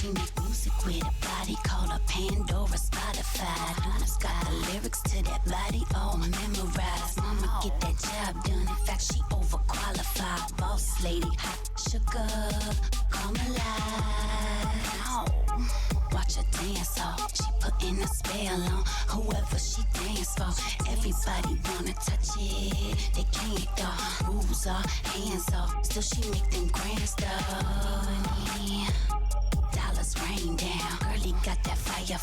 She make music with a body, called her Pandora, Spotify. Luna's got the lyrics to that body, all memorized. Mama get that job done, in fact she overqualified. Boss lady, hot sugar, caramelize. Watch her dance off, she putting a spell on whoever she dance for. Everybody wanna touch it, they can't though. Rules are hands off, still she make them grand stuff. Dollars rain down, girlie got that fire,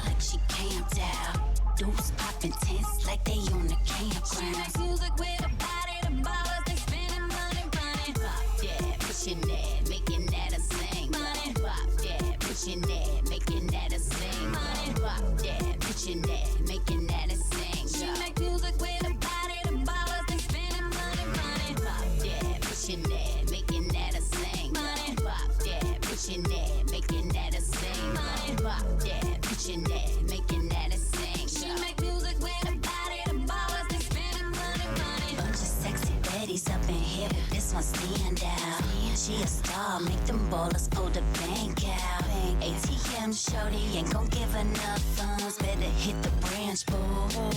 like she camped out. Dudes popping tense like they on the campground. She makes music with a body, the ballers they spending money, running. Pop that, pushing that, making that a sing. Money. Pop that, pushing that, making that a sing. Money. Pop that, pushing that, making that a sing. She make music with a body, the ballers they spending money, running. Pop that, pushing that, making that a sing. Money. Pop that, pushing that, making that a sing. Money. Pop that, pushing that, making that a sing. She make music with a body, the ballers they spending money, running. Bunch of sexy baddies up in here, but this one stand out. She a star, make them ballers pull the bank out. ATM shorty ain't gon' give enough funds, better hit the branch, boo,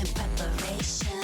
in preparation.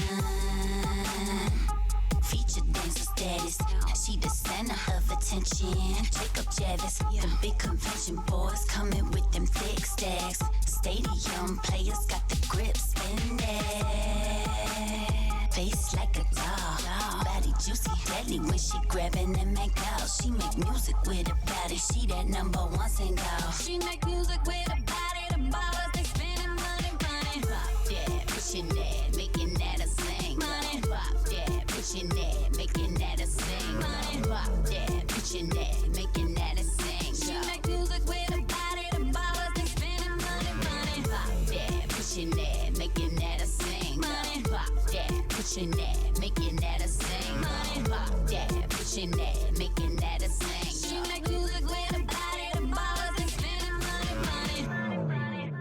Feature dancer status, she the center of attention. Jacob Javis, the big convention boys coming with them thick stacks. Stadium players got the grip, spin that. Face like a doll, body juicy, deadly when she grabbing them ankles. She make music with a body, she that #1 single. She make music with a body, the ballers they spending money, running. Pop that, pushing that, making that a sing. Money. Pop that, pushing that, making that a sing. Money. Pop that, pushing that, making that a sing. She make music with a body, the ballers they spending money, running. Pop that, pushing that, making that a sing. Money. Pop that, pushing that, making that a sing. Money. Pop that, pushing that, making that a sing. She make music with a body, the ballers they spending money, running.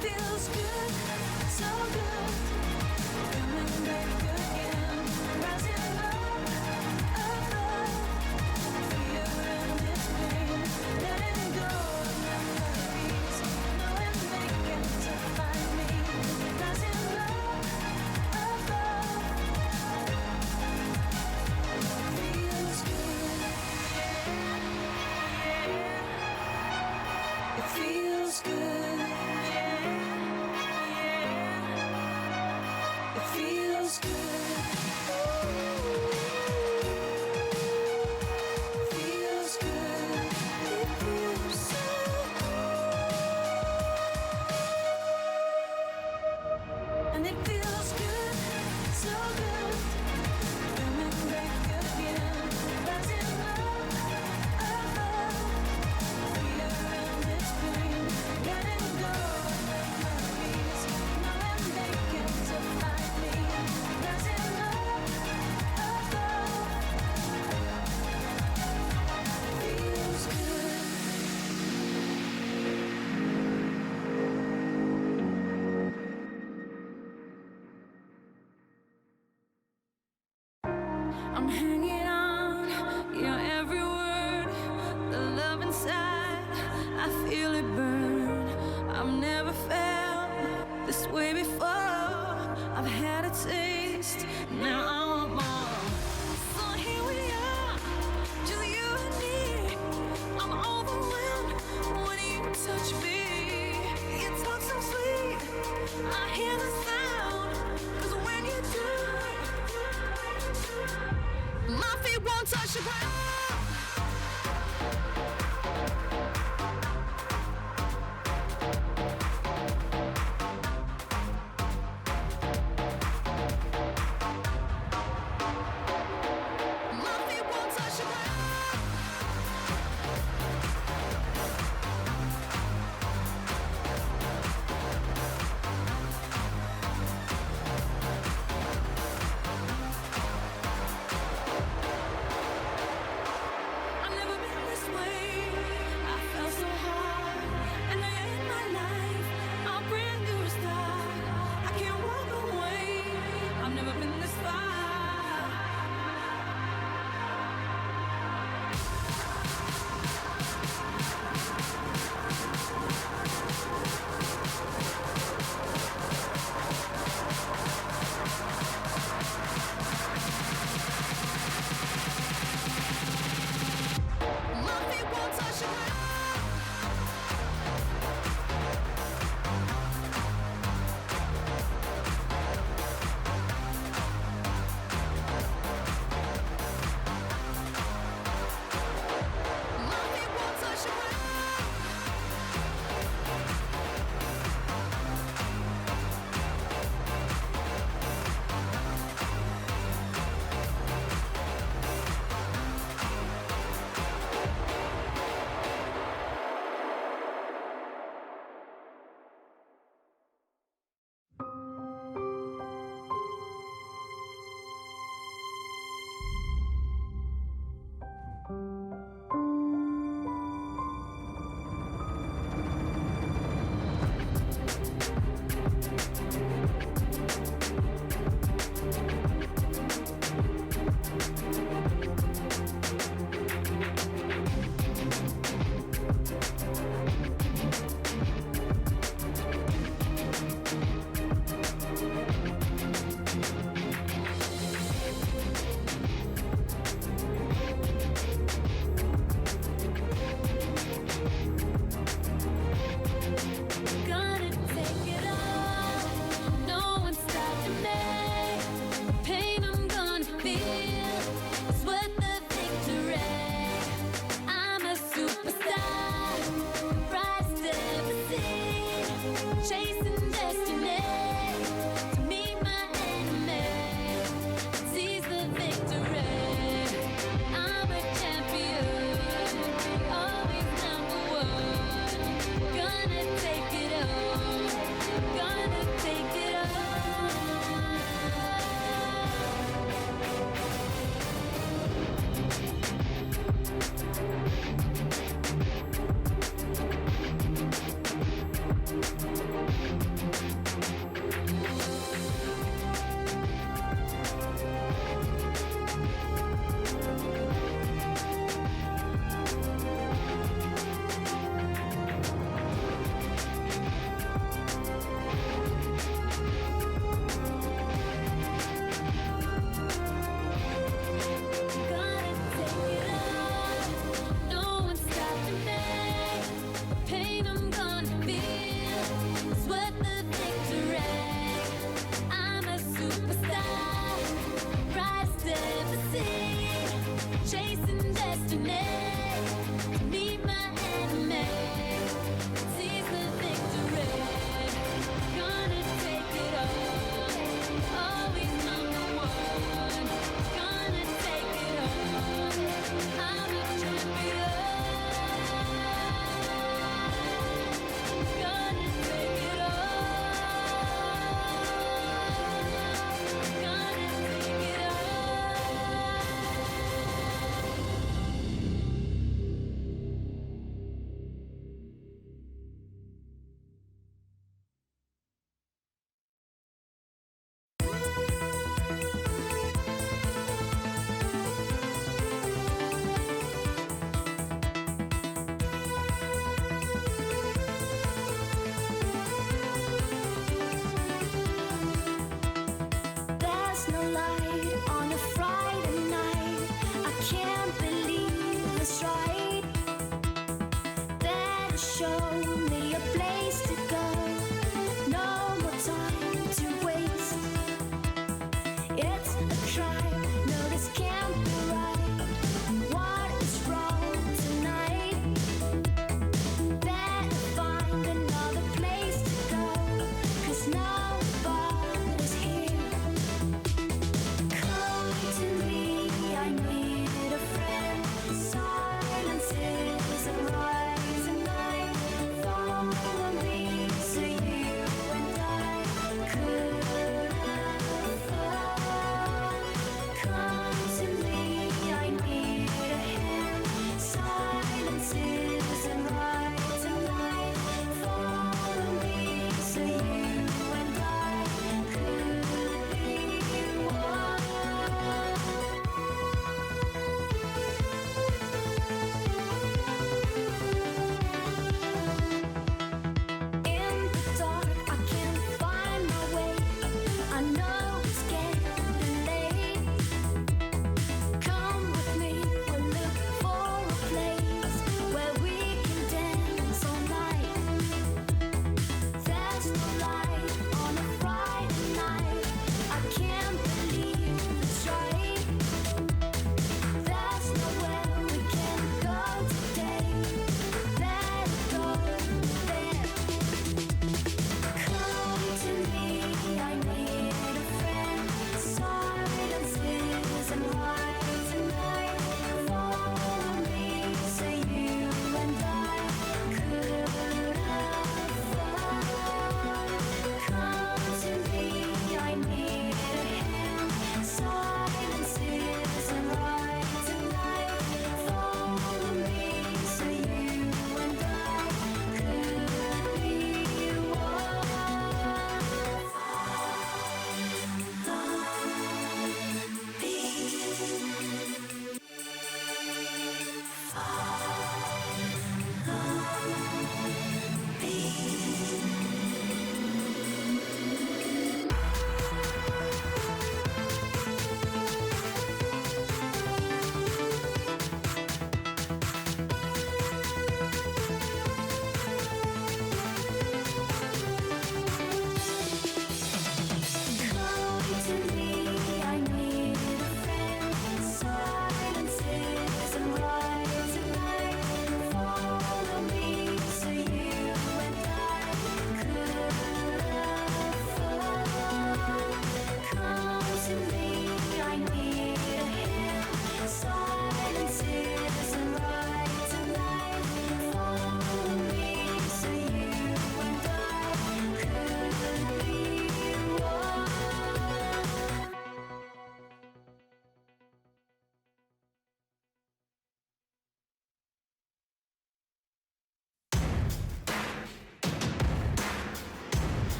feels good, so good. Coming back again, rising up, above. Fear and this pain, letting go of memories, knowing they get to find me. Rising up, above. Feels good, it feels good, it feels good. Feels good, it feels so good. And it feels good, so good. Coming back again, rising up, above. Fear and this pain, letting go of memories, knowing they get to find me. Rising up, above. Feels good. I'm hanging on your every word. The love inside, I feel it burn. I've never felt this way before. I've had a taste, now I want more. So here we are, just you and me. I'm overwhelmed when you touch me. You talk so sweet, I hear the sound. 'Cause when you do, my feet won't touch the ground. My feet won't touch the ground.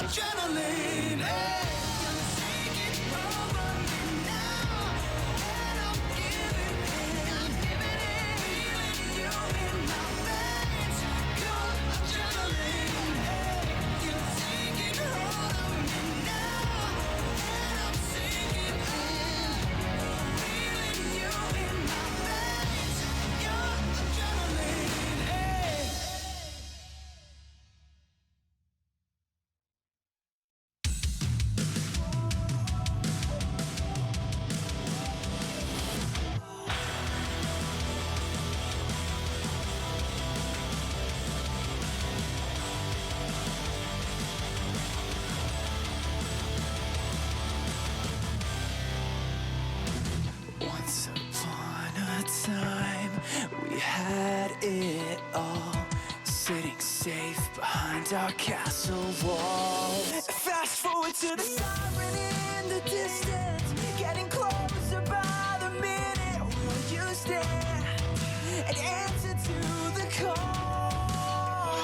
adrenaline. Hey. You're taking over me now, and I'm giving in. Feeling you in my veins. Your adrenaline. Hey. You're taking hold of me now, and I'm sinking in. Feeling you in my veins. Your adrenaline. Hey. Once upon a time, we had it all, sitting safe behind our castle wall. Fast forward to the siren in the distance, getting closer by the minute. Will you stand and answer to the call?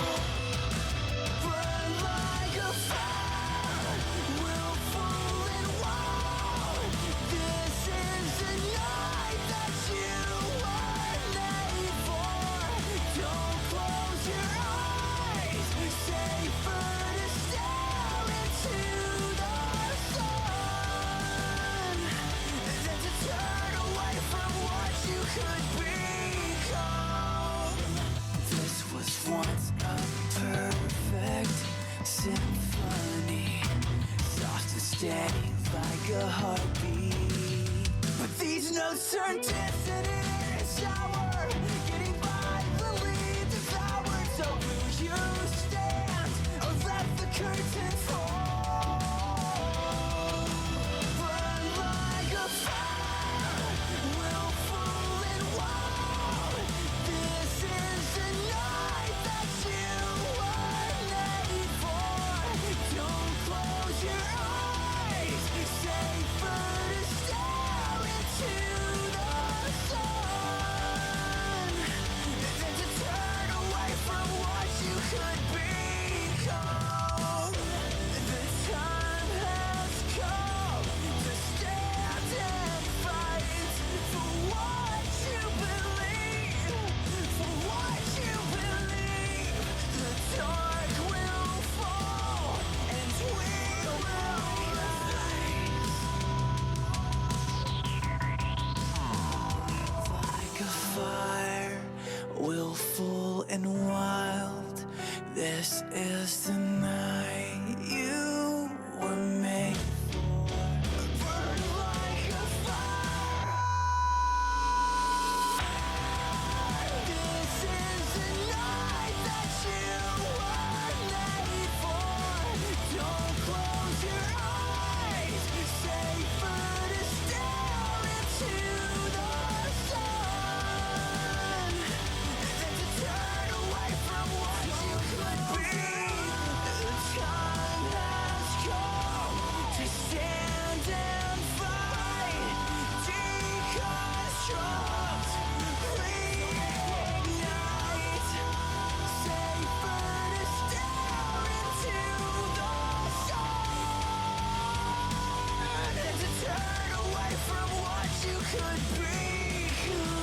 Burn like a fire, willful and wild. This is the night that you were made for. Don't close your eyes, safer to stare into the sun than to turn away from what you could become. This was once a perfect symphony, soft and steady like a heartbeat. But these notes turn dissonant and sour, getting violently devoured. So will you stand or let the curtain fall? Burn like a fire, willful and wild. This is the night that you were made for. Don't close your eyes, safer to stare into the sun than to turn away from what you could become. The time has come to stand and fight for what you believe, for what you believe. The dark will fall and we will rise. Like a fire, willful and wild. This is the night you were made for. Burn like a fire. This is the night that you were made for. Don't close your eyes, safer to stare into the sun than to turn away from what you could be. The time has come to stand and fight, deconstruct, reignite. Safer to stare into the sun than to turn away from what you could become.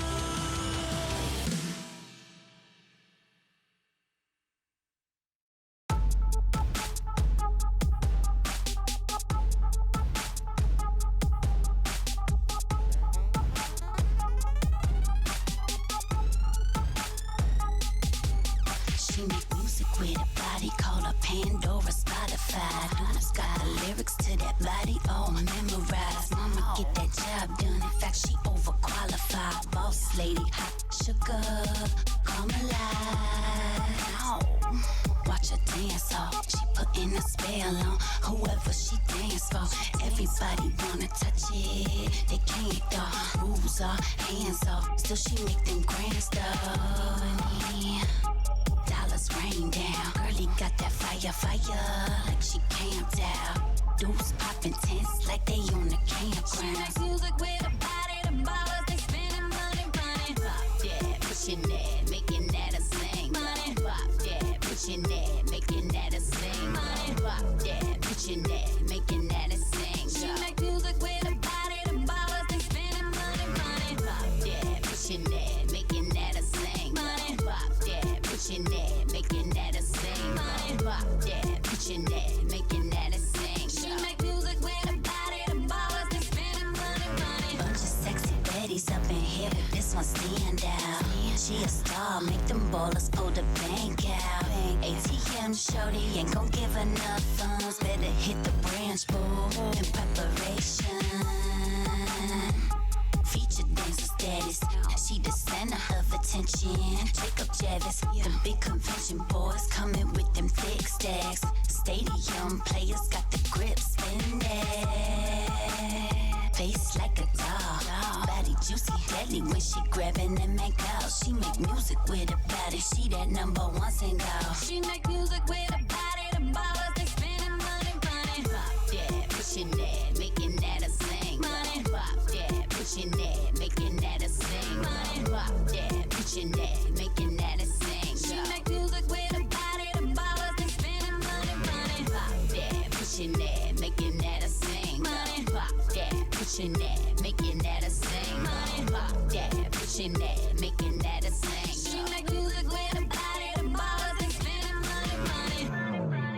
She make music with a body, call her Pandora, Spotify. Duna's got the lyrics to that body, all memorized. Mama get that job done, in fact she overqualified. Boss lady, hot sugar, come alive. Watch her dance off, she putting a spell on whoever she dance for. Everybody wanna touch it, they can't though. Rules are hands off, still she make them grand stuff. Dollars rain down, girlie got that fire, like she camped out. Dudes popping tents like they on the She campground. makes music with a body, the ballers, they spending money, running. Pop that, pushing that, making that a sing. Money. Pop that, pushing that, making that a sing. Money. Pop that, pitching that, making that a sing. She make music with her body, the ballers and spending money, money. Pop that, pitching that, making that a sing. Money. Pop that, pitching that, making that a sing. Money. Pop that, pitching that, making that a sing. She make music with her body, the ballers and spending money, money. Bunch of sexy baddies up in here, but this one stand out. She a star, make them ballers pull the bank out. ATM shorty ain't gon' give enough funds. Better hit the branch, boo, in preparation. Feature dancer status, she the center of attention. Jacob Javis, the big convention boys coming with them thick stacks. Stadium players got the grip spinning. Face like a doll, body juicy, deadly when she grabbing and make out. She make music with her body, she that #1 single. She make music with her body, the ballers they spending money, money. Pop that, pushing that, making that a sing. Money. Pop that, pushing that, making that a sing. Money. Pop that, pushing that, making that a sing. She make music with her body, the ballers they spending money, money. Pop that, pushing that, making that a sing. Money. Pop that, pushing that, making that a sing. Money. Pop that, pushing that, making that a sing. She make music with her body, the ballers they spending money, money.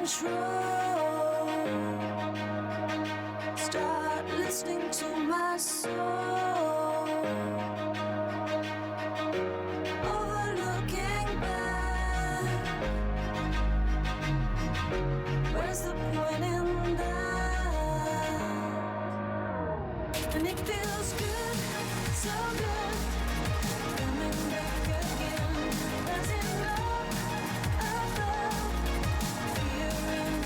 control. Start listening to my soul. Overlooking back. Where's the point in that? And it feels good, so good. Coming back again. Rising up above. Fear in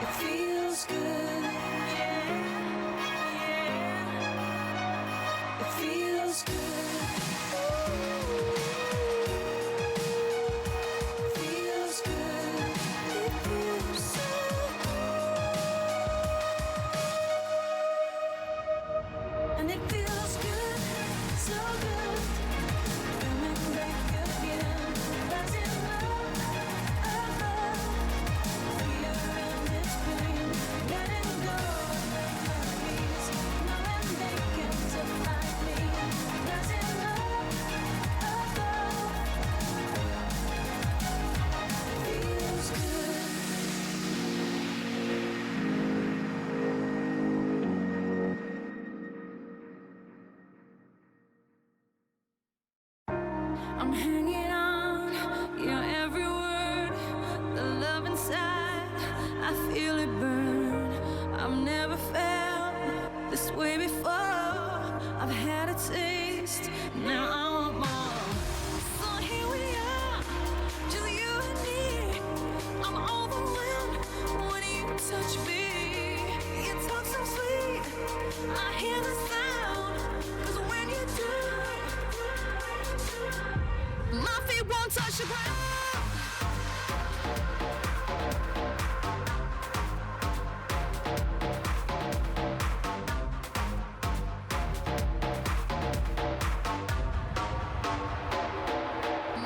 It feels good. Yeah, yeah. It feels good. It feels good. It feels so good. And it feels good, so good. Coming back again. Rising up, above. Here in this pain. Letting go of memories. Knowing they can't define me. Rising up, above. Feels good. I'm hanging on your every word. The love inside, I feel it burn. I've never felt this way before. I've had a taste, now I want more. So here we are, just you and me. I'm overwhelmed when you touch me. You talk so sweet, I hear the sound. 'Cause when you do, my feet won't touch the ground.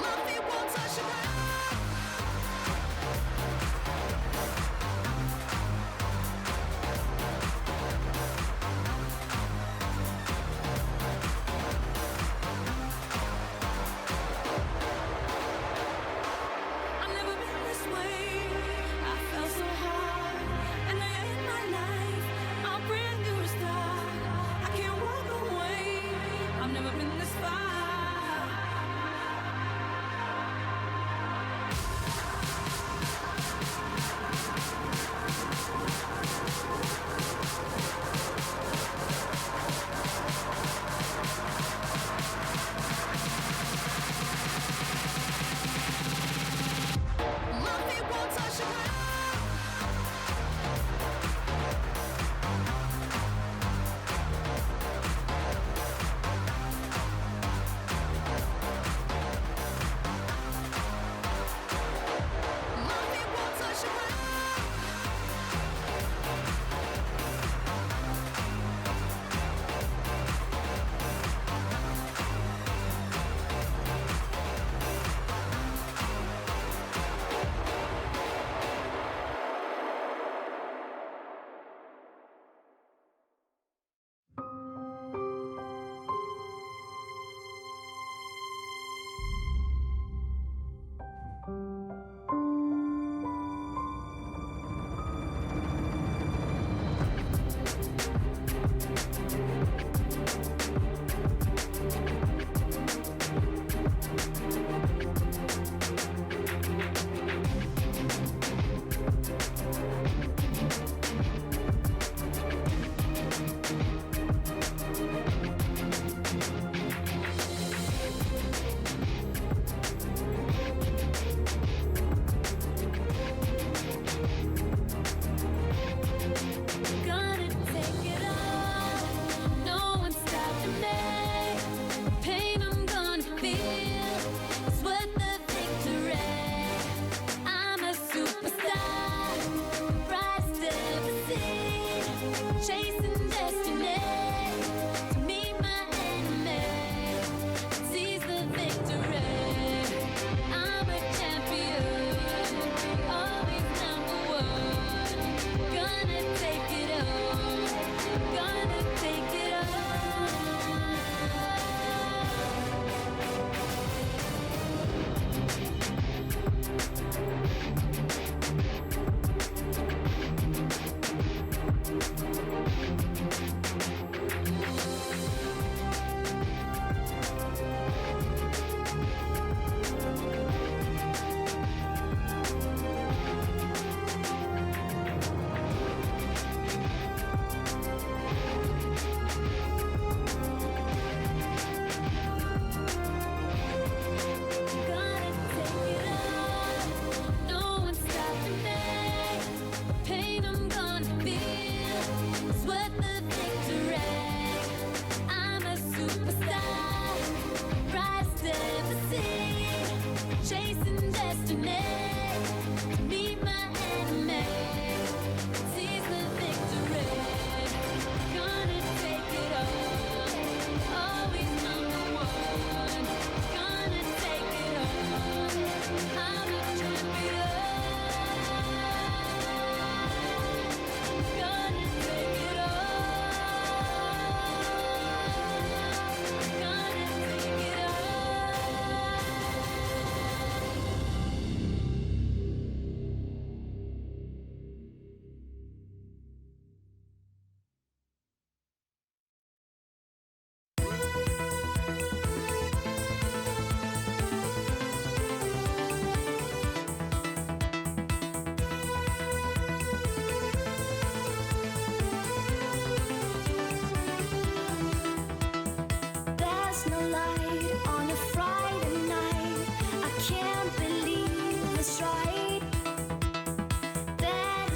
My feet won't touch the ground.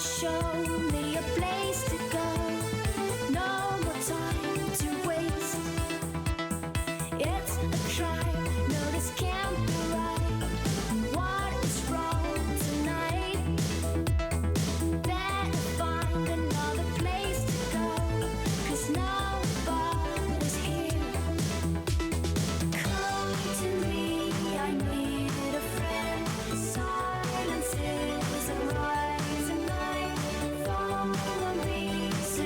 show me a place to go. No more time to waste. It's a tribe. No, this can't be right. What is wrong tonight? Better find another place to go, 'cause nobody's here. Come to me, I need a friend. Silence is a rising light. Follow me so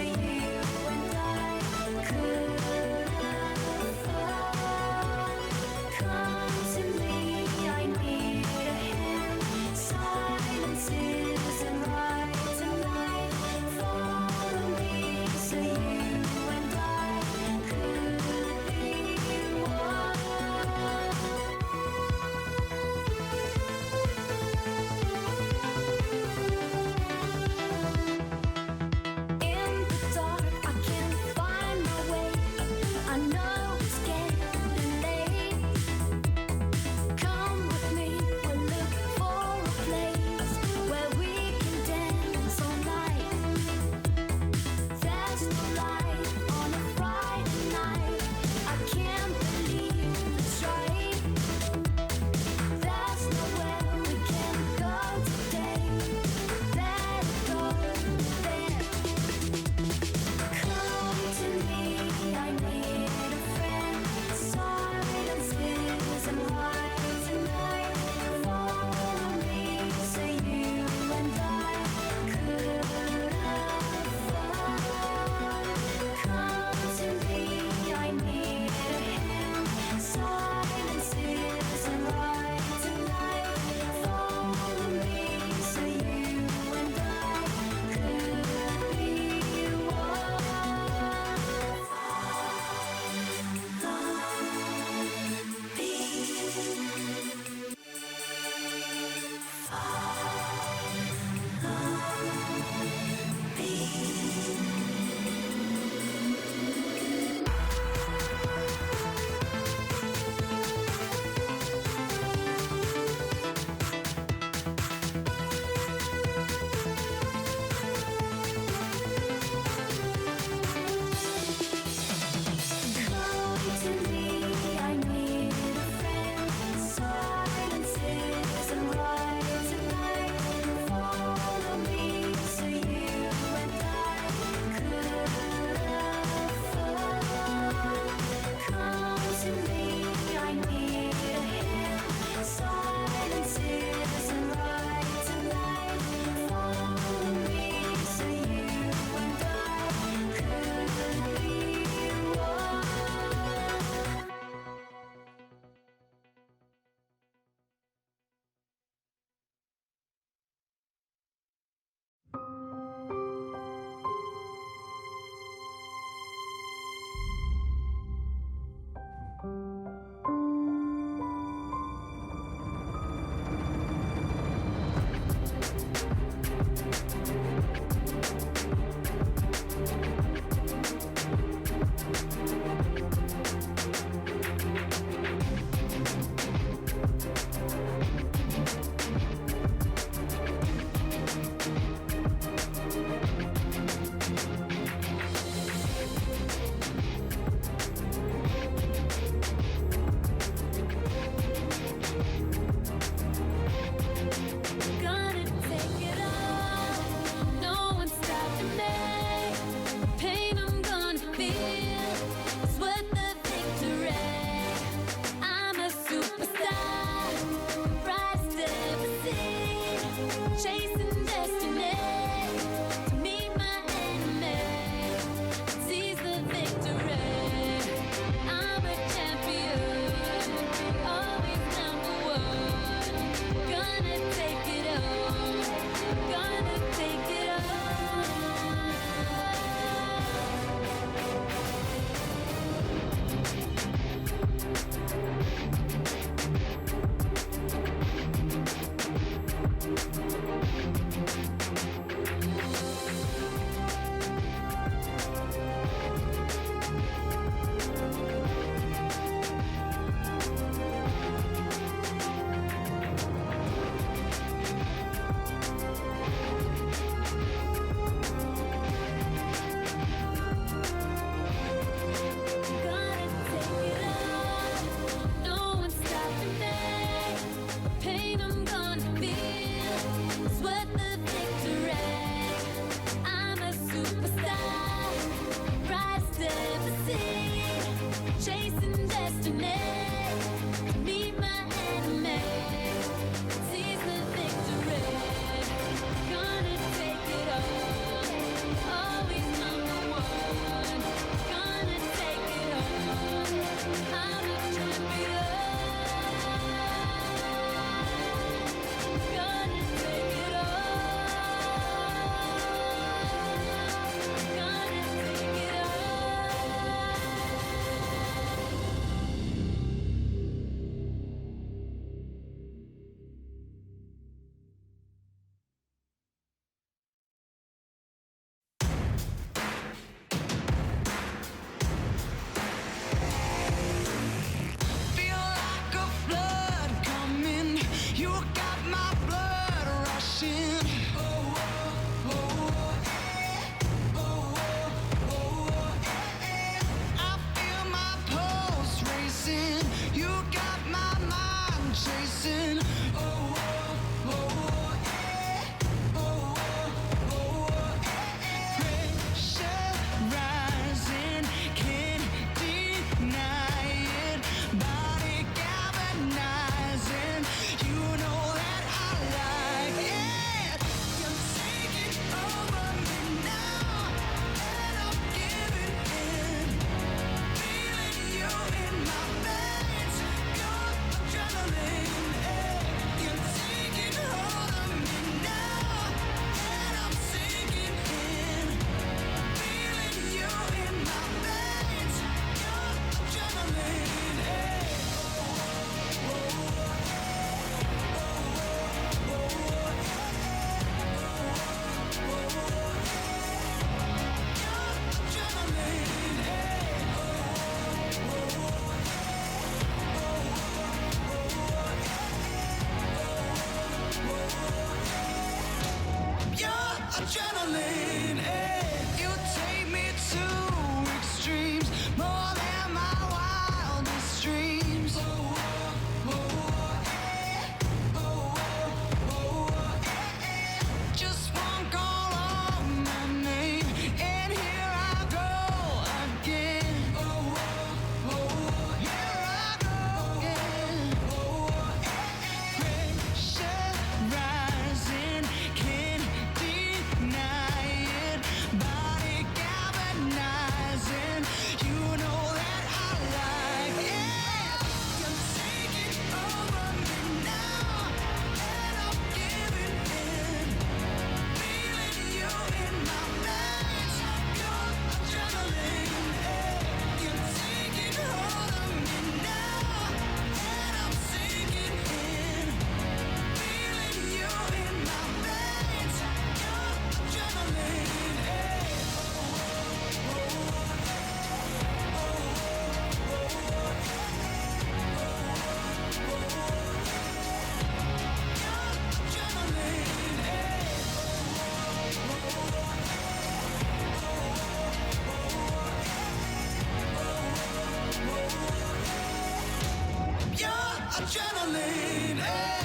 Adrenaline, hey.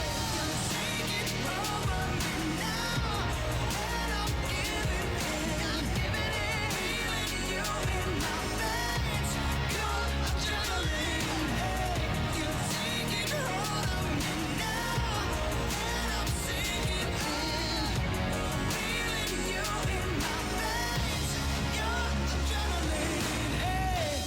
Take it over me now, and I'm giving in, feeling you in my veins. Your adrenaline, hey. You take it hold of me now, and I'm sinking in, feeling you in my veins. Your adrenaline, hey.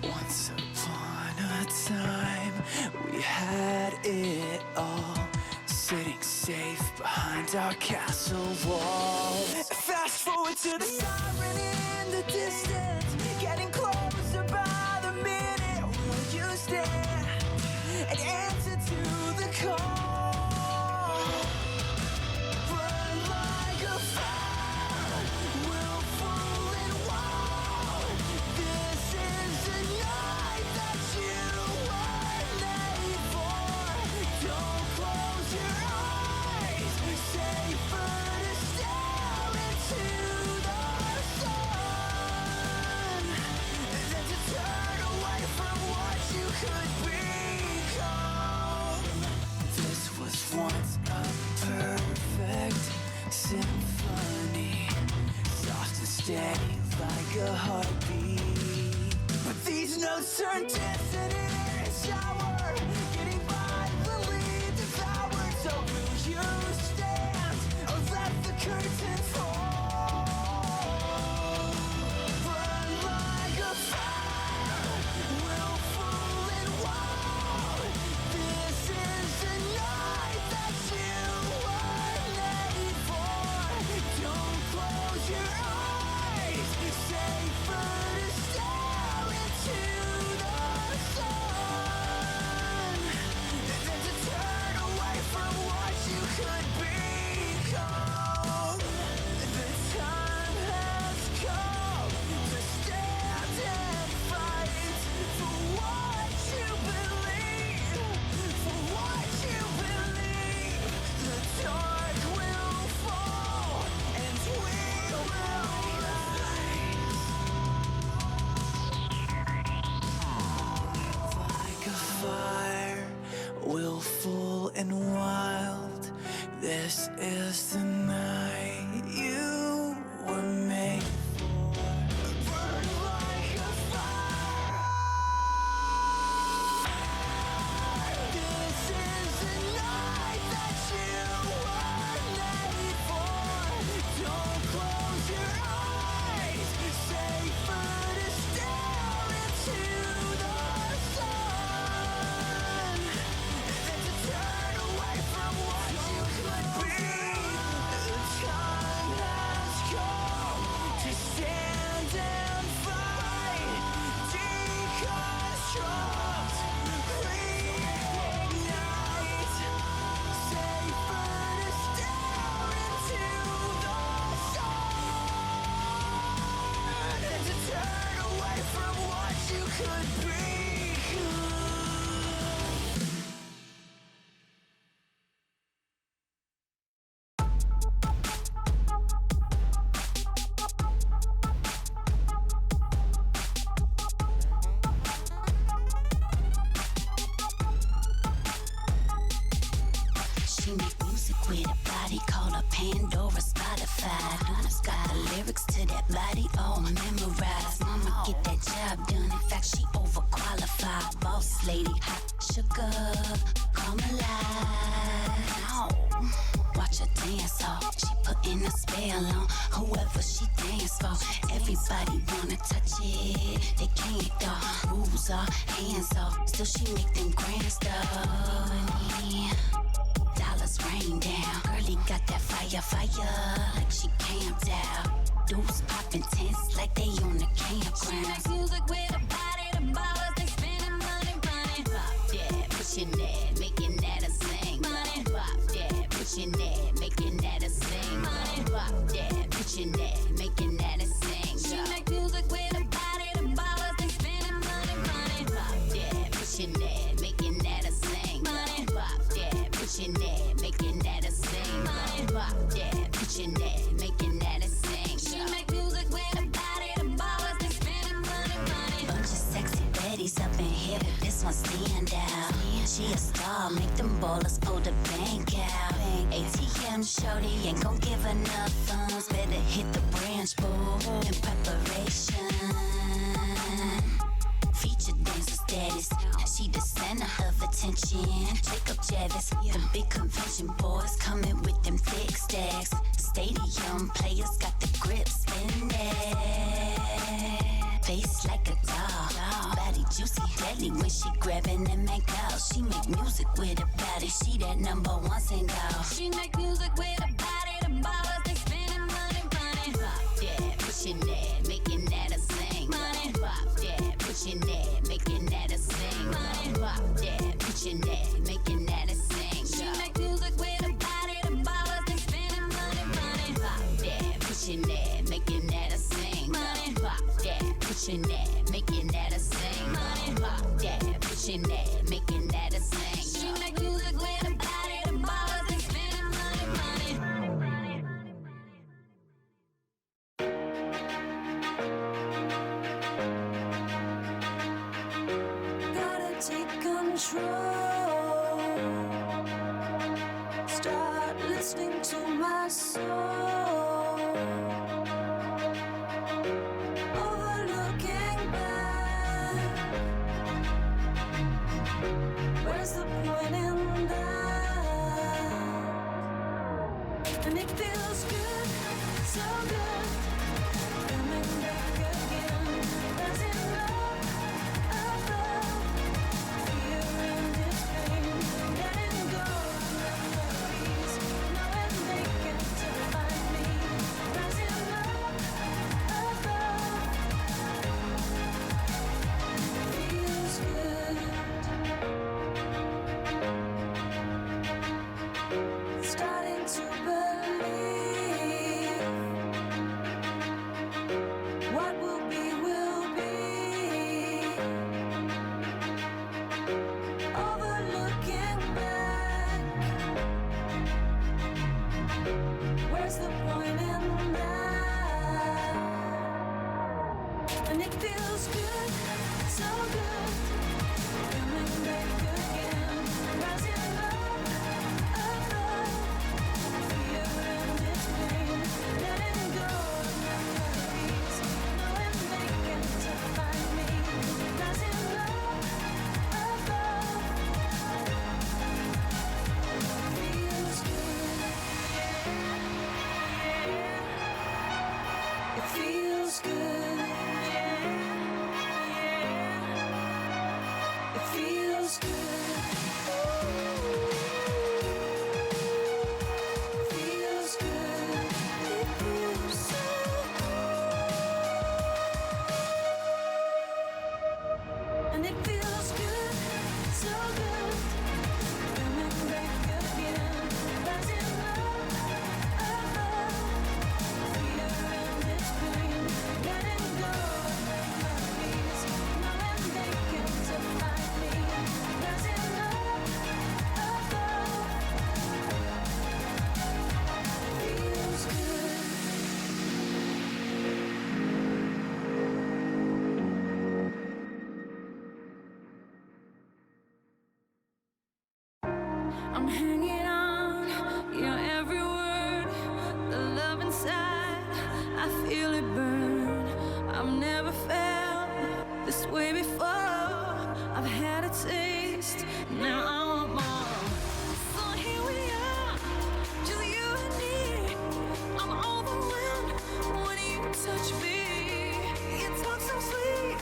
Once upon a time, we had it all, sitting safe behind our castle wall. Fast forward to the siren in the distance, getting closer by the minute. Will you stand and answer to the call? Burn like a fire, willful and wild. This is the night that you were made for. Don't close your eyes, safer to stare into the sun than to turn away from what you could become. and wild. This is the night you were made for. Burn like a fire. This is the night that you were made for. Don't close your eyes. Safer to stare into the sun than to turn away from what you could be. The time has come to stand and fight. Deconstruct, reignite. Safer to stare into the sun than to turn away from what you could be. She make music with a body called a Pandora Spotify. Luna's got the lyrics to that body all memorized. Mama get that job done. In fact, she overqualified. Boss lady, hot sugar, come alive. Oh, watch her dance off. She putting a spell on whoever she dance for. Everybody wanna touch it, they can't though. Rules are hands off. Still she make them grand stuff. Dollars rain down. Girlie got that fire, like she camped out. Dudes popping tents like they on the She campground. makes music with her body, the ballers, they spending money, money. Pop that, pushing that, making that a sing. Money. Pop that, pushing that, making that a sing. Money. Pop that, pushing that, making that a sing. She makes music with her body, the ballers, they spending money, money. Pop that, pushing that, making that a sing. Money. Pop that, pushing that, making that a sing. Money. Pop that, pushing that, making that a sing. She makes music with her body, the ballers, they spending money, money. Bunch of sexy baddies up in here, but this one stand out. She a star, make them ballers pull the bank out. ATM shorty ain't gon' give enough funds. Better hit the branch, boo, in preparation. Feature dancer status, she the center of attention. Jacob Javis, the big convention boys coming with them thick stacks. Stadium players got the grip spinning. Face like a doll, body juicy, deadly when she grabbing them ankles. She make music with her body, she that #1 single. She make music with her body, the ballers, they spending money, money. Pop that, pushing that, making that a sing. Money. Pop that, pushing that, making that a sing. Money. Pop that, pushing that, making that a sing. She make music with her body, the ballers, they spending money, money. Pop that, pushing that, making that a sing. Money. Pop that, pushing that, making that a sing. Money. Pop that, pushing that, making that a sing. She make music with her body, the ballers, they spending money, money. Gotta take control. Start listening to my soul. Overlooking back. Where's the point in that? And it feels good, so good. Coming back again. Rising up above. Fear and its pain. Letting go of memories. Knowing they can't define me. Rising up above. Feels good. Starting to believe what will be, will be. Overlooking back. Where's the point in that? And it feels good, so good. Coming back again. Rising up I'm hanging on your every word. The love inside, I feel it burn. I've never felt this way before. I've had a taste, now I want more. So here we are, just you and me. I'm overwhelmed when you touch me. You talk so sweet,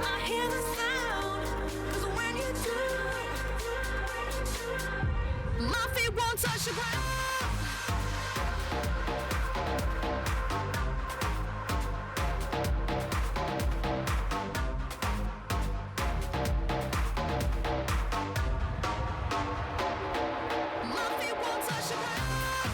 I hear the sound. 'Cause when you do, my feet won't touch the ground. My feet won't touch the ground.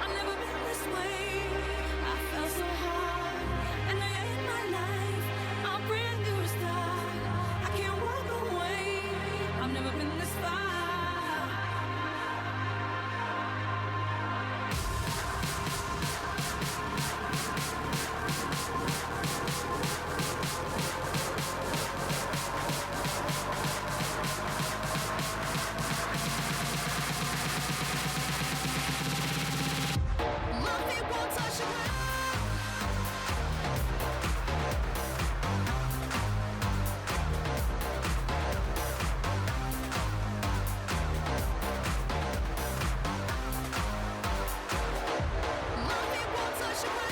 I've never been this way. I felt so hard, and I end my life. I'll brand new start. I can't walk away. I've never been this far. My feet won't touch the ground. My feet won't touch the ground.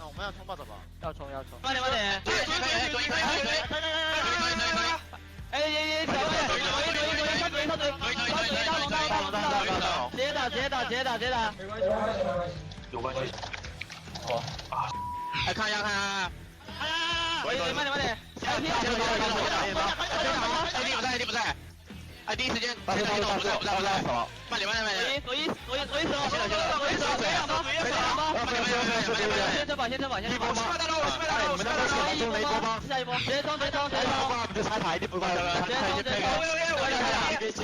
我们要冲爆的吧？要冲要冲！慢点慢点，可以，哎，小妹，左一，直接打，有关系。好，哎，看一下，慢点，哎，弟不在，哎，第一时间，不在，慢点，左一手，先车吧，先帮忙，下一波，直接冲，这拆塔一定不快了，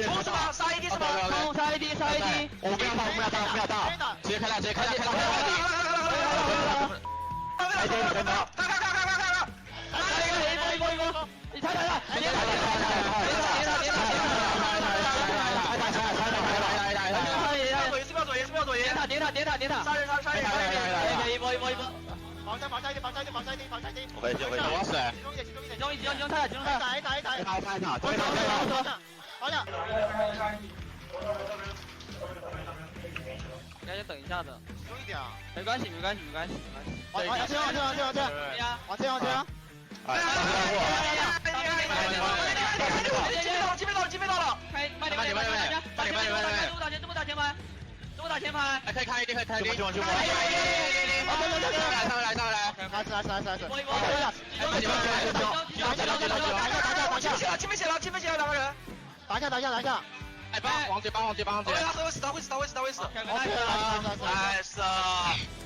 冲是吧？杀一滴是吧？冲杀一滴，我们不要打，直接开了，一波，你踩，点塔，杀人，一波，防下一点，我回去，我死，集中他，打，好呀，应该等一下的，集中一点啊，没关系。往前，机飞到了，开，慢点，这么打前排，可以开一滴，上来，一波，前面写了两个人，打下，哎，帮王姐，打位置，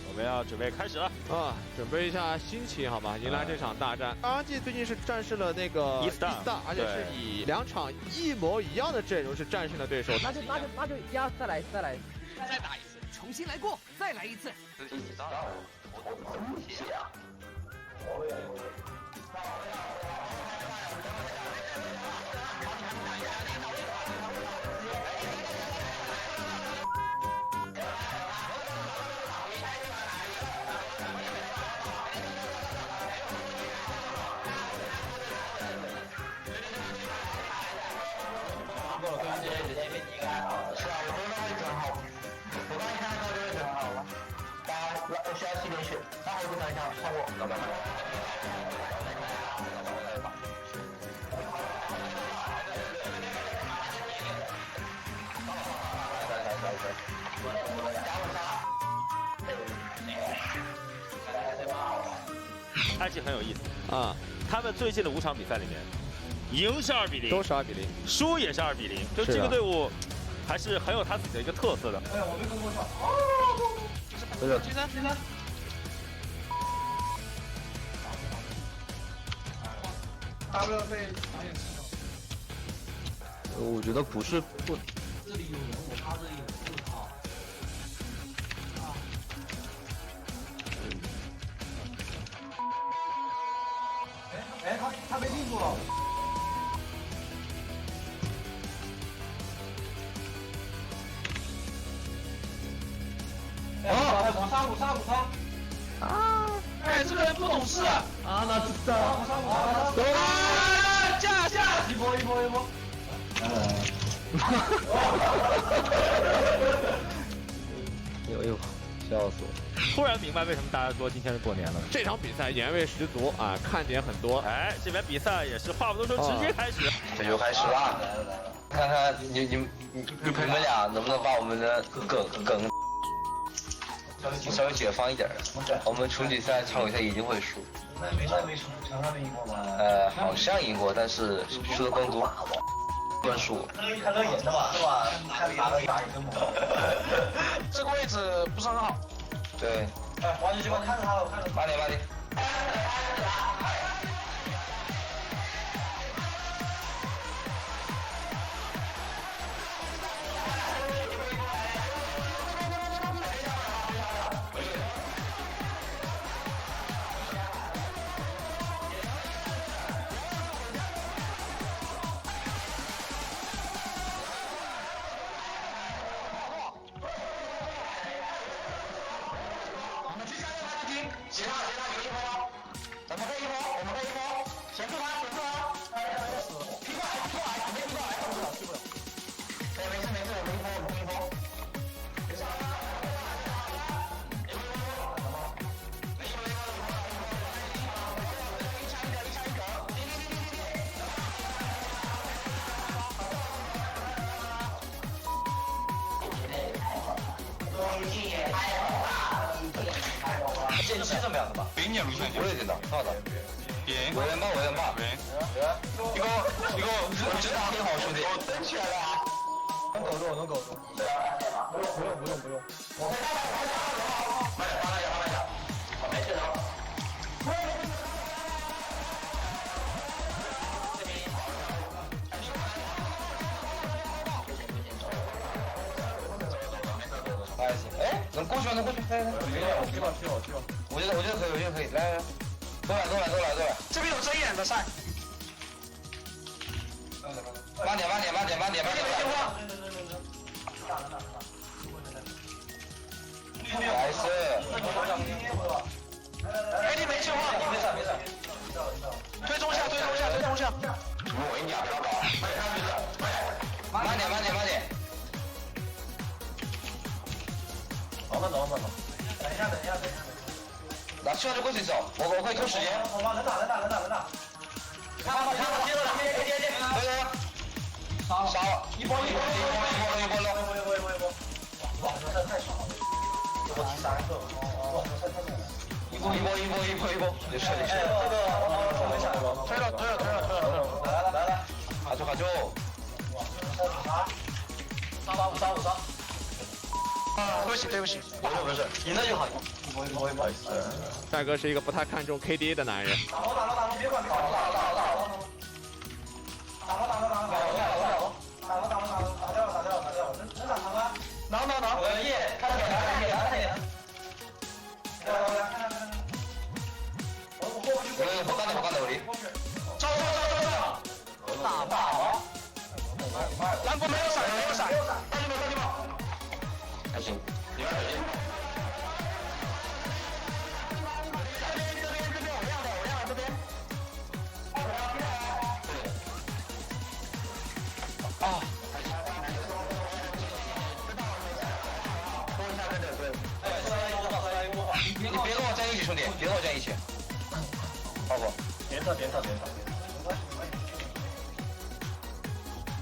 我们要准备开始了啊！准备一下心情好吗？迎来这场大战。RNG 最近是战胜了那个 E-Star 而且是以2场一模一样的阵容是战胜了对手。那就压，再来，再打一次，重新来过，再来一次。需要系连续，然后我就看一下，看我，老板。RNG 很有意思啊，他们最近的5场比赛里面，赢是2比0，都是2比0，输也是2比0，就这个队伍还是很有他自己的一个特色的。哎呀，我没跟过上。举三。W 被打脸吃了。我觉得不是不。这里有人，我怕这里有人，我操！哎，他被定住了。哎，五杀！啊！哎，这个人不懂事啊！那知道。下！一波！哎呦，笑死我！突然明白为什么大家说今天是过年了。这场比赛颜味十足啊，看点很多。哎，这边比赛也是话不多说，直接开始。这就开始了，看看你们俩能不能把我们的梗稍微解放一点。我们初级赛、常规赛一定会输。没输，常常没赢过吗？好像赢过，但是输的更多。乱输。看乐眼的吧，是吧？看打了打一个猛。这个位置不是很好。对。哎，王姐，我看着他了，我看着。慢点。剑气怎么样的吧？北年路线我也知道，好的。委员吧。一个，真的很好兄弟。我登起来了啊！能苟住。不用。没事的。还行，哎，能过去，来。我觉得可以，来，都来，这边有睁眼的赛。慢点。没听话。来是。哎，你没听话。没事。推中下。我跟你讲，不要搞。慢点。慢走。等一下。那需要就过去走，我可以拖时间。能打。看，接着来，接。杀了，一波了。哇，这太爽了！我提3个，哇，这太爽了！一波，你射。这个没下来吧？推了。来，卡住。哇，杀！对不起，不是，赢了就好。不好意思。帅哥是一个不太看重 KD 的男人。打了，别管，打了。能打长吗？能，耶，看到点。我过不去。我干的，我离。招，打吧。蓝波没有闪，大金宝。还行，你们小心。这边我亮了这边。啊！你别跟我站一起，兄弟，别跟我站一起。好不？别撤。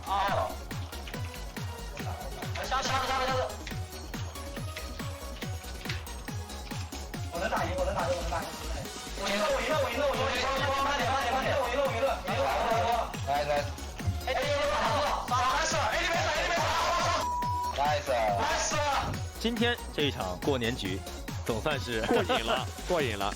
啊！下子。我能打赢。我赢了。来来。哎，nice。今天这一场过年局，总算是过瘾了，过瘾了。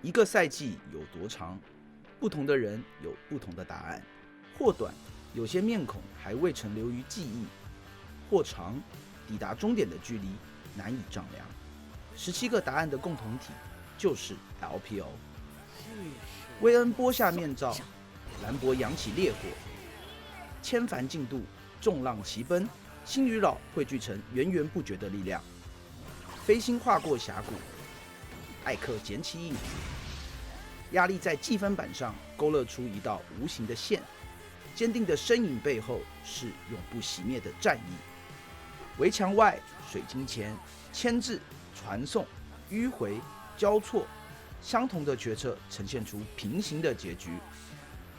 一个赛季有多长？不同的人有不同的答案。或短，有些面孔还未曾留于记忆；或长，抵达终点的距离难以丈量。17个答案的共同体就是 LPL。威恩剥下面罩，兰博扬起烈火，千帆竞渡，众浪齐奔，星与老汇聚成源源不绝的力量。飞星划过峡谷，艾克捡起影子，压力在计分板上勾勒出一道无形的线，坚定的身影背后是永不熄灭的战役。围墙外，水晶前，牵制、传送、迂回、交错，相同的决策呈现出平行的结局。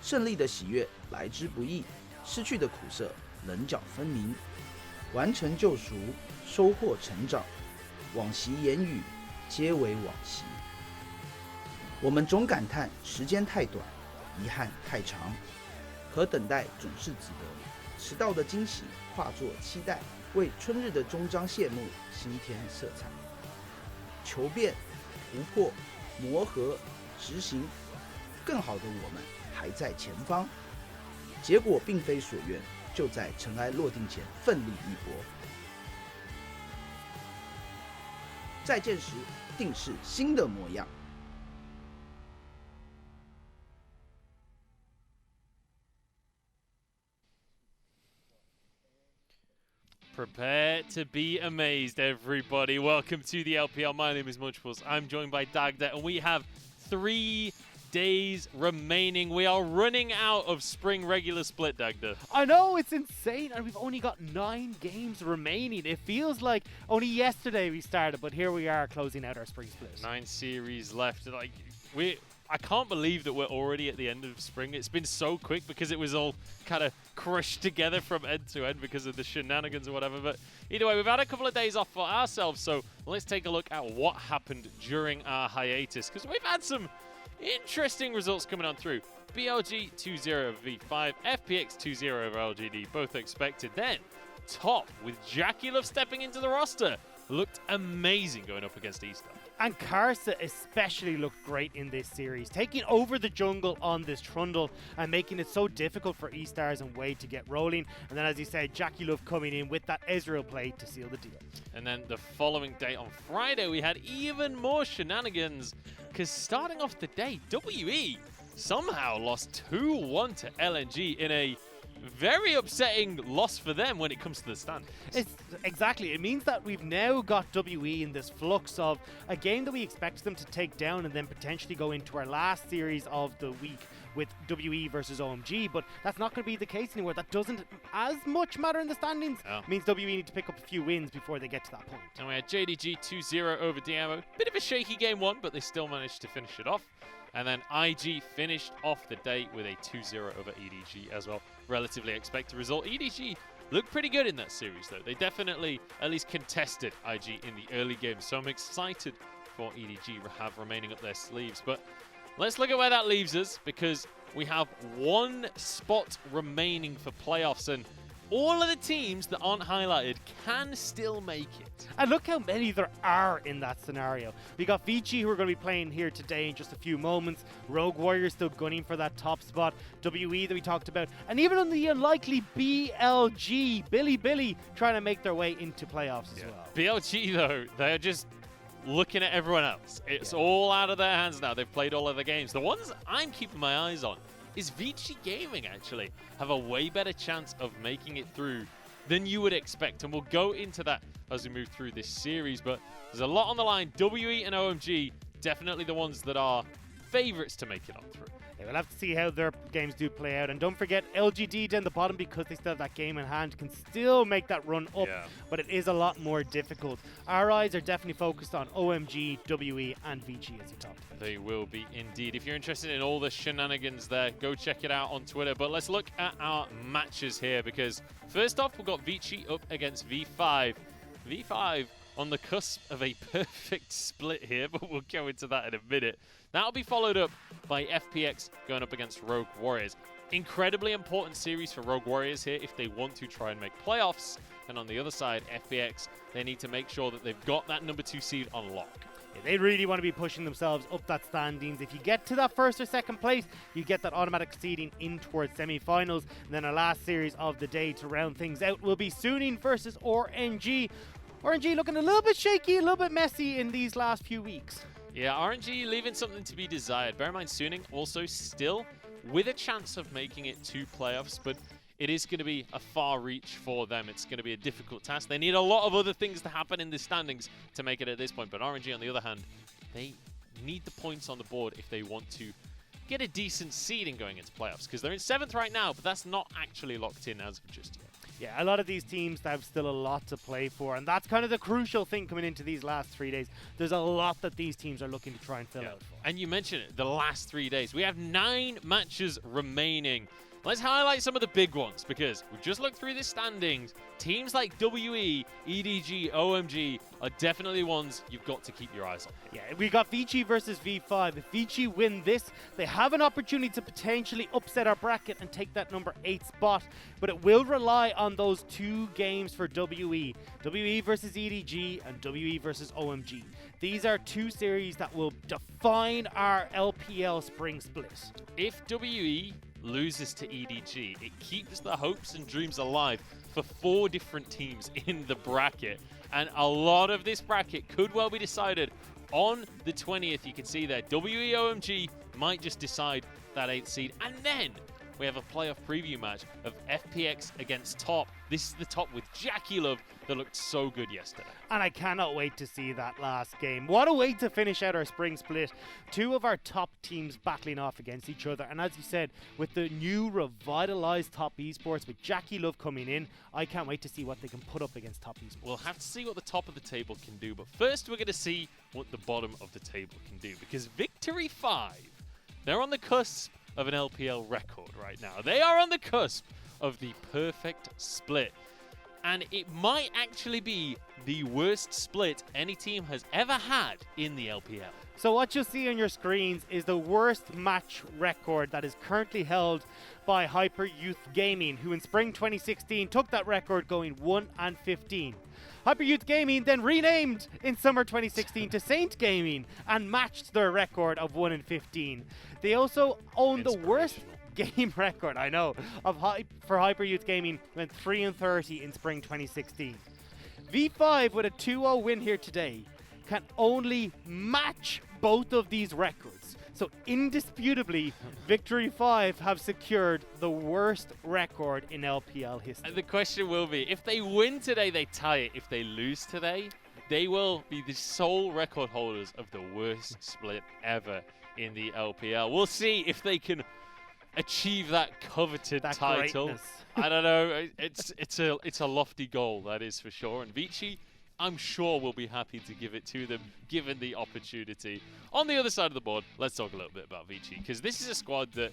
胜利的喜悦来之不易，失去的苦涩棱角分明。完成救赎，收获成长，往昔言语皆为往昔。我们总感叹时间太短，遗憾太长，可等待总是值得。迟到的惊喜化作期待，为春日的终章谢幕新添色彩。求变、突破、磨合、执行，更好的我们还在前方。结果并非所愿，就在尘埃落定前奋力一搏。再见时，定是新的模样。Prepare to be amazed, everybody. Welcome to the LPL. My name is Munchpulse. I'm joined by Dagda, and we have 3 days remaining. We are running out of spring regular split, Dagda. I know, it's insane, and we've only got 9 games remaining. It feels like only yesterday we started, but here we are closing out our spring split. 9 series left. Like I can't believe that we're already at the end of spring. It's been so quick because it was all kind of crushed together from end to end because of the shenanigans or whatever. But either way, we've had a couple of days off for ourselves, so let's take a look at what happened during our hiatus, because we've had some interesting results coming on through. BLG 2-0 over V5, FPX 2-0 over LGD, both expected. Then, top with Jackie Love stepping into the roster. Looked amazing going up against Easter. And Karsa especially looked great in this series, taking over the jungle on this Trundle and making it so difficult for E-Stars and Wade to get rolling. And then, as you said, Jackie Love coming in with that Ezreal play to seal the deal. And then the following day on Friday, we had even more shenanigans, because starting off the day, WE somehow lost 2-1 to LNG in a very upsetting loss for them when it comes to the standings. Exactly. It means that we've now got WE in this flux of a game that we expect them to take down and then potentially go into our last series of the week with WE versus OMG, but that's not going to be the case anymore. That doesn't as much matter in the standings. Oh. It means WE need to pick up a few wins before they get to that point. And we had JDG 2-0 over Diamo. Bit of a shaky game 1, but they still managed to finish it off. And then IG finished off the day with a 2-0 over EDG as well. Relatively expected result. EDG looked pretty good in that series, though. They definitely at least contested IG in the early game. So I'm excited for EDG have remaining up their sleeves. But let's look at where that leaves us, because we have 1 spot remaining for playoffs. And all of the teams that aren't highlighted can still make it. And look how many there are in that scenario. We got Vici, who are going to be playing here today in just a few moments. Rogue Warrior still gunning for that top spot. WE that we talked about. And even on the unlikely BLG, Billy trying to make their way into playoffs as well. BLG, though, they're just looking at everyone else. It's all out of their hands now. They've played all of the games. The ones I'm keeping my eyes on is Vici Gaming, actually have a way better chance of making it through than you would expect. And we'll go into that as we move through this series. But there's a lot on the line. WE and OMG, definitely the ones that are favorites to make it on through. Yeah, we'll have to see how their games do play out. And don't forget, LGD down the bottom, because they still have that game in hand, can still make that run up. Yeah. But it is a lot more difficult. Our eyes are definitely focused on OMG, WE, and Vici, as you talked about. They will be indeed. If you're interested in all the shenanigans there, go check it out on Twitter. But let's look at our matches here, because first off, we've got Vici up against V5. V5 on the cusp of a perfect split here, but we'll go into that in a minute. That'll be followed up by FPX going up against Rogue Warriors. Incredibly important series for Rogue Warriors here if they want to try and make playoffs. And on the other side, FPX, they need to make sure that they've got that number 2 seed on lock. Yeah, they really want to be pushing themselves up that standings. If you get to that 1st or 2nd place, you get that automatic seeding in towards semi-finals. And then our last series of the day to round things out will be Suning versus RNG. RNG looking a little bit shaky, a little bit messy in these last few weeks. Yeah, RNG leaving something to be desired. Bear in mind, Suning also still with a chance of making it to playoffs, but it is going to be a far reach for them. It's going to be a difficult task. They need a lot of other things to happen in the standings to make it at this point, but RNG, on the other hand, they need the points on the board if they want to get a decent seeding going into playoffs, because they're in 7th right now, but that's not actually locked in as of just yet. Yeah, a lot of these teams have still a lot to play for, and that's kind of the crucial thing coming into these last 3 days. There's a lot that these teams are looking to try and fill out for. And you mentioned it, the last 3 days. We have 9 matches remaining. Let's highlight some of the big ones, because we've just looked through the standings. Teams like WE, EDG, OMG are definitely ones you've got to keep your eyes on. Yeah, we got Vici versus V5. If Vici win this, they have an opportunity to potentially upset our bracket and take that number 8 spot. But it will rely on those 2 games for WE. WE versus EDG and WE versus OMG. These are 2 series that will define our LPL Spring split. If WE loses to EDG, it keeps the hopes and dreams alive for 4 different teams in the bracket. And a lot of this bracket could well be decided on the 20th. You can see there, WE OMG might just decide that 8th seed. And then we have a playoff preview match of FPX against Top. This is the Top with Jackie Love that looked so good yesterday. And I cannot wait to see that last game. What a way to finish out our spring split. Two of our top teams battling off against each other. And as you said, with the new revitalized Top Esports, with Jackie Love coming in, I can't wait to see what they can put up against Top Esports. We'll have to see what the top of the table can do. But first, we're going to see what the bottom of the table can do. Because Victory 5, they're on the cusp of an LPL record right now. They are on the cusp of the perfect split. And it might actually be the worst split any team has ever had in the LPL. So what you'll see on your screens is the worst match record that is currently held by Hyper Youth Gaming, who in spring 2016 took that record going 1-15. Hyper Youth Gaming then renamed in summer 2016 to Saint Gaming and matched their record of 1-15. They also own the worst game record, I know, for Hyper Youth Gaming, went 3-30 in spring 2016. V5 with a 2-0 win here today can only match both of these records. So indisputably, Victory 5 have secured the worst record in LPL history. And the question will be, if they win today, they tie it. If they lose today, they will be the sole record holders of the worst split ever in the LPL. We'll see if they can achieve that coveted title. Greatness. I don't know. It's a lofty goal, that is for sure. And Vici, I'm sure, will be happy to give it to them, given the opportunity. On the other side of the board, let's talk a little bit about Vici, because this is a squad that,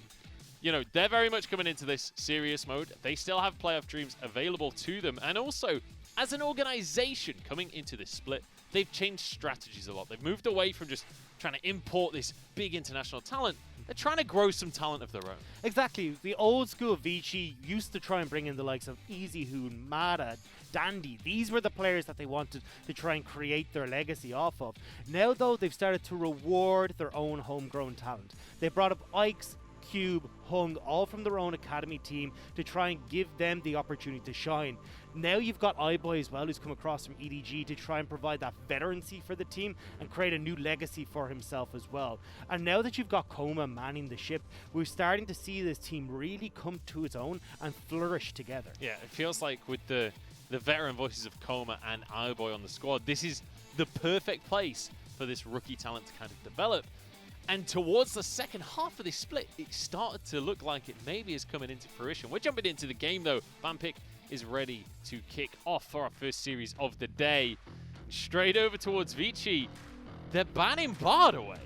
you know, they're very much coming into this serious mode. They still have playoff dreams available to them, and also, as an organization coming into this split, they've changed strategies a lot. They've moved away from just trying to import this big international talent. They're trying to grow some talent of their own. Exactly. The old school Vici used to try and bring in the likes of Easyhoon, Mada, Dandy. These were the players that they wanted to try and create their legacy off of. Now, though, they've started to reward their own homegrown talent. They brought up Ikes, Cube, Hung, all from their own academy team to try and give them the opportunity to shine. Now you've got iBoy as well, who's come across from EDG to try and provide that veterancy for the team and create a new legacy for himself as well. And now that you've got Coma manning the ship, we're starting to see this team really come to its own and flourish together. Yeah, it feels like with the veteran voices of Coma and iBoy on the squad, this is the perfect place for this rookie talent to kind of develop. And towards the second half of this split, it started to look like it maybe is coming into fruition. We're jumping into the game, though. Vampik is ready to kick off for our first series of the day. Straight over towards Vici. They're banning Bard away.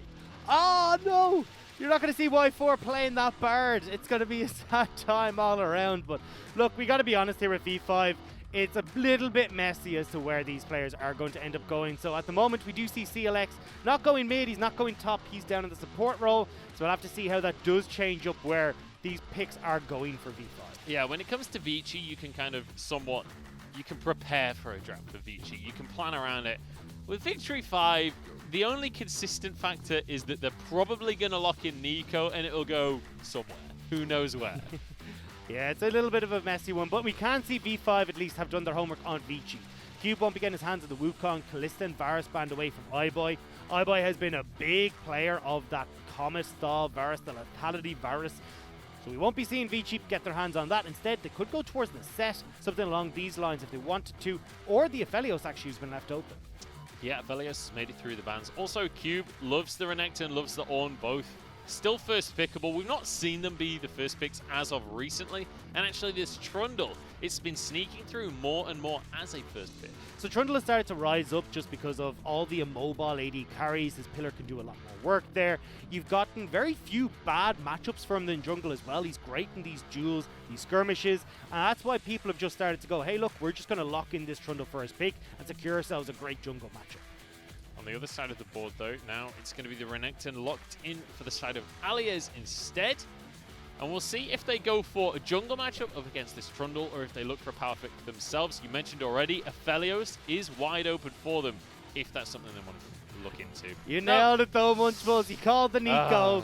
Oh, no! You're not going to see Y4 playing that Bard. It's going to be a sad time all around. But look, we got to be honest here with V5. It's a little bit messy as to where these players are going to end up going. So at the moment, we do see CLX not going mid, he's not going top, he's down in the support role. So we'll have to see how that does change up where these picks are going for V5. Yeah, when it comes to Vici, you can kind of you can prepare for a draft for Vici. You can plan around it. With Victory 5, the only consistent factor is that they're probably going to lock in Nico and it'll go somewhere. Who knows where? Yeah, it's a little bit of a messy one, but we can see V5 at least have done their homework on Vici. Cube won't be getting his hands on the Wukong. Kalista and Varus banned away from iBoy. iBoy has been a big player of that Comet style Varus, the lethality Varus. So we won't be seeing Vici get their hands on that. Instead, they could go towards the set, something along these lines if they wanted to, or the Aphelios actually has been left open. Yeah, Aphelios made it through the bans. Also, Cube loves the Renekton, loves the Ornn, both. Still first pickable. We've not seen them be the first picks as of recently. And actually this Trundle, it's been sneaking through more and more as a first pick. So Trundle has started to rise up just because of all the immobile AD carries. His pillar can do a lot more work there. You've gotten very few bad matchups from him in jungle as well. He's great in these duels, these skirmishes. And that's why people have just started to go, hey look, we're just going to lock in this Trundle for his pick and secure ourselves a great jungle matchup. On the other side of the board, though, now it's going to be the Renekton locked in for the side of Alias instead. And we'll see if they go for a jungle matchup up against this Trundle or if they look for a power pick themselves. You mentioned already, Aphelios is wide open for them if that's something they want to look into. You nailed it though, Munchballs. He called the Nico.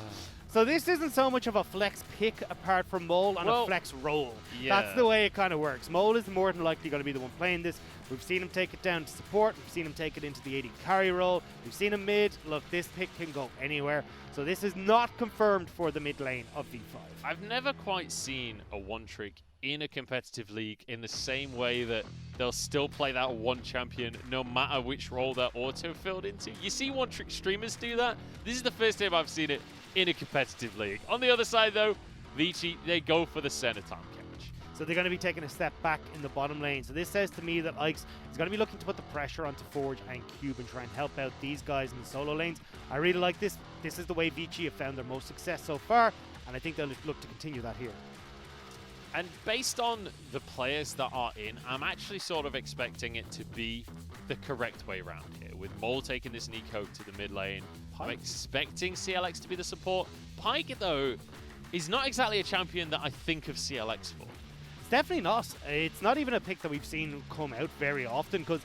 So this isn't so much of a flex pick apart from Mole and a flex roll. Yeah. That's the way it kind of works. Mole is more than likely going to be the one playing this. We've seen him take it down to support. We've seen him take it into the AD carry role. We've seen him mid. Look, this pick can go anywhere. So this is not confirmed for the mid lane of V5. I've never quite seen a one trick in a competitive league in the same way that they'll still play that one champion no matter which role they're auto-filled into. You see one trick streamers do that. This is the first time I've seen it in a competitive league. On the other side though, Vici, they go for the center time catch. So they're going to be taking a step back in the bottom lane. So this says to me that Ike's is going to be looking to put the pressure onto Forge and Cube and try and help out these guys in the solo lanes. I really like this. This is the way Vici have found their most success so far, and I think they'll look to continue that here. And based on the players that are in, I'm actually sort of expecting it to be the correct way around here. With Mole taking this Nico to the mid lane, I'm expecting CLX to be the support. Pyke, though, is not exactly a champion that I think of CLX for. It's definitely not. It's not even a pick that we've seen come out very often, because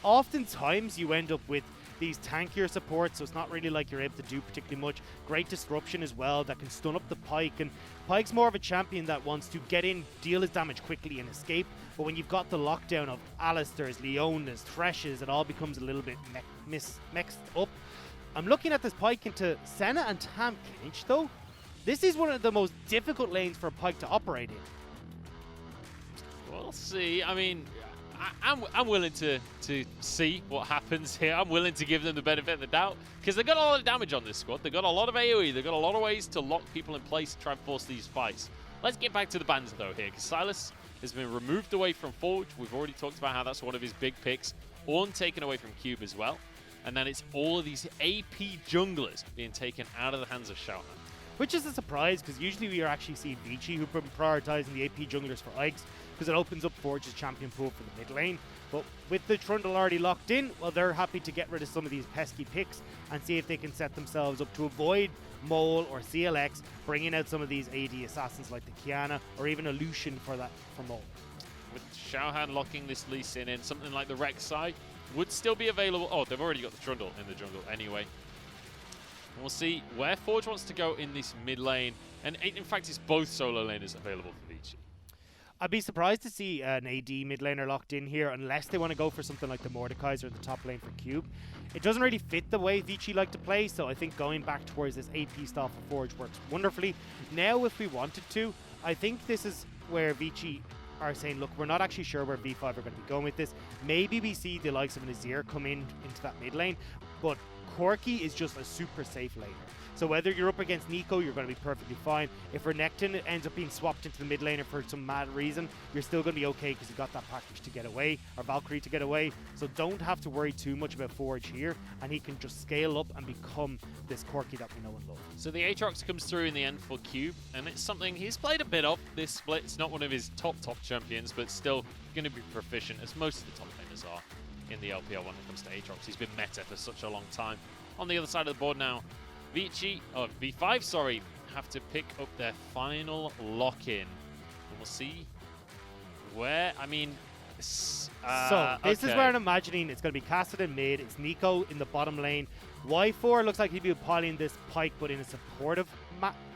oftentimes you end up with these tankier supports, so it's not really like you're able to do particularly much. Great disruption as well that can stun up the Pyke, and Pyke's more of a champion that wants to get in, deal his damage quickly and escape. But when you've got the lockdown of Alistairs, Leonas, Threshes, it all becomes a little bit mixed up. I'm looking at this Pyke into Senna and Tam Kench though. This is one of the most difficult lanes for a Pyke to operate in. We'll see. I mean, I'm willing to see what happens here. I'm willing to give them the benefit of the doubt because they've got a lot of damage on this squad. They've got a lot of AoE. They've got a lot of ways to lock people in place to try and force these fights. Let's get back to the bans though here, because Silas has been removed away from Forge. We've already talked about how that's one of his big picks. Ornn taken away from Cube as well. And then it's all of these AP junglers being taken out of the hands of Xiaohan. Which is a surprise, because usually we are actually seeing Vici who've been prioritizing the AP junglers for Ikes, because it opens up Forge's champion pool for the mid lane. But with the Trundle already locked in, well, they're happy to get rid of some of these pesky picks and see if they can set themselves up to avoid Mole or CLX, bringing out some of these AD assassins like the Kiana, or even a Lucian for Mole. With Xiaohan locking this Lee Sin in, something like the Rek'Sai would still be available. Oh, they've already got the Trundle in the jungle anyway. And we'll see where Forge wants to go in this mid lane. And in fact, it's both solo laners available for Vici. I'd be surprised to see an AD mid laner locked in here unless they want to go for something like the Mordekaiser in the top lane for Cube. It doesn't really fit the way Vici like to play, so I think going back towards this AP style for Forge works wonderfully. Now, if we wanted to, I think this is where Vici are saying, look, we're not actually sure where V5 are going to be going with this. Maybe we see the likes of an Azir come into that mid lane, but Corki is just a super safe laner. So whether you're up against Nico, you're going to be perfectly fine. If Renekton ends up being swapped into the mid laner for some mad reason, you're still going to be okay because you got that package to get away, or Valkyrie to get away. So don't have to worry too much about Forge here, and he can just scale up and become this Corki that we know and love. So the Aatrox comes through in the end for Cube, and it's something he's played a bit of this split. It's not one of his top champions, but still going to be proficient, as most of the top laners are in the LPL when it comes to Aatrox. He's been meta for such a long time. On the other side of the board now, V5, sorry, have to pick up their final lock-in. And we'll see where, I mean... so, this is where I'm imagining it's going to be Kassadin mid, it's Nico in the bottom lane. Y4 looks like he'd be piling this Pyke, but in a supportive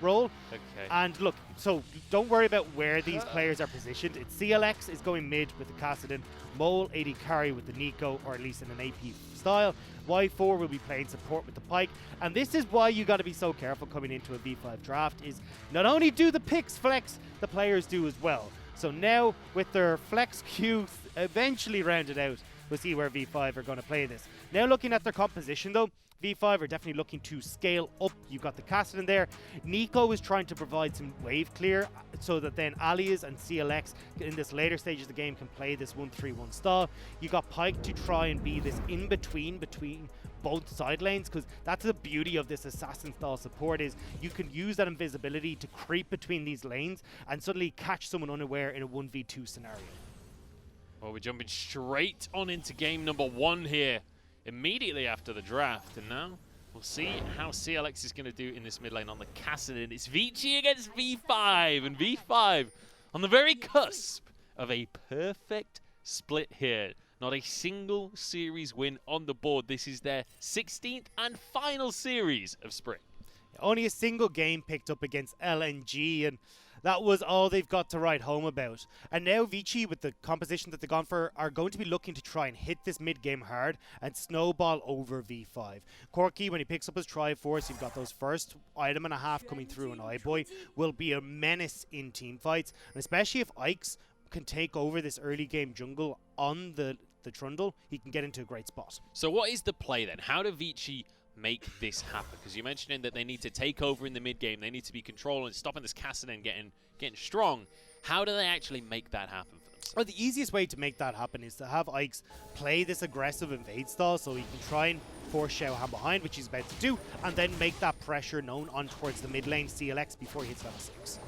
role. Okay. And look, so don't worry about where these players are positioned. It's CLX is going mid with the Kassadin, Mole AD carry with the Nico, or at least in an AP style. Y4 will be playing support with the Pyke, and this is why you got to be so careful coming into a V5 draft, is not only do the picks flex, the players do as well. So now, with their flex queues eventually rounded out, we'll see where V5 are going to play this. Now looking at their composition though, V5 are definitely looking to scale up. You've got the Kassadin there. Nico is trying to provide some wave clear so that then Alias and CLX in this later stages of the game can play this 1-3-1 style. You got Pyke to try and be this in-between between both side lanes, because that's the beauty of this assassin style support, is you can use that invisibility to creep between these lanes and suddenly catch someone unaware in a 1v2 scenario. Well, we're jumping straight on into game number 1 here, immediately after the draft, and now we'll see how CLX is going to do in this mid lane on the Kassadin. It's Vici against V5, and V5 on the very cusp of a perfect split here. Not a single series win on the board. This is their 16th and final series of Spring. Only a single game picked up against LNG, and that was all they've got to write home about. And now Vici, with the composition that they've gone for, are going to be looking to try and hit this mid-game hard and snowball over V5. Corky, when he picks up his Triforce, you've got those first item and a half coming through, and iBoy will be a menace in team fights. And especially if Ikes can take over this early game jungle on the Trundle, he can get into a great spot. So what is the play then? How do Vici make this happen? Because you mentioned that they need to take over in the mid game. They need to be controlling, stopping this Kassadin getting strong. How do they actually make that happen for them? Well, the easiest way to make that happen is to have Ikes play this aggressive invade style, so he can try and force Xiaohan behind, which he's about to do, and then make that pressure known on towards the mid lane CLX before he hits level 6.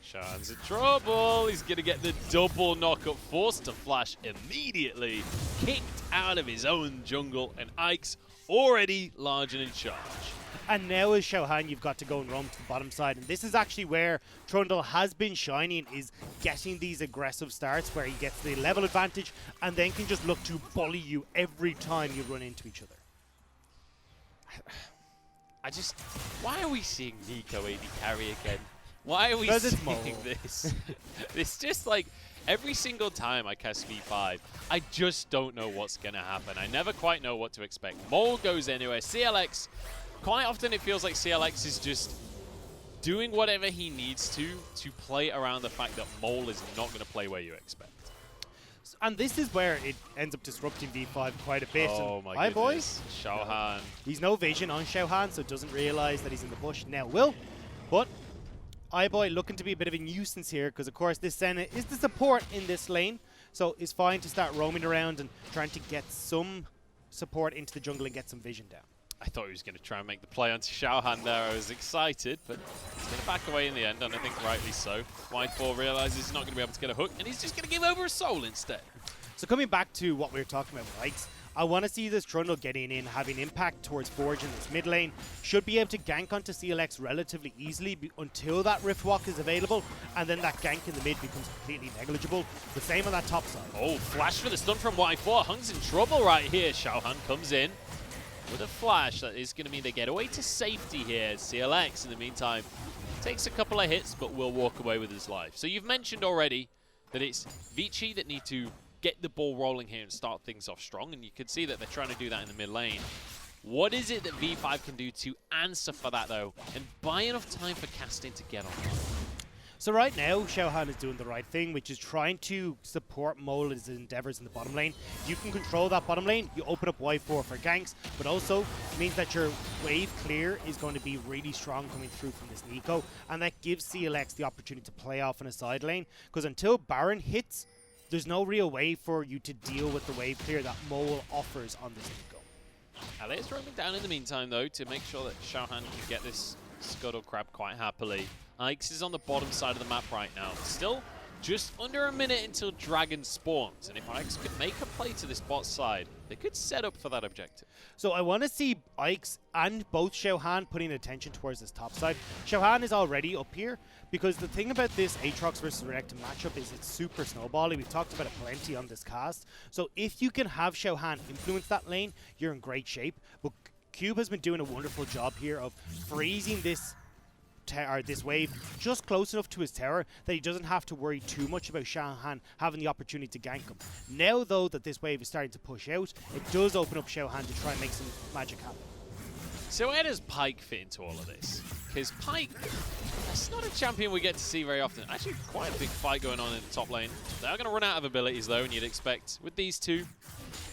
Xiaohan's in trouble. He's going to get the double knockup, forced to flash immediately, kicked out of his own jungle, and Ikes already large and in charge. And now as Xiaohan, you've got to go and roam to the bottom side. And this is actually where Trundle has been shining, is getting these aggressive starts where he gets the level advantage and then can just look to bully you every time you run into each other. Why are we seeing Nico AD carry again? Why are we seeing this? It's just like every single time I cast V5, I just don't know what's going to happen. I never quite know what to expect. Mole goes anywhere. CLX, quite often it feels like CLX is just doing whatever he needs to play around the fact that Mole is not going to play where you expect. And this is where it ends up disrupting V5 quite a bit. Oh my goodness. boys. Xiaohan. He's no vision on Xiaohan, so doesn't realize that he's in the bush. Now will, but iBoy looking to be a bit of a nuisance here, because of course this Senna is the support in this lane, so it's fine to start roaming around and trying to get some support into the jungle and get some vision down. I thought he was going to try and make the play onto Xiaohan there. I was excited, but he's going to back away in the end, and I think rightly so. Y4 realizes he's not going to be able to get a hook, and he's just going to give over a soul instead. So coming back to what we were talking about with Ikes, I want to see this Trundle getting in, having impact towards Forge in this mid lane. Should be able to gank onto CLX relatively easily until that Rift Walk is available, and then that gank in the mid becomes completely negligible. The same on that top side. Oh, flash for the stun from Y4. Hung's in trouble right here. Xiaohan comes in with a flash. That is going to mean they get away to safety here. CLX, in the meantime, takes a couple of hits, but will walk away with his life. So you've mentioned already that it's Vici that need to get the ball rolling here and start things off strong, and you can see that they're trying to do that in the mid lane. What is it that V5 can do to answer for that, though, and buy enough time for casting to get on? So right now, Xiaohan is doing the right thing, which is trying to support Mole's endeavors in the bottom lane. You can control that bottom lane, you open up Y4 for ganks, but also means that your wave clear is going to be really strong coming through from this Nico, and that gives CLX the opportunity to play off in a side lane, because until Baron hits, there's no real way for you to deal with the wave clear that Mole offers on this Nico. Alias roaming down in the meantime, though, to make sure that Xiaohan can get this Scuttle Crab quite happily. Ikes is on the bottom side of the map right now. Still just under a minute until Dragon spawns, and if Ikes could make a play to this bot side, they could set up for that objective. So I want to see Ikes and both Xiaohan putting attention towards this top side. Xiaohan is already up here, because the thing about this Aatrox versus Renekton matchup is it's super snowbally. We've talked about it plenty on this cast. So if you can have Xiaohan influence that lane, you're in great shape. But Cube has been doing a wonderful job here of freezing this wave just close enough to his tower that he doesn't have to worry too much about Xiaohan having the opportunity to gank him. Now, though, that this wave is starting to push out, it does open up Xiaohan to try and make some magic happen. So where does Pyke fit into all of this? Because Pyke, that's not a champion we get to see very often. Actually, quite a big fight going on in the top lane. They are going to run out of abilities, though, and you'd expect with these two,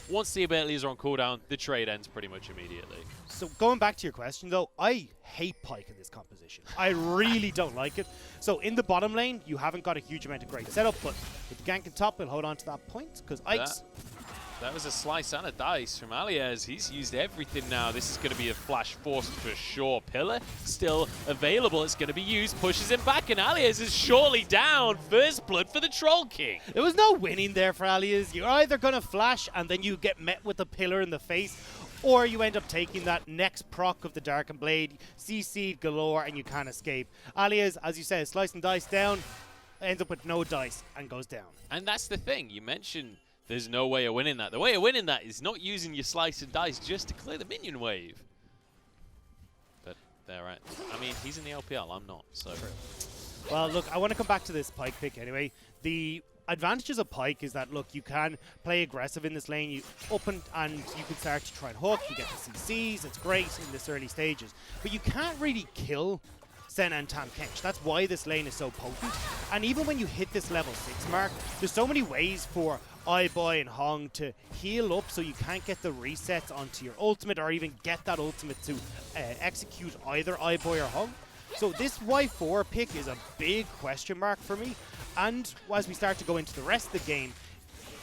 once the abilities are on cooldown, the trade ends pretty much immediately. So going back to your question, though, I hate Pyke in this composition. I really don't like it. So in the bottom lane, you haven't got a huge amount of great setup, but with gank and top, we'll hold on to that point, because Ikes... That was a slice and a dice from Alias. He's used everything now. This is going to be a flash force for sure. Pillar still available. It's going to be used. Pushes him back, and Alias is surely down. First blood for the Troll King. There was no winning there for Alias. You're either going to flash and then you get met with a pillar in the face, or you end up taking that next proc of the Darkened Blade, CC galore, and you can't escape. Alias, as you said, slice and dice down, ends up with no dice and goes down. And that's the thing. You mentioned there's no way of winning that. The way of winning that is not using your slice and dice just to clear the minion wave. But they're at. I mean, he's in the LPL, I'm not, so. Well, look, I want to come back to this Pyke pick anyway. The advantages of Pyke is that, look, you can play aggressive in this lane, you and you can start to try and hook, you get the CCs, it's great in this early stages. But you can't really kill Senna and Tahm Kench. That's why this lane is so potent. And even when you hit this level 6 mark, there's so many ways for iBoy and Hong to heal up so you can't get the resets onto your ultimate or even get that ultimate to execute either iBoy or Hong. So this Y4 pick is a big question mark for me. And as we start to go into the rest of the game,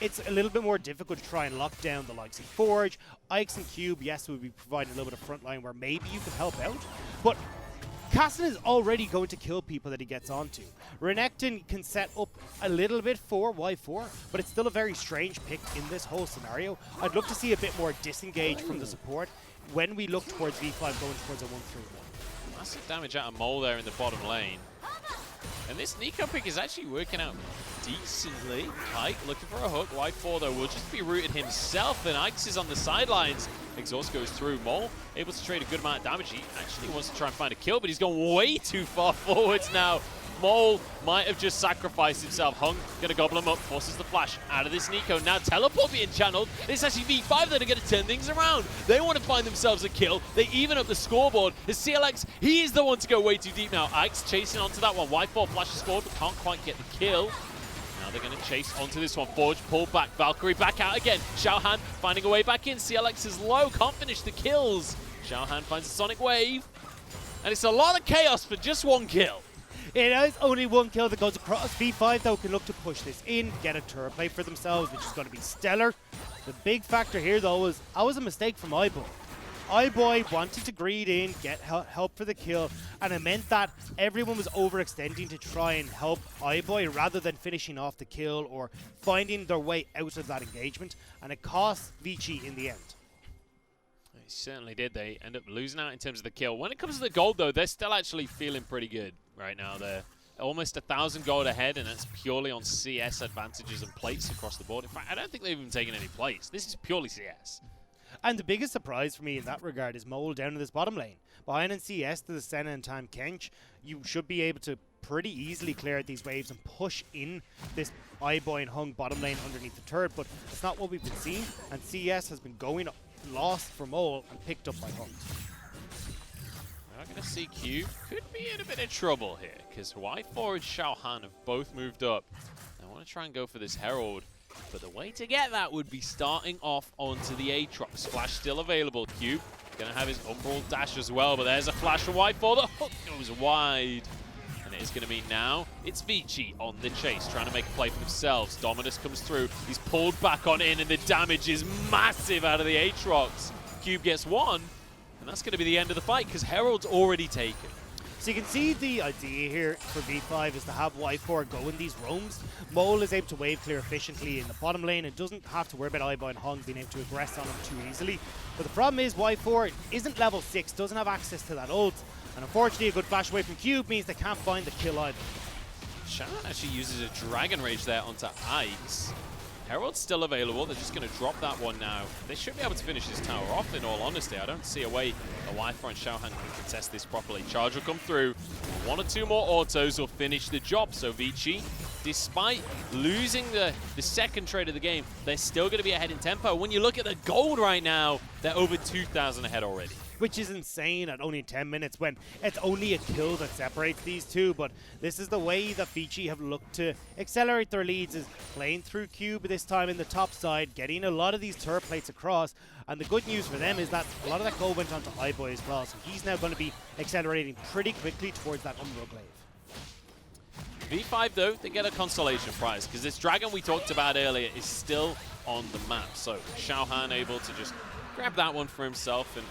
it's a little bit more difficult to try and lock down the likes of Forge. Ix and Cube, yes, will be providing a little bit of front line where maybe you can help out. But Castan is already going to kill people that he gets onto. Renekton can set up a little bit for Y4, but it's still a very strange pick in this whole scenario. I'd love to see a bit more disengage from the support when we look towards V5 going towards a 1-3-1. Massive damage out of Mole there in the bottom lane. And this Nico pick is actually working out decently. Pyke looking for a hook. Y4 though will just be rooted himself, and Ix is on the sidelines. Exhaust goes through. Mole able to trade a good amount of damage. He actually wants to try and find a kill, but he's gone way too far forwards now. Mole might have just sacrificed himself. Hung gonna gobble him up, forces the flash out of this Nico. Now teleport being channeled. It's actually V5 that are gonna turn things around. They want to find themselves a kill. They even up the scoreboard. As CLX, he is the one to go way too deep now. Ix chasing onto that one. Y4 flashes forward, but can't quite get the kill. Now they're gonna chase onto this one. Forge pulled back. Valkyrie back out again. Xiaohan finding a way back in. CLX is low, can't finish the kills. Xiaohan finds a Sonic Wave. And it's a lot of chaos for just one kill. It is only one kill that goes across. V5 though can look to push this in, get a turret play for themselves, which is going to be stellar. The big factor here though was that was a mistake from iBoy. iBoy wanted to greed in, get help for the kill, and it meant that everyone was overextending to try and help iBoy rather than finishing off the kill or finding their way out of that engagement, and it cost Vici in the end. They certainly did. They end up losing out in terms of the kill. When it comes to the gold though, they're still actually feeling pretty good right now. They're almost 1,000 gold ahead, and that's purely on CS advantages and plates across the board. In fact, I don't think they've even taken any plates. This is purely CS. And the biggest surprise for me in that regard is Mole down in this bottom lane. Behind in CS to the Senna and Tahm Kench, you should be able to pretty easily clear out these waves and push in this iBoy and Hung bottom lane underneath the turret, but it's not what we've been seeing, and CS has been going lost for Mole and picked up by Hung. We're going to see Cube could be in a bit of trouble here, because Y4 and Xiaohan have both moved up. They want to try and go for this Herald, but the way to get that would be starting off onto the Aatrox. Splash still available. Cube going to have his Umbral dash as well, but there's a flash from Y4. The hook goes wide. And it is going to mean now it's Vici on the chase, trying to make a play for themselves. Dominus comes through. He's pulled back on in, and the damage is massive out of the Aatrox. Cube gets one, and that's going to be the end of the fight because Herald's already taken. So you can see the idea here for V5 is to have Y4 go in these roams. Mole is able to wave clear efficiently in the bottom lane and doesn't have to worry about iBoy and Hung being able to aggress on him too easily. But the problem is Y4 isn't level 6, doesn't have access to that ult, and unfortunately a good flash away from Cube means they can't find the kill either. Shan actually uses a Dragon Rage there onto Ix. Herald's still available. They're just going to drop that one now. They should be able to finish this tower off, in all honesty. I don't see a way a Y4 and Xiaohan can contest this properly. Charge will come through. One or two more autos will finish the job. So Vici, despite losing the second trade of the game, they're still going to be ahead in tempo. When you look at the gold right now, they're over 2,000 ahead already. Which is insane at only 10 minutes when it's only a kill that separates these two. But this is the way that Vici have looked to accelerate their leads, is playing through Cube this time in the top side, getting a lot of these turret plates across. And the good news for them is that a lot of that gold went onto iBoy as well. So he's now going to be accelerating pretty quickly towards that Umbral Glaive. V5 though, they get a consolation prize because this dragon we talked about earlier is still on the map. So Xiaohan able to just grab that one for himself, and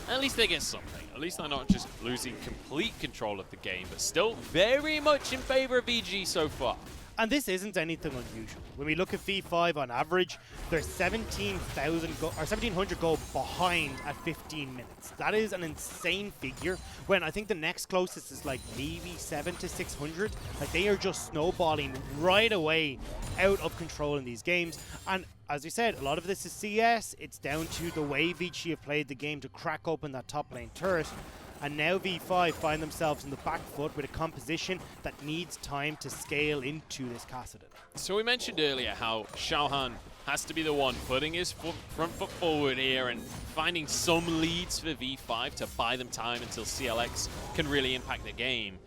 at least they get something. At least they're not just losing complete control of the game, but still very much in favor of VG so far. And this isn't anything unusual. When we look at V5 on average, they're 1,700 gold behind at 15 minutes. That is an insane figure, when I think the next closest is like maybe 700 to 600. Like, they are just snowballing right away out of control in these games. And as we said, a lot of this is CS. It's down to the way Vici have played the game to crack open that top lane turret. And now V5 find themselves in the back foot with a composition that needs time to scale into this Kassadin. So we mentioned earlier how Xiaohan has to be the one putting his front foot forward here and finding some leads for V5 to buy them time until CLX can really impact the game.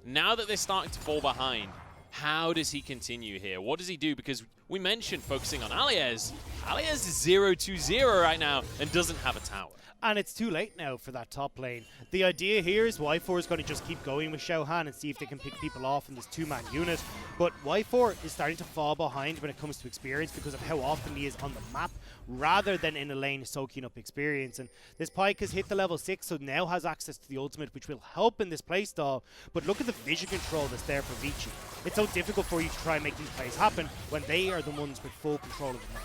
Now that they're starting to fall behind, how does he continue here? What does he do? Because we mentioned focusing on Aliez. Aliez is 0-2-0 right now and doesn't have a tower. And it's too late now for that top lane. The idea here is Y4 is going to just keep going with Xiaohan and see if they can pick people off in this two-man unit. But Y4 is starting to fall behind when it comes to experience because of how often he is on the map rather than in a lane soaking up experience. And this Pyke has hit the level 6, so now has access to the ultimate, which will help in this playstyle. But look at the vision control that's there for Vici. It's so difficult for you to try and make these plays happen when they are the ones with full control of the map.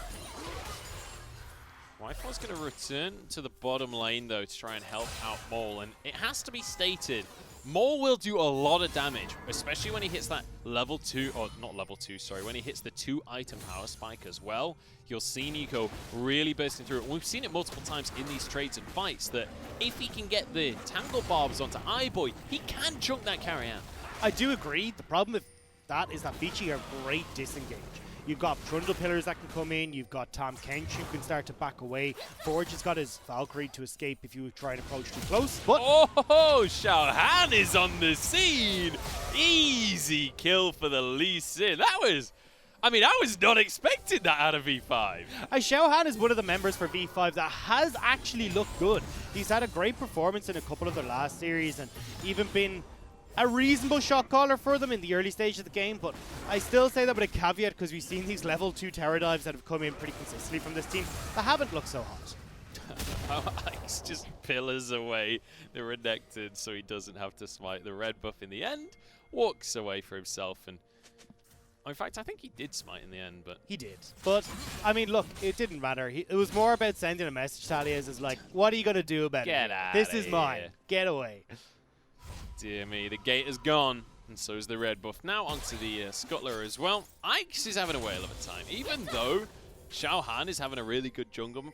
Y4's going to return to the bottom lane, though, to try and help out Mole. And it has to be stated, Mole will do a lot of damage, especially when he hits that level 2, or not level 2, sorry, when he hits the 2-item power spike as well. You'll see Nico really bursting through it. And we've seen it multiple times in these trades and fights that if he can get the Tangle Barbs onto iBoy, he can chunk that carry out. I do agree. The problem with that is that Vici are great disengage. You've got Trundle Pillars that can come in. You've got Tom Kench who can start to back away. Forge has got his Valkyrie to escape if you try and approach too close. But oh, Xiaohan is on the scene. Easy kill for the Lee Sin. That was, I mean, I was not expecting that out of V5. Xiaohan is one of the members for V5 that has actually looked good. He's had a great performance in a couple of their last series and even been a reasonable shot caller for them in the early stage of the game, but I still say that with a caveat because we've seen these level 2 tower dives that have come in pretty consistently from this team that haven't looked so hot. Ike's just pillars away the Renekton so he doesn't have to smite the red buff in the end. Walks away for himself and in fact, I think he did smite in the end, but... He did. But, I mean, look, it didn't matter. It was more about sending a message to Alias as like, what are you going to do about Get it? out This is here. mine. Get away. Dear me, the gate is gone, and so is the red buff. Now onto the Scuttler as well. Ike's is having a whale of a time. Even though Xiaohan is having a really good jungle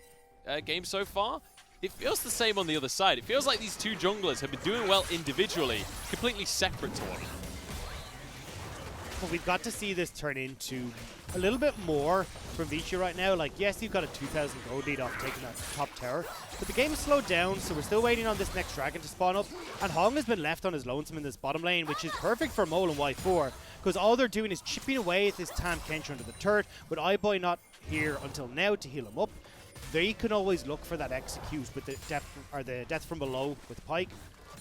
game so far, it feels the same on the other side. It feels like these two junglers have been doing well individually, completely separate to one another. But we've got to see this turn into a little bit more from Vici right now. Like, yes, you've got a 2,000 gold lead off taking that top tower, but the game has slowed down, so we're still waiting on this next dragon to spawn up. And Hong has been left on his lonesome in this bottom lane, which is perfect for Mole and Y4, because all they're doing is chipping away at this Tam Kench under the turret, with iBoy not here until now to heal him up. They can always look for that execute with the death from below with Pyke.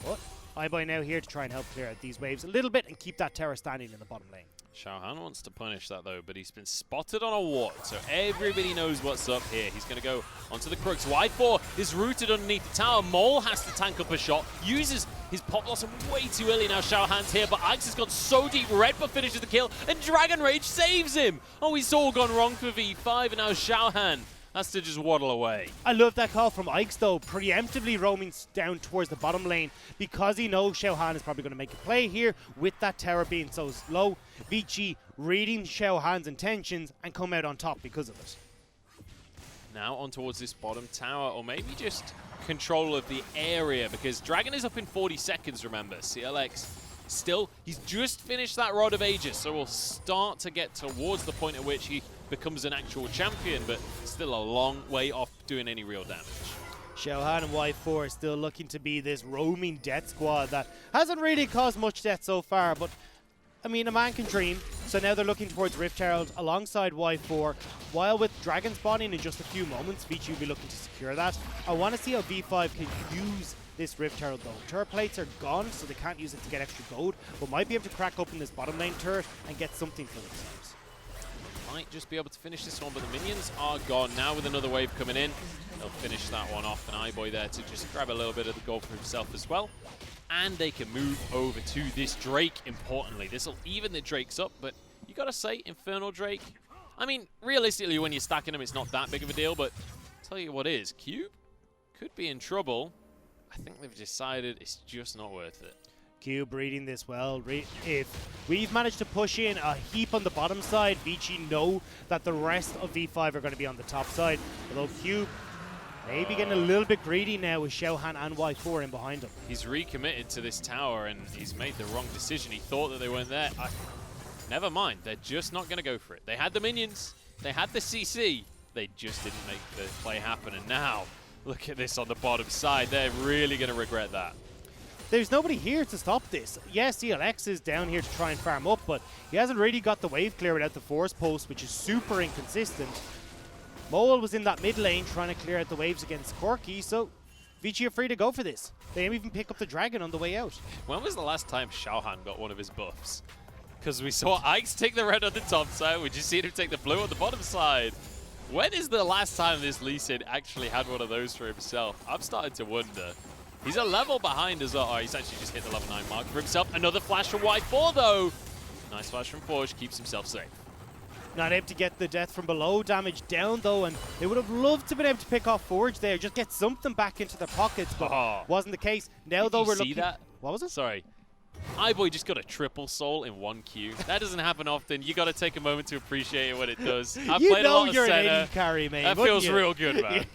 But iBoy now here to try and help clear out these waves a little bit and keep that tower standing in the bottom lane. Xiaohan wants to punish that though, but he's been spotted on a ward, so everybody knows what's up here. He's going to go onto the crux. Y4 is rooted underneath the tower. Mole has to tank up a shot, uses his pop blossom way too early. Now Xiaohan's here, but Ike's has gone so deep. Red buff finishes the kill, and Dragon Rage saves him. Oh, it's all gone wrong for V5, and now Xiaohan has to just waddle away. I love that call from Ike's though, preemptively roaming down towards the bottom lane because he knows Xiaohan is probably going to make a play here with that tower being so low. Vici reading Xiaohan's intentions and come out on top because of it. Now on towards this bottom tower, or maybe just control of the area, because Dragon is up in 40 seconds, remember. CLX still, he's just finished that Rod of Aegis, so we'll start to get towards the point at which he becomes an actual champion, but still a long way off doing any real damage. Xiaohan and Y4 are still looking to be this roaming death squad that hasn't really caused much death so far, but I mean, a man can dream. So now they're looking towards Rift Herald alongside Y4, while with Dragon spawning in just a few moments, Vici will be looking to secure that. I want to see how V5 can use this Rift Herald though. Turret plates are gone, so they can't use it to get extra gold, but might be able to crack open this bottom lane turret and get something for themselves. Might just be able to finish this one, but the minions are gone. Now with another wave coming in, they'll finish that one off. And iBoy there to just grab a little bit of the gold for himself as well. And they can move over to this Drake, importantly. This will even the Drakes up, but you gotta say, Infernal Drake, I mean, realistically, when you're stacking them, it's not that big of a deal, but I'll tell you what is, Cube could be in trouble. I think they've decided it's just not worth it. Cube reading this well. If we've managed to push in a heap on the bottom side, Vici know that the rest of V5 are going to be on the top side. Although Cube Maybe getting a little bit greedy now with Xiaohan and Y4 in behind him. He's recommitted to this tower and he's made the wrong decision. He thought that they weren't there. Never mind, they're just not going to go for it. They had the minions, they had the CC, they just didn't make the play happen. And now, look at this on the bottom side. They're really going to regret that. There's nobody here to stop this. Yes, CLX is down here to try and farm up, but he hasn't really got the wave clear without the force post, which is super inconsistent. Mole was in that mid lane trying to clear out the waves against Corki, so Vici are free to go for this. They even pick up the dragon on the way out. When was the last time Xiaohan got one of his buffs? Because we saw Ike's take the red on the top side, we just seen him take the blue on the bottom side. When is the last time this Lee Sin actually had one of those for himself? I'm starting to wonder. He's a level behind as well. Oh, he's actually just hit the level 9 mark for himself. Another flash from Y4 though. Nice flash from Forge, keeps himself safe. Not able to get the death from below damage down though, and they would have loved to have been able to pick off Forge there, just get something back into their pockets, but wasn't the case. Now though we're looking. That? What was it? Sorry. iBoy just got a triple soul in one Q. That doesn't happen often. You got to take a moment to appreciate it when it does. I've played a lot of you're center. an AD carry, mate. That feels real good, man.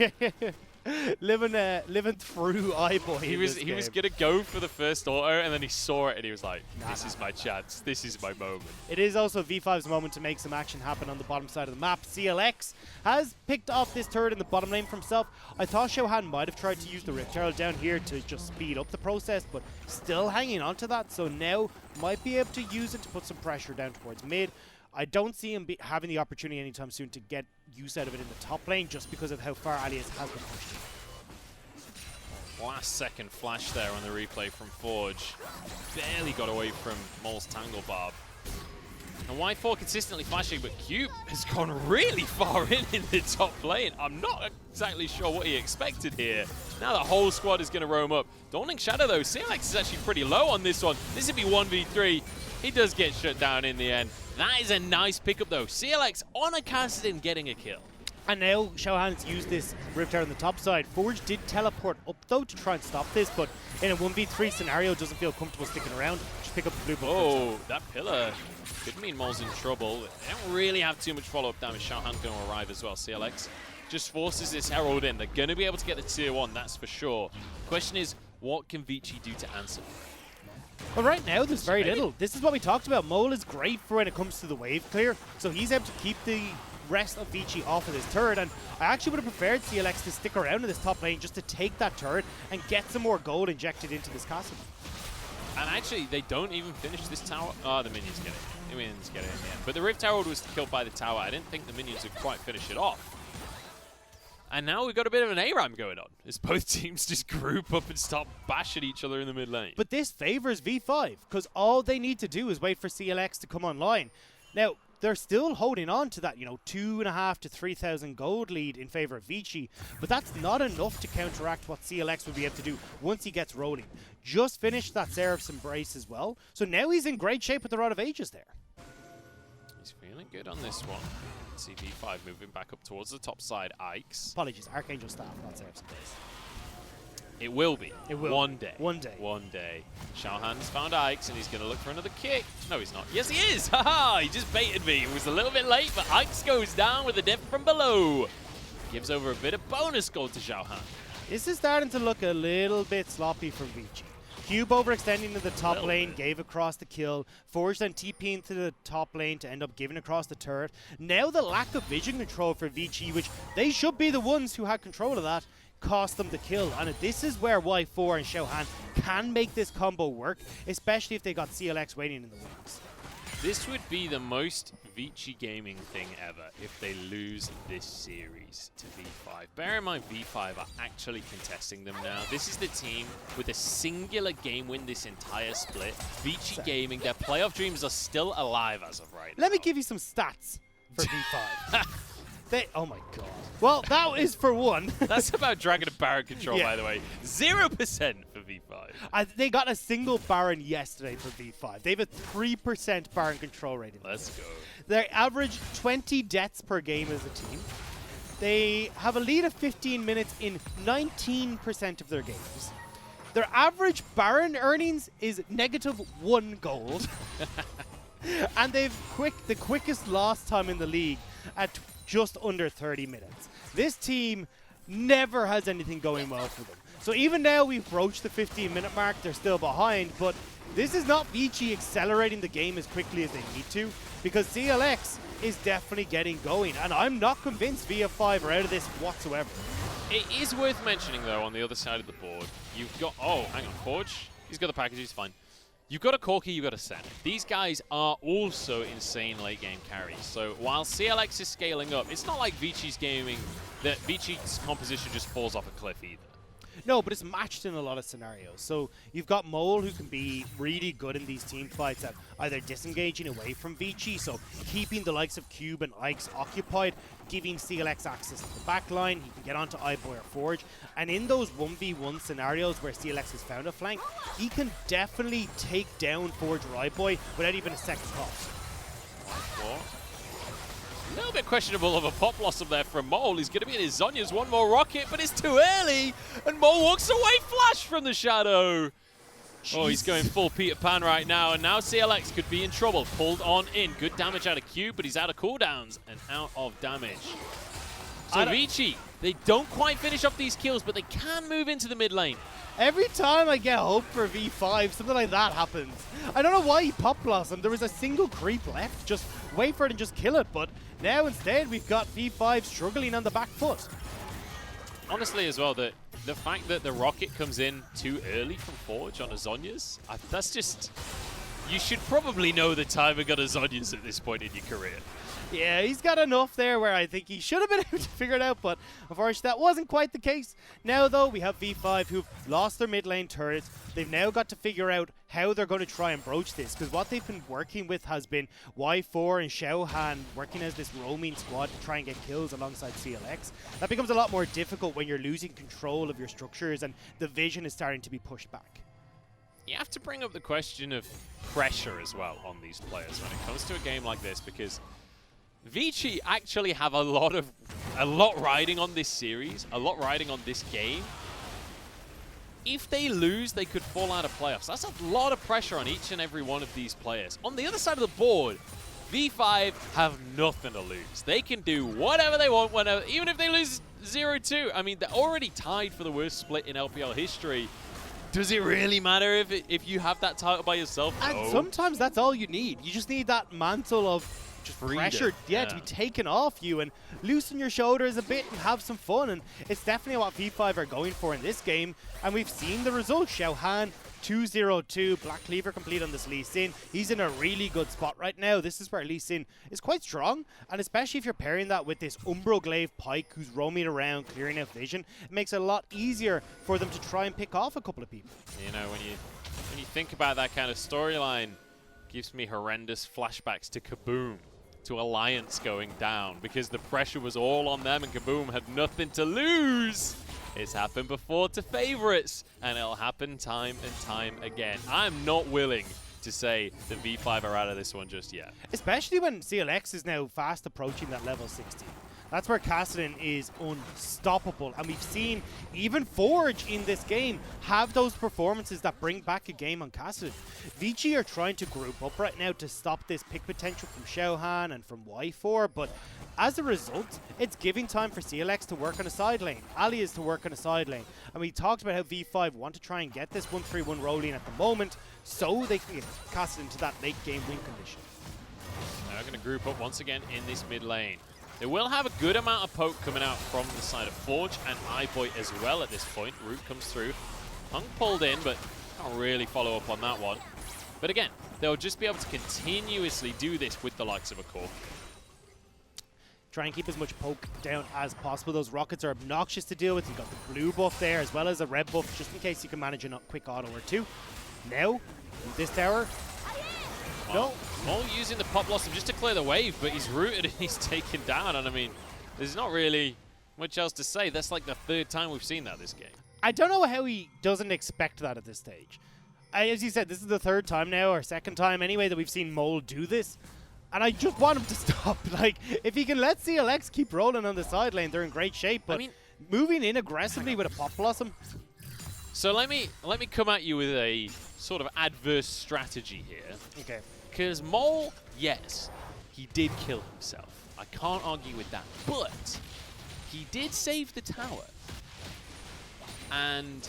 living through iBoy. He was gonna go for the first auto, and then he saw it, and he was like, "This is my chance. This is my moment." It is also V5's moment to make some action happen on the bottom side of the map. CLX has picked off this turret in the bottom lane for himself. I thought Xiaohan might have tried to use the Rift Herald down here to just speed up the process, but still hanging on to that. So now might be able to use it to put some pressure down towards mid. I don't see him having the opportunity anytime soon to get use out of it in the top lane just because of how far Alias has been pushed. Last second flash there on the replay from Forge. Barely got away from Mole's Tangle Barb. And Y4 consistently flashing, but Cube has gone really far in the top lane. I'm not exactly sure what he expected here. Now the whole squad is going to roam up. Dawning Shadow though, CLX is actually pretty low on this one. This would be 1v3. He does get shut down in the end. That is a nice pickup though. CLX on a Kassadin getting a kill. And now Xiaohan's used this Rift Herald on the top side. Forge did teleport up though to try and stop this, but in a 1v3 scenario doesn't feel comfortable sticking around. Just pick up the blue buff. Oh, that pillar could mean Mole's in trouble. They don't really have too much follow-up damage. Xiaohan's going to arrive as well. CLX just forces this Herald in. They're going to be able to get the tier 1, that's for sure. Question is, what can Vici do to answer? Well, right now, there's very little. This is what we talked about. Mole is great for when it comes to the wave clear, so he's able to keep the rest of Vici off of this turret, and I actually would have preferred CLX to stick around in this top lane just to take that turret and get some more gold injected into this castle. And actually, they don't even finish this tower. Oh, the minions get it. The minions get it in the end. But the Rift Herald was killed by the tower. I didn't think the minions would quite finish it off. And now we've got a bit of an ARAM going on, as both teams just group up and start bashing each other in the mid lane. But this favors V5, because all they need to do is wait for CLX to come online. Now, they're still holding on to that, 2,500 to 3,000 gold lead in favor of Vici, but that's not enough to counteract what CLX would be able to do once he gets rolling. Just finished that Seraph's Embrace as well, so now he's in great shape with the Rod of Ages there. He's feeling good on this one. See V5 moving back up towards the top side. Ike's. Apologies, Archangel Staff, not Seraph's Embrace. It will be. It will. One day. One day. One day. Xiaohan's found Ike's and he's going to look for another kick. No, he's not. Yes, he is. Haha, he just baited me. It was a little bit late, but Ike's goes down with a dip from below. Gives over a bit of bonus gold to Xiaohan. This is starting to look a little bit sloppy for Vici. Cube overextending to the top lane, gave across the kill. Forge then TPing to the top lane to end up giving across the turret. Now the lack of vision control for Vici, which they should be the ones who had control of that, cost them the kill. And this is where Y4 and Xiaohan can make this combo work, especially if they got CLX waiting in the wings. This would be the most Vici gaming thing ever if they lose this series to V5. Bear in mind, V5 are actually contesting them now. This is the team with a singular game win this entire split. Vici Gaming, their playoff dreams are still alive as of right now. Let me give you some stats for V5. Oh my god. Well, that is for one. That's about Dragon and Baron control, by the way. 0% for V5. They got a single Baron yesterday for V5. They have a 3% Baron control rating. Let's go. They average 20 deaths per game as a team. They have a lead of 15 minutes in 19% of their games. Their average Baron earnings is -1 gold. And they've the quickest loss time in the league at just under 30 minutes. This team never has anything going well for them. So even now we've broached the 15-minute mark, they're still behind, but this is not Vici accelerating the game as quickly as they need to, because CLX is definitely getting going, and I'm not convinced VF5 are out of this whatsoever. It is worth mentioning, though, on the other side of the board, you've got... Oh, hang on, Forge. He's got the package, he's fine. You've got a Corki, you've got a Sen. These guys are also insane late-game carries. So while CLX is scaling up, it's not like Vici's gaming, that Vici's composition just falls off a cliff either. No, but it's matched in a lot of scenarios. So you've got Mole, who can be really good in these team fights at either disengaging away from Vici, so keeping the likes of Cube and Ikes occupied, giving CLX access to the back line. He can get onto iBoy or Forge. And in those 1v1 scenarios where CLX has found a flank, he can definitely take down Forge or iBoy without even a second cost. What? A little bit questionable of a pop blossom there from Mole. He's going to be in his Zhonya's one more rocket, but it's too early. And Mole walks away flash from the shadow. Jeez. Oh, he's going full Peter Pan right now. And now CLX could be in trouble. Pulled on in. Good damage out of Cube, but he's out of cooldowns and out of damage. So Vici, they don't quite finish off these kills, but they can move into the mid lane. Every time I get hope for V5, something like that happens. I don't know why he pop blossomed. There was a single creep left. Just wait for it and just kill it. But now instead, we've got V5 struggling on the back foot. Honestly, as well, the fact that the rocket comes in too early from Forge on a Zhonya's, that's just... You should probably know the timing on a Zhonya's at this point in your career. Yeah, he's got enough there where I think he should have been able to figure it out, but unfortunately that wasn't quite the case. Now, though, we have V5 who've lost their mid lane turrets. They've now got to figure out how they're going to try and broach this, because what they've been working with has been Y4 and Xiaohan working as this roaming squad to try and get kills alongside CLX. That becomes a lot more difficult when you're losing control of your structures and the vision is starting to be pushed back. You have to bring up the question of pressure as well on these players when it comes to a game like this, because Vici actually have a lot riding on this series, a lot riding on this game. If they lose, they could fall out of playoffs. That's a lot of pressure on each and every one of these players. On the other side of the board, V5 have nothing to lose. They can do whatever they want, whenever, even if they lose 0-2. I mean, they're already tied for the worst split in LPL history. Does it really matter if you have that title by yourself? And no. sometimes that's all you need. You just need that mantle of just pressure, to be taken off you and loosen your shoulders a bit and have some fun. And it's definitely what V5 are going for in this game. And we've seen the results. Xiaohan 2-0-2, Black Cleaver complete on this Lee Sin. He's in a really good spot right now. This is where Lee Sin is quite strong, and especially if you're pairing that with this Umbro Glaive Pike who's roaming around, clearing out vision, it makes it a lot easier for them to try and pick off a couple of people. You know, when you think about that kind of storyline, gives me horrendous flashbacks to Kaboom, to Alliance going down, because the pressure was all on them and Kaboom had nothing to lose. It's happened before to favorites, and it'll happen time and time again. I'm not willing to say the V5 are out of this one just yet. Especially when CLX is now fast approaching that level 60. That's where Kassadin is unstoppable, and we've seen even Forge in this game have those performances that bring back a game on Kassadin. Vici are trying to group up right now to stop this pick potential from Xiaohan and from Y4, but as a result, it's giving time for CLX to work on a side lane, Alias to work on a side lane, and we talked about how V5 want to try and get this 1-3-1 rolling at the moment so they can get Kassadin to that late game win condition. Now we're going to group up once again in this mid lane. They will have a good amount of poke coming out from the side of Forge and iBoy as well at this point. Root comes through. Punk pulled in, but can't really follow up on that one. But again, they'll just be able to continuously do this with the likes of a core. Try and keep as much poke down as possible. Those rockets are obnoxious to deal with. You've got the blue buff there as well as a red buff, just in case you can manage a quick auto or two. Now, this tower. No. Mole using the Pop Blossom just to clear the wave, but he's rooted and he's taken down. And I mean, there's not really much else to say. That's like the third time we've seen that this game. I don't know how he doesn't expect that at this stage. As you said, this is the third time now, or second time anyway, that we've seen Mole do this. And I just want him to stop. Like, if he can let CLX keep rolling on the side lane, they're in great shape. But I mean, moving in aggressively with a Pop Blossom. So let me come at you with a sort of adverse strategy here. Okay. Because Mole, yes, he did kill himself. I can't argue with that. But he did save the tower. And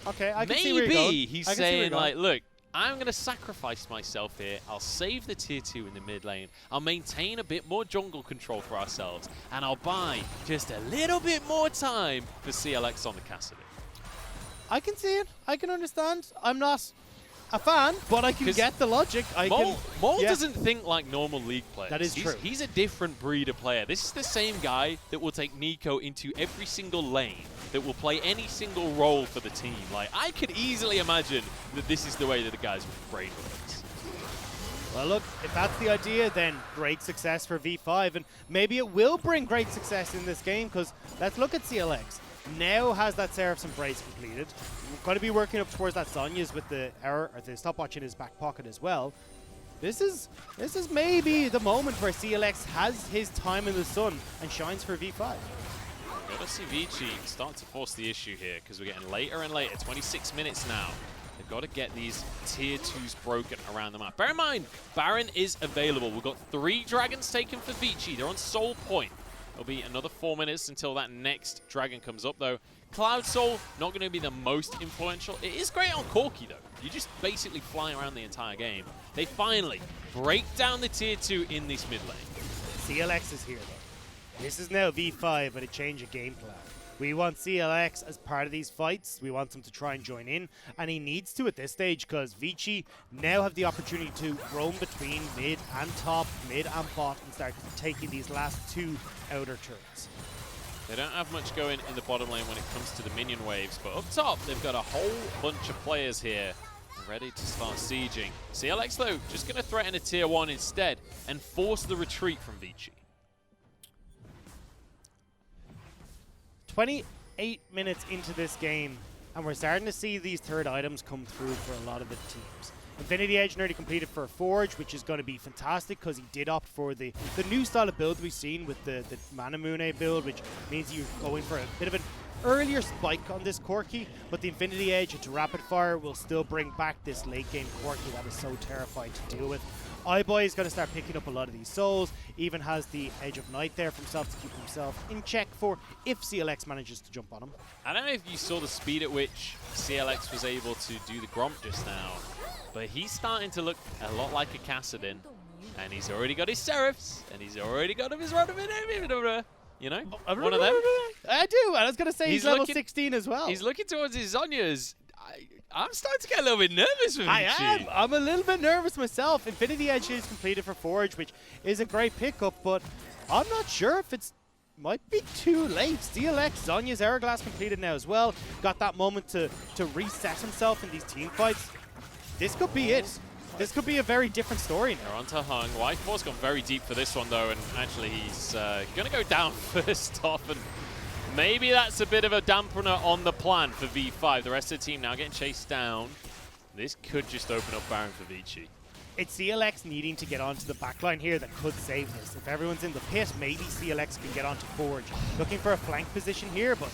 okay, I can see where you're going. maybe he's saying, like, look, I'm going to sacrifice myself here. I'll save the tier 2 in the mid lane. I'll maintain a bit more jungle control for ourselves. And I'll buy just a little bit more time for CLX on the Cassidy. I can see it. I can understand. I'm not a fan, but I can get the logic. Mole doesn't think like normal League players. That is true. He's a different breed of player. This is the same guy that will take Nico into every single lane, that will play any single role for the team. Like, I could easily imagine that this is the way that the guy's brain works. Well, look, if that's the idea, then great success for V5, and maybe it will bring great success in this game, because let's look at CLX. Now has that Seraph's Embrace completed. We're going to be working up towards that Sonya's with the error, or the stopwatch in his back pocket as well. This is maybe the moment where CLX has his time in the sun and shines for V5. We're going to see Vici start to force the issue here, because we're getting later and later. 26 minutes now. They've got to get these tier 2s broken around the map. Bear in mind, Baron is available. We've got 3 dragons taken for Vici. They're on Soul Point. It'll be another 4 minutes until that next dragon comes up, though. Cloud Soul, not going to be the most influential. It is great on Corki, though. You just basically fly around the entire game. They finally break down the tier 2 in this mid lane. CLX is here, though. This is now V5, but a change of game plan. We want CLX as part of these fights. We want him to try and join in, and he needs to at this stage, because Vici now have the opportunity to roam between mid and top, mid and bot, and start taking these last 2 outer turrets. They don't have much going in the bottom lane when it comes to the minion waves, but up top, they've got a whole bunch of players here ready to start sieging. CLX, though, just going to threaten a tier 1 instead and force the retreat from Vici. 28 minutes into this game, and we're starting to see these third items come through for a lot of the teams. Infinity Edge nearly completed for Forge, which is going to be fantastic because he did opt for the new style of build we've seen with the Manamune build, which means you're going for a bit of an earlier spike on this Corki, but the Infinity Edge into Rapid Fire will still bring back this late game Corki that is so terrifying to deal with. iBoy is going to start picking up a lot of these souls, even has the Edge of Night there for himself to keep himself in check for if CLX manages to jump on him. I don't know if you saw the speed at which CLX was able to do the Gromp just now, but he's starting to look a lot like a Kassadin, and he's already got his Seraphs, and he's already got his you know, one of them. I do, I was going to say he's level 16 as well. He's looking towards his Zonyas. I'm starting to get a little bit nervous with Vici. I'm a little bit nervous myself. Infinity Edge is completed for Forge, which is a great pickup, but I'm not sure if it's might be too late. CLX, Zonya's Hourglass completed now as well. Got that moment to reset himself in these team fights. This could be it. This could be a very different story now. They're onto Hung. Whitefor's gone very deep for this one, though, and actually he's going to go down first off, and maybe that's a bit of a dampener on the plan for V5. The rest of the team now getting chased down. This could just open up Baron for Vici. It's CLX needing to get onto the backline here that could save this. If everyone's in the pit, maybe CLX can get onto Forge. Looking for a flank position here, but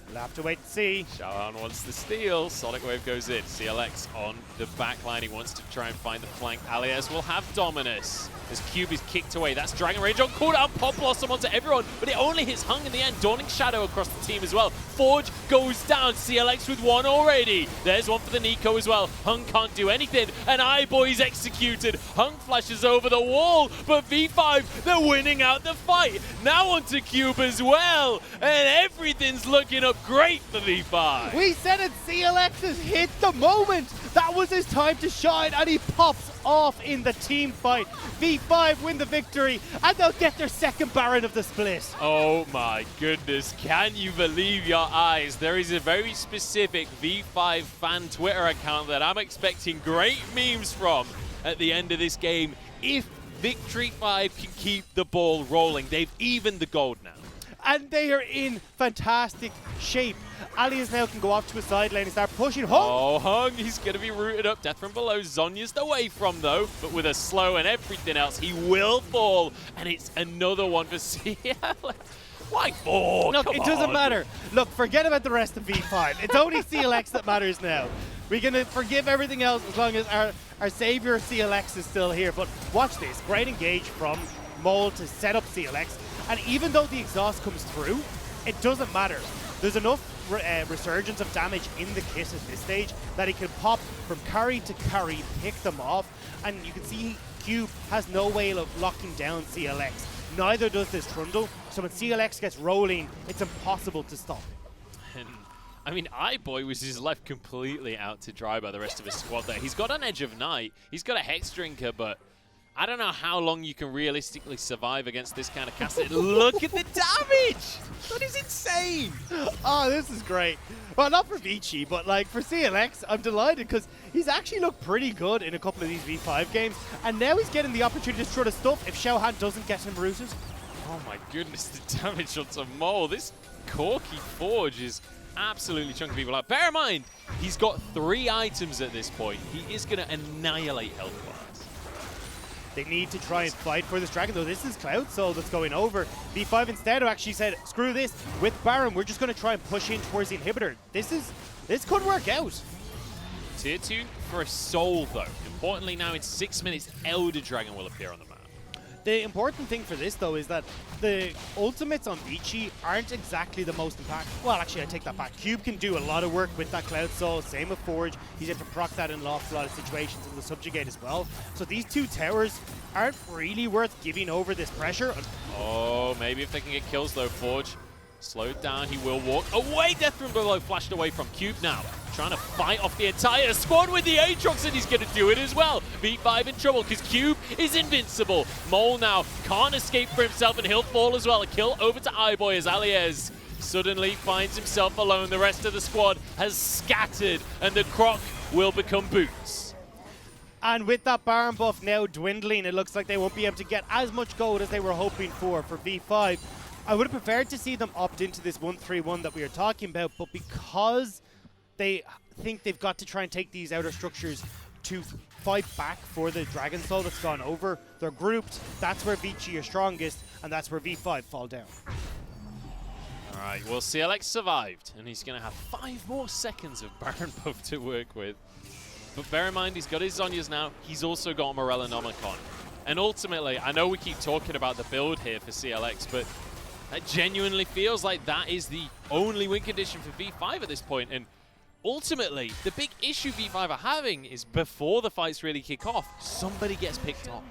we'll have to wait and see. Shaohan wants the steal. Sonic Wave goes in. CLX on the backline. He wants to try and find the flank. Alias will have Dominus. As Cube is kicked away. That's Dragon Rage on cooldown. Pop Blossom onto everyone, but it only hits Hung in the end. Dawning Shadow across the team as well. Forge goes down. CLX with one already. There's one for the Nico as well. Hung can't do anything, and iBoy's executed. Hung flashes over the wall, but V5, they're winning out the fight. Now onto Cube as well, and everything's looking up great for V5. We said it, CLX has hit the moment. That was his time to shine, and he pops off in the team fight. V5 win the victory, and they'll get their second Baron of the split. Oh my goodness, can you believe your eyes? There is a very specific V5 fan Twitter account that I'm expecting great memes from at the end of this game if Victory 5 can keep the ball rolling. They've evened the gold now. And they are in fantastic shape. Alias now can go off to a side lane and start pushing Hung. Oh, Hung, he's going to be rooted up. Death from below. Zonya's the way from, though. But with a slow and everything else, he will fall. And it's another one for CLX. Why four? Look, it doesn't matter. Look, forget about the rest of V5. It's only CLX that matters now. We're going to forgive everything else as long as our savior CLX is still here. But watch this. Great engage from Mole to set up CLX. And even though the exhaust comes through, it doesn't matter. There's enough resurgence of damage in the kit at this stage that he can pop from carry to carry, pick them off, and you can see Cube has no way of locking down CLX. Neither does this Trundle, so when CLX gets rolling, it's impossible to stop. And I mean, iBoy was just left completely out to dry by the rest of his squad there. He's got an Edge of Night, he's got a Hex Drinker, but I don't know how long you can realistically survive against this kind of cast. Look at the damage! That is insane! Oh, this is great. Well, not for Vici, but like for CLX, I'm delighted because he's actually looked pretty good in a couple of these V5 games, and now he's getting the opportunity to throw the stuff if Xiaohan doesn't get him rooted. Oh my goodness, the damage onto Mole. This Corky Forge is absolutely chunking people out. Bear in mind, he's got 3 items at this point. He is going to annihilate health bars. They need to try and fight for this dragon, though. This is Cloud Soul that's going over. V5 instead have actually said, screw this. With Baron, we're just going to try and push in towards the inhibitor. This could work out. Tier 2 for a Soul, though. Importantly now, in 6 minutes, Elder Dragon will appear on the map. The important thing for this, though, is that the ultimates on Vici aren't exactly the most impactful. Well, actually, I take that back. Cube can do a lot of work with that Cloud Soul. Same with Forge. He's able to proc that in a lot of situations in the Subjugate as well. So these 2 towers aren't really worth giving over this pressure. Oh, maybe if they can get kills, though. Forge slowed down. He will walk away. Death from below flashed away from Cube now. Trying to fight off the entire squad with the Aatrox, and he's going to do it as well. V5 in trouble because Cube is invincible. Mole now can't escape for himself, and he'll fall as well. A kill over to iBoy as Aliez suddenly finds himself alone. The rest of the squad has scattered, and the Croc will become Boots. And with that Baron buff now dwindling, it looks like they won't be able to get as much gold as they were hoping for V5. I would have preferred to see them opt into this 1-3-1 that we were talking about, but because they think they've got to try and take these outer structures to fight back for the Dragon Soul that's gone over, they're grouped. That's where Vici are strongest, and that's where V5 fall down. All right, well, CLX survived, and he's going to have 5 more seconds of Baron buff to work with. But bear in mind, he's got his Zhonya's now. He's also got Morellonomicon. And ultimately, I know we keep talking about the build here for CLX, but it genuinely feels like that is the only win condition for V5 at this point. And ultimately, the big issue V5 are having is before the fights really kick off, somebody gets picked off.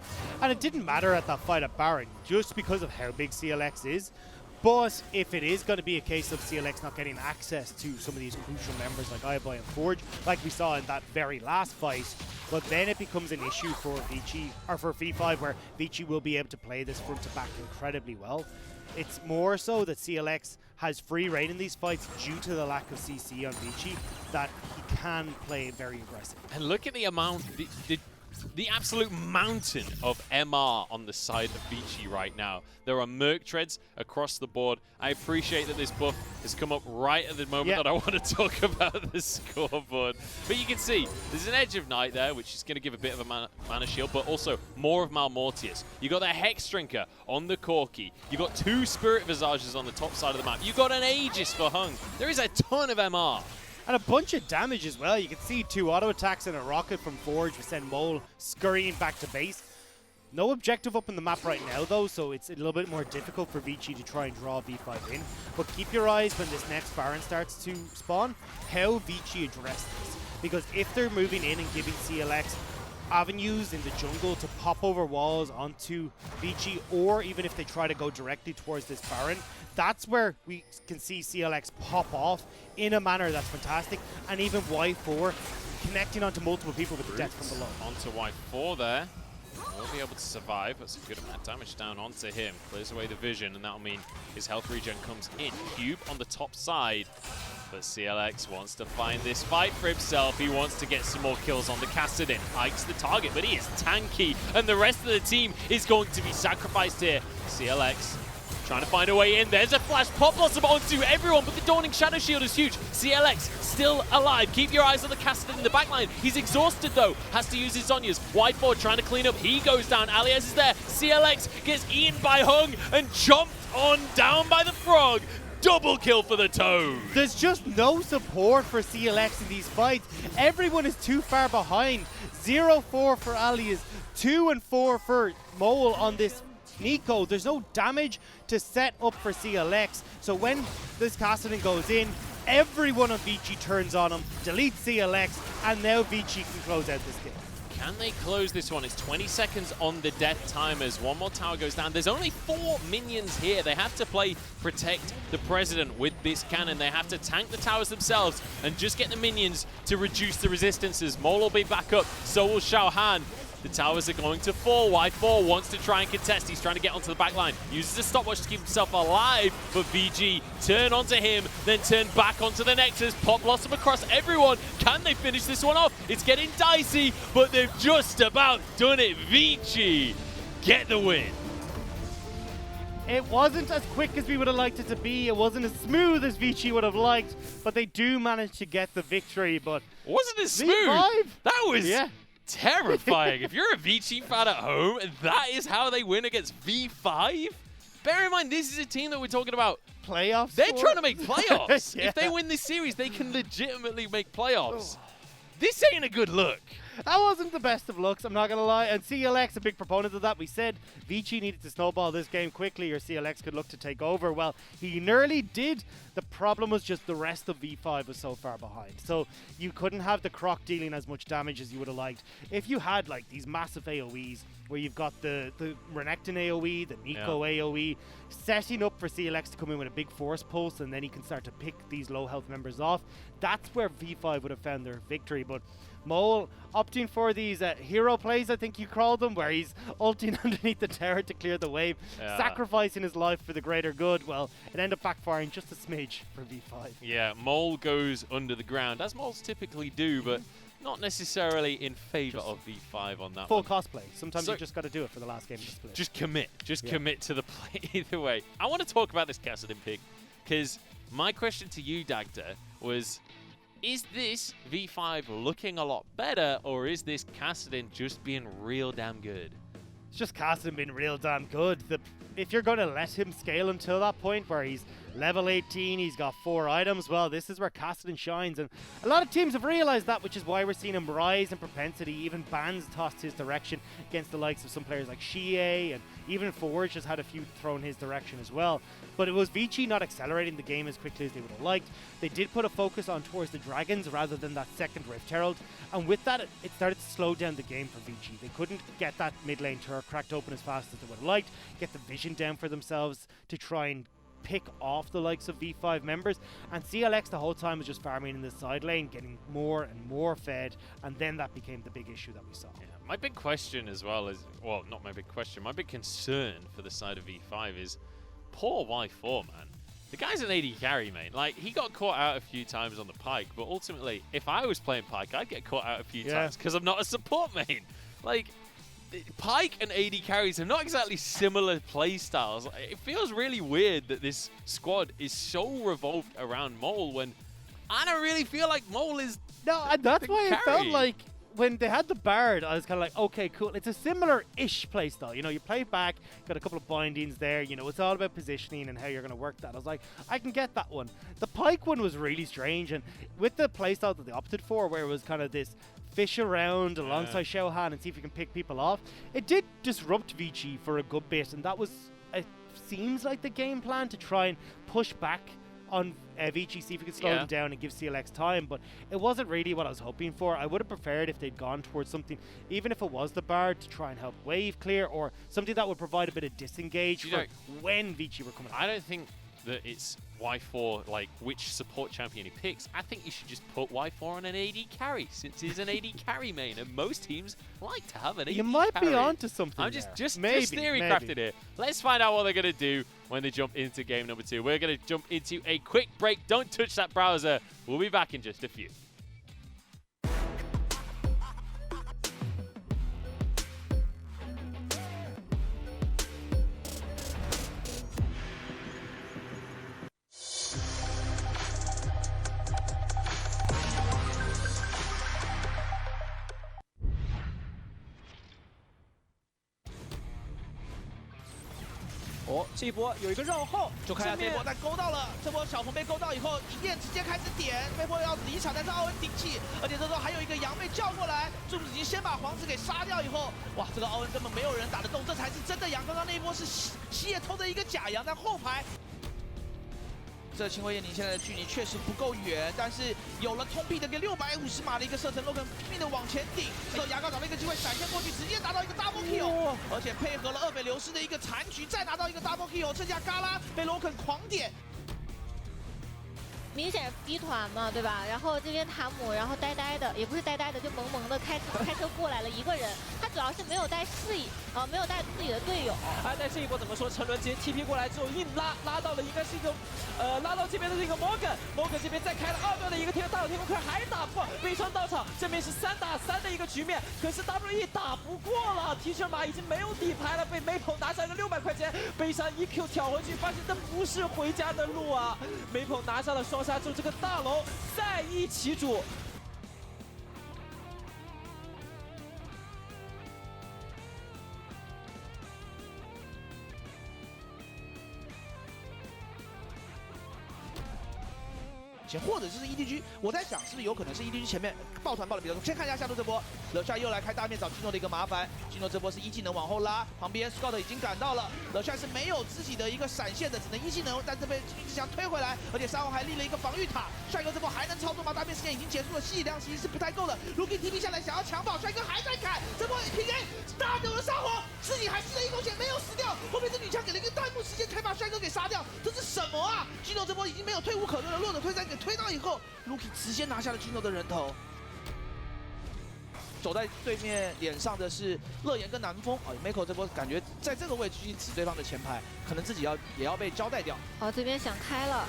And it didn't matter at that fight at Baron, just because of how big CLX is. But if it is going to be a case of CLX not getting access to some of these crucial members like iBoy and Forge, like we saw in that very last fight, but then it becomes an issue for Vici, or for V5, where Vici will be able to play this front to back incredibly well. It's more so that CLX has free reign in these fights due to the lack of CC on Vici, that he can play very aggressive. And look at the amount, the absolute mountain of MR on the side of Vici right now. There are Merc Treads across the board. I appreciate that this buff has come up right at the moment that I want to talk about the scoreboard. But you can see, there's an Edge of Night there, which is going to give a bit of a mana shield, but also more of Malmortius. You got the Hex Drinker on the Corki. You got 2 Spirit Visages on the top side of the map. You got an Aegis for Hung. There is a ton of MR. And a bunch of damage as well. You can see 2 auto attacks and a rocket from Forge will send Mole scurrying back to base. No objective up in the map right now though, so it's a little bit more difficult for Vici to try and draw V5 in. But keep your eyes when this next Baron starts to spawn, how Vici address this. Because if they're moving in and giving CLX avenues in the jungle to pop over walls onto Vici, or even if they try to go directly towards this Baron, that's where we can see CLX pop off in a manner that's fantastic. And even Y4 connecting onto multiple people with the death from below. Onto Y4 there. Will be able to survive. That's a good amount of damage down onto him. Clears away the vision, and that'll mean his health regen comes in. Cube on the top side. But CLX wants to find this fight for himself. He wants to get some more kills on the Kassadin. Ike's the target, but he is tanky, and the rest of the team is going to be sacrificed here. CLX trying to find a way in. There's a flash pop blossom onto everyone, but the Dawning Shadow Shield is huge. CLX still alive. Keep your eyes on the Kassadin in the backline. He's exhausted though. Has to use his Zhonya's. White4 trying to clean up. He goes down. Alias is there. CLX gets eaten by Hung and chomped on down by the Frog. Double kill for the Toad. There's just no support for CLX in these fights. Everyone is too far behind. 0-4 for Alias, 2-4 for Mole on this Nico, there's no damage to set up for CLX. So when this Kassadin goes in, everyone on Vici turns on him, deletes CLX, and now Vici can close out this game. Can they close this one? It's 20 seconds on the death timers. One more tower goes down. There's only 4 minions here. They have to play protect the president with this cannon. They have to tank the towers themselves and just get the minions to reduce the resistances. Mole will be back up. So will Xiao Han. The towers are going to fall. Y4 wants to try and contest. He's trying to get onto the back line. Uses a stopwatch to keep himself alive, but VG turn onto him, then turn back onto the Nexus. Pop blossom across everyone. Can they finish this one off? It's getting dicey, but they've just about done it. Vici get the win. It wasn't as quick as we would have liked it to be. It wasn't as smooth as Vici would have liked, but they do manage to get the victory. But wasn't it smooth? V5? That was... Yeah. Terrifying. If you're a Vici fan at home, and that is how they win against V5, bear in mind, this is a team that we're talking about. Playoffs? They're trying to make playoffs. Yeah. If they win this series, they can legitimately make playoffs. This ain't a good look. That wasn't the best of looks, I'm not going to lie. And CLX, a big proponent of that. We said Vici needed to snowball this game quickly or CLX could look to take over. Well, he nearly did. The problem was just the rest of V5 was so far behind. So you couldn't have the Croc dealing as much damage as you would have liked. If you had like these massive AoEs where you've got the Renekton AoE, the Nico AoE, setting up for CLX to come in with a big force pulse and then he can start to pick these low health members off, that's where V5 would have found their victory. But Mole opting for these hero plays, I think you called them, where he's ulting underneath the tower to clear the wave, sacrificing his life for the greater good. Well, it ended up backfiring just a smidge for V5. Yeah, Mole goes under the ground, as Moles typically do, but not necessarily in favor of V5 on that full one. cosplay. Sometimes you just got to do it for the last game of the split. Just commit. Just commit to the play either way. I want to talk about this Kassadin pick, because my question to you, Dagda, was... is this V5 looking a lot better, or is this Kassadin just being real damn good? It's just Kassadin being real damn good. If you're going to let him scale until that point where he's level 18, he's got 4 items, well, this is where Kassadin shines. And a lot of teams have realized that, which is why we're seeing him rise in propensity. Even bans tossed his direction against the likes of some players like Shie, and even Forge has had a few thrown his direction as well. But it was Vici not accelerating the game as quickly as they would have liked. They did put a focus on towards the dragons rather than that second Rift Herald, and with that it started to slow down the game for Vici. They couldn't get that mid lane turret cracked open as fast as they would have liked, get the vision down for themselves to try and pick off the likes of V5 members, and CLX the whole time was just farming in the side lane, getting more and more fed, and then that became the big issue that we saw. Yeah, my big question as well is, well, not my big question, my big concern for the side of V5 is poor Y4, man. The guy's an AD carry, main. Like, he got caught out a few times on the Pyke, but ultimately, if I was playing Pyke, I'd get caught out a few times because I'm not a support main. Like, Pyke and AD carries are not exactly similar play styles. It feels really weird that this squad is so revolved around Mole when I don't really feel like Mole is and that's why carry. it felt like when they had the Bard, I was kind of like, okay, cool. It's a similar-ish playstyle. You know, you play back, got a couple of bindings there. You know, it's all about positioning and how you're going to work that. I was like, I can get that one. The Pyke one was really strange, and with the playstyle that they opted for, where it was kind of this fish around alongside Xiao Han and see if you can pick people off, it did disrupt Vici for a good bit, and that was, it seems like the game plan to try and push back on Vici, see if we could slow them down and give CLX time, but it wasn't really what I was hoping for. I would have preferred if they'd gone towards something, even if it was the Bard, to try and help wave clear, or something that would provide a bit of disengage for when Vici were coming out. I don't think that it's Y4, like, which support champion he picks. I think you should just put Y4 on an AD carry, since he's an AD carry main, and most teams like to have an AD carry. You might be onto something. I'm just theory crafted here. Let's find out what they're going to do when they jump into game number 2. We're going to jump into a quick break. Don't touch that browser. We'll be back in just a few. 头，这一波有一个绕后，就看一下这波，但勾到了，这波小红被勾到以后，银燕直接开始点，被迫要离场，但是奥恩顶起，而且这时候还有一个羊被叫过来，柱子已经先把皇子给杀掉以后，哇，这个奥恩根本没有人打得动，这才是真的羊。刚刚那一波是西野偷的一个假羊，但后排。 这秦威燕宁现在的距离确实不够远，但是有了通臂的个650码的一个射程 ，Logan 拼命的往前顶，之后牙膏找到一个机会闪现过去，直接拿到一个 double kill，而且配合了2匪流失的一个残局，再拿到一个 double kill， 剩下嘎啦被 Logan 狂点。 明显是 B 团嘛，对吧？然后这边塔姆，然后呆呆的，也不是呆呆的，就萌萌的开车过来了一个人。他主要是没有带视野，没有带自己的队友。但这一波怎么说？陈伦直接 TP 过来之后硬拉到了应该是一个拉到这边的这个 Morgan 这边再开了2段的一个大有天空块还打不过，悲伤到场，这边是3打3的一个局面，可是 WE 打不过了，提车马已经没有底牌了，被 Maple 拿上一个600块钱，悲伤 EQ 挑回去，发现这不是回家的路啊 ，Maple 拿上了双。 杀住这个大龙，再一起主。或者就是 EDG， 我在想是不是有可能是 EDG 前面抱团抱的比较多。先看一下下路这波，乐帅又来开大面找基诺的一个麻烦，基诺这波是1技能往后拉，旁边 Scott 已经赶到了，乐帅是没有自己的一个闪现的，只能1技能，但是被幸运之墙推回来，而且沙皇还立了一个防御塔，帅哥这波还能操作吗？大面时间已经结束了，吸引量其实是不太够的 ，Rookie TP 下来想要抢宝，帅哥还在砍，这波 PK 大掉了沙皇，自己还吸了一口血没有死掉，后面这女枪给了一个弹幕时间才把帅哥给杀掉，这是什么啊？基诺这波已经没有退无可退了，弱者退三给推到以后 ，Rookie 直接拿下了 Gino 的人头。走在对面脸上的是乐言跟南风啊 ，Miko 这波感觉在这个位置去指对方的前排，可能自己也要被交代掉。这边想开了。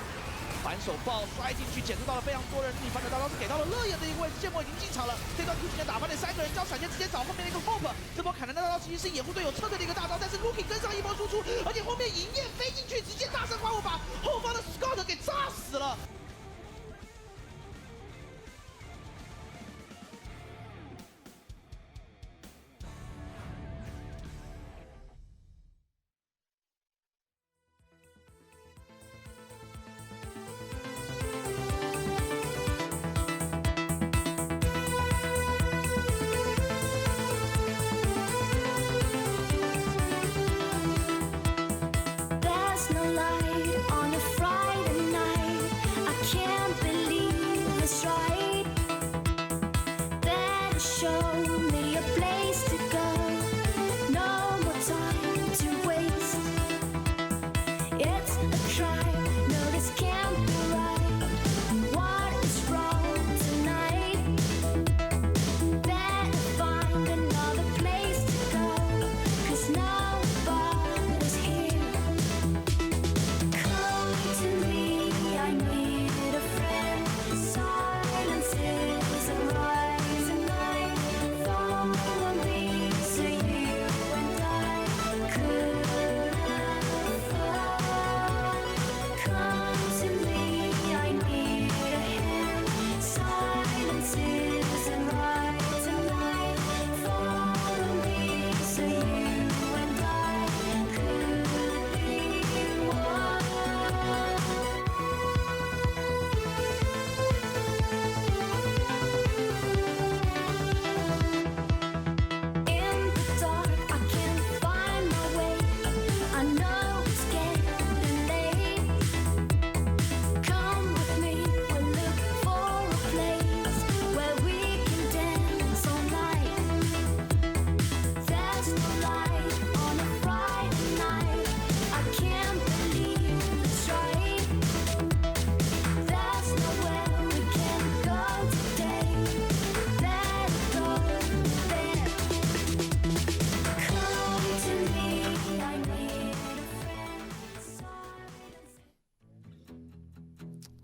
反手爆摔进去，检测到了非常多人，逆反的大招是给到了乐言的一个位置，剑魔已经进场了。这段 Q 技能打翻了3个人，交闪现直接找后面的一个 Hope。这波砍的大招其实是掩护队友撤退的一个大招，但是 Rookie 跟上一波输出，而且后面银焰飞进去，直接大声花火把后方的 Scott 给炸死了。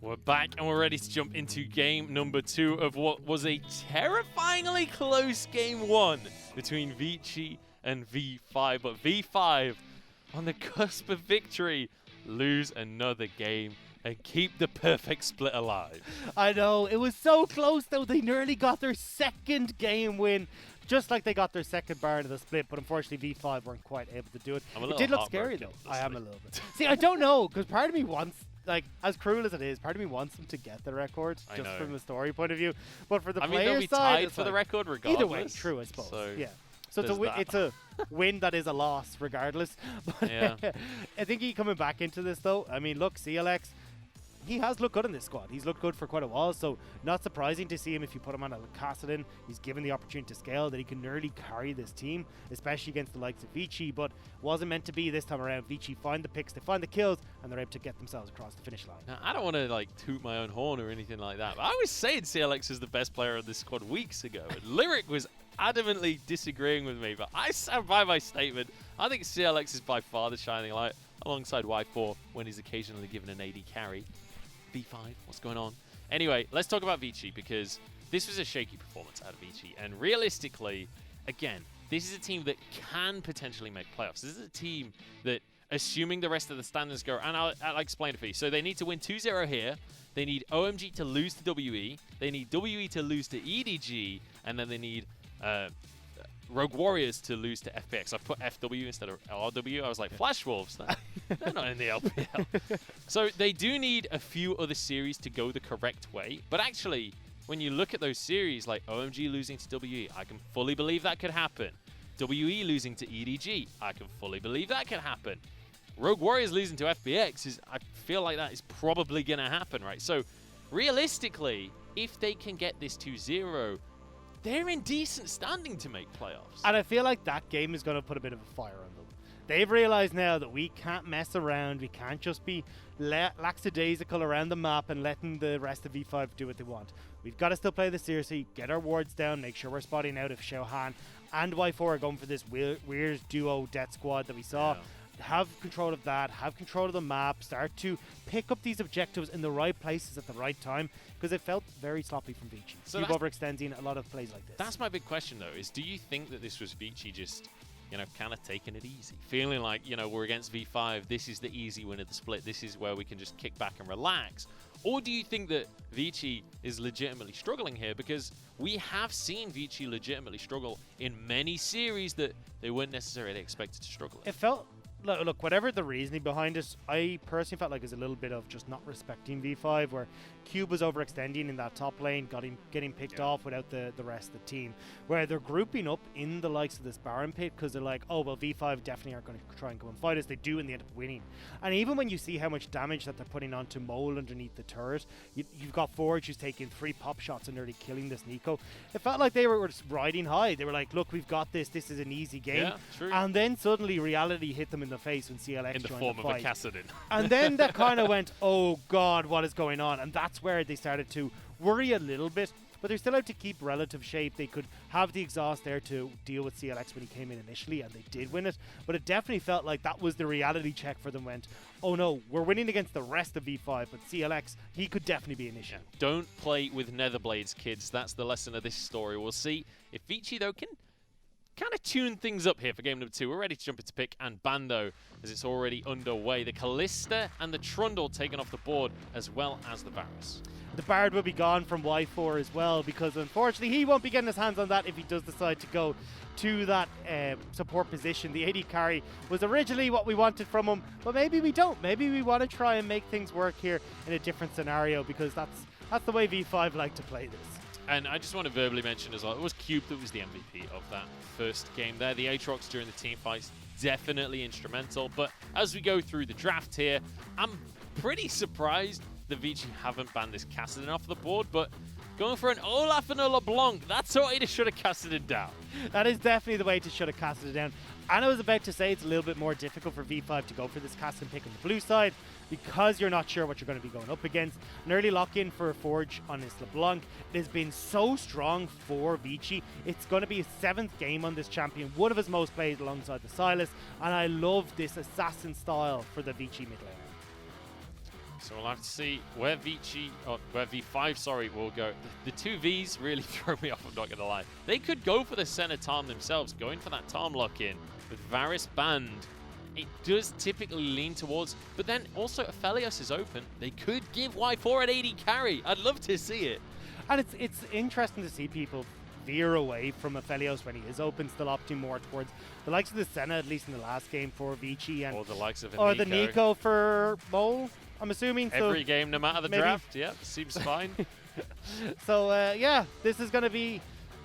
We're back and we're ready to jump into game number 2 of what was a terrifyingly close game 1 between Vici and V5. But V5, on the cusp of victory, lose another game and keep the perfect split alive. I know, it was so close though, they nearly got their second game win. just like they got their second Baron of the split, but unfortunately V5 weren't quite able to do it. It did look scary though. I am a little bit. See, I don't know, because part of me wants, like, as cruel as it is, part of me wants them to get the record, just from a story point of view. But for the player they'll be side, tied for the record regardless. Either way, true, I suppose. So yeah. So it's a win that is a loss regardless. But yeah. I think he coming back into this though. I mean, look, CLX, he has looked good in this squad. He's looked good for quite a while, so not surprising to see him if you put him on a Cassidy. He's given the opportunity to scale, that he can nearly carry this team, especially against the likes of Vici, but wasn't meant to be this time around. Vici find the picks, they find the kills, and they're able to get themselves across the finish line. Now, I don't want to like toot my own horn or anything like that, but I was saying CLX is the best player of this squad weeks ago, and Lyric was adamantly disagreeing with me, but I stand by my statement. I think CLX is by far the shining light, alongside Y4 when he's occasionally given an AD carry. V5, what's going on? Anyway, let's talk about Vici, because this was a shaky performance out of Vici, and realistically, again, this is a team that can potentially make playoffs. This is a team that, assuming the rest of the standings go, and I'll explain it for you. So they need to win 2-0 here, they need OMG to lose to WE, they need WE to lose to EDG, and then they need Rogue Warriors to lose to FPX. I've put FW instead of LRW. I was like, Flash Wolves. They're not in the LPL. So they do need a few other series to go the correct way. But actually, when you look at those series, like OMG losing to WE, I can fully believe that could happen. WE losing to EDG, I can fully believe that could happen. Rogue Warriors losing to FPX, I feel like that is probably going to happen, right? So realistically, if they can get this 2-0, they're in decent standing to make playoffs. And I feel like that game is going to put a bit of a fire on them. They've realized now that we can't mess around. We can't just be lackadaisical around the map and letting the rest of V5 do what they want. We've got to still play this seriously, get our wards down, make sure we're spotting out if Xiaohan and Y4 are going for this weird duo death squad that we saw. Yeah. Have control of that, have control of the map, start to pick up these objectives in the right places at the right time, because it felt very sloppy from Vici. So Cube overextending a lot of plays like this. That's my big question though, is do you think that this was Vici just, you know, kind of taking it easy? Feeling like, you know, we're against V5, this is the easy win of the split, this is where we can just kick back and relax? Or do you think that Vici is legitimately struggling here? Because we have seen Vici legitimately struggle in many series that they weren't necessarily expected to struggle in. It felt, look, whatever the reasoning behind it, I personally felt like it was a little bit of just not respecting V5, where Cube was overextending in that top lane, getting picked off without the rest of the team, where they're grouping up in the likes of this Baron pit because they're like, oh, well, V5 definitely aren't going to try and come and fight us. They do, and they end up winning. And even when you see how much damage that they're putting onto Mole underneath the turret, you've got Forge who's taking 3 pop shots and nearly killing this Nico. It felt like they were just riding high. They were like, look, we've got this. This is an easy game. Yeah, true. And then suddenly reality hit them in the face when CLX in the joined form the of fight. a Cassidy. And then that kind of went, oh God, what is going on? And that's where they started to worry a little bit, but they're still out to keep relative shape. They could have the exhaust there to deal with CLX when he came in initially, and they did win it. But it definitely felt like that was the reality check for them. Went, oh no, we're winning against the rest of V5, but CLX, he could definitely be an issue. Yeah. Don't play with Netherblades, kids. That's the lesson of this story. We'll see if Vici, though, can kind of tune things up here for game number 2. We're ready to jump into pick and Bando as it's already underway. The Callista and the Trundle taken off the board, as well as the Varus. The Bard will be gone from Y4 as well, because unfortunately he won't be getting his hands on that if he does decide to go to that support position. The AD carry was originally what we wanted from him, but maybe we don't. Maybe we want to try and make things work here in a different scenario, because that's the way V5 like to play this. And I just want to verbally mention as well, it was Cube that was the MVP of that first game there. The Aatrox during the team fights, definitely instrumental. But as we go through the draft here, I'm pretty surprised that Vici haven't banned this Cassidy off the board, but going for an Olaf and a LeBlanc, that's the way to shut a Cassidy down. That is definitely the way to shut a Cassidy down. And I was about to say it's a little bit more difficult for V5 to go for this Cassidy pick on the blue side, because you're not sure what you're going to be going up against. An early lock-in for a Forge on his LeBlanc. It has been so strong for Vici. It's going to be his 7th game on this champion, one of his most played alongside the Silas, and I love this assassin style for the Vici mid laner. So we'll have to see where V5 will go. The 2 Vs really throw me off, I'm not going to lie. They could go for the center Tarm themselves, going for that Tarm lock-in with Varus banned. It does typically lean towards, but then also Aphelios is open. They could give Y4 an AD carry. I'd love to see it. And it's interesting to see people veer away from Aphelios when he is open, still opting more towards the likes of the Senna, at least in the last game for Vici, and or the likes of the Nico for Mole, I'm assuming. Every so game, no matter the maybe. draft, yeah, seems fine. So yeah, this is going to be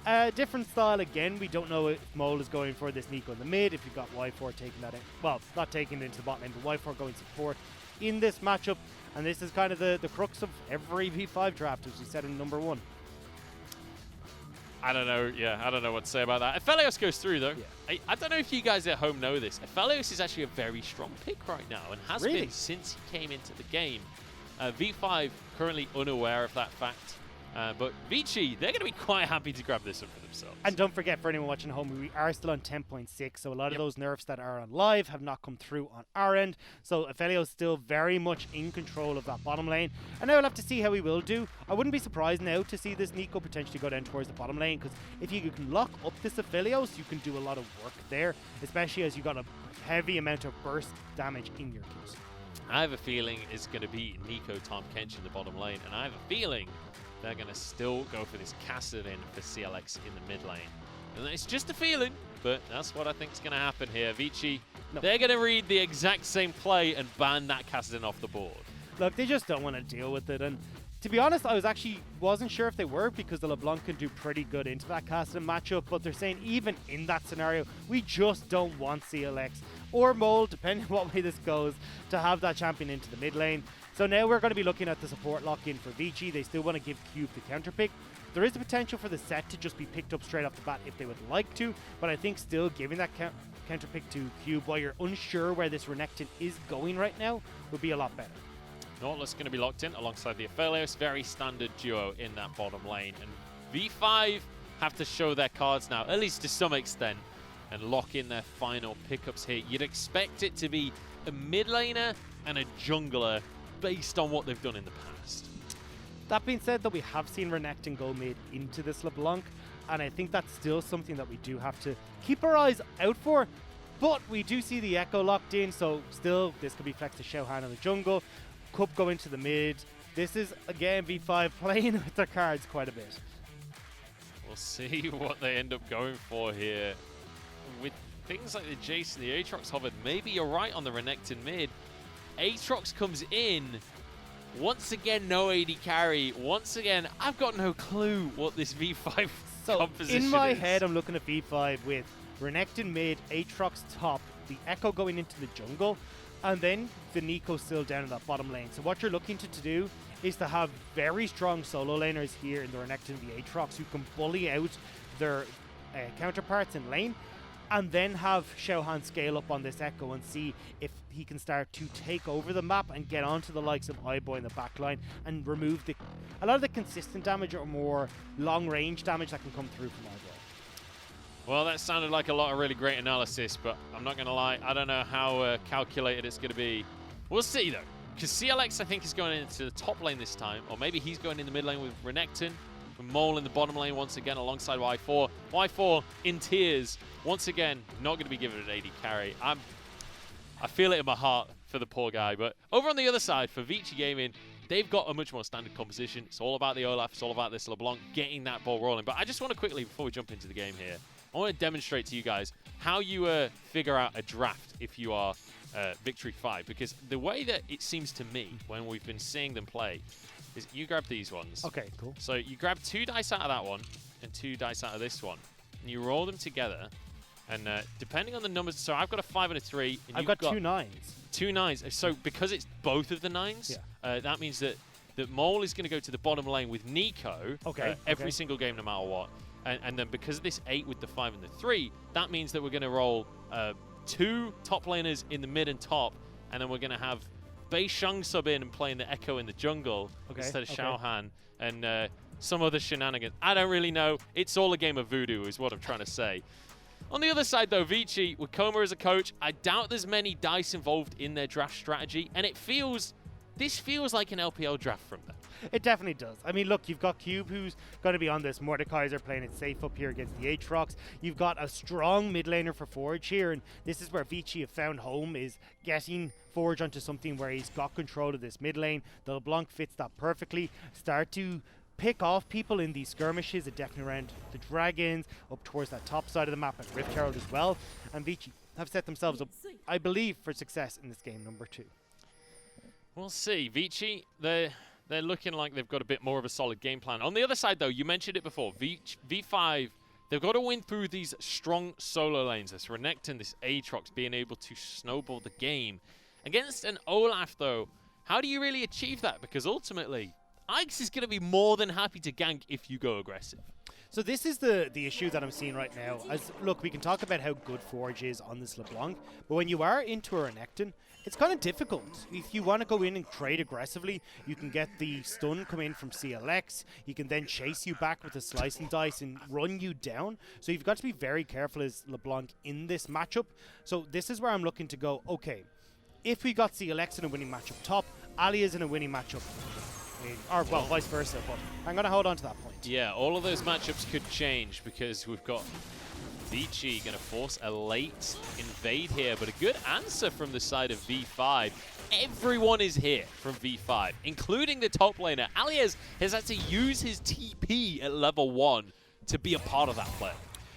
a different style again. We don't know if Mole is going for this Nico in the mid, if you've got Y4 taking that in, well, not taking it into the bot lane, but Y4 going support in this matchup. And this is kind of the crux of every V5 draft, as we said in number 1. I don't know, I don't know what to say about that. Aphelios goes through, though. Yeah. I don't know if you guys at home know this. Aphelios is actually a very strong pick right now, and has been since he came into the game. V5 currently unaware of that fact. But Vici, they're going to be quite happy to grab this one for themselves. And don't forget, for anyone watching at home, we are still on 10.6, so a lot of those nerfs that are on live have not come through on our end. So Aphelios still very much in control of that bottom lane. And now we'll have to see how he will do. I wouldn't be surprised now to see this Nico potentially go down towards the bottom lane, because if you can lock up this Aphelios, you can do a lot of work there, especially as you got a heavy amount of burst damage in your queues. I have a feeling it's going to be Nico, Tom Kench in the bottom lane, and I have a feeling they're going to still go for this Kassadin for CLX in the mid lane. And it's just a feeling, but that's what I think is going to happen here. Vici, they're going to read the exact same play and ban that Kassadin off the board. Look, they just don't want to deal with it. And to be honest, I wasn't sure if they were, because the LeBlanc can do pretty good into that Kassadin matchup. But they're saying even in that scenario, we just don't want CLX or Mole, depending on what way this goes, to have that champion into the mid lane. So now we're going to be looking at the support lock-in for Vici. They still want to give Cube the counter pick. There is the potential for the set to just be picked up straight off the bat if they would like to, but I think still giving that counter pick to Cube while you're unsure where this Renekton is going right now would be a lot better. Nautilus going to be locked in alongside the Aphelios. Very standard duo in that bottom lane. And V5 have to show their cards now, at least to some extent, and lock in their final pickups here. You'd expect it to be a mid laner and a jungler based on what they've done in the past. That being said, though, we have seen Renekton go mid into this LeBlanc, and I think that's still something that we do have to keep our eyes out for. But we do see the Echo locked in, so still this could be flexed to Xiaohan in the jungle. Cup go into the mid. This is, again, V5 playing with their cards quite a bit. We'll see what they end up going for here. With things like the Jace and the Aatrox hovered, maybe you're right on the Renekton mid. Aatrox comes in. Once again, no AD carry. Once again, I've got no clue what this V5 composition is. In my head, I'm looking at V5 with Renekton mid, Aatrox top, the Echo going into the jungle, and then the Nico still down in that bottom lane. So what you're looking to do is to have very strong solo laners here in the Renekton and the Aatrox who can bully out their counterparts in lane, and then have Xiaohan scale up on this Echo and see if he can start to take over the map and get onto the likes of iBoy in the backline and remove a lot of the consistent damage or more long-range damage that can come through from iBoy. Well, that sounded like a lot of really great analysis, but I'm not going to lie, I don't know how calculated it's going to be. We'll see, though, because CLX, I think, is going into the top lane this time, or maybe he's going in the mid lane with Renekton, Mole in the bottom lane once again alongside Y4. Y4 in tears. Once again, not going to be given an AD carry. I feel it in my heart for the poor guy. But over on the other side, for Vici Gaming, they've got a much more standard composition. It's all about the Olaf. It's all about this LeBlanc getting that ball rolling. But I just want to quickly, before we jump into the game here, I want to demonstrate to you guys how you figure out a draft if you are Victory 5. Because the way that it seems to me when we've been seeing them play is you grab these ones. Okay, cool. So you grab 2 dice out of that one and 2 dice out of this one. And you roll them together. And depending on the numbers, so I've got a 5 and a 3. And I've got 2 9s. 2 9s. So because it's both of the 9s, that means that Mole is going to go to the bottom lane with Nico every single game no matter what. And then because of this 8 with the 5 and the 3, that means that we're going to roll 2 top laners in the mid and top. And then we're going to have Bei Shang sub in and playing the Echo in the jungle instead of Xiaohan. And some other shenanigans. I don't really know. It's all a game of voodoo is what I'm trying to say. On the other side, though, Vici, with Koma as a coach, I doubt there's many dice involved in their draft strategy, and this feels like an LPL draft from them. It definitely does. I mean, look, you've got Cube, who's going to be on this. Mordekaiser playing it safe up here against the Aatrox. You've got a strong mid laner for Forge here, and this is where Vici have found home, is getting Forge onto something where he's got control of this mid lane. The LeBlanc fits that perfectly. Start to pick off people in these skirmishes, definitely around the dragons, up towards that top side of the map, and Rift Herald as well. And Vici have set themselves up, I believe, for success in this game number 2. We'll see. Vici, they're looking like they've got a bit more of a solid game plan. On the other side, though, you mentioned it before, V5, they've got to win through these strong solo lanes. This Renekton, this Aatrox being able to snowball the game. Against an Olaf, though, how do you really achieve that? Because ultimately, Ix is going to be more than happy to gank if you go aggressive. So this is the issue that I'm seeing right now. As look, we can talk about how good Forge is on this LeBlanc, but when you are into a Renekton, it's kind of difficult. If you want to go in and trade aggressively, you can get the stun come in from CLX. He can then chase you back with a slice and dice and run you down. So you've got to be very careful as LeBlanc in this matchup. So this is where I'm looking to go, okay, if we got CLX in a winning matchup top, Ali is in a winning matchup, or well, vice versa, but I'm going to hold on to that point. Yeah, all of those matchups could change because we've got Vici going to force a late invade here, but a good answer from the side of V5. Everyone is here from V5, including the top laner. Alias has had to use his TP at level 1 to be a part of that play.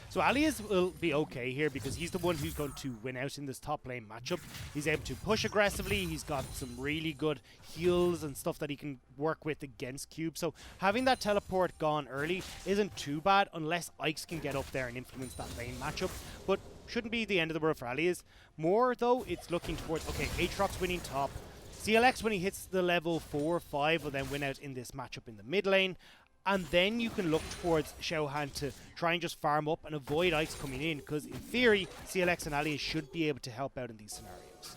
So Alias will be okay here because he's the one who's going to win out in this top lane matchup. He's able to push aggressively. He's got some really good heals and stuff that he can work with against Cube. So having that teleport gone early isn't too bad unless Ix can get up there and influence that lane matchup. But shouldn't be the end of the world for Alias. More though, it's looking towards, okay, Aatrox winning top. CLX when he hits the level 4 or 5 will then win out in this matchup in the mid lane. And then you can look towards Xiaohan to try and just farm up and avoid Ix coming in, because in theory, CLX and Alias should be able to help out in these scenarios.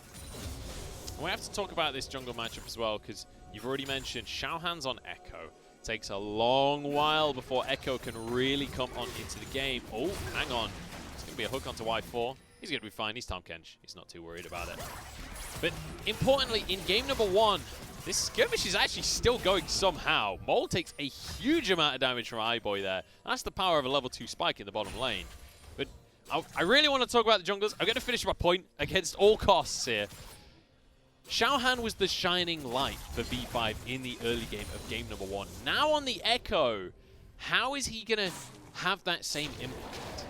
We have to talk about this jungle matchup as well, because you've already mentioned Xiaohan's on Echo. Takes a long while before Echo can really come on into the game. Oh, hang on. It's going to be a hook onto Y4. He's going to be fine. He's Tom Kench. He's not too worried about it. But importantly, in game number 1, this skirmish is actually still going somehow. Mole takes a huge amount of damage from iBoy there. That's the power of a level 2 spike in the bottom lane. But I really want to talk about the junglers. I'm going to finish my point against all costs here. Xiaohan was the shining light for V5 in the early game of game number 1. Now on the Echo, how is he going to have that same impact?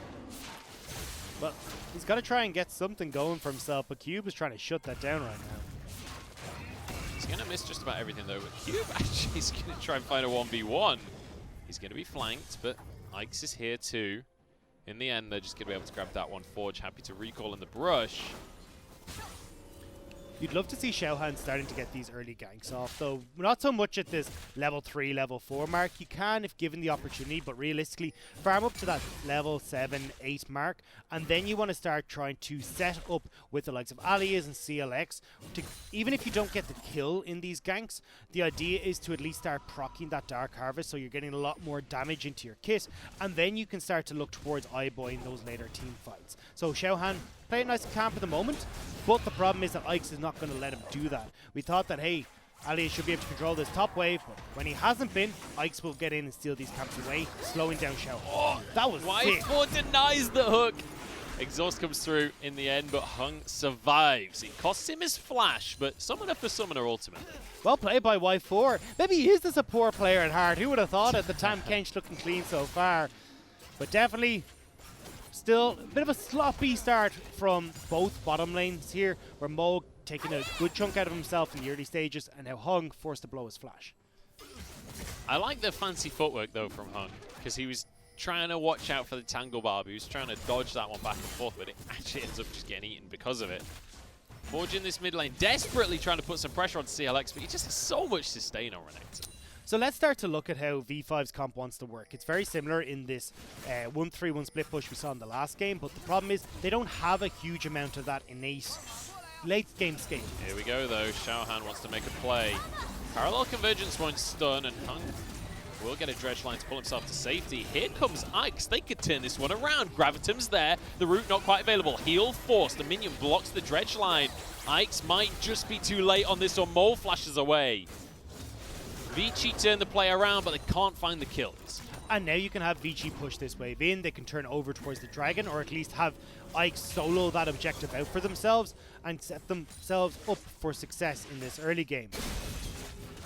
Well, he's got to try and get something going for himself, but Cube is trying to shut that down right now. He's going to miss just about everything, though. But Cube actually is going to try and find a 1v1. He's going to be flanked, but Ix is here too. In the end, they're just going to be able to grab that one. Forge happy to recall in the brush. You'd love to see Xiaohan starting to get these early ganks off, though not so much at this level 3, level 4 mark. You can if given the opportunity, but realistically, farm up to that level 7, 8 mark, and then you want to start trying to set up with the likes of Alias and CLX. Even if you don't get the kill in these ganks, the idea is to at least start proccing that Dark Harvest, so you're getting a lot more damage into your kit, and then you can start to look towards iBoy in those later team fights. So Xiaohan, playing nice and camp at the moment, but the problem is that Ix is not going to let him do that. We thought that, hey, Alias should be able to control this top wave, but when he hasn't been, Ix will get in and steal these camps away, slowing down Xiaohan. Oh, that was sick. Y4 denies the hook. Exhaust comes through in the end, but Hung survives. It costs him his flash, but summoner for summoner ultimately. Well played by Y4. Maybe he is just a poor player at heart. Who would have thought it? The Tam Kench looking clean so far. But definitely still a bit of a sloppy start from both bottom lanes here, where Mo taking a good chunk out of himself in the early stages, and now Hung forced to blow his flash. I like the fancy footwork though from Hung, because he was trying to watch out for the Tangle Barb. He was trying to dodge that one back and forth, but it actually ends up just getting eaten because of it. Forge in this mid lane, desperately trying to put some pressure on CLX, but he just has so much sustain on Renekton. So let's start to look at how V5's comp wants to work. It's very similar in this 1-3-1 split push we saw in the last game, but the problem is they don't have a huge amount of that innate late game skill. Here we go though, Xiaohan wants to make a play. Parallel Convergence won't stun, and Hung will get a dredge line to pull himself to safety. Here comes Ix, they could turn this one around. Gravitum's there, the root not quite available. Heal forced, the minion blocks the dredge line. Ix might just be too late on this, or Mole flashes away. Vici turn the play around, but they can't find the kills. And now you can have Vici push this wave in. They can turn over towards the dragon, or at least have Ix solo that objective out for themselves and set themselves up for success in this early game.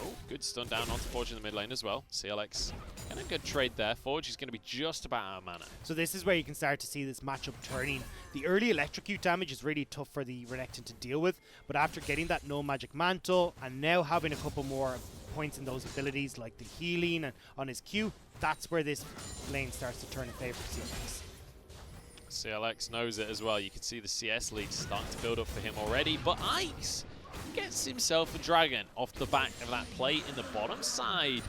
Oh, Good stun down onto Forge in the mid lane as well. CLX getting a good trade there. Forge is going to be just about out of mana. So this is where you can start to see this matchup turning. The early electrocute damage is really tough for the Renekton to deal with, but after getting that no magic mantle and now having a couple more points in those abilities like the healing and on his Q, that's where this lane starts to turn in favor of CLX. CLX knows it as well. You can see the CS lead starting to build up for him already, but Ice gets himself a dragon off the back of that play in the bottom side.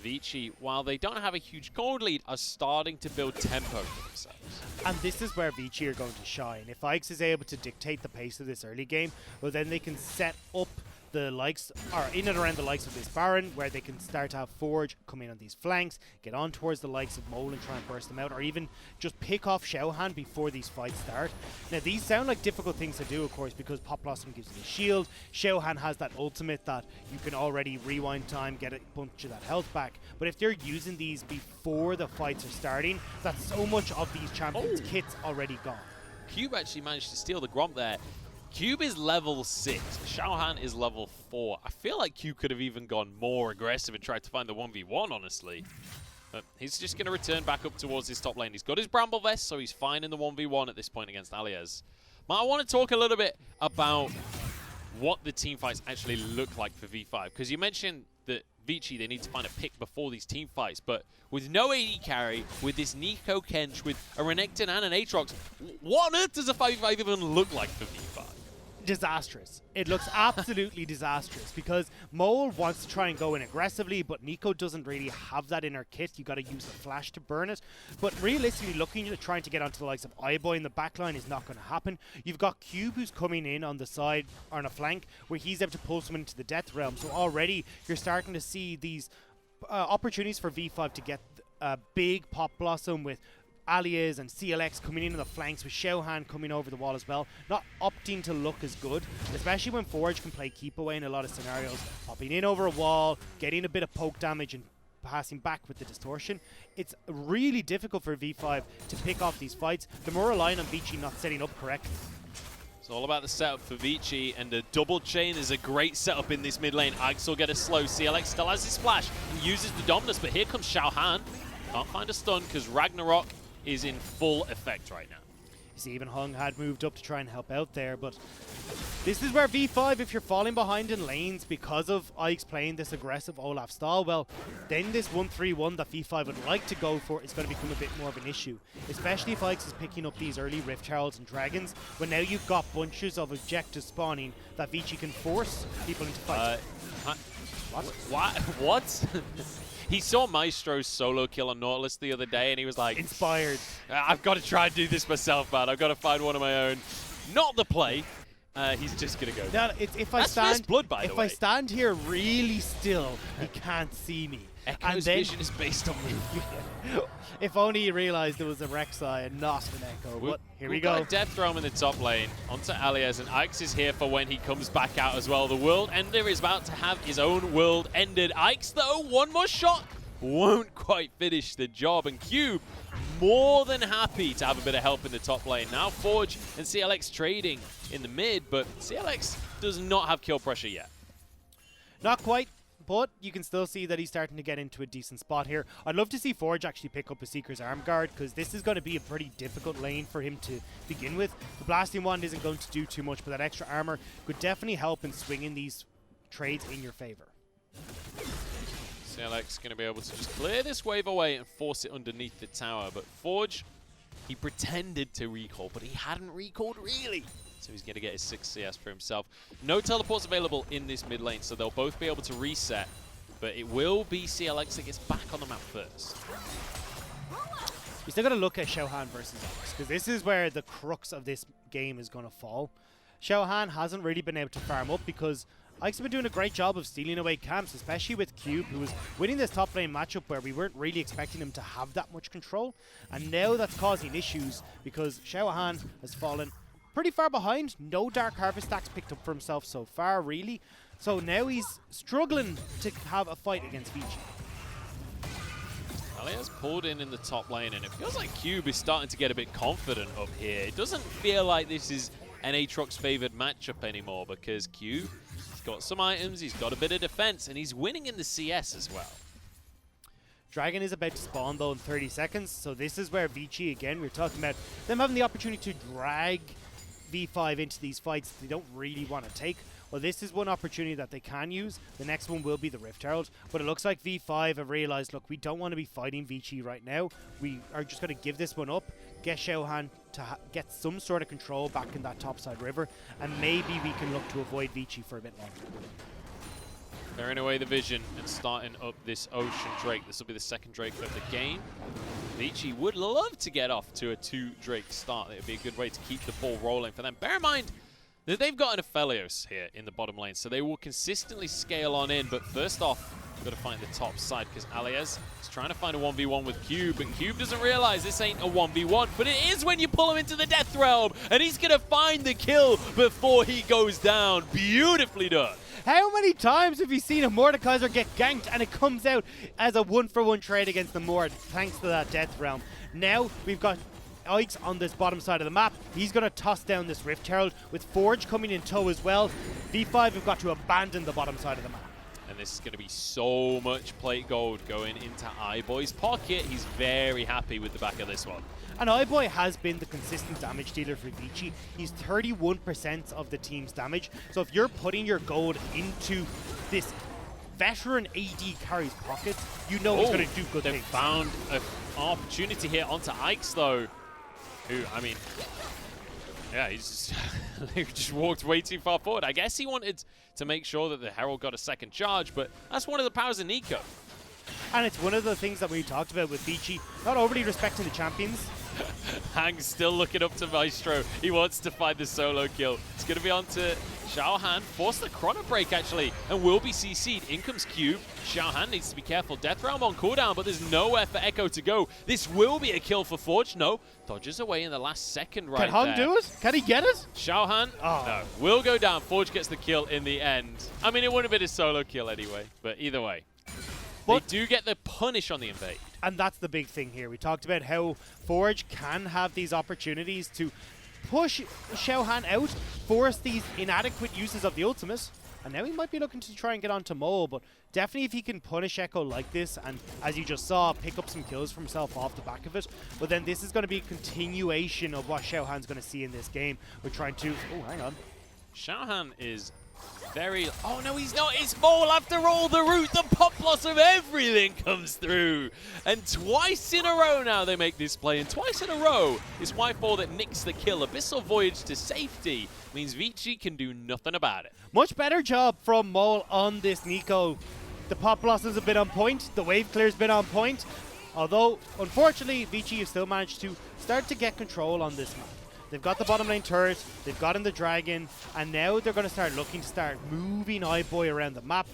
Vici, while they don't have a huge gold lead, are starting to build tempo for themselves. And this is where Vici are going to shine. If Ix is able to dictate the pace of this early game, well then they can set up the likes, or in and around the likes of this Baron, where they can start to have Forge come in on these flanks, get on towards the likes of Mole and try and burst them out, or even just pick off Xiaohan before these fights start. Now these sound like difficult things to do, of course, because Pop Blossom gives you the shield, Xiaohan has that ultimate that you can already rewind time, get a bunch of that health back, but if they're using these before the fights are starting, that's so much of these champions' kits already gone. Cube actually managed to steal the Gromp there. Cube is level 6, Xiaohan is level 4. I feel like Cube could have even gone more aggressive and tried to find the 1v1, honestly. But he's just going to return back up towards his top lane. He's got his Bramble Vest, so he's fine in the 1v1 at this point against Alias. But I want to talk a little bit about what the team fights actually look like for V5. Because you mentioned that Vici, they need to find a pick before these team fights. But with no AD carry, with this Nico Kench, with a Renekton and an Aatrox, what on earth does a 5v5 even look like for V5? Disastrous. It looks absolutely disastrous because Mole wants to try and go in aggressively, but Nico doesn't really have that in her kit. You got to use the flash to burn it. But realistically, looking at trying to get onto the likes of iBoy in the backline is not going to happen. You've got Cube who's coming in on the side or on a flank where he's able to pull someone into the death realm. So already you're starting to see these opportunities for V5 to get a big Pop Blossom with Alias and CLX coming in on the flanks with Xiaohan coming over the wall as well, not opting to look as good, especially when Forge can play keep away in a lot of scenarios, popping in over a wall, getting a bit of poke damage and passing back with the distortion. It's really difficult for V5 to pick off these fights. They're more relying on Vici not setting up correctly. It's all about the setup for Vici, and a double chain is a great setup in this mid lane. Ix will get a slow. CLX still has his flash and uses the Dominus, but here comes Xiaohan. Can't find a stun because Ragnarok is in full effect right now. You see, even Hung had moved up to try and help out there, but this is where V5, if you're falling behind in lanes because of Ix playing this aggressive Olaf style, well, then this 1-3-1 that V5 would like to go for is going to become a bit more of an issue, especially if Ix is picking up these early Rift Heralds and Dragons, when now you've got bunches of objectives spawning that Vici can force people into fights. What? He saw Maestro's solo kill on Nautilus the other day, and he was like, inspired. I've got to try and do this myself, man. I've got to find one of my own. Not the play. He's just going to go. No, if I stand here really still, he can't see me. Echo's vision is based on me. If only you realized it was a Rek'Sai and not an Echo. But here we go. Got a Death Realm in the top lane onto Alias, and Ix is here for when he comes back out as well. The World Ender is about to have his own world ended. Ix, though, one more shot won't quite finish the job, and Cube more than happy to have a bit of help in the top lane. Now Forge and CLX trading in the mid, but CLX does not have kill pressure yet. Not quite. But you can still see that he's starting to get into a decent spot here. I'd love to see Forge actually pick up a Seeker's Arm Guard, because this is going to be a pretty difficult lane for him to begin with. The Blasting Wand isn't going to do too much, but that extra armor could definitely help in swinging these trades in your favor. CLX going to be able to just clear this wave away and force it underneath the tower. But Forge, he pretended to recall, but he hadn't recalled really. So he's going to get his 6 CS for himself. No teleports available in this mid lane, so they'll both be able to reset. But it will be CLX that gets back on the map first. You still got to look at Xiaohan versus Ix, because this is where the crux of this game is going to fall. Xiaohan hasn't really been able to farm up because Ix has been doing a great job of stealing away camps, especially with Cube, who was winning this top lane matchup where we weren't really expecting him to have that much control. And now that's causing issues because Xiaohan has fallen pretty far behind. No Dark Harvest stacks picked up for himself so far, really. So now he's struggling to have a fight against Vici. Alias pulled in the top lane, and it feels like Cube is starting to get a bit confident up here. It doesn't feel like this is an Aatrox favored matchup anymore, because Cube He's got some items, he's got a bit of defense, and he's winning in the CS as well. Dragon is about to spawn though in 30 seconds, so this is where Vici, again, we're talking about them having the opportunity to drag V5 into these fights they don't really want to take. Well, this is one opportunity that they can use. The next one will be the Rift Herald, but it looks like V5 have realized, look, we don't want to be fighting Vici right now. We are just going to give this one up, get Xiaohan to get some sort of control back in that topside river, and maybe we can look to avoid Vici for a bit longer. Clearing away the vision and starting up this Ocean Drake. This will be the second Drake of the game. Vici would love to get off to a 2 Drake start. It would be a good way to keep the ball rolling for them. Bear in mind that they've got an Aphelios here in the bottom lane, so they will consistently scale on in. But first off, we've got to find the top side because Alias is trying to find a 1v1 with Cube, and Cube doesn't realize this ain't a 1v1, but it is when you pull him into the Death Realm, and he's going to find the kill before he goes down. Beautifully done. How many times have you seen a Mordekaiser get ganked and it comes out as a 1-for-1 trade against the Mord thanks to that Death Realm? Now we've got Ike's on this bottom side of the map. He's going to toss down this Rift Herald with Forge coming in tow as well. V5 have got to abandon the bottom side of the map. And this is going to be so much plate gold going into iBoy's pocket. He's very happy with the back of this one. And iBoy has been the consistent damage dealer for Vici. He's 31% of the team's damage. So if you're putting your gold into this veteran AD carry's pockets, you know he's going to do good things. They found an opportunity here onto Ike's though, who, I mean, yeah, he's just, he just walked way too far forward. I guess he wanted to make sure that the Herald got a second charge, but that's one of the powers of Nico. And it's one of the things that we talked about with Vici, not overly respecting the champions. Hang's still looking up to Maestro. He wants to find the solo kill. It's going to be on to Xiaohan. Force the chrono break, actually, and will be CC'd. In comes Cube. Xiaohan needs to be careful. Death Realm on cooldown, but there's nowhere for Echo to go. This will be a kill for Forge. No, dodges away in the last second right there. Can Hang do it? Can he get it? Xiaohan, no, will go down. Forge gets the kill in the end. I mean, it wouldn't have been a solo kill anyway, but either way. They do get the punish on the invade. And that's the big thing here. We talked about how Forge can have these opportunities to push Xiaohan out, force these inadequate uses of the ultimate, and now he might be looking to try and get onto Mole, but definitely if he can punish Echo like this, and as you just saw, pick up some kills for himself off the back of it, but then this is going to be a continuation of what Xiaohan's going to see in this game. We're trying to... Oh, hang on. Xiaohan is... very... Oh, no, he's not. It's Mole after all. The root, the pop blossom, everything comes through. And twice in a row now they make this play. And twice in a row it's Y4 that nicks the kill. Abyssal Voyage to safety means Vici can do nothing about it. Much better job from Mole on this Nico. The pop blossoms have been on point. The wave clear's been on point. Although, unfortunately, Vici has still managed to start to get control on this map. They've got the bottom lane turret, they've gotten the dragon, and now they're going to start looking to start moving iBoy around the map.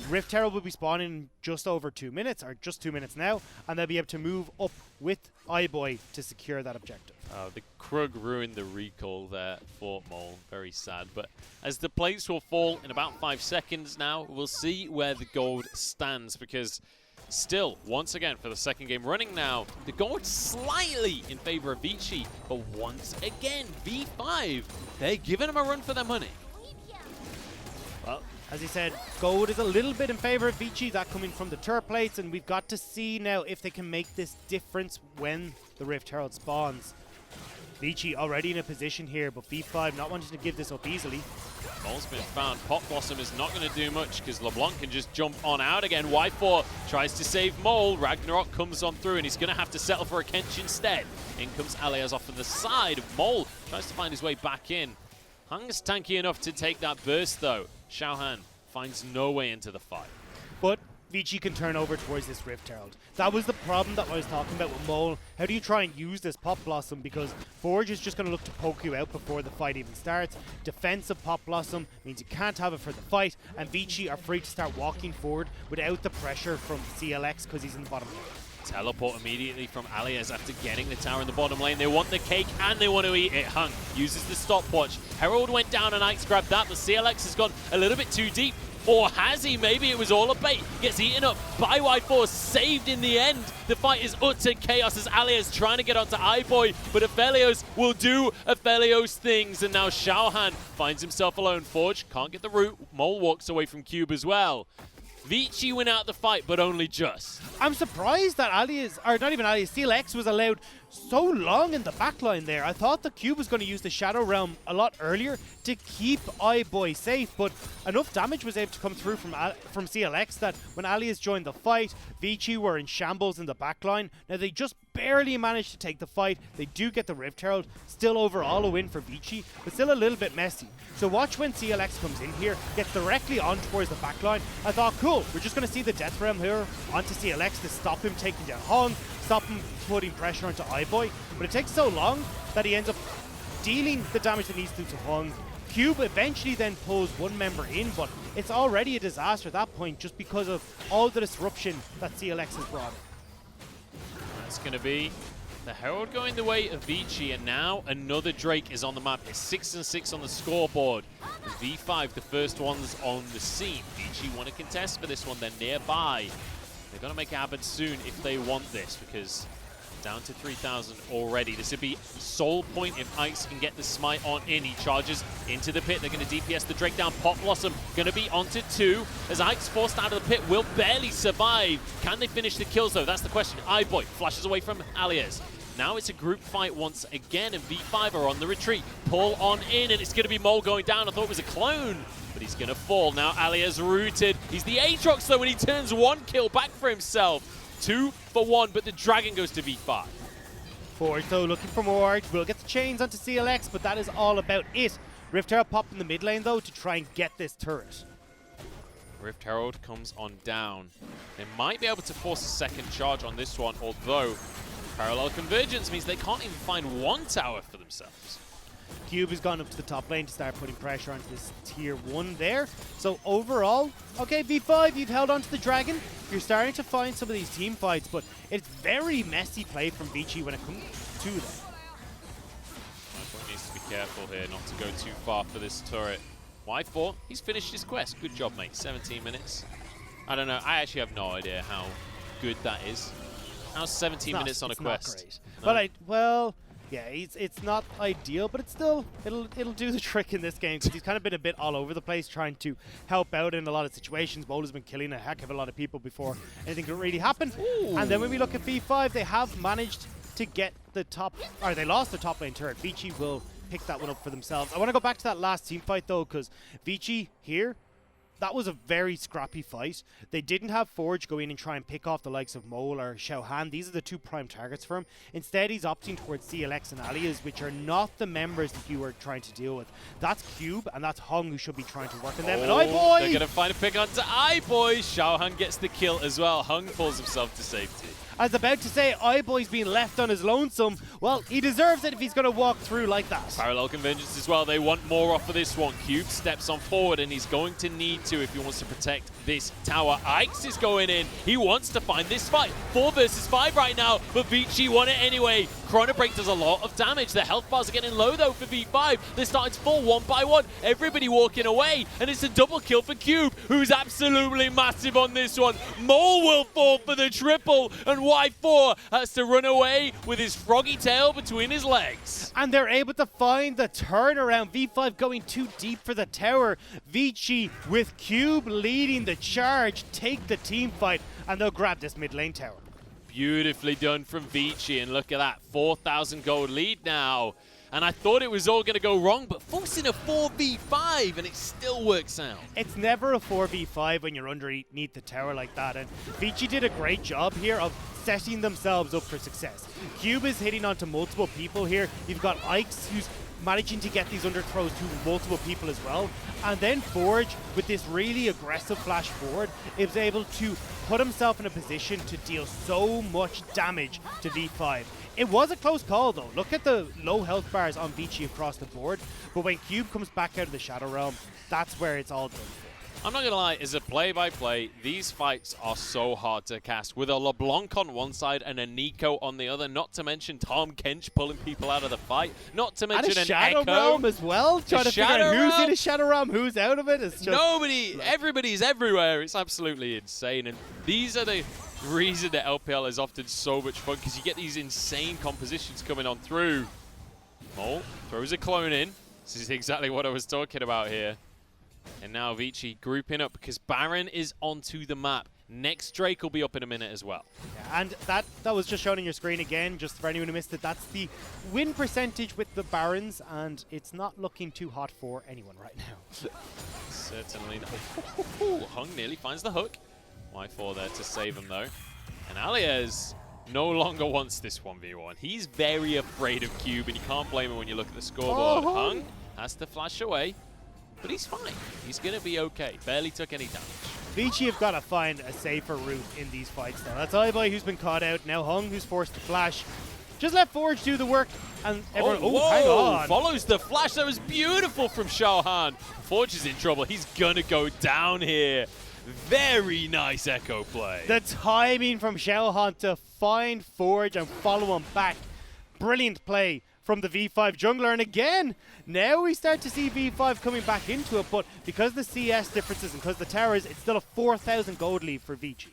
Rift Herald will be spawning in just over 2 minutes, or just 2 minutes now, and they'll be able to move up with iBoy to secure that objective. The Krug ruined the recall there for Mole. Very sad. But as the plates will fall in about 5 seconds now, we'll see where the gold stands, because still, once again, for the second game running now, the gold slightly in favor of Vici, but once again, V5, they're giving him a run for their money. Well, as he said, gold is a little bit in favor of Vici, that coming from the turret plates, and we've got to see now if they can make this difference when the Rift Herald spawns. Vici already in a position here, but V5 not wanting to give this up easily. Mole's been found. Pop Blossom is not going to do much because LeBlanc can just jump on out again. Y4 tries to save Mole. Ragnarok comes on through and he's going to have to settle for a Kench instead. In comes Alias off on the side. Mole tries to find his way back in. Hang's tanky enough to take that burst though. Xiaohan finds no way into the fight. But Vici can turn over towards this Rift Herald. That was the problem that I was talking about with Mole. How do you try and use this Pop Blossom? Because Forge is just going to look to poke you out before the fight even starts. Defensive Pop Blossom means you can't have it for the fight, and Vici are free to start walking forward without the pressure from CLX because he's in the bottom lane. Teleport immediately from Alias after getting the tower in the bottom lane. They want the cake and they want to eat it. Hung uses the stopwatch. Herald went down and Ike's grabbed that, but CLX has gone a little bit too deep. Or has he? Maybe it was all a bait. Gets eaten up by Y4, saved in the end. The fight is utter chaos as Alias trying to get onto iBoy, but Aphelios will do Aphelios things, and now Xiaohan finds himself alone. Forge can't get the root. Mole walks away from Cube as well. Vici win out the fight, but only just. I'm surprised that Alias, or not even Alias, CLX was allowed so long in the backline there. I thought the Cube was going to use the Shadow Realm a lot earlier to keep iBoy safe, but enough damage was able to come through from CLX that when Alias joined the fight, Vici were in shambles in the backline. Now they just barely managed to take the fight. They do get the Rift Herald. Still overall a win for Vici, but still a little bit messy. So watch when CLX comes in here, gets directly on towards the backline. I thought, cool, we're just going to see the Death Realm here onto CLX to stop him taking down Hong, stop him putting pressure onto iBoy. But it takes so long that he ends up dealing the damage that needs to Hong. Cube eventually then pulls one member in, but it's already a disaster at that point just because of all the disruption that CLX has brought in. That's going to be the Herald going the way of Vici, and now another Drake is on the map. It's 6 and 6 on the scoreboard. And V5, the first ones on the scene. Vici want to contest for this one. They're nearby. They're going to make it happen soon if they want this, because down to 3,000 already. This would be sole point if Ice can get the smite on in. He charges into the pit. They're going to DPS the Drake down. Pop Blossom going to be onto 2. As Ike's forced out of the pit, will barely survive. Can they finish the kills though? That's the question. iBoy flashes away from Alias. Now it's a group fight once again, and V5 are on the retreat. Pull on in, and it's going to be Mole going down. I thought it was a clone, but he's going to fall. Now Alias rooted. He's the Aatrox though, and he turns 1 kill back for himself. 2 for 1, but the Dragon goes to V5. Forge though looking for more. We'll get the chains onto CLX, but that is all about it. Rift Herald popped in the mid lane though to try and get this turret. Rift Herald comes on down. They might be able to force a second charge on this one, although parallel convergence means they can't even find 1 tower for themselves. Cube has gone up to the top lane to start putting pressure onto this tier 1 there. So overall, okay, V5, you've held onto the Dragon. You're starting to find some of these team fights, but it's very messy play from Vici when it comes to that. Y4 needs to be careful here not to go too far for this turret. Y4, he's finished his quest. Good job, mate. 17 minutes. I don't know. I actually have no idea how good that is. How's 17 minutes on a quest? Not great. No? But well, yeah, it's not ideal, but it's still it'll do the trick in this game because he's kind of been a bit all over the place trying to help out in a lot of situations. Mole has been killing a heck of a lot of people before anything could really happen. Ooh. And then when we look at V5, they have managed to get the top, or they lost the top lane turret. Vici will pick that one up for themselves. I want to go back to that last team fight though, because Vici here, that was a very scrappy fight. They didn't have Forge go in and try and pick off the likes of Mole or Xiaohan. These are the 2 prime targets for him. Instead, he's opting towards CLX and Alias, which are not the members that you were trying to deal with. That's Cube, and that's Hong who should be trying to work on them. And iBoy! They're going to find a pick onto iBoy. Xiaohan gets the kill as well. Hung pulls himself to safety. I was about to say, iBoy's being left on his lonesome. Well, he deserves it if he's going to walk through like that. Parallel convergence as well. They want more off of this one. Cube steps on forward, and he's going to need to if he wants to protect this tower. Ike's is going in. He wants to find this fight. 4 versus 5 right now, but Vici won it anyway. Chrono Break does a lot of damage. The health bars are getting low, though, for V5. They're starting to fall 1 by 1. Everybody walking away, and it's a double kill for Cube, who's absolutely massive on this one. Mole will fall for the triple, and Y4 has to run away with his froggy tail between his legs. And they're able to find the turnaround. V5 going too deep for the tower. Vici with Cube leading the charge, take the team fight, and they'll grab this mid lane tower. Beautifully done from Vici, and look at that, 4,000 gold lead now. And I thought it was all going to go wrong, but forcing a 4v5, and it still works out. It's never a 4v5 when you're underneath the tower like that, and Vici did a great job here of setting themselves up for success. Cube is hitting onto multiple people here. You've got Ike's who's managing to get these underthrows to multiple people as well. And then Forge, with this really aggressive flash forward, is able to put himself in a position to deal so much damage to V5. It was a close call though. Look at the low health bars on Vici across the board. But when Cube comes back out of the Shadow Realm, that's where it's all done for. I'm not gonna lie, as a play-by-play, these fights are so hard to cast. With a LeBlanc on one side and a Nico on the other, not to mention Tom Kench pulling people out of the fight, not to mention and a Shadow Echo. Realm as well, trying to figure out who's in a Shadow Realm, who's out of it. It's just Everybody's everywhere. It's absolutely insane. And these are the reason that LPL is often so much fun, because you get these insane compositions coming on through. Mole throws a clone in. This is exactly what I was talking about here. And now Vici grouping up because Baron is onto the map. Next Drake will be up in a minute as well. Yeah, and that was just shown on your screen again, just for anyone who missed it. That's the win percentage with the Barons, and it's not looking too hot for anyone right now. Certainly not. Hung nearly finds the hook. Y4 there to save him though. And Alias no longer wants this 1v1. He's very afraid of Cube, and you can't blame him when you look at the scoreboard. Hung has to flash away. But he's fine. He's going to be okay. Barely took any damage. Vici have got to find a safer route in these fights now. That's iBoy who's been caught out. Now Hung who's forced to flash. Just let Forge do the work. And everyone, hang on. Follows the flash. That was beautiful from Xiaohan. Forge is in trouble. He's going to go down here. Very nice Echo play. The timing from Xiaohan to find Forge and follow him back. Brilliant play from the V5 jungler, and again, now we start to see V5 coming back into it, but because the CS differences and because the towers, it's still a 4,000 gold lead for Vici.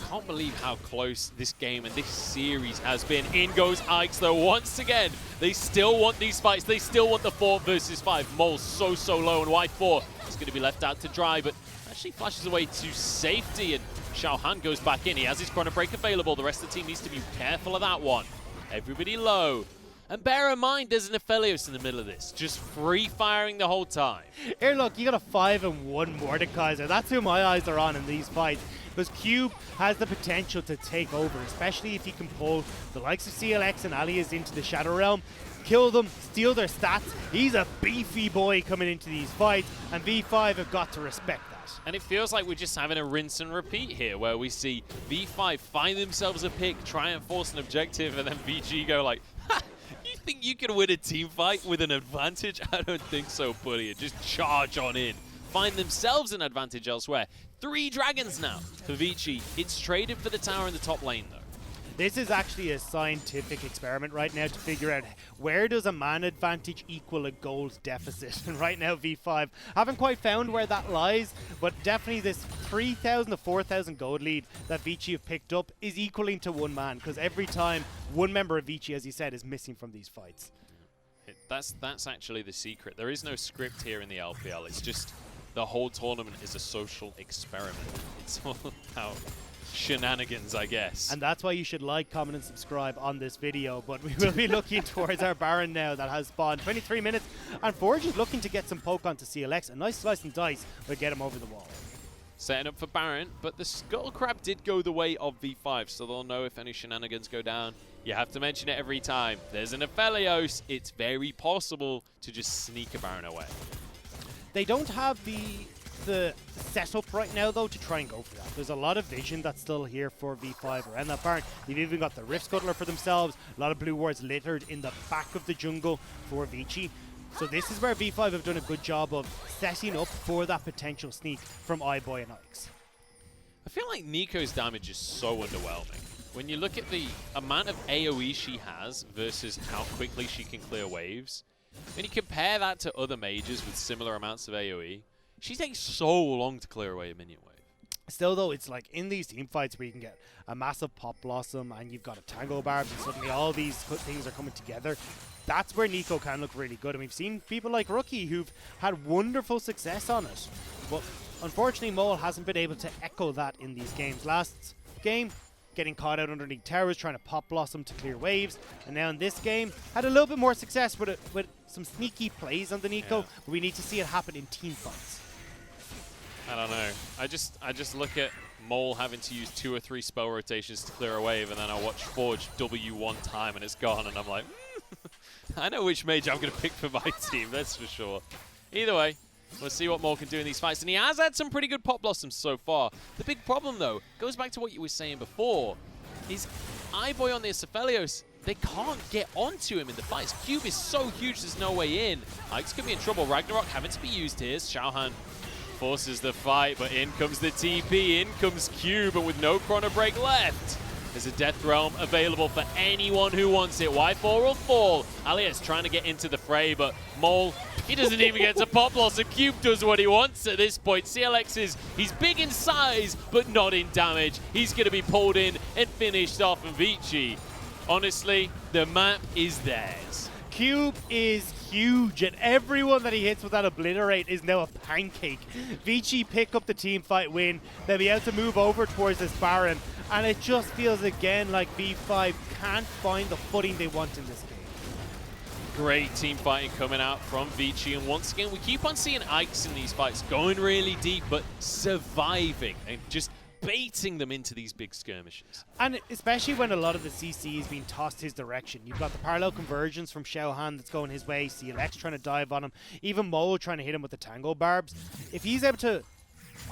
I can't believe how close this game and this series has been. In goes Ike's though, once again. They still want these fights. They still want the 4 versus 5. Mole's so low, and Y4 is going to be left out to dry, but actually flashes away to safety, and Xiaohan goes back in. He has his Chrono Break available. The rest of the team needs to be careful of that one. Everybody low. And bear in mind, there's an Aphelios in the middle of this, just free-firing the whole time. Here, look, you got a 5-1 Mordekaiser. That's who my eyes are on in these fights. Because Cube has the potential to take over, especially if he can pull the likes of CLX and Alias into the Shadow Realm, kill them, steal their stats. He's a beefy boy coming into these fights, and V5 have got to respect that. And it feels like we're just having a rinse and repeat here, where we see V5 find themselves a pick, try and force an objective, and then VG go like, ha! You think you can win a team fight with an advantage? I don't think so, buddy. Just charge on in. Find themselves an advantage elsewhere. 3 dragons now for Vici. It's traded for the tower in the top lane, though. This is actually a scientific experiment right now to figure out where does a man advantage equal a gold deficit. And right now, V5 haven't quite found where that lies, but definitely this 3,000 to 4,000 gold lead that Vici have picked up is equaling to one man, because every time one member of Vici, as you said, is missing from these fights. That's actually the secret. There is no script here in the LPL. It's just the whole tournament is a social experiment. It's all about shenanigans, I guess. And that's why you should like, comment, and subscribe on this video. But we will be looking towards our Baron now that has spawned 23 minutes. And Forge is looking to get some poke onto CLX. A nice slice and dice will get him over the wall. Setting up for Baron, but the Skull Crab did go the way of V5, so they'll know if any shenanigans go down. You have to mention it every time. There's an Aphelios. It's very possible to just sneak a Baron away. They don't have the setup right now, though, to try and go for that. There's a lot of vision that's still here for V5 around that Baron. They've even got the Rift Scuttler for themselves. A lot of blue wards littered in the back of the jungle for Vici. So this is where V5 have done a good job of setting up for that potential sneak from iBoy and Ike's. I feel like Nico's damage is so underwhelming. When you look at the amount of AoE she has versus how quickly she can clear waves, when you compare that to other mages with similar amounts of AoE, she takes so long to clear away a minion wave. Still, though, it's like in these team fights where you can get a massive Pop Blossom and you've got a Tango Barb and suddenly all these things are coming together. That's where Nico can look really good. And we've seen people like Rookie who've had wonderful success on it. But unfortunately, Mole hasn't been able to echo that in these games. Last game, getting caught out underneath towers, trying to Pop Blossom to clear waves. And now in this game, had a little bit more success with some sneaky plays on the Nico. Yeah. But we need to see it happen in team fights. I don't know. I just look at Mole having to use 2 or 3 spell rotations to clear a wave, and then I watch Forge W one time and it's gone, and I'm like, I know which mage I'm going to pick for my team, that's for sure. Either way, we'll see what Mole can do in these fights, and he has had some pretty good Pop Blossoms so far. The big problem, though, goes back to what you were saying before, is iBoy on the Aphelios, they can't get onto him in the fights. Cube is so huge, there's no way in. Ike's could be in trouble. Ragnarok having to be used here. Xiaohan forces the fight, but in comes the TP, in comes Cube, and with no chrono break left, there's a Death Realm available for anyone who wants it. Y4 will fall. Alias trying to get into the fray, but Mole, he doesn't even get to pop loss, and Cube does what he wants at this point. CLX he's big in size, but not in damage. He's going to be pulled in and finished off, and Vici, honestly, the map is theirs. Cube is huge, and everyone that he hits with that obliterate is now a pancake. Vici pick up the team fight win. They'll be able to move over towards this Baron, and it just feels again like V5 can't find the footing they want in this game. Great team fighting coming out from Vici, and once again we keep on seeing Ikes in these fights going really deep but surviving and just baiting them into these big skirmishes. And especially when a lot of the CC is being tossed his direction. You've got the parallel conversions from Xiaohan that's going his way, CLX trying to dive on him, even Mole trying to hit him with the Tango Barbs. If he's able to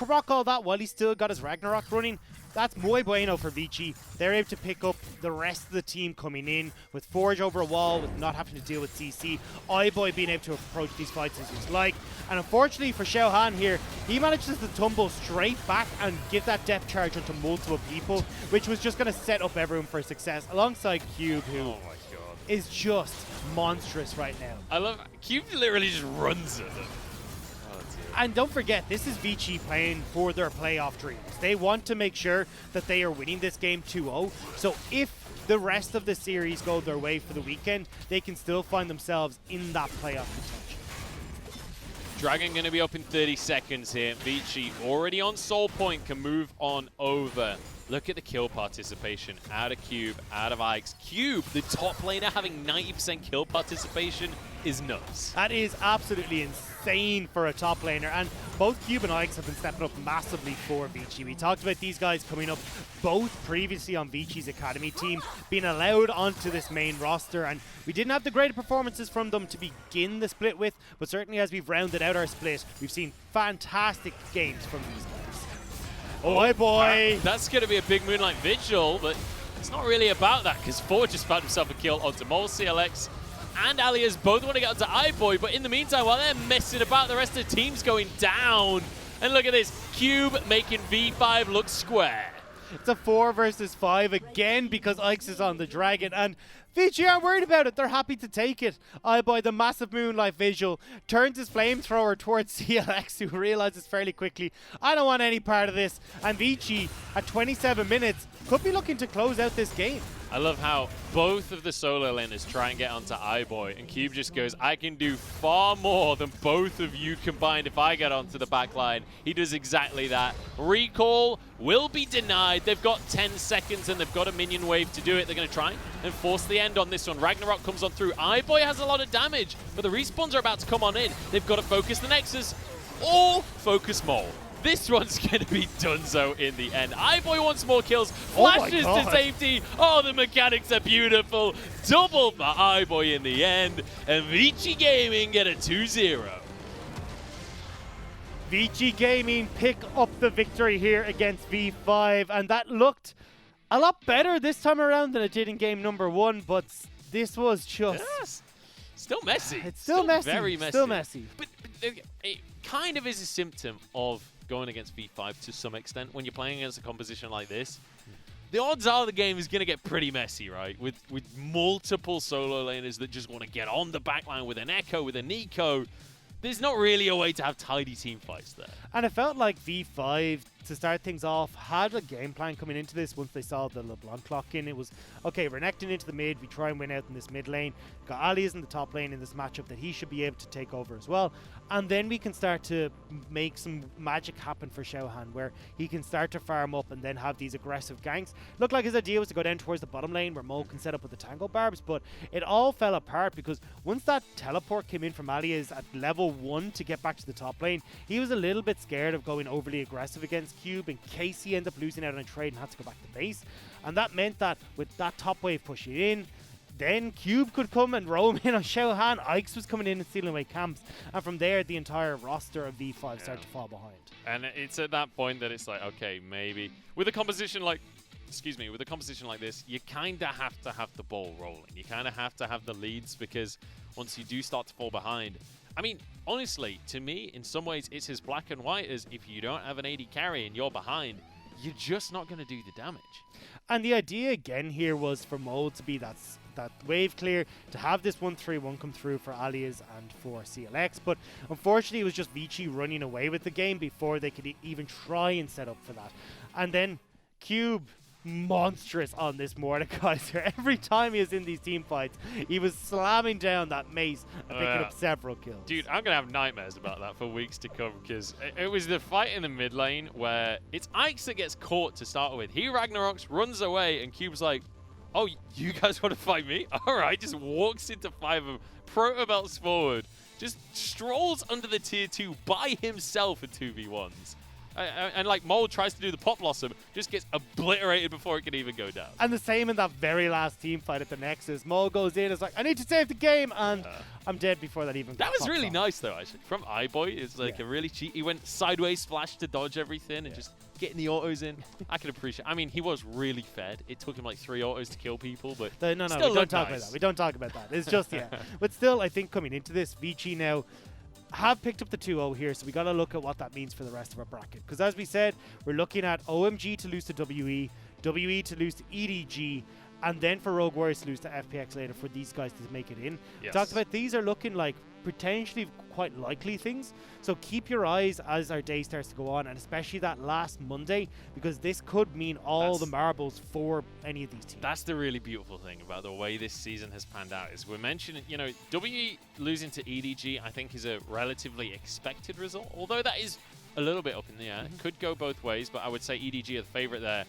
rock all that while he's still got his Ragnarok running, that's muy bueno for Vici. They're able to pick up the rest of the team coming in with Forge over a wall, with not having to deal with CC. iBoy being able to approach these fights as he's like. And unfortunately for Xiaohan here, he manages to tumble straight back and give that depth charge onto multiple people, which was just going to set up everyone for success, alongside Cube, who is just monstrous right now. I love Cube literally just runs at them. And don't forget, this is Vici playing for their playoff dreams. They want to make sure that they are winning this game 2-0. So if the rest of the series go their way for the weekend, they can still find themselves in that playoff contention. Dragon going to be up in 30 seconds here. Vici already on Soul Point, can move on over. Look at the kill participation out of Cube, out of Ikes. Cube, the top laner, having 90% kill participation is nuts. That is absolutely insane for a top laner, and both Cube and Ikes have been stepping up massively for Vici. We talked about these guys coming up both previously on Vici's academy team, being allowed onto this main roster, and we didn't have the great performances from them to begin the split with, but certainly as we've rounded out our split, we've seen fantastic games from these guys. Oh boy! That's going to be a big Moonlight Vigil, but it's not really about that, because Forge just found himself a kill onto Mole. CLX and Alias both want to get onto iBoy, but in the meantime, while they're messing about, the rest of the team's going down. And look at this, Cube making V5 look square. It's a 4 versus 5 again because Ikes is on the Dragon, and Vici aren't worried about it. They're happy to take it. iBoy, the massive Moonlight Visual, turns his flamethrower towards CLX, who realizes fairly quickly, I don't want any part of this. And Vici, at 27 minutes, could be looking to close out this game. I love how both of the solo laners try and get onto iBoy, and Cube just goes, I can do far more than both of you combined if I get onto the back line. He does exactly that. Recall will be denied. They've got 10 seconds and they've got a minion wave to do it. They're going to try and force the end on this one. Ragnarok comes on through. iBoy has a lot of damage, but the respawns are about to come on in. They've got to focus the Nexus or focus Mole. This one's going to be donezo in the end. iBoy wants more kills, flashes to safety. Oh, the mechanics are beautiful. Double for iBoy in the end, and Vici Gaming get a 2-0. Vici Gaming pick up the victory here against V5, and that looked a lot better this time around than it did in game number 1, but this was just... Yes. Still messy. It's still messy. Very messy. Still messy. But it kind of is a symptom of going against V5 to some extent. When you're playing against a composition like this, the odds are the game is going to get pretty messy, right? With multiple solo laners that just want to get on the backline with an Echo, with a Nico. There's not really a way to have tidy team fights there. And it felt like V5, to start things off, had a game plan coming into this once they saw the LeBlanc clock in. It was, okay, we're necking into the mid, we try and win out in this mid lane. Got Alias in the top lane in this matchup that he should be able to take over as well. And then we can start to make some magic happen for Xiaohan, where he can start to farm up and then have these aggressive ganks. Looked like his idea was to go down towards the bottom lane where Mo can set up with the Tango Barbs, but it all fell apart because once that teleport came in from Alias at level 1 to get back to the top lane, he was a little bit scared of going overly aggressive against Cube in case he ended up losing out on a trade and had to go back to base. And that meant that with that top wave pushing in, then Cube could come and roam in on Xiaohan. Ikes was coming in and stealing away camps. And from there, the entire roster of V5 started to fall behind. And it's at that point that it's like, okay, maybe. With a composition like, with a composition like this, you kind of have to have the ball rolling. You kind of have to have the leads, because once you do start to fall behind, I mean, honestly, to me, in some ways, it's as black and white as if you don't have an AD carry and you're behind, you're just not going to do the damage. And the idea again here was for Mold to be that wave clear, to have this 1-3-1 come through for Alias and for CLX, but unfortunately it was just Vici running away with the game before they could even try and set up for that. And then Cube, monstrous on this Mordekaiser. Every time he was in these team fights, he was slamming down that mace and picking up several kills. Dude, I'm going to have nightmares about that for weeks to come, because it was the fight in the mid lane where it's Ike's that gets caught to start with. He Ragnaroks, runs away, and Cube's like, oh, you guys want to fight me? All right, just walks into 5 of them, protobelts forward, just strolls under the tier 2 by himself in 2v1s. And like Mold tries to do the pop blossom, just gets obliterated before it can even go down. And the same in that very last team fight at the Nexus. Mold goes in, is like, I need to save the game, and I'm dead before that even. That was really nice though, actually. From iBoy, it's like a really cheat. He went sideways splash to dodge everything and just getting the autos in. I can appreciate. I mean, he was really fed. It took him like 3 autos to kill people, but no, we don't talk about that. We don't talk about that. It's just but still, I think coming into this, Vici now have picked up the 2-0 here, so we got to look at what that means for the rest of our bracket. Because as we said, we're looking at OMG to lose to WE, WE to lose to EDG, and then for Rogue Warriors to lose to FPX later for these guys to make it in. Yes. Talked about these are looking like potentially quite likely things, so keep your eyes as our day starts to go on, and especially that last Monday, because this could mean all the marbles for any of these teams. That's the really beautiful thing about the way this season has panned out, is we're mentioning, you know, WE losing to EDG I think is a relatively expected result, although that is a little bit up in the air. It could go both ways, but I would say EDG are the favorite there.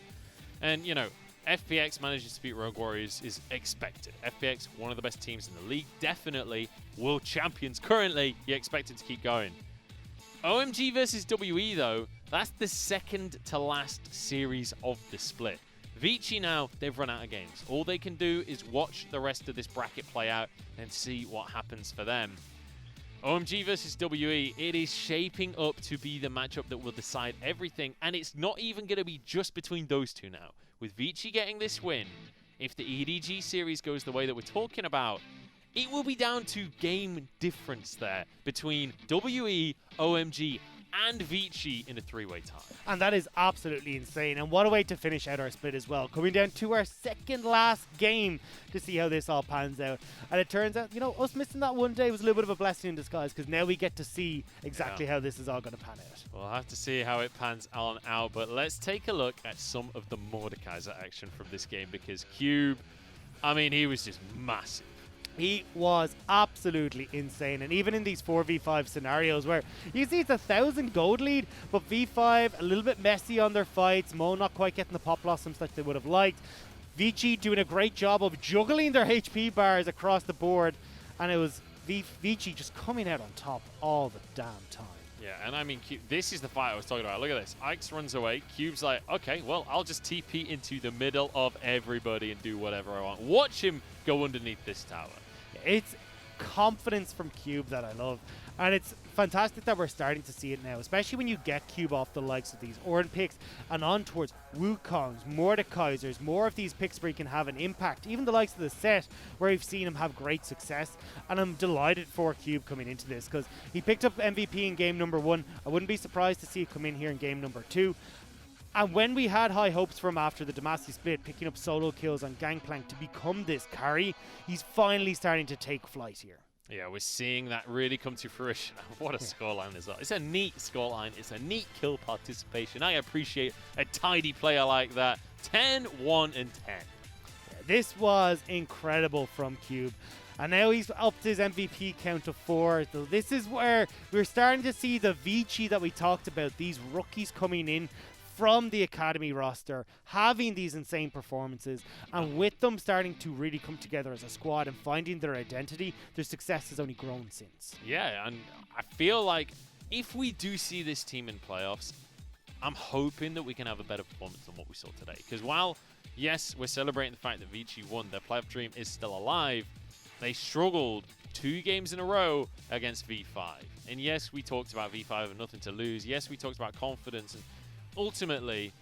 And, you know, FPX manages to beat Rogue Warriors is expected. FPX, one of the best teams in the league, definitely world champions currently. You expect it to keep going. OMG versus WE, though, that's the second to last series of the split. Vici now, they've run out of games. All they can do is watch the rest of this bracket play out and see what happens for them. OMG versus WE, it is shaping up to be the matchup that will decide everything, and it's not even going to be just between those two now. With Vici getting this win, if the EDG series goes the way that we're talking about, it will be down to game difference there between WE, OMG, and Vici in a 3-way tie. And that is absolutely insane. And what a way to finish out our split as well. Coming down to our second last game to see how this all pans out. And it turns out, you know, us missing that one day was a little bit of a blessing in disguise, because now we get to see exactly how this is all going to pan out. We'll have to see how it pans on out, but let's take a look at some of the Mordekaiser action from this game, because Cube, I mean, he was just massive. He was absolutely insane, and even in these 4v5 scenarios where you see it's 1,000 gold lead, but V5 a little bit messy on their fights, Mo not quite getting the pop blossoms that they would have liked, Vici doing a great job of juggling their HP bars across the board, and it was Vici just coming out on top all the damn time. Yeah, and I mean, this is the fight I was talking about. Look at this. Ike's runs away. Cube's like, okay, well, I'll just TP into the middle of everybody and do whatever I want. Watch him go underneath this tower. It's confidence from Cube that I love. And it's fantastic that we're starting to see it now, especially when you get Cube off the likes of these Orin picks and on towards Wukongs, Mordekaisers, more of these picks where he can have an impact. Even the likes of the set where we've seen him have great success. And I'm delighted for Cube coming into this, because he picked up MVP in game number 1. I wouldn't be surprised to see it come in here in game number 2. And when we had high hopes for him after the Demacia split, picking up solo kills on Gangplank to become this carry, he's finally starting to take flight here. Yeah, we're seeing that really come to fruition. What a scoreline is that? It's a neat scoreline. It's a neat kill participation. I appreciate a tidy player like that. 10, 1, and 10. Yeah, this was incredible from Cube. And now he's upped his MVP count to 4. So this is where we're starting to see the Vici that we talked about. These rookies coming in from the Academy roster, having these insane performances, and with them starting to really come together as a squad and finding their identity, their success has only grown since. Yeah, and I feel like if we do see this team in playoffs, I'm hoping that we can have a better performance than what we saw today. Because while, yes, we're celebrating the fact that Vici won, their playoff dream is still alive, they struggled 2 games in a row against V5. And yes, we talked about V5 and nothing to lose. Yes, we talked about confidence, and ultimately,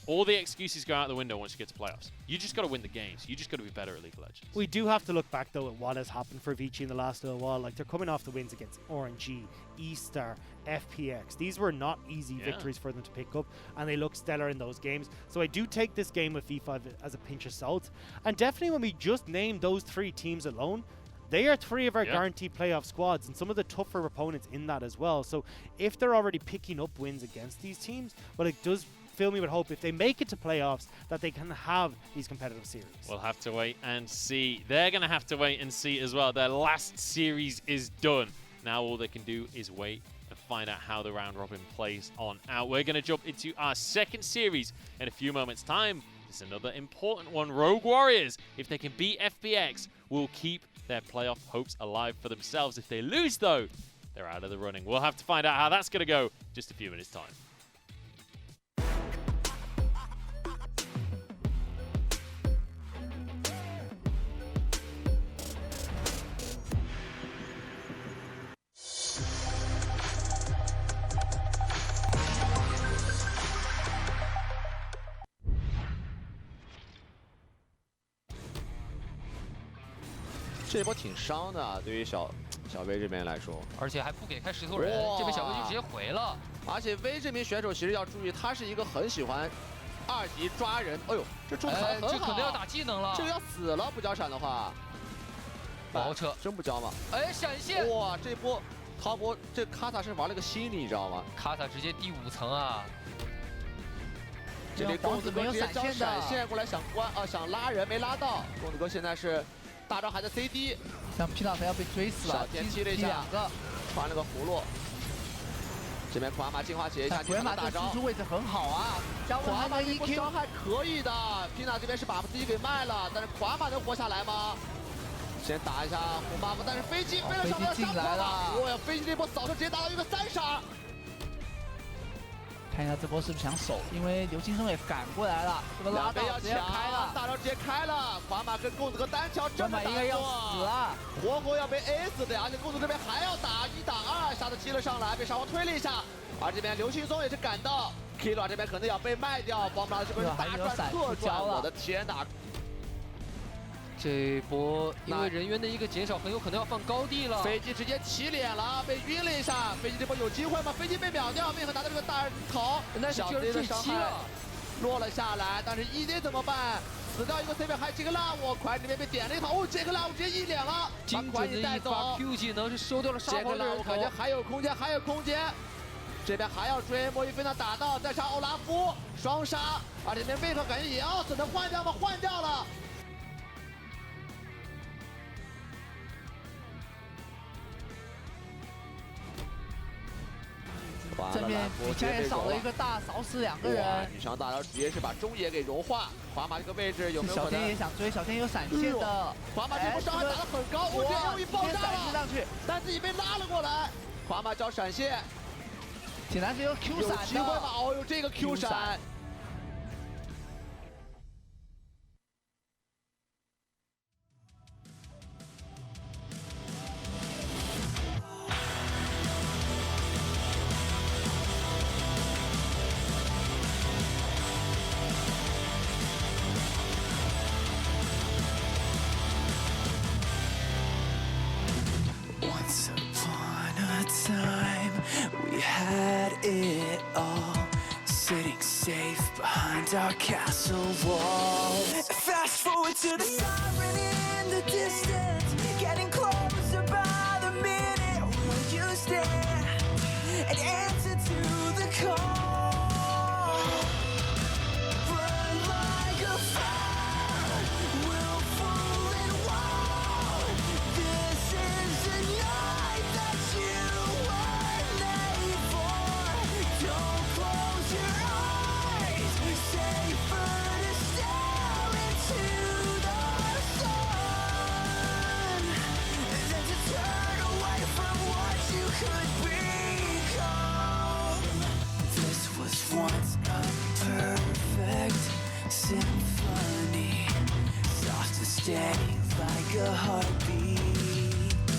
all the excuses go out the window once you get to playoffs. You just got to win the games. You just got to be better at League of Legends. We do have to look back though at what has happened for Vici in the last little while. Like they're coming off the wins against RNG, E-Star, FPX. These were not easy victories for them to pick up, and they look stellar in those games. So I do take this game with V5 as a pinch of salt. And definitely when we just named those 3 teams alone, they are 3 of our guaranteed playoff squads, and some of the tougher opponents in that as well. So if they're already picking up wins against these teams, well, it does fill me with hope if they make it to playoffs that they can have these competitive series. We'll have to wait and see. They're going to have to wait and see as well. Their last series is done. Now all they can do is wait and find out how the round robin plays on out. We're going to jump into our second series in a few moments' time. It's another important one. Rogue Warriors, if they can beat FPX, will keep their playoff hopes alive for themselves. If they lose, though, they're out of the running. We'll have to find out how that's going to go just a few minutes' time.这波挺伤的，对于小威这边来说，而且还不给开石头人，这边小威就直接回了。而且威这名选手其实要注意，他是一个很喜欢2级抓人。哎呦，这中弹很好，这可能要打技能了，这个要死了，不交闪的话。包车真不交吗？哎，闪现！哇，这波滔博这卡塔是玩了个心理，你知道吗？卡塔直接第5层啊！这边公子哥直接交闪现过来想拉人没拉到，公子哥现在是。大招还在 CD， 像皮塔要被追死了，小天踢了一下，传了个葫芦。这边库玛进化解一下，库玛大招输出位置很好啊，库玛一波伤害可以的，皮塔这边是把自己给卖了，但是库玛能活下来吗？先打一下红 buff， 但是飞机飞了上来进来了，哇，飞机这波扫射直接达到一个3杀。看一下这波是不是想守，因为刘青松也赶过来了，这个拉到直接开了，大招直接开了，华马跟公子哥单挑真的打不要死了，活要被 A 死的呀！而且公子这边还要打1打2，杀的踢了上来，被沙皇推了一下，而这边刘青松也是赶到 ，Killa 这边可能要被卖掉，帮不了这边大转特转，我的天哪！这一波因为人员的一个减少，很有可能要放高地了。飞机直接起脸了，被晕了一下。飞机这波有机会吗？飞机被秒掉，命和拿到这个大人头，小 Z 的伤害落了下来。但是 ED 怎么办？死掉一个 CP， 还有这个辣我快这边被点了一头，哦，这个辣我直接一脸了，把快点带走。Q 技能是收掉了沙皇的人头，感觉还有空间，还有空间。这边还要追，莫伊菲娜打到，再杀欧拉夫，双杀。而这边贝克感觉也要死，能换掉吗？换掉了。这边比枪也少了一个大，少死2个人。女上大招直接是把中野给融化。华马这个位置有没有可能？小天也想追，小天有闪现的。华马这波伤害打得很高，我这 AoE 爆炸了，上去，但自己被拉了过来。华马交闪现，铁男是有 Q 闪的。有机会吗？哦，有这个 Q 闪。Once upon a time, we had it all, sitting safe behind our castle wall. Fast forward to the siren in the distance, getting closer by the minute. Will you stand and answer to the call? Burn like a fire, willful and wild. This is the night that you were made for. Don't close your eyes, safer to stare into the sun than to turn away from what you could become. This was once a perfect symphony, soft and steady like a heartbeat.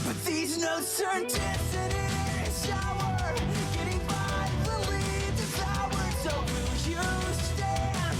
But these notes turn dissonant and sour, getting violently devoured. So will you stand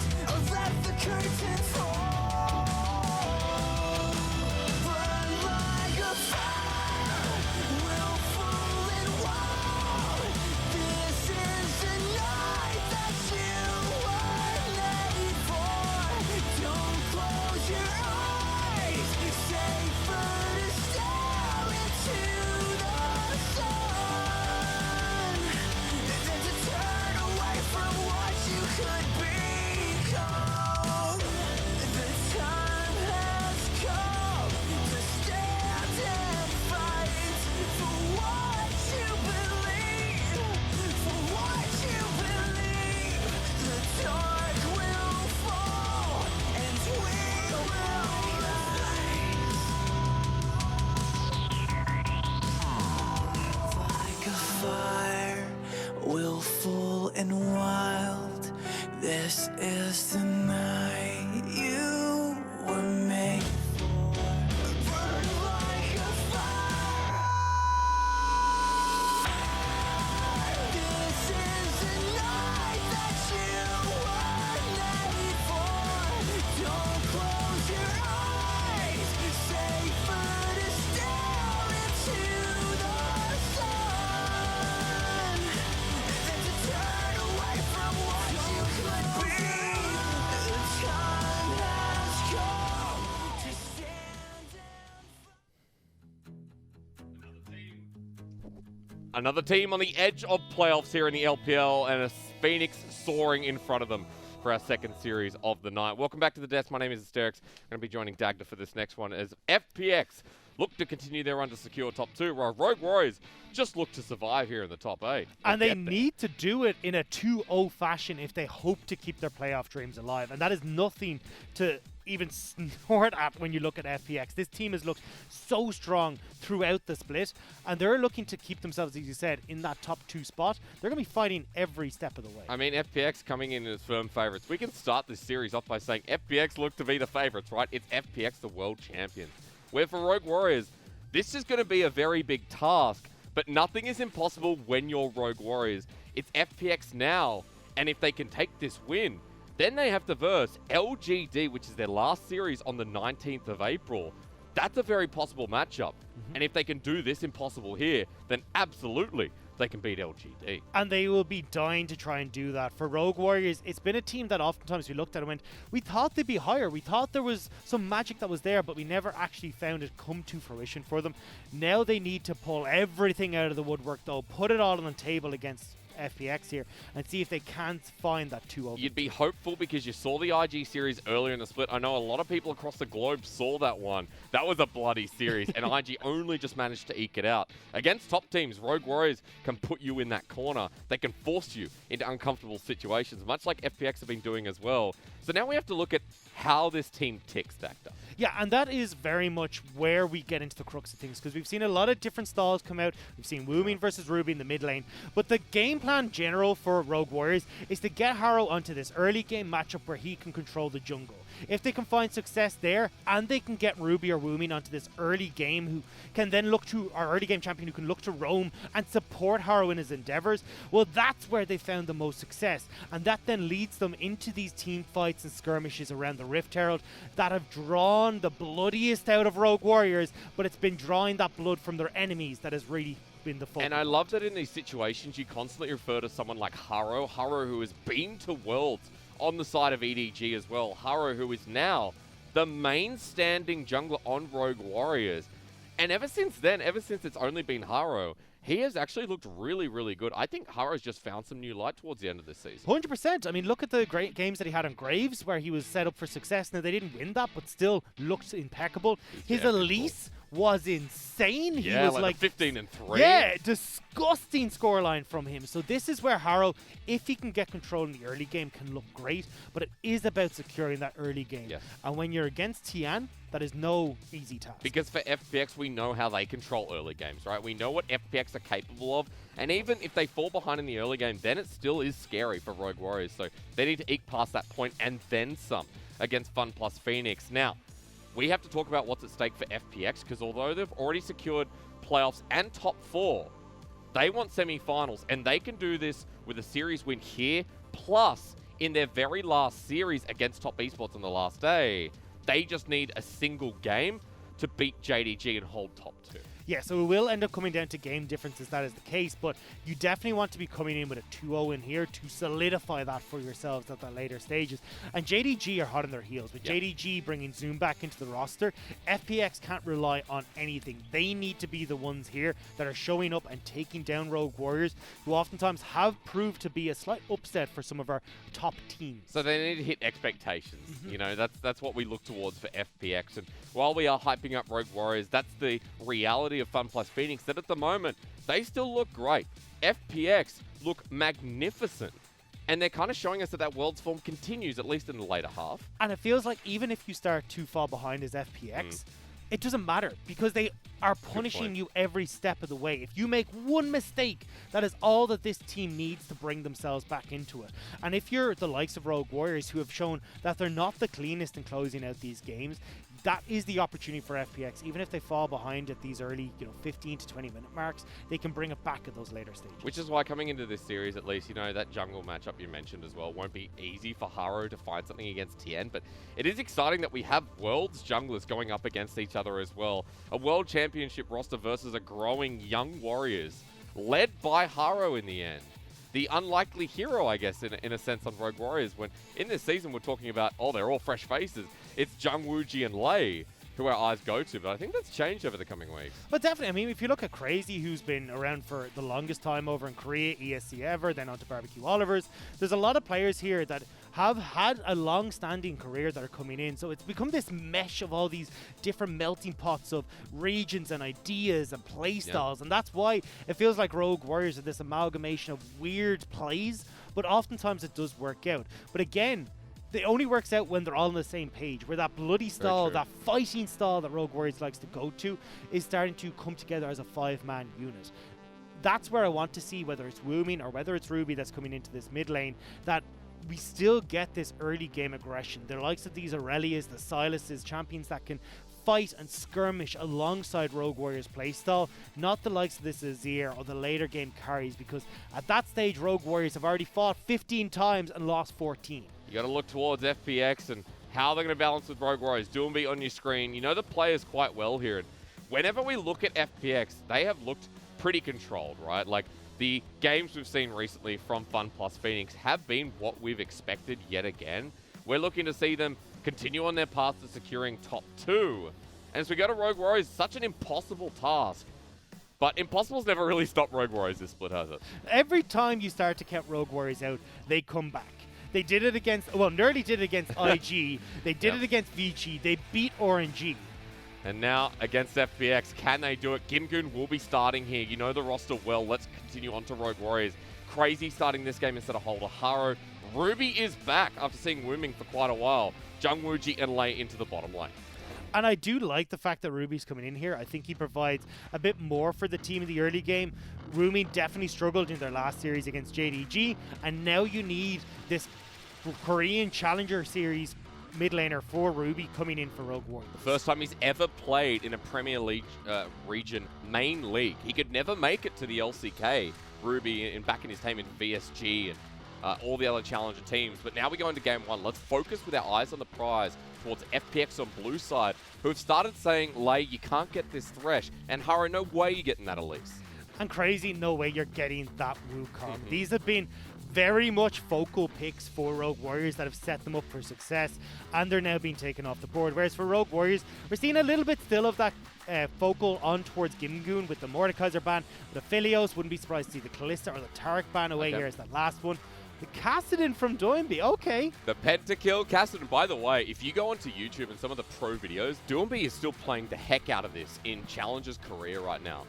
Another team on the edge of playoffs here in the LPL, and a Phoenix soaring in front of them for our second series of the night. Welcome back to the desk. My name is Asterix. I'm going to be joining Dagda for this next one as FPX look to continue their run to secure top 2, while Rogue Warriors just look to survive here in the top 8. And they need to do it in a 2-0 fashion if they hope to keep their playoff dreams alive. And that is nothing to even snort at when you look at FPX. This team has looked so strong throughout the split, and they're looking to keep themselves, as you said, in that top 2 spot. They're going to be fighting every step of the way. I mean, FPX coming in as firm favorites. We can start this series off by saying FPX look to be the favorites, right? It's FPX, the world champions. Where for Rogue Warriors, this is going to be a very big task, but nothing is impossible when you're Rogue Warriors. It's FPX now, and if they can take this win, then they have to verse LGD, which is their last series on the 19th of April. That's a very possible matchup. And if they can do this impossible here, then absolutely they can beat LGD. And they will be dying to try and do that. For Rogue Warriors, it's been a team that oftentimes we looked at and went, we thought they'd be higher. We thought there was some magic that was there, but we never actually found it come to fruition for them. Now they need to pull everything out of the woodwork, though, put it all on the table against FPX here and see if they can't find that 2-0. You'd be hopeful because you saw the IG series earlier in the split. I know a lot of people across the globe saw that one. That was a bloody series, and IG only just managed to eke it out. Against top teams, Rogue Warriors can put you in that corner. They can force you into uncomfortable situations, much like FPX have been doing as well. So now we have to look at how this team ticks, Dagda. Yeah, and that is very much where we get into the crux of things, because we've seen a lot of different styles come out. We've seen Woomin versus Ruby in the mid lane, but the game plan general for Rogue Warriors is to get Harrow onto this early game matchup where he can control the jungle. If they can find success there, and they can get Ruby or Woomin onto this early game, who can then look to our early game champion, who can look to roam and support Harrow in his endeavors, well, that's where they found the most success, and that then leads them into these team fights and skirmishes around the Rift Herald that have drawn the bloodiest out of Rogue Warriors, but it's been drawing that blood from their enemies that has really been the focus. And I love that in these situations you constantly refer to someone like Harrow who has been to Worlds on the side of EDG as well. Harrow, who is now the main standing jungler on Rogue Warriors. And ever since then, ever since it's only been Harrow, he has actually looked really, really good. I think Harrow's just found some new light towards the end of this season. 100%. I mean, look at the great games that he had on Graves, where he was set up for success. Now, they didn't win that, but still looked impeccable. His Elise was insane. He was like 15-3. Yeah, disgusting scoreline from him. So this is where Harrow, if he can get control in the early game, can look great. But it is about securing that early game. Yes. And when you're against Tian, that is no easy task. Because for FPX, we know how they control early games, right? We know what FPX are capable of. And even if they fall behind in the early game, then it still is scary for Rogue Warriors. So they need to eke past that point and then some against Fun plus Phoenix. Now, we have to talk about what's at stake for FPX, because although they've already secured playoffs and top 4, they want semi-finals, and they can do this with a series win here, plus in their very last series against Top Esports on the last day, they just need a single game to beat JDG and hold top 2. Yeah, so it will end up coming down to game differences, that is the case, but you definitely want to be coming in with a 2-0 in here to solidify that for yourselves at the later stages. And JDG are hot on their heels. With JDG bringing Zoom back into the roster, FPX can't rely on anything. They need to be the ones here that are showing up and taking down Rogue Warriors, who oftentimes have proved to be a slight upset for some of our top teams. So they need to hit expectations. You know, that's what we look towards for FPX. And while we are hyping up Rogue Warriors, that's the reality of Fun plus Phoenix, that at the moment they still look great. FPX look magnificent, and they're kind of showing us that World's form continues, at least in the later half. And it feels like even if you start too far behind as FPX, it doesn't matter, because they are punishing you every step of the way. If you make one mistake, that is all that this team needs to bring themselves back into it. And if you're the likes of Rogue Warriors, who have shown that they're not the cleanest in closing out these games, that is the opportunity for FPX. Even if they fall behind at these early, 15 to 20 minute marks, they can bring it back at those later stages. Which is why coming into this series, at least, that jungle matchup you mentioned as well won't be easy for Harrow to find something against Tien, but it is exciting that we have Worlds junglers going up against each other as well. A World Championship roster versus a growing young Warriors, led by Harrow in the end. The unlikely hero, I guess, in a sense, on Rogue Warriors, when in this season we're talking about, they're all fresh faces. It's Jung Wooji and Lei. who our eyes go to, but I think that's changed over the coming weeks. But definitely, I mean, if you look at Crazy, who's been around for the longest time over in Korea, ESC Ever, then onto Barbecue Olivers, there's a lot of players here that have had a long-standing career that are coming in. So it's become this mesh of all these different melting pots of regions and ideas and play styles. And that's why it feels like Rogue Warriors are this amalgamation of weird plays, but oftentimes it does work out. But again, it only works out when they're all on the same page, where that bloody style, that fighting style that Rogue Warriors likes to go to is starting to come together as a 5-man unit. That's where I want to see, whether it's Woomin or whether it's Ruby that's coming into this mid lane, that we still get this early game aggression. The likes of these Aurelias, the Silases, champions that can fight and skirmish alongside Rogue Warriors playstyle, not the likes of this Azir or the later game carries, because at that stage Rogue Warriors have already fought 15 times and lost 14. You got to look towards FPX and how they're going to balance with Rogue Warriors. Doomby on your screen. You know the players quite well here. And whenever we look at FPX, they have looked pretty controlled, right? Like, the games we've seen recently from Fun Plus Phoenix have been what we've expected yet again. We're looking to see them continue on their path to securing top 2. And as we go to Rogue Warriors, such an impossible task. But impossible's never really stopped Rogue Warriors this split, has it? Every time you start to count Rogue Warriors out, they come back. They did it against, well, nearly did it against IG. They did it against Vici. They beat RNG. And now against FPX, can they do it? Gimgoon will be starting here. You know the roster well. Let's continue on to Rogue Warriors. Crazy starting this game instead of Holder. Haro. Ruby is back after seeing Wooming for quite a while. Jungwooji and Lei into the bottom lane. And I do like the fact that Ruby's coming in here. I think he provides a bit more for the team in the early game. Rumi definitely struggled in their last series against JDG, and now you need this Korean Challenger Series mid laner for Ruby coming in for Rogue Warriors. The first time he's ever played in a Premier League region main league. He could never make it to the LCK, Ruby, back in his time in VSG and all the other Challenger teams. But now we go into game 1. Let's focus with our eyes on the prize towards FPX on blue side, who have started saying, Lei, you can't get this Thresh. And Haro, no way you're getting that Elise. And Crazy, no way you're getting that Wukong. These have been very much focal picks for Rogue Warriors that have set them up for success, and they're now being taken off the board. Whereas for Rogue Warriors, we're seeing a little bit still of that focal on towards Gimgoon with the Mordekaiser ban, the Philios. Wouldn't be surprised to see the Kalista or the Taric ban away here as that last one. The Kassadin from Doinby, okay. The pentakill Kassadin. By the way, if you go onto YouTube and some of the pro videos, Doinby is still playing the heck out of this in Challenger's career right now.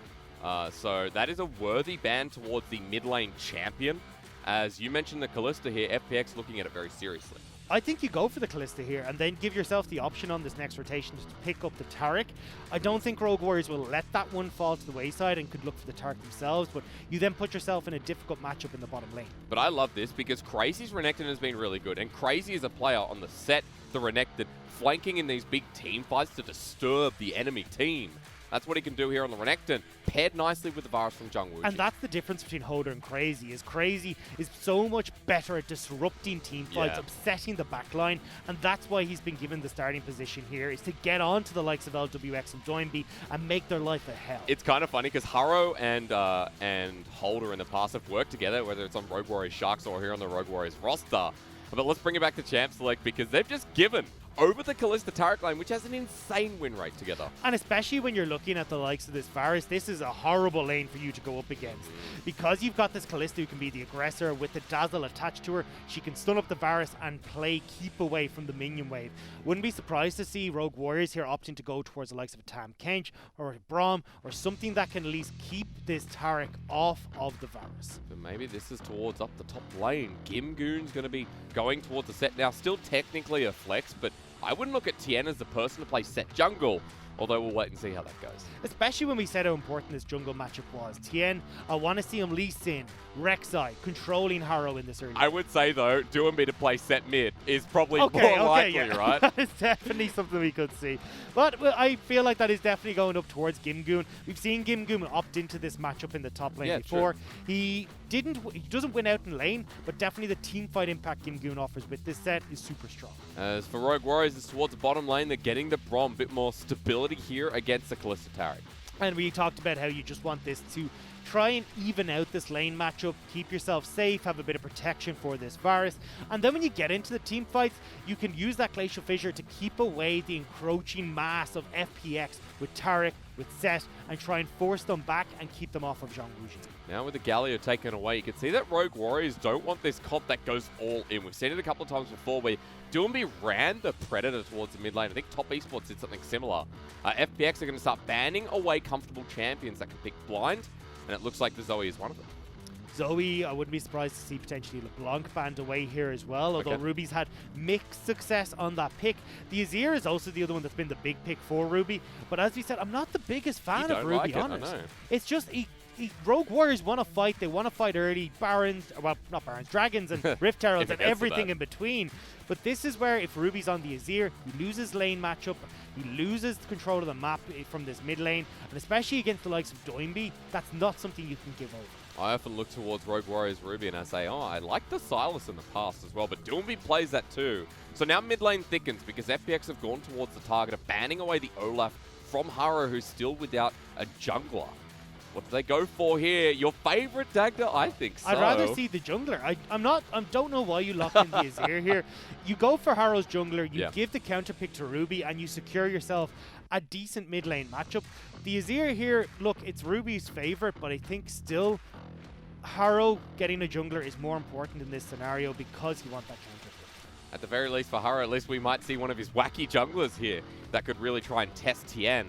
So that is a worthy ban towards the mid lane champion. As you mentioned the Kalista here, FPX looking at it very seriously. I think you go for the Kalista here and then give yourself the option on this next rotation to pick up the Taric. I don't think Rogue Warriors will let that one fall to the wayside and could look for the Taric themselves, but you then put yourself in a difficult matchup in the bottom lane. But I love this because Crazy's Renekton has been really good, and Crazy is a player on the set, the Renekton, flanking in these big team fights to disturb the enemy team. That's what he can do here on the Renekton, paired nicely with the Varus from Jungwooji. And that's the difference between Holder and Crazy, is Crazy is so much better at disrupting team fights, upsetting the backline, and that's why he's been given the starting position here, is to get on to the likes of LWX and Doinby and make their life a hell. It's kind of funny because Haro and Holder in the past have worked together, whether it's on Rogue Warriors Sharks or here on the Rogue Warriors roster. But let's bring it back to Champ Select because they've just given over the Kalista Taric lane, which has an insane win rate together. And especially when you're looking at the likes of this Varus, this is a horrible lane for you to go up against. Because you've got this Kalista who can be the aggressor with the Dazzle attached to her, she can stun up the Varus and play keep away from the minion wave. Wouldn't be surprised to see Rogue Warriors here opting to go towards the likes of a Tam Kench or a Braum or something that can at least keep this Taric off of the Varus. So maybe this is towards up the top lane. Gimgoon's going to be going towards the set now. Still technically a flex, but I wouldn't look at Tien as the person to play set jungle, although we'll wait and see how that goes. Especially when we said how important this jungle matchup was. Tien, I want to see him Lee Sin, Rek'Sai, controlling Haro in this early I would say, though, Doinby to play set mid is probably more likely, right? That is definitely something we could see. But I feel like that is definitely going up towards Gimgoon. We've seen Gimgoon opt into this matchup in the top lane before. True. He doesn't win out in lane, but definitely the team fight impact Gimgoon offers with this set is super strong. As for Rogue Warriors, it's towards the bottom lane. They're getting the Braum, a bit more stability here against the Kalista Taric. And we talked about how you just want this to try and even out this lane matchup, keep yourself safe, have a bit of protection for this Varus, and then when you get into the team fights, you can use that Glacial Fissure to keep away the encroaching mass of FPX with Taric, with Zet, and try and force them back and keep them off of Zhang Wuji. Now with the Galio taken away, you can see that Rogue Warriors don't want this comp that goes all in. We've seen it a couple of times before where Doomby ran the Predator towards the mid lane. I think Top Esports did something similar. FPX are going to start banning away comfortable champions that can pick blind, and it looks like the Zoe is one of them. Zoe, I wouldn't be surprised to see potentially LeBlanc banned away here as well, although Ruby's had mixed success on that pick. The Azir is also the other one that's been the big pick for Ruby, but as we said, I'm not the biggest fan of Ruby, honest. It's just Rogue Warriors want to fight. They want to fight early. Barons, well, not Barons, Dragons and Rift Heralds and everything in between. But this is where if Ruby's on the Azir, he loses lane matchup. He loses control of the map from this mid lane. And especially against the likes of Doimby, that's not something you can give over. I often look towards Rogue Warriors Ruby and I say, oh, I like the Silas in the past as well, but Doomby plays that too. So now mid lane thickens because FPX have gone towards the target of banning away the Olaf from Haro, who's still without a jungler. What do they go for here? Your favorite Dagda? I think so. I'd rather see the jungler. I don't know why you lock in the Azir here. You go for Harrow's jungler, you give the counter pick to Ruby, and you secure yourself a decent mid lane matchup. The Azir here, look, it's Ruby's favorite, but I think still Harrow getting a jungler is more important in this scenario because you want that counter pick. At the very least for Harrow, at least we might see one of his wacky junglers here that could really try and test Tien.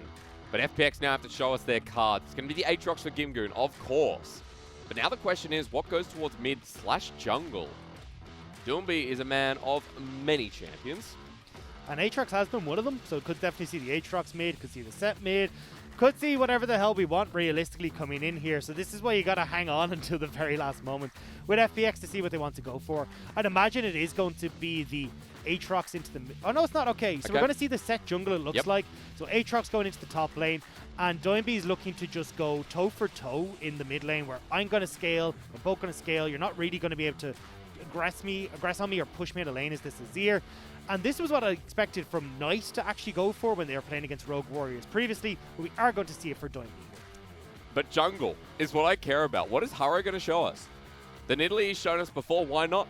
But FPX now have to show us their cards. It's going to be the Aatrox for Gimgoon, of course. But now the question is, what goes towards mid/jungle? Doomby is a man of many champions. And Aatrox has been one of them, so could definitely see the Aatrox mid, could see the Set mid, could see whatever the hell we want realistically coming in here. So this is why you got to hang on until the very last moment with FPX to see what they want to go for. I'd imagine it is going to be the Aatrox into the... Oh, no, it's not. Okay, so we're going to see the Set jungle, it looks like. So Aatrox going into the top lane, and Doimby is looking to just go toe for toe in the mid lane, where I'm going to scale, we're both going to scale. You're not really going to be able to aggress on me or push me in the lane as this Azir. And this was what I expected from Knight to actually go for when they were playing against Rogue Warriors previously, but we are going to see it for Doimby. But jungle is what I care about. What is Harrow going to show us? The Nidalee has shown us before, why not?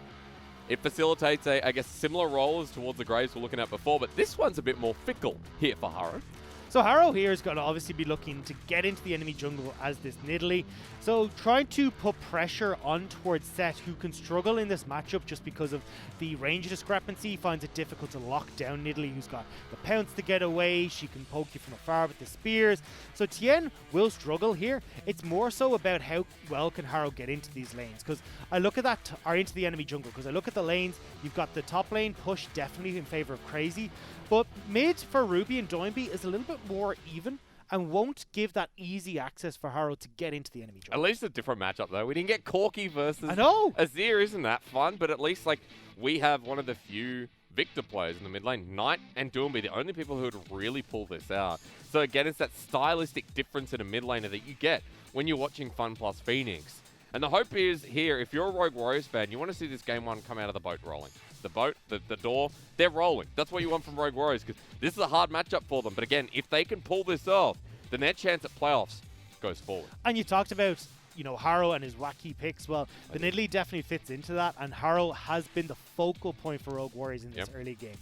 It facilitates a, I guess, similar role as towards the Graves we're looking at before, but this one's a bit more fickle here for Harrow. So Harrow here is going to obviously be looking to get into the enemy jungle as this Nidalee. So trying to put pressure on towards Set, who can struggle in this matchup just because of the range discrepancy. He finds it difficult to lock down Nidalee, who's got the pounce to get away. She can poke you from afar with the spears. So Tien will struggle here. It's more so about how well can Harrow get into these lanes. Because I look at that, or into the enemy jungle, because I look at the lanes, you've got the top lane push definitely in favor of Crazy. But mid for Ruby and Doimby is a little bit more even and won't give that easy access for Harrow to get into the enemy jungle. At least a different matchup, though. We didn't get Corki versus Azir. Isn't that fun? But at least, like, we have one of the few Victor players in the mid lane. Knight and Doomby, the only people who would really pull this out. So again, it's that stylistic difference in a mid laner that you get when you're watching Fun plus Phoenix. And the hope is here, if you're a Rogue Warriors fan, you want to see this game one come out of the boat rolling. The boat, the door, they're rolling. That's what you want from Rogue Warriors, because this is a hard matchup for them. But again, if they can pull this off, then their chance at playoffs goes forward. And you talked about, you know, Harrow and his wacky picks. Well, the Nidalee definitely fits into that, and Harrow has been the focal point for Rogue Warriors in this early game.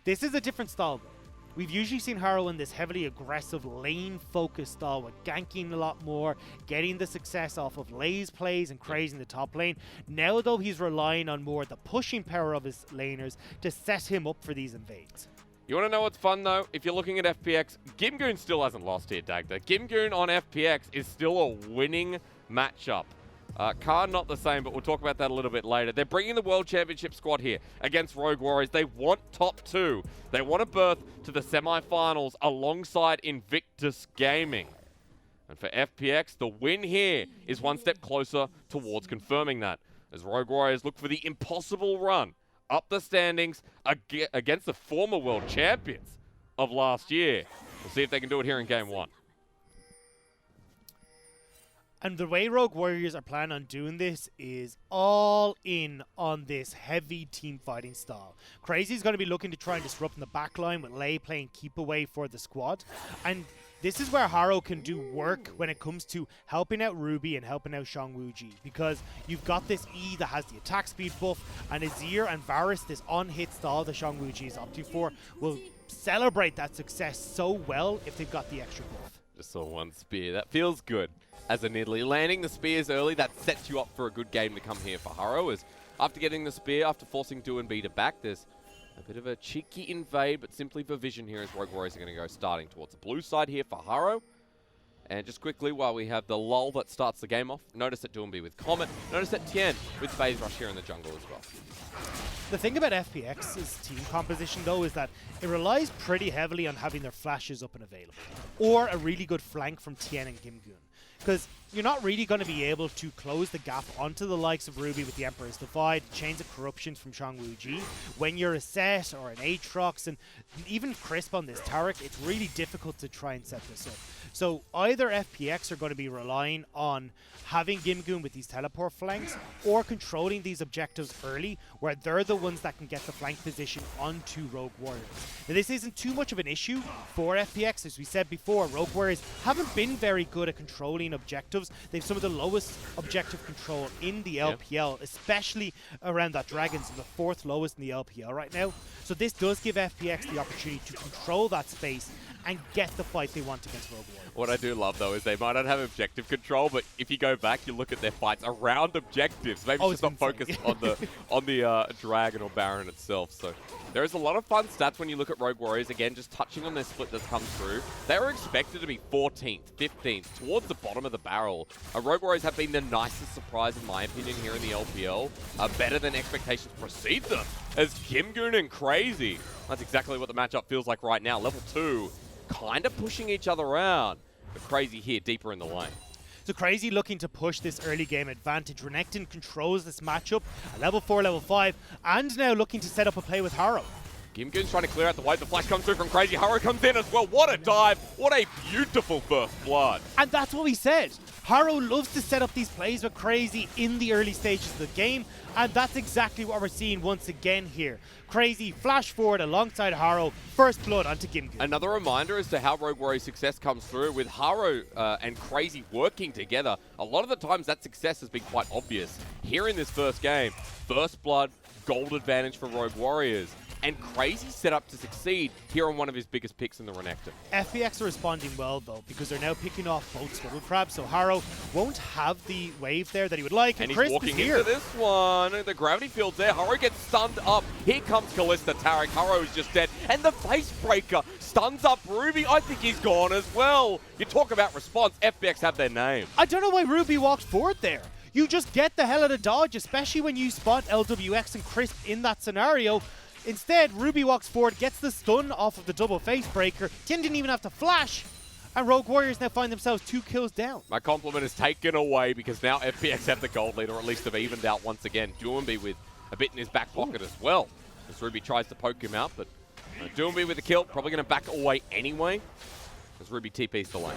This is a different style, though. We've usually seen Harrow in this heavily aggressive lane-focused style with ganking a lot more, getting the success off of Lay's plays and crazing the top lane. Now, though, he's relying on more the pushing power of his laners to set him up for these invades. You want to know what's fun, though? If you're looking at FPX, Gimgoon still hasn't lost here, Dagda. Gimgoon on FPX is still a winning matchup. Khan not the same, but we'll talk about that a little bit later. They're bringing the World Championship squad here against Rogue Warriors. They want top 2. They want a berth to the semi-finals alongside Invictus Gaming. And for FPX, the win here is one step closer towards confirming that, as Rogue Warriors look for the impossible run up the standings against the former world champions of last year. We'll see if they can do it here in game one. And the way Rogue Warriors are planning on doing this is all in on this heavy team fighting style. Crazy's going to be looking to try and disrupt in the back line with Lei playing keep away for the squad. And this is where Haro can do work when it comes to helping out Ruby and helping out Shangwuji, because you've got this E that has the attack speed buff, and Azir and Varus, this on-hit style that Shangwuji is opting for, will celebrate that success so well if they've got the extra buff. Just saw one spear. That feels good as a Nidalee. Landing the spears early, that sets you up for a good game to come here for Haro, as after getting the spear, after forcing Do and B to back, there's a bit of a cheeky invade, but simply for vision here as Rogue Warriors are going to go starting towards the blue side here for Haro. And just quickly, while we have the lull that starts the game off, notice that Do and B with Comet, notice that Tien with Phase Rush here in the jungle as well. The thing about FPX's team composition, though, is that it relies pretty heavily on having their flashes up and available, or a really good flank from Tien and Gimgoon. Because you're not really going to be able to close the gap onto the likes of Ruby with the Emperor's Divide, Chains of Corruptions from Shangwuji. When you're a Set or an Aatrox, and even Crisp on this Taric, it's really difficult to try and set this up. So either FPX are going to be relying on having Gimgoon with these teleport flanks, or controlling these objectives early, where they're the ones that can get the flank position onto Rogue Warriors. Now, this isn't too much of an issue for FPX. As we said before, Rogue Warriors haven't been very good at controlling objectives. They've some of the lowest objective control in the LPL, especially around that Dragons, the 4th lowest in the LPL right now. So this does give FPX the opportunity to control that space and get the fight they want against Rogue Warriors. What I do love, though, is they might not have objective control, but if you go back, you look at their fights around objectives. Maybe it's just not focused on the Dragon or Baron itself. So there is a lot of fun stats when you look at Rogue Warriors. Again, just touching on their split that's come through. They were expected to be 14th, 15th, towards the bottom of the barrel. Rogue Warriors have been the nicest surprise, in my opinion, here in the LPL. Better than expectations precede them, as Gimgoon and Crazy. That's exactly what the matchup feels like right now. Level 2. Kind of pushing each other around, but Crazy here deeper in the lane. So Crazy looking to push this early game advantage. Renekton controls this matchup at level 4, level 5, and now looking to set up a play with Haro. Gimgoon's trying to clear out the wave. The flash comes through from Crazy. Haro comes in as well. What a dive. What a beautiful first blood. And that's what we said. Haro loves to set up these plays with Crazy in the early stages of the game, and that's exactly what we're seeing once again here. Crazy flash forward alongside Haro, first blood onto Gimgoon. Another reminder as to how Rogue Warriors' success comes through with Haro and Crazy working together. A lot of the times that success has been quite obvious. Here in this first game, first blood, gold advantage for Rogue Warriors. And Crazy set up to succeed here on one of his biggest picks in the Renekton. FPX are responding well, though, because they're now picking off both Scuttle Crabs, so Haro won't have the wave there that he would like. And Crisp he's walking is here. into this one. The gravity field's there. Haro gets stunned up. Here comes Kalista Taric. Haro is just dead. And the face breaker stuns up Ruby. I think he's gone as well. You talk about response. FPX have their name. I don't know why Ruby walked forward there. You just get the hell out of dodge, especially when you spot LWX and Crisp in that scenario. Instead, Ruby walks forward, gets the stun off of the double face breaker. Tien didn't even have to flash. And Rogue Warriors now find themselves 2 kills down. My compliment is taken away because now FPX have the gold lead, or at least have evened out once again. Doumbé with a bit in his back pocket as well, as Ruby tries to poke him out, but Doumbé with the kill, probably going to back away anyway, as Ruby TP's the lane.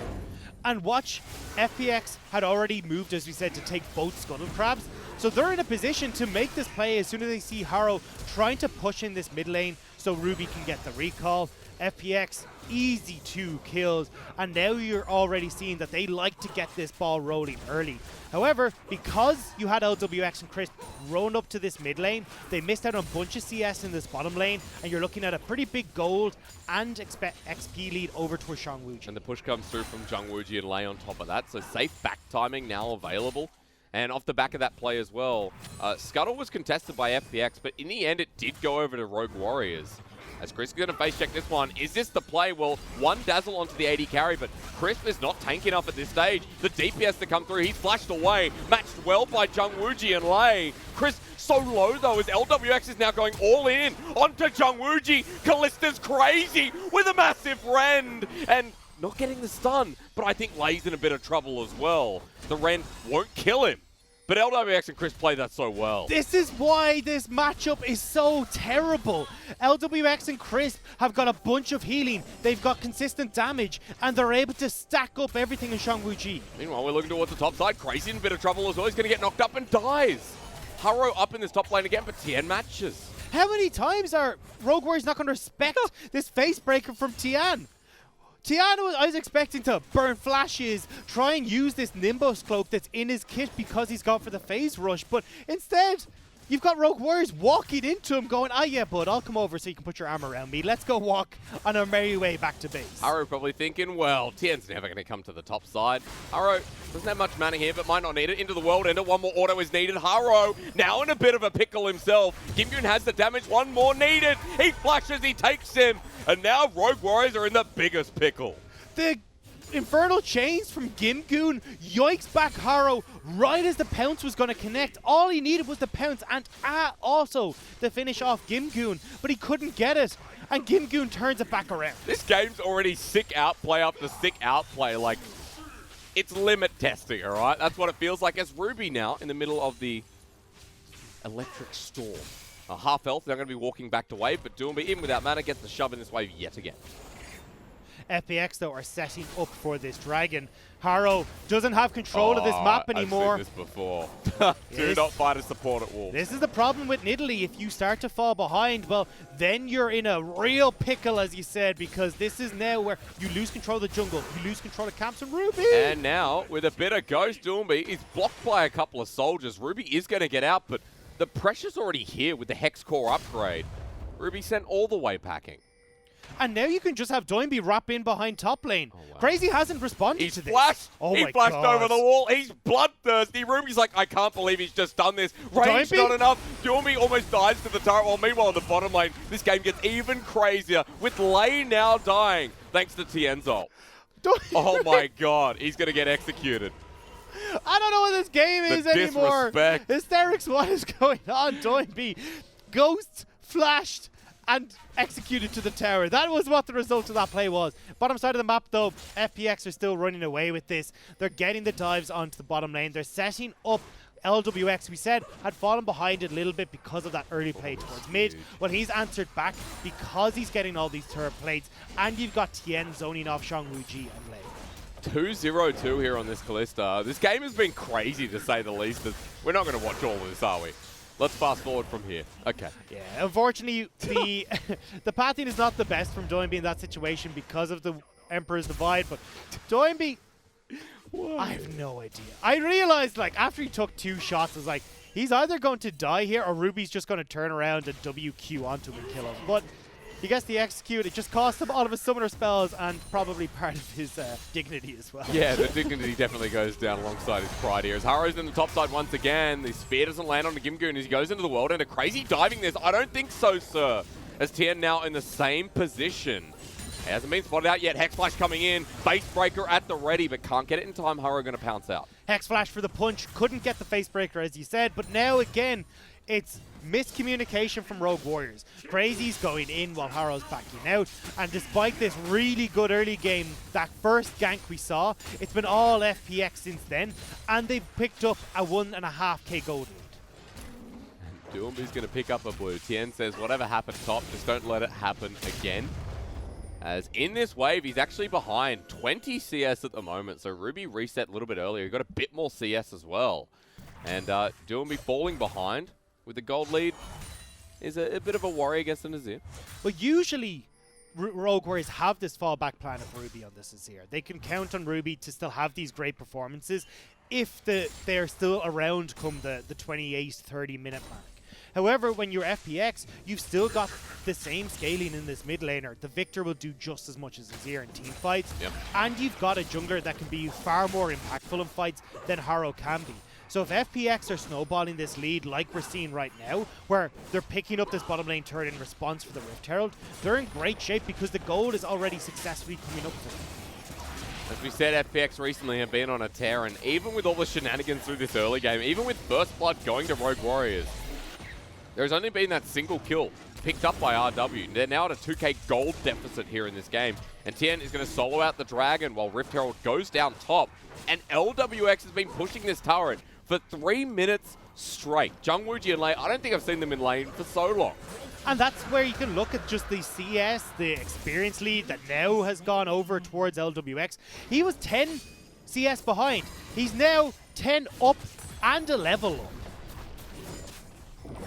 And watch, FPX had already moved, as we said, to take both Scuttle Crabs. So they're in a position to make this play as soon as they see Haro trying to push in this mid lane so Ruby can get the recall. FPX, easy 2 kills. And now you're already seeing that they like to get this ball rolling early. However, because you had LWX and Crisp run up to this mid lane, they missed out on a bunch of CS in this bottom lane, and you're looking at a pretty big gold and XP lead over towards Shangwuji. And the push comes through from Jungwuji and Lei on top of that, so safe back timing now available. And off the back of that play as well, Scuttle was contested by FPX, but in the end it did go over to Rogue Warriors. As Chris is going to face check this one. Is this the play? Well, one dazzle onto the AD carry, but Crisp is not tank enough at this stage. The DPS to come through, he's flashed away. Matched well by Jungwuji and Lei. Crisp so low though, as LWX is now going all in onto Jungwuji. Kalista's Crazy with a massive rend. And not getting the stun, but I think Lei's in a bit of trouble as well. The rend won't kill him. But LWX and Crisp play that so well. This is why this matchup is so terrible. LWX and Crisp have got a bunch of healing. They've got consistent damage, and they're able to stack up everything in Shangwuji. Meanwhile, we're looking towards the top side. Crazy in a bit of trouble as well. He's going to get knocked up and dies. Haro up in this top lane again, but Tien matches. How many times are Rogue Warriors not going to respect this face breaker from Tien? Tian, I was expecting to burn flashes, try and use this Nimbus cloak that's in his kit because he's gone for the phase rush, but instead, you've got Rogue Warriors walking into him going, yeah, bud, I'll come over so you can put your arm around me. Let's go walk on our merry way back to base. Haro probably thinking, well, Tian's never going to come to the top side. Haro doesn't have much mana here, but might not need it. Into the world ender, one more auto is needed. Haro now in a bit of a pickle himself. Gimgyun has the damage, one more needed. He flashes, he takes him. And now Rogue Warriors are in the biggest pickle. The Infernal Chains from Gimgyun yoinks back Haro right as the pounce was going to connect. All he needed was the pounce and also to finish off Gimgyun, but he couldn't get it. And Gimgyun turns it back around. This game's already sick outplay after sick outplay. Like, it's limit testing, all right? That's what it feels like as Ruby now in the middle of the electric storm. A half health, they're going to be walking back to wave, but Doomby, even without mana, gets the shove in this wave yet again. FPX, though, are setting up for this dragon. Haro doesn't have control of this map anymore. I've seen this before. Do not fight a support at wall. This is the problem with Nidalee. If you start to fall behind, well, then you're in a real pickle, as you said, because this is now where you lose control of the jungle, you lose control of camps and Ruby. And now, with a bit of Ghost, Doomby is blocked by a couple of soldiers. Ruby is going to get out, but the pressure's already here with the Hex Core upgrade. Ruby sent all the way packing. And now you can just have Doinby wrap in behind top lane. Oh, wow. Crazy hasn't responded to this. Flashed. Oh, he flashed over the wall. He's bloodthirsty. Ruby's like, I can't believe he's just done this. Range not enough. Doinby almost dies to the turret. Well, meanwhile, in the bottom lane, this game gets even crazier with Lei now dying thanks to Tien's ult. Oh my god, he's going to get executed. I don't know what this game is anymore. Hysterics, what is going on? Doinby, Ghost, flashed, and executed to the tower. That was what the result of that play was. Bottom side of the map, though, FPX are still running away with this. They're getting the dives onto the bottom lane. They're setting up LWX, we said, had fallen behind it a little bit because of that early play towards mid. Well, he's answered back because he's getting all these turret plates, and you've got Tien zoning off Shangwuji and Lei. 2-0-2 here on this Kalista. This game has been crazy, to say the least. We're not going to watch all of this, are we? Let's fast forward from here. Okay. Yeah, unfortunately, the pathing is not the best from Doinby in that situation because of the Emperor's Divide, but Doinby, I have no idea. I realized, like, after he took 2 shots, I was like, he's either going to die here or Ruby's just going to turn around and WQ onto him and kill him. But he gets the execute. It just cost him all of his summoner spells and probably part of his dignity as well. Yeah, the dignity definitely goes down alongside his pride here. As Haro's in the top side once again, the spear doesn't land on the Gimgyun as he goes into the world, and a crazy diving this. I don't think so, sir. As Tien now in the same position. He hasn't been spotted out yet. Hex Flash coming in. Face Breaker at the ready, but can't get it in time. Haro going to pounce out. Hex Flash for the punch. Couldn't get the Face Breaker, as you said, but now again, it's miscommunication from Rogue Warriors. Crazy's going in while Haro's backing out, and despite this really good early game, that first gank we saw, it's been all FPX since then, and they've picked up a 1.5k gold lead. Doomby's going to pick up a blue. Tien says, whatever happened top, just don't let it happen again. As in this wave, he's actually behind 20 CS at the moment, so Ruby reset a little bit earlier. He got a bit more CS as well. And Doomby falling behind with the gold lead is a bit of a worry against the Nazir. Well, usually Rogue Warriors have this fallback plan of Ruby on this Nazir. They can count on Ruby to still have these great performances if they're still around come the 28-30 minute mark. However, when you're FPX, you've still got the same scaling in this mid laner. The Victor will do just as much as Nazir in team fights. Yep. And you've got a jungler that can be far more impactful in fights than Haro can be. So if FPX are snowballing this lead like we're seeing right now, where they're picking up this bottom lane turret in response for the Rift Herald, they're in great shape because the gold is already successfully coming up for them. As we said, FPX recently have been on a tear, and even with all the shenanigans through this early game, even with First Blood going to Rogue Warriors, there's only been that single kill picked up by RW. They're now at a 2k gold deficit here in this game. And Tien is going to solo out the dragon while Rift Herald goes down top. And LWX has been pushing this turret for 3 minutes straight. Jungwoo and Lei, I don't think I've seen them in lane for so long. And that's where you can look at just the CS, the experience lead that now has gone over towards LWX. He was 10 CS behind. He's now 10 up and a level up.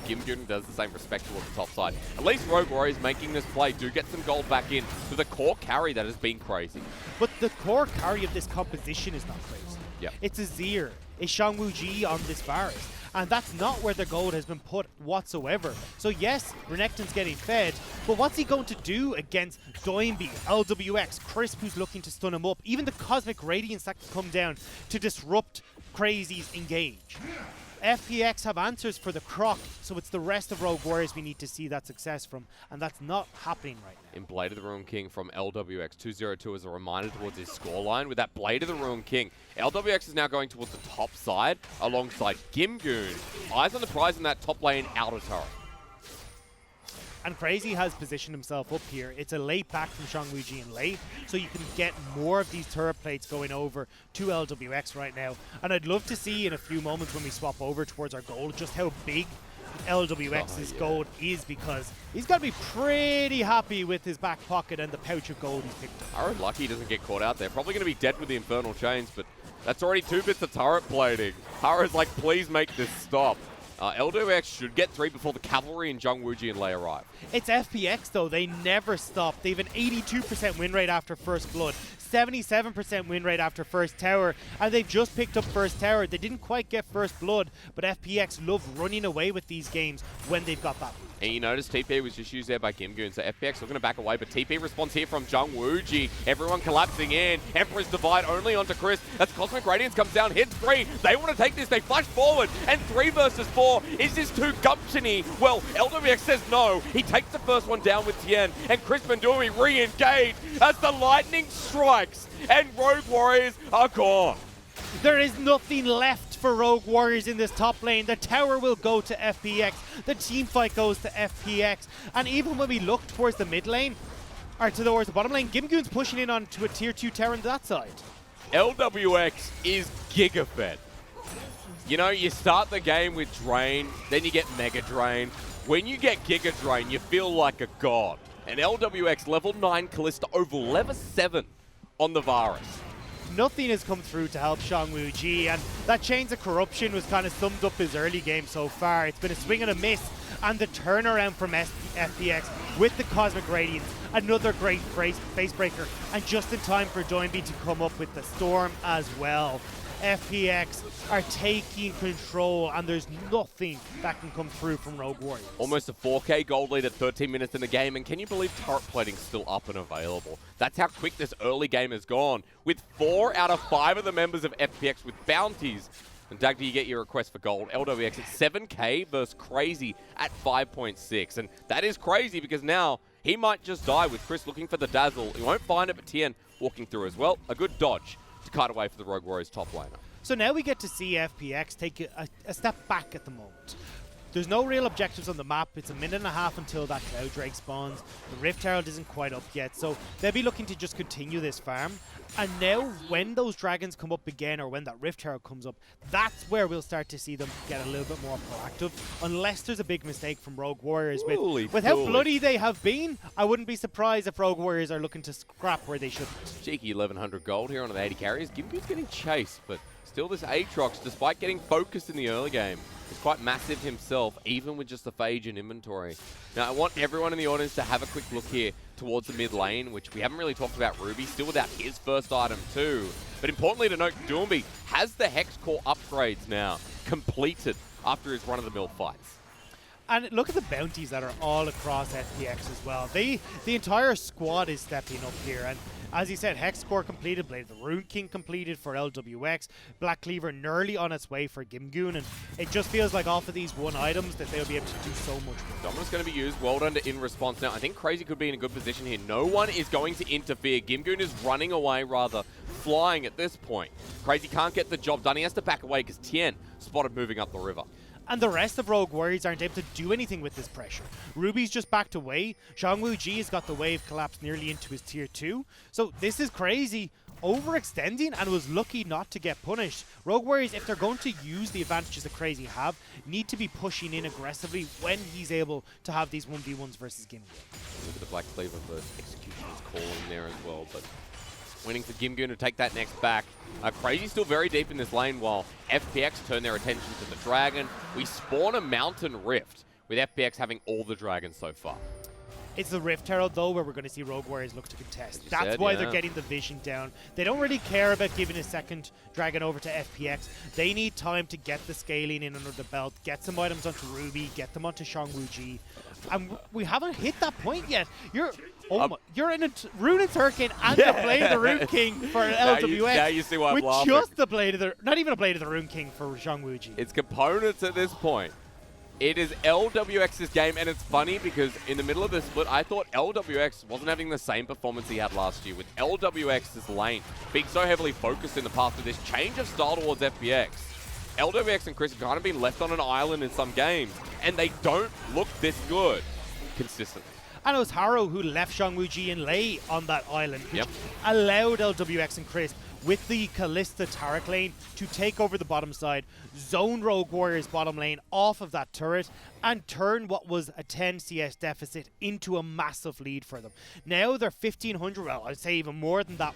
Gimgoon does the same respect towards the top side. At least Rogue Warriors making this play do get some gold back in with a core carry that has been crazy. But the core carry of this composition is not crazy. Yep. It's Azir, it's Shangwu-Ji on this Varus. And that's not where the gold has been put whatsoever. So yes, Renekton's getting fed, but what's he going to do against Doinby, LWX, Crisp who's looking to stun him up, even the Cosmic Radiance that can come down to disrupt Crazy's engage. FPX have answers for the Croc, so it's the rest of Rogue Warriors we need to see that success from, and that's not happening right now. In Blade of the Ruin King from LWX, 202 as a reminder towards his scoreline. With that Blade of the Ruin King, LWX is now going towards the top side alongside Gimgoon. Eyes on the prize in that top lane outer turret. And Crazy has positioned himself up here. It's a late back from Shangwu-Ji and late, so you can get more of these turret plates going over to LWX right now. And I'd love to see in a few moments when we swap over towards our gold just how big LWX's gold is, because he's got to be pretty happy with his back pocket and the pouch of gold he's picked up. Aaron lucky he doesn't get caught out there. Probably going to be dead with the Infernal Chains, but that's already 2 bits of turret plating. Hara's like, please make this stop. LWX should get 3 before the Cavalry and Shangwu-Ji and Lei arrive. It's FPX though, they never stop. They have an 82% win rate after First Blood, 77% win rate after First Tower, and they've just picked up First Tower. They didn't quite get First Blood, but FPX love running away with these games when they've got that. And you notice TP was just used there by Gimgoon, so FPX looking to back away, but TP response here from Shangwu-Ji. Everyone collapsing in. Emperor's Divide only onto Chris. As Cosmic Radiance comes down, hits 3. They want to take this, they flash forward, and 3 versus 4. Is this too gumptiony? Well, LWX says no. He takes the first one down with Tien, and Chris Mandui re-engage as the lightning strikes, and Rogue Warriors are gone. There is nothing left for Rogue Warriors in this top lane. The tower will go to FPX. The team fight goes to FPX. And even when we look towards the mid lane, or towards the bottom lane, Gimgoon's pushing in onto a tier 2 tower on that side. LWX is Gigafed. You know, you start the game with Drain, then you get Mega Drain. When you get Giga Drain, you feel like a god. And LWX level 9 Callista over level 7 on the Varus. Nothing has come through to help Shangwu-Ji, and that Chains of Corruption was kind of summed up his early game so far. It's been a swing and a miss, and the turnaround from FPX with the Cosmic Radiance, another great face breaker, and just in time for Doinby to come up with the Storm as well. FPX are taking control, and there's nothing that can come through from Rogue Warriors. Almost a 4K gold lead at 13 minutes in the game, and can you believe turret plating's still up and available? That's how quick this early game has gone, with 4 out of 5 of the members of FPX with bounties. And Doug, do you get your request for gold? LWX at 7K versus Crazy at 5.6, and that is crazy because now he might just die with Chris looking for the dazzle. He won't find it, but Tien walking through as well. A good dodge to cut away for the Rogue Warriors top laner. So now we get to see FPX take a step back at the moment. There's no real objectives on the map. It's a minute and a half until that Cloud Drake spawns. The Rift Herald isn't quite up yet, so they'll be looking to just continue this farm. And now, when those dragons come up again, or when that Rift Herald comes up, that's where we'll start to see them get a little bit more proactive. Unless there's a big mistake from Rogue Warriors. With how bloody they have been, I wouldn't be surprised if Rogue Warriors are looking to scrap where they shouldn't. Cheeky 1100 gold here on the 80 carries. Gimgoon's getting chased, but still this Aatrox, despite getting focused in the early game, is quite massive himself, even with just the Phage in inventory. Now, I want everyone in the audience to have a quick look here towards the mid lane, which we haven't really talked about. Ruby still without his first item too. But importantly to note, Doinby has the Hex Core upgrades now completed after his run-of-the-mill fights. And look at the bounties that are all across FPX as well. The entire squad is stepping up here, and as you said, Hex Core completed, Blade of the Ruin King completed for LWX, Black Cleaver nearly on its way for Gimgoon, and it just feels like off of these one items that they'll be able to do so much more. Dominus going to be used, well done to in response now. I think Crazy could be in a good position here. No one is going to interfere. Gimgoon is running away, rather, flying at this point. Crazy can't get the job done. He has to back away because Tien spotted moving up the river. And the rest of Rogue Warriors aren't able to do anything with this pressure. Ruby's just backed away. Shangwu-Ji has got the wave collapsed nearly into his tier 2. So this is Crazy overextending and was lucky not to get punished. Rogue Warriors, if they're going to use the advantages that Crazy have, need to be pushing in aggressively when he's able to have these 1v1s versus Gimgoon. Look at the Black Cleaver for Executioner's call in there as well, but winning for Gimgoon to take that next back. Crazy still very deep in this lane while FPX turn their attention to the Dragon. We spawn a Mountain Rift, with FPX having all the dragons so far. It's the Rift Herald, though, where we're going to see Rogue Warriors look to contest. That's said, why yeah. they're getting the vision down. They don't really care about giving a second dragon over to FPX. They need time to get the scaling in under the belt, get some items onto Ruby, get them onto Shangwuji. And we haven't hit that point yet. You're in a Rune's Hurricane and the Blade of the Rune King for LWX. Now you see why I'm with laughing. just the Blade of the... Not even a Blade of the Rune King for Shangwuji. It's components at this point. It is LWX's game, and it's funny because in the middle of this split, I thought LWX wasn't having the same performance he had last year, with LWX's lane being so heavily focused in the past with this change of style towards FPX. LWX and Chris have kind of been left on an island in some games, and they don't look this good consistently. And it was Haro who left Shangwuji and Lei on that island, which allowed LWX and Chris with the Callista Taric lane to take over the bottom side, zone Rogue Warriors bottom lane off of that turret, and turn what was a 10 CS deficit into a massive lead for them. Now they're 1,500, well, I'd say even more than that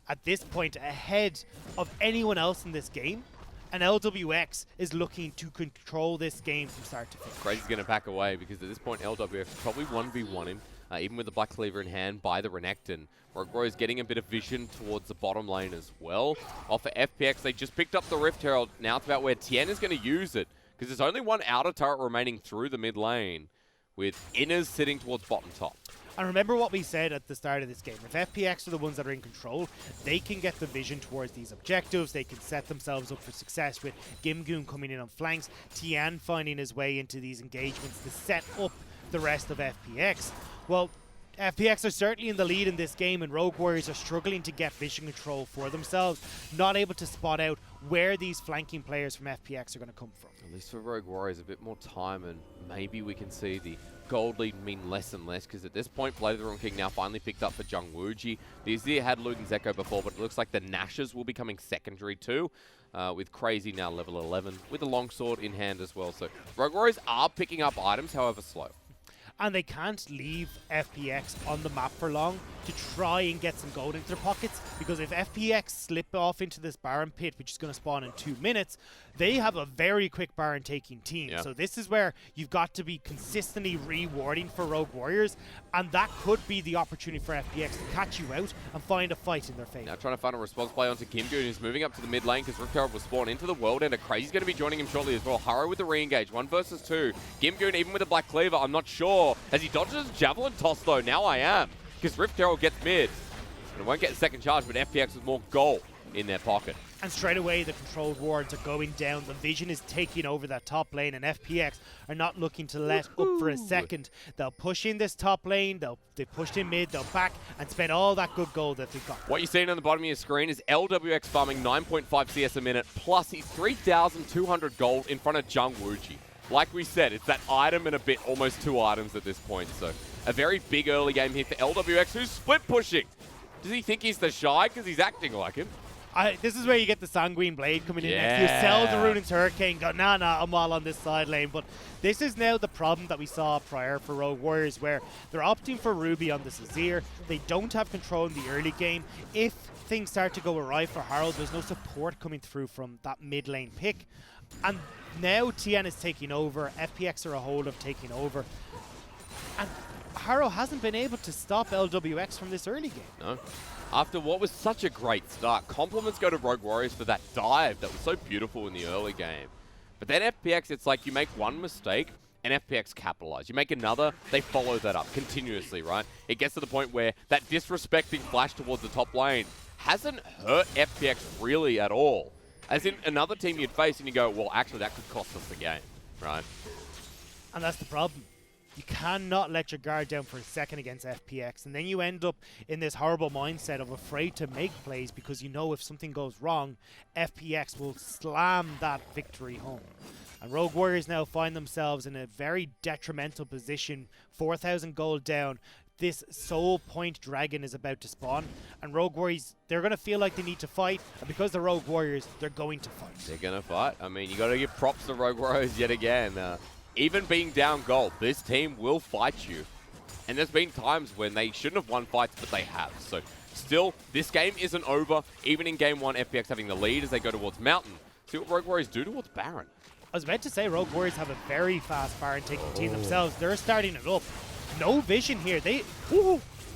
at this point, ahead of anyone else in this game. And LWX is looking to control this game from start to finish. Crazy's going to back away because at this point, LWX probably 1v1 him, even with the Black Cleaver in hand by the Renekton. Rogue Warriors getting a bit of vision towards the bottom lane as well. Off for FPX, they just picked up the Rift Herald. Now it's about where Tien is going to use it, because there's only one outer turret remaining through the mid lane, with inners sitting towards bottom top. And remember what we said at the start of this game. If FPX are the ones that are in control, they can get the vision towards these objectives. They can set themselves up for success with Gimgoon coming in on flanks, Tian finding his way into these engagements to set up the rest of FPX. Well, FPX are certainly in the lead in this game, and Rogue Warriors are struggling to get vision control for themselves, not able to spot out where these flanking players from FPX are going to come from. At least for Rogue Warriors, a bit more time, and maybe we can see the gold lead mean less and less, because at this point, Blade of the Rune King now finally picked up for Jungwuji. The Azir had Luden's Echo before, but it looks like the Nashers will be coming secondary too, with Crazy now level 11, with a longsword in hand as well. So Rogue Warriors are picking up items, however slow. And they can't leave FPX on the map for long to try and get some gold into their pockets, because if FPX slip off into this Baron pit, which is going to spawn in 2 minutes, they have a very quick Baron taking team. So this is where you've got to be consistently rewarding for Rogue Warriors, and that could be the opportunity for FPX to catch you out and find a fight in their favor. Now trying to find a response play onto Gimgoon, who's moving up to the mid lane because Rift Herald will spawn into the world, and Crazy's going to be joining him shortly as well. Haro with the re-engage, 1 versus 2. Gimgoon even with a Black Cleaver, I'm not sure. As he dodges his Javelin toss though, now I am. Because Rift Herald gets mid. And it won't get a second charge, but FPX with more gold in their pocket. And straight away, the controlled wards are going down. The vision is taking over that top lane, and FPX are not looking to let up for a second. They'll push in this top lane, they pushed in mid, they'll back and spend all that good gold that they've got. What you're seeing on the bottom of your screen is LWX farming 9.5 CS a minute, plus he's 3,200 gold in front of Jungwuji. Like we said, it's that item and a bit, almost 2 items at this point. So a very big early game here for LWX, who's split pushing. Does he think he's the Shy? Because he's acting like him. This is where you get the Sanguine Blade coming in next. You sell the Rune's Hurricane, go, nah, I'm all on this side lane. But this is now the problem that we saw prior for Rogue Warriors, where they're opting for Ruby on this Azir. They don't have control in the early game. If things start to go awry for Harold, there's no support coming through from that mid lane pick. And now Tien is taking over, FPX are a hold of taking over. And Haro hasn't been able to stop LWX from this early game. No. After what was such a great start, compliments go to Rogue Warriors for that dive that was so beautiful in the early game. But then FPX, it's like you make one mistake and FPX capitalize. You make another, they follow that up continuously, right? It gets to the point where that disrespecting flash towards the top lane hasn't hurt FPX really at all. As in another team you'd face and you go, well, actually that could cost us the game, right? And that's the problem. You cannot let your guard down for a second against FPX, and then you end up in this horrible mindset of afraid to make plays because you know if something goes wrong, FPX will slam that victory home. And Rogue Warriors now find themselves in a very detrimental position, 4,000 gold down. This Soul Point Dragon is about to spawn, and Rogue Warriors, they're going to feel like they need to fight, and because they're Rogue Warriors, they're going to fight. They're going to fight. I mean, you got to give props to Rogue Warriors yet again. Even being down gold, this team will fight you. And there's been times when they shouldn't have won fights, but they have. So still, this game isn't over. Even in game 1, FPX having the lead as they go towards Mountain. See what Rogue Warriors do towards Baron. I was meant to say Rogue Warriors have a very fast Baron taking team themselves. They're starting it up. No vision here. The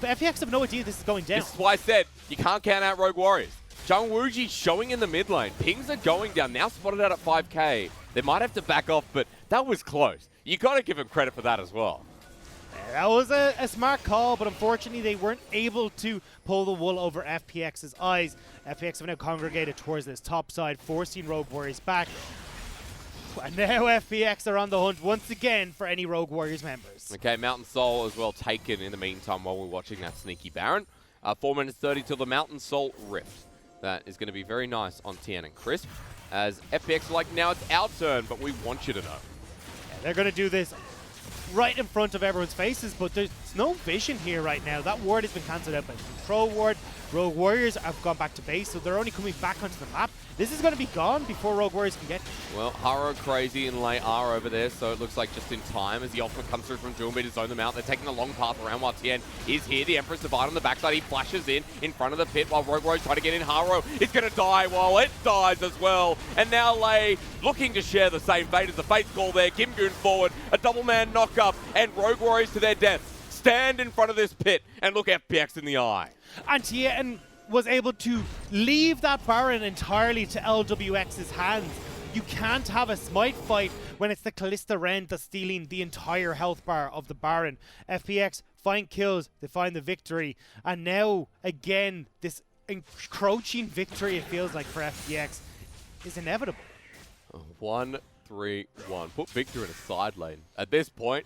FPX have no idea this is going down. This is why I said you can't count out Rogue Warriors. Zhang Wuji showing in the mid lane. Pings are going down. Now spotted out at 5k. They might have to back off, but that was close. You got to give him credit for that as well. That was a smart call, but unfortunately they weren't able to pull the wool over FPX's eyes. FPX have now congregated towards this top side, forcing Rogue Warriors back. And now FPX are on the hunt once again for any Rogue Warriors members. Okay, Mountain Soul as well taken in the meantime while we're watching that sneaky Baron. 4 minutes 30 till the Mountain Soul Rift. That is going to be very nice on Tien and Crisp. As FPX are like, now it's our turn, but we want you to know. Yeah, they're going to do this right in front of everyone's faces, but there's no vision here right now. That ward has been cancelled out by the control ward. Rogue Warriors have gone back to base, so they're only coming back onto the map. This is going to be gone before Rogue Warriors can get to it. Well, Haro crazy and Lay are over there, so it looks like just in time as the ultimate comes through from Doombeat to zone them out. They're taking the long path around while Tien is here. The Empress Divide on the backside. He flashes in front of the pit while Rogue Warriors try to get in. Haro is going to die while it dies as well. And now Lay looking to share the same fate as the Fate's Call there. Kimgoon forward, a double man knock up, and Rogue Warriors to their death stand in front of this pit and look FPX in the eye. And Tien was able to leave that Baron entirely to LWX's hands. You can't have a smite fight when it's the Callista Wren that's stealing the entire health bar of the Baron. FPX find kills, they find the victory, and now again this encroaching victory, it feels like, for FPX is inevitable. 1-3-1. Put Victor in a side lane. At this point,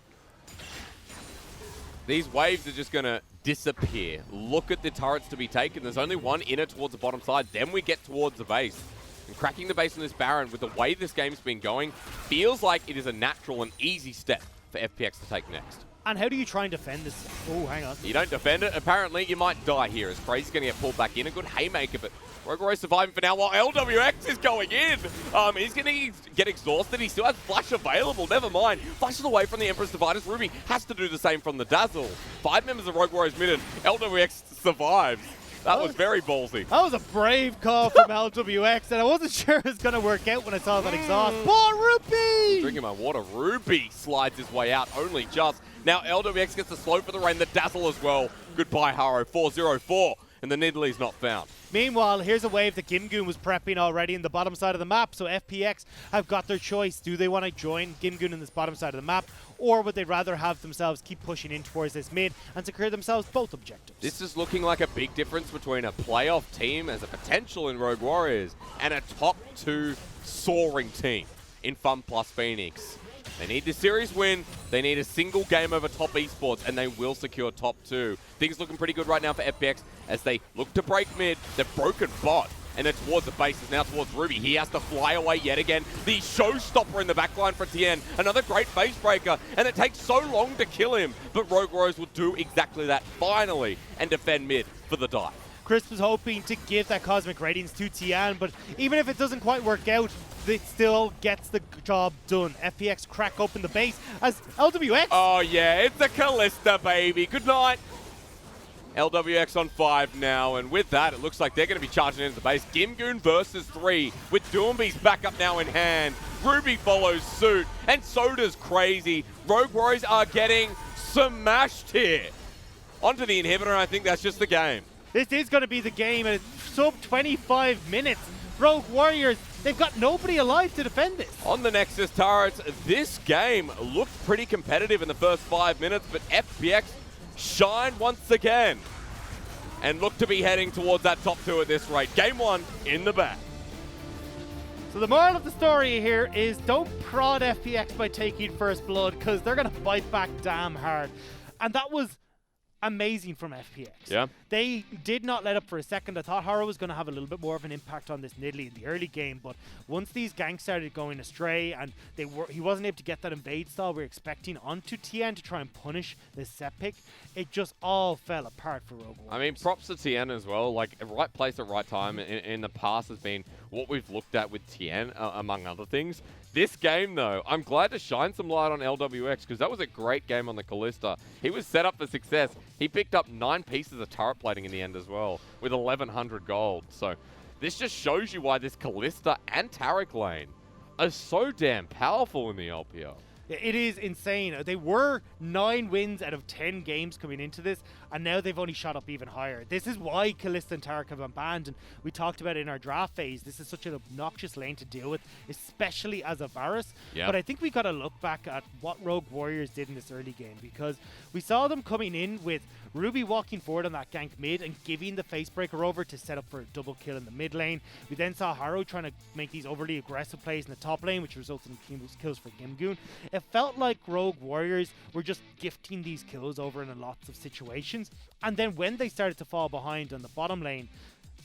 these waves are just going to disappear. Look at the turrets to be taken. There's only one inner towards the bottom side. Then we get towards the base. And cracking the base on this Baron with the way this game's been going feels like it is a natural and easy step for FPX to take next. And how do you try and defend this? Oh, hang on. You don't defend it. Apparently, you might die here as Crazy's going to get pulled back in. A good haymaker, but Rogue Warriors surviving for now while LWX is going in. He's going to get exhausted. He still has Flash available. Never mind. Flashes away from the Empress Dividers. Ruby has to do the same from the Dazzle. 5 members of Rogue Warriors mid. LWX survives. That was very ballsy. That was a brave call from LWX, and I wasn't sure it was going to work out when I saw that exhaust. Poor Ruby! Drinking my water. Ruby slides his way out, only just. Now LWX gets the slow for the rain, the Dazzle as well. Goodbye, Haro. 4-0-4, and the Nidalee's not found. Meanwhile, here's a wave that Gimgoon was prepping already in the bottom side of the map, so FPX have got their choice. Do they want to join Gimgoon in this bottom side of the map, or would they rather have themselves keep pushing in towards this mid and secure themselves both objectives? This is looking like a big difference between a playoff team as a potential in Rogue Warriors and a top 2 soaring team in Fun Plus Phoenix. They need the series win, they need a single game over top esports, and they will secure top 2. Things looking pretty good right now for FPX as they look to break mid. They've broken bot, and they're towards the base, now towards Ruby. He has to fly away yet again. The showstopper in the backline for Tien. Another great face breaker, and it takes so long to kill him, but Rogue Warriors will do exactly that finally and defend mid for the dive. Chris was hoping to give that Cosmic Radiance to Tien, but even if it doesn't quite work out, it still gets the job done. FPX crack open the base as LWX. Oh yeah, it's a Callista, baby. Good night. LWX on 5 now, and with that, it looks like they're going to be charging into the base. Gimgoon versus 3, with Doombee's backup now in hand. Ruby follows suit, and so does Crazy. Rogue Warriors are getting smashed here. Onto the inhibitor, and I think that's just the game. This is going to be the game, and it's sub 25 minutes. Rogue Warriors, they've got nobody alive to defend this. On the Nexus turrets, this game looked pretty competitive in the first 5 minutes, but FPX shined once again and look to be heading towards that top 2 at this rate. Game 1 in the bag. So the moral of the story here is don't prod FPX by taking first blood, because they're going to bite back damn hard. And that was amazing from FPX. Yeah. They did not let up for a second. I thought Haro was going to have a little bit more of an impact on this Nidalee in the early game, but once these ganks started going astray and he wasn't able to get that invade style we were expecting onto Tien to try and punish this set pick, it just all fell apart for Rogue Warriors. I mean, props to Tien as well. Like, right place at right time in the past has been what we've looked at with Tien, among other things. This game, though, I'm glad to shine some light on LWX because that was a great game on the Callista. He was set up for success. He picked up 9 pieces of turret plating in the end as well with 1,100 gold. So this just shows you why this Callista and Taric lane are so damn powerful in the LPL. It is insane. They were 9 wins out of 10 games coming into this, and now they've only shot up even higher. This is why Kalista and Taric have been banned, and we talked about it in our draft phase. This is such an obnoxious lane to deal with, especially as a Varus. Yep. But I think we got to look back at what Rogue Warriors did in this early game, because we saw them coming in with Ruby walking forward on that gank mid and giving the facebreaker over to set up for a double kill in the mid lane. We then saw Harrow trying to make these overly aggressive plays in the top lane, which resulted in kills for Gimgoon. It felt like Rogue Warriors were just gifting these kills over in lots of situations. And then when they started to fall behind on the bottom lane,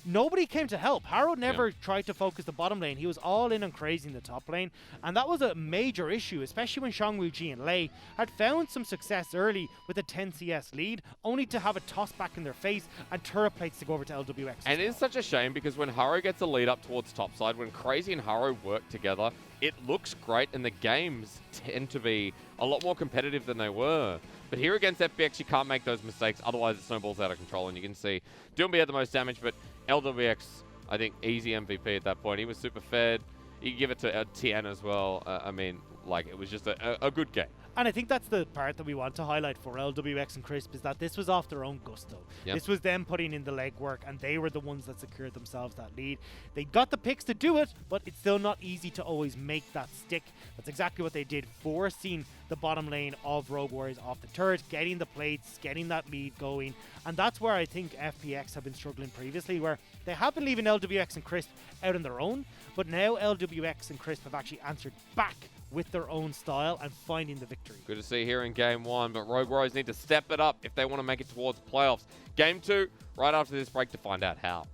nobody came to help. Harrow never tried to focus the bottom lane. He was all in on crazy in the top lane. And that was a major issue, especially when Shangwu-Ji and Lei had found some success early with a 10 CS lead, only to have it tossed back in their face and turret plates to go over to LWX. And it is such a shame because when Harrow gets a lead up towards topside, when Crazy and Harrow work together, it looks great and the games tend to be a lot more competitive than they were. But here against FPX, you can't make those mistakes, otherwise it snowballs out of control. And you can see Doomby had the most damage, but LWX, I think, easy MVP at that point. He was super fed. You can give it to TN as well. I mean, like, it was just a good game. And I think that's the part that we want to highlight for LWX and Crisp, is that this was off their own gusto. Yep. This was them putting in the legwork, and they were the ones that secured themselves that lead. They got the picks to do it, but it's still not easy to always make that stick. That's exactly what they did, forcing the bottom lane of Rogue Warriors off the turret, getting the plates, getting that lead going. And that's where I think FPX have been struggling previously, where they have been leaving LWX and Crisp out on their own, but now LWX and Crisp have actually answered back with their own style and finding the victory. Good to see here in Game 1, but Rogue Warriors need to step it up if they want to make it towards playoffs. Game 2, right after this break to find out how.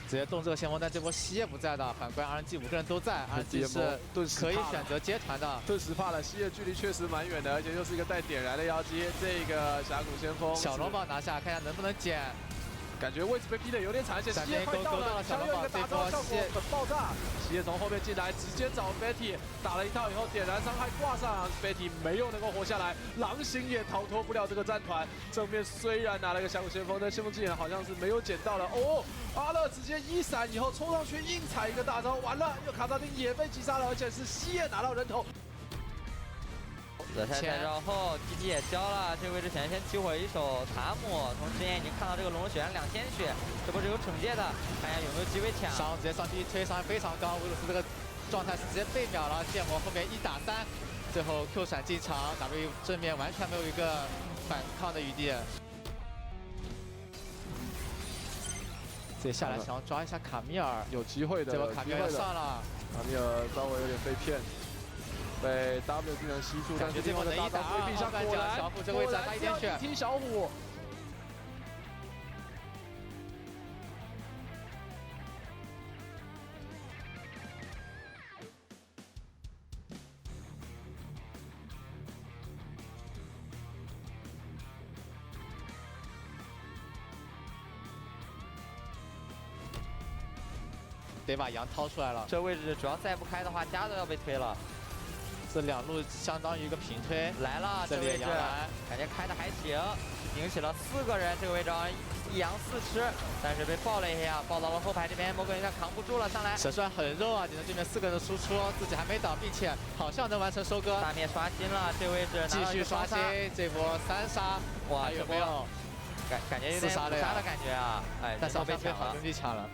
直接动这个先锋，但这波西叶不在的，反观 RNG 5个人都在，RNG 是可以选择接团的。顿时怕了，西叶距离确实蛮远的，而且又是一个带点燃的妖姬，这个峡谷先锋小龙宝拿下，看一下能不能捡。感觉位置被逼得有点惨，而且西叶快到了，想用一个大招效果很爆炸。西叶从后面进来，直接找 Betty 打了一套以后，点燃伤害挂上 ，Betty 没有能够活下来，狼行也逃脱不了这个战团。正面虽然拿了个峡谷先锋，但先锋之眼好像是没有捡到了。哦，阿乐直接一闪以后冲上去硬踩一个大招，完了，又卡扎丁也被击杀了，而且是西叶拿到人头。热太太绕后 ，TP 也交了，这个位置先击毁一手塔姆，同时也已经看到这个龙龙血量2000血，这波是有惩戒的，看一下有没有机会抢。伤直接上去一推，伤害非常高，维鲁斯这个状态是直接被秒了，剑魔后面1打3，最后 Q 闪进场 ，W 正面完全没有一个反抗的余地。直接下来想要抓一下卡米尔，有机会的，结果卡米尔上了，卡米尔稍微有点被骗。被 W 技能吸住，但是另外的大招规避上，果然小虎这个位置差一点血，踢小虎。得把羊掏出来了。这位置主要再不开的话，家都要被推了。这两路相当于一个平推来了，这位置感觉开的还行，引起了4个人，这个位置1羊4吃，但是被爆了一下，爆到了后排这边，魔鬼有点扛不住了，上来。蛇栓很肉啊，顶着对面4个人的输出，自己还没倒，并且好像能完成收割。大灭刷新了，这位置继续刷新，这波3杀，哇，有没有？感觉有点5杀的感觉啊，哎，但是被抢了，兄弟抢了，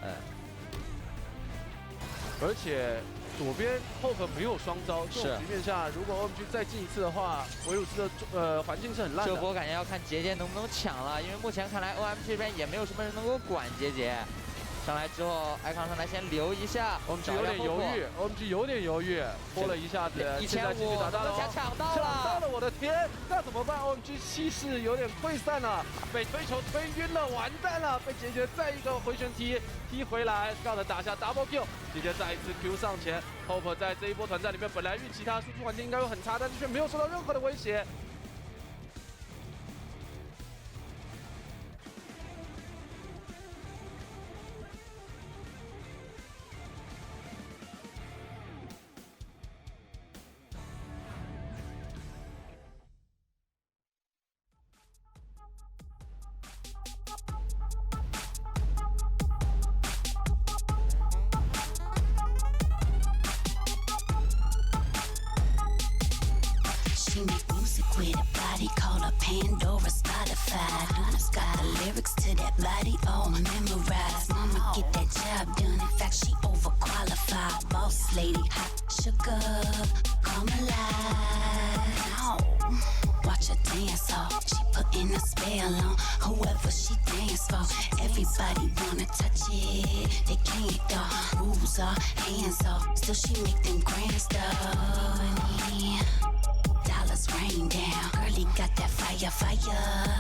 而且左边Hope没有双招，这种局面下，如果 OMG 再进一次的话，维鲁斯的环境是很烂的。这波感觉要看杰杰能不能抢了，因为目前看来 OMG 这边也没有什么人能够管杰杰。上来之后，icon上来先留一下 ，OMG 有点犹豫 ，OMG 有点犹豫，拖了一下子，现在继续打到了，抢到了，我的天，那怎么办 ？OMG 气势有点溃散了，被推球推晕了，完蛋了，被杰杰再一个回旋踢回来 ，Scout 打下 double kill， 杰杰再一次 Q 上前 ，Hope 在这一波团战里面，本来预期他输出环境应该会很差，但是却没有受到任何的威胁。make music with a body called a Pandora Spotify. Dude's got the lyrics to that body all memorized. Mama get that job done. In fact, she overqualified. Boss lady, hot sugar, come alive. No. Watch her dance off. She putting a spell on whoever she dance for. Everybody wanna touch it. They can't though. Rules are hands off. Still she make them grand stuff. Dollars rain down. Girlie got that fire,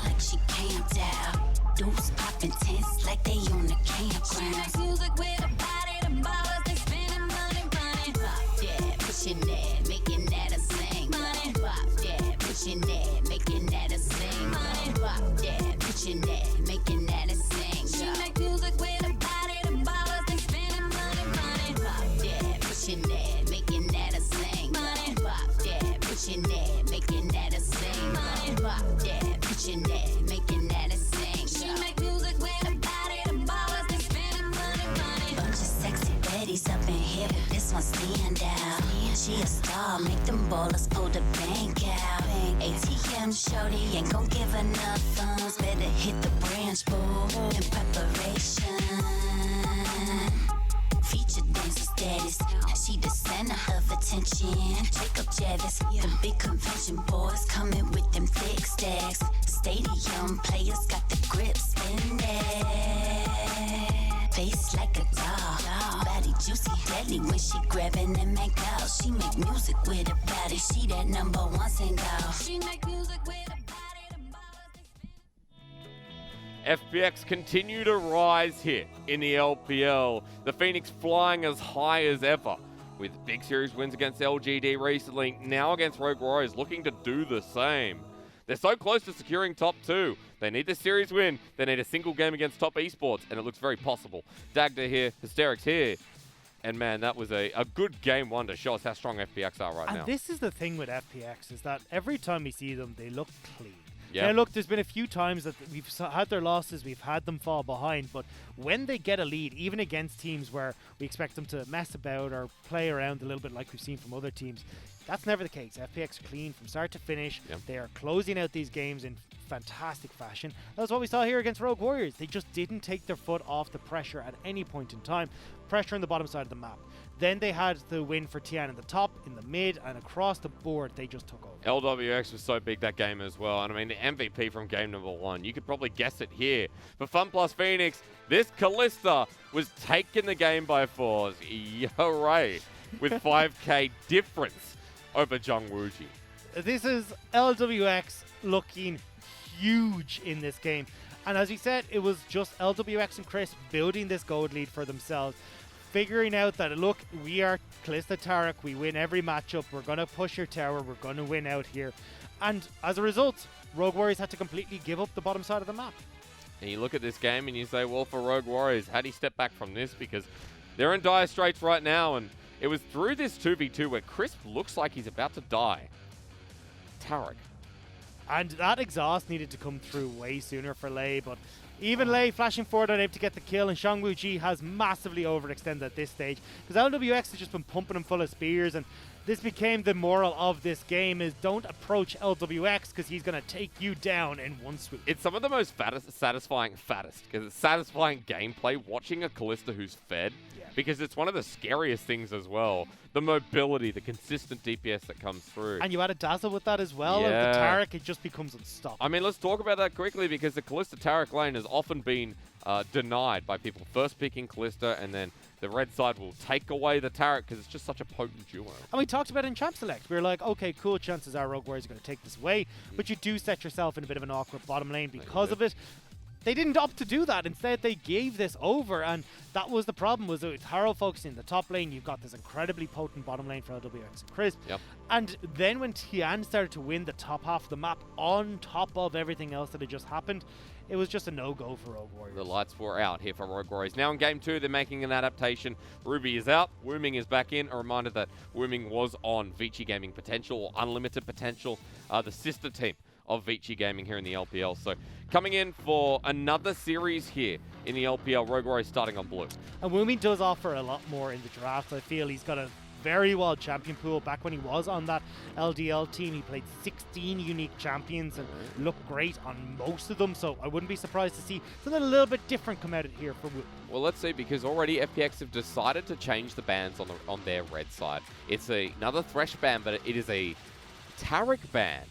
like she camped out. Dudes popping tents like they on the campground. She makes music with a body, the ballers, they spending money, money. Pop that, pushing that, making that a sing. Money. Pop that, pushing that, making that a sing. Money. Pop that, pushing that, making that a sing. She makes music with a body, the ballers, they spending money, money. Pop that, pushing that, making that a sing. Money. Pop that, pushing that, making that a sing. Money. Pop that, pushing that, making that a sing. She makes music with a body, the ballers, they spending money, money. Bunch of sexy baddies up in here, but this one stand out. She a star, make them ballers pull the bank out. ATM shorty ain't gon' give enough funds. Better hit the branch, boo, in preparation. Feature dancer status, she the center of attention. Jacob Javis, the big convention boys coming with them thick stacks. Stadium players got the grips in there. Face like a doll, body juicy, deadly when she grabbing them make out. She make music with her body, she that #1 single. She make music with a body, the ballers. FPX continue to rise here in the LPL. The Phoenix flying as high as ever, with big series wins against LGD recently, now against Rogue Warriors, looking to do the same. They're so close to securing top 2. They need the series win. They need a single game against top esports, and it looks very possible. Dagda here, Hysterics here. And man, that was a good game 1 to show us how strong FPX are right now. And this is the thing with FPX, is that every time we see them, they look clean. Yeah. Now, look, there's been a few times that we've had their losses, we've had them fall behind, but when they get a lead, even against teams where we expect them to mess about or play around a little bit like we've seen from other teams, that's never the case. FPX are clean from start to finish. Yep. They are closing out these games in fantastic fashion. That's what we saw here against Rogue Warriors. They just didn't take their foot off the pressure at any point in time. Pressure on the bottom side of the map. Then they had the win for Tian in the top, in the mid, and across the board, they just took over. LWX was so big that game as well. And I mean, the MVP from game #1, you could probably guess it here. For Fun Plus Phoenix, this Kalista was taking the game by force. Hooray. With 5k difference over Jung Wooji. This is LWX looking huge in this game. And as we said, it was just LWX and Chris building this gold lead for themselves. Figuring out that, look, we are Kalista Tarek, we win every matchup, we're going to push your tower, we're going to win out here. And as a result, Rogue Warriors had to completely give up the bottom side of the map. And you look at this game and you say, well, for Rogue Warriors, how do you step back from this? Because they're in dire straits right now, and it was through this 2v2 where Crisp looks like he's about to die. Tarek. And that exhaust needed to come through way sooner for Lei, but even Lei flashing forward and able to get the kill, and Xiangwu Ji has massively overextended at this stage, because LWX has just been pumping him full of spears, and this became the moral of this game, is don't approach LWX because he's going to take you down in one swoop. It's some of the most satisfying gameplay watching a Kalista who's fed, because it's one of the scariest things as well. The mobility, the consistent DPS that comes through. And you add a Dazzle with that as well, and the Tarek, it just becomes unstoppable. I mean, let's talk about that quickly, because the Kalista Tarek lane has often been denied by people first picking Kalista, and then the red side will take away the Tarek because it's just such a potent duo. And we talked about it in Champ Select. We were like, okay, cool, chances are Rogue Warriors are going to take this away, but you do set yourself in a bit of an awkward bottom lane because of it. They didn't opt to do that. Instead, they gave this over, and that was the problem, was with Harrow focusing the top lane, you've got this incredibly potent bottom lane for LWX and Crisp. Yep. And then when Tian started to win the top half of the map on top of everything else that had just happened, it was just a no-go for Rogue Warriors. The lights were out here for Rogue Warriors. Now in Game 2, they're making an adaptation. Ruby is out. Wooming is back in. A reminder that Wooming was on Vici Gaming Potential, or Unlimited Potential, the sister team of Vici Gaming here in the LPL. So coming in for another series here in the LPL, Rogue Warriors starting on blue. And Wooming does offer a lot more in the draft. I feel he's got a very wild champion pool. Back when he was on that LDL team, he played 16 unique champions and looked great on most of them. So I wouldn't be surprised to see something a little bit different come out of here for Wu. Well, let's see, because already FPX have decided to change the bans on their red side. It's another Thresh ban, but it is a Taric ban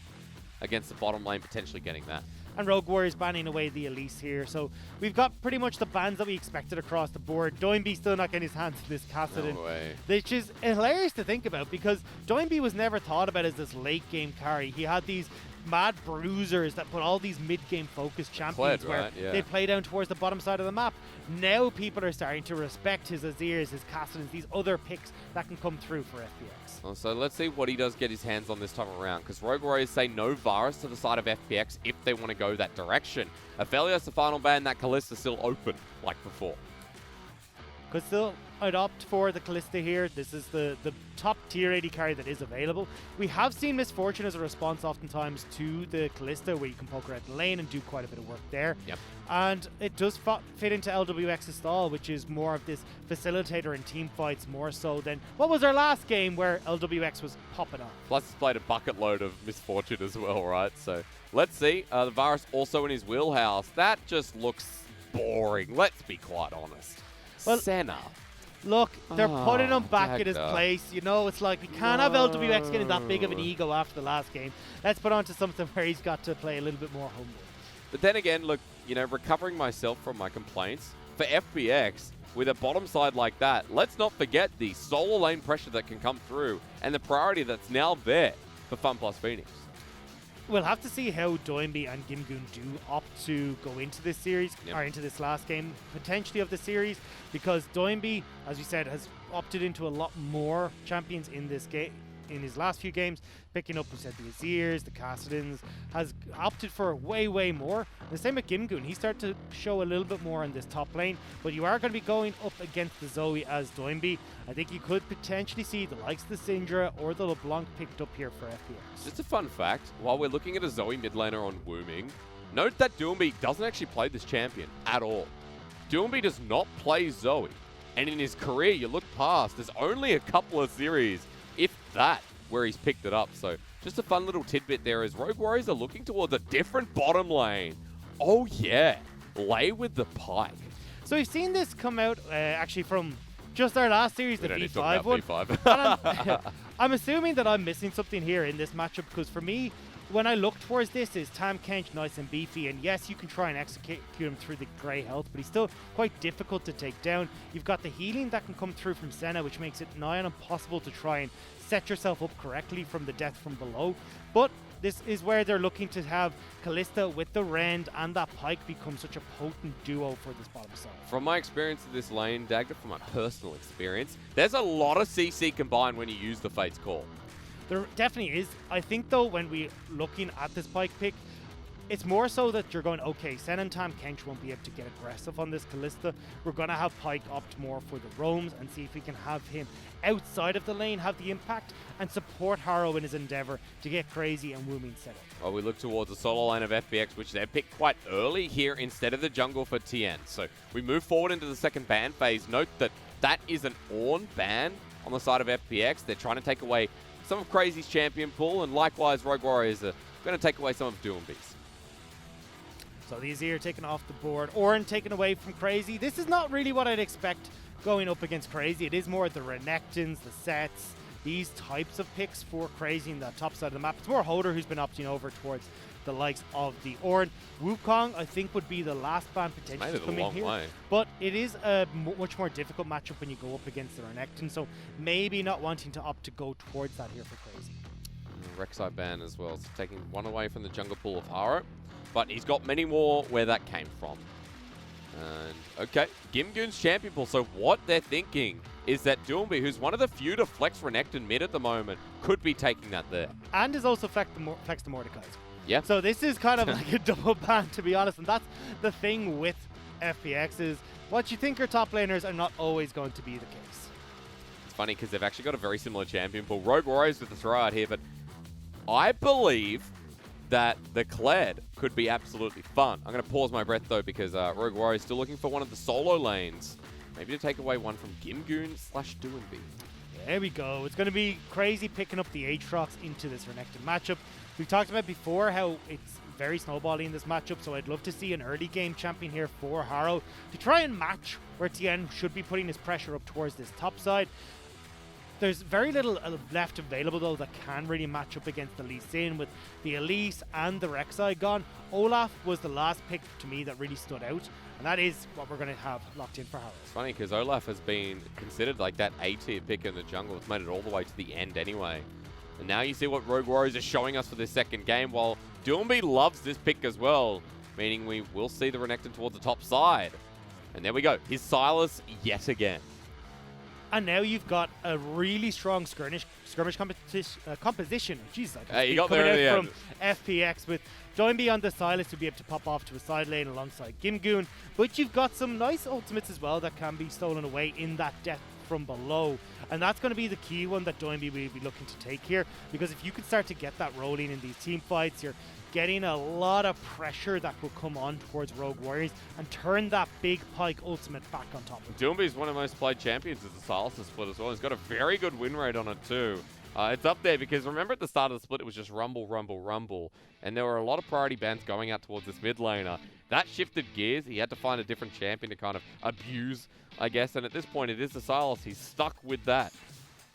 against the bottom lane, potentially getting that. And Rogue Warriors banning away the Elise here. So we've got pretty much the bans that we expected across the board. Doinby still not getting his hands on this Kassadin. No way. Which is hilarious to think about, because Doinby was never thought about as this late game carry. He had these mad bruisers that put all these mid-game focused champions where they play down towards the bottom side of the map. Now people are starting to respect his Azirs, his Kassadins, these other picks that can come through for FPX. So let's see what he does get his hands on this time around, because Rogue Warriors say no Varus to the side of FPX if they want to go that direction. Aphelios, the final ban, that Kalista still open like before. Could still I'd opt for the Kalista here. This is the top tier AD carry that is available. We have seen Misfortune as a response oftentimes to the Kalista, where you can poke her out the lane and do quite a bit of work there. Yep. And it does fit into LWX's style, which is more of this facilitator in team fights more so than what was our last game where LWX was popping off. Plus he's played a bucket load of Misfortune as well, right? So let's see. The Varus also in his wheelhouse. That just looks boring. Let's be quite honest. Well, Senna. Look, they're putting him back in his Dagda. place. You know, it's like we can't have LWX getting that big of an ego after the last game. Let's put on to something where he's got to play a little bit more humble. But then again, look, you know, recovering myself from my complaints, for FPX, with a bottom side like that, let's not forget the solo lane pressure that can come through and the priority that's now there for Fun Plus Phoenix. We'll have to see how Doinby and Gimgoon do opt to go into this series, or into this last game, potentially of the series, because Doinby, as we said, has opted into a lot more champions in this game. In his last few games, picking up, we said, the Azirs, the Kassadins, has opted for way more. The same with Gimgoon. He started to show a little bit more on this top lane, but you are going to be going up against the Zoe as Doinby. I think you could potentially see the likes of the Syndra or the LeBlanc picked up here for FPX. Just a fun fact, while we're looking at a Zoe mid laner on Wooming, note that Doinby doesn't actually play this champion at all. Doinby does not play Zoe, and in his career, you look past, there's only a couple of series, if that, where he's picked it up. So just a fun little tidbit there as Rogue Warriors are looking towards a different bottom lane. Oh yeah, lay with the Pike. So we've seen this come out actually from just our last series, the V5 one. V5. I'm assuming that I'm missing something here in this matchup, because for me, when I look towards this, is Tam Kench nice and beefy, and yes, you can try and execute him through the grey health, but he's still quite difficult to take down. You've got the healing that can come through from Senna, which makes it nigh on impossible to try and set yourself up correctly from the death from below. But this is where they're looking to have Kalista with the Rend and that Pike become such a potent duo for this bottom side. From my experience of this lane, Dagda, from my personal experience, there's a lot of CC combined when you use the Fate's Call. There definitely is. I think, though, when we're looking at this Pike pick, it's more so that you're going, okay, Sen and Tam Kench won't be able to get aggressive on this Kalista. We're going to have Pike opt more for the roams and see if we can have him outside of the lane have the impact and support Harrow in his endeavor to get crazy and Woomin set up. Well, we look towards the solo lane of FPX, which they picked quite early here instead of the jungle for TN. So we move forward into the second ban phase. Note that that is an Ornn ban on the side of FPX. They're trying to take away some of Crazy's champion pool, and likewise Rogue Warriors are going to take away some of Doomby's. So these here taken off the board. Ornn taken away from Crazy. This is not really what I'd expect going up against Crazy. It is more the Renekton's, the Sets, these types of picks for Crazy in the top side of the map. It's more Holder who's been opting over towards the likes of the Ornn. Wukong, I think, would be the last ban potentially coming here. Way. But it is a much more difficult matchup when you go up against the Renekton, so maybe not wanting to opt to go towards that here for Crazy. Rek'Sai ban as well, so taking one away from the jungle pool of Harrow. But he's got many more where that came from. And, okay, Gimgoon's champion pool. So what they're thinking is that Doomby, who's one of the few to flex Renekton mid at the moment, could be taking that there. And is also flex the Mordekaiser. Yeah. So this is kind of like a double ban, to be honest. And that's the thing with FPX is what you think are top laners are not always going to be the case. It's funny because they've actually got a very similar champion pool. Rogue Warriors with the throw out here, but I believe that the Kled could be absolutely fun. I'm going to pause my breath, though, because Rogue Warrior is still looking for one of the solo lanes. Maybe to take away one from Gimgoon / Doomby. There we go. It's going to be crazy picking up the Aatrox into this Renekton matchup. We've talked about before how it's very snowbally in this matchup, so I'd love to see an early game champion here for Harrow to try and match where Tien should be putting his pressure up towards this top side. There's very little left available though that can really match up against the Lee Sin with the Elise and the Rek'Sai gone. Olaf was the last pick to me that really stood out, and that is what we're going to have locked in for Harrow. It's funny because Olaf has been considered like that A-tier pick in the jungle. It's made it all the way to the end anyway. And now you see what Rogue Warriors are showing us for this second game, while Doomby loves this pick as well, meaning we will see the Renekton towards the top side. And there we go. His Sylas yet again. And now you've got a really strong skirmish composition. Jesus, you got there in the from FPX with Doinby on the Sylas to be able to pop off to a side lane alongside Gimgoon. But you've got some nice ultimates as well that can be stolen away in that depth from below. And that's going to be the key one that Doinby will be looking to take here, because if you can start to get that rolling in these team fights, you're getting a lot of pressure that will come on towards Rogue Warriors and turn that big Pike ultimate back on top. Doomby is one of the most played champions as the Sylas split as well. He's got a very good win rate on it too. It's up there because remember at the start of the split it was just rumble, rumble, rumble, and there were a lot of priority bans going out towards this mid laner. That shifted gears. He had to find a different champion to kind of abuse, I guess, and at this point it is the Sylas. He's stuck with that.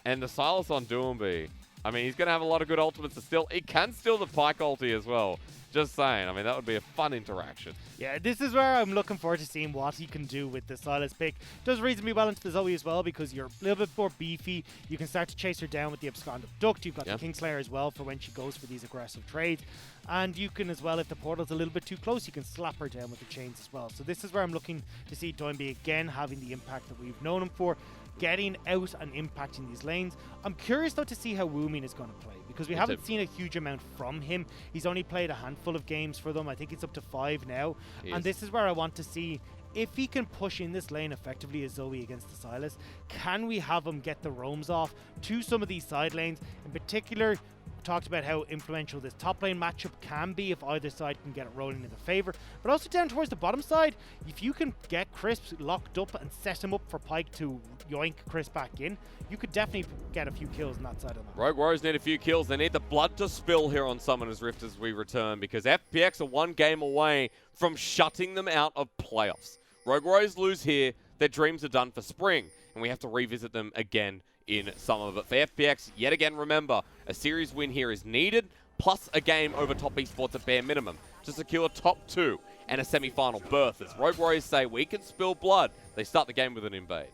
And the Sylas on Doomby, I mean, he's going to have a lot of good ultimates to steal. It can steal the Pike ulti as well. Just saying. I mean, that would be a fun interaction. Yeah, this is where I'm looking forward to seeing what he can do with the Sylas pick. Does reasonably well into the Zoe as well because you're a little bit more beefy. You can start to chase her down with the Abscond Abduct. You've got the Kingslayer as well for when she goes for these aggressive trades. And you can as well, if the portal's a little bit too close, you can slap her down with the chains as well. So this is where I'm looking to see Doinby again having the impact that we've known him for, getting out and impacting these lanes. I'm curious though to see how Woomin is going to play, because we haven't seen a huge amount from him. He's only played a handful of games for them. I think it's up to 5 now. And this is where I want to see if he can push in this lane effectively as Zoe against the Sylas. Can we have him get the roams off to some of these side lanes? In particular, we talked about how influential this top lane matchup can be if either side can get it rolling in their favor. But also down towards the bottom side, if you can get Crisp locked up and set him up for Pike to yoink Crisp back in, you could definitely get a few kills on that side of the map. Rogue Warriors need a few kills. They need the blood to spill here on Summoner's Rift as we return, because FPX are one game away from shutting them out of playoffs. Rogue Warriors lose here, their dreams are done for spring, and we have to revisit them again in summer. But for FPX, yet again, remember, a series win here is needed, plus a game over top esports at bare minimum to secure top 2 and a semi-final berth. As Rogue Warriors say, we can spill blood. They start the game with an invade.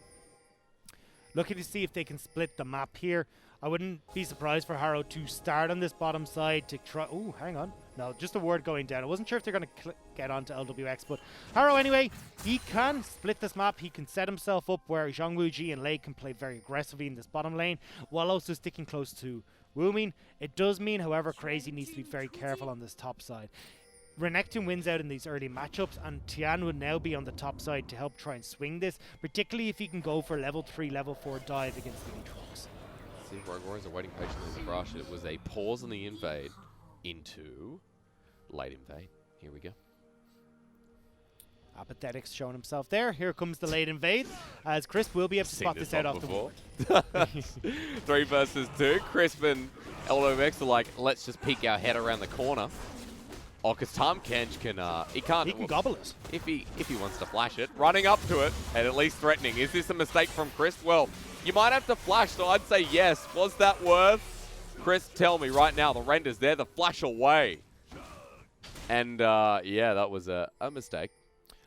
Looking to see if they can split the map here. I wouldn't be surprised for Harrow to start on this bottom side to try... Oh, hang on. No, just a word going down. I wasn't sure if they're going to get onto LWX, but Harrow anyway, he can split this map. He can set himself up where Zhang Wuji and Lei can play very aggressively in this bottom lane while also sticking close to Woomin. It does mean, however, Crazy needs to be very careful on this top side. Renekton wins out in these early matchups, and Tian would now be on the top side to help try and swing this, particularly if he can go for level 3, level 4 dive against the Aatrox. See, Rogue Warriors are waiting patiently in the brush. It was a pause on the invade into late invade. Here we go. Apathetic's showing himself there. Here comes the late invade, as Crisp will be able to spot this out off the board. 3 versus 2. Crisp and LOX are like, let's just peek our head around the corner. Oh, because Tahm Kench can, he can gobble it. If he wants to flash it. Running up to it, and at least threatening. Is this a mistake from Crisp? Well, you might have to flash, so I'd say yes. Was that worth? Crisp, tell me right now. The render's there, the flash away. And, yeah, that was a mistake.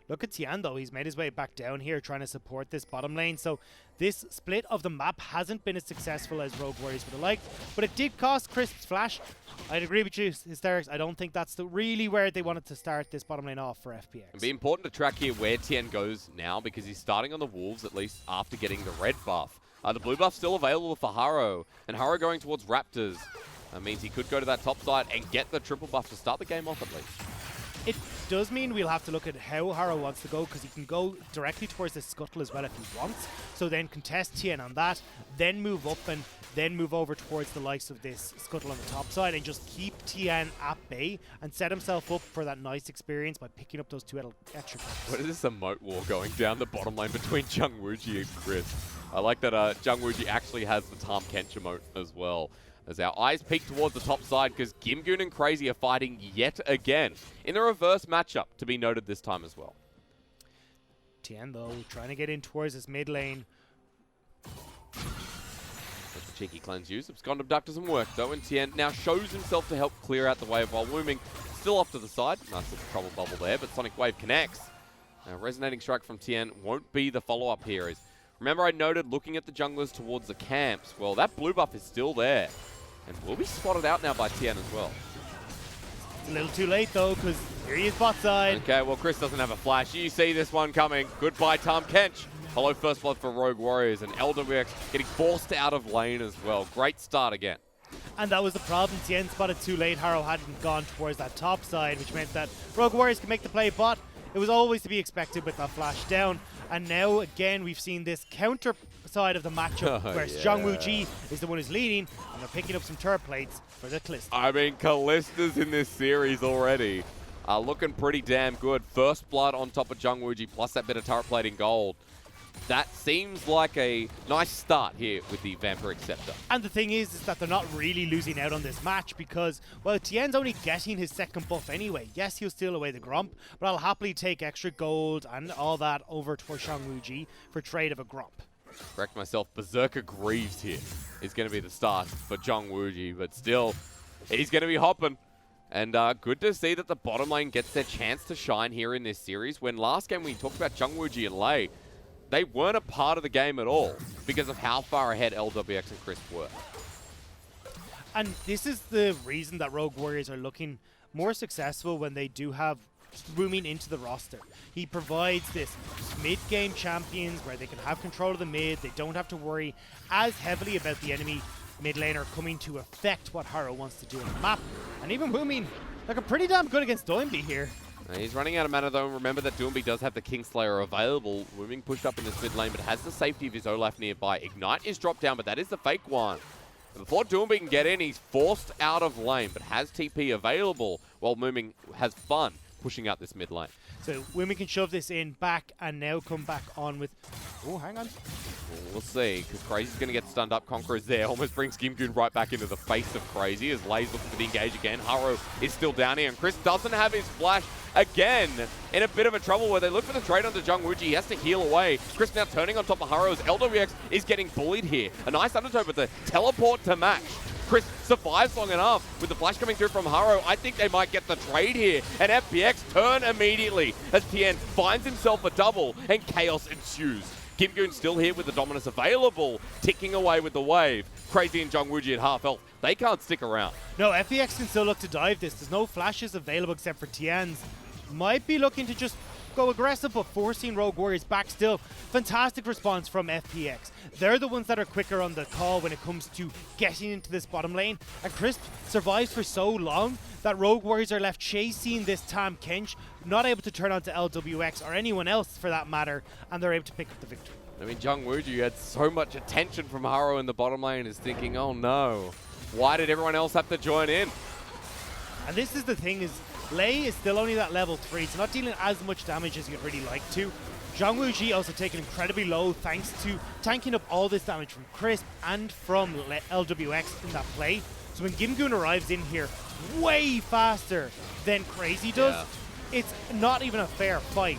Look at Tian, though. He's made his way back down here trying to support this bottom lane. So this split of the map hasn't been as successful as Rogue Warriors would have liked. But it did cost Crisp's flash. I'd agree with you, Hysterics. I don't think that's really where they wanted to start this bottom lane off for FPX. It'd be important to track here where Tian goes now, because he's starting on the Wolves, at least after getting the red buff. The blue buff's still available for Harrow. And Harrow going towards Raptors. That means he could go to that top side and get the triple buff to start the game off at least. It does mean we'll have to look at how Haro wants to go, because he can go directly towards the scuttle as well if he wants. So then contest Tien on that, then move up and then move over towards the likes of this scuttle on the top side and just keep Tien at bay and set himself up for that nice experience by picking up those 2 extra cards. What is this emote war going down the bottom lane between Jung Wooji and Chris? I like that Jung Wooji actually has the Tahm Kench emote as well. As our eyes peek towards the top side, because Gimgoon and Crazy are fighting yet again in the reverse matchup, to be noted this time as well. Tien, though, trying to get in towards this mid lane. That's the cheeky cleanse use. Abscond Abduct doesn't work, though, and Tien now shows himself to help clear out the wave while Wooming still off to the side. Nice little trouble bubble there, but Sonic Wave connects. Now, Resonating Strike from Tien won't be the follow-up here. Remember I noted looking at the junglers towards the camps. Well, that blue buff is still there. And will be spotted out now by Tien as well. It's a little too late, though, because here he is bot side. Okay, well, Chris doesn't have a flash. You see this one coming. Goodbye, Tahm Kench. Hello, First Blood for Rogue Warriors. And LWX getting forced out of lane as well. Great start again. And that was the problem. Tien spotted too late. Haro hadn't gone towards that top side, which meant that Rogue Warriors could make the play, but it was always to be expected with that flash down. And now, again, we've seen this counter side of the matchup where Jung Wooji is the one who's leading, and they're picking up some turret plates for the Kalista. I mean, Kalista's in this series already. Looking pretty damn good. First Blood on top of Jung Wooji, plus that bit of turret plate in gold. That seems like a nice start here with the Vampiric Scepter. And the thing is that they're not really losing out on this match because, well, Tien's only getting his second buff anyway. Yes, he'll steal away the Grump, but I'll happily take extra gold and all that over for Jung Wooji for trade of a Grump. Correct myself, Berserker Greaves here is going to be the start for Jung Wooji, but still, he's going to be hopping. And good to see that the bottom lane gets their chance to shine here in this series, when last game we talked about Jung Wooji and Lei. They weren't a part of the game at all because of how far ahead LWX and Chris were. And this is the reason that Rogue Warriors are looking more successful when they do have rooming into the roster. He provides this mid-game champions where they can have control of the mid. They don't have to worry as heavily about the enemy mid laner coming to affect what Haro wants to do on the map. And even Woomin looking pretty damn good against Doinby here. He's running out of mana though, and remember that Doomby does have the Kingslayer available. Wooming pushed up in this mid lane, but has the safety of his Olaf nearby. Ignite is dropped down, but that is the fake one. And before Doomby can get in, he's forced out of lane, but has TP available, while Wooming has fun pushing out this mid lane. So Wooming can shove this in back, and now come back on with... Oh, hang on. We'll see, because Crazy's going to get stunned up. Conqueror's there, almost brings Gimgoon right back into the face of Crazy as Lei's looking for the engage again. Haro is still down here, and Chris doesn't have his flash again. In a bit of a trouble where they look for the trade onto Jung Wooji. He has to heal away. Chris now turning on top of Haro as LWX is getting bullied here. A nice undertow, but the teleport to match. Chris survives long enough with the flash coming through from Haro. I think they might get the trade here. And FPX turn immediately as Tien finds himself a double and chaos ensues. Gimgoon still here with the Dominus available, ticking away with the wave. Crazy and Jung Wooji at half health. They can't stick around. No, FPX can still look to dive this. There's no flashes available except for Tien's. Might be looking to just go aggressive, but forcing Rogue Warriors back still. Fantastic response from FPX. They're the ones that are quicker on the call when it comes to getting into this bottom lane. And Crisp survives for so long that Rogue Warriors are left chasing this Tahm Kench, not able to turn on to LWX or anyone else for that matter, and they're able to pick up the victory. I mean, Jung Wooji had so much attention from Haro in the bottom lane, is thinking, oh no, why did everyone else have to join in? And this is the thing, is Lei is still only that level 3, so not dealing as much damage as you'd really like to. Jung Wooji also taken incredibly low thanks to tanking up all this damage from Crisp and from LWX in that play. So when Gimgoon arrives in here way faster than Crazy does, it's not even a fair fight.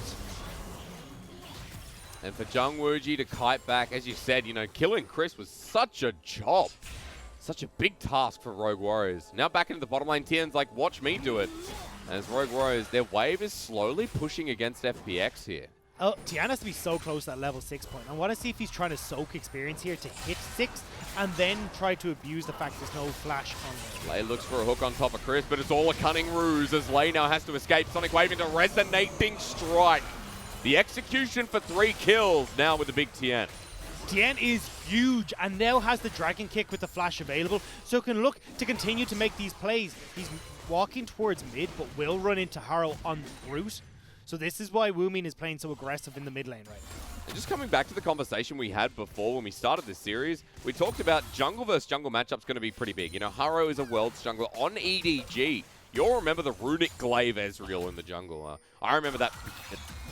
And for Jung Wooji to kite back, as you said, you know, killing Chris was such a job. Such a big task for Rogue Warriors. Now back into the bottom lane, Tien's like, watch me do it. As Rogue Warriors, their wave is slowly pushing against FPX here. Oh, Tien has to be so close to that level 6 point. I want to see if he's trying to soak experience here to hit 6 and then try to abuse the fact there's no flash on him. Lei looks for a hook on top of Chris, but it's all a cunning ruse as Lei now has to escape. Sonic Wave into Resonating Strike. The execution for 3 kills now with the big Tien. Tien is huge and now has the Dragon Kick with the flash available, so can look to continue to make these plays. He's walking towards mid, but will run into Harrow on route. So this is why Woomin is playing so aggressive in the mid lane right now. And just coming back to the conversation we had before when we started this series, we talked about jungle versus jungle matchups going to be pretty big. You know, Harrow is a world's jungler on EDG. You'll remember the runic glaive Ezreal in the jungle. I remember that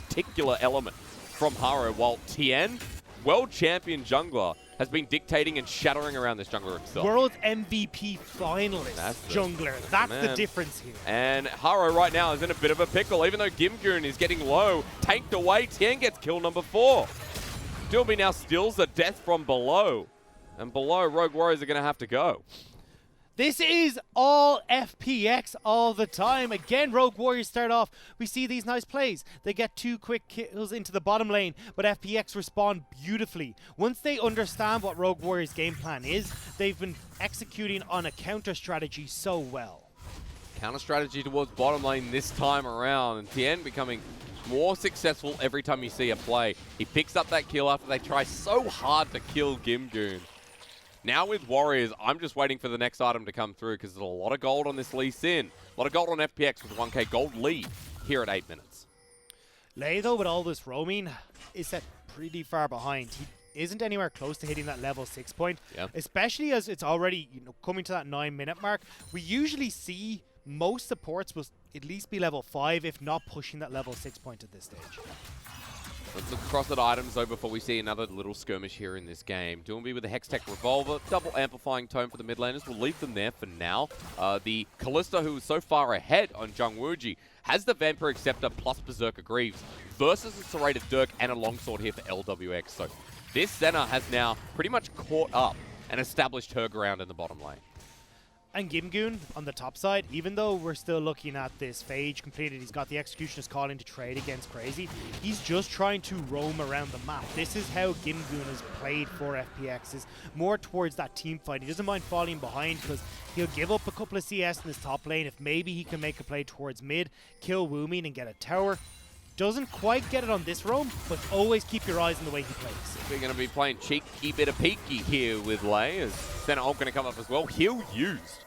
particular element from Harrow, while Tien, world champion jungler, has been dictating and shattering around this jungler himself. World MVP finalist jungler. That's the difference here. And Harrow right now is in a bit of a pickle. Even though Gimgoon is getting low, tanked away, Tien gets kill number 4. Dilby now steals the death from below. And below, Rogue Warriors are going to have to go. This is all FPX all the time. Again, Rogue Warriors start off. We see these nice plays. They get 2 quick kills into the bottom lane, but FPX respond beautifully. Once they understand what Rogue Warriors' game plan is, they've been executing on a counter strategy so well. Counter strategy towards bottom lane this time around, and Tien becoming more successful every time you see a play. He picks up that kill after they try so hard to kill Gimgoon. Now with Warriors, I'm just waiting for the next item to come through because there's a lot of gold on this Lee Sin. A lot of gold on FPX with a 1k gold lead here at 8 minutes. Lei, though, with all this roaming, is set pretty far behind. He isn't anywhere close to hitting that level 6 point, especially as it's already coming to that 9-minute mark. We usually see most supports will at least be level 5, if not pushing that level 6 point at this stage. Let's look across at items, though, before we see another little skirmish here in this game. Doomby with the Hextech Revolver, double amplifying tome for the mid laners. We'll leave them there for now. The Kalista, who is so far ahead on Jungwuji, has the Vampire Acceptor plus Berserker Greaves versus a Serrated Dirk and a Longsword here for LWX. So this Senna has now pretty much caught up and established her ground in the bottom lane. And Gimgoon on the top side, even though we're still looking at this Phage completed, he's got the Executioner's Call in to trade against Crazy. He's just trying to roam around the map. This is how Gimgoon is played for FPX, is more towards that team fight. He doesn't mind falling behind because he'll give up a couple of CS in his top lane if maybe he can make a play towards mid, kill Woomin and get a tower. Doesn't quite get it on this roam, but always keep your eyes on the way he plays. We're going to be playing cheeky bit of peeky here with Lei, as Senna ult going to come up as well. Heal used.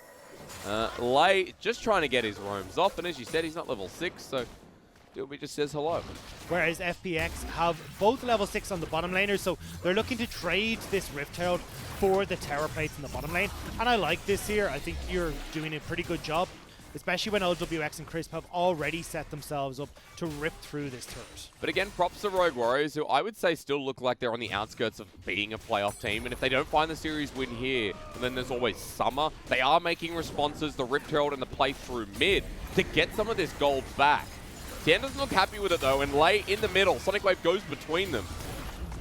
Lei just trying to get his roams off, and as you said, he's not level 6, so Dilby just says hello. Whereas FPX have both level 6 on the bottom laners, so they're looking to trade this Rift Herald for the tower plates in the bottom lane. And I like this here. I think you're doing a pretty good job, especially when LWX and Crisp have already set themselves up to rip through this turret. But again, props to Rogue Warriors, who I would say still look like they're on the outskirts of being a playoff team. And if they don't find the series win here, and then there's always summer, they are making responses, the Rift Herald and the play through mid, to get some of this gold back. Tien doesn't look happy with it though, and Lei in the middle. Sonic Wave goes between them.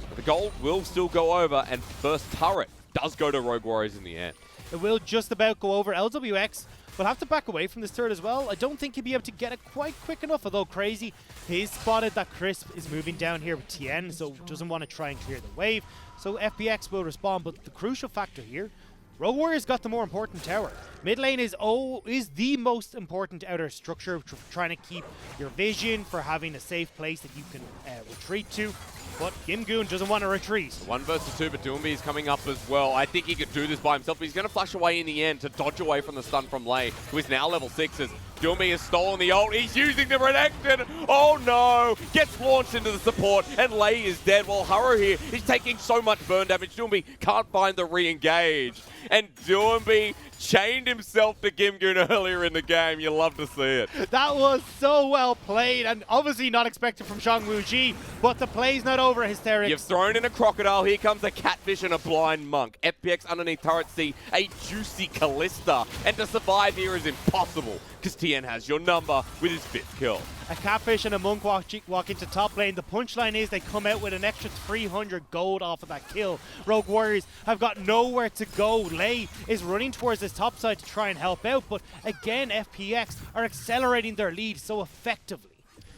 But the gold will still go over, and first turret does go to Rogue Warriors in the end. It will just about go over. LWX will have to back away from this turret as well. I don't think he'll be able to get it quite quick enough, although Crazy, he's spotted that Crisp is moving down here with Tien, so doesn't want to try and clear the wave. So FPX will respond, but the crucial factor here, Rogue Warriors got the more important tower. Mid lane is the most important outer structure, trying to keep your vision for having a safe place that you can retreat to. But Gimgoon doesn't want to retreat. 1 versus 2, but Doomby is coming up as well. I think he could do this by himself, but he's going to flash away in the end to dodge away from the stun from Lei, who is now level 6 as Doomby has stolen the ult. He's using the protection. Oh no! Gets launched into the support, and Lei is dead. While Harrow here is taking so much burn damage. Doomby can't find the re-engage. And Doomby chained himself to Gimgoon earlier in the game. You love to see it. That was so well played, and obviously not expected from Zhongwuji, but the play's not over, Hysterics. You've thrown in a crocodile. Here comes a catfish and a blind monk. FPX underneath turret see a juicy Kalista, and to survive here is impossible because Tien has your number with his 5th kill. A catfish and a monk walk into top lane. The punchline is they come out with an extra 300 gold off of that kill. Rogue Warriors have got nowhere to go. Lei is running towards this top side to try and help out, but again, FPX are accelerating their lead so effectively.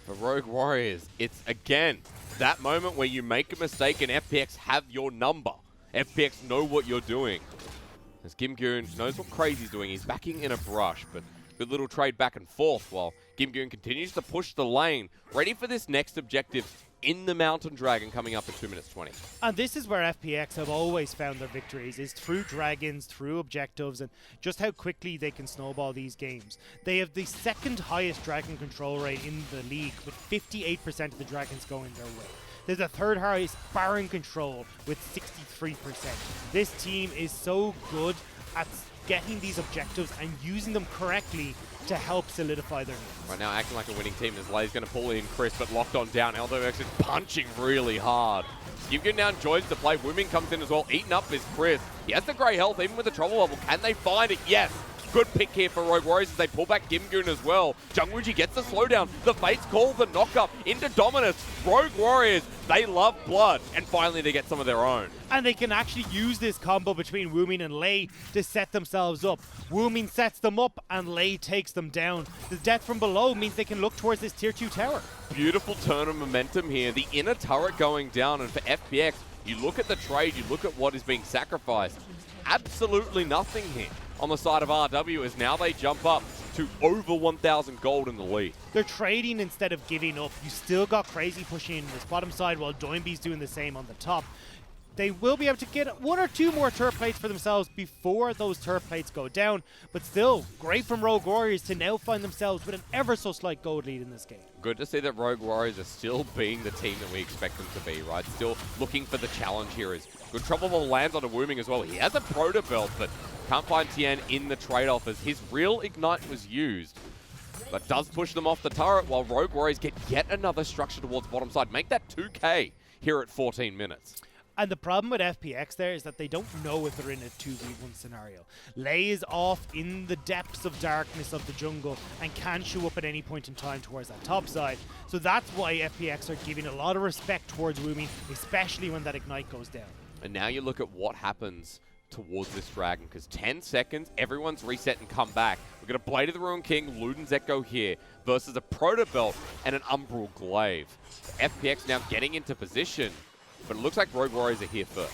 For Rogue Warriors, it's again that moment where you make a mistake and FPX have your number. FPX know what you're doing. As Gimgoon knows what Crazy's doing, he's backing in a brush, but good little trade back and forth while Gimgoon continues to push the lane, ready for this next objective in the Mountain Dragon coming up in 2 minutes 20. And this is where FPX have always found their victories, is through dragons, through objectives, and just how quickly they can snowball these games. They have the second highest dragon control rate in the league, with 58% of the dragons going their way. There's the third highest Baron control with 63%. This team is so good at getting these objectives and using them correctly to help solidify their needs. Right now, acting like a winning team as Lay's going to pull in Chris, but locked on down. LWX is punching really hard. Gimgoon now joins the play. Wooming comes in as well. Eaten up is Chris. He has the great health, even with the trouble level. Can they find it? Yes. Good pick here for Rogue Warriors as they pull back Gimgoon as well. Jungwooji gets the slowdown. The Fates call the knock-up into Dominus. Rogue Warriors, they love blood. And finally, they get some of their own. And they can actually use this combo between Wooming and Lei to set themselves up. Wooming sets them up and Lei takes them down. The death from below means they can look towards this tier 2 tower. Beautiful turn of momentum here. The inner turret going down, and for FPX, you look at the trade, you look at what is being sacrificed. Absolutely nothing here on the side of RW as now they jump up to over 1,000 gold in the lead. They're trading instead of giving up. You still got Crazy pushing in this bottom side while Doinby's doing the same on the top. They will be able to get 1 or 2 more turret plates for themselves before those turret plates go down, but still, great from Rogue Warriors to now find themselves with an ever so slight gold lead in this game. Good to see that Rogue Warriors are still being the team that we expect them to be, right? Still looking for the challenge here. Is good trouble lands onto Wooming as well. He has a Proto Belt, but can't find Tien in the trade-off as his real Ignite was used. But does push them off the turret while Rogue Warriors get yet another structure towards bottom side. Make that 2K here at 14 minutes. And the problem with FPX there is that they don't know if they're in a 2v1 scenario. Lei is off in the depths of darkness of the jungle and can show up at any point in time towards that top side. So that's why FPX are giving a lot of respect towards Wooming, especially when that Ignite goes down. And now you look at what happens towards this dragon, because 10 seconds, everyone's reset and come back. We've got a Blade of the Ruined King, Luden's Echo here, versus a Proto Belt and an Umbral Glaive. FPX now getting into position, but it looks like Rogue Warriors are here first.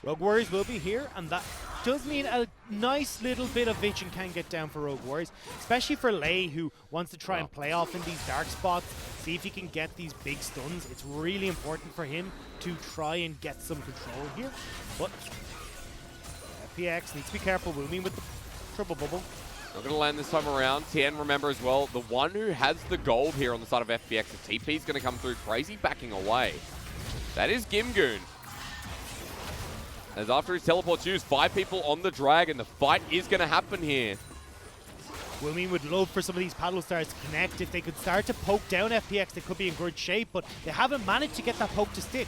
Rogue Warriors will be here, and that does mean a nice little bit of vision can get down for Rogue Warriors, especially for Lei, who wants to try and play off in these dark spots, see if he can get these big stuns. It's really important for him to try and get some control here, but FPX needs to be careful. Wooming with the triple bubble. Not going to land this time around. Tien, remember as well, the one who has the gold here on the side of FPX, the TP is going to come through. Crazy backing away. That is Gimgoon. As after his teleport's used, 5 people on the dragon. The fight is going to happen here. Wooming would love for some of these paddle stars to connect. If they could start to poke down FPX, they could be in good shape, but they haven't managed to get that poke to stick.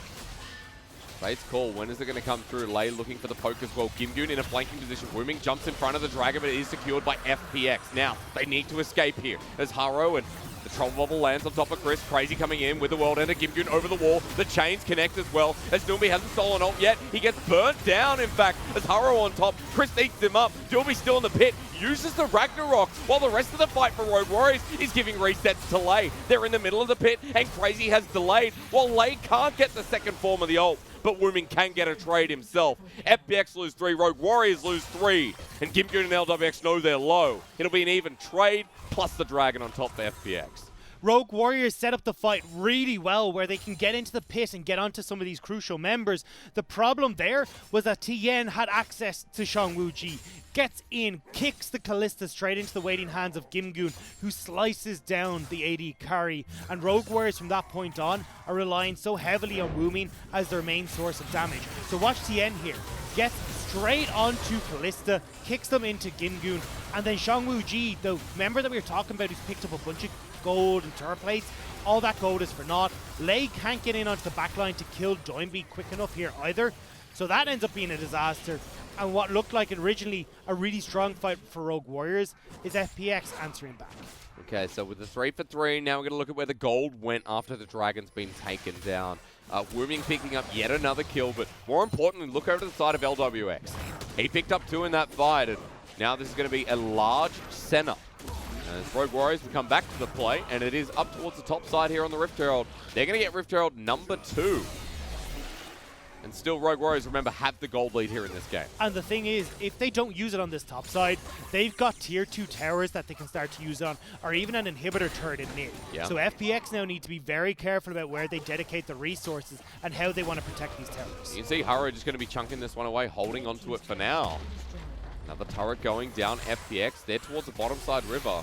Fate's call. When is it going to come through? Lei looking for the poke as well. Gimgoon in a flanking position. Wooming jumps in front of the dragon, but it is secured by FPX. Now, they need to escape here as Haro and the Troll Bubble lands on top of Chris. Crazy coming in with the World Ender. Gimgoon over the wall. The chains connect as well as Doomby hasn't stolen ult yet. He gets burnt down, in fact, as Haro on top. Chris eats him up. Doomby still in the pit. Uses the Ragnarok while the rest of the fight for Rogue Warriors is giving resets to Lei. They're in the middle of the pit and Crazy has delayed while Lei can't get the second form of the ult. But Wooming can get a trade himself. FPX lose 3, Rogue Warriors lose 3. And Gimgoon and LWX know they're low. It'll be an even trade, plus the dragon on top for FPX. Rogue Warriors set up the fight really well where they can get into the pit and get onto some of these crucial members. The problem there was that Tien had access to Shangwuji. Gets in, kicks the Callista straight into the waiting hands of Gimgoon, who slices down the AD carry. And Rogue Warriors from that point on are relying so heavily on Wooming as their main source of damage. So watch Tien here. Gets straight onto Callista, kicks them into Gimgoon, and then Shangwuji, the member that we were talking about who's picked up a bunch of gold and turret plates, all that gold is for naught. Lei can't get in onto the backline to kill Doinby quick enough here either. So that ends up being a disaster. And what looked like originally a really strong fight for Rogue Warriors is FPX answering back. Okay, so with the 3 for 3, now we're going to look at where the gold went after the dragon's been taken down. Wooming picking up yet another kill, but more importantly, look over to the side of LWX. He picked up 2 in that fight, and now this is going to be a large center. As Rogue Warriors will come back to the play, and it is up towards the top side here on the Rift Herald. They're going to get Rift Herald number 2. And still, Rogue Warriors, remember, have the gold lead here in this game. And the thing is, if they don't use it on this top side, they've got tier 2 towers that they can start to use on, or even an inhibitor turret in mid. Yeah. So FPX now need to be very careful about where they dedicate the resources and how they want to protect these towers. You can see Haro just going to be chunking this one away, holding onto it for now. Another turret going down FPX. They're towards the bottom side river.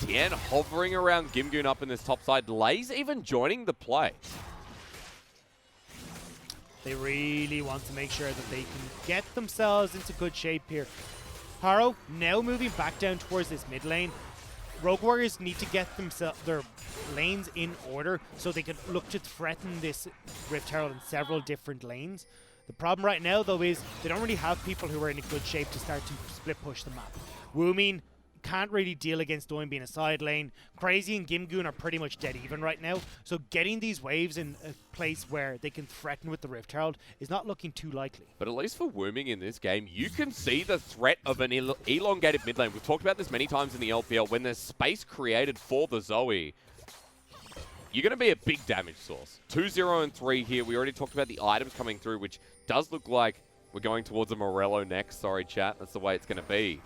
Tien hovering around Gimgoon up in this top side. Lay's even joining the play. They really want to make sure that they can get themselves into good shape here. Haro now moving back down towards this mid lane. Rogue Warriors need to get their lanes in order so they can look to threaten this Rift Herald in several different lanes. The problem right now, though, is they don't really have people who are in a good shape to start to split push the map. Woomin can't really deal against Doin being a side lane. Crazy and Gimgoon are pretty much dead even right now. So getting these waves in a place where they can threaten with the Rift Herald is not looking too likely. But at least for Wooming in this game, you can see the threat of an elongated mid lane. We've talked about this many times in the LPL. When there's space created for the Zoe, you're going to be a big damage source. 2-0 and 3 here. We already talked about the items coming through, which does look like we're going towards a Morello next. Sorry, chat. That's the way it's going to be.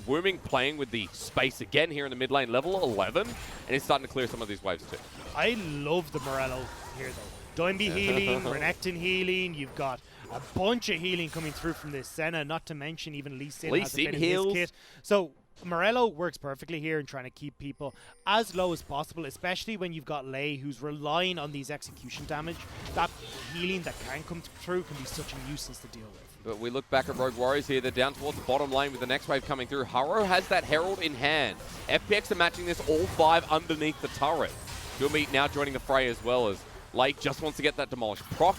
Wooming playing with the space again here in the mid lane, level 11, and he's starting to clear some of these waves too. I love the Morello here though. Doinby healing, Renekton healing, you've got a bunch of healing coming through from this Senna, not to mention even Lee Sin has a bit in his kit. So Morello works perfectly here in trying to keep people as low as possible, especially when you've got Lei who's relying on these execution damage. That healing that can come through can be such a nuisance to deal with. But we look back at Rogue Warriors here. They're down towards the bottom lane with the next wave coming through. Haro has that Herald in hand. FPX are matching this all 5 underneath the turret. Gumi now joining the fray as well as Lei just wants to get that demolished. Proc,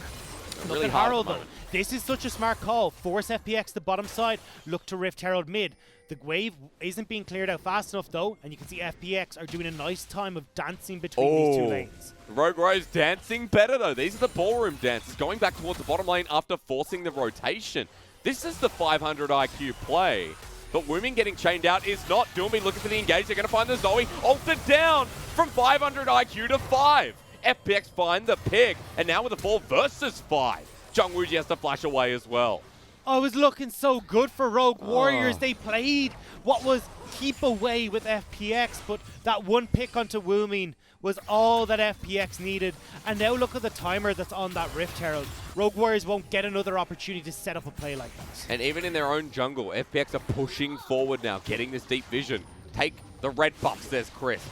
really hard Herald, though. This is such a smart call. Force FPX the bottom side. Look to Rift Herald mid. The wave isn't being cleared out fast enough though, and you can see FPX are doing a nice time of dancing between these two lanes. Rogue Warriors dancing better though. These are the ballroom dances, going back towards the bottom lane after forcing the rotation. This is the 500 IQ play. But Wooming getting chained out is not. Doomby looking for the engage. They're going to find the Zoe. Ulted down from 500 IQ to 5. FPX find the pick, and now with a 4 versus 5. Jungwooji has to flash away as well. Oh, it was looking so good for Rogue Warriors. They played what was keep away with FPX, but that one pick onto Wooming was all that FPX needed. And now look at the timer that's on that Rift Herald. Rogue Warriors won't get another opportunity to set up a play like that. And even in their own jungle, FPX are pushing forward now, getting this deep vision. Take the red buff, says Chris.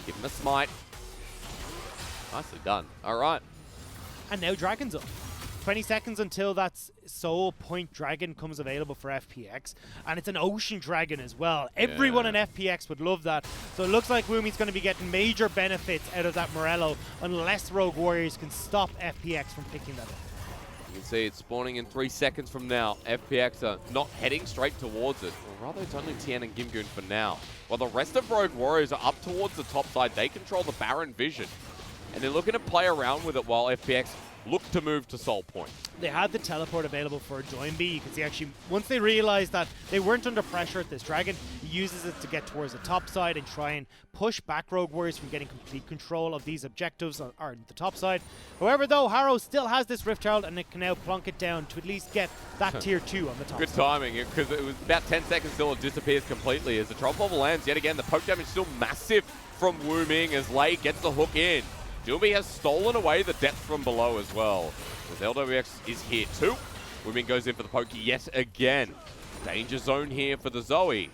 Give him a smite. Nicely done. All right. And now Dragon's up. 20 seconds until that Soul Point Dragon comes available for FPX. And it's an Ocean Dragon as well. Everyone in FPX would love that. So it looks like Wooming's going to be getting major benefits out of that Morello unless Rogue Warriors can stop FPX from picking that up. You can see it's spawning in 3 seconds from now. FPX are not heading straight towards it. Or rather, it's only Tien and Gimgoon for now. While the rest of Rogue Warriors are up towards the top side, they control the Baron vision. And they're looking to play around with it while FPX look to move to Soul Point. They had the teleport available for Doinby. You can see actually, once they realized that they weren't under pressure at this dragon, he uses it to get towards the top side and try and push back Rogue Warriors from getting complete control of these objectives on the top side. However, though, Haro still has this Rift Herald and it can now plonk it down to at least get that tier 2 on the top Good side. timing, because it was about 10 seconds till it disappears completely. As the drop level lands, yet again, the poke damage still massive from Wooming as Lei gets the hook in. Doomby has stolen away the depth from below as well. As LWX is here too. Wooming goes in for the poke yet again. Danger zone here for the Zoe.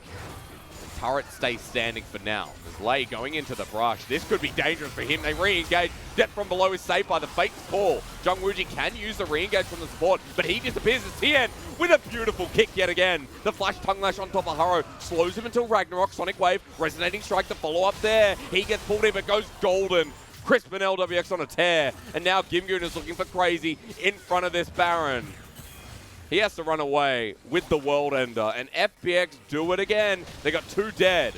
The turret stays standing for now. As Lei going into the brush. This could be dangerous for him. They re-engage. Depth from below is saved by the fake call. Jungwooji can use the re-engage from the support, but he disappears as Tien with a beautiful kick yet again. The flash tongue lash on top of Haro slows him until Ragnarok. Sonic Wave, resonating strike, the follow-up there. He gets pulled in but goes golden. Crisp and LWX on a tear, and now Gimgoon is looking for Crazy in front of this Baron. He has to run away with the World Ender, and FPX do it again. They got 2 dead,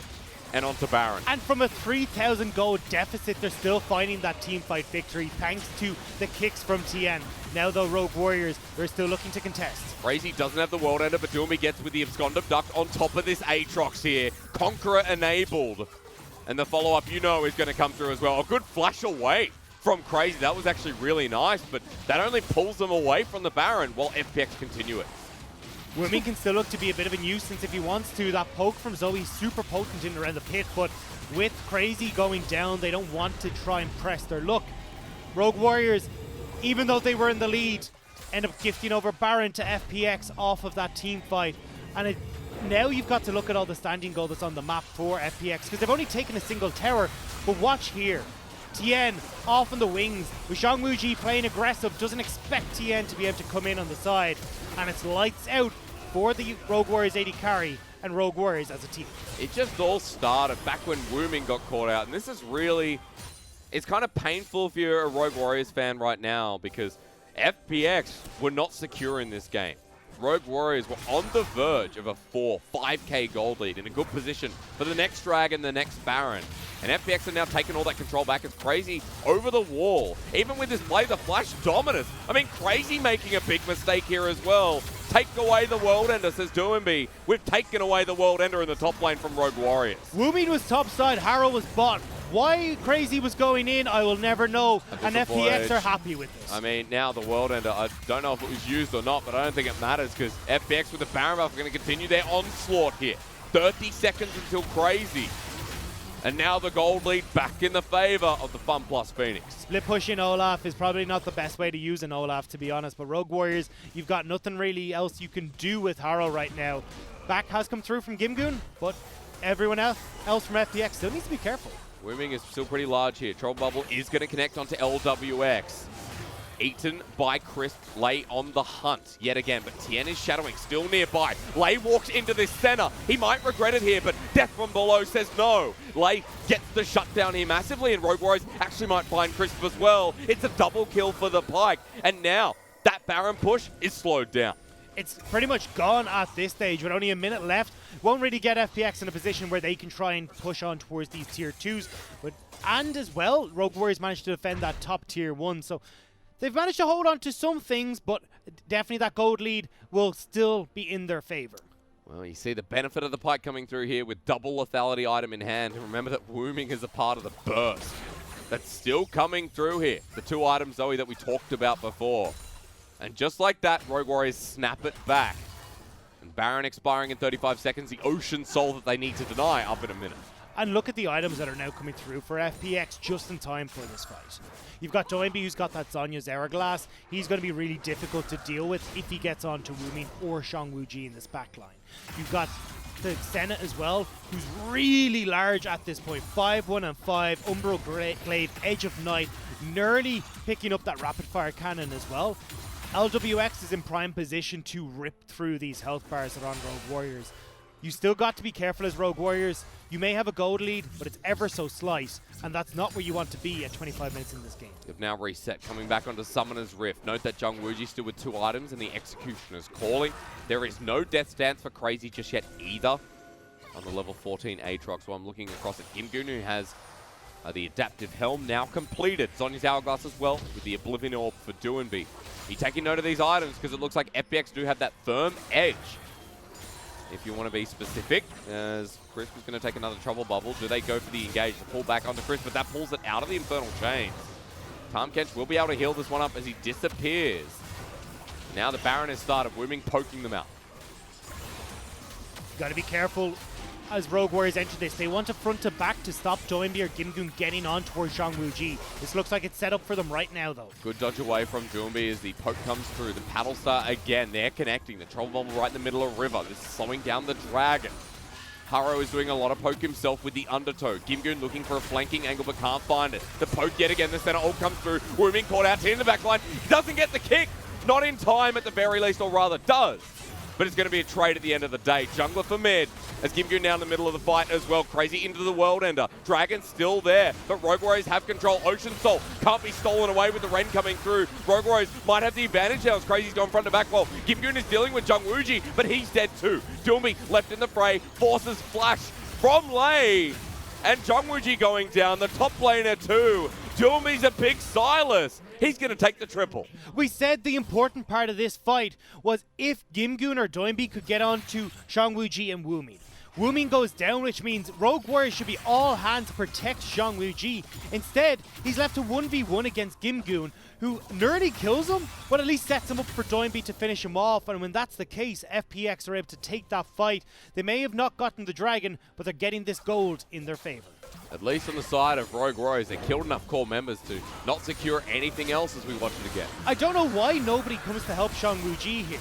and onto Baron. And from a 3,000 gold deficit, they're still finding that teamfight victory thanks to the kicks from Tien. Now though, Rogue Warriors, they're still looking to contest. Crazy doesn't have the World Ender, but Doomby gets with the Abscond Abduct on top of this Aatrox here. Conqueror enabled. And the follow-up, you know, is going to come through as well. A good flash away from Crazy. That was actually really nice, but that only pulls them away from the Baron while FPX continue it. Wumi can still look to be a bit of a nuisance if he wants to. That poke from Zoe super potent in around the pit, but with Crazy going down, they don't want to try and press their luck. Rogue Warriors, even though they were in the lead, end up gifting over Baron to FPX off of that team fight. And now you've got to look at all the standing goal that's on the map for FPX, because they've only taken a single tower. But watch here. Tien off on the wings with Zhang Wuji playing aggressive, doesn't expect Tien to be able to come in on the side, and it's lights out for the Rogue Warriors AD carry and Rogue Warriors as a team. It just all started back when Wooming got caught out, and this is really, it's kind of painful if you're a Rogue Warriors fan right now, because FPX were not secure in this game. Rogue Warriors were on the verge of a 5K gold lead in a good position for the next Dragon, the next Baron. And FPX are now taking all that control back. It's Crazy over the wall. Even with this play, the Flash dominance. I mean, Crazy making a big mistake here as well. Take away the World Ender, says Doomby. We've taken away the World Ender in the top lane from Rogue Warriors. Woomin was top side, Harrow was bot. Why Crazy was going in, I will never know. And FPX are happy with this. I mean, now the World Ender, I don't know if it was used or not, but I don't think it matters because FPX with the Baron buff are going to continue their onslaught here. 30 seconds until Crazy. And now the gold lead back in the favor of the Fun Plus Phoenix. Split pushing Olaf is probably not the best way to use an Olaf, to be honest. But Rogue Warriors, you've got nothing really else you can do with Harrow right now. Back has come through from Gimgoon, but everyone else from FPX still needs to be careful. Wooming is still pretty large here. Troll Bubble is going to connect onto LWX. Eaten by Crisp. Lei on the hunt yet again, but Tien is shadowing, still nearby. Lei walks into this center. He might regret it here, but Death from below says no. Lei gets the shutdown here massively, and Rogue Warriors actually might find Crisp as well. It's a double kill for the Pike, and now that Baron push is slowed down. It's pretty much gone at this stage with only a minute left. Won't really get FPX in a position where they can try and push on towards these tier 2s. And as well, Rogue Warriors managed to defend that top tier 1. So they've managed to hold on to some things, but definitely that gold lead will still be in their favor. Well, you see the benefit of the Pike coming through here with double lethality item in hand. And remember that Wooming is a part of the burst. That's still coming through here. The 2 items, Zoe, that we talked about before. And just like that, Rogue Warriors snap it back. And Baron expiring in 35 seconds, the Ocean Soul that they need to deny up in a minute. And look at the items that are now coming through for FPX just in time for this fight. You've got Doinby, who's got that Zonya's Hourglass. He's going to be really difficult to deal with if he gets onto Woomin or Zhang Wuji in this backline. You've got the Senna as well, who's really large at this point. 5-1 and 5, Umbral Glaive, Edge of Night, nearly picking up that rapid fire cannon as well. LWX is in prime position to rip through these health bars that are on Rogue Warriors. You still got to be careful as Rogue Warriors. You may have a gold lead, but it's ever so slight, and that's not where you want to be at 25 minutes in this game. They've now reset, coming back onto Summoner's Rift. Note that Zhang Wuji still with 2 items, and the Executioner's calling. There is no Death Stance for Crazy just yet either on the level 14 Aatrox. So I'm looking across at Gimgoon, who has the Adaptive Helm now completed. Zonya's Hourglass as well, with the Oblivion Orb for Doinby. Be taking note of these items, because it looks like FPX do have that firm edge. If you want to be specific, as Crisp is going to take another Trouble Bubble. Do they go for the engage to pull back onto Crisp? But that pulls it out of the Infernal Chain. Tahm Kench will be able to heal this one up as he disappears. Now the Baron has started. Wooming poking them out. Got to be careful as Rogue Warriors enter this. They want to front to back to stop Doinby or Gimgoon getting on towards Zhang Wuji. This looks like it's set up for them right now, though. Good dodge away from Doomby as the poke comes through. The Paddle Star again. They're connecting. The Trouble Bubble right in the middle of River. This is slowing down the Dragon. Harrow is doing a lot of poke himself with the Undertow. Gimgoon looking for a flanking angle but can't find it. The poke yet again. The center all comes through. Wooming caught out in the back line. Doesn't get the kick. Not in time at the very least, or rather does. But it's going to be a trade at the end of the day. Jungler for mid, as Gimgoon now in the middle of the fight as well. Crazy into the World Ender. Dragon's still there, but Rogue Warriors have control. Ocean Soul can't be stolen away with the Ren coming through. Rogue Warriors might have the advantage now as Crazy's gone front to back. Well, Gimgoon is dealing with Zhang Wuji, but he's dead too. Doomby left in the fray, forces flash from Lei. And Zhang Wuji going down, the top laner too. Doomby's a big Silas. He's going to take the triple. We said the important part of this fight was if Gimgoon or Doinby could get on to Zhang Wuji and Woomin. Wuming goes down, which means Rogue Warriors should be all hands to protect Zhang Wuji. Instead, he's left to 1v1 against Gimgoon, who nearly kills him, but at least sets him up for Doinby to finish him off. And when that's the case, FPX are able to take that fight. They may have not gotten the dragon, but they're getting this gold in their favor. At least on the side of Rogue Warriors, they killed enough core members to not secure anything else as we watch it again. I don't know why nobody comes to help Zhang Wuji here.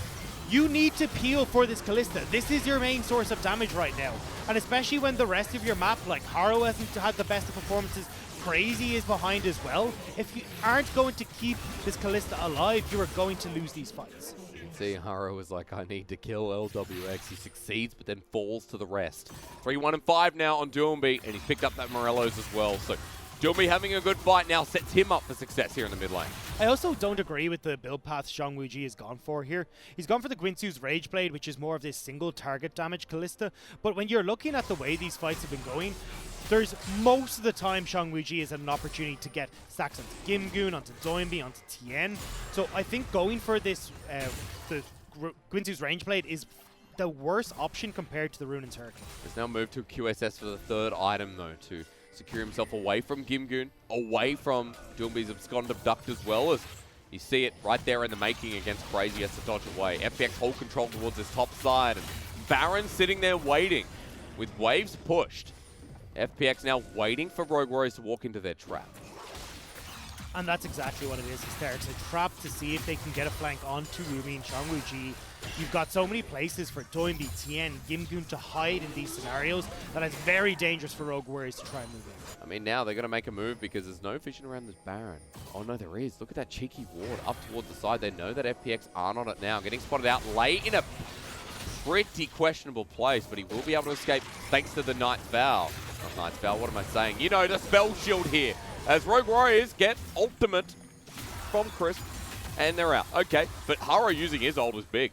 You need to peel for this Kalista. This is your main source of damage right now. And especially when the rest of your map, like Haro hasn't had the best of performances, Crazy is behind as well. If you aren't going to keep this Kalista alive, you are going to lose these fights. See, Haro is like, I need to kill LWX. He succeeds, but then falls to the rest. 3-1-5 now on Doinby, and he's picked up that Morello's as well. So Doinby having a good fight now sets him up for success here in the mid lane. I also don't agree with the build path Zhang Wuji has gone for here. He's gone for the Guinsoo's Rageblade, which is more of this single target damage Kalista. But when you're looking at the way these fights have been going, there's most of the time Zhang Wuji has had an opportunity to get stacks onto Gimgoon, onto Doinby, onto Tien. So I think going for this, the Guinsoo's Rageblade is the worst option compared to the Ruin's Hurricane. He's now moved to QSS for the third item though, to secure himself away from Gimgoon, away from Doinby's Abscond Abduct as well, as you see it right there in the making against Crazy has to dodge away. FPX hold control towards his top side, and Baron sitting there waiting with waves pushed. FPX now waiting for Rogue Warriors to walk into their trap. And that's exactly what it is. It's a trap to see if they can get a flank onto Ruby and Zhang Wuji. You've got so many places for Doinby, Tien, Gimgoon to hide in these scenarios that it's very dangerous for Rogue Warriors to try and move in. I mean, now they're going to make a move because there's no vision around this Baron. Oh no, there is. Look at that cheeky ward up towards the side. They know that FPX aren't on it now. Getting spotted out late in a pretty questionable place, but he will be able to escape thanks to the Knight's Vow. Not Knight's Vow, what am I saying? You know, the spell shield here. As Rogue Warriors get ultimate from Crisp, and they're out. Okay, but Haro using his ult is big.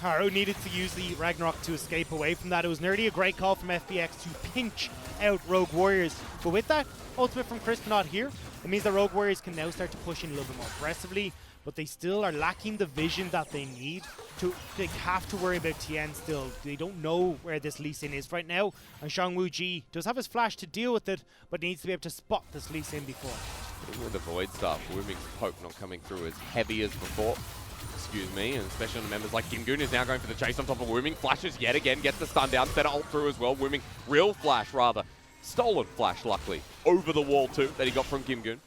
Haro needed to use the Ragnarok to escape away from that. It was nearly a great call from FPX to pinch out Rogue Warriors. But with that ultimate from Crisp not here, it means that Rogue Warriors can now start to push in a little bit more aggressively, but they still are lacking the vision that they need. They have to worry about Tien still. They don't know where this Lee Sin is right now, and Zhang Wuji does have his flash to deal with it, but needs to be able to spot this Lee Sin before. With the Void Staff, Wuming's poke not coming through as heavy as before. Excuse me, and especially on the members like Gimgoon is now going for the chase on top of Wuming. Flashes yet again, gets the stun down, set ult through as well. Wuming, real flash rather. Stolen flash, luckily, over the wall too, that he got from Gimgoon.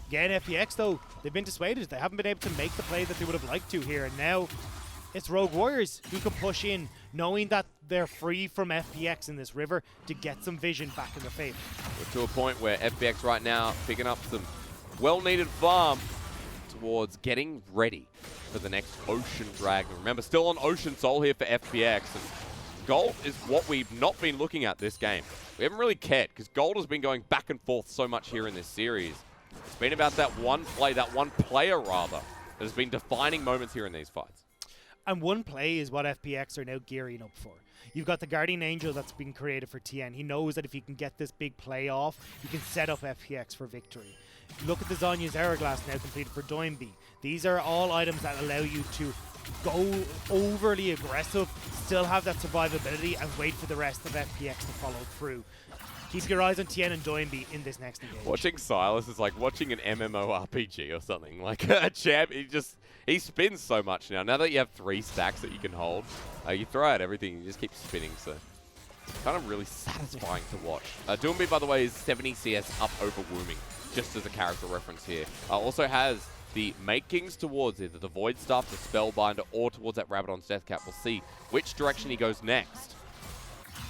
Again, FPX though, they've been dissuaded. They haven't been able to make the play that they would have liked to here, and now it's Rogue Warriors who can push in, knowing that they're free from FPX in this river to get some vision back in their favor. We're to a point where FPX right now picking up some well-needed farm towards getting ready for the next Ocean Dragon. Remember, still on Ocean Soul here for FPX, and gold is what we've not been looking at this game. We haven't really cared, because gold has been going back and forth so much here in this series. It's been about that one play, that one player rather, that has been defining moments here in these fights. And one play is what FPX are now gearing up for. You've got the Guardian Angel that's been created for Tien. He knows that if he can get this big play off, he can set up FPX for victory. Look at the Zhonya's Hourglass now completed for Doinby. These are all items that allow you to go overly aggressive, still have that survivability, and wait for the rest of FPX to follow through. Keep your eyes on Tien and Doinby in this next engagement. Watching Silas is like watching an MMORPG or something. Like a champ, he spins so much now. Now that you have 3 stacks that you can hold, you throw out everything, you just keep spinning. So it's kind of really satisfying to watch. Doinby, by the way, is 70 CS up over Wuming, just as a character reference here. Also has the makings towards either the Void Staff, the Spellbinder, or towards that Rabadon's Death Cap. We'll see which direction he goes next.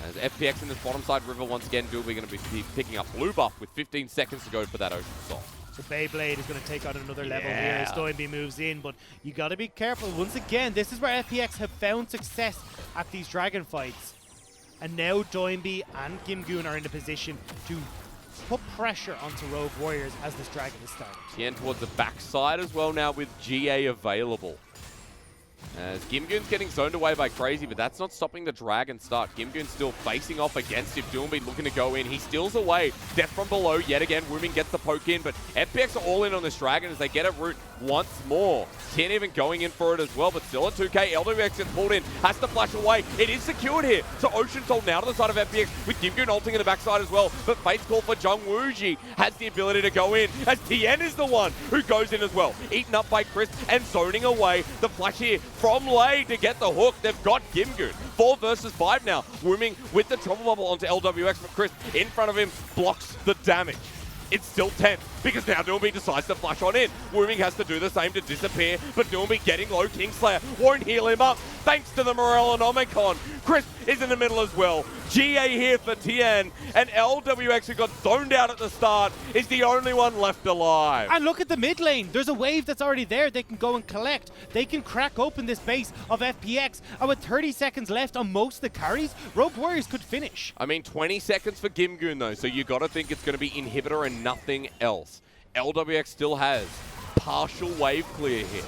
As FPX in this bottom side river once again, Doinby going to be picking up blue buff with 15 seconds to go for that Ocean Soul. So Beyblade is going to take on another level here as Doinby moves in, but you got to be careful. Once again, this is where FPX have found success at these dragon fights. And now Doinby and Gimgoon are in a position to put pressure onto Rogue Warriors as this dragon is starting. Tien towards the backside as well now with GA available. As Gimgoon's getting zoned away by Crazy, but that's not stopping the Dragon start. Gimgoon's still facing off against him. Doinby looking to go in. He steals away. Death from below yet again. Wuming gets the poke in, but FPX are all in on this Dragon as they get a root once more. Tien even going in for it as well, but still a 2K. LWX gets pulled in, has to flash away. It is secured here. So Ocean Soul now to the side of FPX with Gimgoon ulting in the backside as well. But Fate's call for Jung Wooji has the ability to go in as Tien is the one who goes in as well. Eaten up by Chris and zoning away. The flash here from Lei to get the hook. They've got Gimgoon. 4 versus 5 now. Wooming with the trouble bubble onto LWX, but Chris in front of him blocks the damage. It's still 10 because now Doomby decides to flash on in. Wooming has to do the same to disappear, but Doomby getting low. Kingslayer won't heal him up thanks to the Morellonomicon. Chris is in the middle as well. GA here for Tien, and LWX, who got zoned out at the start, is the only one left alive. And look at the mid lane. There's a wave that's already there. They can go and collect. They can crack open this base of FPX. And with 30 seconds left on most of the carries, Rogue Warriors could finish. I mean, 20 seconds for Gimgoon, though, so you got to think it's going to be Inhibitor and nothing else. LWX still has partial wave clear here.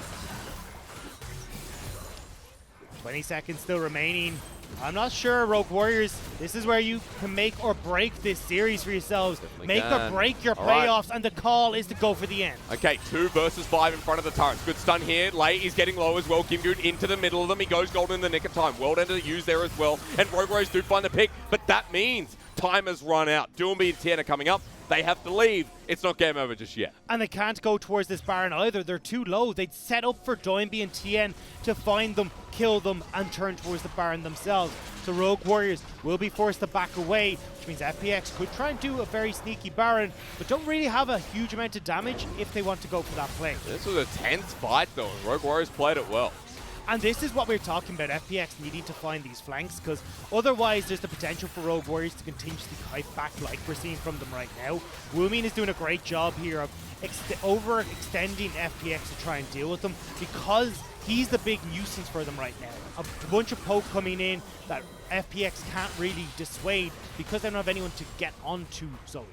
20 seconds still remaining. I'm not sure, Rogue Warriors, this is where you can make or break this series for yourselves. Make or break your playoffs, and the call is to go for the end. Okay, 2 versus 5 in front of the turrets. Good stun here. Lei is getting low as well. Gimgoon into the middle of them. He goes golden in the nick of time. World Ender to use there as well. And Rogue Warriors do find the pick, but that means time has run out. Doomby and Tien are coming up. They have to leave. It's not game over just yet. And they can't go towards this Baron either. They're too low. They'd set up for Doinby and Tien to find them, kill them, and turn towards the Baron themselves. So Rogue Warriors will be forced to back away, which means FPX could try and do a very sneaky Baron, but don't really have a huge amount of damage if they want to go for that play. This was a tense fight, though, and Rogue Warriors played it well. And this is what we're talking about, FPX needing to find these flanks, because otherwise there's the potential for Rogue Warriors to continuously fight back like we're seeing from them right now. Woomin is doing a great job here of overextending FPX to try and deal with them, because he's the big nuisance for them right now. A bunch of poke coming in that FPX can't really dissuade because they don't have anyone to get onto Zoe.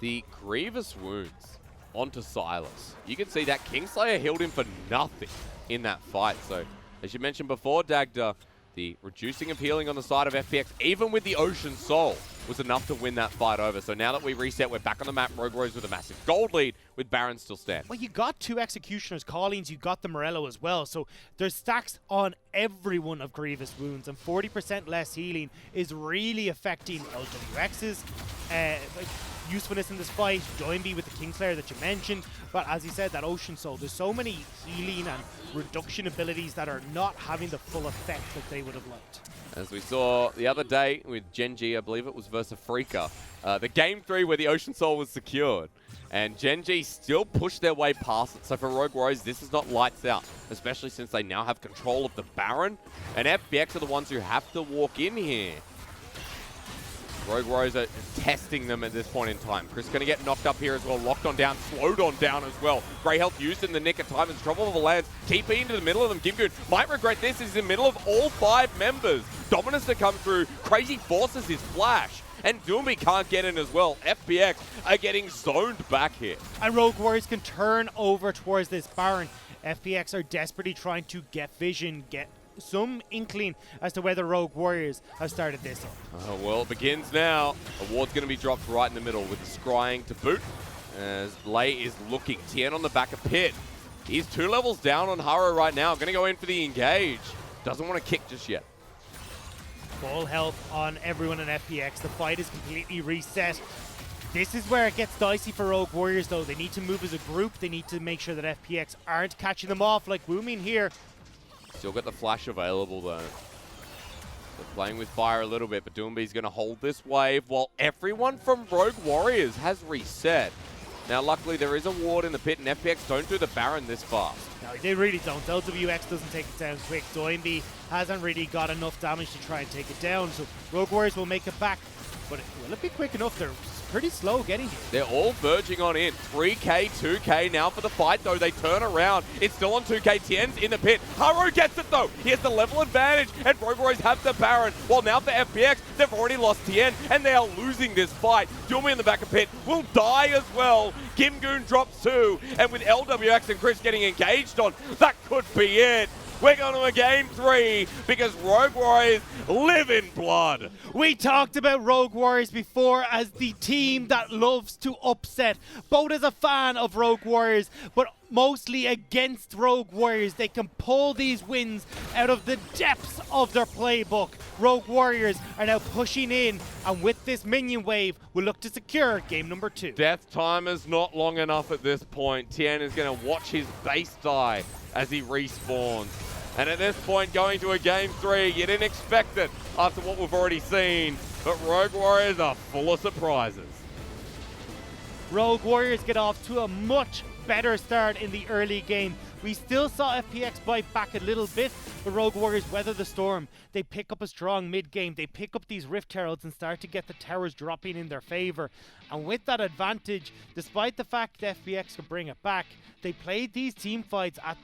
The grievous wounds onto Silas. You can see that Kingslayer healed him for nothing in that fight. So, as you mentioned before, Dagda, the reducing of healing on the side of FPX, even with the Ocean Soul, was enough to win that fight over. So now that we reset, we're back on the map. Rogue Warriors with a massive gold lead, with Baron still standing. Well, you got 2 Executioner's Callings, you got the Morello as well, so there's stacks on every one of Grievous wounds, and 40% less healing is really affecting LWX's usefulness in this fight. Doinby with the Kingslayer that you mentioned, but as you said, that Ocean Soul, there's so many healing and reduction abilities that are not having the full effect that they would have liked. As we saw the other day with Genji, I believe it was versus Freaka, the game 3 where the Ocean Soul was secured, and Genji still pushed their way past it. So for Rogue Warriors, this is not lights out, especially since they now have control of the Baron, and FPX are the ones who have to walk in here. Rogue Warriors are testing them at this point in time. Chris going to get knocked up here as well. Locked on down, slowed on down as well. Grey health used in the nick of time as trouble of the lands. TP into the middle of them. Gimgoon might regret this. He's in the middle of all 5 members. Dominus to come through. Crazy forces his flash. And Doomby can't get in as well. FPX are getting zoned back here. And Rogue Warriors can turn over towards this Baron. FPX are desperately trying to get vision, get some inkling as to whether Rogue Warriors have started this up. Well, it begins now. A ward's going to be dropped right in the middle with the scrying to boot. As Lei is looking. Tien on the back of Pit. He's 2 levels down on Haro right now. Going to go in for the engage. Doesn't want to kick just yet. Full health on everyone in FPX. The fight is completely reset. This is where it gets dicey for Rogue Warriors, though. They need to move as a group. They need to make sure that FPX aren't catching them off like Woomin here. Still got the flash available, though. They're playing with fire a little bit, but Doomby's going to hold this wave while everyone from Rogue Warriors has reset. Now, luckily, there is a ward in the pit, and FPX don't do the Baron this fast. No, they really don't. LWX doesn't take it down quick. Doinby hasn't really got enough damage to try and take it down, so Rogue Warriors will make it back. But will it be quick enough? They're pretty slow getting here. They're all verging on in. 3K, 2K now for the fight, though. They turn around. It's still on 2K. Tien's in the pit. Haro gets it, though. He has the level advantage, and Rogue Warriors have the Baron. Well, now for FPX, they've already lost Tien, and they are losing this fight. Doomby in the back of pit will die as well. Gimgoon drops 2, and with LWX and Chris getting engaged on, that could be it. We're going to a game 3 because Rogue Warriors live in blood. We talked about Rogue Warriors before as the team that loves to upset. Both as a fan of Rogue Warriors, but mostly against Rogue Warriors. They can pull these wins out of the depths of their playbook. Rogue Warriors are now pushing in, and with this minion wave, will look to secure game number 2. Death timer's not long enough at this point. Tien is going to watch his base die as he respawns. And at this point, going to a game 3, you didn't expect it after what we've already seen, but Rogue Warriors are full of surprises. Rogue Warriors get off to a much better start in the early game. We still saw FPX bite back a little bit, but Rogue Warriors weather the storm. They pick up a strong mid-game. They pick up these Rift Heralds and start to get the towers dropping in their favor. And with that advantage, despite the fact that FPX could bring it back, they played these team fights at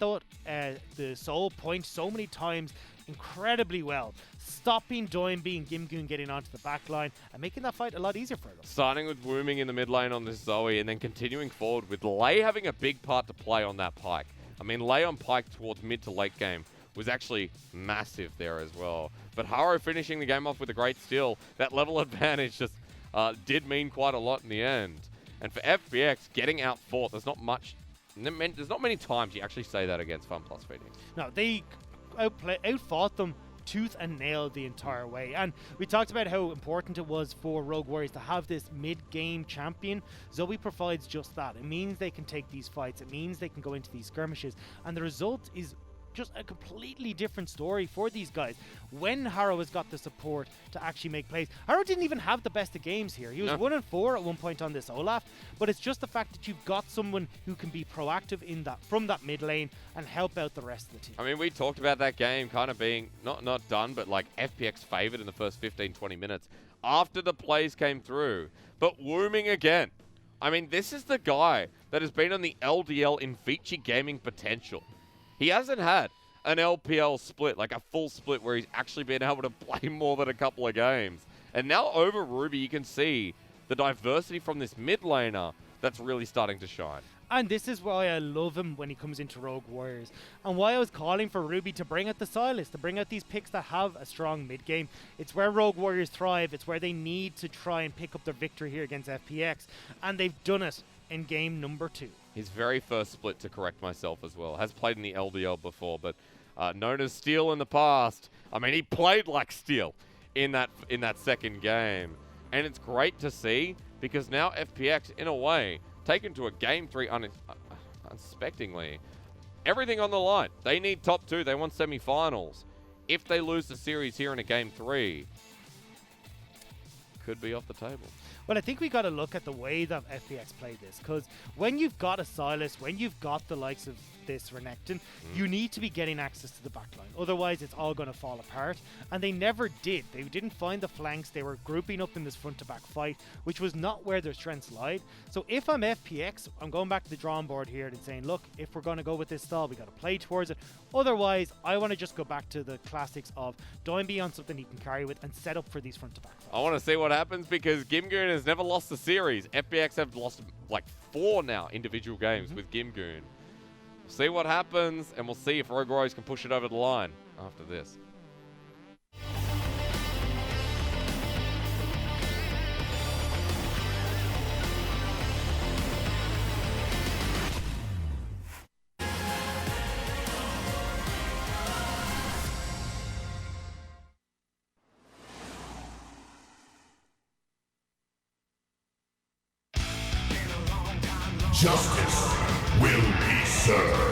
the Soul Point so many times incredibly well, stopping Doinby and Gimgoon getting onto the back line and making that fight a lot easier for them. Starting with Wooming in the mid lane on this Zoe and then continuing forward with Lei having a big part to play on that Pyke. I mean, Lei on Pyke towards mid to late game was actually massive there as well. But Haro finishing the game off with a great steal, that level advantage just did mean quite a lot in the end. And for FPX, getting out fought, there's not many times you actually say that against Fun Plus Phoenix. No, they outfought them tooth and nail the entire way. And we talked about how important it was for Rogue Warriors to have this mid-game champion. Zoe provides just that. It means they can take these fights. It means they can go into these skirmishes. And the result is just a completely different story for these guys when Haro has got the support to actually make plays. Haro didn't even have the best of games here. He was 1-4 at one point on this Olaf, but it's just the fact that you've got someone who can be proactive in that from that mid lane and help out the rest of the team. I mean, we talked about that game kind of being not done, but like FPX favored in the first 15-20 minutes after the plays came through. But Wooming again. I mean, this is the guy that has been on the LDL in Vici gaming potential. He hasn't had an LPL split, like a full split where he's actually been able to play more than a couple of games. And now over Ruby, you can see the diversity from this mid laner that's really starting to shine. And this is why I love him when he comes into Rogue Warriors. And why I was calling for Ruby to bring out the Silas, to bring out these picks that have a strong mid-game. It's where Rogue Warriors thrive. It's where they need to try and pick up their victory here against FPX. And they've done it in game number 2. His very first split, to correct myself as well. Has played in the LDL before, but known as Steel in the past. I mean, he played like Steel in that second game. And it's great to see because now FPX, in a way, taken to a game 3 unexpectedly. Everything on the line. They need top 2. They want semifinals. If they lose the series here in a game 3, could be off the table. Well, I think we got to look at the way that FPX played this, because when you've got a Silas, when you've got the likes of this Renekton, you need to be getting access to the backline. Otherwise, it's all going to fall apart. And they never did. They didn't find the flanks. They were grouping up in this front-to-back fight, which was not where their strengths lied. So if I'm FPX, I'm going back to the drawing board here and saying, look, if we're going to go with this style, we got to play towards it. Otherwise, I want to just go back to the classics of Doinby on something he can carry with and set up for these front-to-back fights. I want to see what happens because Gimgoon has never lost the series. FPX have lost like 4 now individual games with Gimgoon. See what happens, and we'll see if Rogue Warriors can push it over the line after this. Justice will be served.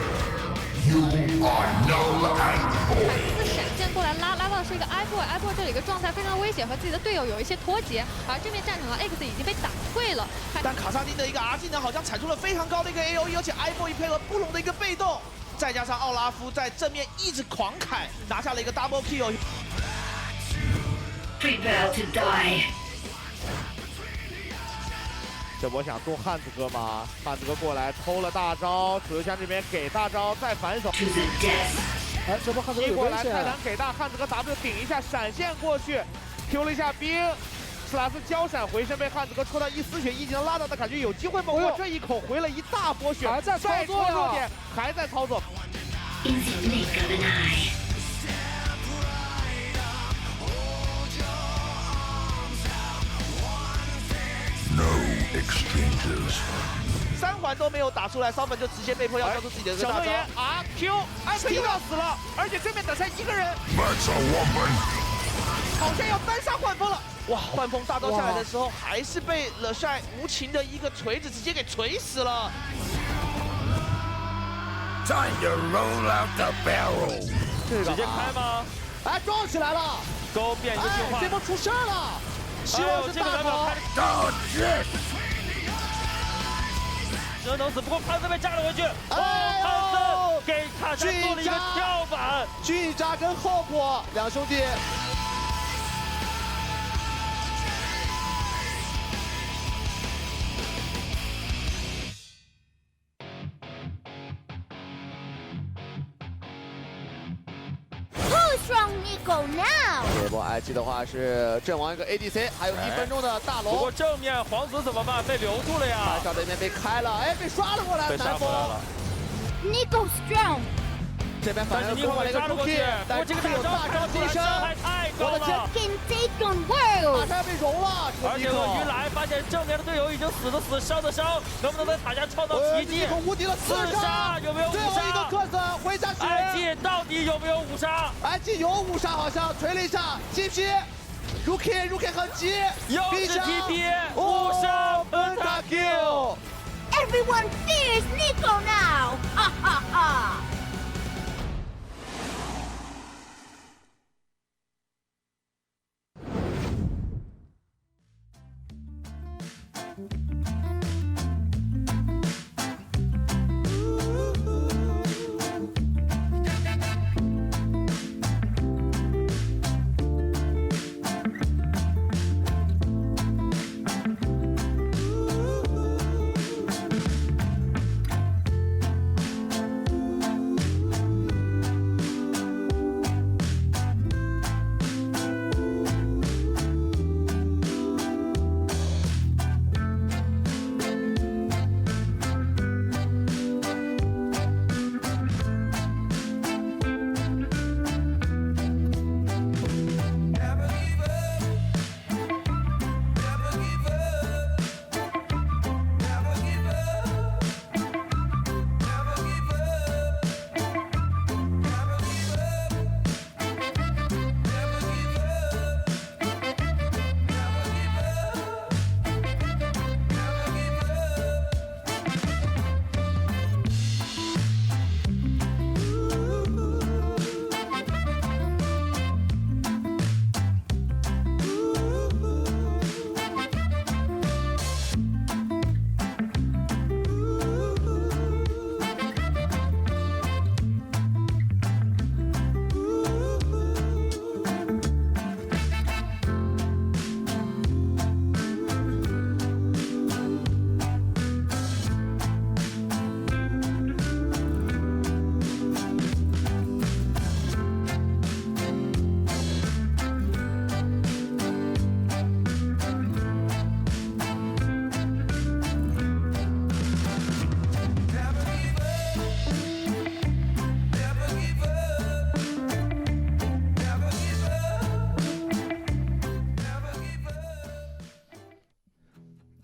You are null and void. 闪现过来拉到的是一个 iBoy 这里个状态非常危险，和自己的队友有一些脱节，而这面战场上 X 已经被打退了。但卡萨丁的一个 R 技能好像产出了非常高的一个 AOE， 而且 iBoy 配合布隆的一个被动，再加上奥拉夫在正面一直狂砍，拿下了一个 double kill。 Prepare to die. 这波想做汉子哥吗？汉子哥过来偷了大招，楚留香这边给大招，再反手。哎，这波汉子哥有过来，危险。泰坦给大，汉子哥 W 顶一下，闪现过去 ，Q 了一下兵，斯拉斯交闪回身被汉子哥戳到一丝血，一技能拉到的感觉有机会猛过，这一口回了一大波血，还在操作再戳弱点，还在操作。 No exchanges. 3环都没有打出来，骚粉就直接被迫要交出自己的这个大招。RQ，又要死了，而且对面等下一个人， That's a woman. 好像要单杀换风了。哇，换风大招下来的时候，还是被了帅无情的一个锤子直接给锤死了。 Time to roll out the barrel. 直接开吗？哎，撞起来了，勾变一个进化，这波出事儿了，希望是大头。Oh shit! 蛇能死，不过胖子被炸了回去。胖子给卡山做了一个跳板，巨渣跟后坡两兄弟。 这波 IG 的话是阵亡一个 ADC， 还有1分钟的大龙。不过正面皇子怎么办？被留住了呀！海上对面被开了，哎，被刷了过来，南风。Nico Strong。 这边反正过来一个出去，但是这个大招提升，我的天！马上要被融了，而且鳄鱼来发现正面的队友已经死的死，伤的伤，能不能在塔下创造奇迹？无敌了4杀有没有5杀？最后一个克死，回下去。IG 到底有没有5杀 ？IG 有5杀，好像锤了一下 TP。 Rookie 很急，又是 TP 5杀 Penta Kill。 Everyone fears Nico now！ 哈哈哈。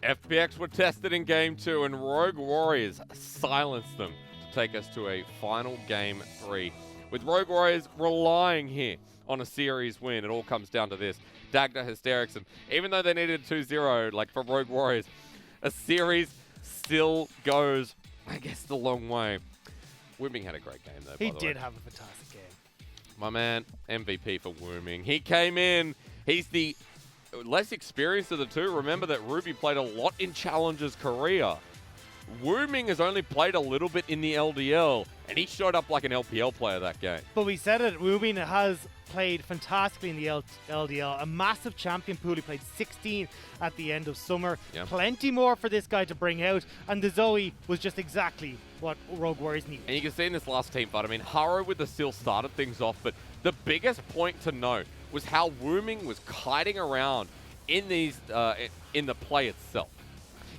FPX were tested in Game 2 and Rogue Warriors silenced them to take us to a final Game 3. With Rogue Warriors relying here on a series win, it all comes down to this. Dagda, Hysterics, and even though they needed 2-0, like for Rogue Warriors, a series still goes, I guess, the long way. Wooming had a great game though, He by the way. did have a fantastic game. My man, MVP for Wooming. He came in, he's the less experienced of the two. Remember that Ruby played a lot in Challengers Korea. Wooming has only played a little bit in the LDL, and he showed up like an LPL player that game. But we said it, Wooming has played fantastically in the LDL. A massive champion pool. He played 16 at the end of summer. Yeah. Plenty more for this guy to bring out. And the Zoe was just exactly what Rogue Warriors need. And you can see in this last team fight, I mean, Haro with the seal started things off, but the biggest point to note was how Wooming was kiting around in these in the play itself.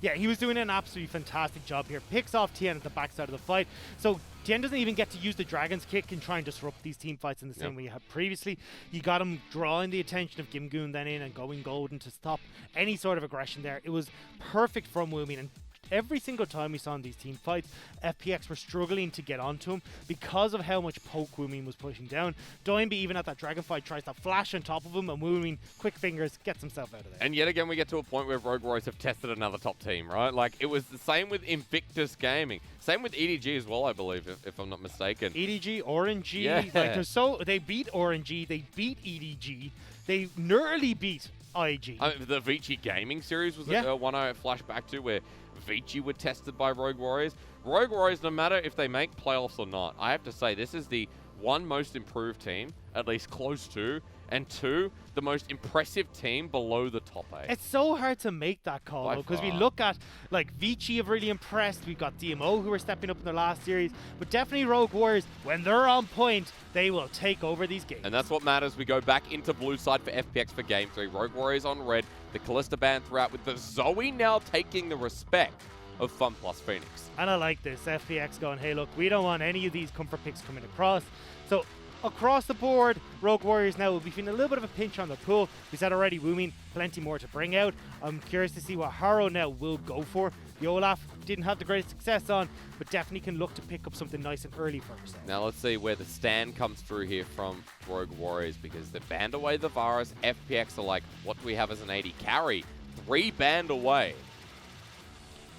Yeah, he was doing an absolutely fantastic job here. Picks off Tien at the backside of the fight. So Tien doesn't even get to use the Dragon's Kick and try and disrupt these team fights in the same way you had previously. You got him drawing the attention of Gimgoon then in and going golden to stop any sort of aggression there. It was perfect from Wooming. And every single time we saw in these team fights, FPX were struggling to get onto him because of how much poke Woomin was pushing down. Doinby, even at that dragon fight, tries to flash on top of him, and Woomin, quick fingers, gets himself out of there. And yet again, we get to a point where Rogue Warriors have tested another top team, right? Like, it was the same with Invictus Gaming. Same with EDG as well, I believe, if I'm not mistaken. EDG, RNG, yeah. like they beat RNG, they beat EDG, they nearly beat IG. The Vici Gaming series was one I flashed back to where Vici were tested by Rogue Warriors. Rogue Warriors, no matter if they make playoffs or not, I have to say this is the one most improved team, at least close to, and two, the most impressive team below the top 8. It's so hard to make that call because we look at like Vici have really impressed. We've got DMO who are stepping up in their last series, but definitely Rogue Warriors, when they're on point, they will take over these games. And that's what matters. We go back into blue side for FPX for game 3. Rogue Warriors on red, the Callista band throughout with the Zoe now taking the respect of Fun Plus Phoenix. And I like this. FPX going, hey, look, we don't want any of these comfort picks coming across. So across the board, Rogue Warriors now will be feeling a little bit of a pinch on the pool. We said already, Woomin, plenty more to bring out. I'm curious to see what Haro now will go for. The Olaf didn't have the greatest success on, but definitely can look to pick up something nice and early for himself. Now let's see where the stand comes through here from Rogue Warriors, because they've banned away the Varus. FPX are like, what do we have as an AD carry? 3 banned away.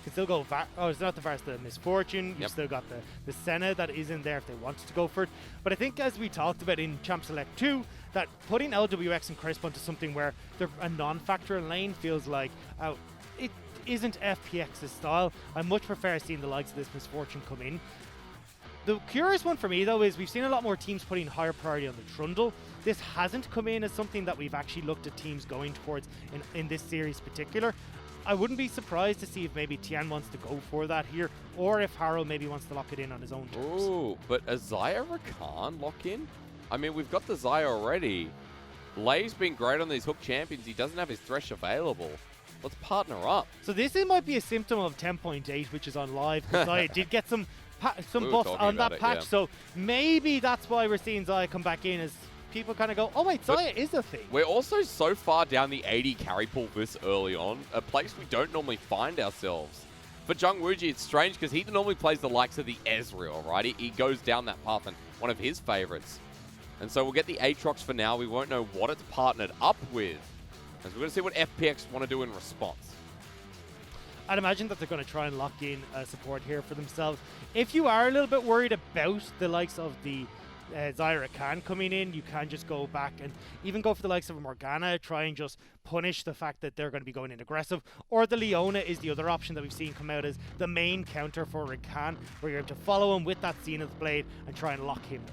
Can still go it's not the Varus, the Misfortune. You've still got the Senna that is in there if they wanted to go for it. But I think, as we talked about in Champ Select 2, that putting LWX and Crisp onto something where they're a non-factor in lane feels like it isn't FPX's style. I much prefer seeing the likes of this Misfortune come in. The curious one for me, though, is we've seen a lot more teams putting higher priority on the Trundle. This hasn't come in as something that we've actually looked at teams going towards in this series particular. I wouldn't be surprised to see if maybe Tian wants to go for that here, or if Haro maybe wants to lock it in on his own terms. Ooh, but a Xayah Rakan lock in? I mean, we've got the Xayah already. Lei's been great on these hook champions. He doesn't have his Thresh available. Let's partner up. So this might be a symptom of 10.8, which is on live. Xayah did get some buffs on that patch, so maybe that's why we're seeing Xayah come back in as people kind of go, oh wait, Xayah is a thing. We're also so far down the 80 carry pool this early on, a place we don't normally find ourselves. For Jung Wooji, it's strange because he normally plays the likes of the Ezreal, right? He goes down that path, and one of his favorites. And so we'll get the Aatrox for now. We won't know what it's partnered up with, as we're going to see what FPX want to do in response. I'd imagine that they're going to try and lock in support here for themselves. If you are a little bit worried about the likes of the Xayah Rakan coming in, you can just go back and even go for the likes of a Morgana, try and just punish the fact that they're going to be going in aggressive. Or the Leona is the other option that we've seen come out as the main counter for Rakan, where you're able to follow him with that Zenith Blade and try and lock him up.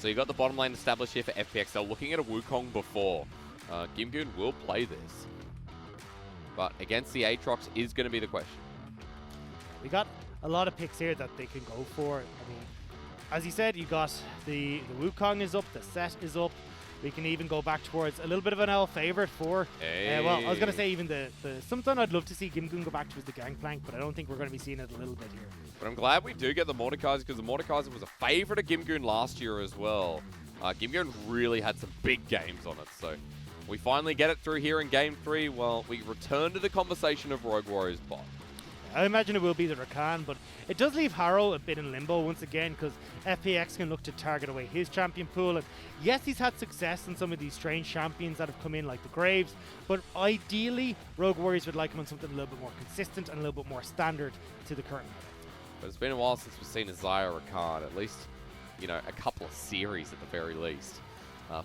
So you got the bottom lane established here for FPX. They're looking at a Wukong before. Gimgoon will play this, but against the Aatrox is going to be the question. We got a lot of picks here that they can go for. I mean, as you said, you got the Wukong is up, the Set is up. We can even go back towards a little bit of an L favorite for. Well, I was going to say even the something I'd love to see Gimgoon go back to is the Gangplank, but I don't think we're going to be seeing it a little bit here. But I'm glad we do get the Mordekaiser, because the Mordekaiser was a favorite of Gimgoon last year as well. Gimgoon really had some big games on it, so we finally get it through here in Game 3. Well, we return to the conversation of Rogue Warriors bot. I imagine it will be the Rakan, but it does leave Haro a bit in limbo once again, because FPX can look to target away his champion pool. And yes, he's had success in some of these strange champions that have come in, like the Graves, but ideally, Rogue Warriors would like him on something a little bit more consistent and a little bit more standard to the current meta. But it's been a while since we've seen a Xayah Rakan, at least, you know, a couple of series at the very least.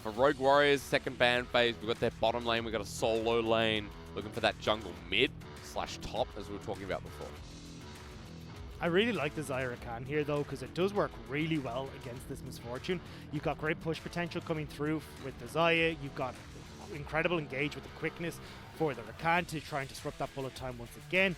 For Rogue Warriors, second ban phase, we've got their bottom lane, we've got a solo lane, looking for that jungle mid / top, as we were talking about before. I really like the Xayah Rakan here, though, because it does work really well against this Misfortune. You've got great push potential coming through with the Xayah. You've got incredible engage with the quickness for the Rakan to try and disrupt that bullet time once again.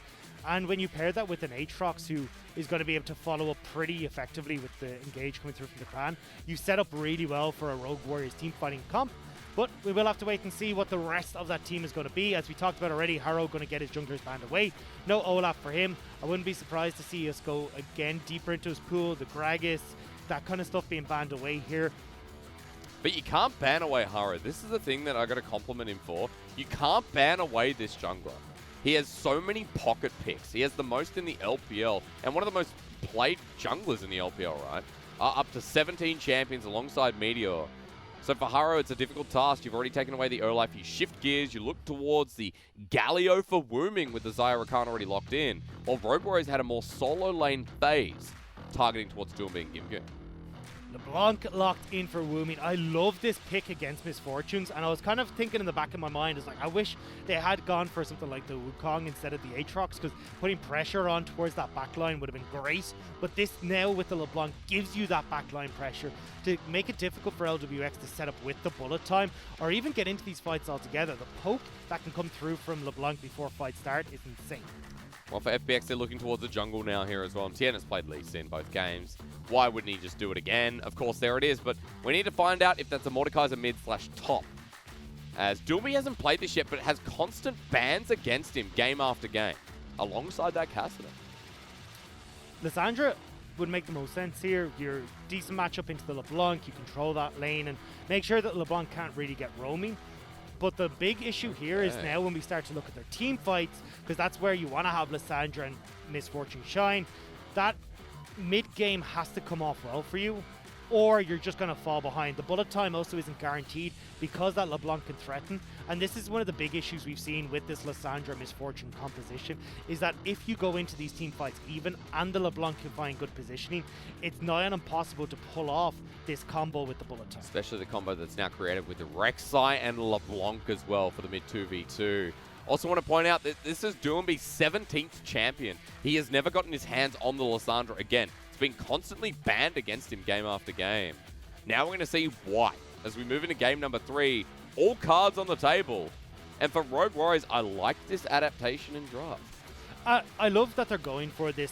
And when you pair that with an Aatrox who is going to be able to follow up pretty effectively with the engage coming through from the Clan, you set up really well for a Rogue Warriors team fighting comp. But we will have to wait and see what the rest of that team is going to be. As we talked about already, Haro going to get his junglers banned away. No Olaf for him. I wouldn't be surprised to see us go again deeper into his pool. The Gragas, that kind of stuff being banned away here. But you can't ban away Haro. This is the thing that I got to compliment him for. You can't ban away this jungler. He has so many pocket picks. He has the most in the LPL, and one of the most played junglers in the LPL, right? Up to 17 champions alongside Meteor. So for Haro, it's a difficult task. You've already taken away the Olaf. You shift gears. You look towards the Galio for Wooming with the Zaya Rakan already locked in. While Rogue Warriors had a more solo lane phase, targeting towards Doombi and Gimgyu. LeBlanc locked in for Wooming. I love this pick against Misfortunes, and I was kind of thinking in the back of my mind, is like, I wish they had gone for something like the Wukong instead of the Aatrox, because putting pressure on towards that backline would have been great. But this now with the LeBlanc gives you that backline pressure to make it difficult for LWX to set up with the bullet time, or even get into these fights altogether. The poke that can come through from LeBlanc before fights start is insane. Well, for FPX, they're looking towards the jungle now here as well. And Tien has played Lee Sin both games. Why wouldn't he just do it again? Of course, there it is. But we need to find out if that's a Mordekaiser mid/top. As Doombi hasn't played this yet, but has constant bans against him game after game. Alongside that Cassidy. Lissandra would make the most sense here. Your decent matchup into the LeBlanc. You control that lane and make sure that LeBlanc can't really get roaming. But the big issue here is now when we start to look at their team fights, because that's where you want to have Lissandra and Misfortune shine, that mid-game has to come off well for you, or you're just going to fall behind. The bullet time also isn't guaranteed because that LeBlanc can threaten, and this is one of the big issues we've seen with this Lissandra Misfortune composition, is that if you go into these team fights even and the LeBlanc can find good positioning, it's nigh on impossible to pull off this combo with the bullet time. Especially the combo that's now created with the Rek'Sai and LeBlanc as well for the mid 2v2. Also want to point out that this is Doombi's 17th champion. He has never gotten his hands on the Lissandra again. It's been constantly banned against him game after game. Now we're going to see why. As we move into game number 3, all cards on the table. And for Rogue Warriors, I like this adaptation in draft. I love that they're going for this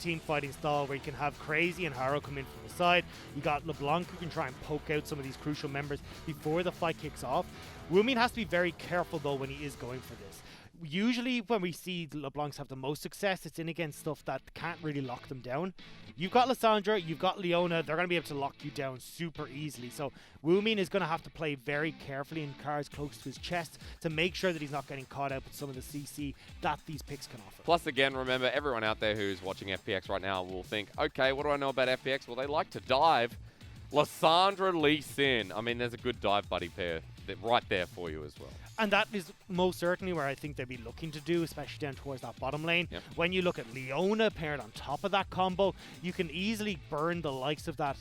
team fighting style where you can have Crazy and Haro come in from the side. You got LeBlanc who can try and poke out some of these crucial members before the fight kicks off. Woomin has to be very careful though when he is going for this. Usually when we see LeBlancs have the most success, it's in against stuff that can't really lock them down. You've got Lissandra, you've got Leona, they're going to be able to lock you down super easily. So Woomin is going to have to play very carefully in cards close to his chest to make sure that he's not getting caught out with some of the CC that these picks can offer. Plus, again, remember, everyone out there who's watching FPX right now will think, okay, what do I know about FPX? Well, they like to dive. Lissandra Lee Sin. I mean, there's a good dive buddy pair right there for you as well. And that is most certainly where I think they'd be looking to do, especially down towards that bottom lane. Yep. When you look at Leona paired on top of that combo, you can easily burn the likes of that,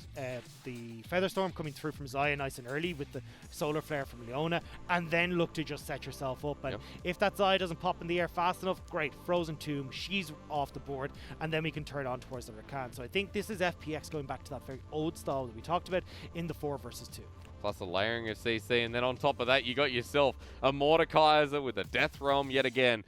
the Featherstorm coming through from Zaya nice and early with the Solar Flare from Leona, and then look to just set yourself up. And if that Zaya doesn't pop in the air fast enough, great, Frozen Tomb, she's off the board, and then we can turn on towards the Rakan. So I think this is FPX going back to that very old style that we talked about in the 4 versus 2. Plus a layering of CC, and then on top of that, you got yourself a Mordekaiser with a Death Realm yet again.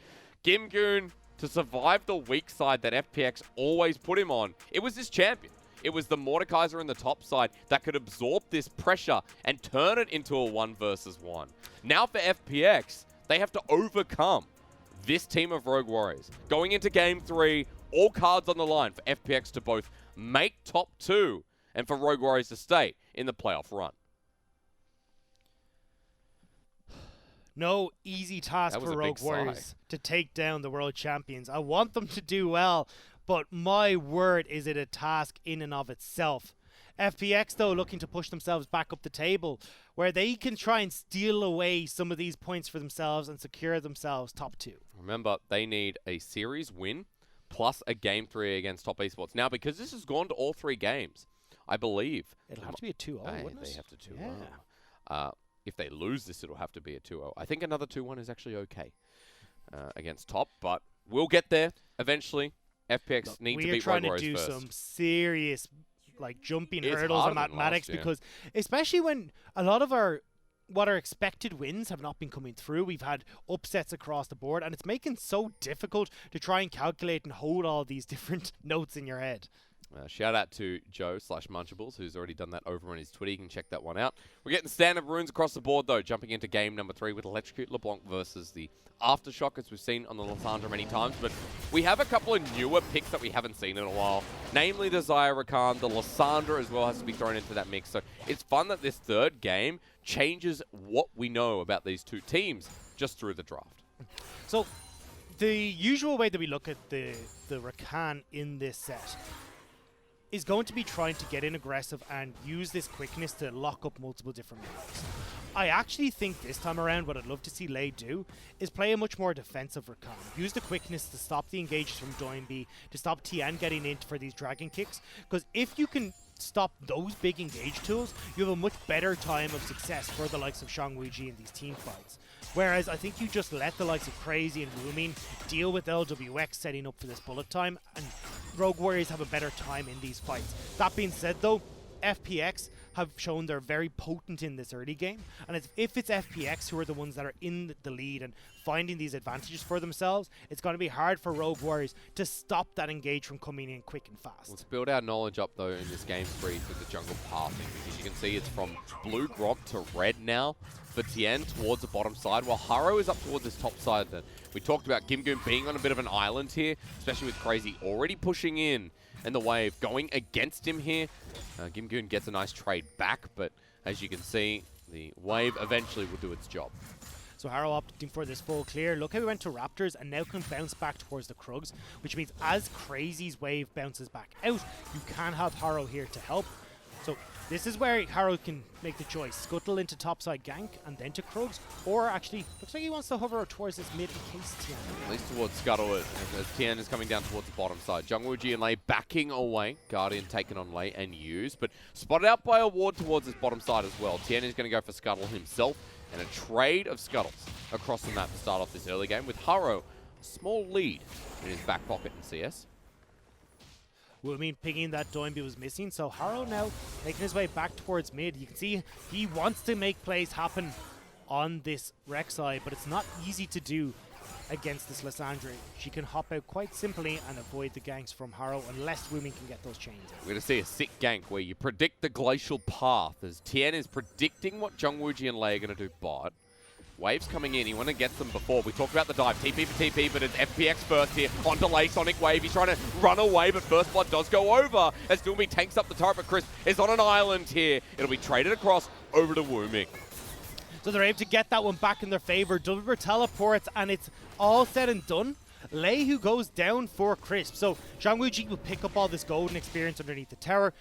Gimgoon, to survive the weak side that FPX always put him on, it was his champion. It was the Mordekaiser in the top side that could absorb this pressure and turn it into a 1 versus 1. Now for FPX, they have to overcome this team of Rogue Warriors. Going into game 3, all cards on the line for FPX to both make top 2 and for Rogue Warriors to stay in the playoff run. No easy task for Rogue Warriors to take down the world champions. I want them to do well, but my word, is it a task in and of itself. FPX, though, looking to push themselves back up the table, where they can try and steal away some of these points for themselves and secure themselves top 2. Remember, they need a series win plus a game 3 against Top Esports. Now, because this has gone to all 3 games, I believe it'll have to be a 2-0, wouldn't it? They have to 2-0. If they lose this, it'll have to be a 2-0. I think another 2-1 is actually okay against Top, but we'll get there eventually. FPX need to beat Rogue Warriors first. We're trying to do some serious, like, jumping hurdles and mathematics because, especially when a lot of our expected wins have not been coming through. We've had upsets across the board, and it's making it so difficult to try and calculate and hold all these different notes in your head. Shout out to Joe/Munchables, who's already done that over on his Twitter. You can check that one out. We're getting standard runes across the board, though, jumping into game number 3 with Electrocute LeBlanc versus the Aftershock, as we've seen on the Lissandra many times. But we have a couple of newer picks that we haven't seen in a while, namely the Zaya Rakan. The Lissandra as well has to be thrown into that mix. So it's fun that this third game changes what we know about these two teams just through the draft. So the usual way that we look at the Rakan in this set is going to be trying to get in aggressive and use this quickness to lock up multiple different moves. I actually think this time around what I'd love to see Lei do is play a much more defensive Rakan. Use the quickness to stop the engages from Doinb, to stop Tian getting in for these dragon kicks, because if you can stop those big engage tools, you have a much better time of success for the likes of Zhang Wuji in these team fights. Whereas I think you just let the likes of Crazy and Woomin deal with LWX setting up for this bullet time, and Rogue Warriors have a better time in these fights. That being said though, FPX have shown they're very potent in this early game, and if it's FPX who are the ones that are in the lead and finding these advantages for themselves, it's going to be hard for Rogue Warriors to stop that engage from coming in quick and fast. Let's build our knowledge up though in this game spree with the jungle pathing, because you can see it's from blue Gromp to red now for Tien towards the bottom side, while Haro is up towards this top side. Then we talked about Gimgoon being on a bit of an island here, especially with Crazy already pushing in and the wave going against him here. Gimgoon gets a nice trade back, but as you can see, the wave eventually will do its job. So Haro opting for this full clear. Look how he went to Raptors and now can bounce back towards the Krugs, which means as Crazy's wave bounces back out, you can have Haro here to help. So this is where Haro can make the choice. Scuttle into topside gank and then to Krugs, or actually, looks like he wants to hover towards this mid in case Tian. At least towards Scuttle as Tian is coming down towards the bottom side. Jungwoo and Lei backing away. Guardian taken on Lei and used, but spotted out by a ward towards this bottom side as well. Tian is going to go for Scuttle himself, and a trade of Scuttles across the map to start off this early game, with Haro a small lead in his back pocket in CS. Well, I mean, pinging that Doinb was missing, so Haro now making his way back towards mid. You can see he wants to make plays happen on this Rek'Sai, but it's not easy to do against this Lissandra. She can hop out quite simply and avoid the ganks from Haro unless Woomin can get those chains out. We're going to see a sick gank where you predict the glacial path as Tien is predicting what Jungwoo and Lei are going to do bot. Waves coming in, he went and gets them before. We talked about the dive, TP for TP, but it's FPX first here onto Lei. Sonic Wave, he's trying to run away, but First Blood does go over as Doomby tanks up the turret, but Crisp is on an island here. It'll be traded across over to Wooming. So they're able to get that one back in their favor. Dulver teleports, and it's all said and done. Lei who goes down for Crisp. So Zhang Wuji will pick up all this golden experience underneath the tower.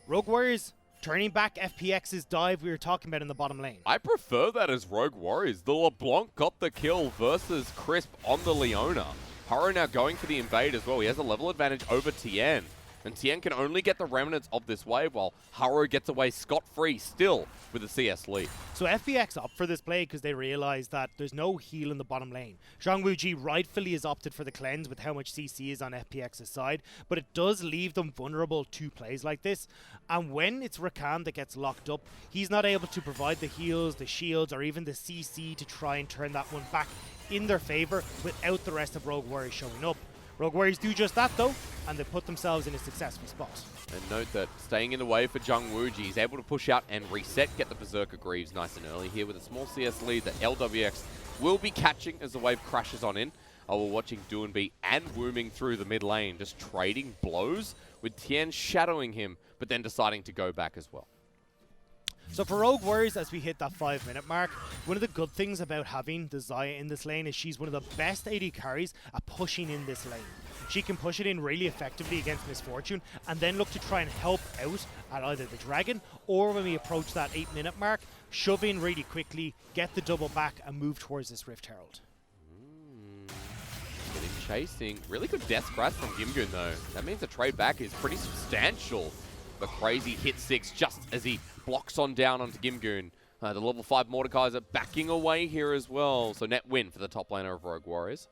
Rogue Warriors turning back FPX's dive we were talking about in the bottom lane. I prefer that as Rogue Warriors. The LeBlanc got the kill versus Crisp on the Leona. Haro now going for the invade as well. He has a level advantage over Tien. And Tien can only get the remnants of this wave while Haro gets away scot-free still with a CS lead. So FPX opt for this play because they realize that there's no heal in the bottom lane. Zhang Wuji rightfully has opted for the cleanse with how much CC is on FPX's side, but it does leave them vulnerable to plays like this. And when it's Rakan that gets locked up, he's not able to provide the heals, the shields, or even the CC to try and turn that one back in their favor without the rest of Rogue Warriors showing up. Rogue Warriors do just that though, and they put themselves in a successful spot. And note that staying in the way for Zhang Wuji, he's able to push out and reset, get the Berserker Greaves nice and early here with a small CS lead that LWX will be catching as the wave crashes on in. We're watching Doinb and Wooming through the mid lane, just trading blows with Tien shadowing him, but then deciding to go back as well. So for Rogue Warriors, as we hit that 5-minute mark, one of the good things about having the Xayah in this lane is she's one of the best AD carries at pushing in this lane. She can push it in really effectively against Misfortune and then look to try and help out at either the Dragon or when we approach that 8-minute mark, shove in really quickly, get the double back and move towards this Rift Herald. Getting chasing. Really good death scratch from Gimgoon though. That means the trade back is pretty substantial. But Crazy hit 6 just as he blocks on down onto Gimgoon. The level 5 Mordekaiser backing away here as well. So net win for the top laner of Rogue Warriors.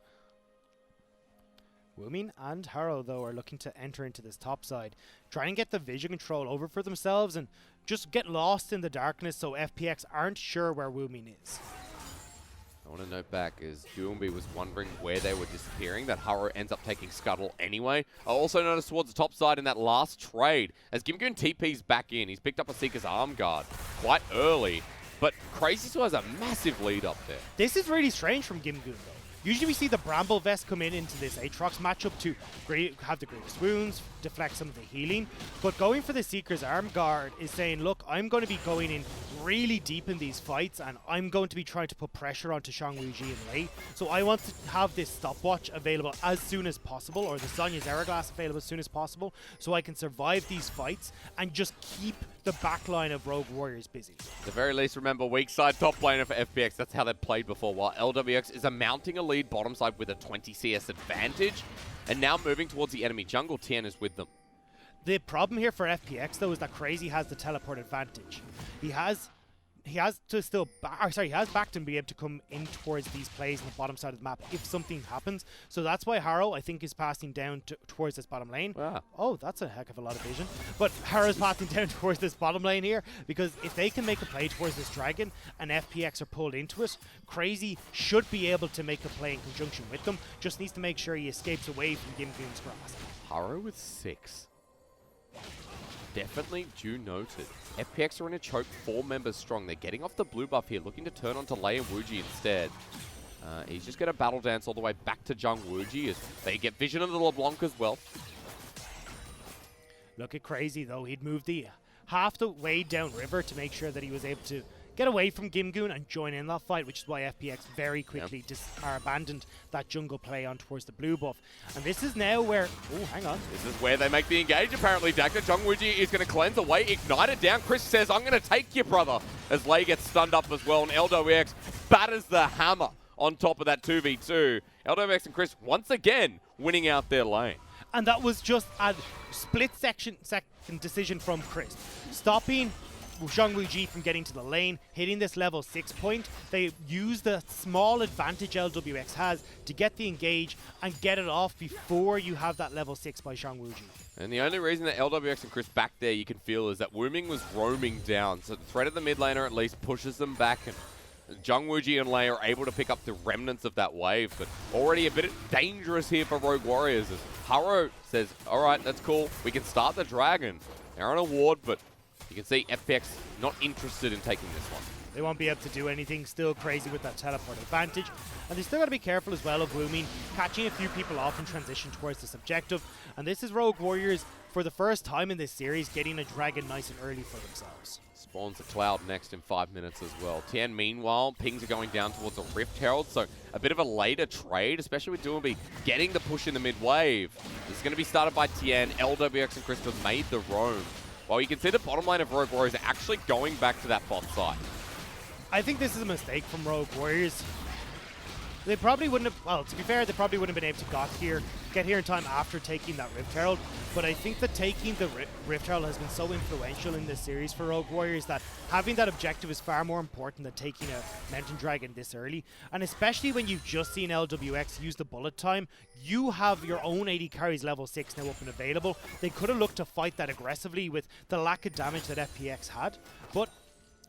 Woomin and Haro, though, are looking to enter into this top side, try and get the vision control over for themselves and just get lost in the darkness so FPX aren't sure where Woomin is. I want to note back as Doomby was wondering where they were disappearing, that Haro ends up taking Scuttle anyway. I also noticed towards the top side in that last trade, as Gimgoon TP's back in, he's picked up a Seeker's Arm Guard quite early, but Crazy still has a massive lead up there. This is really strange from Gimgoon, though. Usually we see the Bramble Vest come into this Aatrox matchup to have the greatest wounds, deflect some of the healing, but going for the Seeker's Arm Guard is saying, look, I'm going to be going in really deep in these fights, and I'm going to be trying to put pressure onto Shang Wuji and Lei. So I want to have this stopwatch available as soon as possible, or the Sonya's Hourglass available as soon as possible, so I can survive these fights and just keep the backline of Rogue Warriors busy. At the very least, remember, weak side top laner for FPX. That's how they've played before, while LWX is mounting a lead bottom side with a 20 CS advantage, and now moving towards the enemy jungle. Tien is with them. The problem here for FPX though is that Crazy has the teleport advantage. He has to still he has backed and be able to come in towards these plays on the bottom side of the map if something happens. So that's why Harrow, I think, is passing down towards this bottom lane. Wow. Oh, that's a heck of a lot of vision. But Harrow's passing down towards this bottom lane here, because if they can make a play towards this dragon and FPX are pulled into it, Crazy should be able to make a play in conjunction with them. Just needs to make sure he escapes away from Gimgoon's grasp. Harrow with 6. Definitely due noted. FPX are in a choke, 4 members strong. They're getting off the blue buff here, looking to turn onto Lei and Wuji instead. He's just going to battle dance all the way back to Jung Wuji as they get vision of the LeBlanc as well. Look at Crazy though, he'd moved the half the way down river to make sure that he was able to get away from Gimgoon and join in that fight, which is why FPX very quickly abandoned that jungle play on towards the blue buff. And this is now where... Oh, hang on. This is where they make the engage, apparently. Dagda Jung Wuji is going to cleanse away, ignite it down. Chris says, I'm going to take you, brother, as Lei gets stunned up as well. And LWX batters the hammer on top of that 2v2. LWX and Chris once again winning out their lane. And that was just a second decision from Chris. Stopping Zhang Wuji from getting to the lane, hitting this level 6 point. They use the small advantage LWX has to get the engage and get it off before you have that level 6 by Zhang Wuji. And the only reason that LWX and Chris back there you can feel is that Wooming was roaming down. So the threat of the mid laner at least pushes them back, and Jung Wuji and Lei are able to pick up the remnants of that wave. But already a bit dangerous here for Rogue Warriors as Harrow says, alright, that's cool. We can start the dragon. They're on a ward, but you can see FPX not interested in taking this one. They won't be able to do anything. Still Crazy with that teleport advantage. And they still got to be careful as well of Wooming catching a few people off in transition towards this objective. And this is Rogue Warriors, for the first time in this series, getting a dragon nice and early for themselves. Spawns a Cloud next in 5 minutes as well. Tien, meanwhile, pings are going down towards a Rift Herald, so a bit of a later trade, especially with Doomby getting the push in the mid wave. This is going to be started by Tien. LWX and Chris have made the roam. Well, you can see the bottom lane of Rogue Warriors are actually going back to that bot side. I think this is a mistake from Rogue Warriors. They probably wouldn't have, well, to be fair, they probably wouldn't have been able to get here in time after taking that Rift Herald. But I think that taking the Rift Herald has been so influential in this series for Rogue Warriors that having that objective is far more important than taking a Mountain Dragon this early. And especially when you've just seen LWX use the bullet time, you have your own 80 carries level 6 now up and available. They could have looked to fight that aggressively with the lack of damage that FPX had. But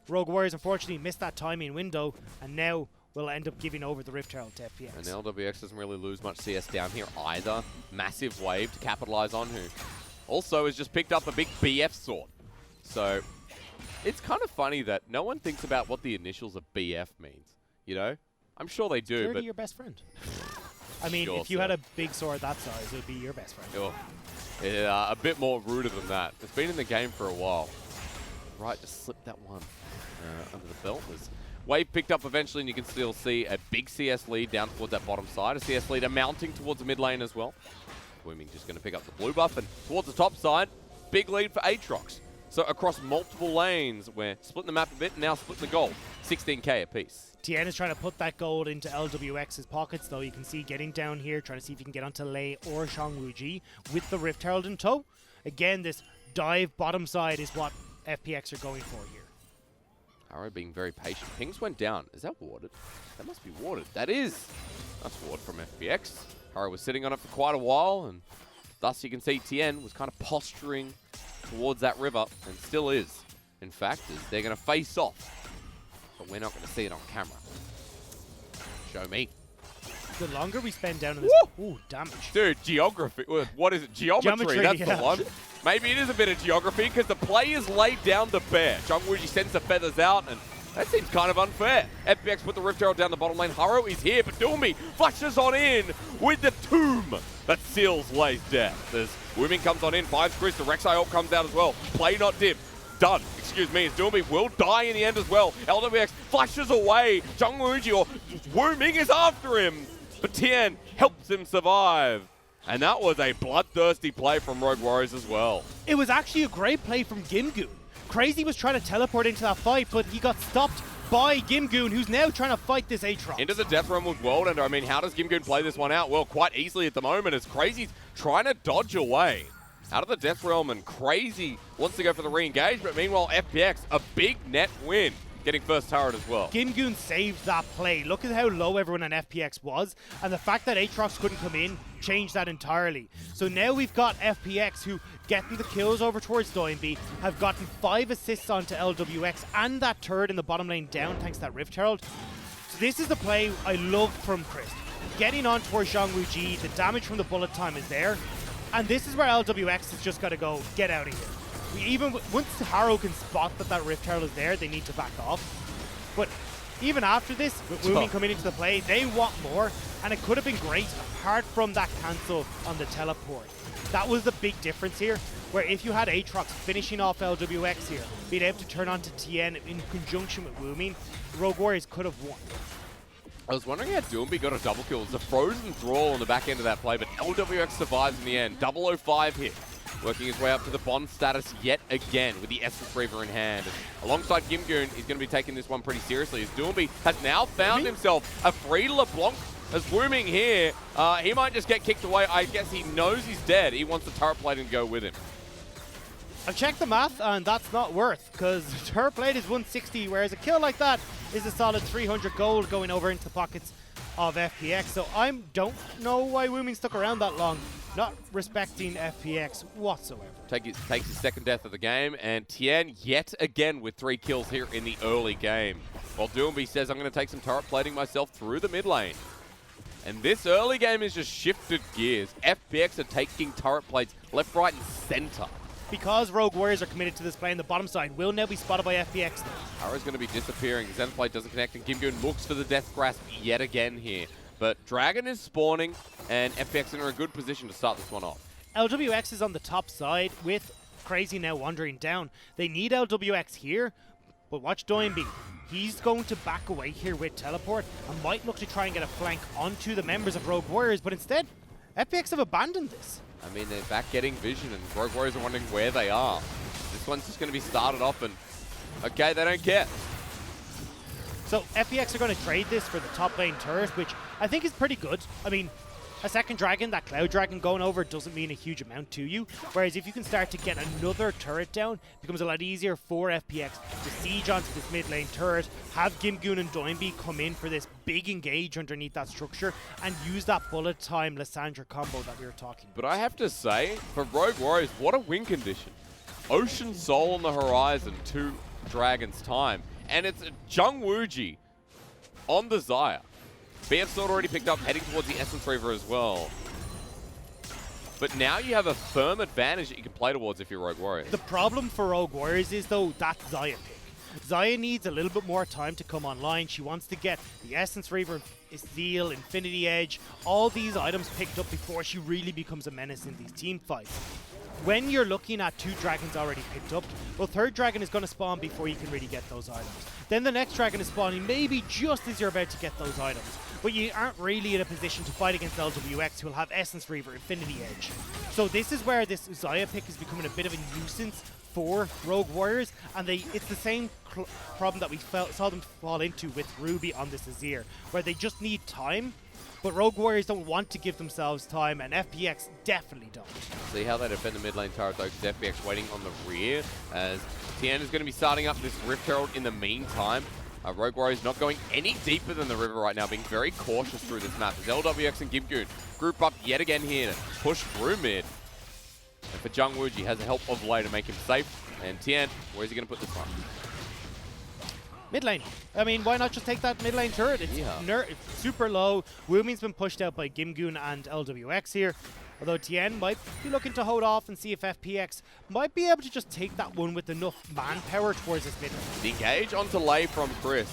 Rogue Warriors unfortunately missed that timing window, and now will end up giving over the Rift Herald to FPX. And LWX doesn't really lose much CS down here either. Massive wave to capitalize on, who also has just picked up a big BF sword. So it's kind of funny that no one thinks about what the initials of BF means, you know? I'm sure they do, but... your best friend. I mean, Sure, if you had a big sword that size, it would be your best friend. Oh. Yeah, a bit more ruder than that. It's been in the game for a while. Right, just slip that one under the belt. There's wave picked up eventually, and you can still see a big CS lead down towards that bottom side. A CS leader mounting towards the mid lane as well. Wooming just going to pick up the blue buff, and towards the top side, big lead for Aatrox. So across multiple lanes, we're splitting the map a bit, and now splitting the gold. 16k apiece. Tien is trying to put that gold into LWX's pockets, though. You can see getting down here, trying to see if he can get onto Lei or Shang Wuji with the Rift Herald in tow. Again, this dive bottom side is what FPX are going for here. Harrow being very patient. Pings went down. Is that warded? That must be warded. That is. That's ward from FPX. Harrow was sitting on it for quite a while, and thus you can see Tien was kind of posturing towards that river, and still is. In fact, as they're going to face off, but we're not going to see it on camera. Show me. The longer we spend down in this... Ooh, damage. Dude, geography. What is it? Geometry. That's the one. Maybe it is a bit of geography because the players laid down the bear. Jung Wuji sends the feathers out, and that seems kind of unfair. FPX put the Rift Herald down the bottom lane. Harrow is here, but Doomby flashes on in with the tomb that seals Lei's death. As Wooming comes on in, finds Chris. The Rek'Sai ult comes out as well. Play not dim. done. Excuse me, as Doomby will die in the end as well. LWX flashes away. Zhang Wuji or Wu Ming is after him, but Tien helps him survive. And that was a bloodthirsty play from Rogue Warriors as well. It was actually a great play from Gimgoon. Crazy was trying to teleport into that fight, but he got stopped by Gimgoon, who's now trying to fight this Aatrox. Into the death realm with World Ender. I mean, how does Gimgoon play this one out? Well, quite easily at the moment, as Crazy's trying to dodge away out of the death realm, and Crazy wants to go for the re-engagement. Meanwhile, FPX, a big net win, getting first turret as well. Gimgoon saved that play. Look at how low everyone on FPX was, and the fact that Aatrox couldn't come in changed that entirely. So now we've got FPX, who getting the kills over towards Doinby, have gotten 5 assists onto LWX and that turret in the bottom lane down thanks to that Rift Herald. So this is the play I love from Chris. Getting on towards Zhang Wuji, the damage from the bullet time is there, and this is where LWX has just got to go, get out of here. Even once Harrow can spot that that Rift Herald is there, they need to back off. But even after this, with Woomy coming into the play, they want more, and it could have been great apart from that cancel on the teleport. That was the big difference here, where if you had Aatrox finishing off LWX here, being able to turn on to Tien in conjunction with Woomy, Rogue Warriors could have won. I was wondering how Doomby got a double kill. It was a frozen thrall on the back end of that play, but LWX survives in the end. 005 hit. Working his way up to the Bond status yet again with the Essence Reaver in hand. And alongside Gimgoon, he's going to be taking this one pretty seriously, as Doomby has now found himself a free LeBlanc as Wooming here. He might just get kicked away. I guess he knows he's dead. He wants the turret plate and go with him. I've checked the math, and that's not worth, because turret plate is 160, whereas a kill like that is a solid 300 gold going over into the pockets of FPX. So I don't know why Wooming stuck around that long. Not respecting FPX whatsoever. Takes his second death of the game, and Tien yet again with 3 kills here in the early game. While Doomby says, I'm going to take some turret plating myself through the mid lane. And this early game has just shifted gears. FPX are taking turret plates left, right, and center. Because Rogue Warriors are committed to this play on the bottom side, will now be spotted by FPX. Arrow's going to be disappearing. Zen plate doesn't connect, and Gimgoon looks for the death grasp yet again here. But Dragon is spawning, and FPX are in a good position to start this one off. LWX is on the top side with Crazy now wandering down. They need LWX here, but watch Doinby. He's going to back away here with teleport and might look to try and get a flank onto the members of Rogue Warriors, but instead, FPX have abandoned this. I mean, they're back getting vision, and Rogue Warriors are wondering where they are. This one's just going to be started off, and okay, they don't care. So FPX are going to trade this for the top lane turret, which I think is pretty good. I mean, a second dragon, that Cloud Dragon going over doesn't mean a huge amount to you. Whereas if you can start to get another turret down, it becomes a lot easier for FPX to siege onto this mid lane turret, have Gimgoon and Doinby come in for this big engage underneath that structure, and use that bullet time Lissandra combo that we were talking about. But I have to say, for Rogue Warriors, what a win condition. Ocean Soul on the horizon, 2 dragons time. And it's Zhang Wuji on the Xayah. BF Sword already picked up, heading towards the Essence Reaver as well. But now you have a firm advantage that you can play towards if you're Rogue Warriors. The problem for Rogue Warriors is, though, that Xayah pick. Xayah needs a little bit more time to come online. She wants to get the Essence Reaver, Seal, Infinity Edge, all these items picked up before she really becomes a menace in these team fights. When you're looking at 2 dragons already picked up, well, 3rd dragon is going to spawn before you can really get those items. Then the next dragon is spawning maybe just as you're about to get those items. But you aren't really in a position to fight against LWX, who will have Essence Reaver, Infinity Edge. So this is where this Xayah pick is becoming a bit of a nuisance for Rogue Warriors, and it's the same problem that we saw them fall into with Ruby on this Azir, where they just need time. But Rogue Warriors don't want to give themselves time, and FPX definitely don't. See how they defend the mid lane turret though, because FPX waiting on the rear, as Tien is going to be starting up this Rift Herald in the meantime. Rogue Warriors not going any deeper than the river right now, being very cautious through this map. As LWX and Gimgoon group up yet again here to push through mid. And for Zhang Wuji, has the help of Lei to make him safe. And Tien, where's he going to put this one? Mid lane. I mean, why not just take that mid lane turret? It's, it's super low. Wooming's been pushed out by Gimgoon and LWX here. Although Tien might be looking to hold off and see if FPX might be able to just take that one with enough manpower towards this mid lane. The engage onto Lei from Chris.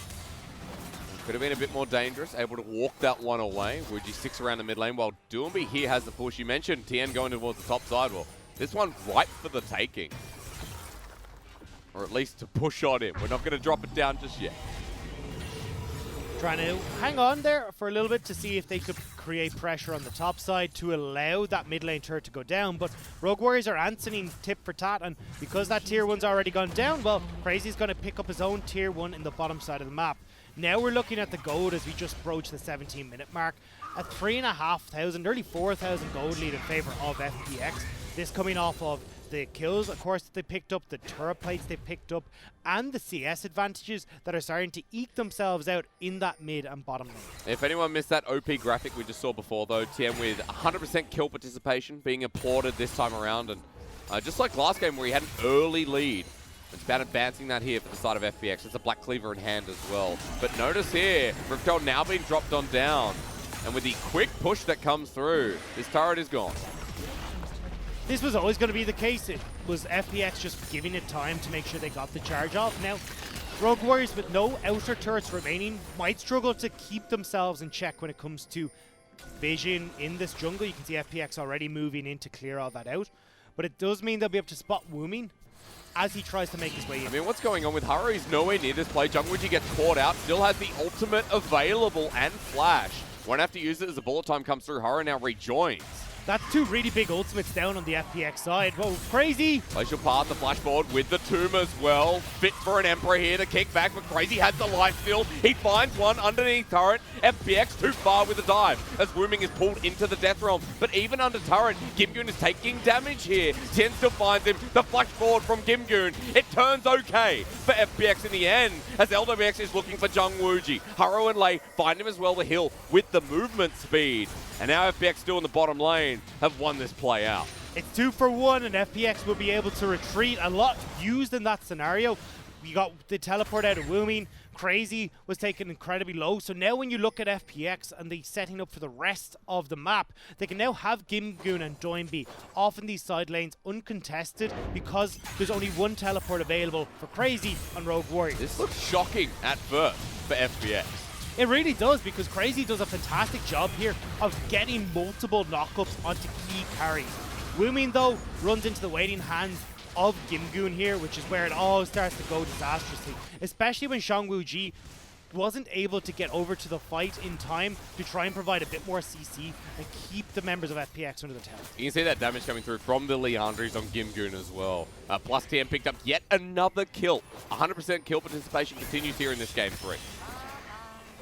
Could have been a bit more dangerous, able to walk that one away. Wuji sticks around the mid lane while Doomby here has the push. You mentioned Tien going towards the top side. Well, this one ripe for the taking. or at least to push on him. We're not going to drop it down just yet. Trying to hang on there for a little bit to see if they could create pressure on the top side to allow that mid lane turret to go down. But Rogue Warriors are answering tit for tat, and because that tier 1's already gone down, well, Crazy's going to pick up his own tier 1 in the bottom side of the map. Now we're looking at the gold as we just broach the 17-minute mark. At 3,500, nearly 4,000 gold lead in favor of FPX. This coming off of the kills, of course, that they picked up, the turret plates they picked up, and the CS advantages that are starting to eke themselves out in that mid and bottom lane. If anyone missed that OP graphic we just saw before, though, TM with 100% kill participation being applauded this time around, and just like last game where he had an early lead, it's about advancing that here for the side of FPX. It's a Black Cleaver in hand as well. But notice here, Riftel now being dropped on down, and with the quick push that comes through, this turret is gone. This was always going to be the case. It was FPX just giving it time to make sure they got the charge off. Now, Rogue Warriors with no outer turrets remaining might struggle to keep themselves in check when it comes to vision in this jungle. You can see FPX already moving in to clear all that out. But it does mean they'll be able to spot Wooming as he tries to make his way in. I mean, what's going on with Haru? He's nowhere near this play. Jungwuji gets caught out, still has the ultimate available and flash. Won't have to use it as the bullet time comes through. Haru now rejoins. That's two really big ultimates down on the FPX side. Whoa, Crazy! Glacial Path, the flashboard with the tomb as well. Fit for an Emperor here to kick back, but Crazy has the life steal. He finds one underneath turret. FPX too far with the dive as Wooming is pulled into the Death Realm. But even under turret, Gimgoon is taking damage here. Tien still finds him. The flash forward from Gimgoon. It turns okay for FPX in the end as LWX is looking for Jungwuji. Haru and Lei find him as well, the hill with the movement speed. And now FPX still in the bottom lane have won this play out. It's 2 for 1 and FPX will be able to retreat. A lot used in that scenario. We got the teleport out of Wooming. Crazy was taken incredibly low. So now when you look at FPX and they setting up for the rest of the map, they can now have Gimgoon and Doinby off in these side lanes uncontested because there's only one teleport available for Crazy on Rogue Warriors. This looks shocking at first for FPX. It really does, because Crazy does a fantastic job here of getting multiple knockups onto key carries. Wooming, though, runs into the waiting hands of Gimgoon here, which is where it all starts to go disastrously, especially when Jungwuji wasn't able to get over to the fight in time to try and provide a bit more CC and keep the members of FPX under the tower. You can see that damage coming through from the Leandries on Gimgoon as well. Plus TM picked up yet another kill. 100% kill participation continues here in this game 3.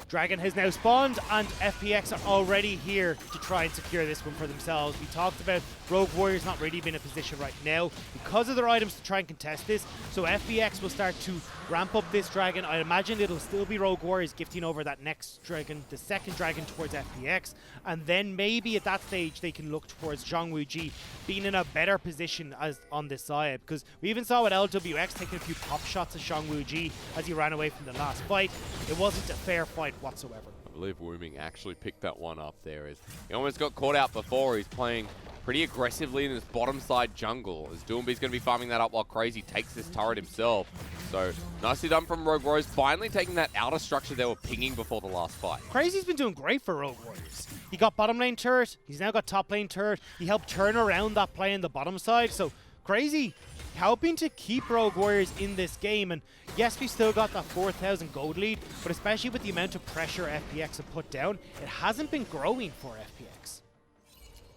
Dragon has now spawned, and FPX are already here to try and secure this one for themselves. We talked about Rogue Warriors not really being in a position right now because of their items to try and contest this, so FPX will start to ramp up this Dragon. I imagine it'll still be Rogue Warriors gifting over that next Dragon, the second Dragon, towards FPX, and then maybe at that stage they can look towards Jungwuji being in a better position as on this side, because we even saw with LWX taking a few pop shots at Jungwuji as he ran away from the last fight. It wasn't a fair fight whatsoever. I believe Wooming actually picked that one up there. As he almost got caught out before. He's playing pretty aggressively in this bottom side jungle as Doomby's going to be farming that up while Crazy takes this turret himself. So nicely done from Rogue Warriors, finally taking that outer structure they were pinging before the last fight. Crazy's been doing great for Rogue Warriors. He got bottom lane turret, he's now got top lane turret, he helped turn around that play in the bottom side, so Crazy helping to keep Rogue Warriors in this game. And yes, we still got that 4,000 gold lead, but especially with the amount of pressure FPX have put down, it hasn't been growing for FPX.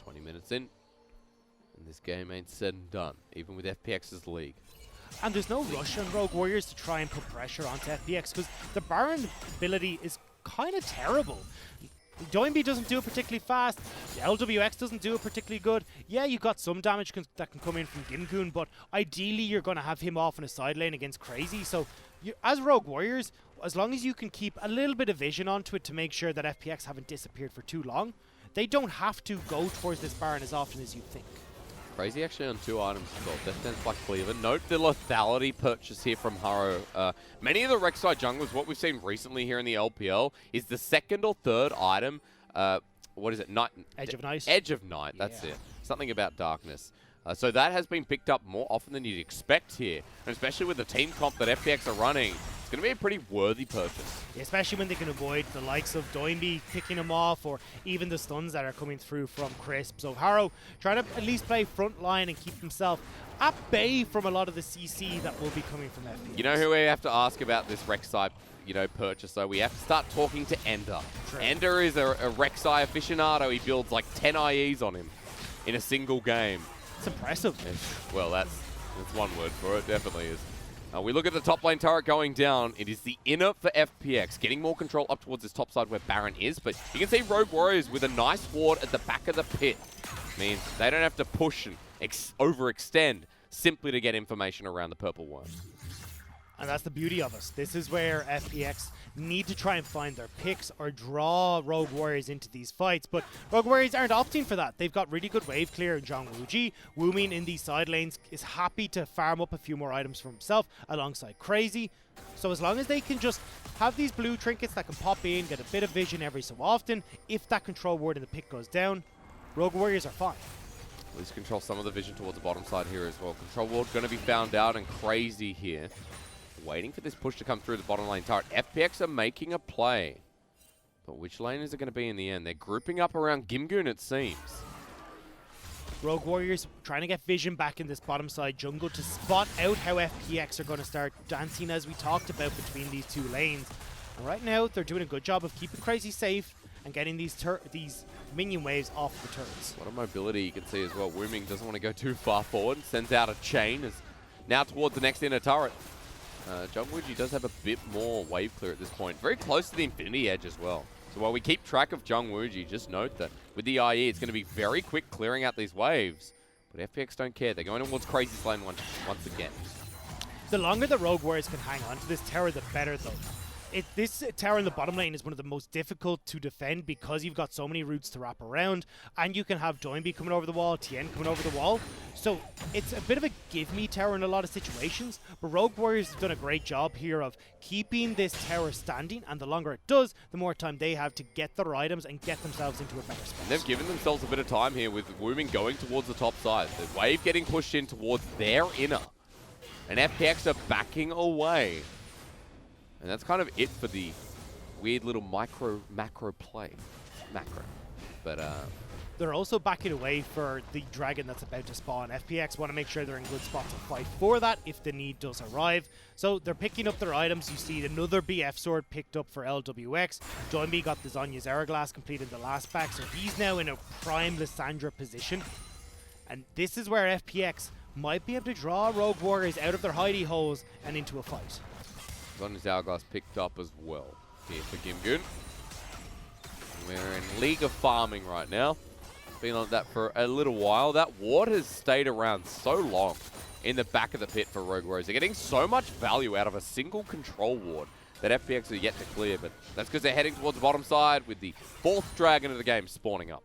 20 minutes in, and this game ain't said and done, even with FPX's league. And there's no rush on Rogue Warriors to try and put pressure onto FPX because the Baron ability is kind of terrible. Doinby doesn't do it particularly fast. LWX doesn't do it particularly good. Yeah, you've got some damage that can come in from Gimgoon, but ideally you're going to have him off in a side lane against Crazy. So as Rogue Warriors, as long as you can keep a little bit of vision onto it to make sure that FPX haven't disappeared for too long, they don't have to go towards this Baron as often as you think. Crazy actually on 2 items as well. Death Dance, Black Cleaver. Note the lethality purchase here from Haru. Many of the Rek'Sai junglers, what we've seen recently here in the LPL, is the second or third item. What is it? Night. Edge of Night. Edge of Night, that's it. Something about darkness. So that has been picked up more often than you'd expect here, and especially with the team comp that FPX are running. It's going to be a pretty worthy purchase. Especially when they can avoid the likes of Doinby picking him off, or even the stuns that are coming through from Crisp. So Harrow trying to at least play front line and keep himself at bay from a lot of the CC that will be coming from FPX. You know who we have to ask about this Rek'Sai, purchase, though? We have to start talking to Ender. True. Ender is a Rek'Sai aficionado. He builds like 10 IEs on him in a single game. It's impressive. Well, that's one word for it. Definitely is. We look at the top lane turret going down. It is the inner for FPX, getting more control up towards this top side where Baron is. But you can see Rogue Warriors with a nice ward at the back of the pit. Means they don't have to push and overextend simply to get information around the purple worm. And that's the beauty of us. This is where FPX need to try and find their picks or draw Rogue Warriors into these fights. But Rogue Warriors aren't opting for that. They've got really good wave clear in Zhang Wuji. Wuming in these side lanes is happy to farm up a few more items for himself alongside Crazy. So as long as they can just have these blue trinkets that can pop in, get a bit of vision every so often, if that control ward in the pick goes down, Rogue Warriors are fine. At least control some of the vision towards the bottom side here as well. Control ward going to be found out, and Crazy here waiting for this push to come through the bottom lane turret. FPX are making a play. But which lane is it going to be in the end? They're grouping up around Gimgoon, it seems. Rogue Warriors trying to get vision back in this bottom side jungle to spot out how FPX are going to start dancing, as we talked about, between these two lanes. And right now, they're doing a good job of keeping Crazy safe and getting these minion waves off the turrets. A lot of mobility you can see as well. Wuming doesn't want to go too far forward. Sends out a chain. Is now towards the next inner turret. Zhang Wuji does have a bit more wave clear at this point. Very close to the Infinity Edge as well. So while we keep track of Zhang Wuji, just note that with the IE, it's going to be very quick clearing out these waves. But FPX don't care. They're going towards Crazy's lane once again. The longer the Rogue Warriors can hang on to this tower, the better, though. This tower in the bottom lane is one of the most difficult to defend because you've got so many routes to wrap around, and you can have Doinby coming over the wall, Tien coming over the wall. So it's a bit of a give-me tower in a lot of situations, but Rogue Warriors have done a great job here of keeping this tower standing, and the longer it does, the more time they have to get their items and get themselves into a better spot. And they've given themselves a bit of time here with Wuming going towards the top side. The wave getting pushed in towards their inner. And FPX are backing away. And that's kind of it for the weird little macro play. Macro. But they're also backing away for the dragon that's about to spawn. FPX want to make sure they're in good spot to fight for that if the need does arrive. So they're picking up their items. You see another BF sword picked up for LWX. Doinby got the Zonya's Hourglass completed the last pack, so he's now in a prime Lissandra position. And this is where FPX might be able to draw Rogue Warriors out of their hidey holes and into a fight. Zonya's Hourglass picked up as well here for Gimgoon. We're in League of Farming right now. Been like that for a little while. That ward has stayed around so long in the back of the pit for Rogue Warriors. They're getting so much value out of a single control ward that FPX are yet to clear, but that's because they're heading towards the bottom side with the fourth dragon of the game spawning up.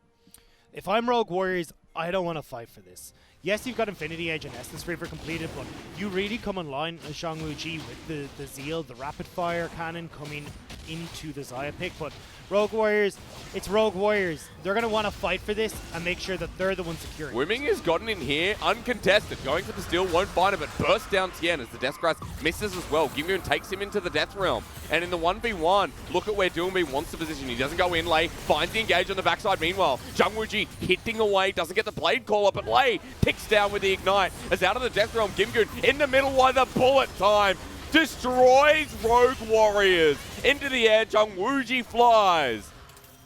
If I'm Rogue Warriors, I don't want to fight for this. Yes, you've got Infinity Edge and Essence Reaver completed, but you really come online as Zhang Wuji with the Zeal, the Rapid Fire Cannon coming into the Xayah pick. But Rogue Warriors, it's Rogue Warriors. They're going to want to fight for this and make sure that they're the ones securing. Wuming has gotten in here uncontested. Going for the steal, won't find it, but bursts down Tien as the Death Grasp misses as well. Gimgoon takes him into the Death Realm. And in the 1v1, look at where Doinby wants the position. He doesn't go in Lei, finds the engage on the backside. Meanwhile, Zhang Wuji hitting away, doesn't get the blade call up, but Lei ticks down with the ignite. As out of the Death Realm, Gimgoon in the middle while the bullet time destroys Rogue Warriors. Into the air, Zhang Wuji flies.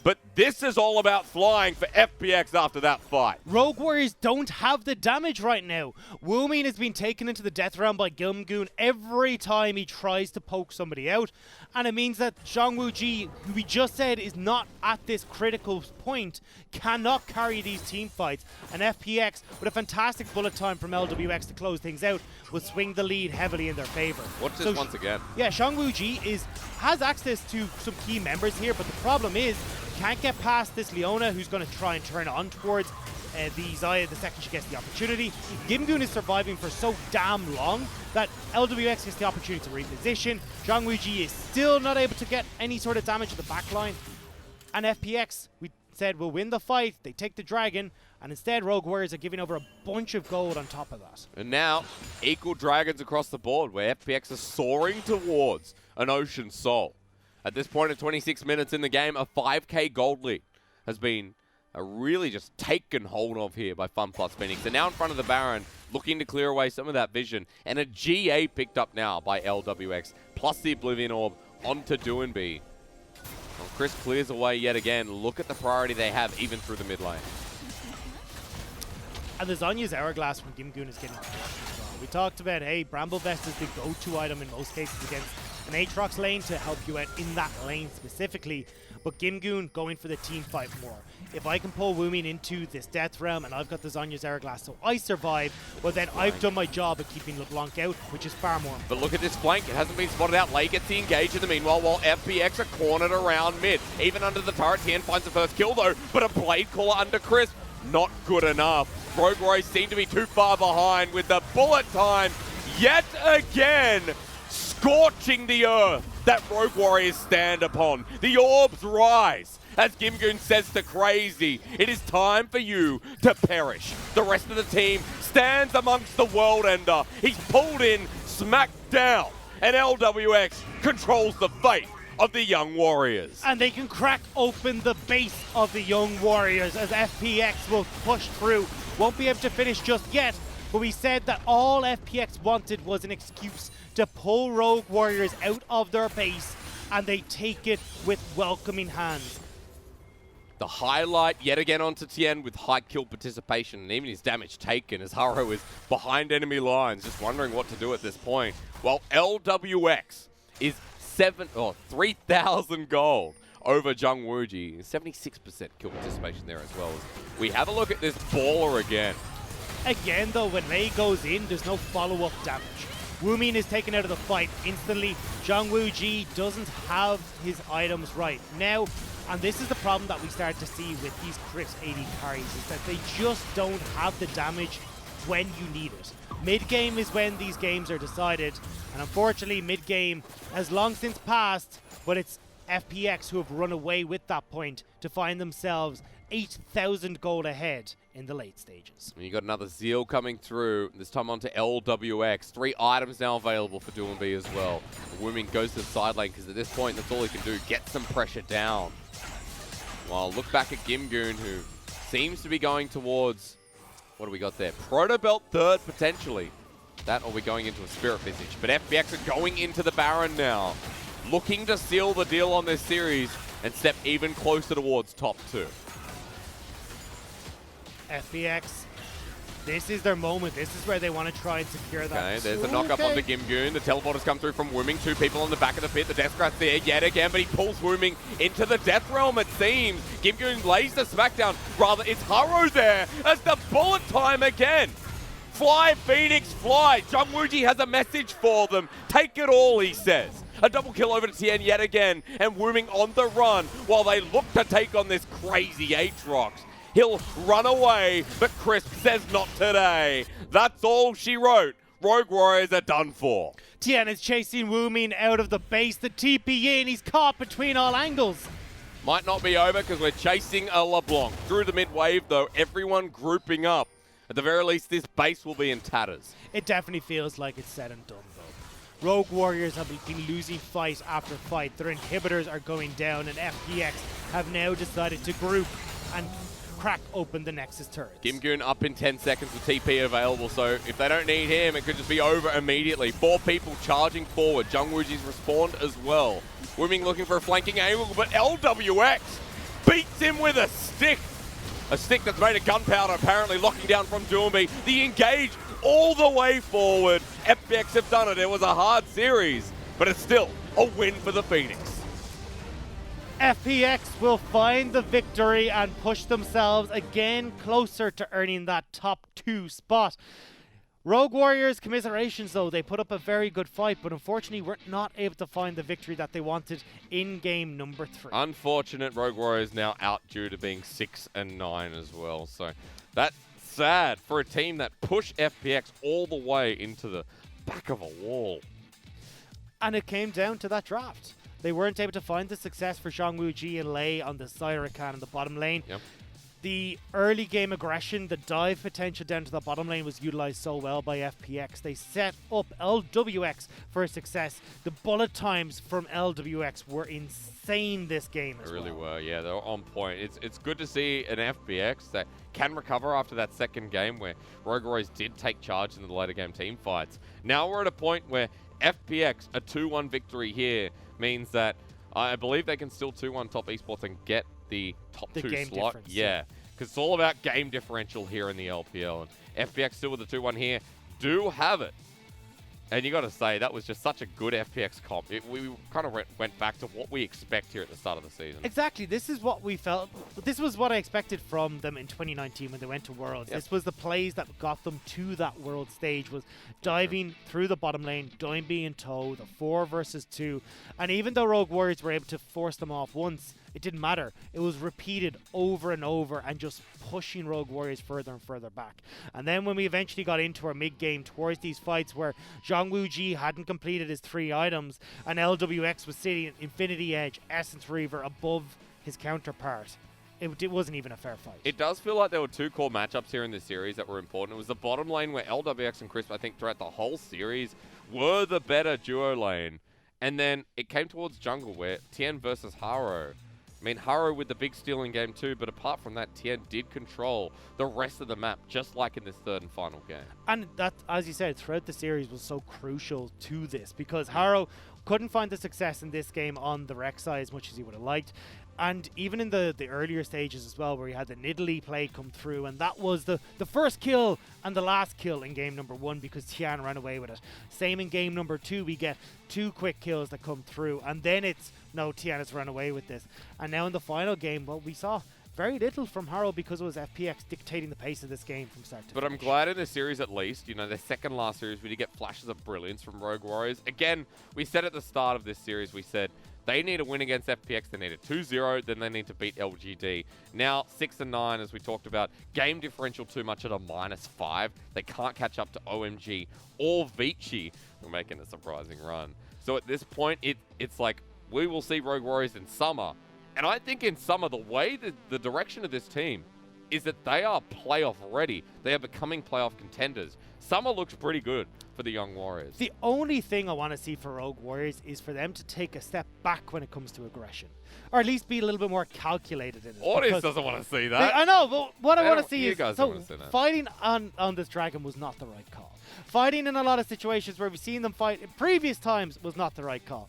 But this is all about flying for FPX after that fight. Rogue Warriors don't have the damage right now. Wuming has been taken into the death realm by Gimgoon every time he tries to poke somebody out. And it means that Zhang Wuji, who we just said is not at this critical point, cannot carry these team fights. And FPX, with a fantastic bullet time from LWX to close things out, will swing the lead heavily in their favor. Watch this once again. Yeah, Zhang Wuji has access to some key members here, but the problem is, can't get past this Leona, who's going to try and turn on towards the Xayah the second she gets the opportunity. Gimgoon is surviving for so damn long that LWX gets the opportunity to reposition. Zhang Wuji is still not able to get any sort of damage to the backline. And FPX, we said, we'll win the fight. They take the dragon, and instead Rogue Warriors are giving over a bunch of gold on top of that. And now, equal dragons across the board, where FPX are soaring towards an Ocean Soul. At this point in 26 minutes in the game, a 5k gold lead has been really just taken hold of here by Fun Plus Phoenix. And now in front of the Baron, looking to clear away some of that vision. And a GA picked up now by LWX, plus the Oblivion Orb onto Doinby. Well, Chris clears away yet again. Look at the priority they have even through the mid lane. And the Zonya's Hourglass from Gimgoon is getting important as well. We talked about, hey, Bramble Vest is the go-to item in most cases against an Aatrox lane to help you out in that lane specifically. But Gimgoon going for the team fight more. If I can pull Woomin into this Death Realm and I've got the Zonya's Hourglass so I survive, well then I've done my job of keeping LeBlanc out, which is far more important. But look at this flank. It hasn't been spotted out. Lei gets the engage in the meanwhile, while FPX are cornered around mid. Even under the turret, Tien finds the first kill though, but a Blade Caller under Chris. Not good enough. Rogue Warriors seem to be too far behind with the bullet time yet again, scorching the earth that Rogue Warriors stand upon. The orbs rise. As Gimgoon says to Crazy, it is time for you to perish. The rest of the team stands amongst the World Ender. He's pulled in, smacked down, and LWX controls the fate of the Young Warriors. And they can crack open the base of the Young Warriors as FPX will push through. Won't be able to finish just yet, but we said that all FPX wanted was an excuse to pull Rogue Warriors out of their base, and they take it with welcoming hands. The highlight yet again onto Tien with high kill participation and even his damage taken as Haro is behind enemy lines, just wondering what to do at this point. While LWX is 3,000 gold over Jung Wooji, 76% kill participation there as well. We have a look at this baller again. Again though, when Lei goes in, there's no follow-up damage. Woomin is taken out of the fight instantly. Jung Wooji doesn't have his items right now. And this is the problem that we start to see with these crisp AD carries, is that they just don't have the damage when you need it. Mid-game is when these games are decided, and unfortunately mid-game has long since passed, but it's FPX who have run away with that point to find themselves 8,000 gold ahead in the late stages. You got another Zeal coming through, this time onto LWX. 3 items now available for Doinby as well. Woomin goes to the side lane because at this point that's all he can do, get some pressure down. Well, look back at Gimgoon, who seems to be going towards, what do we got there? Proto Belt third, potentially. That, or we're going into a Spirit Visage. But FPX are going into the Baron now, looking to seal the deal on this series and step even closer towards top 2. FPX, this is their moment. This is where they want to try and secure that. Okay, there's a knock-up onto Gimgoon. The teleporters come through from Wooming. 2 people on the back of the pit. The Death Grasp there yet again, but he pulls Wooming into the Death Realm, it seems. Gimgoon lays the smackdown. Rather, it's Haro there as the bullet time again. Fly, Phoenix, fly. Jung Wooji has a message for them. Take it all, he says. A double kill over to Tien yet again, and Wooming on the run while they look to take on this crazy Aatrox. He'll run away, but Crisp says not today. That's all she wrote. Rogue Warriors are done for. Tien is chasing Woomin out of the base. The TP in, he's caught between all angles. Might not be over because we're chasing a LeBlanc. Through the mid wave though, everyone grouping up. At the very least, this base will be in tatters. It definitely feels like it's said and done though. Rogue Warriors have been losing fight after fight. Their inhibitors are going down, and FPX have now decided to group and crack open the Nexus turrets. Gimgoon up in 10 seconds with TP available, so if they don't need him, it could just be over immediately. 4 people charging forward. Jung Wooji's respawned as well. Wooming looking for a flanking angle, but LWX beats him with a stick. A stick that's made of gunpowder, apparently locking down from Doinby. The engage all the way forward. FPX have done it. It was a hard series, but it's still a win for the Phoenix. FPX will find the victory and push themselves again closer to earning that top 2 spot. Rogue Warriors, commiserations though, they put up a very good fight, but unfortunately were not able to find the victory that they wanted in game number 3. Unfortunate. Rogue Warriors now out due to being 6-9 as well, so that's sad for a team that pushed FPX all the way into the back of a wall. And it came down to that draft. They weren't able to find the success for Zhang Wuji and Lei on the side of Rakan in the bottom lane. Yep. The early game aggression, the dive potential down to the bottom lane was utilized so well by FPX. They set up LWX for success. The bullet times from LWX were insane this game as well. They really were, yeah, they were on point. It's good to see an FPX that can recover after that second game where Rogue Warriors did take charge in the later game team fights. Now we're at a point where FPX, a 2-1 victory here, means that I believe they can still 2-1 top esports and get the top The 2 game slot. difference, Yeah, because it's all about game differential here in the LPL. And FPX still with the 2-1 here do have it. And you got to say, that was just such a good FPX comp. We kind of went back to what we expect here at the start of the season. Exactly. This is what we felt. This was what I expected from them in 2019 when they went to Worlds. Yep. This was the plays that got them to that World stage, was diving through the bottom lane, Doinby in tow, the 4 versus 2. And even though Rogue Warriors were able to force them off once, it didn't matter. It was repeated over and over and just pushing Rogue Warriors further and further back. And then when we eventually got into our mid-game towards these fights where Zhang Wuji hadn't completed his 3 items and LWX was sitting at Infinity Edge, Essence Reaver above his counterpart, it wasn't even a fair fight. It does feel like there were 2 core matchups here in this series that were important. It was the bottom lane where LWX and Crisp, I think throughout the whole series, were the better duo lane. And then it came towards jungle where Tien versus Haro. I mean, Haro with the big steal in game 2, but apart from that, Tien did control the rest of the map, just like in this third and final game. And that, as you said, throughout the series was so crucial to this because Haro couldn't find the success in this game on the Rek'Sai as much as he would have liked. And even in the earlier stages as well, where he had the Nidalee play come through, and that was the first kill and the last kill in game number 1 because Tian ran away with it. Same in game number 2, we get 2 quick kills that come through, and then it's, no, Tian has run away with this. And now in the final game, well, we saw very little from Haro because it was FPX dictating the pace of this game from start to But finish. I'm glad in this series at least, you know, the second last series, we did get flashes of brilliance from Rogue Warriors. Again, we said at the start of this series, we said, they need a win against FPX. They need a 2-0. Then they need to beat LGD. Now, 6-9, as we talked about. Game differential too much at a -5. They can't catch up to OMG or Vici. We're making a surprising run. So at this point, it's like we will see Rogue Warriors in summer. And I think in summer, the way that the direction of this team is that they are playoff ready. They are becoming playoff contenders. Summer looks pretty good for the young Warriors. The only thing I want to see for Rogue Warriors is for them to take a step back when it comes to aggression. Or at least be a little bit more calculated in it. Audience doesn't want to see that. I know, but what I want to see is... guys So don't want to see that. fighting on this dragon was not the right call. Fighting in a lot of situations where we've seen them fight in previous times was not the right call.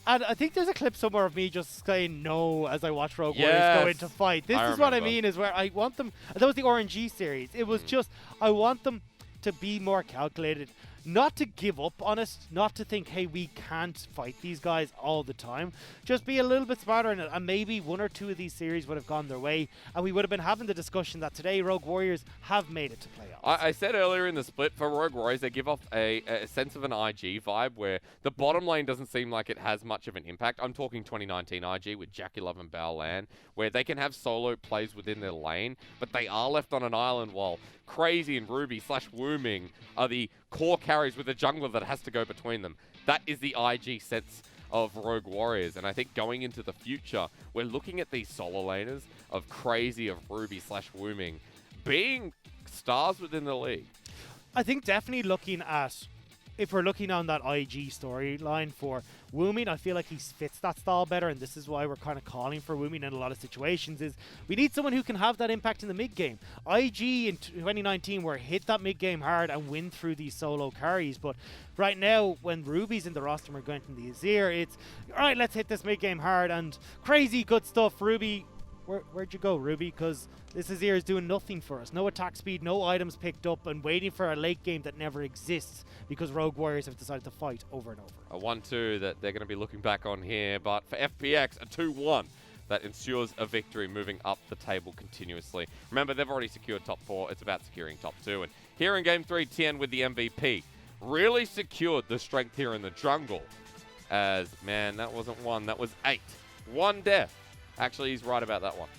And I think there's a clip somewhere of me just saying no as I watch Rogue Warriors go into fight. This is what I mean, is where I want them... That was the RNG series. It was just... I want them to be more calculated. Not to give up on it, not to think, hey, we can't fight these guys all the time. Just be a little bit smarter in it, and maybe 1 or 2 of these series would have gone their way, and we would have been having the discussion that today Rogue Warriors have made it to playoffs. I said earlier in the split, for Rogue Warriors, they give off a sense of an IG vibe where the bottom lane doesn't seem like it has much of an impact. I'm talking 2019 IG with Jackie Love and Baolan, where they can have solo plays within their lane, but they are left on an island while Crazy and Ruby / Wooming are the core carries with a jungler that has to go between them. That is the IG sense of Rogue Warriors, and I think going into the future, we're looking at these solo laners of Crazy, of Ruby / Wooming being stars within the league. I think definitely looking at, if we're looking on that IG storyline for Wooming, I feel like he fits that style better, and this is why we're kind of calling for Wooming in a lot of situations, is we need someone who can have that impact in the mid-game. IG in 2019 were hit that mid-game hard and win through these solo carries, but right now, when Ruby's in the roster and we're going from the Azir, it's, all right, let's hit this mid-game hard, and Crazy good stuff, Ruby. Where'd you go, Ruby? Because this Azir is doing nothing for us. No attack speed, no items picked up, and waiting for a late game that never exists because Rogue Warriors have decided to fight over and over. A 1-2 that they're going to be looking back on here, but for FPX, a 2-1 that ensures a victory moving up the table continuously. Remember, they've already secured top 4. It's about securing top 2. And here in Game 3, Tien with the MVP really secured the strength here in the jungle. As, man, that wasn't 1, that was 8. 1 death. Actually, he's right about that one.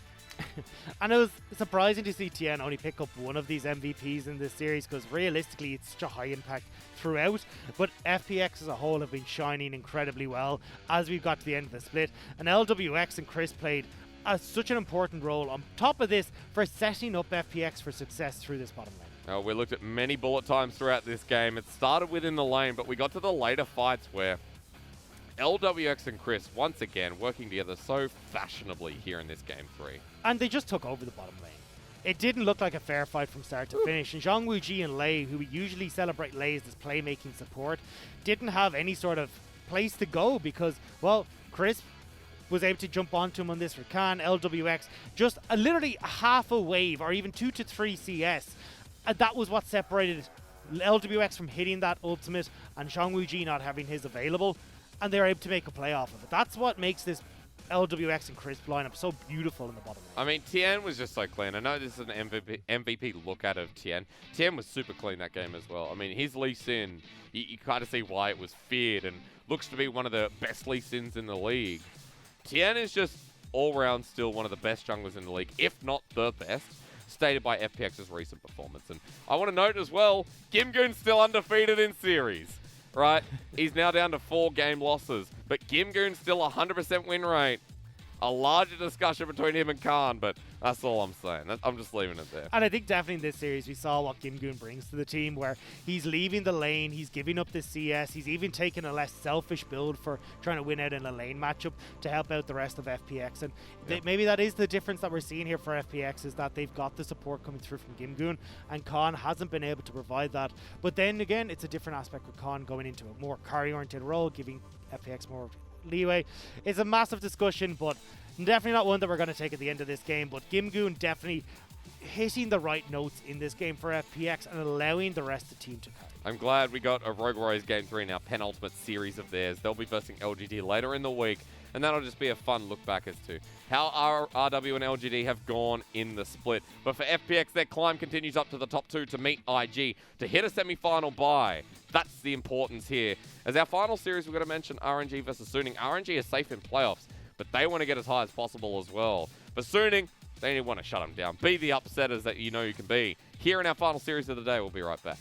And it was surprising to see Tien only pick up one of these MVPs in this series because realistically it's such a high impact throughout. But FPX as a whole have been shining incredibly well as we've got to the end of the split. And LWX and Chris played such an important role on top of this for setting up FPX for success through this bottom lane. We looked at many bullet times throughout this game. It started within the lane, but we got to the later fights where LWX and Chris, once again, working together so fashionably here in this Game 3. And they just took over the bottom lane. It didn't look like a fair fight from start to finish. And Zhang Wuji and Lei, who we usually celebrate Lei as this playmaking support, didn't have any sort of place to go because, well, Chris was able to jump onto him on this Rakan. LWX just literally half a wave or even 2 to 3 CS. And that was what separated LWX from hitting that ultimate and Zhang Wuji not having his available. And they're able to make a play off of it. That's what makes this LWX and Crisp lineup so beautiful in the bottom lane. I mean, Tien was just so clean. I know this is an MVP look out of Tien. Tien was super clean that game as well. I mean, his Lee Sin, you kind of see why it was feared and looks to be one of the best Lee Sins in the league. Tien is just all-round still one of the best junglers in the league, if not the best, stated by FPX's recent performance. And I want to note as well, Gimgoon's still undefeated in series. Right, he's now down to 4 game losses, but Gimgoon's still 100% win rate. A larger discussion between him and Khan, but that's all I'm saying. I'm just leaving it there. And I think definitely in this series we saw what Gimgoon brings to the team, where he's leaving the lane, he's giving up the CS, he's even taking a less selfish build for trying to win out in a lane matchup to help out the rest of FPX. And maybe that is the difference that we're seeing here for FPX, is that they've got the support coming through from Gimgoon, and Khan hasn't been able to provide that. But then again, it's a different aspect with Khan going into a more carry-oriented role, giving FPX more leeway. It's a massive discussion, but definitely not one that we're going to take at the end of this game. But Gimgoon definitely hitting the right notes in this game for FPX and allowing the rest of the team to carry. I'm glad we got a Rogue Warriors Game 3 in our penultimate series of theirs. They'll be versing LGD later in the week, and that'll just be a fun look back as to how RW and LGD have gone in the split. But for FPX, their climb continues up to the top 2 to meet IG, to hit a semi-final bye. That's the importance here. As our final series, we've got to mention RNG versus Suning. RNG is safe in playoffs, but they want to get as high as possible as well. For Suning, they want to shut them down. Be the upsetters that you know you can be. Here in our final series of the day, we'll be right back.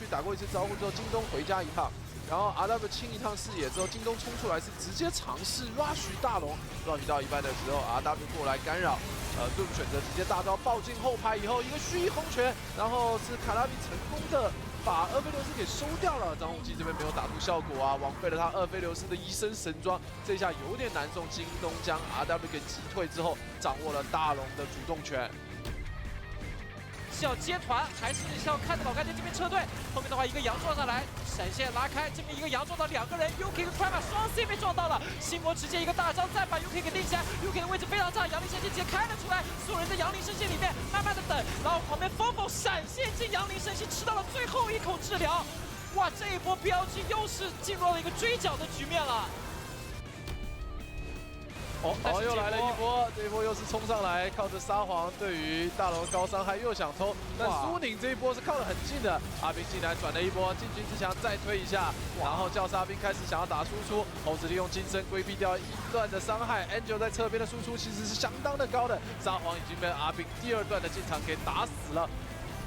打过一次招呼之后，京东回家一趟，然后 RW 清一趟视野之后，京东冲出来是直接尝试 rush 大龙 ，rush 到一半的时候 ，RW 过来干扰，队伍选择直接大招爆进后排以后，一个蓄意轰拳，然后是卡拉比成功的把二飞流斯给收掉了，张无忌这边没有打出效果啊，枉费了他二飞流斯的一身神装，这一下有点难送，京东将 RW 给击退之后，掌握了大龙的主动权。 是要接团，还是要看着老干爹这边撤退？后面的话，一个羊撞上来，闪现拉开，这边一个羊撞到2个人 ，UK 跟 Prima 双 C 被撞到了，心魔直接一个大招再把 UK 给定下来 ，UK 的位置非常差，杨林神线直接开了出来，所有人在杨林神线里面慢慢的等，然后旁边风风闪现进杨林神线，吃到了最后一口治疗，哇，这一波 BLG 又是进入了一个追剿的局面了。 哦，又来了一波，这一波又是冲上来，靠着沙皇对于大龙高伤害又想偷，但苏宁这一波是靠得很近的，阿兵进来转了一波，进军之墙再推一下，然后叫沙兵开始想要打输出，猴子利用金身规避掉一段的伤害 ，Angel 在侧边的输出其实是相当的高的，沙皇已经被阿兵第2段的进场给打死了。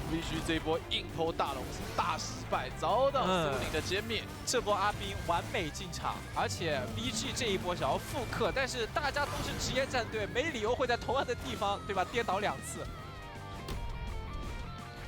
必须这一波硬偷大龙是大失败，遭到苏宁的歼灭。这波阿兵完美进场，而且 VG 这一波想要复刻，但是大家都是职业战队，没理由会在同样的地方，对吧？跌倒2次。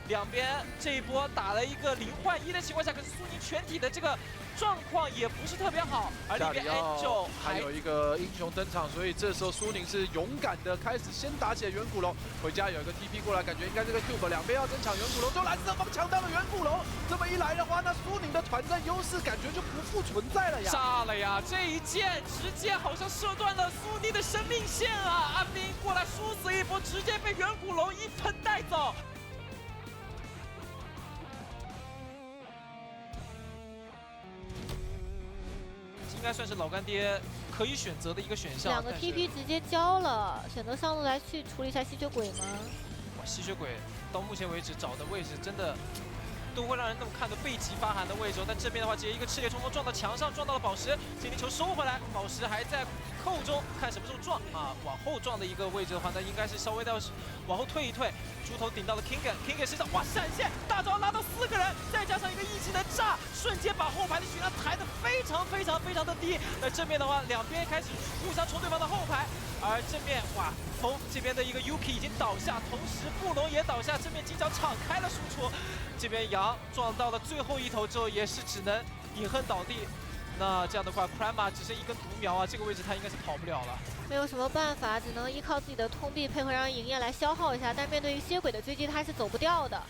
两边这一波打了一个0换1的情况下，可是苏宁全体的这个状况也不是特别好，而那边 Angel 还有一个英雄登场，所以这时候苏宁是勇敢的开始先打起了远古龙，回家有一个 TP 过来，感觉应该这个 Cube 两边要争抢远古龙，就蓝色方抢到了远古龙，这么一来的话，那苏宁的团战优势感觉就不复存在了呀！炸了呀！这一箭直接好像射断了苏宁的生命线啊！阿兵过来殊死一搏，直接被远古龙一喷带走。 京该算是老干爹可以选择的一个选项。2个 TP 直接交了，选择上路来去处理一下吸血鬼吗？哇，吸血鬼到目前为止找的位置真的。 都会让人那么看得背脊发寒的位置，但这边的话，直接一个赤烈冲锋撞到墙上，撞到了宝石，精灵球收回来，宝石还在扣中，看什么时候撞啊！往后撞的一个位置的话，那应该是稍微的往后退一退，猪头顶到了 King 身上，哇，闪现大招拉到4个人，再加上一个一技能炸，瞬间把后排的血量抬得非常的低。那正面的话，两边开始互相冲对方的后排，而正面哇，从这边的一个 Yuki 已经倒下，同时布隆也倒下，正面金角敞开了输出。 这边杨撞到了最后一头之后，也是只能隐恨倒地。那这样的话 ，Prima 只剩一根独苗啊，这个位置他应该是跑不了了。没有什么办法，只能依靠自己的通臂配合让营业来消耗一下。但面对于吸血鬼的追击，他是走不掉的。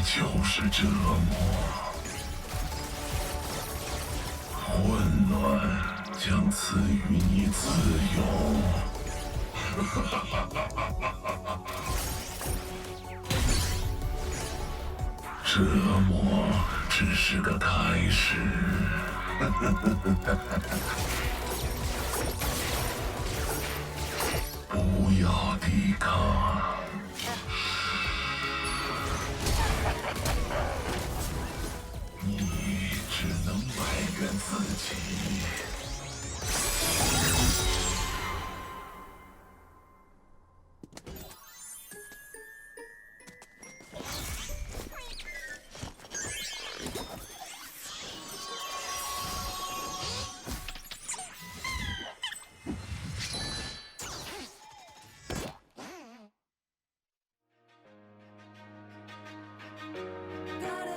就是折磨，混乱将赐予你自由。折磨只是个开始。不要抵抗。 你只能埋怨自己。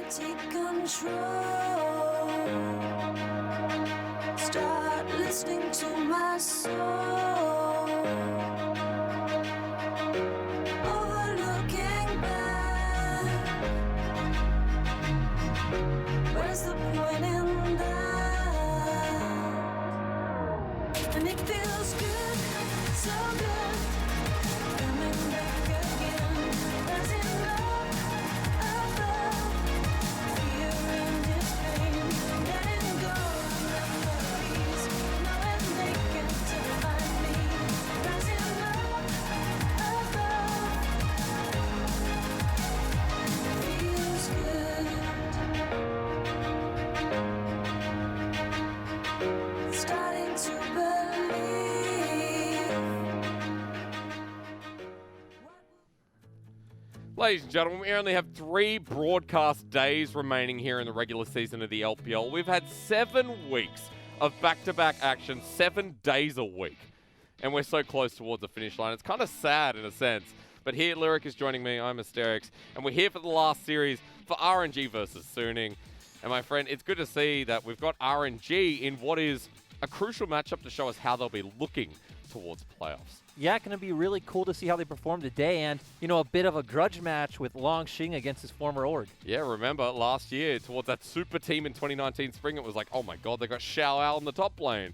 Take control. Start listening to my soul. Overlooking back. Where's the point in that? And it feels good, so good. Coming back again. There's enough above. Letting go of memories, knowing they can't define me. Rising up above, feels good. Starting to believe. Ladies and gentlemen, we only have 3 broadcast days remaining here in the regular season of the LPL. We've had 7 weeks of back-to-back action, 7 days a week. And we're so close towards the finish line. It's kind of sad in a sense. But here, Lyric is joining me. I'm Asterix. And we're here for the last series for RNG versus Suning. And my friend, it's good to see that we've got RNG in what is a crucial matchup to show us how they'll be looking towards playoffs. Yeah, going to be really cool to see how they perform today, and, you know, a bit of a grudge match with Long Xing against his former org. Yeah, remember last year towards that super team in 2019 spring, it was like, oh my god, they got Xiao Ao in the top lane.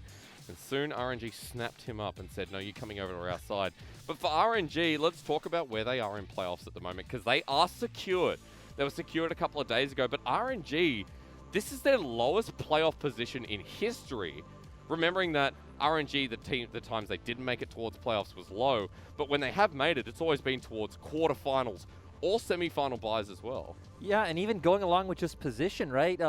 And soon RNG snapped him up and said, no, you're coming over to our side. But for RNG, let's talk about where they are in playoffs at the moment, because they are secured. They were secured a couple of days ago, but RNG, this is their lowest playoff position in history. Remembering that RNG, the times they didn't make it towards playoffs was low, but when they have made it, it's always been towards quarterfinals or semi-final buys as well. Yeah, and even going along with just position, right?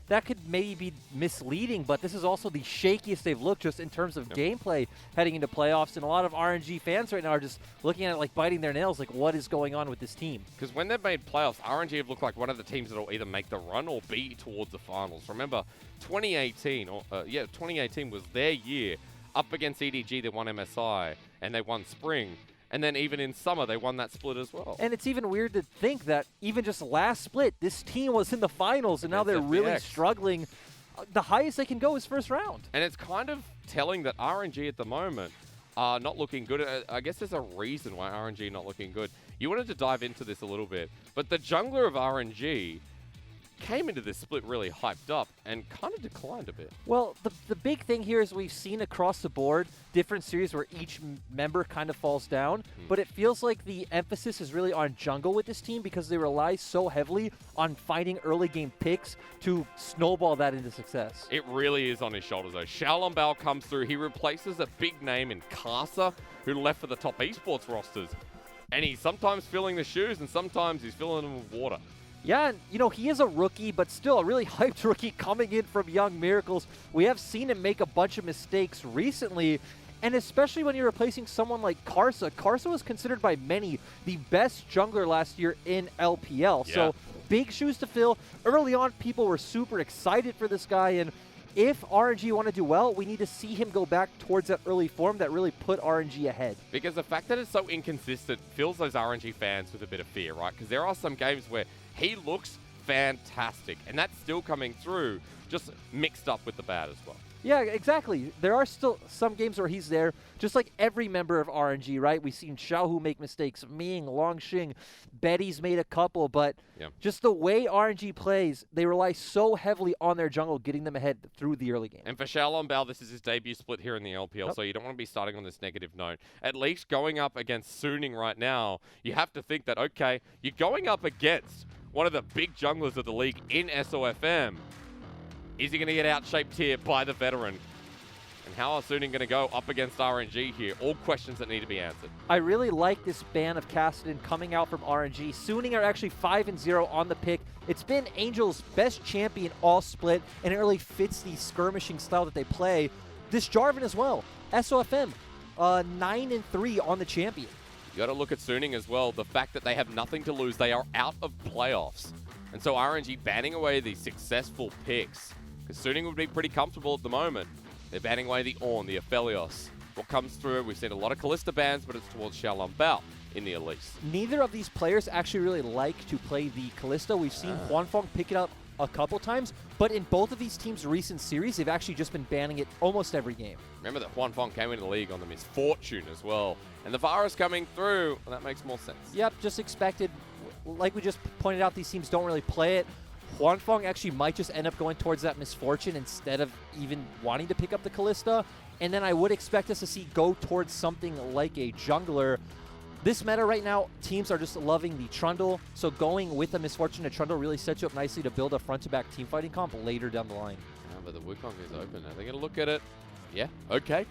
That could maybe be misleading, but this is also the shakiest they've looked just in terms of gameplay heading into playoffs, and a lot of RNG fans right now are just looking at it like biting their nails, like what is going on with this team? Because when they've made playoffs, RNG have looked like one of the teams that will either make the run or be towards the finals. Remember, 2018 was their year. Up against EDG, they won MSI, and they won Spring. And then even in summer, they won that split as well. And it's even weird to think that even just last split, this team was in the finals, and now they're really struggling. The highest they can go is first round. And it's kind of telling that RNG at the moment are not looking good. I guess there's a reason why RNG are not looking good. You wanted to dive into this a little bit, but the jungler of RNG came into this split really hyped up and kind of declined a bit. Well, the big thing here is we've seen across the board different series where each member kind of falls down, but it feels like the emphasis is really on jungle with this team because they rely so heavily on finding early game picks to snowball that into success. It really is on his shoulders though. Xiaolong Bao comes through. He replaces a big name in Casa, who left for the top esports rosters. And he's sometimes filling the shoes and sometimes he's filling them with water. Yeah, and, you know, he is a rookie, but still a really hyped rookie coming in from Young Miracles. We have seen him make a bunch of mistakes recently, and especially when you're replacing someone like Karsa. Karsa was considered by many the best jungler last year in LPL. Yeah. So big shoes to fill. Early on, people were super excited for this guy, and if RNG want to do well, we need to see him go back towards that early form that really put RNG ahead. Because the fact that it's so inconsistent fills those RNG fans with a bit of fear, right? Because there are some games where he looks fantastic, and that's still coming through, just mixed up with the bad as well. Yeah, exactly. There are still some games where he's there, just like every member of RNG, right? We've seen Xiaohu make mistakes, Ming, Long Xing, Betty's made a couple, but just the way RNG plays, they rely so heavily on their jungle, getting them ahead through the early game. And for Xiaolong Bao, this is his debut split here in the LPL, so you don't want to be starting on this negative note. At least going up against Suning right now, you have to think that, okay, you're going up against one of the big junglers of the league in SOFM. Is he going to get outshaped here by the veteran? And how are Suning going to go up against RNG here? All questions that need to be answered. I really like this ban of Cassidy coming out from RNG. Suning are actually 5-0 on the pick. It's been Angel's best champion all split, and it really fits the skirmishing style that they play. This Jarvan as well. SOFM, 9-3 on the champion. You got to look at Suning as well. The fact that they have nothing to lose, they are out of playoffs. And so RNG banning away these successful picks. Because Suning would be pretty comfortable at the moment. They're banning away the Ornn, the Aphelios. What comes through, we've seen a lot of Kalista bans, but it's towards Xiaolong Bao in the Elise. Neither of these players actually really like to play the Kalista. We've seen Huanfeng pick it up a couple times, but in both of these teams' recent series, they've actually just been banning it almost every game. Remember that Huanfeng came into the league on the Misfortune as well. And the virus coming through, well, that makes more sense. Yep, just expected. Like we just pointed out, these teams don't really play it. Huanfeng actually might just end up going towards that Misfortune instead of even wanting to pick up the Kalista. And then I would expect us to see go towards something like a jungler. This meta right now, teams are just loving the Trundle. So going with the Misfortune to Trundle really sets you up nicely to build a front-to-back team fighting comp later down the line. Yeah, but the Wukong is open. Are they going to look at it? Yeah, okay.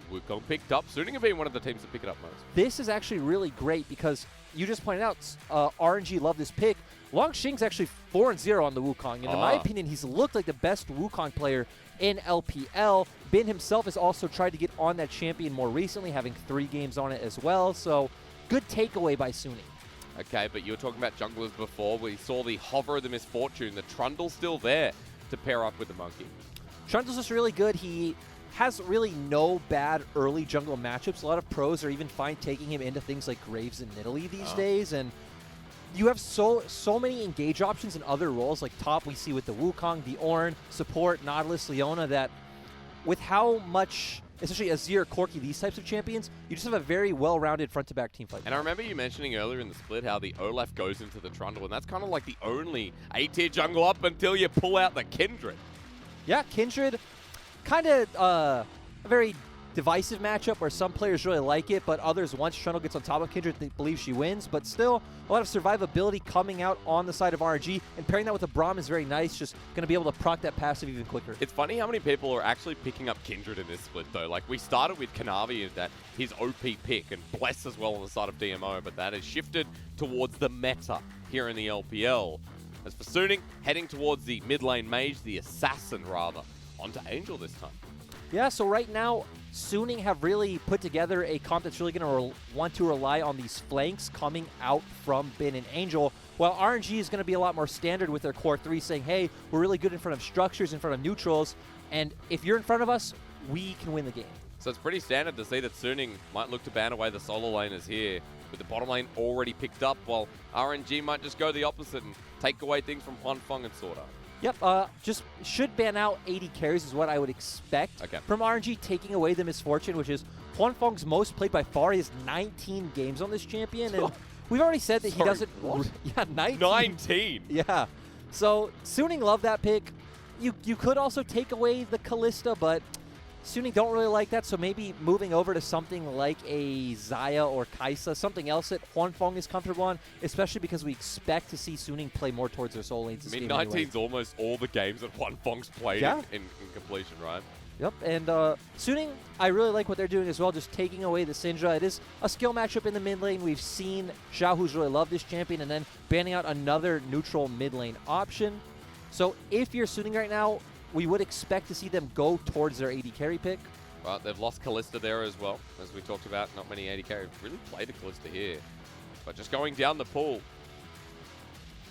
Wukong picked up. Suning have been one of the teams that pick it up most. This is actually really great because you just pointed out RNG love this pick. Long Xing's actually 4-0 on the Wukong. And in my opinion, he's looked like the best Wukong player in LPL. Bin himself has also tried to get on that champion more recently, having 3 games on it as well. So good takeaway by Suning. Okay, but you were talking about junglers before. We saw the Hover of the Misfortune. The Trundle's still there to pair up with the Monkey. Trundle's just really good. He has really no bad early jungle matchups. A lot of pros are even fine taking him into things like Graves and Nidalee these days. And you have so many engage options in other roles. Like top we see with the Wukong, the Ornn, support, Nautilus, Leona, that with how much, especially Azir, Corki, these types of champions, you just have a very well-rounded front-to-back team fight. And I remember you mentioning earlier in the split how the Olaf goes into the Trundle, and that's kind of like the only A-tier jungle up until you pull out the Kindred. Yeah, Kindred, kind of a very divisive matchup where some players really like it, but others, once Trundle gets on top of Kindred, they believe she wins. But still, a lot of survivability coming out on the side of RNG, and pairing that with a Braum is very nice, just going to be able to proc that passive even quicker. It's funny how many people are actually picking up Kindred in this split, though. Like, we started with Kanavi as that his OP pick, and Bless as well on the side of DMO, but that has shifted towards the meta here in the LPL. As for Suning, heading towards the mid lane mage, the assassin rather, onto Angel this time. Yeah, so right now, Suning have really put together a comp that's really going to want to rely on these flanks coming out from Bin and Angel, while RNG is going to be a lot more standard with their core 3, saying, hey, we're really good in front of structures, in front of neutrals, and if you're in front of us, we can win the game. So it's pretty standard to see that Suning might look to ban away the solo laners here, with the bottom lane already picked up, while RNG might just go the opposite and take away things from Huanfeng and Sorta. Yep, just should ban out 80 carries is what I would expect from RNG, taking away the misfortune, which is Huanfeng's most played by far. He has 19 games on this champion, and we've already said that he doesn't... What? Yeah, 19. 19? Yeah. So, Suning loved that pick. You could also take away the Kalista, but Suning don't really like that, so maybe moving over to something like a Xayah or Kai'Sa, something else that Huanfeng is comfortable on, especially because we expect to see Suning play more towards their soul lanes. I mean, 19's almost all the games that Huanfeng's played in completion, right? Yep, and Suning, I really like what they're doing as well, just taking away the Syndra. It is a skill matchup in the mid lane. We've seen Xiaohu's really love this champion, and then banning out another neutral mid lane option. So if you're Suning right now, we would expect to see them go towards their AD carry pick. But they've lost Kalista there as well, as we talked about. Not many AD carry really played a Kalista here. But just going down the pool.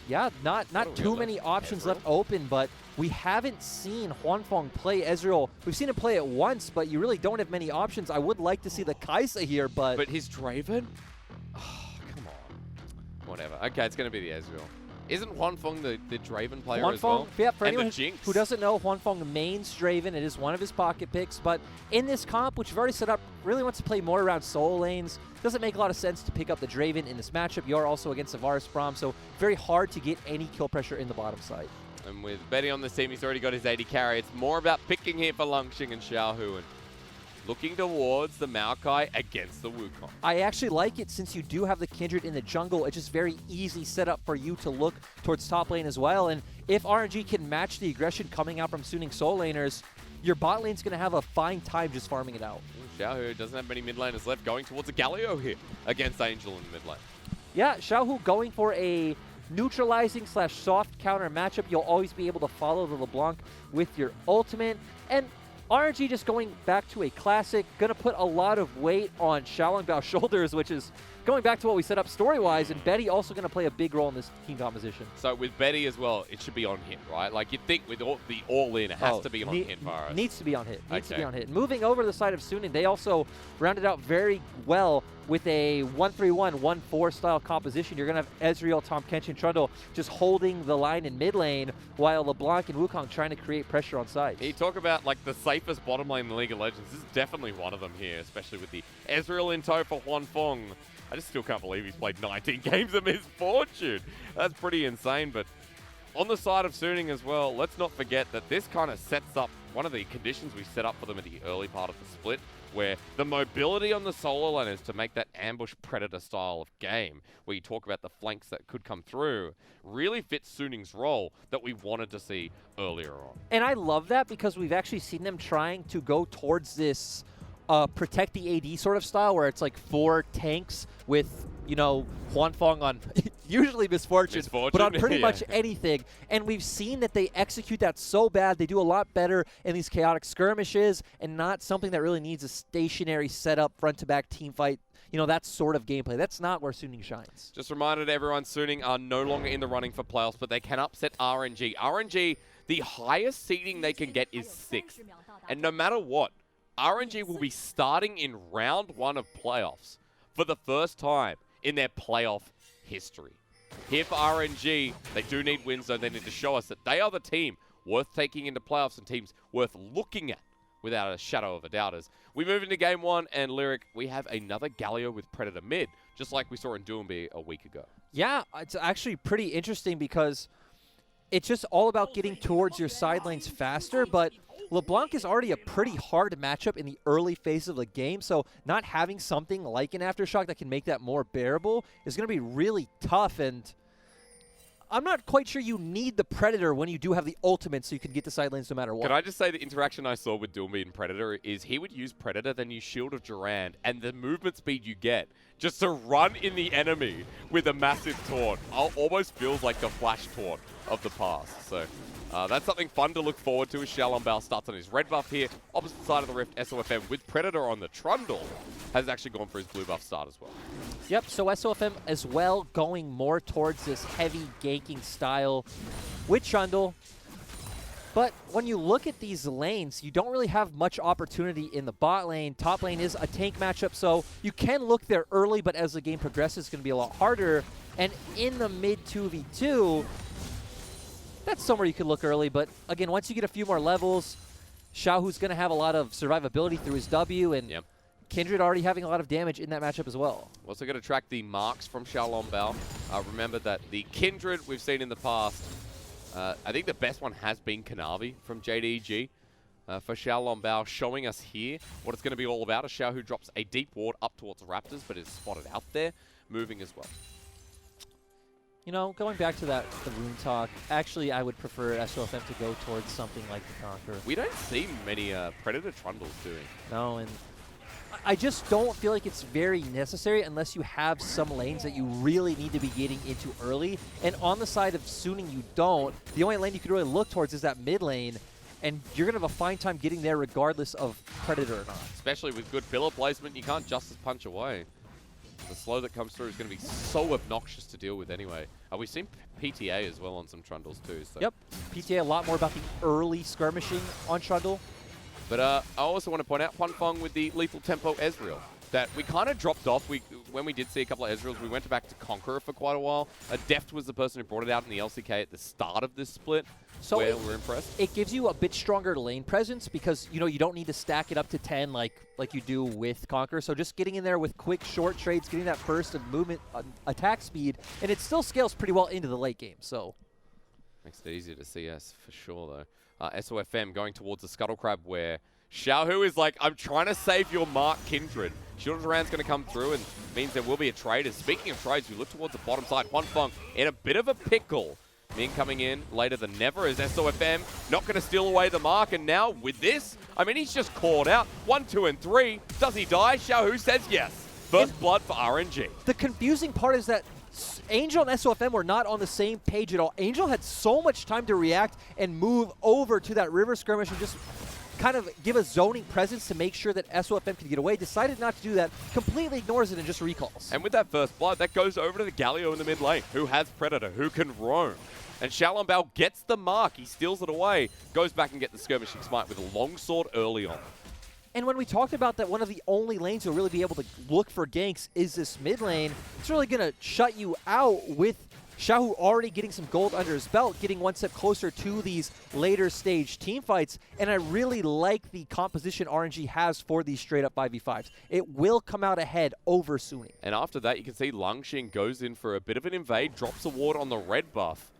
Yeah, not too many options left open, but we haven't seen Huanfeng play Ezreal. We've seen him play it once, but you really don't have many options. I would like to see the Kai'Sa here, but... But his Draven? Oh, come on. Whatever. Okay, it's going to be the Ezreal. Isn't Huanfeng the Draven player as well? Yeah, for and anyone the Jinx. who doesn't know, Huanfeng mains Draven. It is one of his pocket picks, but in this comp, which we've already set up, really wants to play more around solo lanes. Doesn't make a lot of sense to pick up the Draven in this matchup. You are also against a Varus Braum, so very hard to get any kill pressure in the bottom side. And with Betty on the team, he's already got his AD carry. It's more about picking here for Lungxing and Xiaohu and looking towards the Maokai against the Wukong. I actually like it since you do have the Kindred in the jungle. It's just very easy setup for you to look towards top lane as well. And if RNG can match the aggression coming out from Suning soul laners, your bot lane's going to have a fine time just farming it out. Xiaohu doesn't have many mid laners left, going towards a Galio here against Angel in the mid lane. Yeah, Xiaohu going for a neutralizing / soft counter matchup. You'll always be able to follow the LeBlanc with your ultimate. And RNG just going back to a classic, going to put a lot of weight on Xiaolongbao's shoulders, which is going back to what we set up story-wise, and Betty also going to play a big role in this team composition. So with Betty as well, it should be on hit, right? Like you'd think with the all-in, it has to be on hit for us. Needs to be on hit. Needs to be on hit. Moving over to the side of Suning, they also rounded out very well with a 1-3-1, 1-4 style composition. You're going to have Ezreal, Tahm Kench, and Trundle just holding the line in mid lane, while LeBlanc and Wukong trying to create pressure on sides. You talk about like the safest bottom lane in the League of Legends. This is definitely one of them here, especially with the Ezreal in tow for Huanfeng. I just still can't believe he's played 19 games of Misfortune. That's pretty insane, but on the side of Suning as well, let's not forget that this kind of sets up one of the conditions we set up for them at the early part of the split, where the mobility on the solo lane is to make that ambush predator style of game, where you talk about the flanks that could come through, really fits Suning's role that we wanted to see earlier on. And I love that because we've actually seen them trying to go towards this protect the AD sort of style, where it's like 4 tanks with, you know, Huanfeng on usually Misfortune, but on pretty much anything. And we've seen that they execute that so bad. They do a lot better in these chaotic skirmishes and not something that really needs a stationary setup, front-to-back team fight. You know, that sort of gameplay. That's not where Suning shines. Just reminded everyone, Suning are no longer in the running for playoffs, but they can upset RNG. RNG, the highest seeding they can get is 6th. And no matter what, RNG will be starting in round 1 of playoffs for the first time in their playoff history. Here for RNG, they do need wins, though. They need to show us that they are the team worth taking into playoffs and teams worth looking at without a shadow of a doubt. As we move into game 1, and Lyric, we have another Galio with Predator mid, just like we saw in Doomby a week ago. Yeah, it's actually pretty interesting because it's just all about getting towards your side lanes faster, but LeBlanc is already a pretty hard matchup in the early phase of the game, so not having something like an Aftershock that can make that more bearable is going to be really tough, and I'm not quite sure you need the Predator when you do have the ultimate so you can get to side lanes no matter what. Can I just say the interaction I saw with Doomby and Predator is he would use Predator, then use Shield of Durand, and the movement speed you get just to run in the enemy with a massive taunt almost feels like the flash taunt of the past. So that's something fun to look forward to as Xiaolong Bao starts on his red buff here. Opposite side of the Rift, SOFM with Predator on the Trundle has actually gone for his blue buff start as well. Yep, so SOFM as well going more towards this heavy ganking style with Trundle. But when you look at these lanes, you don't really have much opportunity in the bot lane. Top lane is a tank matchup, so you can look there early, but as the game progresses, it's going to be a lot harder. And in the mid 2v2, that's somewhere you could look early. But again, once you get a few more levels, Xiaohu's going to have a lot of survivability through his W, and Kindred already having a lot of damage in that matchup as well. Also going to track the marks from Xiaolong Bao. Remember that the Kindred we've seen in the past, I think the best one has been Kanavi from JDG. For Xiaolong Bao, showing us here what it's going to be all about. A Xiaohu drops a deep ward up towards Raptors, but is spotted out there, moving as well. You know, going back to the rune talk, actually I would prefer SOFM to go towards something like the Conqueror. We don't see many Predator Trundles doing. No, and I just don't feel like it's very necessary unless you have some lanes that you really need to be getting into early. And on the side of Suning, you don't. The only lane you could really look towards is that mid lane, and you're going to have a fine time getting there regardless of Predator or not. Especially with good pillar placement, you can't just punch away. The slow that comes through is going to be so obnoxious to deal with anyway. We've seen PTA as well on some Trundles too. So. Yep, PTA a lot more about the early skirmishing on Trundle. But I also want to point out Huanfeng with the lethal tempo Ezreal. That we kind of dropped off. When we did see a couple of Ezreals, we went back to Conqueror for quite a while. Deft was the person who brought it out in the LCK at the start of this split, so where we're impressed. It gives you a bit stronger lane presence because you don't need to stack it up to 10 like you do with Conqueror. So just getting in there with quick short trades, getting that burst of movement, attack speed, and it still scales pretty well into the late game. So makes it easier to see us for sure though. SOFM going towards the Scuttle Crab where Xiaohu is like, I'm trying to save your mark, Kindred. Shield of Duran's going to come through and means there will be a trade. And speaking of trades, we look towards the bottom side. Huanfeng in a bit of a pickle. Ming coming in later than never as SOFM not going to steal away the mark. And now with this, I mean, he's just called out. 1, 2, and 3. Does he die? Xiaohu says yes. First blood for RNG. The confusing part is that Angel and SOFM were not on the same page at all. Angel had so much time to react and move over to that river skirmish and just kind of give a zoning presence to make sure that SOFM could get away. Decided not to do that, completely ignores it and just recalls. And with that first blood, that goes over to the Galio in the mid lane, who has Predator, who can roam. And Xiaolong Bao gets the mark, he steals it away, goes back and gets the skirmishing smite with a longsword early on. And when we talked about that one of the only lanes you'll really be able to look for ganks is this mid lane, it's really going to shut you out with Xiaohu already getting some gold under his belt, getting one step closer to these later stage team fights. And I really like the composition RNG has for these straight up 5v5s. It will come out ahead over Suning. And after that, you can see Langxing goes in for a bit of an invade, drops a ward on the red buff.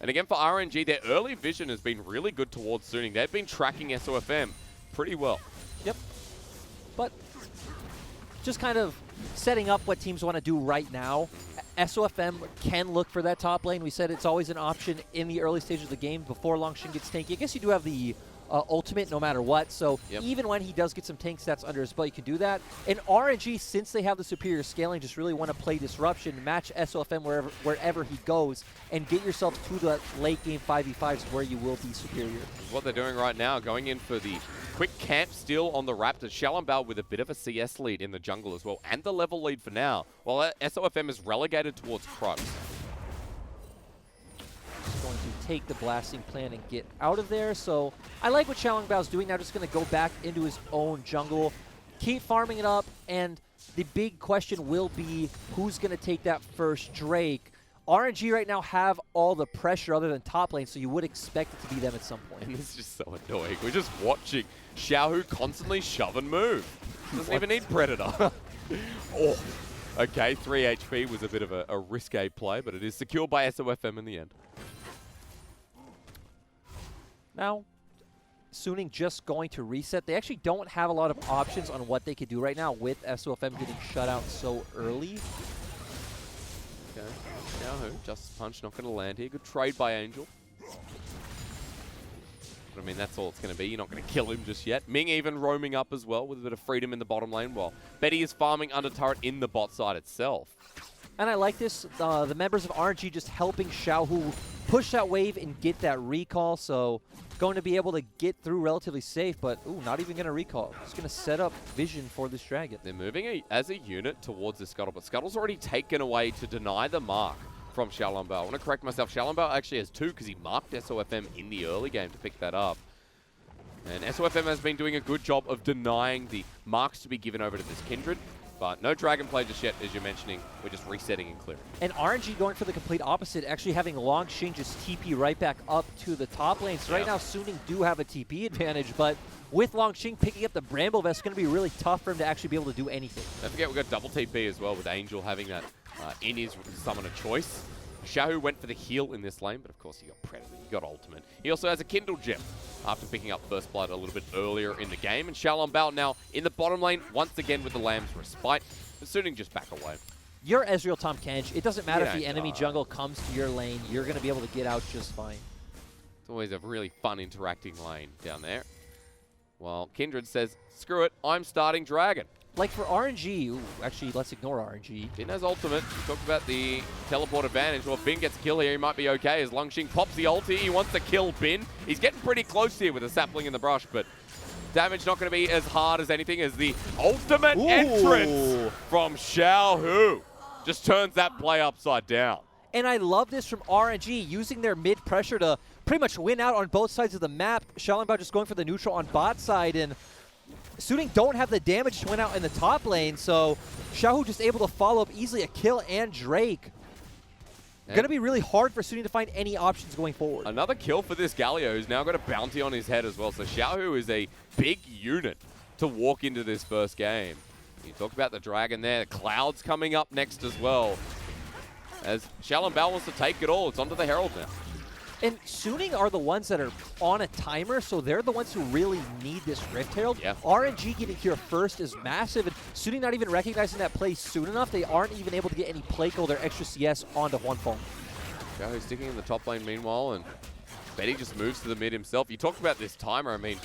And again, for RNG, their early vision has been really good towards Suning. They've been tracking SOFM pretty well. Yep. But just kind of setting up what teams want to do right now. SOFM can look for that top lane. We said it's always an option in the early stages of the game before Langxing gets tanky. I guess you do have the ultimate no matter what, so even when he does get some tank stats under his belt, you can do that. And RNG, since they have the superior scaling, just really want to play disruption, match SOFM wherever he goes, and get yourself to the late game 5v5s where you will be superior. What they're doing right now, going in for the quick camp steal on the Raptors. Xiaolong Bao with a bit of a CS lead in the jungle as well, and the level lead for now, while SOFM is relegated towards Crux. Going to take the blasting plan and get out of there. So I like what Xiaolong Bao's doing now, just going to go back into his own jungle, keep farming it up, and the big question will be who's going to take that first Drake. RNG right now have all the pressure other than top lane, so you would expect it to be them at some point. And this is just so annoying. We're just watching Xiaohu constantly shove and move. Doesn't even need Predator. Oh, okay, 3 HP was a bit of a risque play, but it is secured by SOFM in the end. Now, Suning just going to reset. They actually don't have a lot of options on what they could do right now with SOFM getting shut out so early. Okay, Xiaohu, Justice Punch not going to land here. Good trade by Angel. But I mean, that's all it's going to be. You're not going to kill him just yet. Ming even roaming up as well with a bit of freedom in the bottom lane, while Betty is farming under turret in the bot side itself. And I like this, the members of RNG just helping Xiaohu push that wave and get that recall, so going to be able to get through relatively safe, but ooh, not even going to recall. Just going to set up vision for this dragon. They're moving as a unit towards the Scuttle, but Scuttle's already taken away to deny the mark from Xiaolongbao. I want to correct myself. Xiaolongbao actually has 2 because he marked SOFM in the early game to pick that up. And SOFM has been doing a good job of denying the marks to be given over to this Kindred. But no Dragon play just yet, as you're mentioning. We're just resetting and clearing. And RNG going for the complete opposite, actually having Longxing just TP right back up to the top lane. So right now, Suning do have a TP advantage, but with Longxing picking up the Bramble Vest, it's going to be really tough for him to actually be able to do anything. Don't forget, we've got double TP as well, with Angel having that in his summoner choice. Xiaohu went for the heal in this lane, but of course he got Predator, he got Ultimate. He also has a Kindle Gem after picking up First Blood a little bit earlier in the game. And Xiaolongbao now in the bottom lane, once again with the Lamb's Respite. But Suning just back away. You're Ezreal Tahm Kench. It doesn't matter if the enemy jungle comes to your lane. You're going to be able to get out just fine. It's always a really fun interacting lane down there. Well, Kindred says, screw it, I'm starting Dragon. Like for RNG, ooh, actually, let's ignore RNG. Bin has ultimate. We talked about the teleport advantage. Well, if Bin gets a kill here, he might be okay as Longxing pops the ulti. He wants to kill Bin. He's getting pretty close here with a sapling in the brush, but damage not going to be as hard as anything as the ultimate entrance from Xiaohu. Just turns that play upside down. And I love this from RNG, using their mid pressure to pretty much win out on both sides of the map. Xiaolongbao just going for the neutral on bot side, and Suning don't have the damage to win out in the top lane, so Xiaohu just able to follow up easily a kill and Drake. Going to be really hard for Suning to find any options going forward. Another kill for this Galio, who's now got a bounty on his head as well. So Xiaohu is a big unit to walk into this first game. You talk about the Dragon there. Cloud's coming up next as well. As Xiaolongbao wants to take it all. It's onto the Herald now. And Suning are the ones that are on a timer, so they're the ones who really need this Rift Herald. Yeah. RNG getting here first is massive, and Suning not even recognizing that play soon enough. They aren't even able to get any play gold or extra CS onto Huanfeng. Xiaohu's sticking in the top lane meanwhile, and Betty just moves to the mid himself. You talked about this timer. I mean,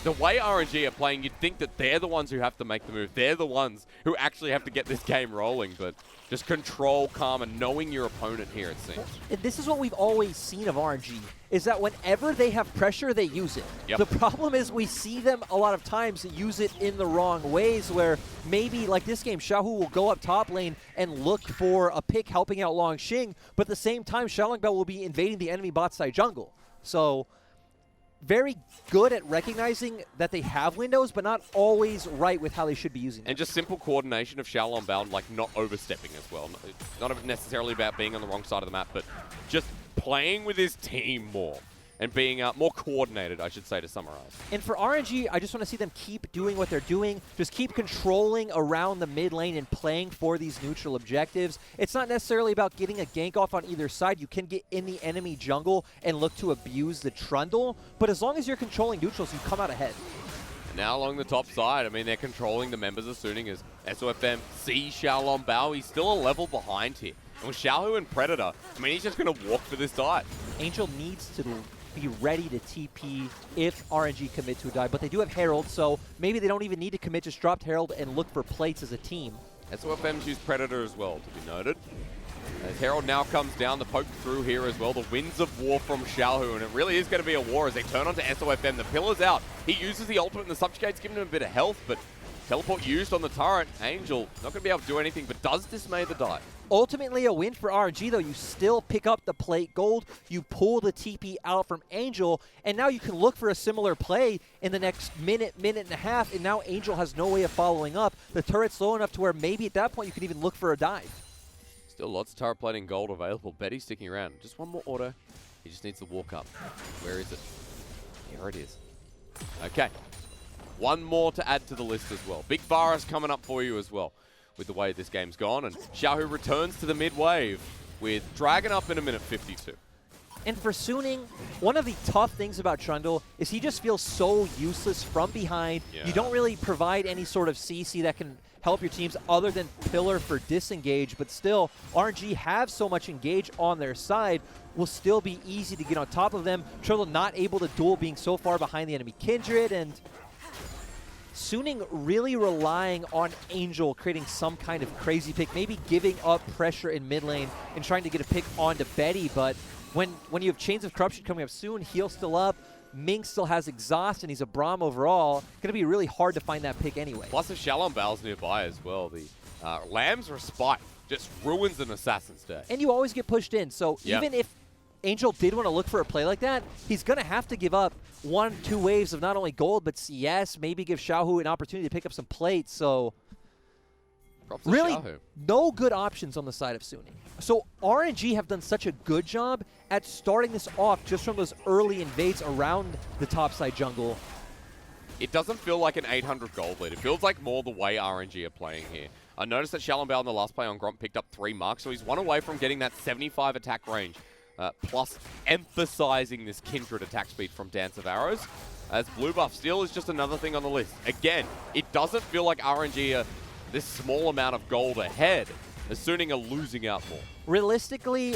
the way RNG are playing, you'd think that they're the ones who have to make the move. They're the ones who actually have to get this game rolling, but just control, calm, and knowing your opponent here, it seems. And this is what we've always seen of RNG, is that whenever they have pressure, they use it. Yep. The problem is we see them a lot of times use it in the wrong ways, where maybe, like this game, Xiaohu will go up top lane and look for a pick helping out Longxing, but at the same time, Xiaolongbao will be invading the enemy bot side jungle. So very good at recognizing that they have windows, but not always right with how they should be using them. And just simple coordination of Xiaolongbao, like not overstepping as well. It's not necessarily about being on the wrong side of the map, but just playing with his team more and being more coordinated, I should say, to summarize. And for RNG, I just want to see them keep doing what they're doing. Just keep controlling around the mid lane and playing for these neutral objectives. It's not necessarily about getting a gank off on either side. You can get in the enemy jungle and look to abuse the Trundle. But as long as you're controlling neutrals, you come out ahead. And now along the top side, I mean, they're controlling the members of Suning as SOFM see Xiaolongbao. He's still a level behind here. And with Xiaohu and Predator, I mean, he's just going to walk for this dive. Angel needs to be ready to TP if RNG commit to a dive, but they do have Herald, so maybe they don't even need to commit, just drop Herald and look for plates as a team. SOFM's used Predator as well, to be noted. As Herald now comes down, the poke through here as well. The winds of war from Xiaohu, and it really is going to be a war as they turn onto SOFM. The pillar's out. He uses the ultimate, and the subjugate's giving him a bit of health, but teleport used on the turret. Angel not going to be able to do anything, but does dismay the dive. Ultimately a win for RNG, though. You still pick up the plate gold. You pull the TP out from Angel, and now you can look for a similar play in the next minute and a half, and now Angel has no way of following up. The turret's low enough to where maybe at that point you can even look for a dive. Still lots of turret plating gold available. Betty sticking around. Just one more auto. He just needs to walk up. Where is it? Here it is. Okay. One more to add to the list as well. Big Varus coming up for you as well with the way this game's gone. And Xiaohu returns to the mid wave with Dragon up in a minute 52. And for Suning, one of the tough things about Trundle is he just feels so useless from behind. Yeah. You don't really provide any sort of CC that can help your teams other than Pillar for disengage, but still, RNG have so much engage on their side, will still be easy to get on top of them. Trundle not able to duel being so far behind the enemy Kindred, and Suning really relying on Angel creating some kind of crazy pick, maybe giving up pressure in mid lane and trying to get a pick onto Betty, but when you have Chains of Corruption coming up soon, heal still up, Ming still has exhaust, and he's a Braum overall, going to be really hard to find that pick anyway. Plus, if Shalom Bao's nearby as well, the Lamb's Respite just ruins an Assassin's Day. And you always get pushed in, so even if Angel did want to look for a play like that, he's going to have to give up 1-2 waves of not only gold, but CS, maybe give Xiaohu an opportunity to pick up some plates, so really no good options on the side of Suning. So RNG have done such a good job at starting this off just from those early invades around the topside jungle. It doesn't feel like an 800 gold lead. It feels like more the way RNG are playing here. I noticed that Shalom Bao in the last play on Gromp picked up 3 marks, so he's 1 away from getting that 75 attack range, plus emphasizing this Kindred attack speed from Dance of Arrows. As blue buff still is just another thing on the list. Again, it doesn't feel like RNG are this small amount of gold ahead, as Suning are losing out more. Realistically,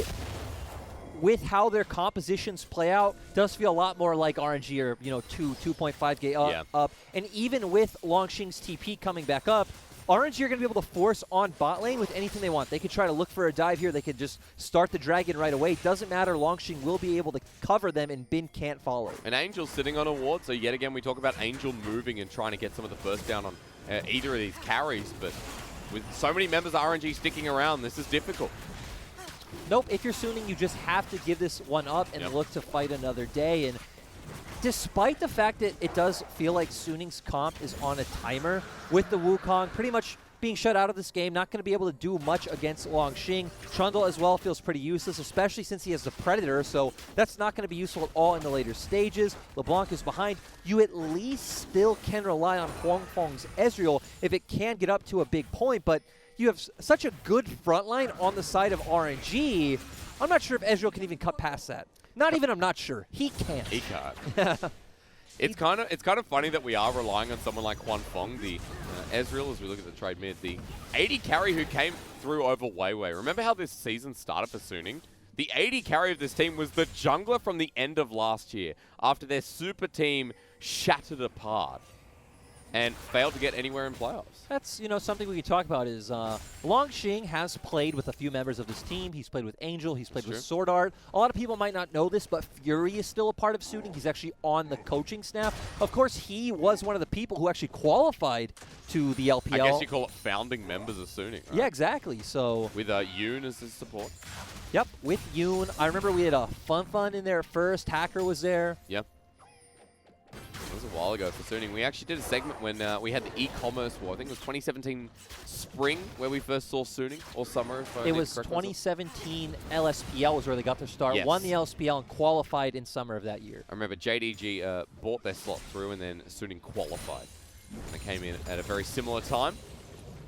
with how their compositions play out, does feel a lot more like RNG or 2.5k up. And even with Longxing's TP coming back up, RNG are going to be able to force on bot lane with anything they want. They could try to look for a dive here. They could just start the dragon right away. Doesn't matter. Longxing will be able to cover them, and Bin can't follow. And Angel's sitting on a ward, so yet again we talk about Angel moving and trying to get some of the first down on either of these carries, but with so many members of RNG sticking around, this is difficult. Nope, if you're Suning, you just have to give this one up and look to fight another day. And despite the fact that it does feel like Suning's comp is on a timer, with the Wukong pretty much being shut out of this game, not going to be able to do much against Longxing. Trundle as well feels pretty useless, especially since he has the Predator, so that's not going to be useful at all in the later stages. LeBlanc is behind. You at least still can rely on Huangfeng's Ezreal if it can get up to a big point, but you have such a good front line on the side of RNG. I'm not sure if Ezreal can even cut past that. Not even I'm not sure. He can't. He can't. It's kind of funny that we are relying on someone like Huangfeng, the Ezreal, as we look at the trade mid, the 80 carry who came through over Weiwei. Remember how this season started for Suning? The 80 carry of this team was the jungler from the end of last year, after their super team shattered apart and failed to get anywhere in playoffs. That's, something we can talk about is Longxing has played with a few members of this team. He's played with Angel. He's played with Sword Art. A lot of people might not know this, but Fury is still a part of Suning. He's actually on the coaching staff. Of course, he was one of the people who actually qualified to the LPL. I guess you call it founding members of Suning, right? Yeah, exactly. So with Yoon as his support. Yep, with Yoon. I remember we had a Fun in there at first. Hacker was there. Yep. It was a while ago for Suning. We actually did a segment when we had the e-commerce war. I think it was 2017 spring where we first saw Suning, or summer. It was 2017 LSPL was where they got their start. Yes. Won the LSPL and qualified in summer of that year. I remember JDG bought their slot through, and then Suning qualified. And they came in at a very similar time.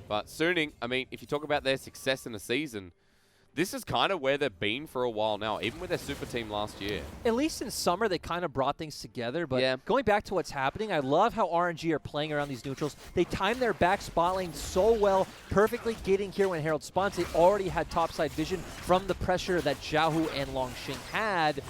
But Suning, I mean, if you talk about their success in the season, this is kind of where they've been for a while now, even with their super team last year. At least in summer, they kind of brought things together. But going back to what's happening, I love how RNG are playing around these neutrals. They time their back spot lane so well, perfectly getting here when Herald spawns. They already had topside vision from the pressure that Xiaohu and Longxing had.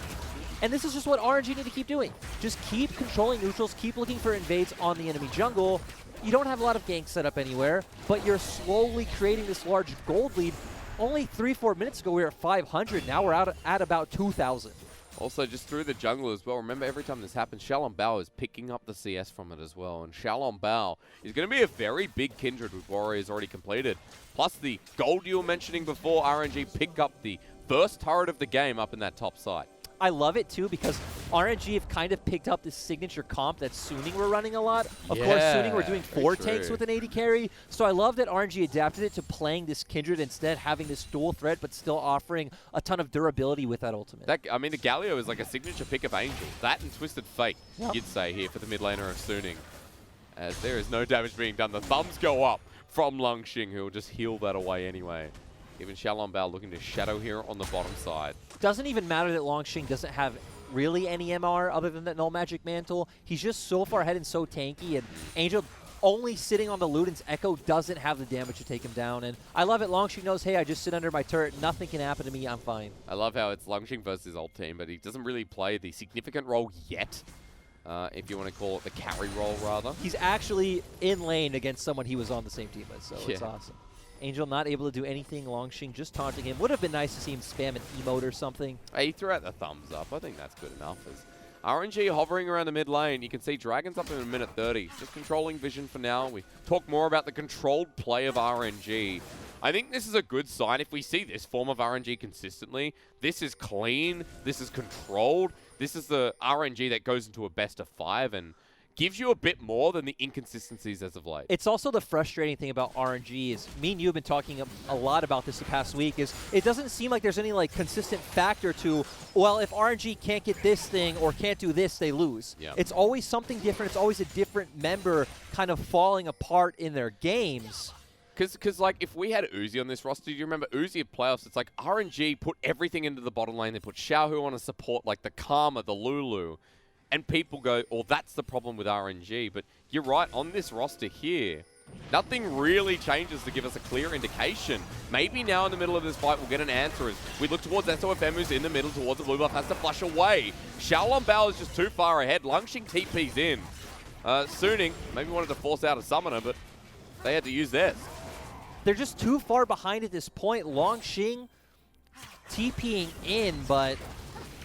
And this is just what RNG need to keep doing. Just keep controlling neutrals, keep looking for invades on the enemy jungle. You don't have a lot of ganks set up anywhere, but you're slowly creating this large gold lead. Only 3-4 minutes ago, we were at 500. Now we're out at about 2,000. Also, just through the jungle as well, remember every time this happens, Shalom Bao is picking up the CS from it as well. And Shalom Bao is going to be a very big Kindred with Warriors already completed. Plus the gold you were mentioning before, RNG pick up the first turret of the game up in that top side. I love it too because RNG have kind of picked up this signature comp that Suning were running a lot. Of course, Suning were doing 4 tanks with an AD carry. So I love that RNG adapted it to playing this Kindred instead, having this dual threat, but still offering a ton of durability with that ultimate. I mean, the Galio is like a signature pick of Angel. That and Twisted Fate, you'd say here for the mid laner of Suning. As there is no damage being done. The thumbs go up from Longxing, who will just heal that away anyway. Even Xiaolongbao looking to shadow here on the bottom side. Doesn't even matter that Longxing doesn't have really any MR other than that Null Magic Mantle. He's just so far ahead and so tanky, and Angel only sitting on the Luden's Echo doesn't have the damage to take him down. And I love it. Longxing knows, hey, I just sit under my turret. Nothing can happen to me. I'm fine. I love how it's Longxing versus his ult team, but he doesn't really play the significant role yet. If you want to call it the carry role, rather. He's actually in lane against someone he was on the same team with, so it's awesome. Angel not able to do anything. Longxing just taunting him. Would have been nice to see him spam an emote or something. He threw out the thumbs up. I think that's good enough. As RNG hovering around the mid lane. You can see Dragon's up in a minute 30. Just controlling vision for now. We talk more about the controlled play of RNG. I think this is a good sign. If we see this form of RNG consistently, this is clean, this is controlled, this is the RNG that goes into a best of 5 and gives you a bit more than the inconsistencies as of late. It's also the frustrating thing about RNG is, me and you have been talking a lot about this the past week, is it doesn't seem like there's any like consistent factor to, well, if RNG can't get this thing or can't do this, they lose. Yeah. It's always something different. It's always a different member kind of falling apart in their games. Because like, if we had Uzi on this roster, do you remember Uzi at playoffs? It's like RNG put everything into the bottom lane. They put Xiaohu on a support like the Karma, the Lulu. And people go, oh, that's the problem with RNG. But you're right, on this roster here, nothing really changes to give us a clear indication. Maybe now in the middle of this fight, we'll get an answer as we look towards SOFM, who's in the middle towards the blue buff, has to flush away. Xiaolongbao is just too far ahead. Longxing TP's in. Suning maybe wanted to force out a summoner, but they had to use theirs. They're just too far behind at this point. Longxing TPing in, but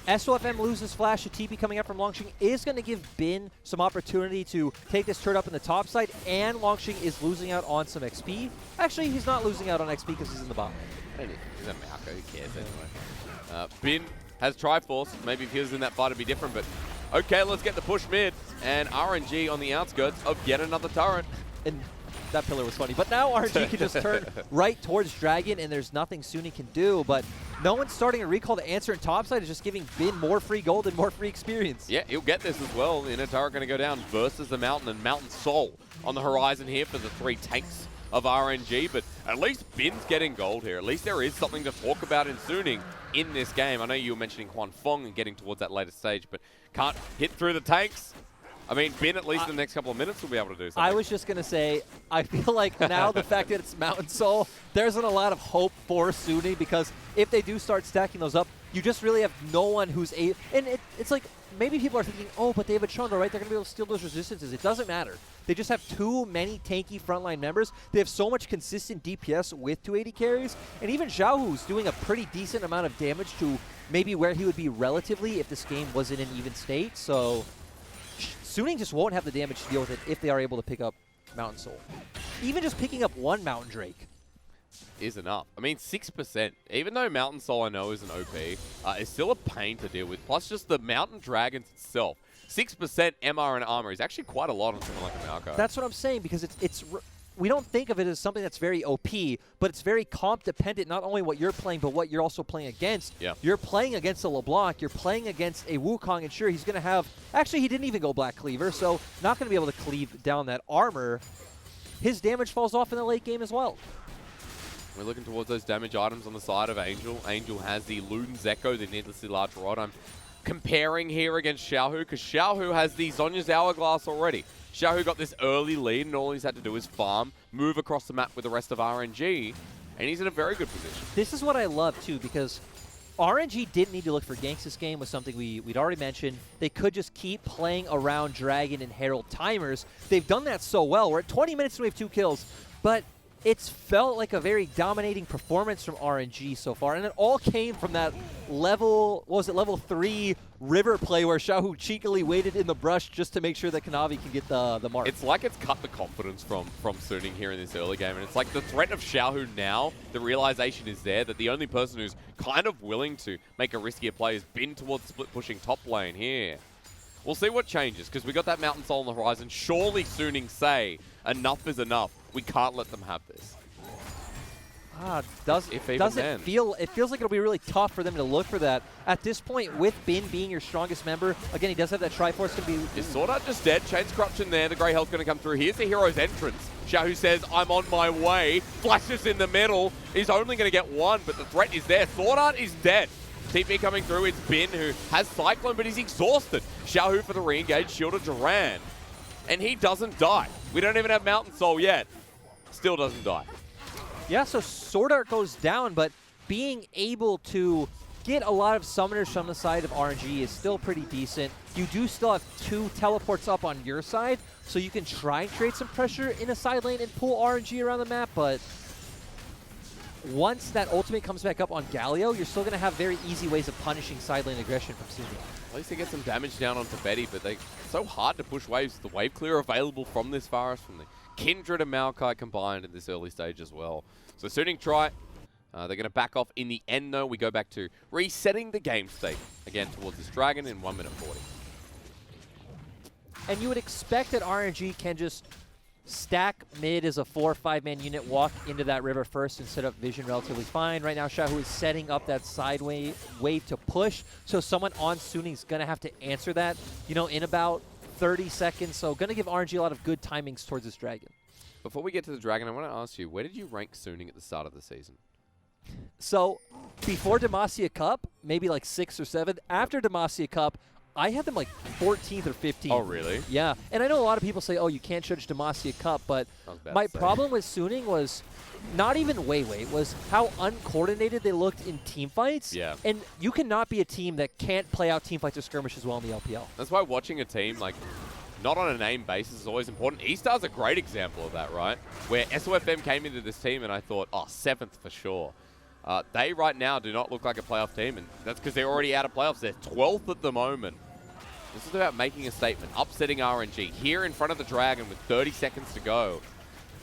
SOFM loses flash. A TP coming up from Longxing is going to give Bin some opportunity to take this turret up in the top side, and Longxing is losing out on some XP. Actually, he's not losing out on XP because he's in the bottom. He's a Malco, who cares anyway. Bin has Triforce. Maybe if he was in that fight, it'd be different, but okay, let's get the push mid. And RNG on the outskirts of yet another turret. And that pillar was funny. But now RNG can just turn right towards Dragon, and there's nothing Suni can do. But no one's starting a recall to answer in topside. It's just giving Bin more free gold and more free experience. Yeah, he'll get this as well. The inner turret going to go down versus the Mountain, and Mountain Soul on the horizon here for the 3 tanks of RNG. But at least Bin's getting gold here. At least there is something to talk about in Suning in this game. I know you were mentioning Huan Feng and getting towards that later stage, but can't hit through the tanks. I mean, Bin, at least in the next couple of minutes, will be able to do something. I was just going to say, I feel like now the fact that it's Mountain Soul, there isn't a lot of hope for Suni, because if they do start stacking those up, you just really have no one who's a... And it's like, maybe people are thinking, oh, but they have a Chundra, right? They're going to be able to steal those resistances. It doesn't matter. They just have too many tanky frontline members. They have so much consistent DPS with 280 carries. And even Xiaohu's doing a pretty decent amount of damage to maybe where he would be relatively if this game was in an even state. So Suning just won't have the damage to deal with it if they are able to pick up Mountain Soul. Even just picking up one Mountain Drake is enough. I mean, 6%, even though Mountain Soul I know is an OP, is still a pain to deal with. Plus just the Mountain Dragons itself. 6% MR and armor is actually quite a lot on something like a Malco. That's what I'm saying, because we don't think of it as something that's very OP, but it's very comp dependent, not only what you're playing, but what you're also playing against. Yeah. You're playing against a LeBlanc, you're playing against a Wukong, and sure, he's going to have... Actually, he didn't even go Black Cleaver, so not going to be able to cleave down that armor. His damage falls off in the late game as well. We're looking towards those damage items on the side of Angel. Angel has the Luden's Echo, the needlessly large rod. I'm comparing here against Xiaohu, because Xiaohu has the Zhonya's Hourglass already. Xiaohu got this early lead, and all he's had to do is farm, move across the map with the rest of RNG, and he's in a very good position. This is what I love, too, because RNG didn't need to look for ganks this game, was something we'd already mentioned. They could just keep playing around Dragon and Herald timers. They've done that so well. We're at 20 minutes and we have 2 kills, but it's felt like a very dominating performance from RNG so far, and it all came from that level, what was it, level 3 river play where Xiaohu cheekily waited in the brush just to make sure that Kanavi can get the mark. It's like it's cut the confidence from Suning here in this early game, and it's like the threat of Xiaohu now, the realization is there that the only person who's kind of willing to make a riskier play has been towards split pushing top lane here. We'll see what changes, because we got that Mountain Soul on the horizon. Surely Suning say, enough is enough. We can't let them have this. It feels like it'll be really tough for them to look for that. At this point, with Bin being your strongest member, again, he does have that Triforce to be... Is Sword Art just dead? Chains Corruption there. The Grey Hell's going to come through. Here's the hero's entrance. Xiaohu says, I'm on my way. Flashes in the middle. He's only going to get one, but the threat is there. Sword Art is dead. TP coming through. It's Bin who has Cyclone, but he's exhausted. Xiaohu for the re-engage. Shielded Duran. And he doesn't die. We don't even have Mountain Soul yet. Still doesn't die. Yeah, so Sword Art goes down, but being able to get a lot of summoners from the side of RNG is still pretty decent. You do still have 2 teleports up on your side, so you can try and create some pressure in a side lane and pull RNG around the map, but once that ultimate comes back up on Galio, you're still going to have very easy ways of punishing side lane aggression from Suning. At least they get some damage down onto Betty, but they're so hard to push waves. The wave clear available from this forest, from the Kindred and Maokai combined in this early stage as well. So Suning try. They're going to back off in the end, though. We go back to resetting the game state again towards this dragon in 1 minute 40. And you would expect that RNG can just stack mid as a 4 or 5 man unit, walk into that river first and set up vision relatively fine. Right now, Xiaohu is setting up that side wave to push, so someone on Suning is going to have to answer that, you know, in about 30 seconds. So going to give RNG a lot of good timings towards this dragon. Before we get to the dragon, I want to ask you, where did you rank Suning at the start of the season? So before Demacia Cup, maybe like 6th or 7th. After Demacia Cup, I had them like 14th or 15th. Oh, really? Yeah. And I know a lot of people say, oh, you can't judge Demacia Cup, but my problem with Suning was not even Weiwei, was how uncoordinated they looked in team fights. Yeah. And you cannot be a team that can't play out team fights or skirmishes well in the LPL. That's why watching a team, like, not on a name basis is always important. E-Star's a great example of that, right? Where SOFM came into this team and I thought, oh, 7th for sure. They right now do not look like a playoff team, and that's because they're already out of playoffs. They're 12th at the moment. This is about making a statement, upsetting RNG. Here in front of the Dragon with 30 seconds to go,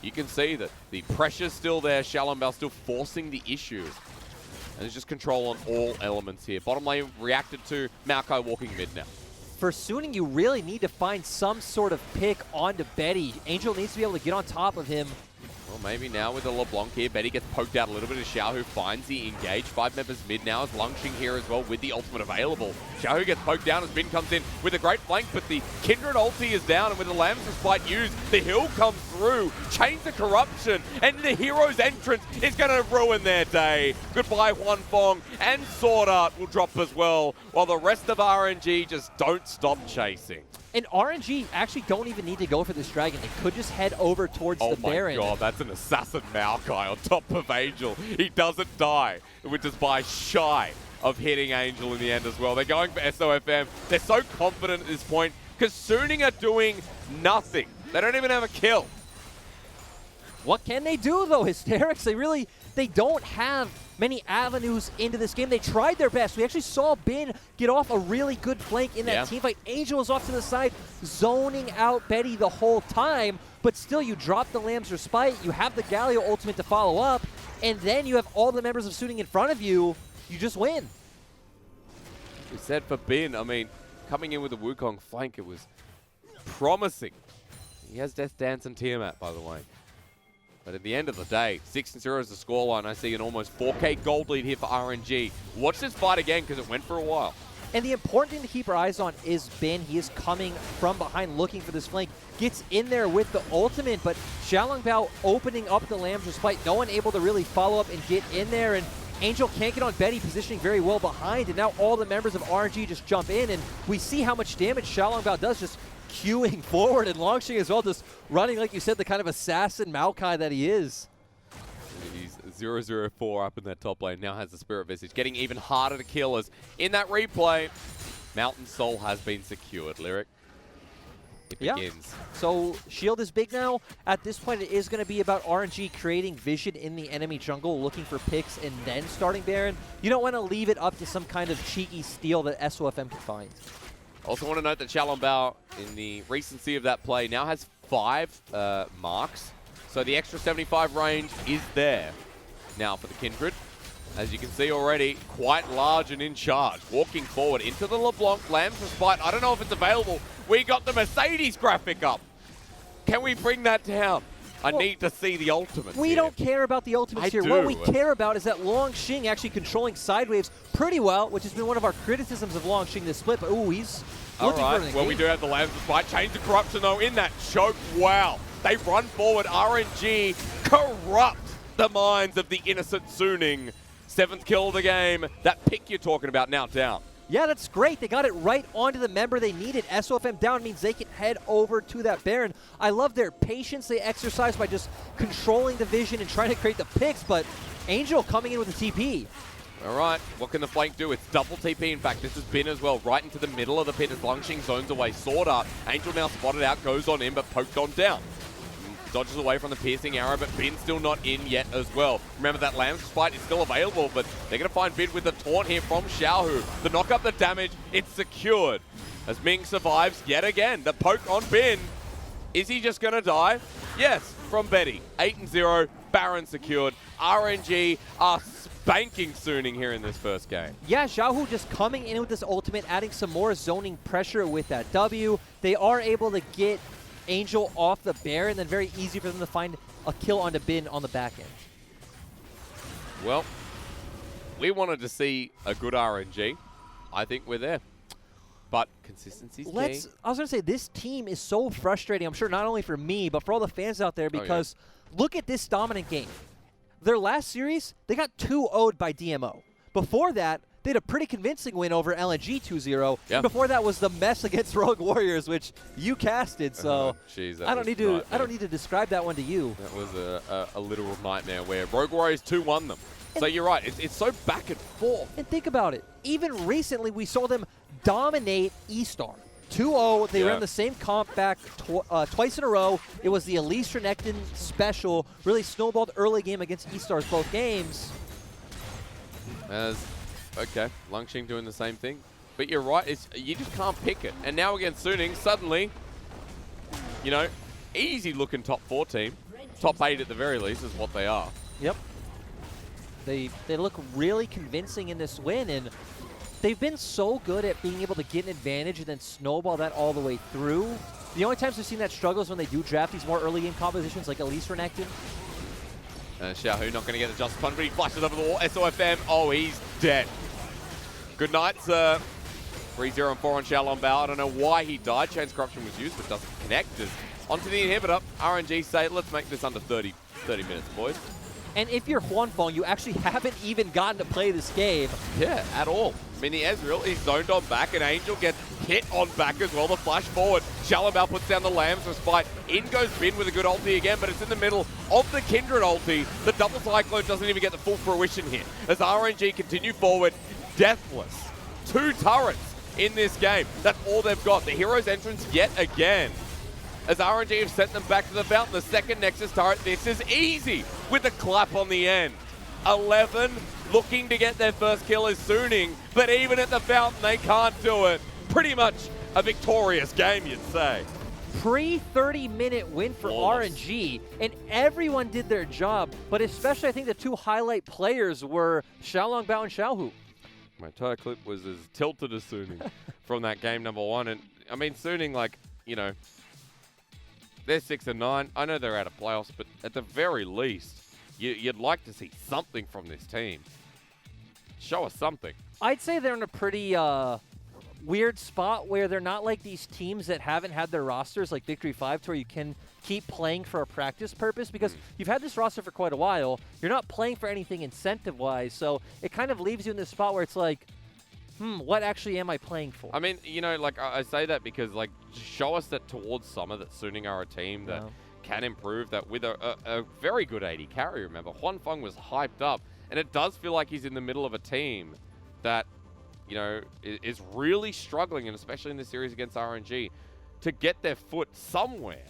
you can see that the pressure's still there. Shalom still forcing the issue. And there's just control on all elements here. Bottom lane reacted to Maokai walking mid now. For Suning, you really need to find some sort of pick onto Betty. Angel needs to be able to get on top of him. Well, maybe now with the LeBlanc here, Betty gets poked out a little bit as Xiaohu finds the engage. 5 members mid now as Lungshing here as well with the ultimate available. Xiaohu gets poked down as Bin comes in with a great flank, but the Kindred ulti is down, and with the Lambs Respite used, the hill comes through, Chains of Corruption, and the hero's entrance is going to ruin their day. Goodbye, Huanfeng, and Sword Art will drop as well, while the rest of RNG just don't stop chasing. And RNG actually don't even need to go for this dragon. They could just head over towards the Baron. Oh my god, that's an assassin Maokai on top of Angel. He doesn't die, which is by shy of hitting Angel in the end as well. They're going for SOFM. They're so confident at this point because Suning are doing nothing. They don't even have a kill. What can they do though, Hysterics? They don't have many avenues into this game. They tried their best. We actually saw Bin get off a really good flank in that team fight. Angel was off to the side, zoning out Betty the whole time, but still you drop the Lamb's Respite, you have the Galio ultimate to follow up, and then you have all the members of Suning in front of you. You just win. We said for Bin, I mean, coming in with the Wukong flank, it was promising. He has Death Dance and Tiamat, by the way. But at the end of the day, 6-0 is the scoreline. I see an almost 4K gold lead here for RNG. Watch this fight again because it went for a while. And the important thing to keep our eyes on is Bin. He is coming from behind looking for this flank. Gets in there with the ultimate, but Xiaolongbao opening up the Lamb's Respite. No one able to really follow up and get in there. And Angel can't get on Betty, positioning very well behind. And now all the members of RNG just jump in. And we see how much damage Xiaolongbao does just queuing forward, and Longshing as well, just running, like you said, the kind of assassin Maokai that he is. He's 0-0-4 up in that top lane, now has the Spirit Visage, getting even harder to kill as in that replay, Mountain Soul has been secured, Lyric. it begins. So shield is big now. At this point, it is going to be about RNG creating vision in the enemy jungle, looking for picks, and then starting Baron. You don't want to leave it up to some kind of cheeky steal that SOFM can find. Also want to note that Xiaolongbao, in the recency of that play, now has 5 marks. So the extra 75 range is there now for the Kindred. As you can see already, quite large and in charge. Walking forward into the LeBlanc, Lamb's Respite. I don't know if it's available. We got the Mercedes graphic up. Can we bring that down? I need to see the ultimates. We don't care about the ultimates here. What we care about is that Longxing actually controlling sidewaves pretty well, which has been one of our criticisms of Longxing this split. But ooh, he's looking for an Well, we do have the Lamb's Respite. Change the corruption though in that choke. Wow. They run forward. RNG corrupt the minds of the innocent Suning. 7th kill of the game. That pick you're talking about now down. Yeah, that's great. They got it right onto the member they needed. SOFM down means they can head over to that Baron. I love their patience they exercise by just controlling the vision and trying to create the picks, but Angel coming in with a TP. All right, what can the flank do? It's double TP. In fact, this has been as well, right into the middle of the pit as Longxing zones away. Sword Art. Angel now spotted out, goes on in, but poked on down. Dodges away from the piercing arrow, but Bin's still not in yet as well. Remember that Lamb's Spite is still available, but they're going to find Bin with the taunt here from Xiaohu. To knock up the damage, it's secured. As Ming survives yet again. The poke on Bin. Is he just going to die? Yes, from Betty. 8-0, Baron secured. RNG are spanking Suning here in this first game. Yeah, Xiaohu just coming in with this ultimate, adding some more zoning pressure with that W. They are able to get Angel off the Baron, and then very easy for them to find a kill onto Bin on the back end. Well, we wanted to see a good RNG. I think we're there. But consistency's key. I was going to say, this team is so frustrating, I'm sure not only for me, but for all the fans out there, because look at this dominant game. Their last series, they got 2-0'd by DMO. Before that, they had a pretty convincing win over LNG 2-0. Yeah. And before that was the mess against Rogue Warriors, which you casted. So Jeez, I don't need to describe that one to you. That was a literal nightmare where Rogue Warriors 2-1 them. So you're right. It's so back and forth. And think about it. Even recently, we saw them dominate E-Star. 2-0. They ran the same comp back twice in a row. It was the Elise Renekton special. Really snowballed early game against E-Stars both games. Okay, Longxing doing the same thing. But you're right, you just can't pick it. And now against Suning, suddenly, you know, easy looking top 4 team. Top 8 at the very least is what they are. Yep. They look really convincing in this win, and they've been so good at being able to get an advantage and then snowball that all the way through. The only times we've seen that struggle is when they do draft these more early game compositions like Elise Renekton. Xiaohu not going to get the justice punch, but he flashes over the wall. SOFM, oh, he's dead. Good night, sir. 3-0 and 4 on Xiaolongbao. I don't know why he died. Chain's Corruption was used, but doesn't connect. Onto the inhibitor. RNG say, let's make this under 30 minutes, boys. And if you're Huanfeng, you actually haven't even gotten to play this game. Yeah, at all. Mini Ezreal, he's zoned on back, and Angel gets hit on back as well. The flash forward. Xiaolongbao puts down the Lamb's Respite. In goes Bin with a good ulti again, but it's in the middle of the Kindred ulti. The double Cyclone doesn't even get the full fruition here. As RNG continue forward, deathless. 2 turrets in this game. That's all they've got. The hero's entrance yet again. As RNG have sent them back to the fountain. The second Nexus turret, this is easy with the clap on the end. 11 looking to get their first kill is Suning, but even at the fountain, they can't do it. Pretty much a victorious game, you'd say. Pre-30-minute win for RNG, and everyone did their job, but especially I think the 2 highlight players were Xiaolongbao and Xiaohu. My entire clip was as tilted as Suning from that game number 1. And I mean, Suning, like, you know, they're 6-9. I know they're out of playoffs, but at the very least, you'd like to see something from this team. Show us something. I'd say they're in a pretty weird spot where they're not like these teams that haven't had their rosters like Victory 5 to where you can keep playing for a practice purpose, because you've had this roster for quite a while. You're not playing for anything incentive-wise, so it kind of leaves you in this spot where it's like, what actually am I playing for? I mean, you know, like, I say that because, like, show us that towards summer that Suning are a team that can improve, that with a very good AD carry, remember. Huanfeng was hyped up, and it does feel like he's in the middle of a team that, you know, is really struggling, and especially in this series against RNG. to get their foot somewhere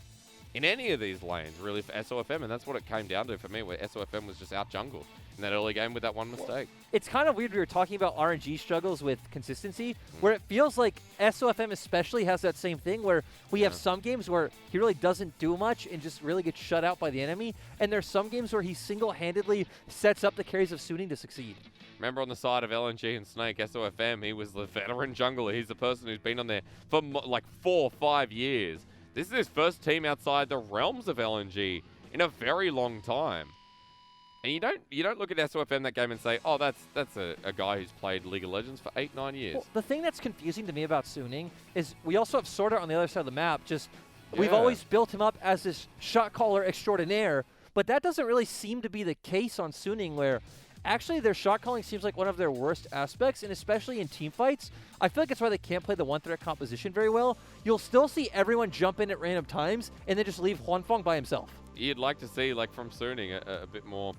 in any of these lanes, really, for SOFM, and that's what it came down to for me, where SOFM was just out-jungled in that early game with that one mistake. It's kind of weird we were talking about RNG struggles with consistency, where it feels like SOFM especially has that same thing where we have some games where he really doesn't do much and just really gets shut out by the enemy, and there's some games where he single-handedly sets up the carries of Suning to succeed. Remember on the side of LNG and Snake, SOFM, he was the veteran jungler. He's the person who's been on there for like 4 or 5 years. This is his first team outside the realms of LNG in a very long time. And you don't look at SOFM that game and say, oh, that's a guy who's played League of Legends for 8-9 years. Well, the thing that's confusing to me about Suning is we also have Sorter on the other side of the map. We've always built him up as this shot caller extraordinaire, but that doesn't really seem to be the case on Suning, where actually their shot calling seems like one of their worst aspects, and especially in team fights, I feel like it's why they can't play the one-threat composition very well. You'll still see everyone jump in at random times and then just leave Huanfeng by himself. You'd like to see, like from Suning, a bit more,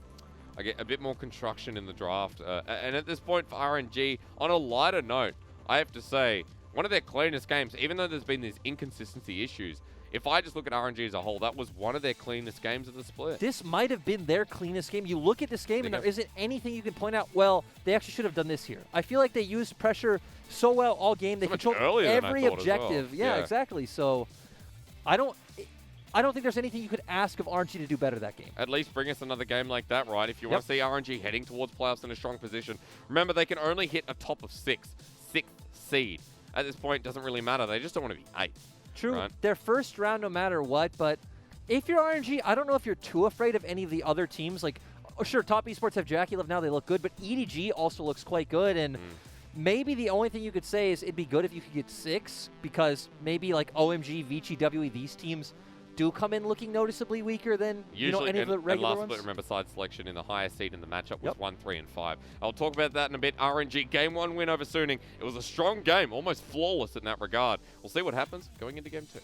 a bit more construction in the draft. And at this point for RNG, on a lighter note, I have to say, one of their cleanest games, even though there's been these inconsistency issues, if I just look at RNG as a whole, that was one of their cleanest games of the split. This might have been their cleanest game. You look at this game and there isn't anything you can point out, well, they actually should have done this here. I feel like they used pressure so well all game. They controlled every objective. Well. Yeah, exactly. So I don't think there's anything you could ask of RNG to do better that game. At least bring us another game like that, right? If you want to see RNG heading towards playoffs in a strong position, remember they can only hit a top of sixth seed. At this point, it doesn't really matter. They just don't want to be 8th. True. Right? Their first round no matter what, but if you're RNG, I don't know if you're too afraid of any of the other teams. Like, sure, Top Esports have Jackie Love now, they look good, but EDG also looks quite good, and maybe the only thing you could say is it'd be good if you could get 6, because maybe like OMG, Vici, WE, these teams do come in looking noticeably weaker than any of the regular last ones. split, remember, side selection in the highest seed in the matchup was 1, 3, and 5. I'll talk about that in a bit. RNG, game 1 win over Suning. It was a strong game, almost flawless in that regard. We'll see what happens going into game 2.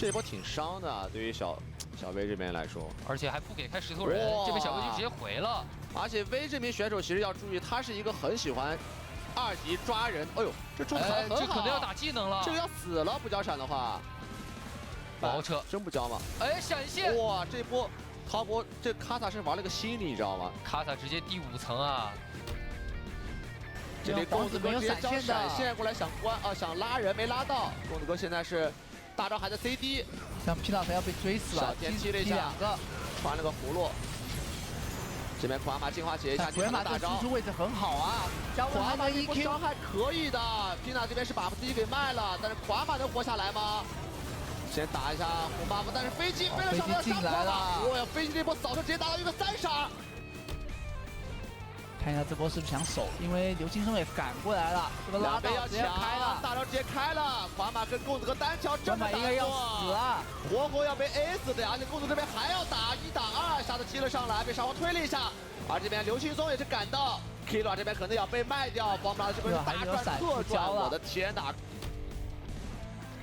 这一波挺伤的，对于小威这边来说，而且还不给开石头人，这边小威就直接回了。而且威这名选手其实要注意，他是一个很喜欢2级抓人。哎呦，这中弹很好，这可能要打技能了，这个要死了，不交闪的话。包车真不交吗？哎，闪现！哇，这波滔博这卡萨是玩了个心理，你知道吗？卡萨直接第5层啊！这里公子哥直接交闪现过来想拉人没拉到，公子哥现在是。大招还在 CD， 像皮老师要被追死了，小天踢了一下，2个，传了个葫芦。这边库阿玛进化解一下，库阿玛大招输出位置很好啊，库阿玛这波伤害可以的，皮娜这边是把自己给卖了，但是库阿玛能活下来吗？先打一下红 buff， 但是飞机飞了上来，进来了，哇呀，飞机这波扫射直接打到一个3杀。看一下这波是不是想守，因为刘青松也赶过来了，这个拉到直接开了，大招直接开了，华马跟公子哥单挑这么打应该要死了，活要被 A 死的呀！而且公子这边还要打1打2，杀的踢了上来，被沙皇推了一下，而这边刘青松也是赶到 ，Killa 这边可能要被卖掉，防不了这边大转特转，我的天哪！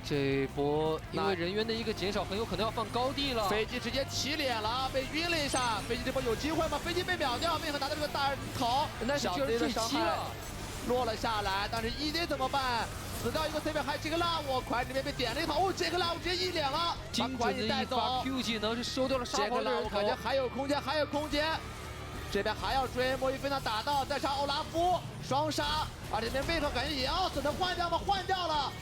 这波因为人员的一个减少，很有可能要放高地了。飞机直接起脸了，被晕了一下。飞机这波有机会吗？飞机被秒掉，命和拿到这个大头，小 Z 的伤害落了下来。但是 ED 怎么办？死掉一个 C 边，还这个辣我快这边被点了一头，哦，这个辣我直接1脸了，把快一带走。 Q 技能是收掉了沙皇的人头，感觉还有空间，还有空间。这边还要追，莫伊菲娜打到，再杀欧拉夫，双杀。而这边贝克感觉也要死，能换掉吗？换掉了。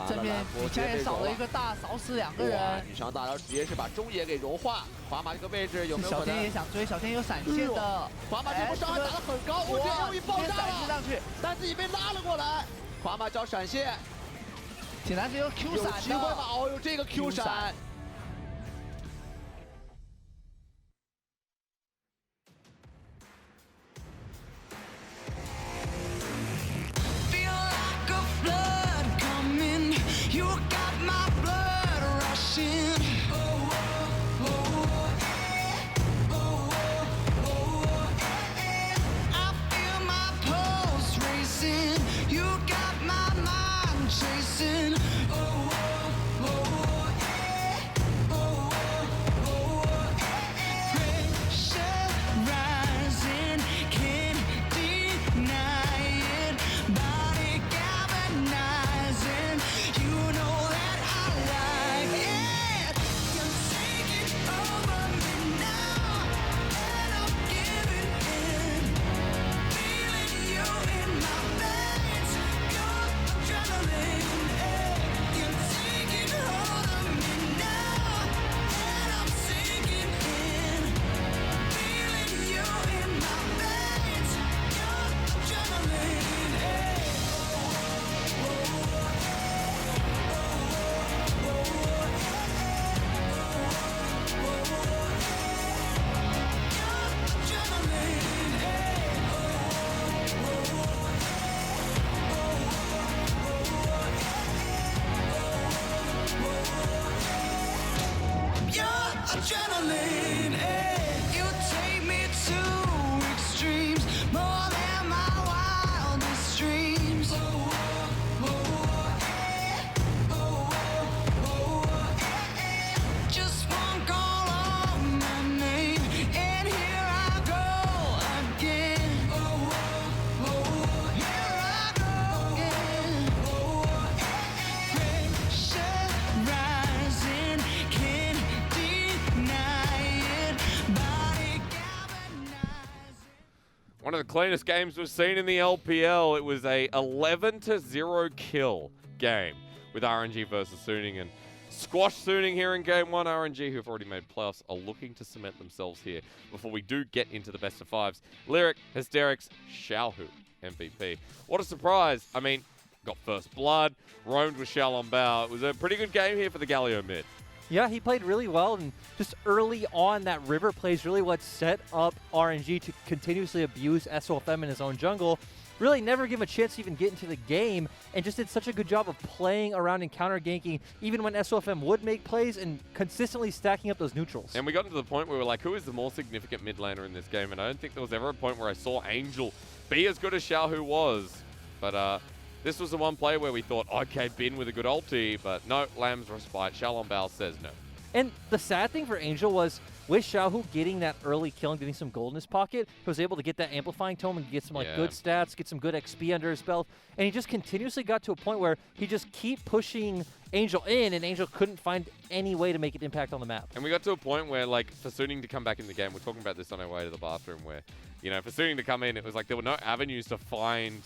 这边比赛也少了一个大，扫死2个人。女强大招直接是把中野给融化。华马这个位置有没有可能？小天也想追，小天有闪现的。华马这波伤害打得很高，我觉得又一爆炸了，上去，但自己被拉了过来。华马交闪现，铁男是有 Q 闪的，有机会吗？哦呦，这个 Q 闪。 Feel like a flood coming One of the cleanest games we've seen in the LPL. It was a 11-0 kill game with RNG versus Suning, and squash Suning here in game 1. RNG, who have already made playoffs, are looking to cement themselves here before we do get into the best of 5s. Lyric, Hysterics, Xiaohu, MVP. What a surprise. I mean, got first blood, roamed with Xiaolong Bao. It was a pretty good game here for the Galio mid. Yeah, he played really well, and just early on, that river play is really what set up RNG to continuously abuse SOFM in his own jungle. Really never give him a chance to even get into the game, and just did such a good job of playing around and counter ganking, even when SOFM would make plays, and consistently stacking up those neutrals. And we got to the point where we were like, who is the more significant mid laner in this game? And I don't think there was ever a point where I saw Angel be as good as Xiaohu was. But this was the one play where we thought, okay, Bin with a good ulti, but no, Lamb's Respite. Xiaolong Bao says no. And the sad thing for Angel was, with Xiaohu getting that early kill and getting some gold in his pocket, he was able to get that amplifying tome and get some good stats, get some good XP under his belt, and he just continuously got to a point where he just keep pushing Angel in, and Angel couldn't find any way to make an impact on the map. And we got to a point where, like, for Suning to come back in the game, we're talking about this on our way to the bathroom, where, you know, for Suning to come in, it was like there were no avenues to find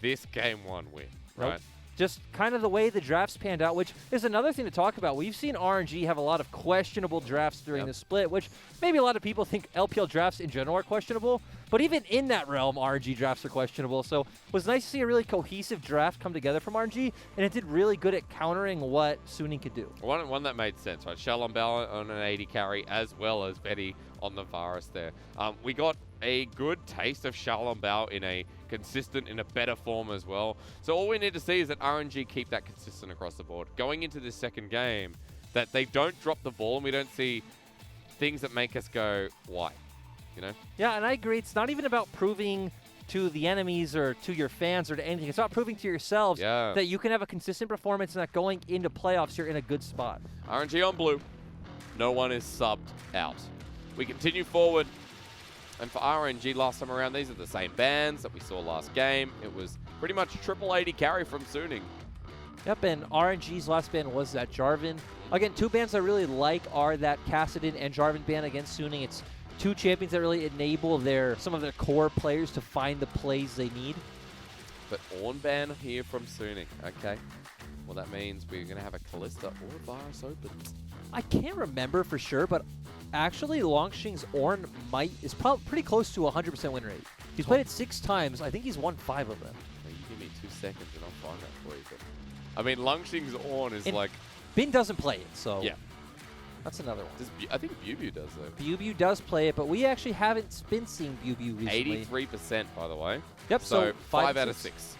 this game 1 win, right? Nope. Just kind of the way the drafts panned out, which is another thing to talk about. We've seen RNG have a lot of questionable drafts during the split, which maybe a lot of people think LPL drafts in general are questionable, but even in that realm, RNG drafts are questionable. So it was nice to see a really cohesive draft come together from RNG, and it did really good at countering what Suning could do. One that made sense, right? Xiaolong Bao on an 80 carry, as well as Betty on the Varus there. We got a good taste of Xiaolong Bao in a consistent, in a better form as well. So all we need to see is that RNG keep that consistent across the board. Going into this second game, that they don't drop the ball and we don't see things that make us go, why? You know? Yeah, and I agree. It's not even about proving to the enemies or to your fans or to anything. It's about proving to yourselves that you can have a consistent performance and that going into playoffs, you're in a good spot. RNG on blue. No one is subbed out. We continue forward. And for RNG last time around, these are the same bans that we saw last game. It was pretty much triple 80 carry from Suning. Yep, and RNG's last ban was that Jarvan. Again, two bans I really like are that Kassadin and Jarvan ban against Suning. It's two champions that really enable some of their core players to find the plays they need. But Ornn ban here from Suning. Okay. Well, that means we're going to have a Kalista or a Varus open. I can't remember for sure, but actually Longxing's Ornn is probably pretty close to a 100% win rate. He's played it 6 times. I think he's won 5 of them. You give me 2 seconds and I'll find that for you. But, I mean, Longxing's Ornn is like... Bin doesn't play it, so... Yeah. That's another one. I think BuBu does, though. BuBu does play it, but we actually haven't been seeing BuBu recently. 83%, by the way. Yep, so 5 out of 6.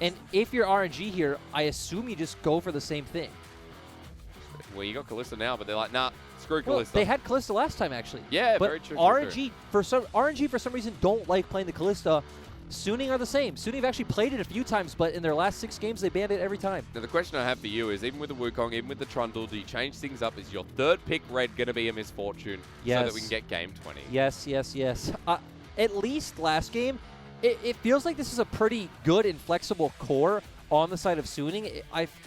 And if you're RNG here, I assume you just go for the same thing. Well, you got Kalista now, but they're like, nah, screw Kalista. Well, they had Kalista last time, actually. Yeah, but very true. RNG for some reason don't like playing the Kalista. Suning are the same. Suning have actually played it a few times, but in their last 6 games, they banned it every time. Now, the question I have for you is, even with the Wukong, even with the Trundle, do you change things up? Is your 3rd pick red going to be a misfortune so that we can get game 20? Yes, yes, yes. At least last game, it feels like this is a pretty good and flexible core on the side of Suning.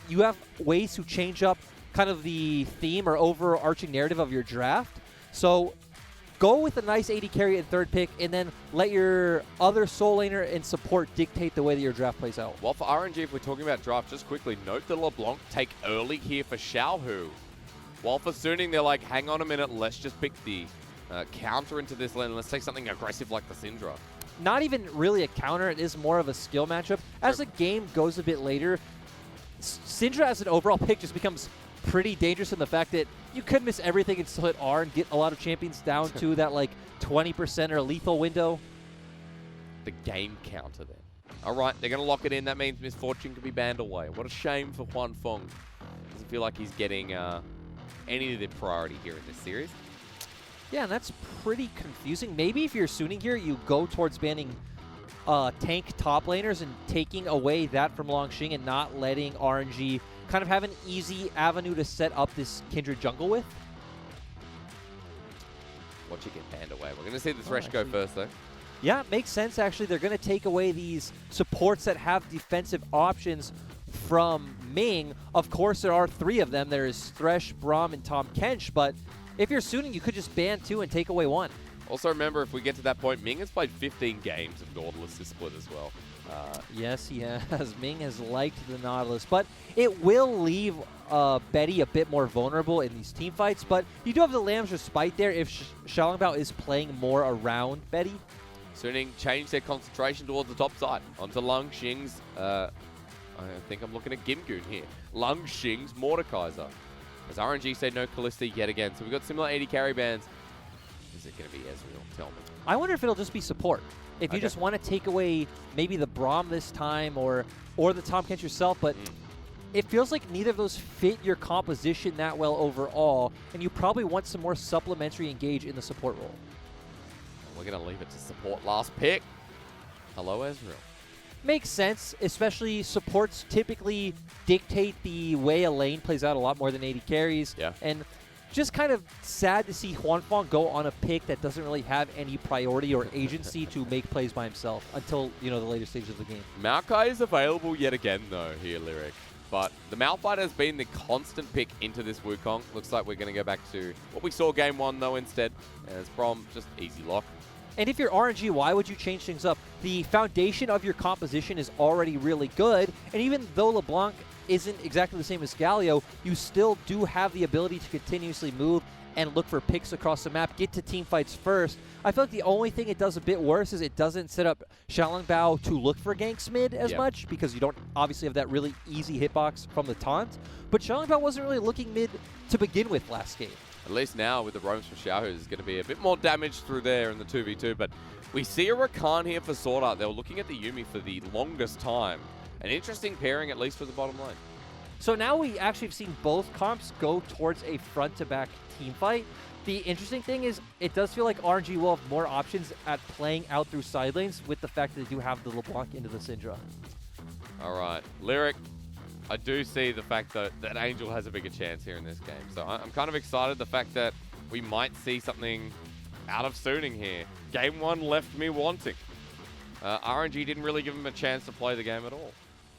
You have ways to change up kind of the theme or overarching narrative of your draft. So go with a nice 80 carry and 3rd pick, and then let your other soul laner and support dictate the way that your draft plays out. Well, for RNG, if we're talking about draft, just quickly, note the LeBlanc take early here for Xiaohu. While for Suning, they're like, hang on a minute, let's just pick the counter into this lane. Let's take something aggressive like the Syndra. Not even really a counter. It is more of a skill matchup. As the game goes a bit later, Syndra as an overall pick just becomes pretty dangerous in the fact that you could miss everything and still hit R and get a lot of champions down to that like 20% or lethal window. The game counter then. All right, they're going to lock it in. That means Misfortune could be banned away. What a shame for Huan Feng. Doesn't feel like he's getting any of the priority here in this series. Yeah, and that's pretty confusing. Maybe if you're Suning here, you go towards banning tank top laners and taking away that from Longxing and not letting RNG kind of have an easy avenue to set up this Kindred jungle with. Watch it get banned away. We're going to see the Thresh go first, though. Yeah, it makes sense, actually. They're going to take away these supports that have defensive options from Ming. Of course, there are 3 of them. There's Thresh, Braum, and Tahm Kench, but if you're Suning, you could just ban 2 and take away 1. Also remember, if we get to that point, Ming has played 15 games of Nautilus this split as well. Yes, he has. Ming has liked the Nautilus, but it will leave Betty a bit more vulnerable in these team fights. But you do have the Lamb's Respite there if Xiaolongbao is playing more around Betty. Suning changed their concentration towards the top side. Onto Lung Xing's, I think I'm looking at Gimgoon here. Lung Xing's Mordekaiser. As RNG say no Callista yet again. So we've got similar 80 carry bands. Is it going to be Ezreal? Tell me. I wonder if it'll just be support. If you just want to take away maybe the Braum this time or the Tahm Kench yourself, but it feels like neither of those fit your composition that well overall, and you probably want some more supplementary engage in the support role. We're going to leave it to support last pick. Hello, Ezreal. Makes sense, especially supports typically dictate the way a lane plays out a lot more than 80 carries. Yeah. And just kind of sad to see Huanfeng go on a pick that doesn't really have any priority or agency to make plays by himself until, the later stages of the game. Maokai is available yet again, though, here, Lyric. But the Malphite has been the constant pick into this Wukong. Looks like we're going to go back to what we saw game 1, though, instead. As Braum, just easy lock. And if you're RNG, why would you change things up? The foundation of your composition is already really good, and even though LeBlanc isn't exactly the same as Galio, you still do have the ability to continuously move and look for picks across the map, get to team fights first. I feel like the only thing it does a bit worse is it doesn't set up Xiaolongbao to look for ganks mid as much, because you don't obviously have that really easy hitbox from the taunt. But Xiaolongbao wasn't really looking mid to begin with last game. At least now with the roams from Xiao, there's going to be a bit more damage through there in the 2v2. But we see a Rakan here for Sword Art. They were looking at the Yuumi for the longest time. An interesting pairing, at least for the bottom lane. So now we actually have seen both comps go towards a front-to-back team fight. The interesting thing is it does feel like RNG will have more options at playing out through side lanes with the fact that they do have the LeBlanc into the Syndra. All right. Lyric, I do see the fact that Angel has a bigger chance here in this game. So I'm kind of excited the fact that we might see something out of Suning here. Game 1 left me wanting. RNG didn't really give him a chance to play the game at all.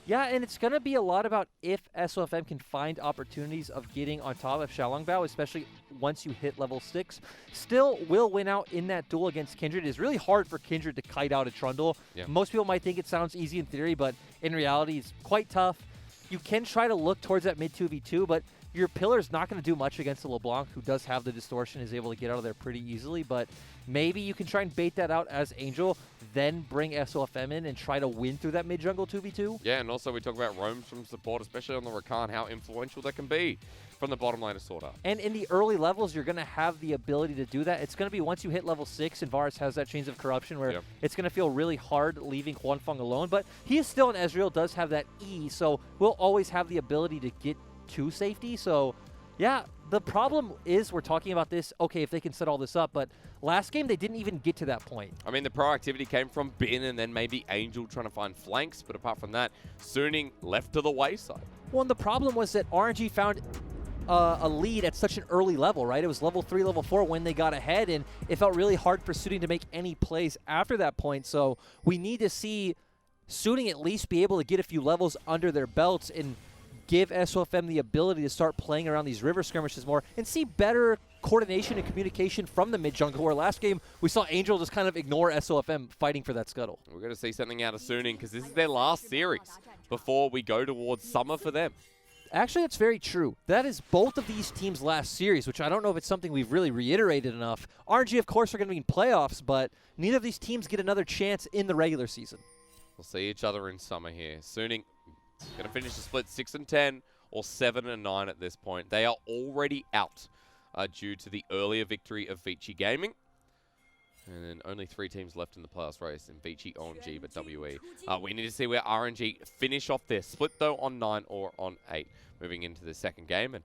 Yeah, and it's going to be a lot about if SOFM can find opportunities of getting on top of Xiaolongbao, especially once you hit level 6. Still will win out in that duel against Kindred. It's really hard for Kindred to kite out a Trundle. Yeah. Most people might think it sounds easy in theory, but in reality it's quite tough. You can try to look towards that mid 2v2, but your pillar's not going to do much against the LeBlanc, who does have the distortion, is able to get out of there pretty easily. But maybe you can try and bait that out as Angel, then bring SOFM in and try to win through that mid-jungle 2v2. Yeah, and also we talk about roams from support, especially on the Rakan, how influential that can be from the bottom lane of Sword Art. And in the early levels, you're going to have the ability to do that. It's going to be once you hit level 6, and Varus has that Chains of Corruption, where it's going to feel really hard leaving Huanfeng alone. But he is still an Ezreal, does have that E, so we'll always have the ability to get to safety. So, yeah, the problem is we're talking about this, okay, if they can set all this up, but last game they didn't even get to that point. I mean, the proactivity came from Bin and then maybe Angel trying to find flanks, but apart from that, Suning left to the wayside. Well, and the problem was that RNG found a lead at such an early level, right? It was level 3, level 4 when they got ahead, and it felt really hard for Suning to make any plays after that point. So we need to see Suning at least be able to get a few levels under their belts and give SOFM the ability to start playing around these river skirmishes more and see better coordination and communication from the mid-jungle, where last game we saw Angel just kind of ignore SOFM fighting for that scuttle. We're going to see something out of Suning because this is their last series before we go towards summer for them. Actually, that's very true. That is both of these teams' last series, which I don't know if it's something we've really reiterated enough. RNG, of course, are going to be in playoffs, but neither of these teams get another chance in the regular season. We'll see each other in summer here. Suning going to finish the split 6-10 or 7-9 at this point. They are already out due to the earlier victory of Vici Gaming. And then only 3 teams left in the playoffs race in Vici, OMG, but WE. We need to see where RNG finish off their split, though, on 9 or on 8, moving into the second game. And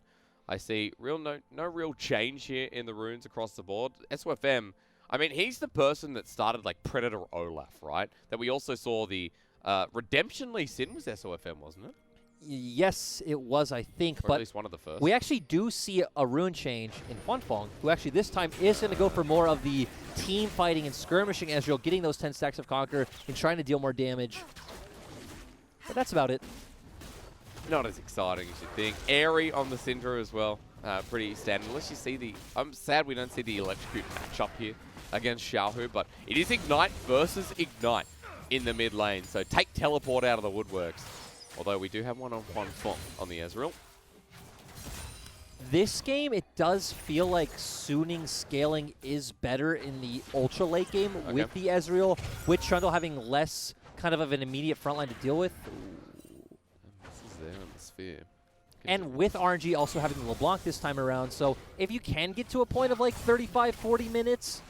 I see no real change here in the runes across the board. SOFM, I mean, he's the person that started, like, Predator Olaf, right? That we also saw the Redemption Lee Sin was SOFM, wasn't it? Yes, it was, I think. Or but at least one of the first. We actually do see a rune change in Huanfeng, who actually this time is going to go for more of the team fighting and skirmishing Ezreal, getting those 10 stacks of Conquer and trying to deal more damage. But that's about it. not as exciting as you think. Airy on the Syndra as well. Pretty standard. Unless you see the... I'm sad we don't see the Electrocute matchup here against Xiaohu, but it is Ignite versus Ignite in the mid lane. So take Teleport out of the woodworks. Although we do have one on Huanfeng on the Ezreal. This game, it does feel like Suning's scaling is better in the ultra late game with the Ezreal, with Trundle having less kind of an immediate frontline to deal with. This is there on the sphere. And with RNG also having LeBlanc this time around, so if you can get to a point of like 35, 40 minutes,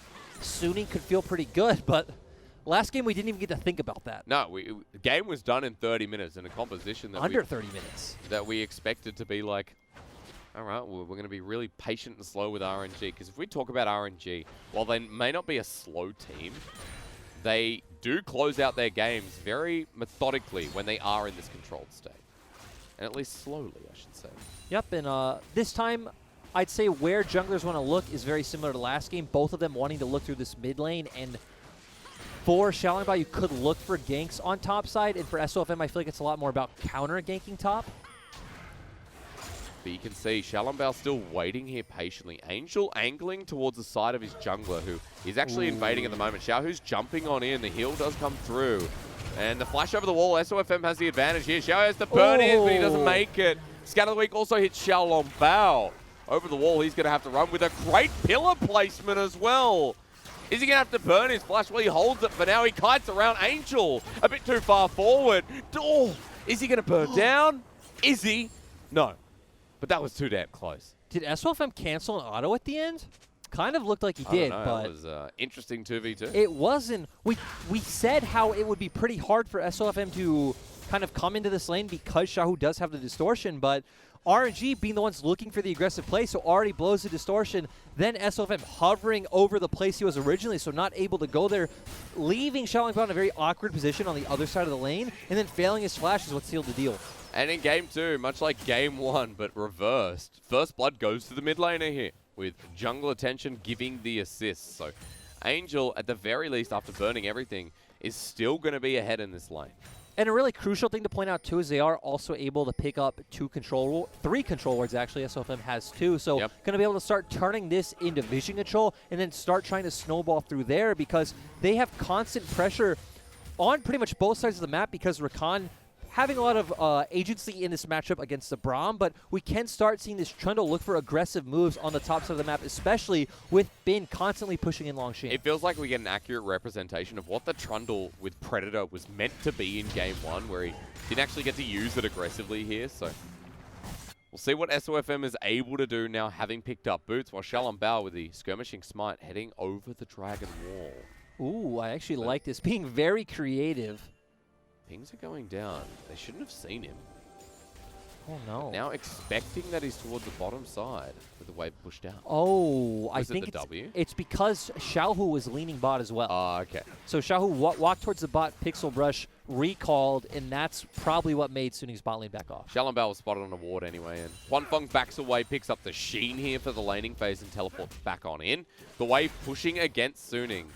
Suning could feel pretty good, but last game we didn't even get to think about that. No, the game was done in 30 minutes in a composition that Under 30 minutes. That we expected to be like, all right, well, we're going to be really patient and slow with RNG, because if we talk about RNG, while they may not be a slow team, they do close out their games very methodically when they are in this controlled state. And at least slowly, I should say. Yep, and this time, I'd say where junglers want to look is very similar to last game, both of them wanting to look through this mid lane, and for Xiaolongbao, you could look for ganks on top side, and for SOFM, I feel like it's a lot more about counter-ganking top. But you can see Xiaolongbao still waiting here patiently. Angel angling towards the side of his jungler, who is actually invading at the moment. Xiaohu's jumping on in. The heal does come through. And the flash over the wall. SOFM has the advantage here. Xiao has the burn in, but he doesn't make it. Scatter the Weak also hits Xiaolongbao. Over the wall, he's going to have to run with a great pillar placement as well. Is he going to have to burn his flash? Well, he holds it for now. He kites around Angel a bit too far forward. Oh, is he going to burn down? Is he? No. But that was too damn close. Did SOFM cancel an auto at the end? Kind of looked like he did, but it was interesting 2v2. It wasn't. We said how it would be pretty hard for SOFM to kind of come into this lane because Xiaohu does have the distortion, but RNG being the ones looking for the aggressive play, so already blows the distortion, then SOFM hovering over the place he was originally, so not able to go there, leaving Xiaolongbao in a very awkward position on the other side of the lane, and then failing his flash is what sealed the deal. And in game 2, much like game 1, but reversed, first blood goes to the mid laner here, with jungle attention giving the assist. So Angel, at the very least, after burning everything, is still going to be ahead in this lane. And a really crucial thing to point out, too, is they are also able to pick up three control wards, actually. SOFM has 2. So going to be able to start turning this into vision control and then start trying to snowball through there because they have constant pressure on pretty much both sides of the map because Rakan having a lot of agency in this matchup against the Braum, but we can start seeing this Trundle look for aggressive moves on the top side of the map, especially with Bin constantly pushing in Longshan. It feels like we get an accurate representation of what the Trundle with Predator was meant to be in game 1, where he didn't actually get to use it aggressively here, so we'll see what SOFM is able to do now, having picked up boots, while Xiaolongbao with the Skirmishing Smite heading over the Dragon Wall. Ooh, I actually like this, being very creative. Pings are going down. They shouldn't have seen him. Oh, no. But now expecting that he's towards the bottom side with the wave pushed out. Oh, I think W? It's because Xiaohu was leaning bot as well. Okay. So Xiaohu walked towards the bot, Pixel Brush, recalled, and that's probably what made Suning's bot lane back off. Xiaolongbao was spotted on a ward anyway, and Huanfeng backs away, picks up the Sheen here for the laning phase and teleports back on in. The wave pushing against Suning.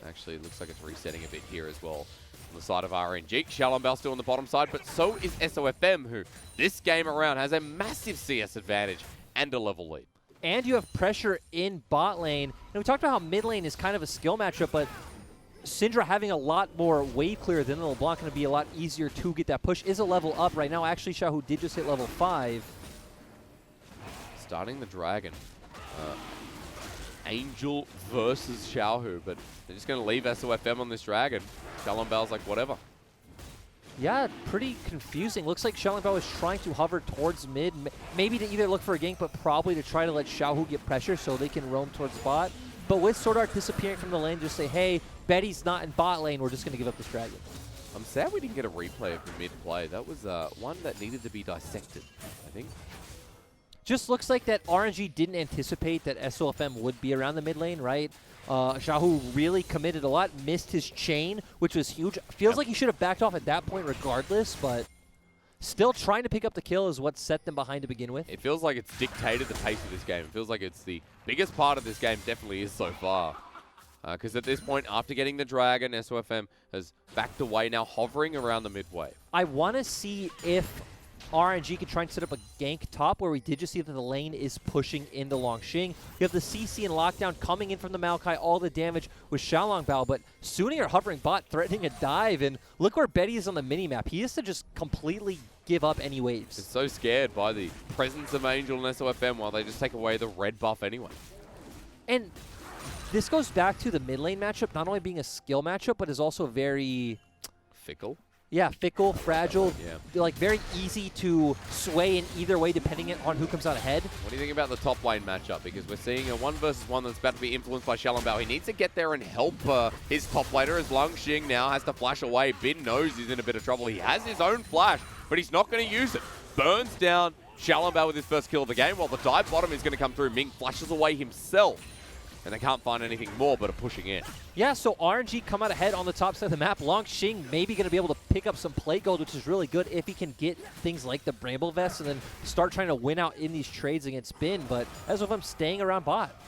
Actually, it looks like it's resetting a bit here as well. On the side of RNG, Xiaolongbao still on the bottom side, but so is SOFM, who this game around has a massive CS advantage and a level lead. And you have pressure in bot lane. And we talked about how mid lane is kind of a skill matchup, but Syndra having a lot more wave clear than the LeBlanc, going to be a lot easier to get that push. Is a level up right now. Actually, Xiaohu did just hit level 5. Starting the Dragon. Angel versus Xiaohu, but they're just going to leave SOFM on this Dragon. Xiaolongbao's like, whatever. Yeah, pretty confusing. Looks like Xiaolongbao is trying to hover towards mid, maybe to either look for a gank, but probably to try to let Xiaohu get pressure so they can roam towards bot. But with Sword Art disappearing from the lane, just say, hey, Betty's not in bot lane, we're just going to give up this Dragon. I'm sad we didn't get a replay of the mid play. That was one that needed to be dissected, I think. Just looks like that RNG didn't anticipate that SOFM would be around the mid lane, right? Xiaohu really committed a lot, missed his chain, which was huge. Feels like he should have backed off at that point regardless, but still trying to pick up the kill is what set them behind to begin with. It feels like it's dictated the pace of this game. It feels like it's the biggest part of this game, definitely is so far. Because at this point, after getting the Dragon, SOFM has backed away, now hovering around the mid wave. I want to see if RNG can try and set up a gank top, where we did just see that the lane is pushing into Longxing. You have the CC and lockdown coming in from the Maokai, all the damage with Xiaolongbao, but Suning are hovering bot, threatening a dive, and look where Betty is on the minimap. He has to just completely give up any waves. It's so scared by the presence of Angel and SOFM while they just take away the red buff anyway. And this goes back to the mid lane matchup, not only being a skill matchup, but is also very... fickle? Yeah, fickle, fragile, Yeah. like very easy to sway in either way depending on who comes out ahead. What do you think about the top lane matchup? Because we're seeing a 1 versus 1 that's about to be influenced by Xiaolongbao. He needs to get there and help his top laner as Longxing now has to flash away. Bin knows he's in a bit of trouble. He has his own flash, but he's not going to use it. Burns down Xiaolongbao with his first kill of the game, while the dive bottom is going to come through. Ming flashes away himself. And they can't find anything more but are pushing in. Yeah, so RNG come out ahead on the top side of the map. Longxing maybe going to be able to pick up some plate gold, which is really good if he can get things like the Bramble Vest and then start trying to win out in these trades against Bin. But as of I'm staying around bot.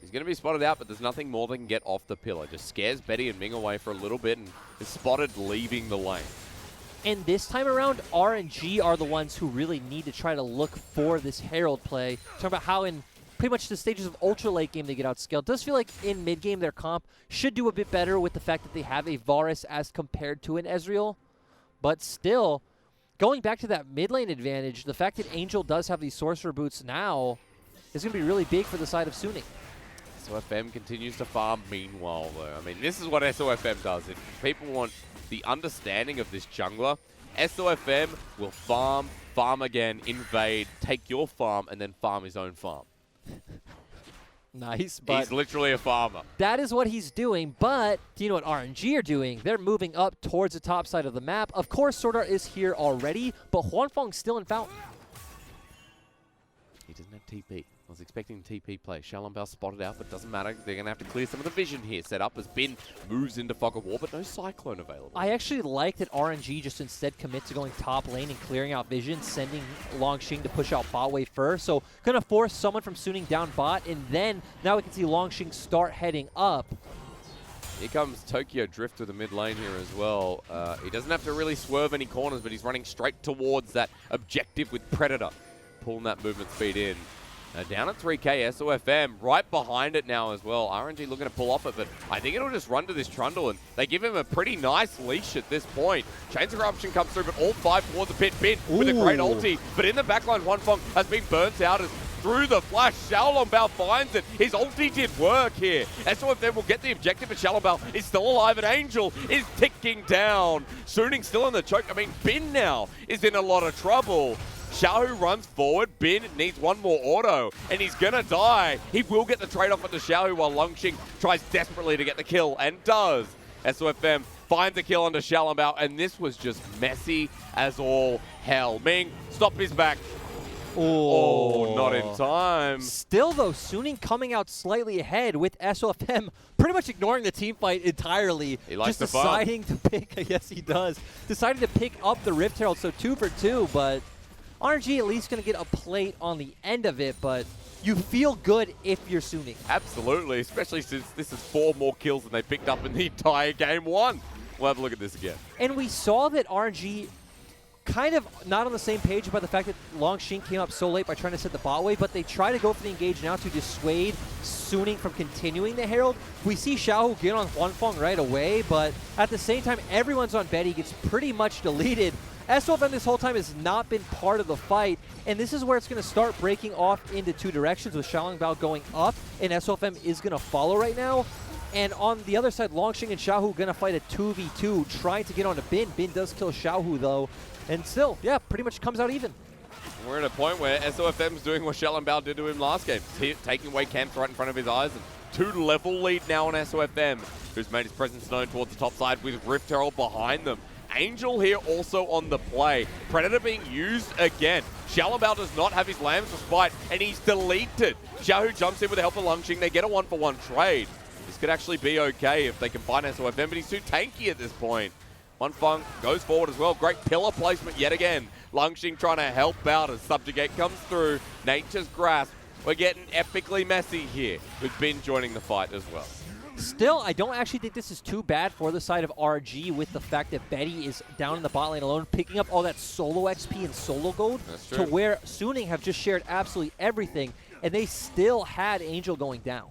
He's going to be spotted out, but there's nothing more they can get off the pillar. Just scares Betty and Ming away for a little bit and is spotted leaving the lane. And this time around, RNG are the ones who really need to try to look for this Herald play. Talking about how in pretty much the stages of ultra late game they get outscaled. It does feel like in mid game their comp should do a bit better with the fact that they have a Varus as compared to an Ezreal. But still, going back to that mid lane advantage, the fact that Angel does have these Sorcerer Boots now is going to be really big for the side of Suning. SOFM continues to farm meanwhile, though. I mean, this is what SOFM does. If people want the understanding of this jungler, SOFM will farm, farm again, invade, take your farm, and then farm his own farm. Nice, but he's literally a farmer. That is what he's doing, but do you know what RNG are doing? They're moving up towards the top side of the map. Of course, Sword is here already, but Huanfeng's still in Fountain. He doesn't have TP. I was expecting TP play. Xiaolongbao spotted out, but doesn't matter. They're going to have to clear some of the vision here. Set up as Bin moves into Fog of War, but no Cyclone available. I actually like that RNG just instead commit to going top lane and clearing out vision, sending Longxing to push out bot wave first. So going to force someone from Suning down bot, and then now we can see Longxing start heading up. Here comes Tokyo Drift to the mid lane here as well. He doesn't have to really swerve any corners, but he's running straight towards that objective with Predator. Pulling that movement speed in. Down at 3k, SOFM right behind it now as well. RNG looking to pull off it, but I think it'll just run to this Trundle, and they give him a pretty nice leash at this point. Chains of Corruption comes through, but all 5 towards the pit. Bin with a great ulti, but in the backline, Huanfeng has been burnt out as through the flash. Xiaolongbao finds it. His ulti did work here. SOFM will get the objective, but Xiaolongbao is still alive, and Angel is ticking down. Suning still in the choke. I mean, Bin now is in a lot of trouble. Xiaohu runs forward. Bin needs one more auto, and he's going to die. He will get the trade-off onto Xiaohu while Longxing tries desperately to get the kill, and does. SOFM finds a kill onto Xiaolongbao, and this was just messy as all hell. Ming, stop his back. Oh, not in time. Still, though, Suning coming out slightly ahead with SOFM pretty much ignoring the team fight entirely. He likes just the fun. deciding to pick, yes, he does. Deciding to pick up the Rift Herald, so 2 for 2, but RNG at least going to get a plate on the end of it, but you feel good if you're Suning. Absolutely, especially since this is 4 more kills than they picked up in the entire game 1. We'll have a look at this again. And we saw that RNG kind of not on the same page about the fact that Longxing came up so late by trying to set the bot wave, but they try to go for the engage now to dissuade Suning from continuing the Herald. We see Xiaohu get on Huanfeng right away, but at the same time, everyone's on Betty, gets pretty much deleted. SOFM this whole time has not been part of the fight, and this is where it's going to start breaking off into 2 directions, with Xiaolongbao going up, and SOFM is going to follow right now. And on the other side, Longxing and Xiaohu going to fight a 2v2, trying to get onto Bin. Bin does kill Xiaohu, though, and still, yeah, pretty much comes out even. We're at a point where SOFM's doing what Xiaolongbao did to him last game, taking away camps right in front of his eyes, and 2-level lead now on SOFM, who's made his presence known towards the top side with Rift Herald behind them. Angel here also on the play. Predator being used again. Xiaolongbao does not have his Lambs to spite, and he's deleted. Xiaohu jumps in with the help of Longxing. They get a 1-for-1 trade. This could actually be okay if they can find SOFM, but he's too tanky at this point. Huanfeng goes forward as well. Great pillar placement yet again. Longxing trying to help out as Subjugate comes through. Nature's Grasp. We're getting epically messy here with Bin joining the fight as well. Still, I don't actually think this is too bad for the side of RNG with the fact that Betty is down in the bot lane alone, picking up all that solo XP and solo gold, to where Suning have just shared absolutely everything, and they still had Angel going down.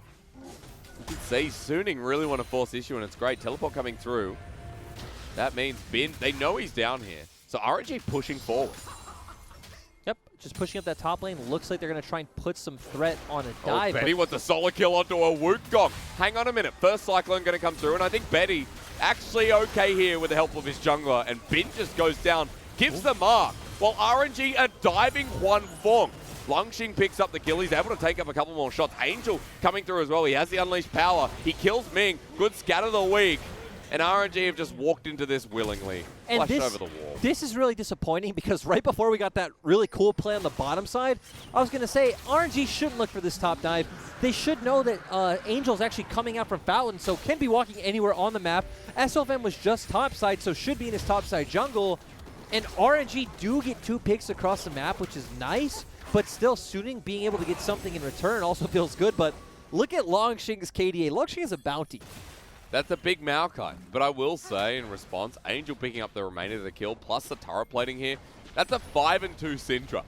You can see Suning really want to force issue, and it's great. Teleport coming through. That means Bin, they know he's down here. So RNG pushing forward. Yep, just pushing up that top lane. Looks like they're going to try and put some threat on a dive. Betty wants a solo kill onto a Wukong. Hang on a minute. First Cyclone going to come through, and I think Betty actually okay here with the help of his jungler, and Bin just goes down, gives the mark, while RNG are diving Huan Feng. Longxing picks up the kill. He's able to take up a couple more shots. Angel coming through as well. He has the unleashed power. He kills Ming. Good scatter the weak. And RNG have just walked into this willingly. And Flushed over the wall. This is really disappointing because right before we got that really cool play on the bottom side, I was going to say RNG shouldn't look for this top dive. They should know that Angel's actually coming out from Fountain, so can be walking anywhere on the map. SOFM was just topside, so should be in his topside jungle. And RNG do get 2 picks across the map, which is nice, but still Suning being able to get something in return also feels good. But look at Longxing's KDA. Longxing is a bounty. That's a big Maokai, but I will say in response, Angel picking up the remainder of the kill, plus the turret plating here, that's a 5-2 Syndra.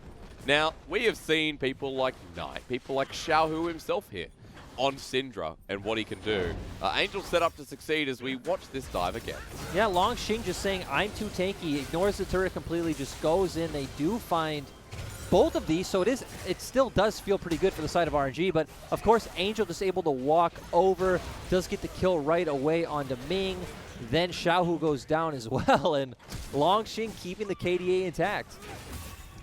Now, we have seen people like Knight, people like Xiaohu himself here on Syndra and what he can do. Angel set up to succeed as we watch this dive again. Yeah, Longxing just saying, I'm too tanky, ignores the turret completely, just goes in. They do find both of these, so it still does feel pretty good for the side of RNG, but of course Angel just able to walk over, does get the kill right away onto Ming, then Xiaohu goes down as well, and Longxing keeping the KDA intact.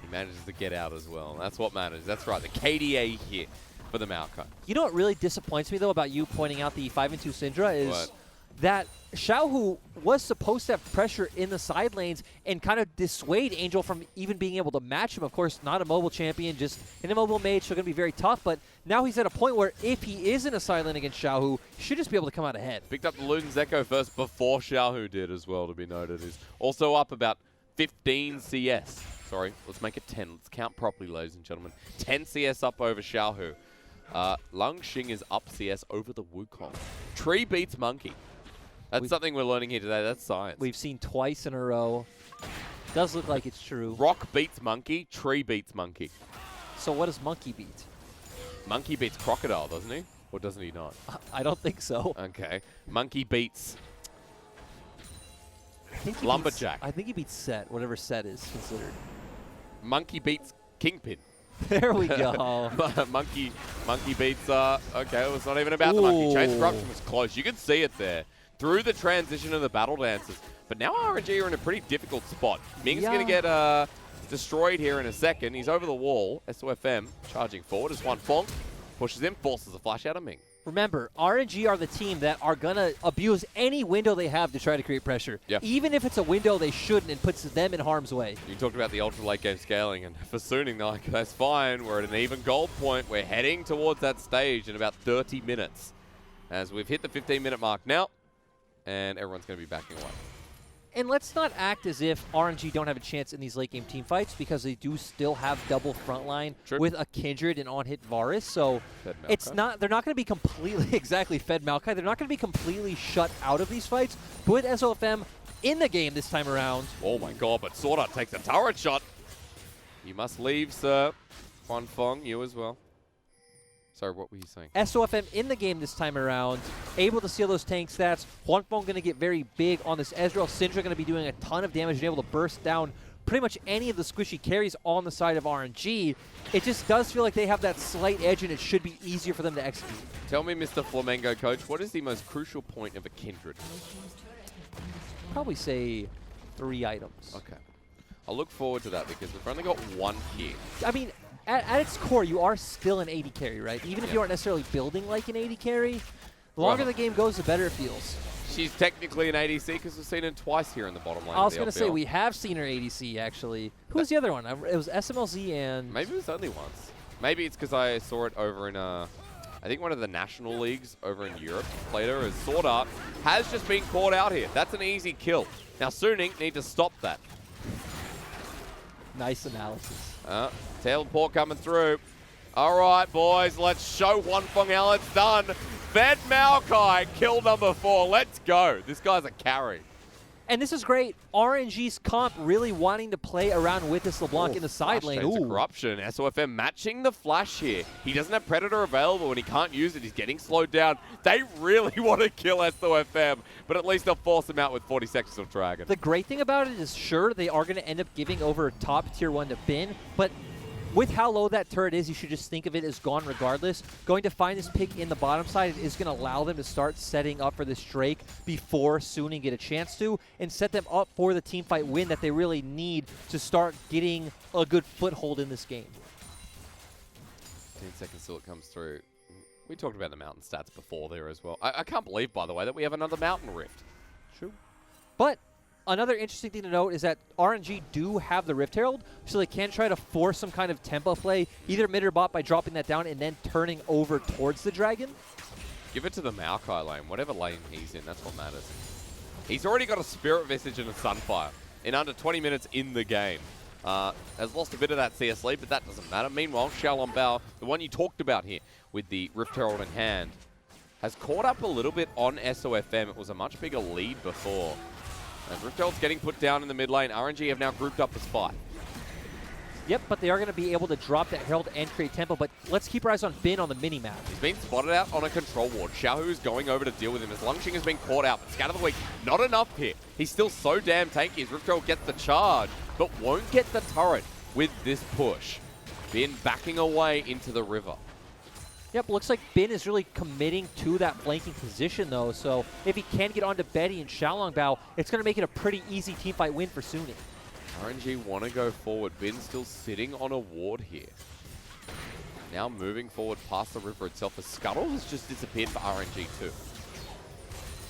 He manages to get out as well. That's what matters. That's right, the KDA hit for the Maokai. You know what really disappoints me though about you pointing out the 5-2 Syndra is that Xiaohu was supposed to have pressure in the side lanes and kind of dissuade Angel from even being able to match him. Of course, not a mobile champion, just an immobile mage, so going to be very tough. But now he's at a point where if he is in a side lane against Xiaohu, he should just be able to come out ahead. Picked up the Luden's Echo first before Xiaohu did as well, to be noted. Is also up about 15 CS. Sorry, let's make it 10. Let's count properly, ladies and gentlemen. 10 CS up over Xiaohu. Longxing is up CS over the Wukong. Tree beats Monkey. That's something we're learning here today. That's science. We've seen twice in a row. Does look like it's true. Rock beats Monkey. Tree beats Monkey. So what does Monkey beat? Monkey beats Crocodile, doesn't he? Or doesn't he not? I don't think so. Okay. Monkey beats Lumberjack. I think he beats Set, whatever Set is considered. Monkey beats Kingpin. There we go. Monkey beats, okay, it was not even about the Monkey. Chains of Corruption was close. You can see it there. Through the transition of the Battle Dancers. But now RNG are in a pretty difficult spot. Ming's going to get destroyed here in a second. He's over the wall. SOFM charging forward as Huan Feng pushes him, forces a flash out of Ming. Remember, RNG are the team that are going to abuse any window they have to try to create pressure. Yep. Even if it's a window they shouldn't and puts them in harm's way. You talked about the ultra late game scaling, and for Suning, they're like, that's fine. We're at an even gold point. We're heading towards that stage in about 30 minutes. As we've hit the 15-minute mark now, and everyone's going to be backing away. And let's not act as if RNG don't have a chance in these late game team fights because they do still have double frontline with a Kindred and on-hit Varus. So it's not, they're not going to be completely, fed Maokai. They're not going to be completely shut out of these fights. But with SOFM in the game this time around. Oh my god, but Sword Art takes a turret shot. You must leave, sir. Huan Feng, you as well. Sorry, what were you saying? SOFM in the game this time around, able to seal those tank stats. Huan Feng going to get very big on this Ezreal. Syndra going to be doing a ton of damage and able to burst down pretty much any of the squishy carries on the side of RNG. It just does feel like they have that slight edge and it should be easier for them to execute. Tell me, Mr. Flamengo coach, what is the most crucial point of a Kindred? Probably say 3 items. Okay. I'll look forward to that because we've only got 1 here. I mean, at its core, you are still an AD carry, right? Even if you aren't necessarily building like an AD carry, the longer the game goes, the better it feels. She's technically an ADC because we've seen her twice here in the bottom lane. I was going to say, we have seen her ADC, actually. Who's the other one? It was SMLZ and... Maybe it was only once. Maybe it's because I saw it over in, I think one of the national leagues over in Europe played her as Sword Art. Has just been caught out here. That's an easy kill. Now, Suning need to stop that. Nice analysis. Teleport coming through. All right, boys, let's show Huan Feng how it's done. fed Maokai, kill number 4. Let's go. This guy's a carry. And this is great. RNG's comp really wanting to play around with this LeBlanc in the side lane. Ooh. Corruption. SOFM matching the flash here. He doesn't have Predator available and he can't use it. He's getting slowed down. They really want to kill SOFM, but at least they'll force him out with 40 seconds of Dragon. The great thing about it is, sure, they are going to end up giving over top tier 1 to Bin, but with how low that turret is, you should just think of it as gone regardless. Going to find this pick in the bottom side is going to allow them to start setting up for this Drake before Suning get a chance to, and set them up for the teamfight win that they really need to start getting a good foothold in this game. 10 seconds till it comes through. We talked about the mountain stats before there as well. I can't believe, by the way, that we have another mountain rift. True. But another interesting thing to note is that RNG do have the Rift Herald, so they can try to force some kind of tempo play, either mid or bot, by dropping that down and then turning over towards the Dragon. Give it to the Maokai lane. Whatever lane he's in, that's what matters. He's already got a Spirit Visage and a Sunfire in under 20 minutes in the game. Has lost a bit of that CS lead, but that doesn't matter. Meanwhile, Xiaolong Bao, the one you talked about here with the Rift Herald in hand, has caught up a little bit on SOFM. It was a much bigger lead before. As Rift Herald's getting put down in the mid lane, RNG have now grouped up as 5. Yep, but they are going to be able to drop that Herald and create tempo, but let's keep our eyes on Bin on the mini-map. He's been spotted out on a control ward. Xiaohu is going over to deal with him as Lungxing has been caught out, but Scatter the Weak, not enough here. He's still so damn tanky as Rift Herald gets the charge, but won't get the turret with this push. Bin backing away into the river. Yep, looks like Bin is really committing to that flanking position, though. So if he can get onto Betty and Xiaolong Bao, it's going to make it a pretty easy teamfight win for Suning. RNG want to go forward. Bin still sitting on a ward here. Now moving forward past the river itself. The Scuttle has just disappeared for RNG too.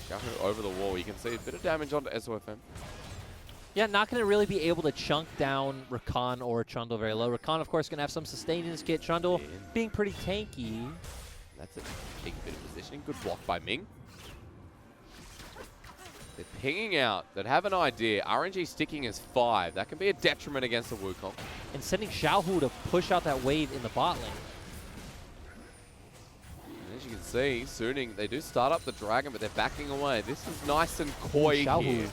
Xiaohu over the wall. You can see a bit of damage onto SOFM. Yeah, not going to really be able to chunk down Rakan or Trundle very low. Rakan, of course, going to have some sustain in his kit. Trundle being pretty tanky. That's a big bit of positioning. Good block by Ming. They're pinging out. That have an idea. RNG sticking as 5. That can be a detriment against the Wukong. And sending Xiaohu to push out that wave in the bot lane. And as you can see, Suning, they do start up the Dragon, but they're backing away. This is nice and coy here.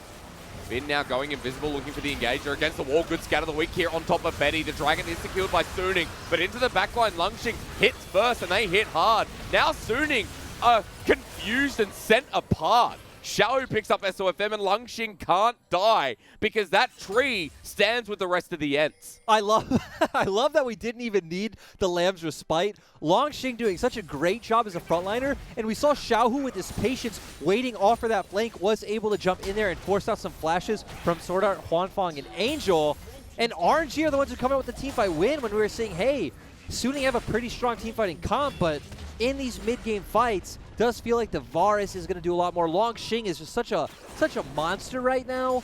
Bin now going invisible, looking for the engager against the wall. Good Scatter the Weak here on top of Betty. The Dragon is secured by Suning, but into the backline, Lungxing hits first, and they hit hard. Now Suning are confused and sent apart. Xiaohu picks up SOFM, and Lungxing can't die because that tree stands with the rest of the Ents. I love that we didn't even need the Lamb's Respite. Longxing doing such a great job as a frontliner, and we saw Xiaohu with his patience waiting off for that flank, was able to jump in there and force out some flashes from Sword Art, Huanfeng, and Angel. And RNG are the ones who come out with the teamfight win when we were saying, hey, Suning have a pretty strong teamfighting comp, but in these mid-game fights, does feel like the Varus is going to do a lot more. Longxing is just such a monster right now.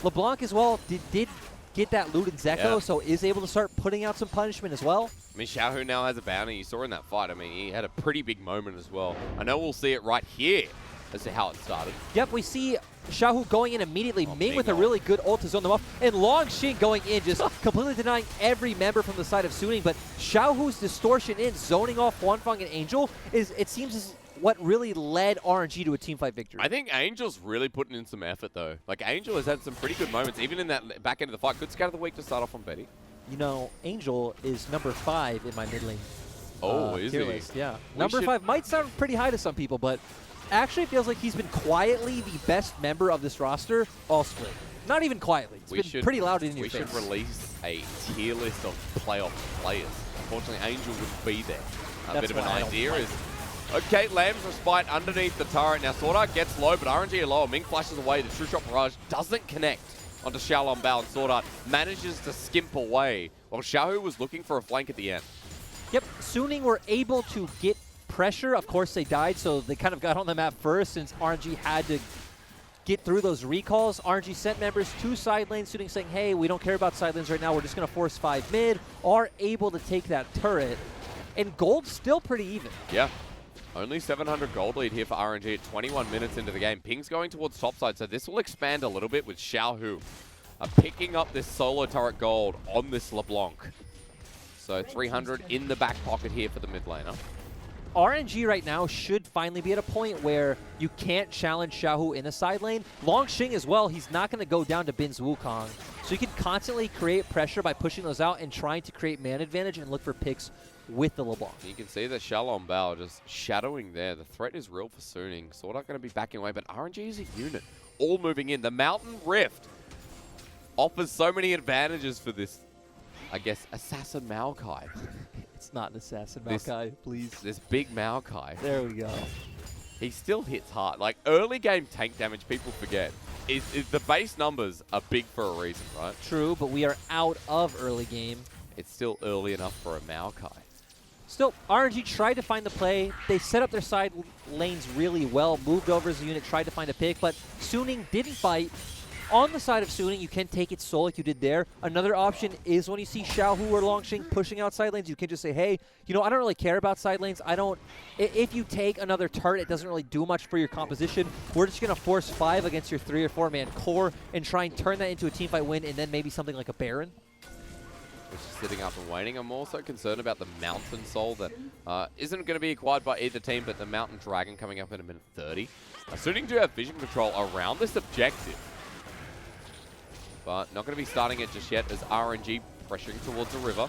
LeBlanc as well did get that loot in Zeko, so is able to start putting out some punishment as well. I mean, Xiaohu now has a bounty. You saw in that fight. I mean, he had a pretty big moment as well. I know we'll see it right here as to how it started. Yep, we see Xiaohu going in immediately. Ming with a really good ult to zone them off. And Longxing going in, just completely denying every member from the side of Suning. But Xiaohu's distortion in, zoning off Huanfeng and Angel, it seems is what really led RNG to a teamfight victory. I think Angel's really putting in some effort, though. Like, Angel has had some pretty good moments, even in that back end of the fight. Good Scatter the Weak to start off on Betty. You know, Angel is number 5 in my mid lane. Is he? List. Yeah. Number 5 might sound pretty high to some people, but actually feels like he's been quietly the best member of this roster all split. Not even quietly. It's been pretty loud in your face. We should release a tier list of playoff players. Unfortunately, Angel wouldn't be there. A bit of an idea is... Okay, Lamb's Respite underneath the turret. Now, Sword Art gets low, but RNG are lower. Ming flashes away. The True Shot Barrage doesn't connect onto Xiaolong Bao, and Sword Art manages to skimp away while Xiaohu was looking for a flank at the end. Yep, Suning were able to get pressure. Of course, they died, so they kind of got on the map first since RNG had to get through those recalls. RNG sent members to side lanes, Suning saying, hey, we don't care about side lanes right now. We're just going to force 5 mid. Are able to take that turret. And gold's still pretty even. Yeah. Only 700 gold lead here for RNG at 21 minutes into the game. Ping's going towards topside, so this will expand a little bit with Xiaohu picking up this solo turret gold on this LeBlanc. So 300 in the back pocket here for the mid laner. RNG right now should finally be at a point where you can't challenge Xiaohu in a side lane. Longxing as well, he's not going to go down to Bin's Wukong. So you can constantly create pressure by pushing those out and trying to create man advantage and look for picks with the LeBlanc. You can see the Shalom Bao just shadowing there. The threat is real for Suning. So we're not going to be backing away, but RNG is a unit. All moving in. The Mountain Rift offers so many advantages for this, I guess, Assassin Maokai. It's not an Assassin Maokai, please. This big Maokai. There we go. He still hits hard. Like, early game tank damage, people forget. Is the base numbers are big for a reason, right? True, but we are out of early game. It's still early enough for a Maokai. Still, RNG tried to find the play. They set up their side lanes really well, moved over as a unit, tried to find a pick, but Suning didn't fight. On the side of Suning, you can take it soul like you did there. Another option is when you see Xiaohu or Longxing pushing out side lanes, you can just say, hey, you know, I don't really care about side lanes. If you take another turret, it doesn't really do much for your composition. We're just going to force 5 against your 3 or 4 man core and try and turn that into a teamfight win and then maybe something like a Baron. Which is sitting up and waiting. I'm also concerned about the Mountain Soul that isn't going to be acquired by either team, but the Mountain Dragon coming up in a minute 30. Suning do have vision control around this objective, but not going to be starting it just yet as RNG pressuring towards the river.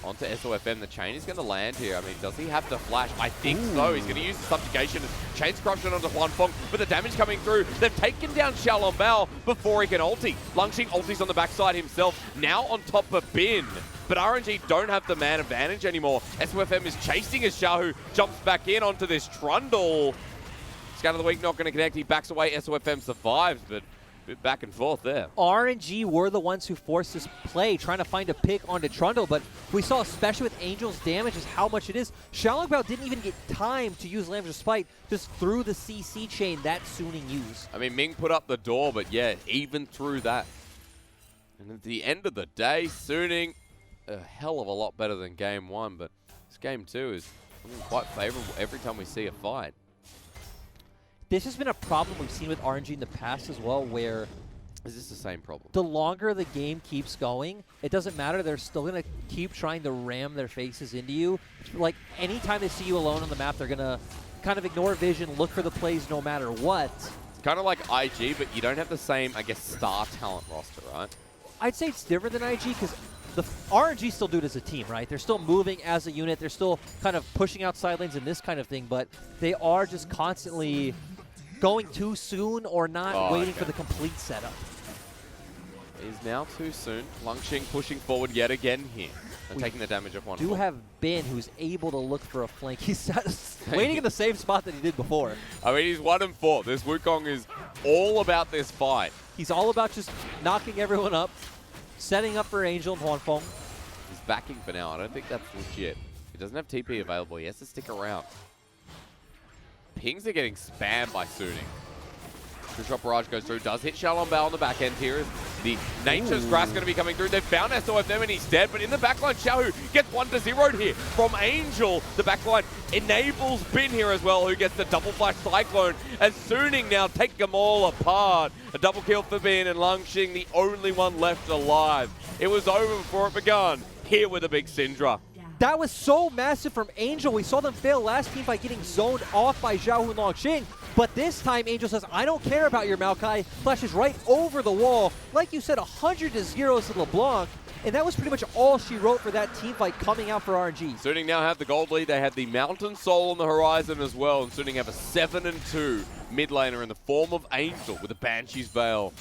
Onto SOFM. The chain is going to land here. I mean, does he have the flash? I think so. He's going to use the subjugation. Chain's corruption onto Huanfeng, but the damage coming through. They've taken down Xiaolong Bao before he can ulti. Longxing ultis on the backside himself, now on top of Bin. But RNG don't have the man advantage anymore. SOFM is chasing as Xiaohu jumps back in onto this Trundle. Scout of the Week not going to connect. He backs away. SOFM survives, but bit back and forth there. RNG were the ones who forced this play, trying to find a pick onto Trundle, but we saw, especially with Angel's damage, is how much it is. Xiaolong Bao didn't even get time to use Lamb's Spite, just through the CC chain that Suning used. I mean, Ming put up the door, but yeah, even through that. And at the end of the day, Suning, a hell of a lot better than game 1, but this game 2 is quite favorable every time we see a fight. This has been a problem we've seen with RNG in the past as well, where... Is this the same problem? The longer the game keeps going, it doesn't matter. They're still going to keep trying to ram their faces into you. Like, anytime they see you alone on the map, they're going to kind of ignore vision, look for the plays no matter what. It's kind of like IG, but you don't have the same, I guess, star talent roster, right? I'd say it's different than IG because the RNG still do it as a team, right? They're still moving as a unit. They're still kind of pushing out side lanes and this kind of thing, but they are just constantly going too soon or not waiting for the complete setup. Is now too soon. Longxing pushing forward yet again here. And taking the damage of one. Do have Bin, who's able to look for a flank. He's waiting in the same spot that he did before. I mean, he's 1 and 4. This Wukong is all about this fight. He's all about just knocking everyone up, setting up for Angel and Huanfeng. He's backing for now. I don't think that's legit. He doesn't have TP available. He has to stick around. Pings are getting spammed by Suning. Two-shot barrage goes through, does hit Xiaolong Bao on the back end here. The Nature's Grass going to be coming through. They've found SOFM and he's dead, but in the backline, Xiaohu gets 1-0 here from Angel. The backline enables Bin here as well, who gets the double flash Cyclone, as Suning now take them all apart. A double kill for Bin, and Longxing the only one left alive. It was over before it begun. Here with a big Syndra. That was so massive from Angel. We saw them fail last team by getting zoned off by Xiaohu and Longxing. But this time, Angel says, I don't care about your Maokai. Flashes right over the wall. Like you said, 100-0 to LeBlanc. And that was pretty much all she wrote for that team fight coming out for RNG. Suning now have the gold lead. They have the Mountain Soul on the horizon as well. And Suning have a 7-2 mid laner in the form of Angel with a Banshee's Veil.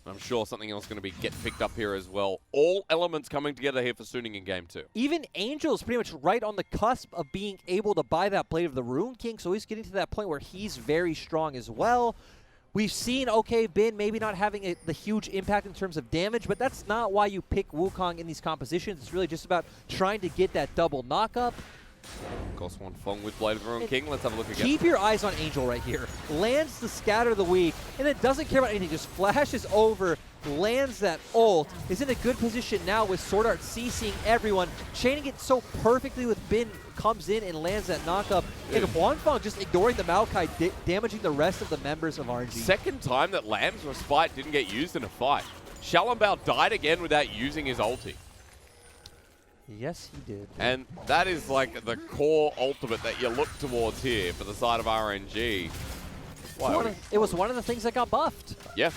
I'm sure something else is going to be get picked up here as well. All elements coming together here for Suning in game 2. Even Angel's pretty much right on the cusp of being able to buy that Blade of the Rune King, so he's getting to that point where he's very strong as well. We've seen, okay, Bin maybe not having the huge impact in terms of damage, but that's not why you pick Wukong in these compositions. It's really just about trying to get that double knock-up. Of course, Huanfeng with Blade of the Rune King. Let's have a look again. Keep your eyes on Angel right here. Lands the Scatter of the Week, and then doesn't care about anything. Just flashes over, lands that ult, is in a good position now with Sword Art CCing everyone. Chaining it so perfectly with Bin, comes in and lands that knock-up. And Huanfeng just ignoring the Maokai, damaging the rest of the members of RNG. Second time that Lamb's Respite didn't get used in a fight. Xiaolong Bao died again without using his ulti. Yes, he did. And that is like the core ultimate that you look towards here for the side of RNG. It was one of the things that got buffed. Yeah.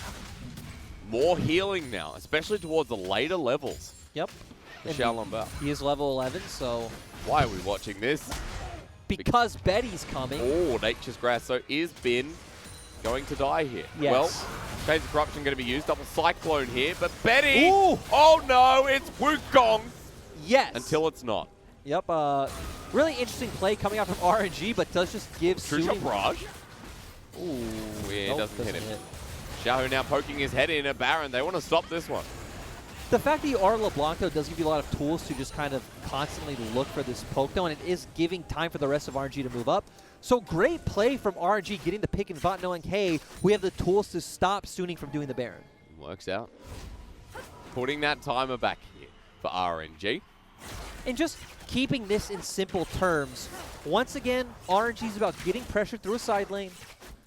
More healing now, especially towards the later levels. Yep. Michelle Lambert. He is level 11, so... Why are we watching this? Because Betty's coming. Oh, Nature's Grass. So is Bin going to die here? Yes. Well, Chains of Corruption going to be used. Double Cyclone here, but Betty! Ooh. Oh no, it's Wukong! Yes. Until it's not. Yep. Really interesting play coming out from RNG, but does just give Trisha Barrage? Ooh. Yeah, Nope, doesn't hit him. Xiaohu now poking his head in at Baron. They want to stop this one. The fact that you are LeBlanc, though, does give you a lot of tools to just kind of constantly look for this poke, though, and it is giving time for the rest of RNG to move up. So great play from RNG, getting the pick and bot, knowing, hey, we have the tools to stop Suning from doing the Baron. Works out. Putting that timer back here for RNG. And just keeping this in simple terms, once again, RNG is about getting pressure through a side lane.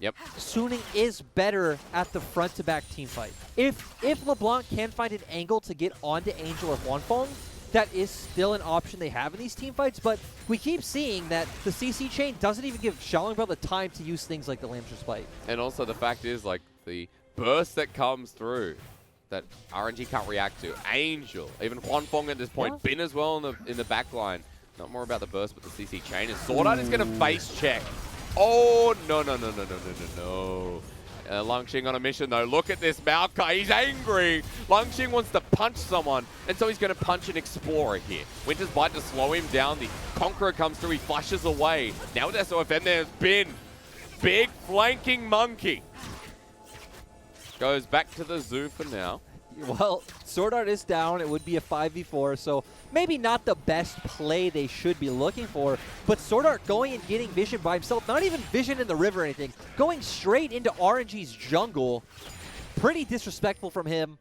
Yep. Suning is better at the front-to-back team fight. If LeBlanc can find an angle to get onto Angel or Huanfeng, that is still an option they have in these team fights, but we keep seeing that the CC chain doesn't even give Xiaolongbao the time to use things like the Lamb's Spite. And also the fact is, like, the burst that comes through that RNG can't react to. Angel, even Huanfeng at this point, Bin as well in the back line. Not more about the burst, but the CC chain. And Sword Art is going to face check. Oh, no. Langxing on a mission, though. Look at this Maokai. He's angry. Langxing wants to punch someone, and so he's going to punch an Explorer here. Winter's Bite to slow him down. The Conqueror comes through. He flashes away. Now with SOFM, there's Bin. Big flanking monkey. Goes back to the zoo for now. Well, Sword Art is down. It would be a 5v4, so maybe not the best play they should be looking for. But Sword Art going and getting Vision by himself, not even Vision in the river or anything, going straight into RNG's jungle. Pretty disrespectful from him.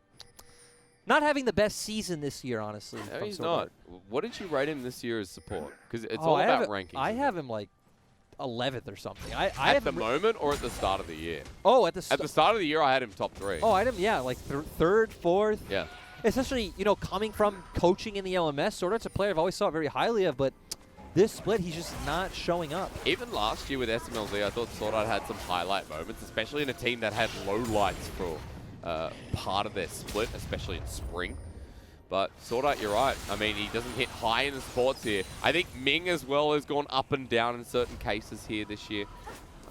Not having the best season this year, honestly. No, he's not. What did you rate him this year as support? Because it's Oh, all about rankings. I have him like 11th or something. At the moment or at the start of the year? Oh, at the start of the year, I had him top 3. Oh, I had him, yeah, like third, fourth. Yeah. Especially, you know, coming from coaching in the LMS, Sword Art's a player I've always thought very highly of, but this split, he's just not showing up. Even last year with SMLZ, I thought Sword Art had some highlight moments, especially in a team that had low lights for part of their split, especially in spring. But Sword Art, you're right. I mean, he doesn't hit high in the sports here. I think Ming as well has gone up and down in certain cases here this year.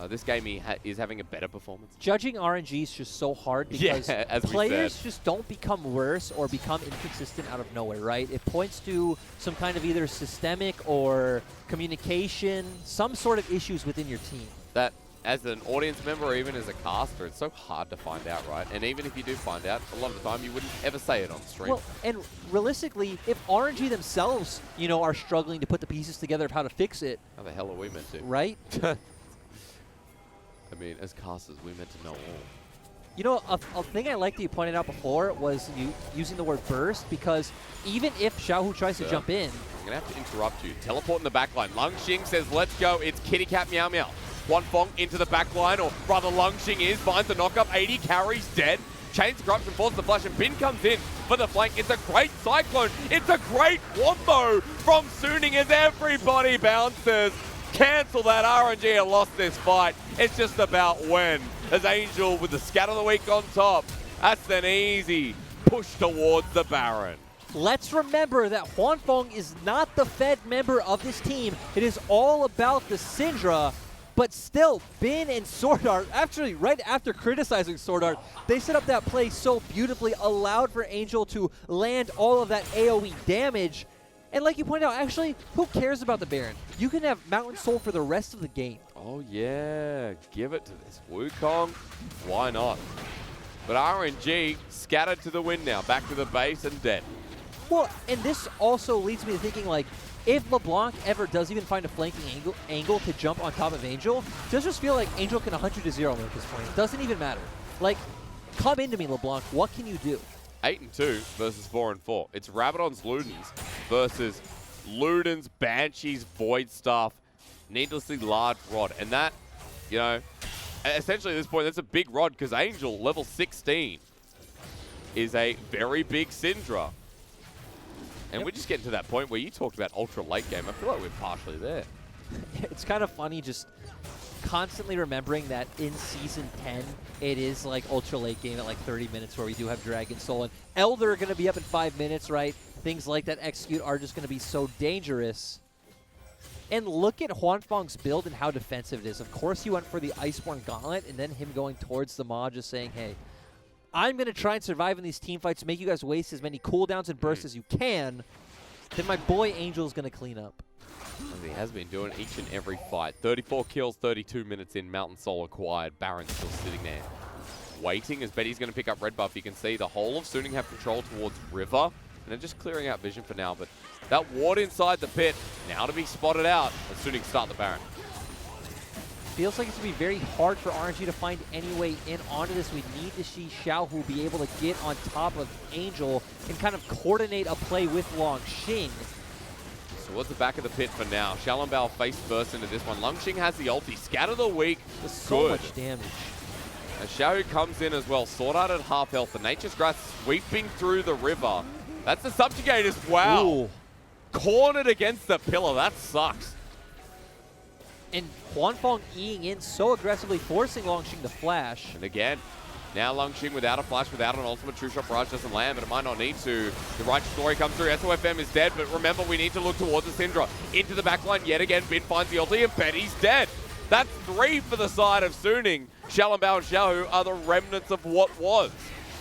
This game he is having a better performance. Judging RNG is just so hard because as players just don't become worse or become inconsistent out of nowhere, right? It points to some kind of either systemic or communication, some sort of issues within your team. That, as an audience member or even as a caster, it's so hard to find out, right? And even if you do find out, a lot of the time you wouldn't ever say it on stream. Well, and realistically, if RNG themselves, you know, are struggling to put the pieces together of how to fix it. How the hell are we meant to? Right? I mean, as casters, we're meant to know all. You know, a thing I liked that you pointed out before was you using the word burst, because even if Xiaohu tries to jump in... I'm going to have to interrupt you. Teleport in the backline. Langxing says, let's go. It's Kitty Cat Meow Meow. Huanfeng into the backline, or rather Langxing is, finds the knockup. 80 carries, dead. Chains Corruption forces the flash, and Bin comes in for the flank. It's a great Cyclone. It's a great wombo from Suning as everybody bounces. Cancel that. RNG have lost this fight. It's just about when. As Angel with the Scat of the Week on top. That's an easy push towards the Baron. Let's remember that Huanfeng is not the Fed member of this team. It is all about the Syndra. But still, Bin and Sword Art, actually right after criticizing Sword Art, they set up that play so beautifully, allowed for Angel to land all of that AoE damage. And like you pointed out, actually, who cares about the Baron? You can have Mountain Soul for the rest of the game. Oh yeah, give it to this Wukong. Why not? But RNG scattered to the wind now, back to the base and dead. Well, and this also leads me to thinking, like, if LeBlanc ever does even find a flanking angle to jump on top of Angel, it does just feel like Angel can 100-0 at this point. It doesn't even matter. Like, come into me, LeBlanc. What can you do? 8-2 versus 4-4. It's Rabadon's Ludens versus Ludens, Banshees, Void Staff, needlessly large rod. And that, you know, essentially at this point, that's a big rod because Angel, level 16, is a very big Syndra. And we're just getting to that point where you talked about ultra late game. I feel like we're partially there. It's kind of funny just constantly remembering that in Season 10, it is like ultra late game at like 30 minutes where we do have Dragon Soul. And Elder are going to be up in 5 minutes, right? Things like that execute are just going to be so dangerous. And look at Hwanfeng's build and how defensive it is. Of course, he went for the Iceborne Gauntlet, and then him going towards the Maw, just saying, hey, I'm going to try and survive in these team fights, make you guys waste as many cooldowns and bursts as you can. Then my boy Angel's going to clean up. As he has been doing each and every fight. 34 kills, 32 minutes in. Mountain Soul acquired. Baron's still sitting there, waiting as Betty's going to pick up red buff. You can see the whole of Suning have control towards River, and they're just clearing out vision for now. But that ward inside the pit, now to be spotted out as Suning start the Baron. Feels like it's going to be very hard for RNG to find any way in onto this. We need to see Xiaohu be able to get on top of Angel and kind of coordinate a play with Longxing. Towards the back of the pit for now. Xiaolongbao face first into this one. Longxing has the ulti. Scatter the weak. So much damage. As Xiaohu comes in as well. Sword Art at half health. The Nature's Grasp sweeping through the river. That's the Subjugators. Wow. Ooh. Cornered against the pillar. That sucks. And Hwanfeng Eing in so aggressively, forcing Longxing to flash. And again, now Longxing without a flash, without an ultimate. True Shot Barrage doesn't land, but it might not need to. The Righteous Glory comes through. SOFM is dead, but remember, we need to look towards the Syndra. Into the backline yet again. Bin finds the ulti, and Betty's dead. That's 3 for the side of Suning. Xiaolongbao and Xiaohu are the remnants of what was.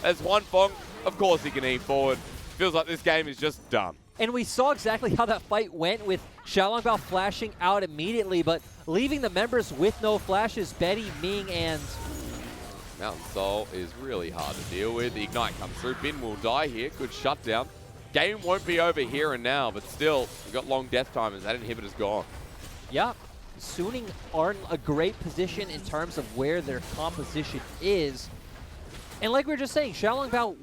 As Hwanfeng, of course he can eat forward. Feels like this game is just done. And we saw exactly how that fight went with Xiaolongbao flashing out immediately, but leaving the members with no flashes, Betty, Ming, and... Mountain Soul is really hard to deal with. The Ignite comes through. Bin will die here. Good shutdown. Game won't be over here and now, but still, we've got long death time as that inhibitor's gone. Yeah, Suning are in a great position in terms of where their composition is. And like we were just saying, Xiaolongbao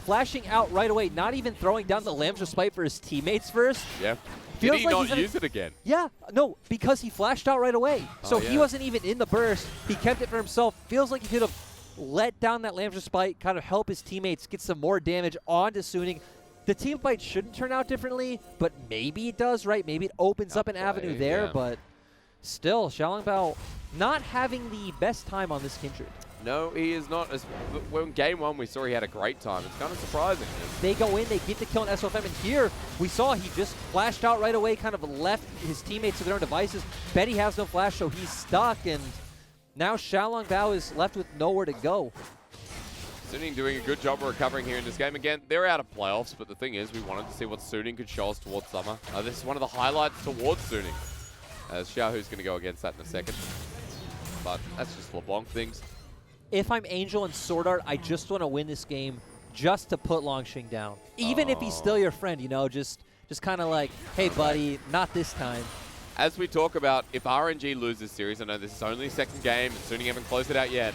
flashing out right away, not even throwing down the Lamb's Respite for his teammates first. Yeah. Feels Did he like not use it again? Yeah, no, because he flashed out right away. So yeah. he wasn't even in the burst. He kept it for himself. Feels like he could have let down that Lamb's Respite, kind of help his teammates get some more damage onto Suning. The team fight shouldn't turn out differently, but maybe it does, right? Maybe it opens up an avenue there, yeah. but still, Xiaolongbao not having the best time on this Kindred. No, he is not. When game 1 we saw he had a great time. It's kind of surprising. They go in, they get the kill on SOFM, and here we saw he just flashed out right away, kind of left his teammates to their own devices. Betty has no flash, so he's stuck, and now Xiaolongbao is left with nowhere to go. Suning doing a good job of recovering here in this game. Again, they're out of playoffs, but the thing is, we wanted to see what Suning could show us towards summer. This is one of the highlights towards Suning, as Xiaohu's going to go against that in a second. But that's just LeBlanc things. If I'm Angel and Sword Art, I just want to win this game just to put Longxing down. Even if he's still your friend, you know, just kind of like, hey, buddy, not this time. As we talk about, if RNG loses series, I know this is only the second game, and Suning haven't closed it out yet.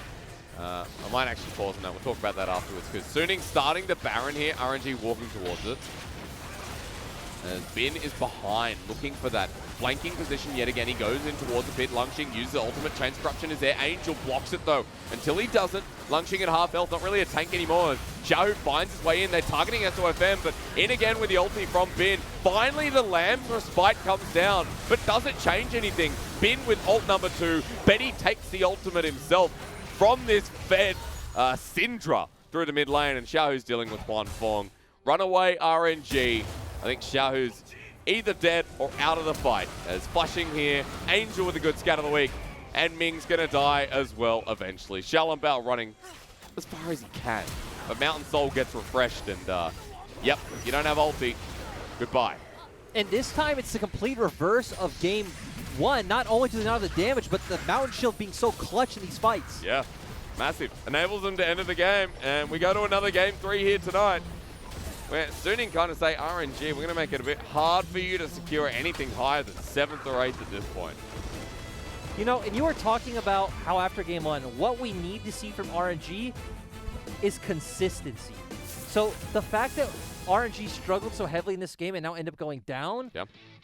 I might actually pause on that. We'll talk about that afterwards, because Suning starting the Baron here, RNG walking towards it. As Bin is behind, looking for that flanking position yet again. He goes in towards the pit. Longxing uses the ultimate. Chain Corruption is there. Angel blocks it though. Until he doesn't, Longxing at half health, not really a tank anymore. Xiaohu finds his way in. They're targeting SOFM, but in again with the ulti from Bin. Finally, the Lamb's Respite comes down, but doesn't change anything. Bin with ult number 2. Betty takes the ultimate himself from this fed Syndra through the mid lane, and Xiaohu's dealing with Hwanfeng. Runaway RNG. I think Xiaohu's either dead or out of the fight. As flashing here, Angel with a good scat of the week, and Ming's gonna die as well eventually. Xiaolongbao running as far as he can, but Mountain Soul gets refreshed, and yep, you don't have ulti, goodbye. And this time it's the complete reverse of game 1. Not only do they not have the damage, but the Mountain Shield being so clutch in these fights. Yeah, massive. Enables them to enter the game, and we go to another game 3 here tonight. Where Suning kind of say, RNG, we're going to make it a bit hard for you to secure anything higher than 7th or 8th at this point. You know, and you were talking about how after game 1, what we need to see from RNG is consistency. So the fact that RNG struggled so heavily in this game and now end up going down,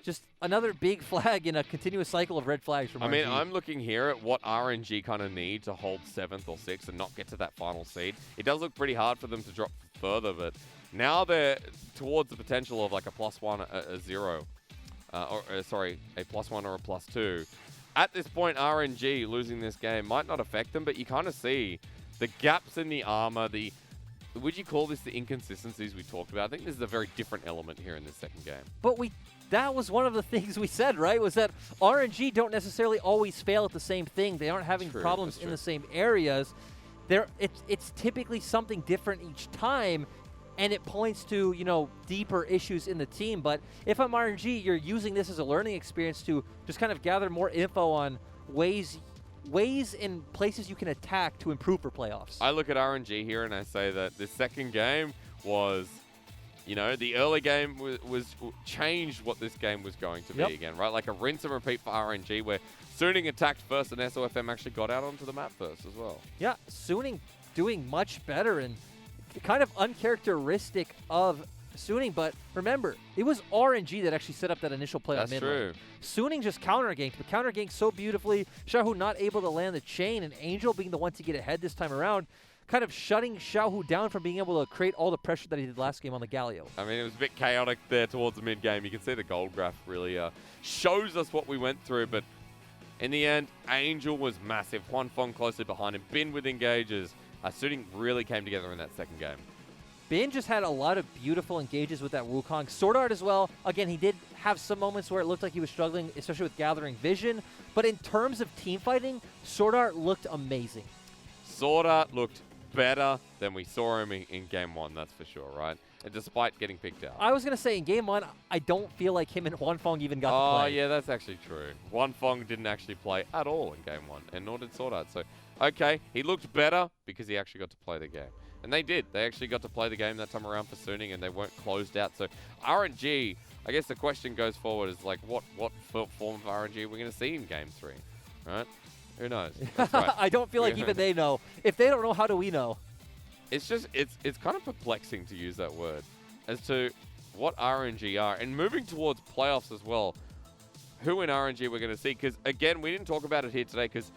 just another big flag in a continuous cycle of red flags from RNG. I mean, I'm looking here at what RNG kind of need to hold 7th or 6th and not get to that final seed. It does look pretty hard for them to drop further, but Now they're towards the potential of like a +1, a 0, sorry, a +1 or a +2. At this point, RNG losing this game might not affect them, but you kind of see the gaps in the armor, would you call this the inconsistencies we talked about? I think this is a very different element here in this second game. But that was one of the things we said, right? Was that RNG don't necessarily always fail at the same thing. They aren't having problems in the same areas. It's typically something different each time, and it points to, you know, deeper issues in the team. But if I'm RNG, you're using this as a learning experience to just kind of gather more info on ways and places you can attack to improve for playoffs. I look at RNG here and I say that the second game was, you know, the early game was changed what this game was going to be again, right? Like a rinse and repeat for RNG where Suning attacked first and SOFM actually got out onto the map first as well. Yeah, Suning doing much better and kind of uncharacteristic of Suning, but remember, it was RNG that actually set up that initial play on mid lane. Suning just counter-ganked, but counter-ganked so beautifully. Xiaohu not able to land the chain, and Angel being the one to get ahead this time around, kind of shutting Xiaohu down from being able to create all the pressure that he did last game on the Galio. I mean, it was a bit chaotic there towards the mid-game. You can see the gold graph really shows us what we went through, but in the end, Angel was massive. Huanfeng closely behind him. Bin with engages. Suning really came together in that second game. Bin just had a lot of beautiful engages with that Wukong. Sword Art as well. Again, he did have some moments where it looked like he was struggling, especially with gathering vision. But in terms of team fighting, Sword Art looked amazing. Sword Art looked better than we saw him in Game 1, that's for sure, right? And despite getting picked out. I was going to say, in Game 1, I don't feel like him and Huanfeng even got to play. Oh, yeah, that's actually true. Huanfeng didn't actually play at all in Game 1, and nor did Sword Art. So, okay, he looked better because he actually got to play the game. And they did. They actually got to play the game that time around for Suning, and they weren't closed out. So RNG, I guess the question goes forward is like, what form of RNG are we going to see in Game 3? Right? Who knows? That's right. I don't feel like even they know. If they don't know, how do we know? It's just, it's kind of perplexing to use that word as to what RNG are. And moving towards playoffs as well, who in RNG we're going to see. Because, again, we didn't talk about it here today because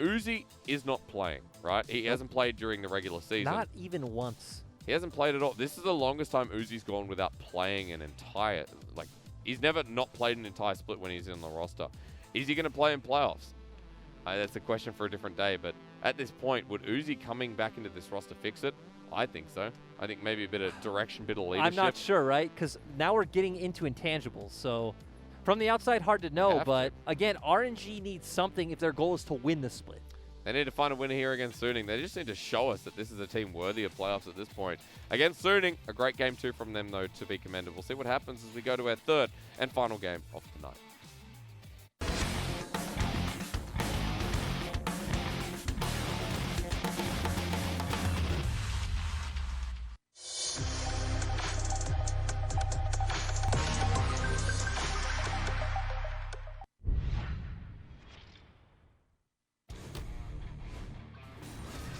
Uzi is not playing, right? He hasn't played during the regular season. Not even once. He hasn't played at all. This is the longest time Uzi's gone without playing an entire, like, he's never not played an entire split when he's in the roster. Is he going to play in playoffs? That's a question for a different day, but at this point, would Uzi coming back into this roster fix it? I think so. I think maybe a bit of direction, bit of leadership. I'm not sure, right? Because now we're getting into intangibles, so from the outside, hard to know, but again, RNG needs something if their goal is to win the split. They need to find a winner here against Suning. They just need to show us that this is a team worthy of playoffs at this point. Against Suning, a great game 2 from them, though, to be commended. We'll see what happens as we go to our third and final game of the night.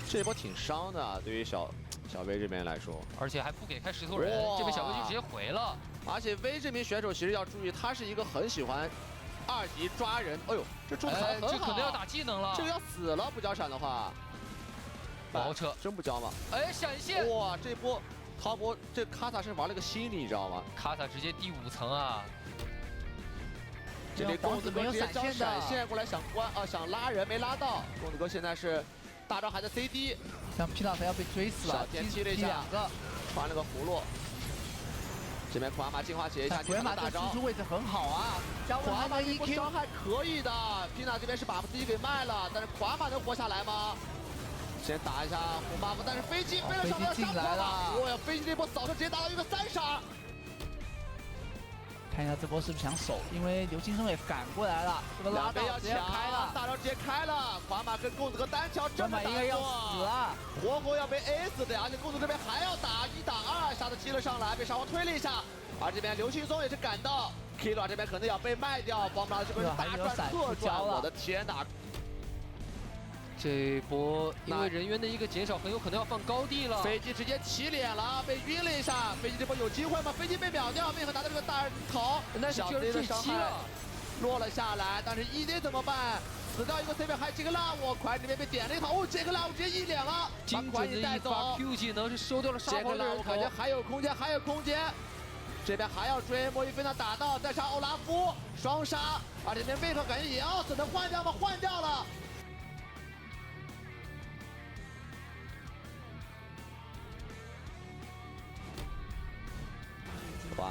这波挺伤的，对于小威这边来说，而且还不给开石头人，这边小威就直接回了。而且威这名选手其实要注意，他是一个很喜欢2级抓人。哎呦，这中弹很好，这可能要打技能了，这个要死了，不交闪的话。包车真不交吗？哎，闪现！哇，这波陶博这卡塔是玩了个心理，你知道吗？卡塔直接第5层啊！这边公子哥直接交闪现过来想想拉人没拉到，公子哥现在是。大招还在 CD， 像皮纳菲要被追死了，小天踢了一下，传了个葫芦。这边库阿玛进化解一下，库阿玛大招，输出位置很好啊。库阿玛这波伤害可以的，皮纳这边是把自己给卖了，但是库阿玛能活下来吗？先打一下红 buff， 但是飞机飞了上来，进来了。哇呀，飞机这波扫射直接打到一个3杀。看一下这波是不是想守，因为刘金生也赶过来了，这个拉到直接开了，大招直接开了，华马跟公子哥单挑这么打，应该要死了，活活要被 A 死的，而且公子这边还要打1打2，下子踢了上来，被沙皇推了一下，而这边刘青松也是赶到 ，Killa 这边可能要被卖掉，帮他这边大转特转，我的天哪！这波因为人员的一个减少，很有可能要放高地了。飞机直接起脸了，被晕了一下。飞机这波有机会吗？飞机被秒掉，没有拿到这个大人头。那是就是坠机了。落了下来，但是1D 怎么办？死掉一个 C 边，还这个拉我快这边被点了一头，哦，这个拉我直接一脸了，把精快准的一发也带走。 Q 技能是收掉了沙这个拉皇的人头。我感觉还有空间，还有空间。这边还要追，莫伊菲娜打到，再杀欧拉夫，双杀。而且这边贝克感觉也要死，能换掉吗？换掉了。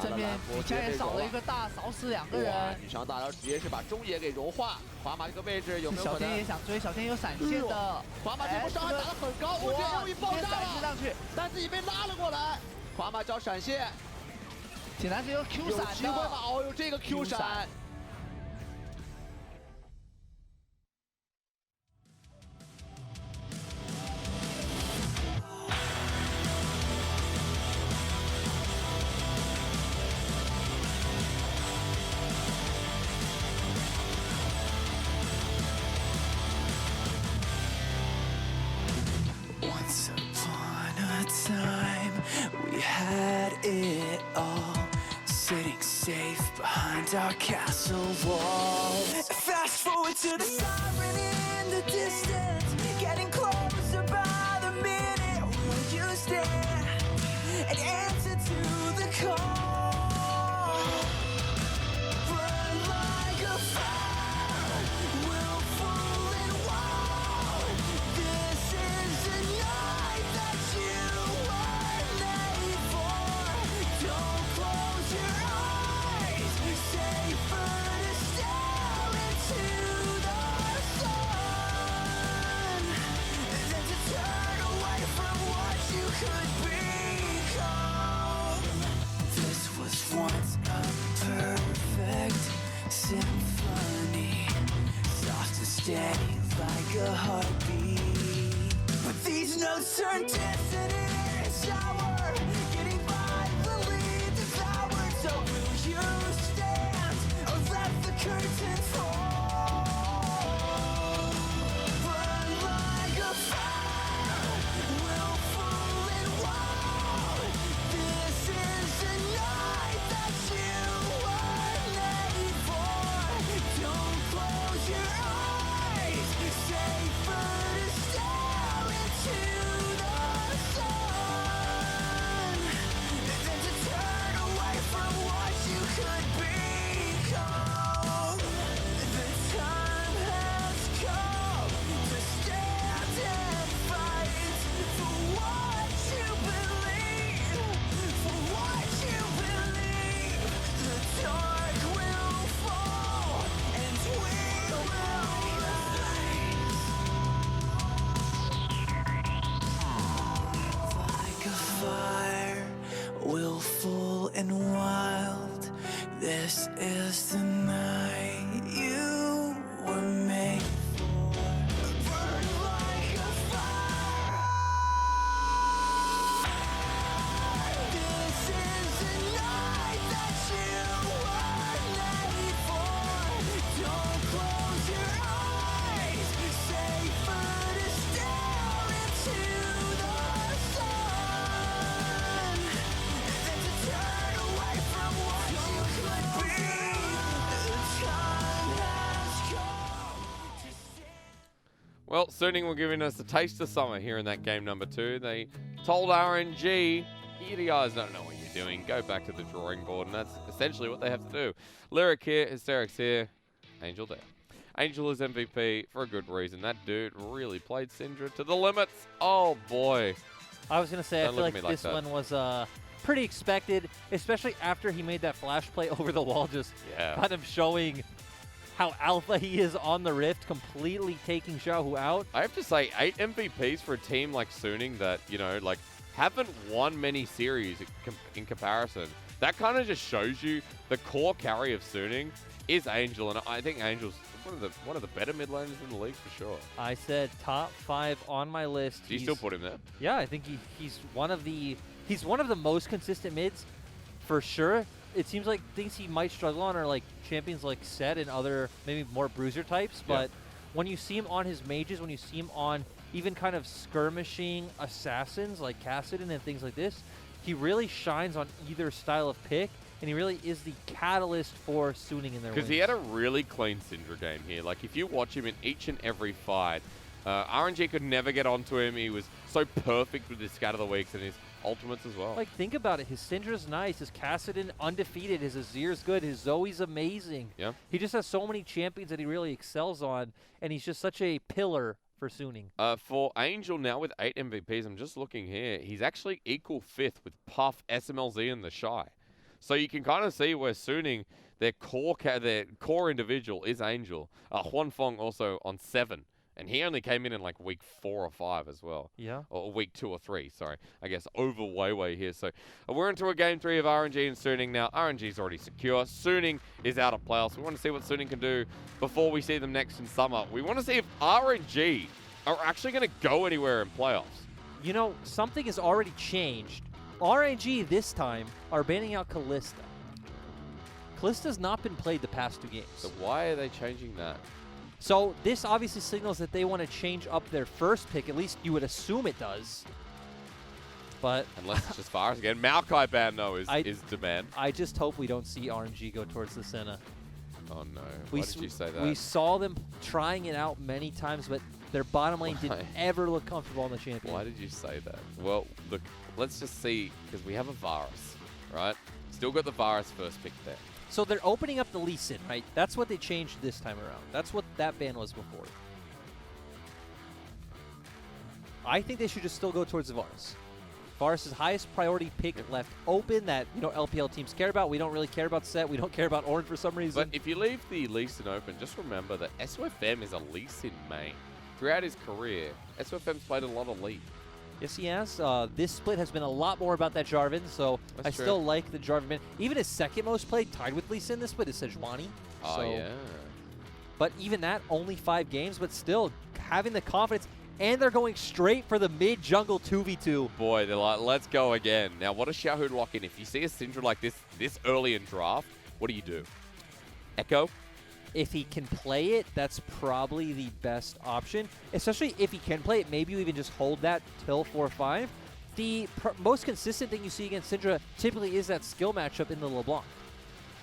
这边底下也少了一个大，少死2个人。女强大招直接是把中野给融化。华马这个位置有没有可能？小天也想追，小天有闪现的。华马这波伤害打得很高，我这又一爆炸了，上去，但自己被拉了过来。华马找闪现，铁男是有 Q 闪的。有机会吗？哦，有这个 Q 闪。 Once upon a time, we had it all, sitting safe behind our castle walls. Fast forward to the siren in the distance, getting closer by the minute. Will you stand and answer to the call? Burn like a fire, willful and wild. This is the night that you were made for. Don't close your eyes. Safer to stare into the sun than to turn away from what you could become. This was once a perfect symphony, soft and steady like a heartbeat. But these notes turn dissonant and sour, getting violently devoured. So will you stand or let the curtain fall? Burn like a fire, willful and wild. This is the night that you were made for. Don't close your eyes. Safer to stare into the sun than to turn away from what you could become. The time has come to stand and fight for what you believe. For what you believe. The dark will fall and we will rise. Like a fire, willful and wild. This is the night you were made for. Burn like a fire. This is the night that you were made for. Don't close your eyes. Safer to stare into the sun than to turn away from what you could be. The time has come to see. Well, Suning were giving us a taste of summer here in that game number 2. They told RNG, you guys don't know what you're doing. Go back to the drawing board, and that's essentially what they have to do. Lyric here, Hysterics here, Angel there. Angel is MVP for a good reason. That dude really played Syndra to the limits. Oh, boy. I was going to say, Don't I feel look like at me like this that. one was pretty expected, especially after he made that flash play over the wall, just Yeah. kind of showing how alpha he is on the Rift, completely taking Xiaohu out. I have to say, 8 MVPs for a team like Suning that, you know, like, haven't won many series in comparison. That kind of just shows you the core carry of Suning is Angel, and I think Angel's one of the better mid laners in the league for sure. I said top 5 on my list. Do you still put him there? Yeah, I think he's one of the most consistent mids for sure. It seems like things he might struggle on are like champions like Set and other maybe more bruiser types, but when you see him on his mages, when you see him on even kind of skirmishing assassins like Kassadin and things like this, he really shines on either style of pick. and he really is the catalyst for Suning in their wins. Because he had a really clean Syndra game here. Like, if you watch him in each and every fight, RNG could never get onto him. He was so perfect with his Scatter the Weeks and his ultimates as well. Like, think about it. His Syndra's nice. His Kassadin undefeated. His Azir's good. His Zoe's amazing. Yeah. He just has so many champions that he really excels on, and he's just such a pillar for Suning. For Angel now with 8 MVPs, I'm just looking here. He's actually equal 5th with Puff, SMLZ, and the Shy. So you can kind of see where Suning, their core individual is Angel. Huanfeng also on 7. And he only came in like week 4 or 5 as well. Yeah. Or week 2 or 3, sorry. I guess over way here. So we're into a game 3 of RNG and Suning now. RNG's already secure. Suning is out of playoffs. We want to see what Suning can do before we see them next in summer. We want to see if RNG are actually going to go anywhere in playoffs. You know, something has already changed. RNG this time are banning out Kalista. Kalista's not been played the past 2 games. So why are they changing that? So this obviously signals that they want to change up their first pick. At least you would assume it does. But unless it's just Virus again. Maokai ban, though, is demand. I just hope we don't see RNG go towards the Senna. Oh, no. Why did you say that? We saw them trying it out many times, but their bottom lane didn't ever look comfortable on the champion. Why did you say that? Well, look, let's just see, because we have a Virus, right? Still got the Virus first pick there. So they're opening up the Lee Sin, right? That's what they changed this time around. That's what that ban was before. I think they should just still go towards the Varus. Varus' highest priority pick left open that, you know, LPL teams care about. We don't really care about Set. We don't care about Orange for some reason. But if you leave the Lee Sin open, just remember that SOFM is a Lee Sin main. Throughout his career, SOFM's played a lot of Lee. Yes, he has. This split has been a lot more about that Jarvan, so I still like the Jarvan ban. Even his second most played, tied with Lee Sin this split, is Sejuani. Oh, yeah. But even that, only 5 games, but still having the confidence. And they're going straight for the mid-jungle 2v2. Boy, they're like, let's go again. Now, what does Xiaohu lock in? If you see a Syndra like this early in draft, what do? Echo? If he can play it, that's probably the best option. Especially if he can play it, maybe you even just hold that till 4-5. The most consistent thing you see against Syndra typically is that skill matchup in the LeBlanc.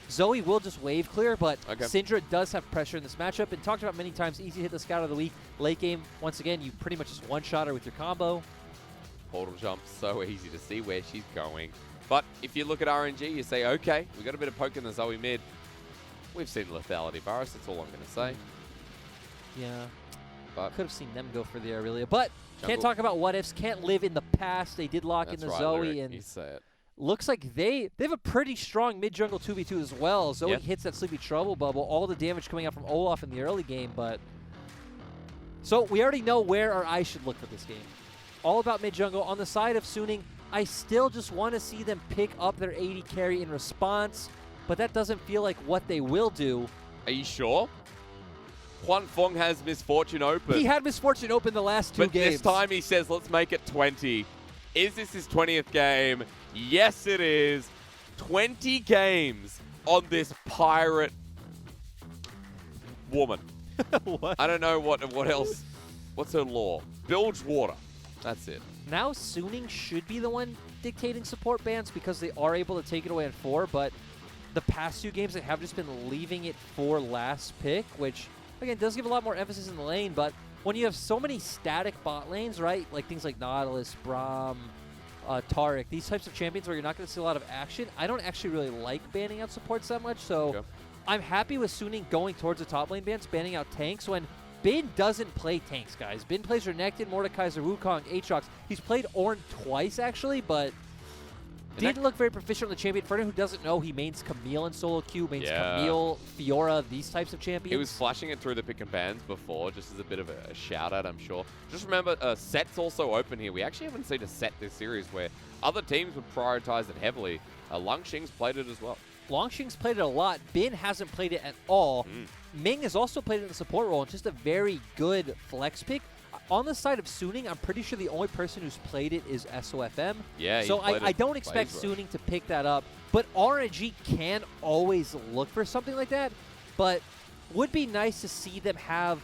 Zoe will just wave clear, but Syndra does have pressure in this matchup. And talked about many times, easy to hit the Scout of the Week. Late game, once again, you pretty much just one-shot her with your combo. Portal jump, so easy to see where she's going. But if you look at RNG, you say, okay, we got a bit of poke in the Zoe mid. We've seen lethality Virus, that's all I'm going to say. Yeah. But could have seen them go for the Aurelia. But Jungle. Can't talk about what ifs, can't live in the past. They did lock in the Zoe. Lyric, and you say it. Looks like they have a pretty strong mid-jungle 2v2 as well. Zoe hits that Sleepy Trouble bubble. All the damage coming out from Olaf in the early game, but... So we already know where our eyes should look for this game. All about mid-jungle. On the side of Suning, I still just want to see them pick up their AD carry in response, but that doesn't feel like what they will do. Are you sure? Huanfeng has Misfortune open. He had Misfortune open the last 2 games. But this time he says, let's make it 20. Is this his 20th game? Yes, it is. 20 games on this pirate woman. What? I don't know what else. What's her lore? Bilge water. That's it. Now Suning should be the one dictating support bans because they are able to take it away in 4, but the past 2 games they have just been leaving it for last pick, which, again, does give a lot more emphasis in the lane, but when you have so many static bot lanes, right, like things like Nautilus, Braum, Taric, these types of champions where you're not going to see a lot of action, I don't actually really like banning out supports that much, so I'm happy with Suning going towards the top lane bans, banning out tanks when Bin doesn't play tanks, guys. Bin plays Renekton, Mordekaiser, Wukong, Aatrox. He's played Ornn twice, actually, but didn't look very proficient on the champion. For anyone who doesn't know, he mains Camille in solo queue, mains Camille, Fiora, these types of champions. He was flashing it through the pick and bans before, just as a bit of a shout-out, I'm sure. Just remember, Set's also open here. We actually haven't seen a Set this series where other teams would prioritize it heavily. Longxing's played it as well. Longxing's played it a lot. Bin hasn't played it at all. Ming has also played it in the support role. Just a very good flex pick. On the side of Suning, I'm pretty sure the only person who's played it is SOFM. Yeah, so I don't expect Suning to pick that up. But RNG can always look for something like that. But would be nice to see them have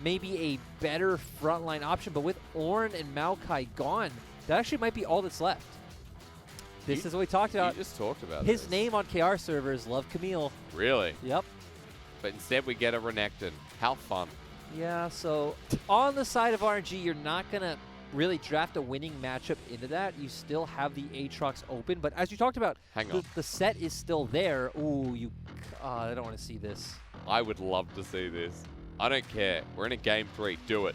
maybe a better frontline option. But with Ornn and Maokai gone, that actually might be all that's left. This is what we talked about. You just talked about His this. name on KR servers, Love Camille. Really? Yep. But instead we get a Renekton. How fun. Yeah, so on the side of RNG, you're not going to really draft a winning matchup into that. You still have the Aatrox open, but as you talked about, the set is still there. Ooh, I don't want to see this. I would love to see this. I don't care. We're in a game 3. Do it.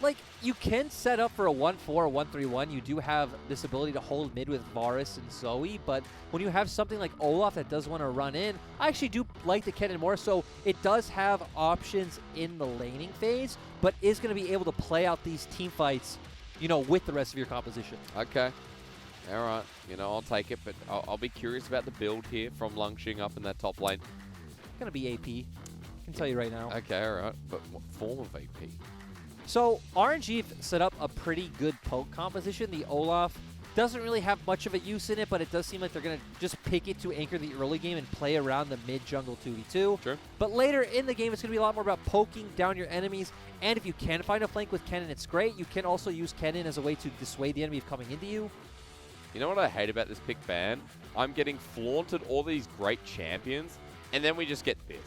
Like, you can set up for a 1-4 or 1-3-1. You do have this ability to hold mid with Varus and Zoe, but when you have something like Olaf that does want to run in, I actually do like the Kennen more, so it does have options in the laning phase, but is going to be able to play out these team fights, you know, with the rest of your composition. Okay. All right. You know, I'll take it, but I'll be curious about the build here from Lungxing up in that top lane. Going to be AP. I can tell you right now. Okay, all right. But what form of AP? So RNG set up a pretty good poke composition. The Olaf doesn't really have much of a use in it, but it does seem like they're going to just pick it to anchor the early game and play around the mid-jungle 2v2. Sure. But later in the game, it's going to be a lot more about poking down your enemies. And if you can find a flank with Kennen, it's great. You can also use Kennen as a way to dissuade the enemy of coming into you. You know what I hate about this pick ban? I'm getting flaunted all these great champions, and then we just get this.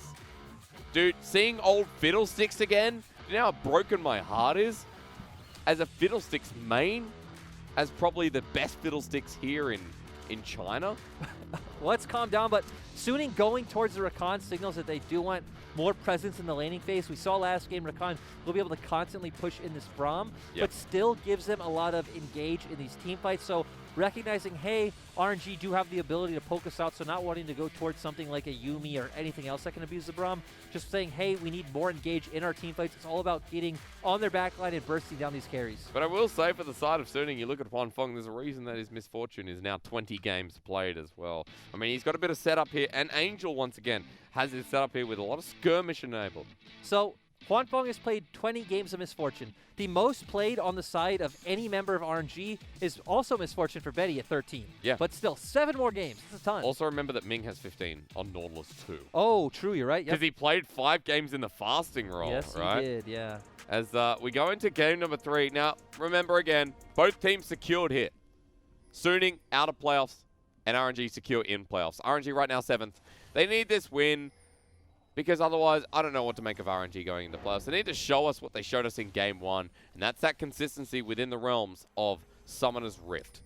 Dude, seeing old Fiddlesticks again, you know how broken my heart is? As a Fiddlesticks main, as probably the best Fiddlesticks here in China. Let's calm down, but Suning going towards the Rakan signals that they do want more presence in the laning phase. We saw last game Rakan will be able to constantly push in this Braum, but still gives them a lot of engage in these team fights. So recognizing, hey, RNG do have the ability to poke us out, so not wanting to go towards something like a Yuumi or anything else that can abuse the Braum, just saying, hey, we need more engage in our team fights. It's all about getting on their backline and bursting down these carries. But I will say, for the side of Suning, you look at Huanfeng, there's a reason that his misfortune is now 20 games played as well. I mean, he's got a bit of setup here, and Angel, once again, has his setup here with a lot of skirmish enabled. So Huanfeng has played 20 games of Misfortune. The most played on the side of any member of RNG is also Misfortune for Betty at 13. Yeah. But still, 7 more games. That's a ton. Also remember that Ming has 15 on Nautilus too. Oh, true. You're right. Because he played 5 games in the fasting role, yes, right? he did, yeah. As we go into game number 3. Now, remember again, both teams secured here. Suning out of playoffs and RNG secure in playoffs. RNG right now 7th. They need this win, because otherwise, I don't know what to make of RNG going into playoffs. They need to show us what they showed us in Game 1, and that's that consistency within the realms of Summoner's Rift.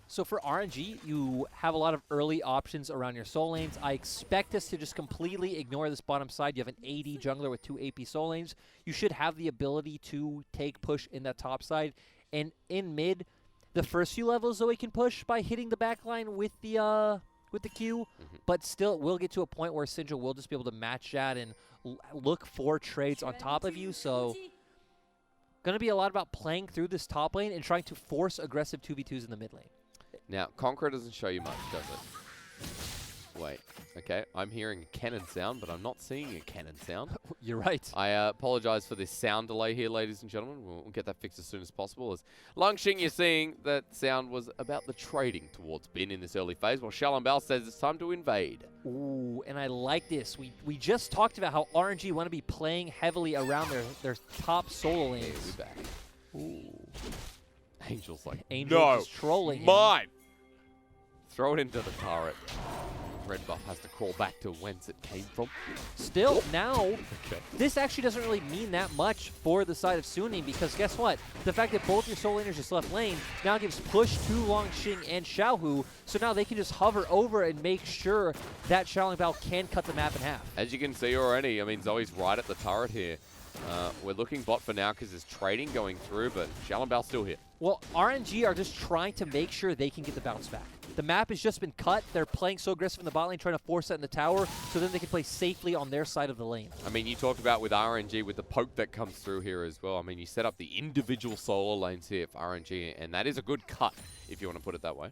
So for RNG, you have a lot of early options around your soul lanes. I expect us to just completely ignore this bottom side. You have an AD jungler with 2 AP soul lanes. You should have the ability to take push in that top side. And in mid, the first few levels, Zoe can push by hitting the backline with the Q, but still it will get to a point where Syndra will just be able to match that and look for trades on top of you. So going to be a lot about playing through this top lane and trying to force aggressive 2v2s in the mid lane. Now, Conqueror doesn't show you much, does it? Wait, okay, I'm hearing a cannon sound, but I'm not seeing a cannon sound. You're right. I apologize for this sound delay here, ladies and gentlemen. We'll get that fixed as soon as possible. As Lungxing, you're seeing that sound was about the trading towards Bin in this early phase, while Shalambal says it's time to invade. Ooh, and I like this. We just talked about how RNG want to be playing heavily around their top solo lanes. Yeah, we're back. Ooh. Angel's like, Angel no, is trolling mine. Throw it into the turret. Red buff has to crawl back to whence it came from. Still, now, this actually doesn't really mean that much for the side of Suning, because guess what? The fact that both your soul laners just left lane now gives push to Longxing and Xiaohu, so now they can just hover over and make sure that Xiaolongbao can cut the map in half. As you can see already, I mean, Zoe's right at the turret here. We're looking bot for now because there's trading going through, but Xiaolongbao still here. Well, RNG are just trying to make sure they can get the bounce back. The map has just been cut. They're playing so aggressive in the bot lane, trying to force that in the tower, so then they can play safely on their side of the lane. I mean, you talked about with RNG, with the poke that comes through here as well. I mean, you set up the individual solo lanes here for RNG, and that is a good cut, if you want to put it that way.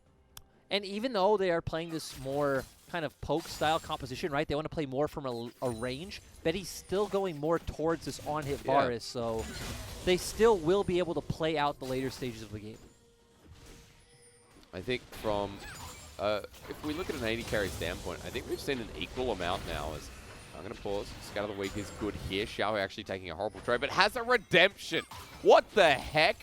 And even though they are playing this more kind of poke-style composition, right? They want to play more from a range. Betty's still going more towards this on-hit Varus, so they still will be able to play out the later stages of the game. I think from, if we look at an 80 carry standpoint, I think we've seen an equal amount now. As I'm going to pause. Scout of the Week is good here. Xiao actually taking a horrible trade, but has a redemption. What the heck?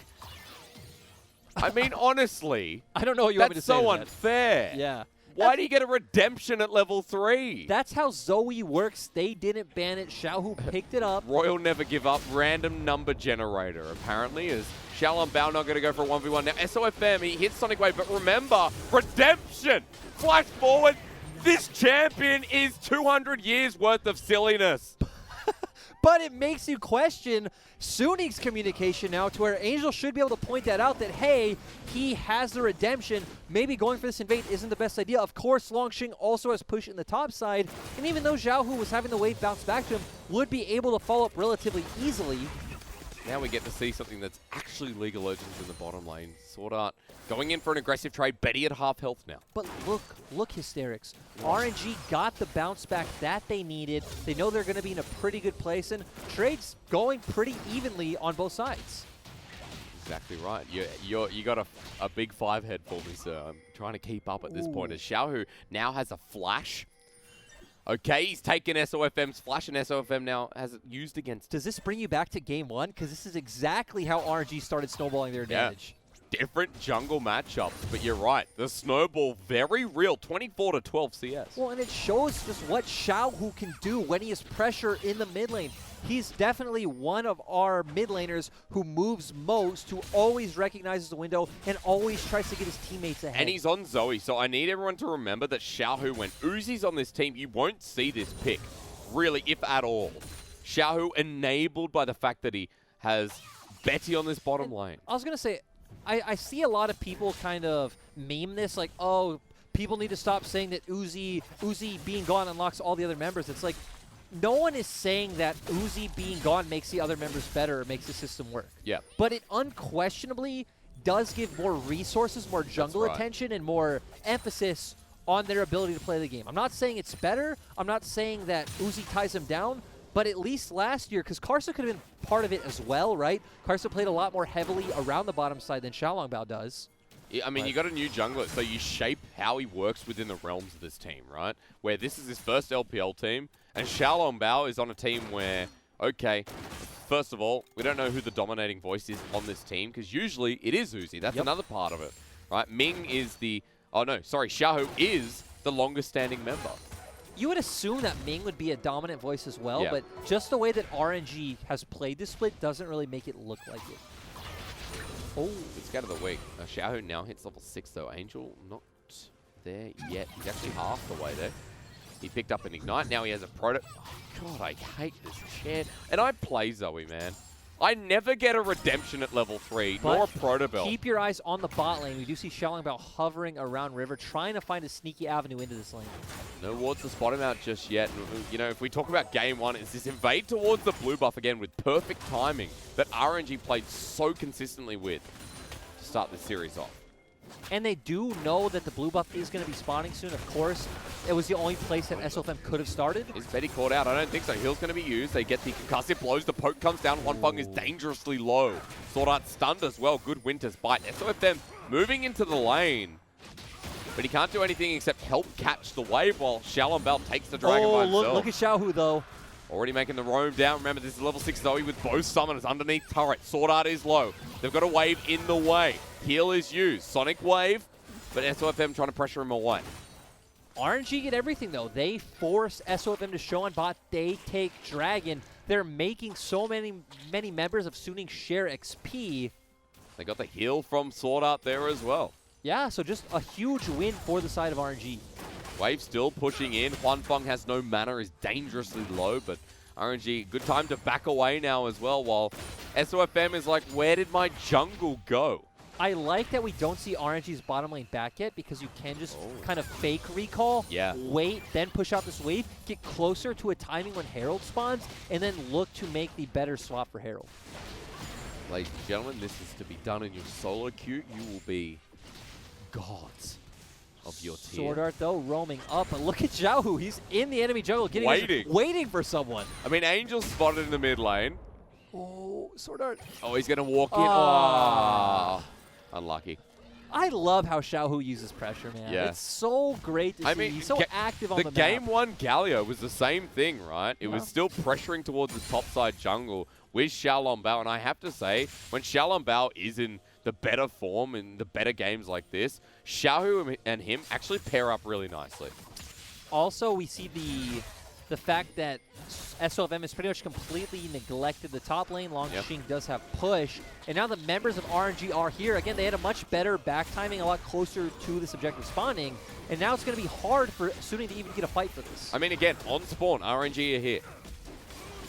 I mean, honestly, I don't know what you want me to that's say. so to that. unfair. Yeah. Why do you get a redemption at level 3? That's how Zoe works. They didn't ban it. Xiaohu picked it up. Royal never give up. Random number generator, apparently, is Xiaolongbao not going to go for a 1v1. Now, SOFM, he hits Sonic Wave, but remember, redemption! Flash forward. This champion is 200 years worth of silliness. But it makes you question Sunig's communication now to where Angel should be able to point that out that, hey, he has the redemption. Maybe going for this invade isn't the best idea. Of course, Longxing also has push in the top side. And even though Xiaohu was having the wave bounce back to him, would be able to follow up relatively easily. Now we get to see something that's actually League of Legends in the bottom lane. Sword Art going in for an aggressive trade. Betty at half health now. But look, Hysterics. RNG got the bounce back that they needed. They know they're going to be in a pretty good place, and trade's going pretty evenly on both sides. Exactly right. You got a big 5-head for me, sir. I'm trying to keep up at this point. As Xiaohu now has a flash. Okay, he's taken SOFM's flash, and SOFM now has it used against. Does this bring you back to game 1? Because this is exactly how RNG started snowballing their advantage. Yeah. Different jungle matchups, but you're right. The snowball, very real. 24 to 12 CS. Well, and it shows just what Xiaohu can do when he has pressure in the mid lane. He's definitely one of our mid laners who moves most, who always recognizes the window and always tries to get his teammates ahead. And he's on Zoe, so I need everyone to remember that Xiaohu, when Uzi's on this team, you won't see this pick, really, if at all. Xiaohu enabled by the fact that he has Betty on this bottom lane. I was going to say, I see a lot of people kind of meme this, like, oh, people need to stop saying that Uzi being gone unlocks all the other members. It's like, no one is saying that Uzi being gone makes the other members better or makes the system work. Yeah. But it unquestionably does give more resources, more jungle attention, and more emphasis on their ability to play the game. I'm not saying it's better. I'm not saying that Uzi ties him down. But at least last year, because Karsa could have been part of it as well, right? Karsa played a lot more heavily around the bottom side than Xiaolongbao does. Yeah, I mean, you got a new jungler, so you shape how he works within the realms of this team, right? Where this is his first LPL team, and Xiaolongbao is on a team where, okay, first of all, we don't know who the dominating voice is on this team, because usually it is Uzi. That's another part of it, right? Ming is the, Xiaohu is the longest standing member. You would assume that Ming would be a dominant voice as well, but just the way that RNG has played this split doesn't really make it look like it. Oh, it's out of the week. Xiaohu now hits level 6 though. Angel not there yet. He's actually half the way there. He picked up an Ignite. Now he has a Proto. Oh, God, I hate this chair. And I play Zoe, man. I never get a redemption at level 3, nor a Proto Belt. Keep your eyes on the bot lane. We do see Xiaolongbao hovering around River, trying to find a sneaky avenue into this lane. No wards to spot him out just yet. And, you know, if we talk about game 1, it's this invade towards the blue buff again with perfect timing that RNG played so consistently with to start this series off. And they do know that the blue buff is going to be spawning soon, of course. It was the only place that SOFM could have started. Is Betty caught out? I don't think so. Heal's going to be used. They get the concussive blows. The poke comes down. Huanfeng is dangerously low. Sword Art stunned as well. Good Winter's Bite. SOFM moving into the lane. But he can't do anything except help catch the wave while Xiaolongbao takes the dragon by himself. Look at Xiaohu, though. Already making the roam down. Remember, this is level 6 Zoe with both summoners underneath turret. Sword Art is low. They've got a wave in the way. Heal is used. Sonic Wave, but SOFM trying to pressure him away. RNG get everything, though. They force SOFM to show on bot. They take Dragon. They're making so many members of Suning share XP. They got the heal from Sword Art there as well. Yeah, so just a huge win for the side of RNG. Wave still pushing in. Huanfeng has no mana, is dangerously low, but RNG, good time to back away now as well, while SOFM is like, where did my jungle go? I like that we don't see RNG's bottom lane back yet because you can just kind of fake recall, wait, then push out this wave, get closer to a timing when Herald spawns, and then look to make the better swap for Herald. Ladies and gentlemen, this is to be done in your solo queue. You will be gods of your tier. Sword Art, though, roaming up, but look at Xiaohu. He's in the enemy jungle, waiting for someone. I mean, Angel's spotted in the mid lane. Oh, Sword Art. Oh, he's going to walk in. Oh. Unlucky. I love how Xiaohu uses pressure, man. Yeah. It's so great to see. He's so active on the map. The game 1 Galio was the same thing, right? It was still pressuring towards the topside jungle with Xiaolongbao, and I have to say, when Xiaolongbao is in the better form in the better games like this, Xiaohu and him actually pair up really nicely. Also, we see the fact that SOFM has pretty much completely neglected the top lane. Longxing does have push. And now the members of RNG are here. Again, they had a much better back timing, a lot closer to this objective spawning. And now it's going to be hard for Suning to even get a fight for this. I mean, again, on spawn, RNG are here.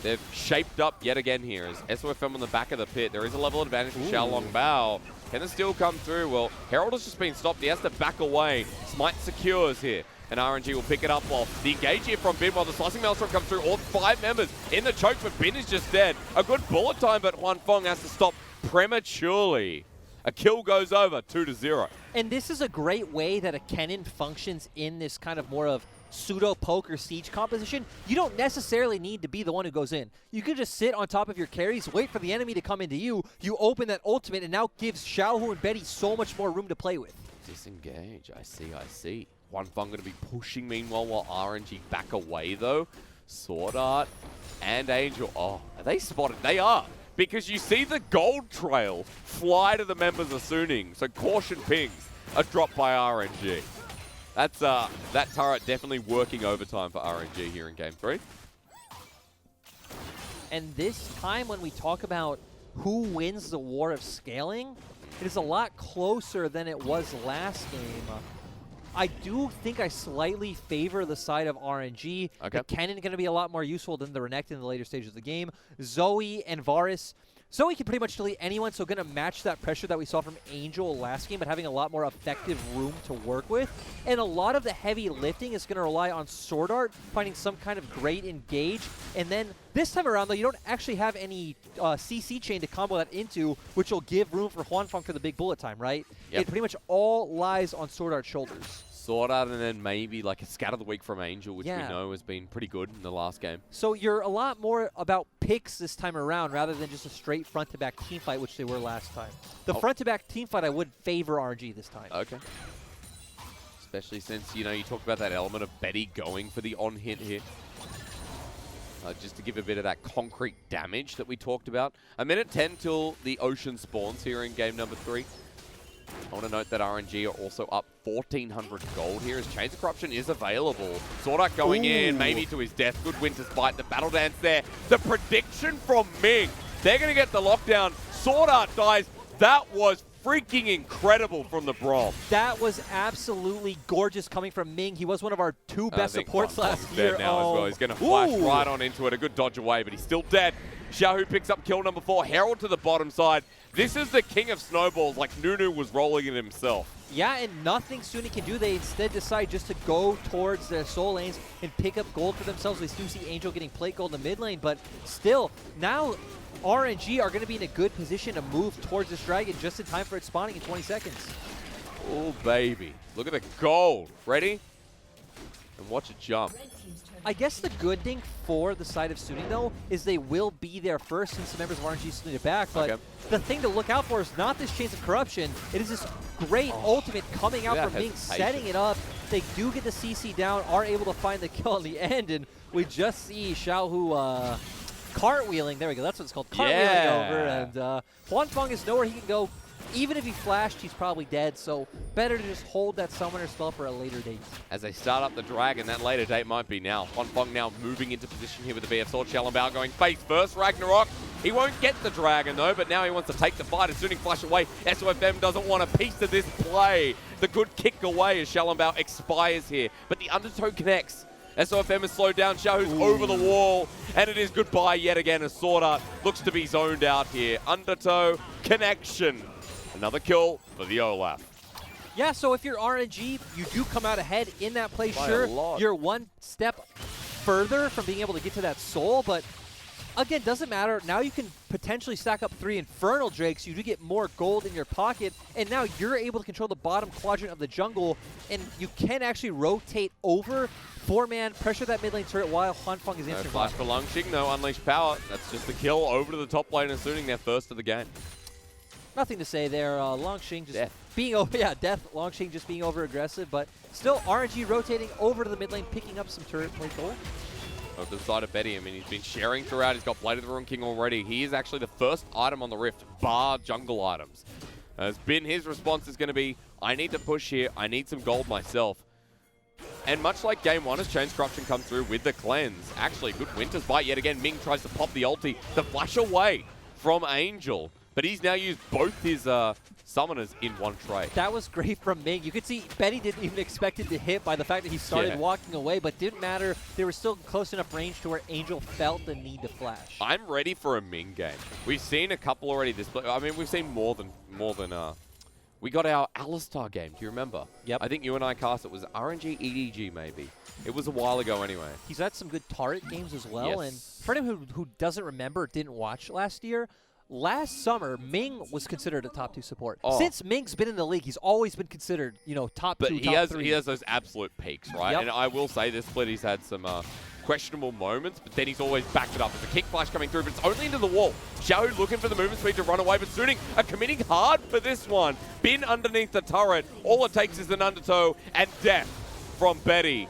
They've shaped up yet again here as SOFM on the back of the pit. There is a level advantage for Xiaolongbao. Can the steal come through? Well, Herald has just been stopped. He has to back away. Smite secures here. And RNG will pick it up while the engage here from Bin, while the slicing maelstrom comes through. All 5 members in the choke, but Bin is just dead. A good bullet time, but Huanfeng has to stop prematurely. A kill goes over, 2-0. And this is a great way that a Kennen functions in this kind of more of pseudo-poker siege composition. You don't necessarily need to be the one who goes in. You can just sit on top of your carries, wait for the enemy to come into you. You open that ultimate, and now gives Xiaohu and Betty so much more room to play with. Disengage, I see. Huanfeng going to be pushing meanwhile while RNG back away though. Sword Art and Angel. Oh, are they spotted? They are. Because you see the gold trail fly to the members of Suning. So caution pings are dropped by RNG. That's that turret definitely working overtime for RNG here in Game 3. And this time when we talk about who wins the war of scaling, it is a lot closer than it was last game. I do think I slightly favor the side of RNG. Okay. The Kennen going to be a lot more useful than the Renekton in the later stages of the game. Zoe and Varus. Zoe can pretty much delete anyone, so going to match that pressure that we saw from Angel last game, but having a lot more effective room to work with. And a lot of the heavy lifting is going to rely on Sword Art, finding some kind of great engage. And then this time around, though, you don't actually have any CC chain to combo that into, which will give room for Huanfeng for the big bullet time, right? Yep. It pretty much all lies on Sword Art's shoulders. Sword Art and then maybe like a Scatter the Weak from Angel, which we know has been pretty good in the last game. So you're a lot more about picks this time around rather than just a straight front-to-back team fight, which they were last time. The front-to-back team fight, I would favor RNG this time. Okay. Especially since, you know, you talked about that element of Betty going for the on-hit here. Just to give a bit of that concrete damage that we talked about. A minute 10 till the Ocean spawns here in game number 3. I want to note that RNG are also up 1,400 gold here as Chains of Corruption is available. Sword Art going in, maybe to his death. Good Winter's Bite, the battle dance there. The prediction from Ming. They're going to get the lockdown. Sword Art dies. That was freaking incredible from the Braum. That was absolutely gorgeous coming from Ming. He was one of our 2 best supports last year. Dead now as well. He's going to flash right on into it. A good dodge away, but he's still dead. Xiaohu picks up kill number 4. Herald to the bottom side. This is the king of snowballs, like Nunu was rolling it himself. Yeah, and nothing Suning can do. They instead decide just to go towards their soul lanes and pick up gold for themselves. We do see Angel getting plate gold in the mid lane, but still, now RNG are going to be in a good position to move towards this dragon just in time for it spawning in 20 seconds. Oh, baby. Look at the gold. Ready? And watch it jump. I guess the good thing for the side of Suning, though, is they will be there first since the members of RNG slid it back. But the thing to look out for is not this Chains of Corruption. It is this great ultimate coming out from Ming, setting it up. They do get the CC down, are able to find the kill in the end, and we just see Xiaohu cartwheeling. There we go. That's what it's called. Cartwheeling over, and Huanfeng is nowhere he can go. Even if he flashed, he's probably dead, so better to just hold that summoner spell for a later date. As they start up the dragon, that later date might be now. Huanfeng now moving into position here with the BF Sword. Xiaolongbao going face first. Ragnarok. He won't get the dragon, though, but now he wants to take the fight. As Suning flash away, SOFM doesn't want a piece of this play. The good kick away as Xiaolongbao expires here, but the undertow connects. SOFM is slowed down. Xiaohu's over the wall, and it is goodbye yet again as Sword Art looks to be zoned out here. Undertow connection. Another kill for the Olaf. Yeah, so if you're RNG, you do come out ahead in that play. Sure, you're one step further from being able to get to that soul, but again, doesn't matter. Now you can potentially stack up 3 Infernal Drakes. You do get more gold in your pocket, and now you're able to control the bottom quadrant of the jungle, and you can actually rotate over 4-man, pressure that mid lane turret while Huanfeng is answering. Flash for Longxing, no unleashed power. That's just the kill over to the top lane and Suning their first of the game. Nothing to say there. Longxing just being over, death. Longxing just being over aggressive, but still RNG rotating over to the mid lane, picking up some turret plate gold. Over to the side of Betty, I mean, he's been sharing throughout. He's got Blade of the Ruined King already. He is actually the first item on the Rift, bar jungle items. As Bin, his response is going to be, I need to push here. I need some gold myself. And much like game 1, as Chain's Corruption comes through with the cleanse, actually, good Winter's Bite yet again. Ming tries to pop the ulti, the flash away from Angel. But he's now used both his summoners in one trade. That was great from Ming. You could see Betty didn't even expect it to hit by the fact that he started walking away, but didn't matter. They were still close enough range to where Angel felt the need to flash. I'm ready for a Ming game. We've seen a couple already this play. I mean, we've seen more than we got our Alistar game. Do you remember? Yep. I think you and I cast it was RNG EDG maybe. It was a while ago anyway. He's had some good turret games as well. Yes. And for anyone who doesn't remember, didn't watch last year, last summer, Ming was considered a top 2 support. Oh. Since Ming's been in the league, he's always been considered, you know, top 2, But top 3. he has those absolute peaks, right? Yep. And I will say this split, he's had some questionable moments, but then he's always backed it up. There's a kick flash coming through, but it's only into the wall. Xiao looking for the movement speed to run away, but Suning are committing hard for this one. Bin underneath the turret. All it takes is an undertow and death from Betty.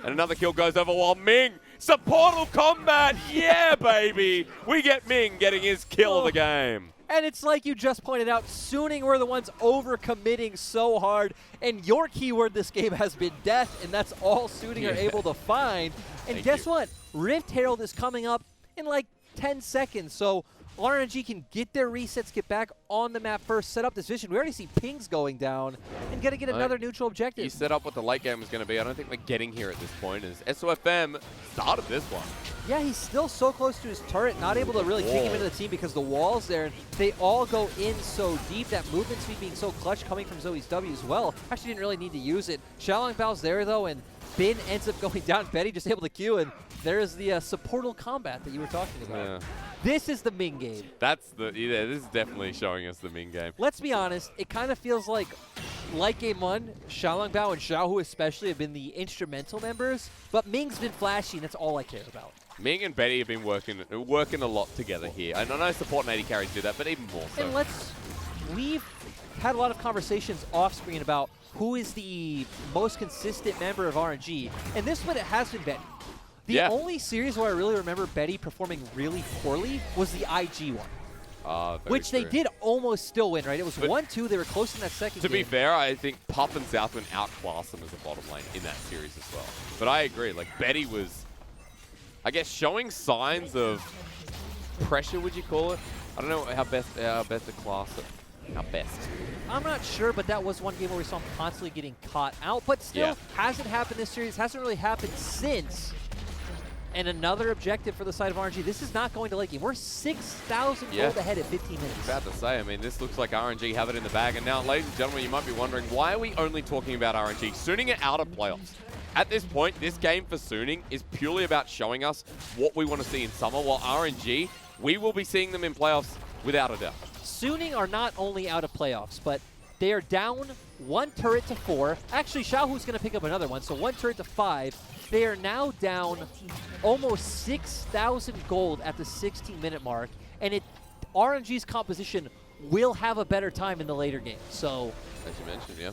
And another kill goes over while Ming, supportal combat, yeah, baby. We get Ming getting his kill of the game. And it's like you just pointed out, Suning were the ones overcommitting so hard, and your keyword this game has been death, and that's all Suning are able to find. And guess what? Rift Herald is coming up in like 10 seconds, so RNG can get their resets, get back on the map first, set up this vision. We already see pings going down, and gotta get another neutral objective. You set up what the late game was going to be. I don't think we're getting here at this point, as SOFM started this one. Yeah, he's still so close to his turret, not able to really kick him into the team because the wall's there, and they all go in so deep. That movement speed being so clutch coming from Zoe's W as well. Actually didn't really need to use it. Xiaolong Bao's there, though, and Bin ends up going down. Betty just able to Q, and there's the supportal combat that you were talking about. Yeah. This is the Ming game. That's the, yeah, this is definitely showing us the Ming game. Let's be honest, it kind of feels like game 1, Xiaolong Bao and Xiaohu especially have been the instrumental members, but Ming's been flashy, and that's all I care about. Ming and Betty have been working a lot together here. And I know support and AD carries do that, but even more so. And we've had a lot of conversations off screen about who is the most consistent member of RNG, and this one it has been Betty. The only series where I really remember Betty performing really poorly was the IG one. Which they did almost still win, right? It was 1-2. They were close in that second game. To be fair, I think Pup and Southwind outclassed them as a bottom lane in that series as well. But I agree. Like, Betty was, I guess, showing signs of pressure, would you call it? I don't know how best to class it. How best? I'm not sure, but that was one game where we saw him constantly getting caught out. But still, hasn't happened this series. Hasn't really happened since. And another objective for the side of RNG. This is not going to late game. We're 6,000 gold ahead at 15 minutes. About to say, I mean, this looks like RNG have it in the bag. And now, ladies and gentlemen, you might be wondering, why are we only talking about RNG? Suning are out of playoffs. At this point, this game for Suning is purely about showing us what we want to see in summer, while RNG, we will be seeing them in playoffs without a doubt. Suning are not only out of playoffs, but they are down 1 turret to 4. Actually, Xiaohu's going to pick up another one, so 1 turret to 5. They are now down almost 6,000 gold at the 16-minute mark, and RNG's composition will have a better time in the later games. So, as you mentioned, yeah.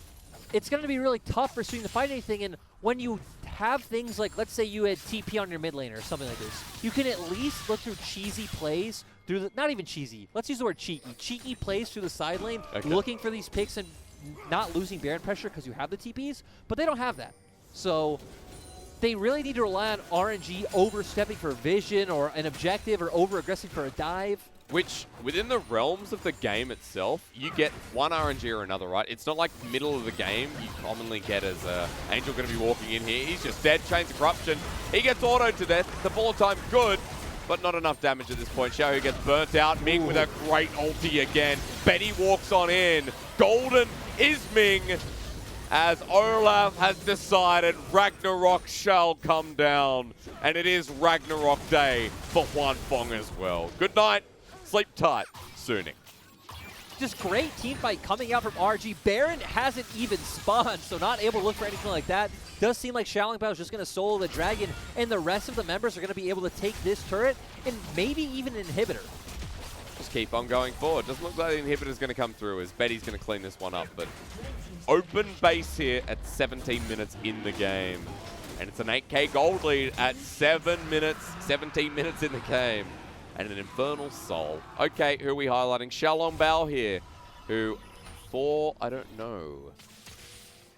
It's going to be really tough for Suning to fight anything, and when you have things like, let's say you had TP on your mid lane or something like this, you can at least look through cheesy plays, through the, not even cheesy, let's use the word cheeky. Cheeky plays through the side lane, looking for these picks and not losing Baron pressure because you have the TPs, but they don't have that. So they really need to rely on RNG overstepping for a vision or an objective or over-aggressing for a dive. Which, within the realms of the game itself, you get one RNG or another, right? It's not like middle of the game you commonly get as Angel going to be walking in here. He's just dead, Chains of Corruption. He gets autoed to death. The bullet time good, but not enough damage at this point. Xiao gets burnt out. Ming with a great ulti again. Betty walks on in. Golden is Ming, as Olaf has decided Ragnarok shall come down. And it is Ragnarok Day for Huan Fong as well. Good night. Sleep tight, Suning. Just great team fight coming out from RG. Baron hasn't even spawned, so not able to look for anything like that. Does seem like Xiaolong Bao is just going to solo the dragon, and the rest of the members are going to be able to take this turret and maybe even an inhibitor. Just keep on going forward. Doesn't look like the inhibitor's going to come through, as Betty's going to clean this one up. But open base here at 17 minutes in the game. And it's an 8k gold lead at 17 minutes in the game. And an Infernal Soul. Okay, who are we highlighting? Xiaolong Bao here, who 4, I don't know.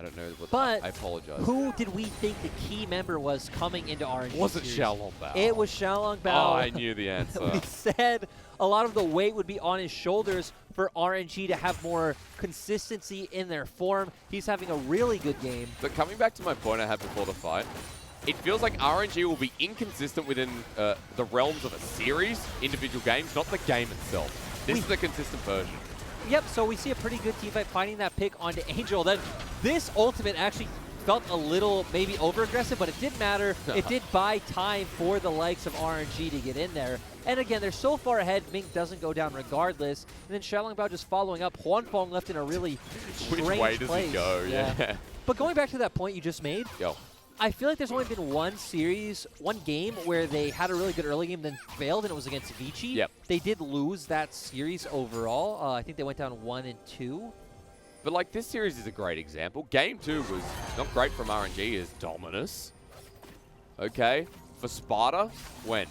I don't know what. But I apologize. who did we think the key member was coming into RNG? Was it series? Xiaolong Bao? It was Xiaolong Bao. Oh, I knew the answer. We said a lot of the weight would be on his shoulders for RNG to have more consistency in their form. He's having a really good game. But coming back to my point I had before the fight, it feels like RNG will be inconsistent within the realms of a series, individual games, not the game itself. This is the consistent version. Yep, so we see a pretty good team fight finding that pick onto Angel. Then this ultimate actually felt a little maybe over-aggressive, but it didn't matter. It did buy time for the likes of RNG to get in there. And again, they're so far ahead, Mink doesn't go down regardless. And then Xiaolong Bao just following up. Huanfeng left in a really strange Which way does place. he go? Yeah. But going back to that point you just made, Yo. I feel like there's only been one game where they had a really good early game, then failed, and it was against Vici. Yep. They did lose that series overall. I think they went down 1-2. But like this series is a great example. Game 2 was not great from RNG as Dominus. Okay, for Sparta, when?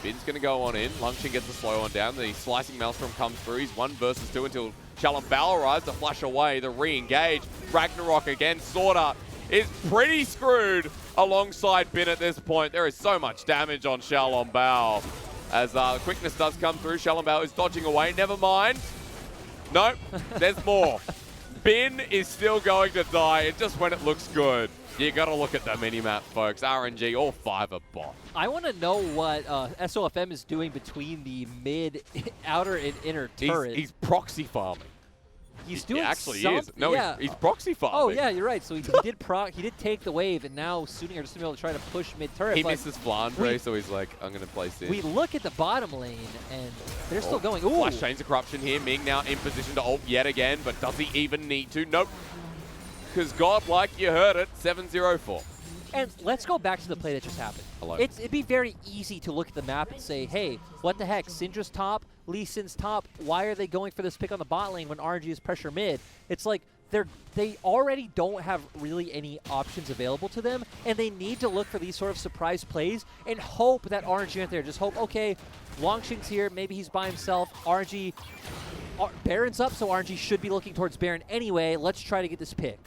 Bin's going to go on in. Lungqing gets the slow one down. The Slicing Maelstrom comes through. He's 1 versus 2 until Xiaolong Bao arrives to flash away. The re-engage. Ragnarok again. Sword Art is pretty screwed alongside Bin at this point. There is so much damage on Xiaolong Bao. As the quickness does come through, Xiaolong Bao is dodging away. Never mind. Nope, there's more. Bin is still going to die, and just when it looks good. You got to look at the minimap, folks. RNG, all 5 are bot. I want to know what SOFM is doing between the mid, outer, and inner turret. He's proxy farming. He's doing actually something. is. No, yeah. he's proxy farming. Oh yeah, you're right. So he did take the wave, and now Suninger just to be able to try to push mid turret. He misses Flandre, so he's like, I'm going to place in. We look at the bottom lane, and they're still going. Ooh. Flash Chains of Corruption here. Ming now in position to ult yet again, but does he even need to? Nope. Because Godlike, you heard it, 7-0-4. And let's go back to the play that just happened. It'd be very easy to look at the map and say, hey, what the heck? Syndra's top, Lee Sin's top. Why are they going for this pick on the bot lane when RNG is pressure mid? It's like they already don't have really any options available to them, and they need to look for these sort of surprise plays and hope that RNG aren't there. Just hope, okay, Longqing's here. Maybe he's by himself. RNG, Baron's up, so RNG should be looking towards Baron anyway. Let's try to get this pick.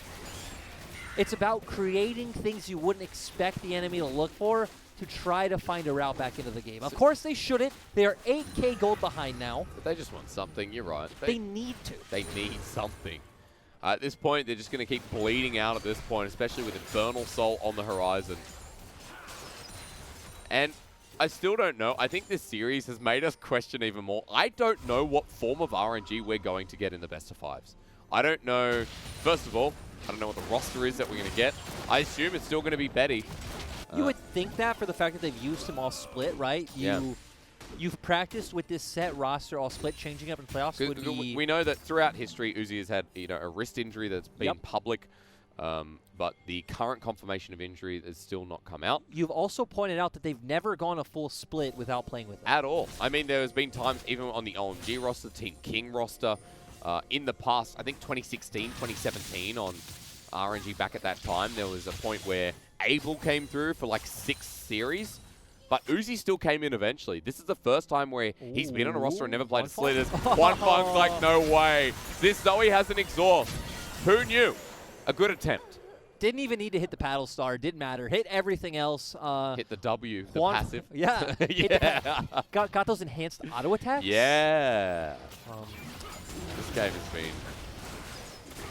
It's about creating things you wouldn't expect the enemy to look for to try to find a route back into the game. Of course they shouldn't. They are 8K gold behind now. But they just want something. You're right. They need to. They need something. At this point, they're just going to keep bleeding out at this point, especially with Infernal Soul on the horizon. And I still don't know. I think this series has made us question even more. I don't know what form of RNG we're going to get in the best of 5s. I don't know. First of all, I don't know what the roster is that we're going to get. I assume it's still going to be Betty. You would think that for the fact that they've used them all split, right? You've practiced with this set roster all split, changing up in playoffs would be... We know that throughout history, Uzi has had a wrist injury that's been public, but the current confirmation of injury has still not come out. You've also pointed out that they've never gone a full split without playing with them. At all. I mean, there has been times, even on the OMG roster, Team King roster, in the past, I think 2016, 2017 on RNG back at that time, there was a point where Abel came through for like 6 series, but Uzi still came in eventually. This is the first time where he's been on a roster and never played a Slitters. Huanfeng's like, no way. This Zoe has an exhaust. Who knew? A good attempt. Didn't even need to hit the paddle star. Didn't matter. Hit everything else. Hit the W, the passive. Yeah. Yeah. Got those enhanced auto attacks. Yeah. This game has been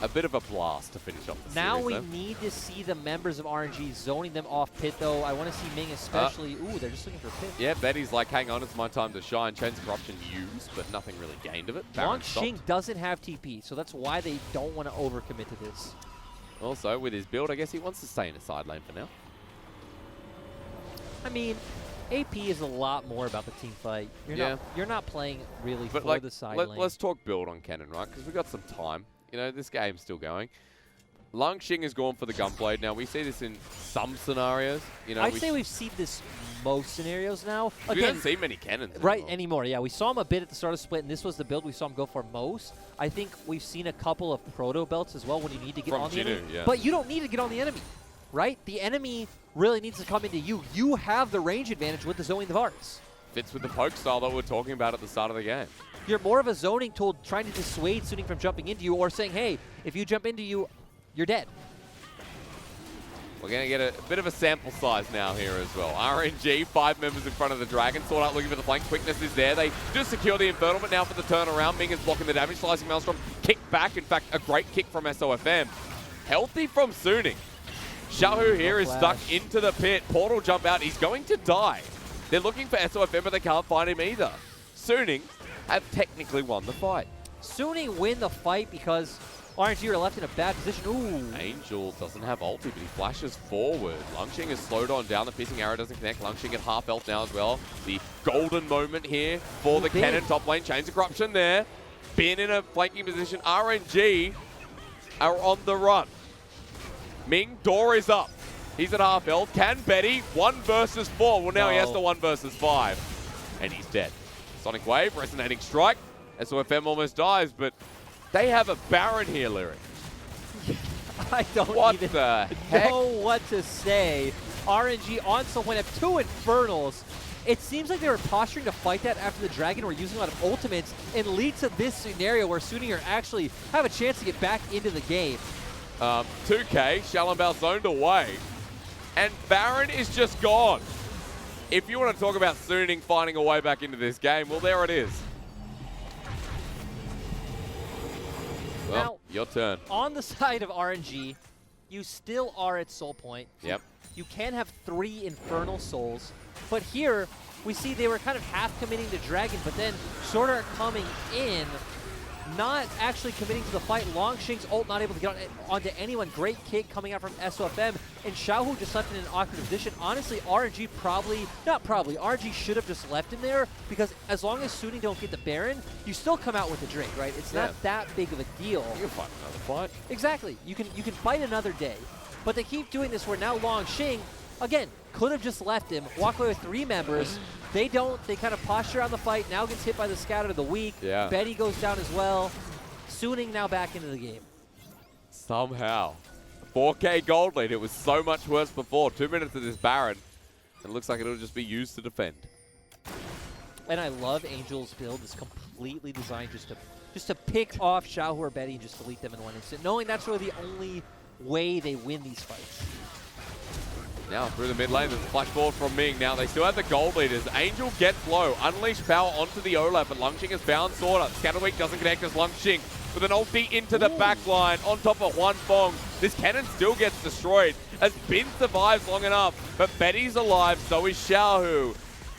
a bit of a blast to finish off the now series, we though. need to see the members of RNG zoning them off pit, though. I want to see Ming especially. Ooh, they're just looking for pit. Yeah, Betty's like, hang on, it's my time to shine. Chains of Corruption used, but nothing really gained of it. Longqing doesn't have TP, so that's why they don't want to overcommit to this. Also, with his build, I guess he wants to stay in the side lane for now. I mean, AP is a lot more about the team fight. You're not playing really But for like, the side lane. let's talk build on Cannon, right? Because we've got some time. You know, this game's still going. Longqing has gone for the Gunblade. Now, we see this in some scenarios. You know, I'd say we've seen this most scenarios now. We don't see many cannons anymore. Yeah, we saw him a bit at the start of Split, and this was the build we saw him go for most. I think we've seen a couple of proto belts as well when you need to get on the enemy. Yeah. But you don't need to get on the enemy, right? The enemy really needs to come into you. You have the range advantage with the Zoe and the Varus. Fits with the poke style that we were talking about at the start of the game. you're more of a zoning tool trying to dissuade Suning from jumping into you, or saying, hey, if you jump into you, you're dead. We're going to get a bit of a sample size now here as well. RNG, 5 members in front of the Dragon. Sword Art looking for the flank. Quickness is there. They just secure the Infernal, but now for the turnaround. Ming is blocking the damage. Slicing Maelstrom. Kick back. In fact, a great kick from SOFM. Healthy from Suning. Xiaohu here is stuck into the pit. Portal jump out. He's going to die. They're looking for SOFM, but they can't find him either. Suning have technically won the fight. Suning win the fight because RNG are left in a bad position. Ooh. Angel doesn't have ulti, but he flashes forward. Lungxing is slowed on down. The piercing arrow doesn't connect. Lungxing at half health now as well. The golden moment here for the cannon top lane. Chains of Corruption there. Bin in a flanking position. RNG are on the run. Ming, door is up. He's at half health. Can Betty 1 versus 4? Well, now he has to 1 versus 5. And he's dead. Sonic Wave, Resonating Strike. SOFM almost dies, but they have a Baron here, Lyric. I don't even know what to say. RNG on someone have 2 Infernals. It seems like they were posturing to fight that after the Dragon were using a lot of ultimates and lead to this scenario where Suning actually have a chance to get back into the game. 2K, Shalom zoned away. And Baron is just gone. If you want to talk about Suning finding a way back into this game, well, there it is. Well, Now, your turn. On the side of RNG, you still are at soul point. Yep. You can have 3 Infernal Souls, but here we see they were kind of half committing to Dragon, but then Sword Art coming in, not actually committing to the fight. Longxing's ult not able to get onto anyone. Great kick coming out from SOFM, and Xiaohu just left in an awkward position. Honestly, RNG RNG should have just left him there, because as long as Suning don't get the Baron, you still come out with the Drake, right? It's not that big of a deal. You can fight another fight. Exactly. You can fight another day. But they keep doing this where now Longxing, again, could have just left him, walk away with 3 members. They don't. They kind of posture on the fight. Now gets hit by the Scout of the Week. Yeah. Betty goes down as well. Suning now back into the game. Somehow. 4K gold lead. It was so much worse before. 2 minutes of this Baron. It looks like it'll just be used to defend. And I love Angel's build. It's completely designed just to pick off Xiaohu or Betty and just delete them in 1 instant, knowing that's really the only way they win these fights. Now through the mid lane, there's a flash forward from Ming. Now they still have the gold leaders. Angel gets low. Unleash power onto the Olaf, but Lungxing has found Sword Art. Scatterweek doesn't connect as Lungxing with an ulti into the back line on top of Huan Fong. This cannon still gets destroyed as Bin survives long enough, but Betty's alive, so is Xiaohu.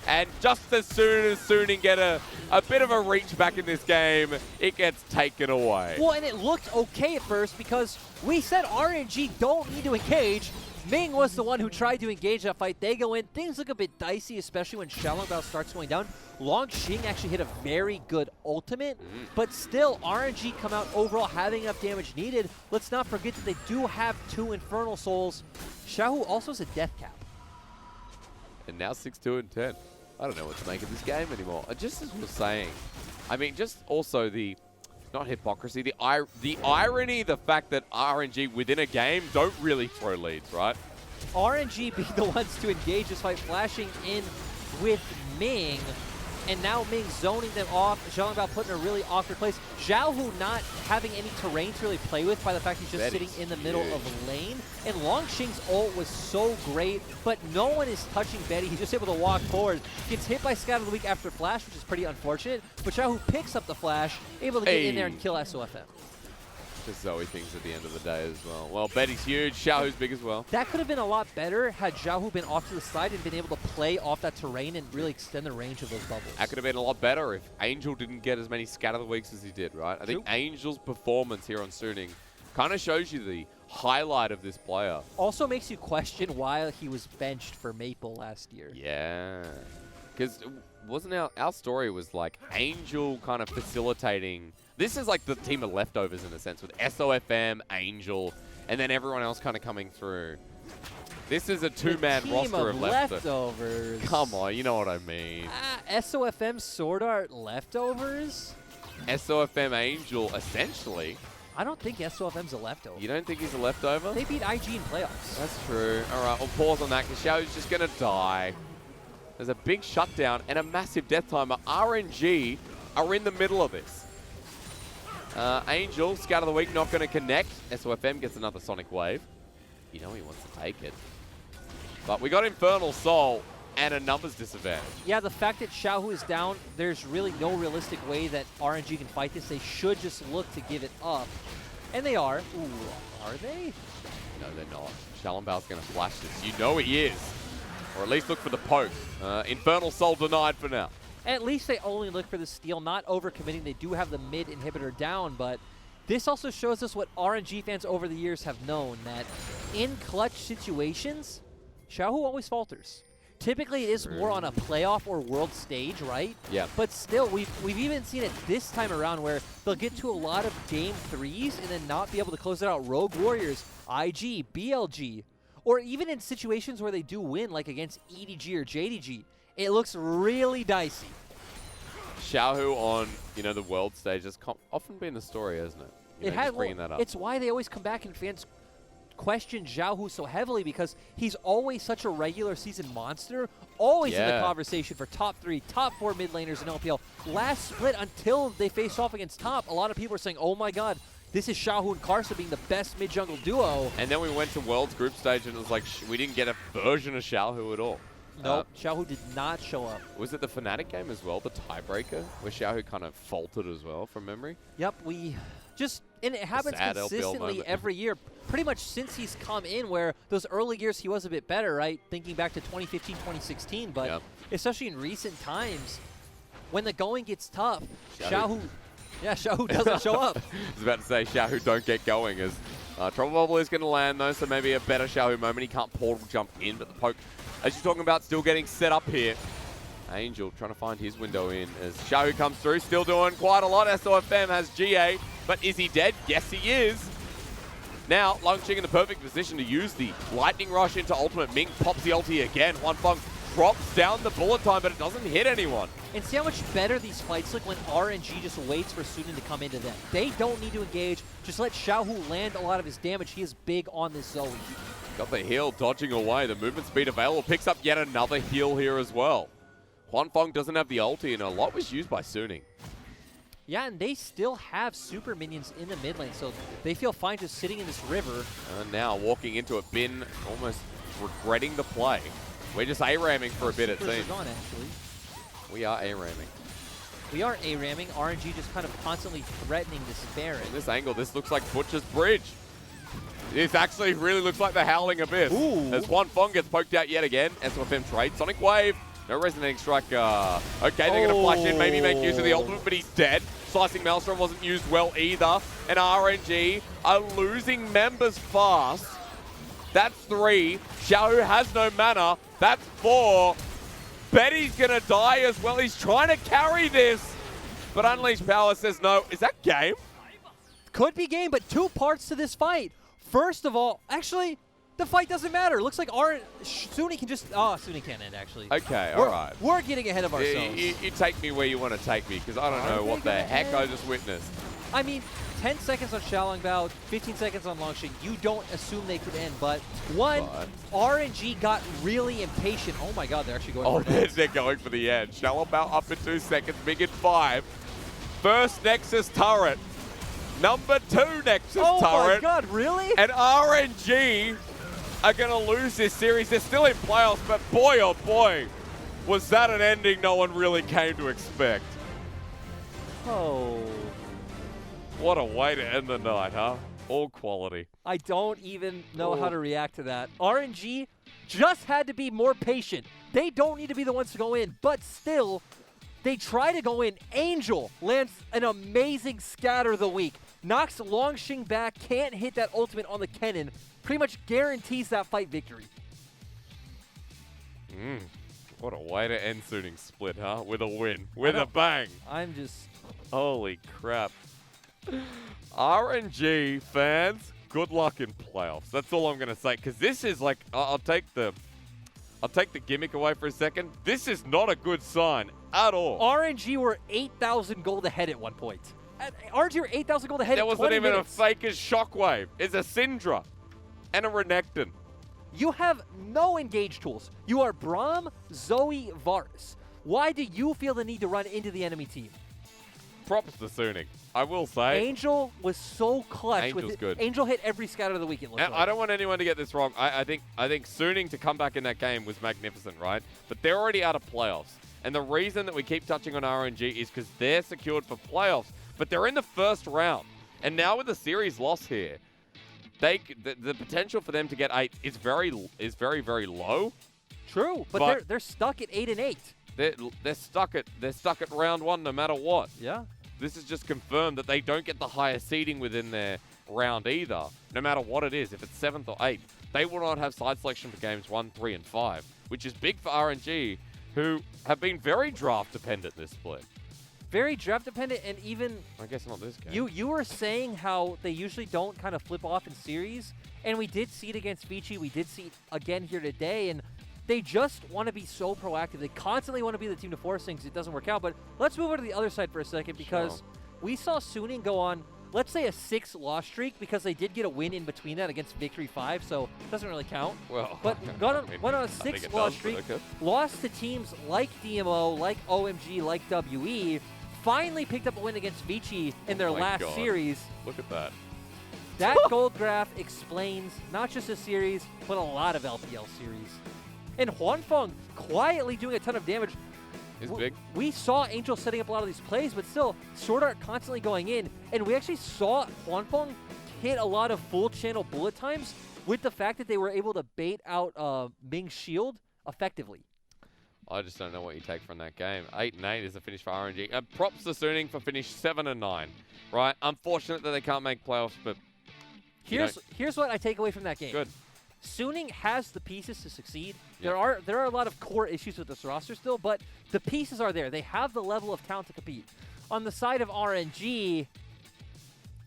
And just as soon as Suning get a bit of a reach back in this game, it gets taken away. Well, and it looked okay at first because we said RNG don't need to engage. Ming was the one who tried to engage that fight. They go in. Things look a bit dicey, especially when Xiaolongbao starts going down. Longxing actually hit a very good ultimate, but still, RNG come out overall having enough damage needed. Let's not forget that they do have 2 Infernal Souls. Xiaohu also has a death cap. And now 6-2 and 10. I don't know what to make of this game anymore. Just as we were saying, I mean, just also the, not hypocrisy, the irony, the fact that RNG within a game don't really throw leads, right? RNG being the ones to engage this fight, flashing in with Ming, and now Ming zoning them off. Xiaolongbao put in a really awkward place. Xiaohu not having any terrain to really play with by the fact he's just sitting in the middle of lane. And Longxing's ult was so great, but no one is touching Betty. He's just able to walk forward. Gets hit by Scout of the Week after Flash, which is pretty unfortunate. But Xiaohu picks up the Flash, able to get in there and kill SOFM. Just Zoe things at the end of the day as well. Well, Betty's huge. Xiaohu's big as well. That could have been a lot better had Xiaohu been off to the side and been able to play off that terrain and really extend the range of those bubbles. That could have been a lot better if Angel didn't get as many Scatter the Weeks as he did, right? I think Angel's performance here on Suning kind of shows you the highlight of this player. Also makes you question why he was benched for Maple last year. Yeah. Because wasn't our story was like Angel kind of facilitating. This is like the team of leftovers in a sense, with SOFM, Angel, and then everyone else kind of coming through. This is a 2-man roster of leftovers. Come on, you know what I mean. SOFM Sword Art leftovers? SOFM Angel, essentially. I don't think SOFM's a leftover. You don't think he's a leftover? They beat IG in playoffs. That's true. All right, we'll pause on that because Xiaohu's just going to die. There's a big shutdown and a massive death timer. RNG are in the middle of this. Angel, Scout of the Week, not going to connect. SOFM gets another Sonic Wave. You know he wants to take it. But we got Infernal Soul and a numbers disadvantage. Yeah, the fact that Xiaohu is down, there's really no realistic way that RNG can fight this. They should just look to give it up. And they are. Ooh, are they? No, they're not. Shalombao's going to flash this. You know he is. Or at least look for the poke. Infernal Soul denied for now. At least they only look for the steal, not overcommitting. They do have the mid inhibitor down, but this also shows us what RNG fans over the years have known, that in clutch situations, Xiaohu always falters. Typically, it is more on a playoff or world stage, right? Yeah. But still, we've even seen it this time around where they'll get to a lot of game threes and then not be able to close it out. Rogue Warriors, IG, BLG, or even in situations where they do win, like against EDG or JDG, it looks really dicey. Xiaohu on, the world stage has often been the story, hasn't it? It has. bringing that up. It's why they always come back and fans question Xiaohu so heavily, because he's always such a regular season monster, always in the conversation for top 3, top 4 mid laners in LPL. Last split, until they faced off against top, a lot of people are saying, oh my god, this is Xiaohu and Karsa being the best mid-jungle duo. And then we went to World's group stage and it was like, we didn't get a version of Xiaohu at all. Nope, Xiaohu did not show up. Was it the Fnatic game as well, the tiebreaker, where Xiaohu kind of faltered as well, from memory? Yep, and it happens consistently every year, pretty much since he's come in, where those early years he was a bit better, right? Thinking back to 2015, 2016, but especially in recent times, when the going gets tough, Xiaohu doesn't show up. I was about to say, Xiaohu don't get going, as Trouble Bubble is going to land though, so maybe a better Xiaohu moment. He can't portal jump in, but the poke, as you're talking about, still getting set up here. Angel trying to find his window in as Xiaohu comes through, still doing quite a lot. SOFM has GA, but is he dead? Yes, he is. Now, Lungching in the perfect position to use the Lightning Rush into ultimate. Ming pops the ulti again. Huanfeng drops down the bullet time, but it doesn't hit anyone. And see how much better these fights look when RNG just waits for Suning to come into them. They don't need to engage. Just let Xiaohu land a lot of his damage. He is big on this Zoe. Got the heal dodging away. The movement speed available. Picks up yet another heal here as well. Huanfeng doesn't have the ulti, and a lot was used by Suning. Yeah, and they still have super minions in the mid lane, so they feel fine just sitting in this river. And now walking into a bin, almost regretting the play. We're just A-ramming for a bit, it seems. Gone, actually. We are A-ramming. We are A-ramming. RNG just kind of constantly threatening this Baron. From this angle, this looks like Butcher's Bridge. This actually really looks like the Howling Abyss. Ooh. As Huanfeng gets poked out yet again. SOFM trade. Sonic Wave. No resonating strike. Okay, they're going to flash in, maybe make use of the ultimate, but he's dead. Slicing Maelstrom wasn't used well either. And RNG are losing members fast. That's 3. Xiaohu has no mana. That's 4. Betty's going to die as well. He's trying to carry this. But Unleashed Power says no. Is that game? Could be game, but 2 parts to this fight. First of all, actually, the fight doesn't matter. Looks like Suning can just... Oh, Suning can't end, actually. Okay, all right. We're getting ahead of ourselves. You take me where you want to take me, because I don't know what the heck I just witnessed. I mean, 10 seconds on Xiaolongbao, 15 seconds on Longxing. You don't assume they could end, but RNG got really impatient. Oh my god, they're actually going for it. They're going for the end. Xiaolongbao up in 2 seconds, Big in 5. First Nexus turret. Number 2 Nexus turret. Oh my god, really? And RNG are going to lose this series. They're still in playoffs, but boy, oh boy, was that an ending no one really came to expect. Oh. What a way to end the night, huh? All quality. I don't even know how to react to that. RNG just had to be more patient. They don't need to be the ones to go in, but still, they try to go in. Angel lands an amazing scatter of the week. Knocks Longxing back, can't hit that ultimate on the cannon. Pretty much guarantees that fight victory. What a way to end Suning's split, huh? With a win. With a bang. I'm just... Holy crap. RNG fans, good luck in playoffs. That's all I'm going to say. Because this is like... I'll take the gimmick away for a second. This is not a good sign at all. RNG were 8,000 gold ahead at one point. RNG were 8,000 gold ahead at 20 minutes. There wasn't even a Faker's Shockwave. It's a Syndra. And a Renekton. You have no engage tools. You are Braum, Zoe, Varus. Why do you feel the need to run into the enemy team? props to Suning. I will say. Angel was so clutch. Angel's good. Angel hit every scout of the week. It looks And like. I don't want anyone to get this wrong. I think Suning to come back in that game was magnificent, right? But they're already out of playoffs. And the reason that we keep touching on RNG is because they're secured for playoffs, but they're in the first round. And now with the series loss here, the potential for them to get 8 is very, very low. True, but they're stuck at 8 and 8. They're stuck at round 1 no matter what. Yeah. This is just confirmed that they don't get the higher seeding within their round either, no matter what it is. If it's 7th or 8th, they will not have side selection for games 1, 3, and 5, which is big for RNG, who have been very draft dependent this split. Very draft dependent, and even I guess not this game. You were saying how they usually don't kind of flip off in series, and we did see it against Vici. We did see it again here today, and they just want to be so proactive. They constantly want to be the team to force things. It doesn't work out, but let's move over to the other side for a second because we saw Suning go on, let's say, a 6-loss streak because they did get a win in between that against Victory 5, so it doesn't really count. Well, but went on a 6-loss streak, lost to teams like DMO, like OMG, like WE, finally picked up a win against Vici in their last series. Look at that. That gold graph explains not just a series, but a lot of LPL series. And Huanfeng quietly doing a ton of damage. It's big. We saw Angel setting up a lot of these plays, but still, Sword Art constantly going in. And we actually saw Huanfeng hit a lot of full channel bullet times with the fact that they were able to bait out Ming's shield effectively. I just don't know what you take from that game. 8 and 8 is the finish for RNG. Props to Suning for finish 7 and 9. Right? Unfortunate that they can't make playoffs, but here's what I take away from that game. Good. Suning has the pieces to succeed. Yeah. There are a lot of core issues with this roster still, but the pieces are there. They have the level of talent to compete. On the side of RNG,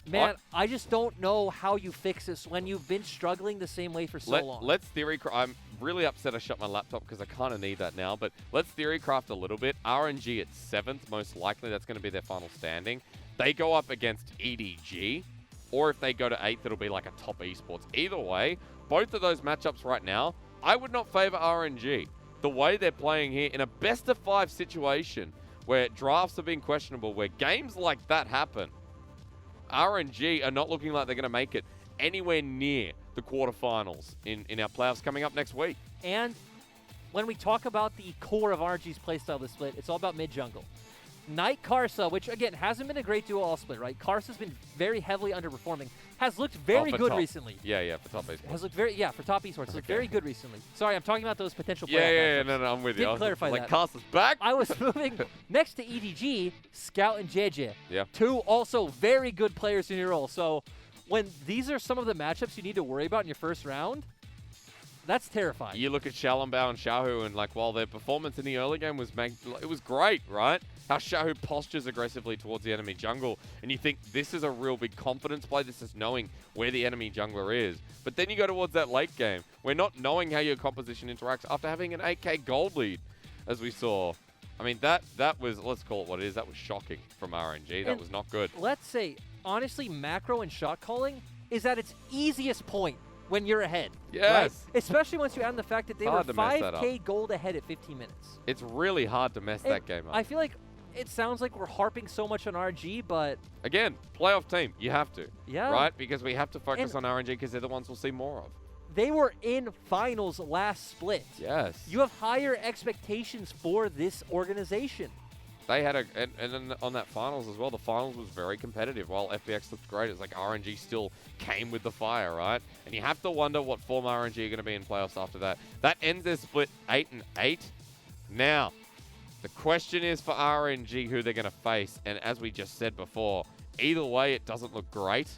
man, I just don't know how you fix this when you've been struggling the same way for so long. Let's theory. I'm really upset I shut my laptop because I kind of need that now. But let's theory craft a little bit. RNG at 7th, most likely that's going to be their final standing. They go up against EDG, or if they go to 8th, it'll be like a top esports. Either way, both of those matchups right now, I would not favor RNG. The way they're playing here in a best-of-5 situation where drafts have been questionable, where games like that happen, RNG are not looking like they're going to make it anywhere near the quarterfinals in our playoffs coming up next week. And when we talk about the core of RNG's playstyle this split, it's all about mid-jungle. Knight Karsa, which again hasn't been a great duo all split, right? Karsa's been very heavily underperforming. Has looked very good recently. Yeah, for top esports. Has looked for top esports. Looked very good recently. Sorry, I'm talking about those potential playoff Yeah, matchups. no, I'm with you. Didn't clarify like that. Karsa's back. I was moving next to EDG, Scout and JJ. Yeah. 2 also very good players in your role. So when these are some of the matchups you need to worry about in your first round, that's terrifying. You look at Shalambao and Xiaohu, and like while their performance in the early game was it was great, right? How Xiaohu postures aggressively towards the enemy jungle, and you think this is a real big confidence play. This is knowing where the enemy jungler is. But then you go towards that late game, where not knowing how your composition interacts after having an 8k gold lead, as we saw. I mean, that was, let's call it what it is, that was shocking from RNG. That was not good. Let's say, honestly, macro and shot calling is at its easiest point when you're ahead. Yes. Right? Especially once you add in the fact that they were Hard to mess that 5k gold ahead at 15 minutes. It's really hard to mess that game up. I feel like it sounds like we're harping so much on RNG, but again, playoff team, you have to. Yeah. Right? Because we have to focus on RNG because they're the ones we'll see more of. they were in finals last split. Yes. You have higher expectations for this organization. They had and then on that finals as well, the finals was very competitive. While FPX looked great, it's like RNG still came with the fire, right? And you have to wonder what form RNG are going to be in playoffs after that. That ends their split 8-8. Now, the question is for RNG who they're going to face. And as we just said before, either way, it doesn't look great.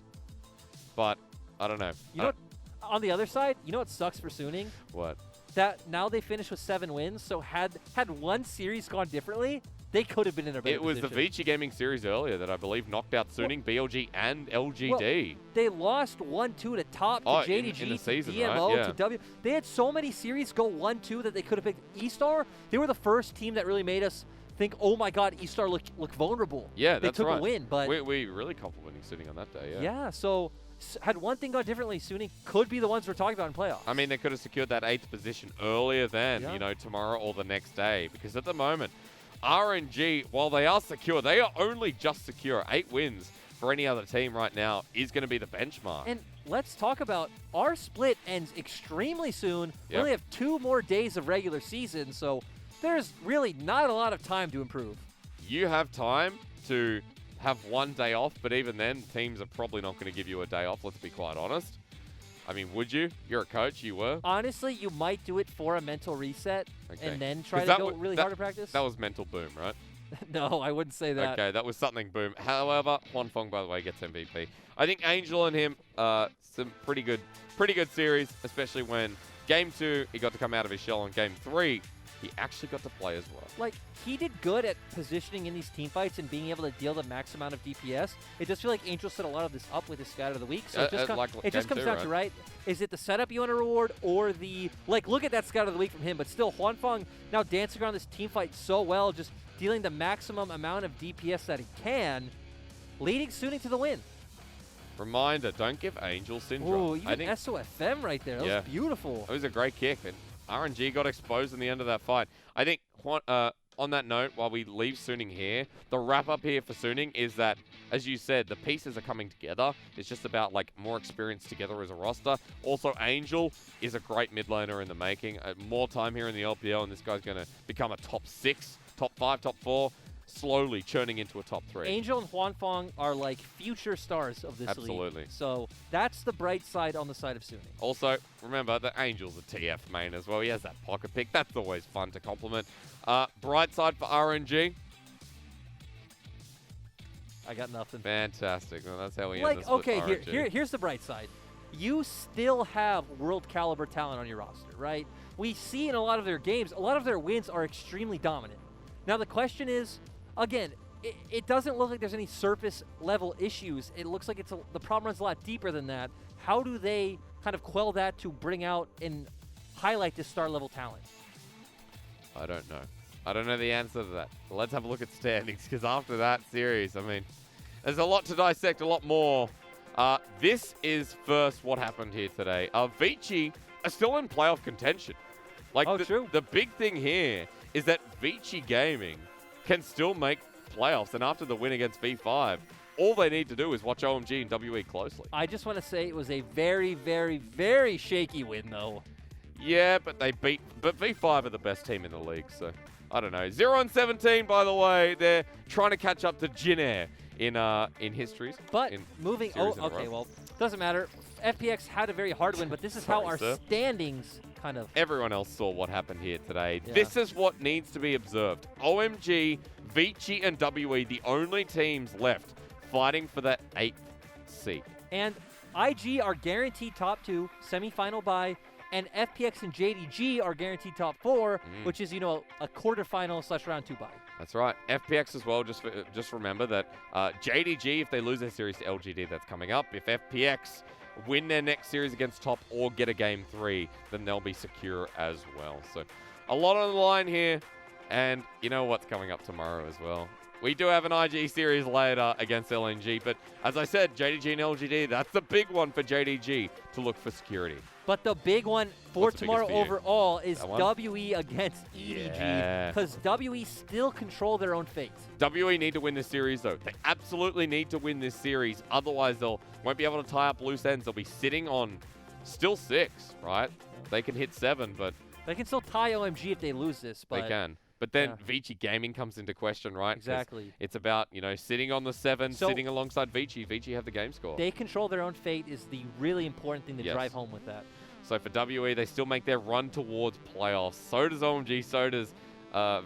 But I don't know. You know what, on the other side, you know what sucks for Suning? What? That now they finished with 7 wins. So had one series gone differently, they could have been in a better position. It was the Vici Gaming series earlier that I believe knocked out Suning, BLG, and LGD. Well, they lost 1-2 to top, to JDG, in the season, to DMO, right? Yeah. to W. They had so many series go 1-2 that they could have picked E-Star. They were the first team that really made us think, oh my God, E-Star look vulnerable. Yeah, they that's took right. a win, but we really complimenting Suning on that day. Yeah. Yeah, so had one thing gone differently, Suning could be the ones we're talking about in playoffs. I mean, they could have secured that 8th position earlier than, you know, tomorrow or the next day. Because at the moment, RNG, while they are secure, they are only just secure. 8 wins for any other team right now is going to be the benchmark. And let's talk about our split ends extremely soon. We Yep. only have 2 more days of regular season, so there's really not a lot of time to improve. You have time to have 1 day off, but even then, teams are probably not going to give you a day off, let's be quite honest. I mean, would you? You're a coach, you were. Honestly, you might do it for a mental reset Okay. and then try 'Cause to that go wa- really that- hard to practice. That was mental boom, right? No, I wouldn't say that. Okay, that was something boom. However, Huanfeng, by the way, gets MVP. I think Angel and him, some pretty good series, especially when Game 2, he got to come out of his shell. On Game 3, he actually got to play as well. Like, he did good at positioning in these team fights and being able to deal the max amount of DPS. It just feel like Angel set a lot of this up with his Scout of the Week. So it just, it just comes down to, right, is it the setup you want to reward or the, like, look at that Scout of the Week from him, but still, Huanfeng now dancing around this team fight so well, just dealing the maximum amount of DPS that he can, leading Suning to the win. Reminder, don't give Angel syndrome. Ooh, even SOFM right there. That was beautiful. It was a great kick, and RNG got exposed in the end of that fight. I think, on that note, while we leave Suning here, the wrap-up here for Suning is that, as you said, the pieces are coming together. It's just about, like, more experience together as a roster. Also, Angel is a great mid laner in the making. More time here in the LPL, and this guy's going to become a top 6, top 5, top 4, slowly churning into a top 3. Angel and Huanfeng are like future stars of this league. Absolutely. So that's the bright side on the side of Suning. Also, remember that Angel's a TF main as well. He has that pocket pick. That's always fun to compliment. Bright side for RNG. I got nothing. Fantastic. Well, that's how we end Like, this with okay, RNG. here's the bright side. You still have world caliber talent on your roster, right? We see in a lot of their games, a lot of their wins are extremely dominant. Now the question is, again, it doesn't look like there's any surface level issues. It looks like the problem runs a lot deeper than that. How do they kind of quell that to bring out and highlight this star level talent? I don't know. I don't know the answer to that. But let's have a look at standings, because after that series, I mean, there's a lot to dissect, a lot more. This is first what happened here today. Vici are still in playoff contention. Like, the big thing here is that Vici Gaming can still make playoffs, and after the win against V5, all they need to do is watch OMG and WE closely. I just want to say it was a very, very, very shaky win, though. Yeah, but V5 are the best team in the league, so I don't know. 0-17, by the way. They're trying to catch up to Jin Air in histories. But moving, okay, well, doesn't matter. FPX had a very hard win, but this is how our standings kind of... Everyone else saw what happened here today. Yeah. This is what needs to be observed. OMG, Vici, and WE, the only teams left fighting for that 8th seed. And IG are guaranteed top 2, semifinal bye, and FPX and JDG are guaranteed top 4, which is, you know, a quarterfinal / round 2 bye. That's right. FPX as well, just remember that JDG, if they lose their series to LGD, that's coming up. If FPX win their next series against top or get a game 3, then they'll be secure as well. So a lot on the line here, and you know what's coming up tomorrow as well. We do have an IG series later against LNG, but as I said, JDG and LGD, that's the big one for JDG to look for security. But the big one for What's the tomorrow biggest for you? overall is That one? WE against EDG, Yeah. because WE still control their own fate. WE need to win this series, though. They absolutely need to win this series. Otherwise, won't be able to tie up loose ends. They'll be sitting on still 6, right? They can hit 7, but... They can still tie OMG if they lose this, but... They can. But then Vici Gaming comes into question, right? 'Cause Exactly. It's about, you know, sitting on the 7, So- sitting alongside Vici. Vici have the game score. They control their own fate is the really important thing to Yes. drive home with that. So for WE, they still make their run towards playoffs. So does OMG, so does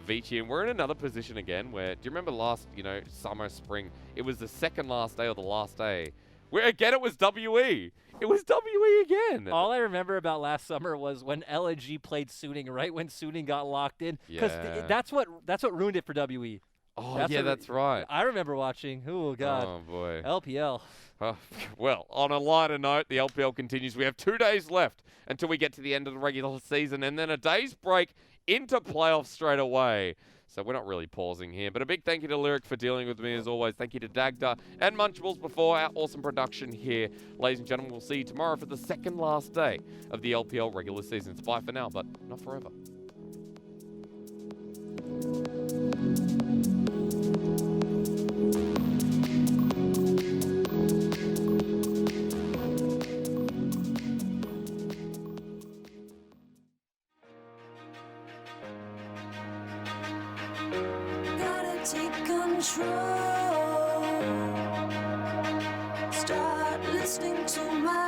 Vici. And we're in another position again where, do you remember last, you know, summer, spring? It was the second last day or the last day. Where again, it was WE. It was WE again. All I remember about last summer was when LNG played Suning right when Suning got locked in. Because Yeah. that's what ruined it for WE. Oh, yeah, that's right. I remember watching. Oh, God. Oh, boy. LPL. Oh, well, on a lighter note, the LPL continues. We have 2 days left until we get to the end of the regular season, and then a day's break into playoffs straight away. So we're not really pausing here. But a big thank you to Lyric for dealing with me as always. Thank you to Dagda and Munchables before our awesome production here. Ladies and gentlemen, we'll see you tomorrow for the second last day of the LPL regular season. It's bye for now, but not forever.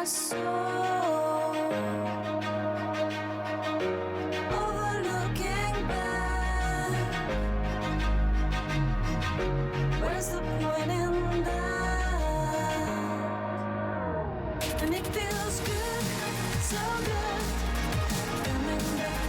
my soul. Overlooking back. Where's the point in that? And it feels good, so good. Coming back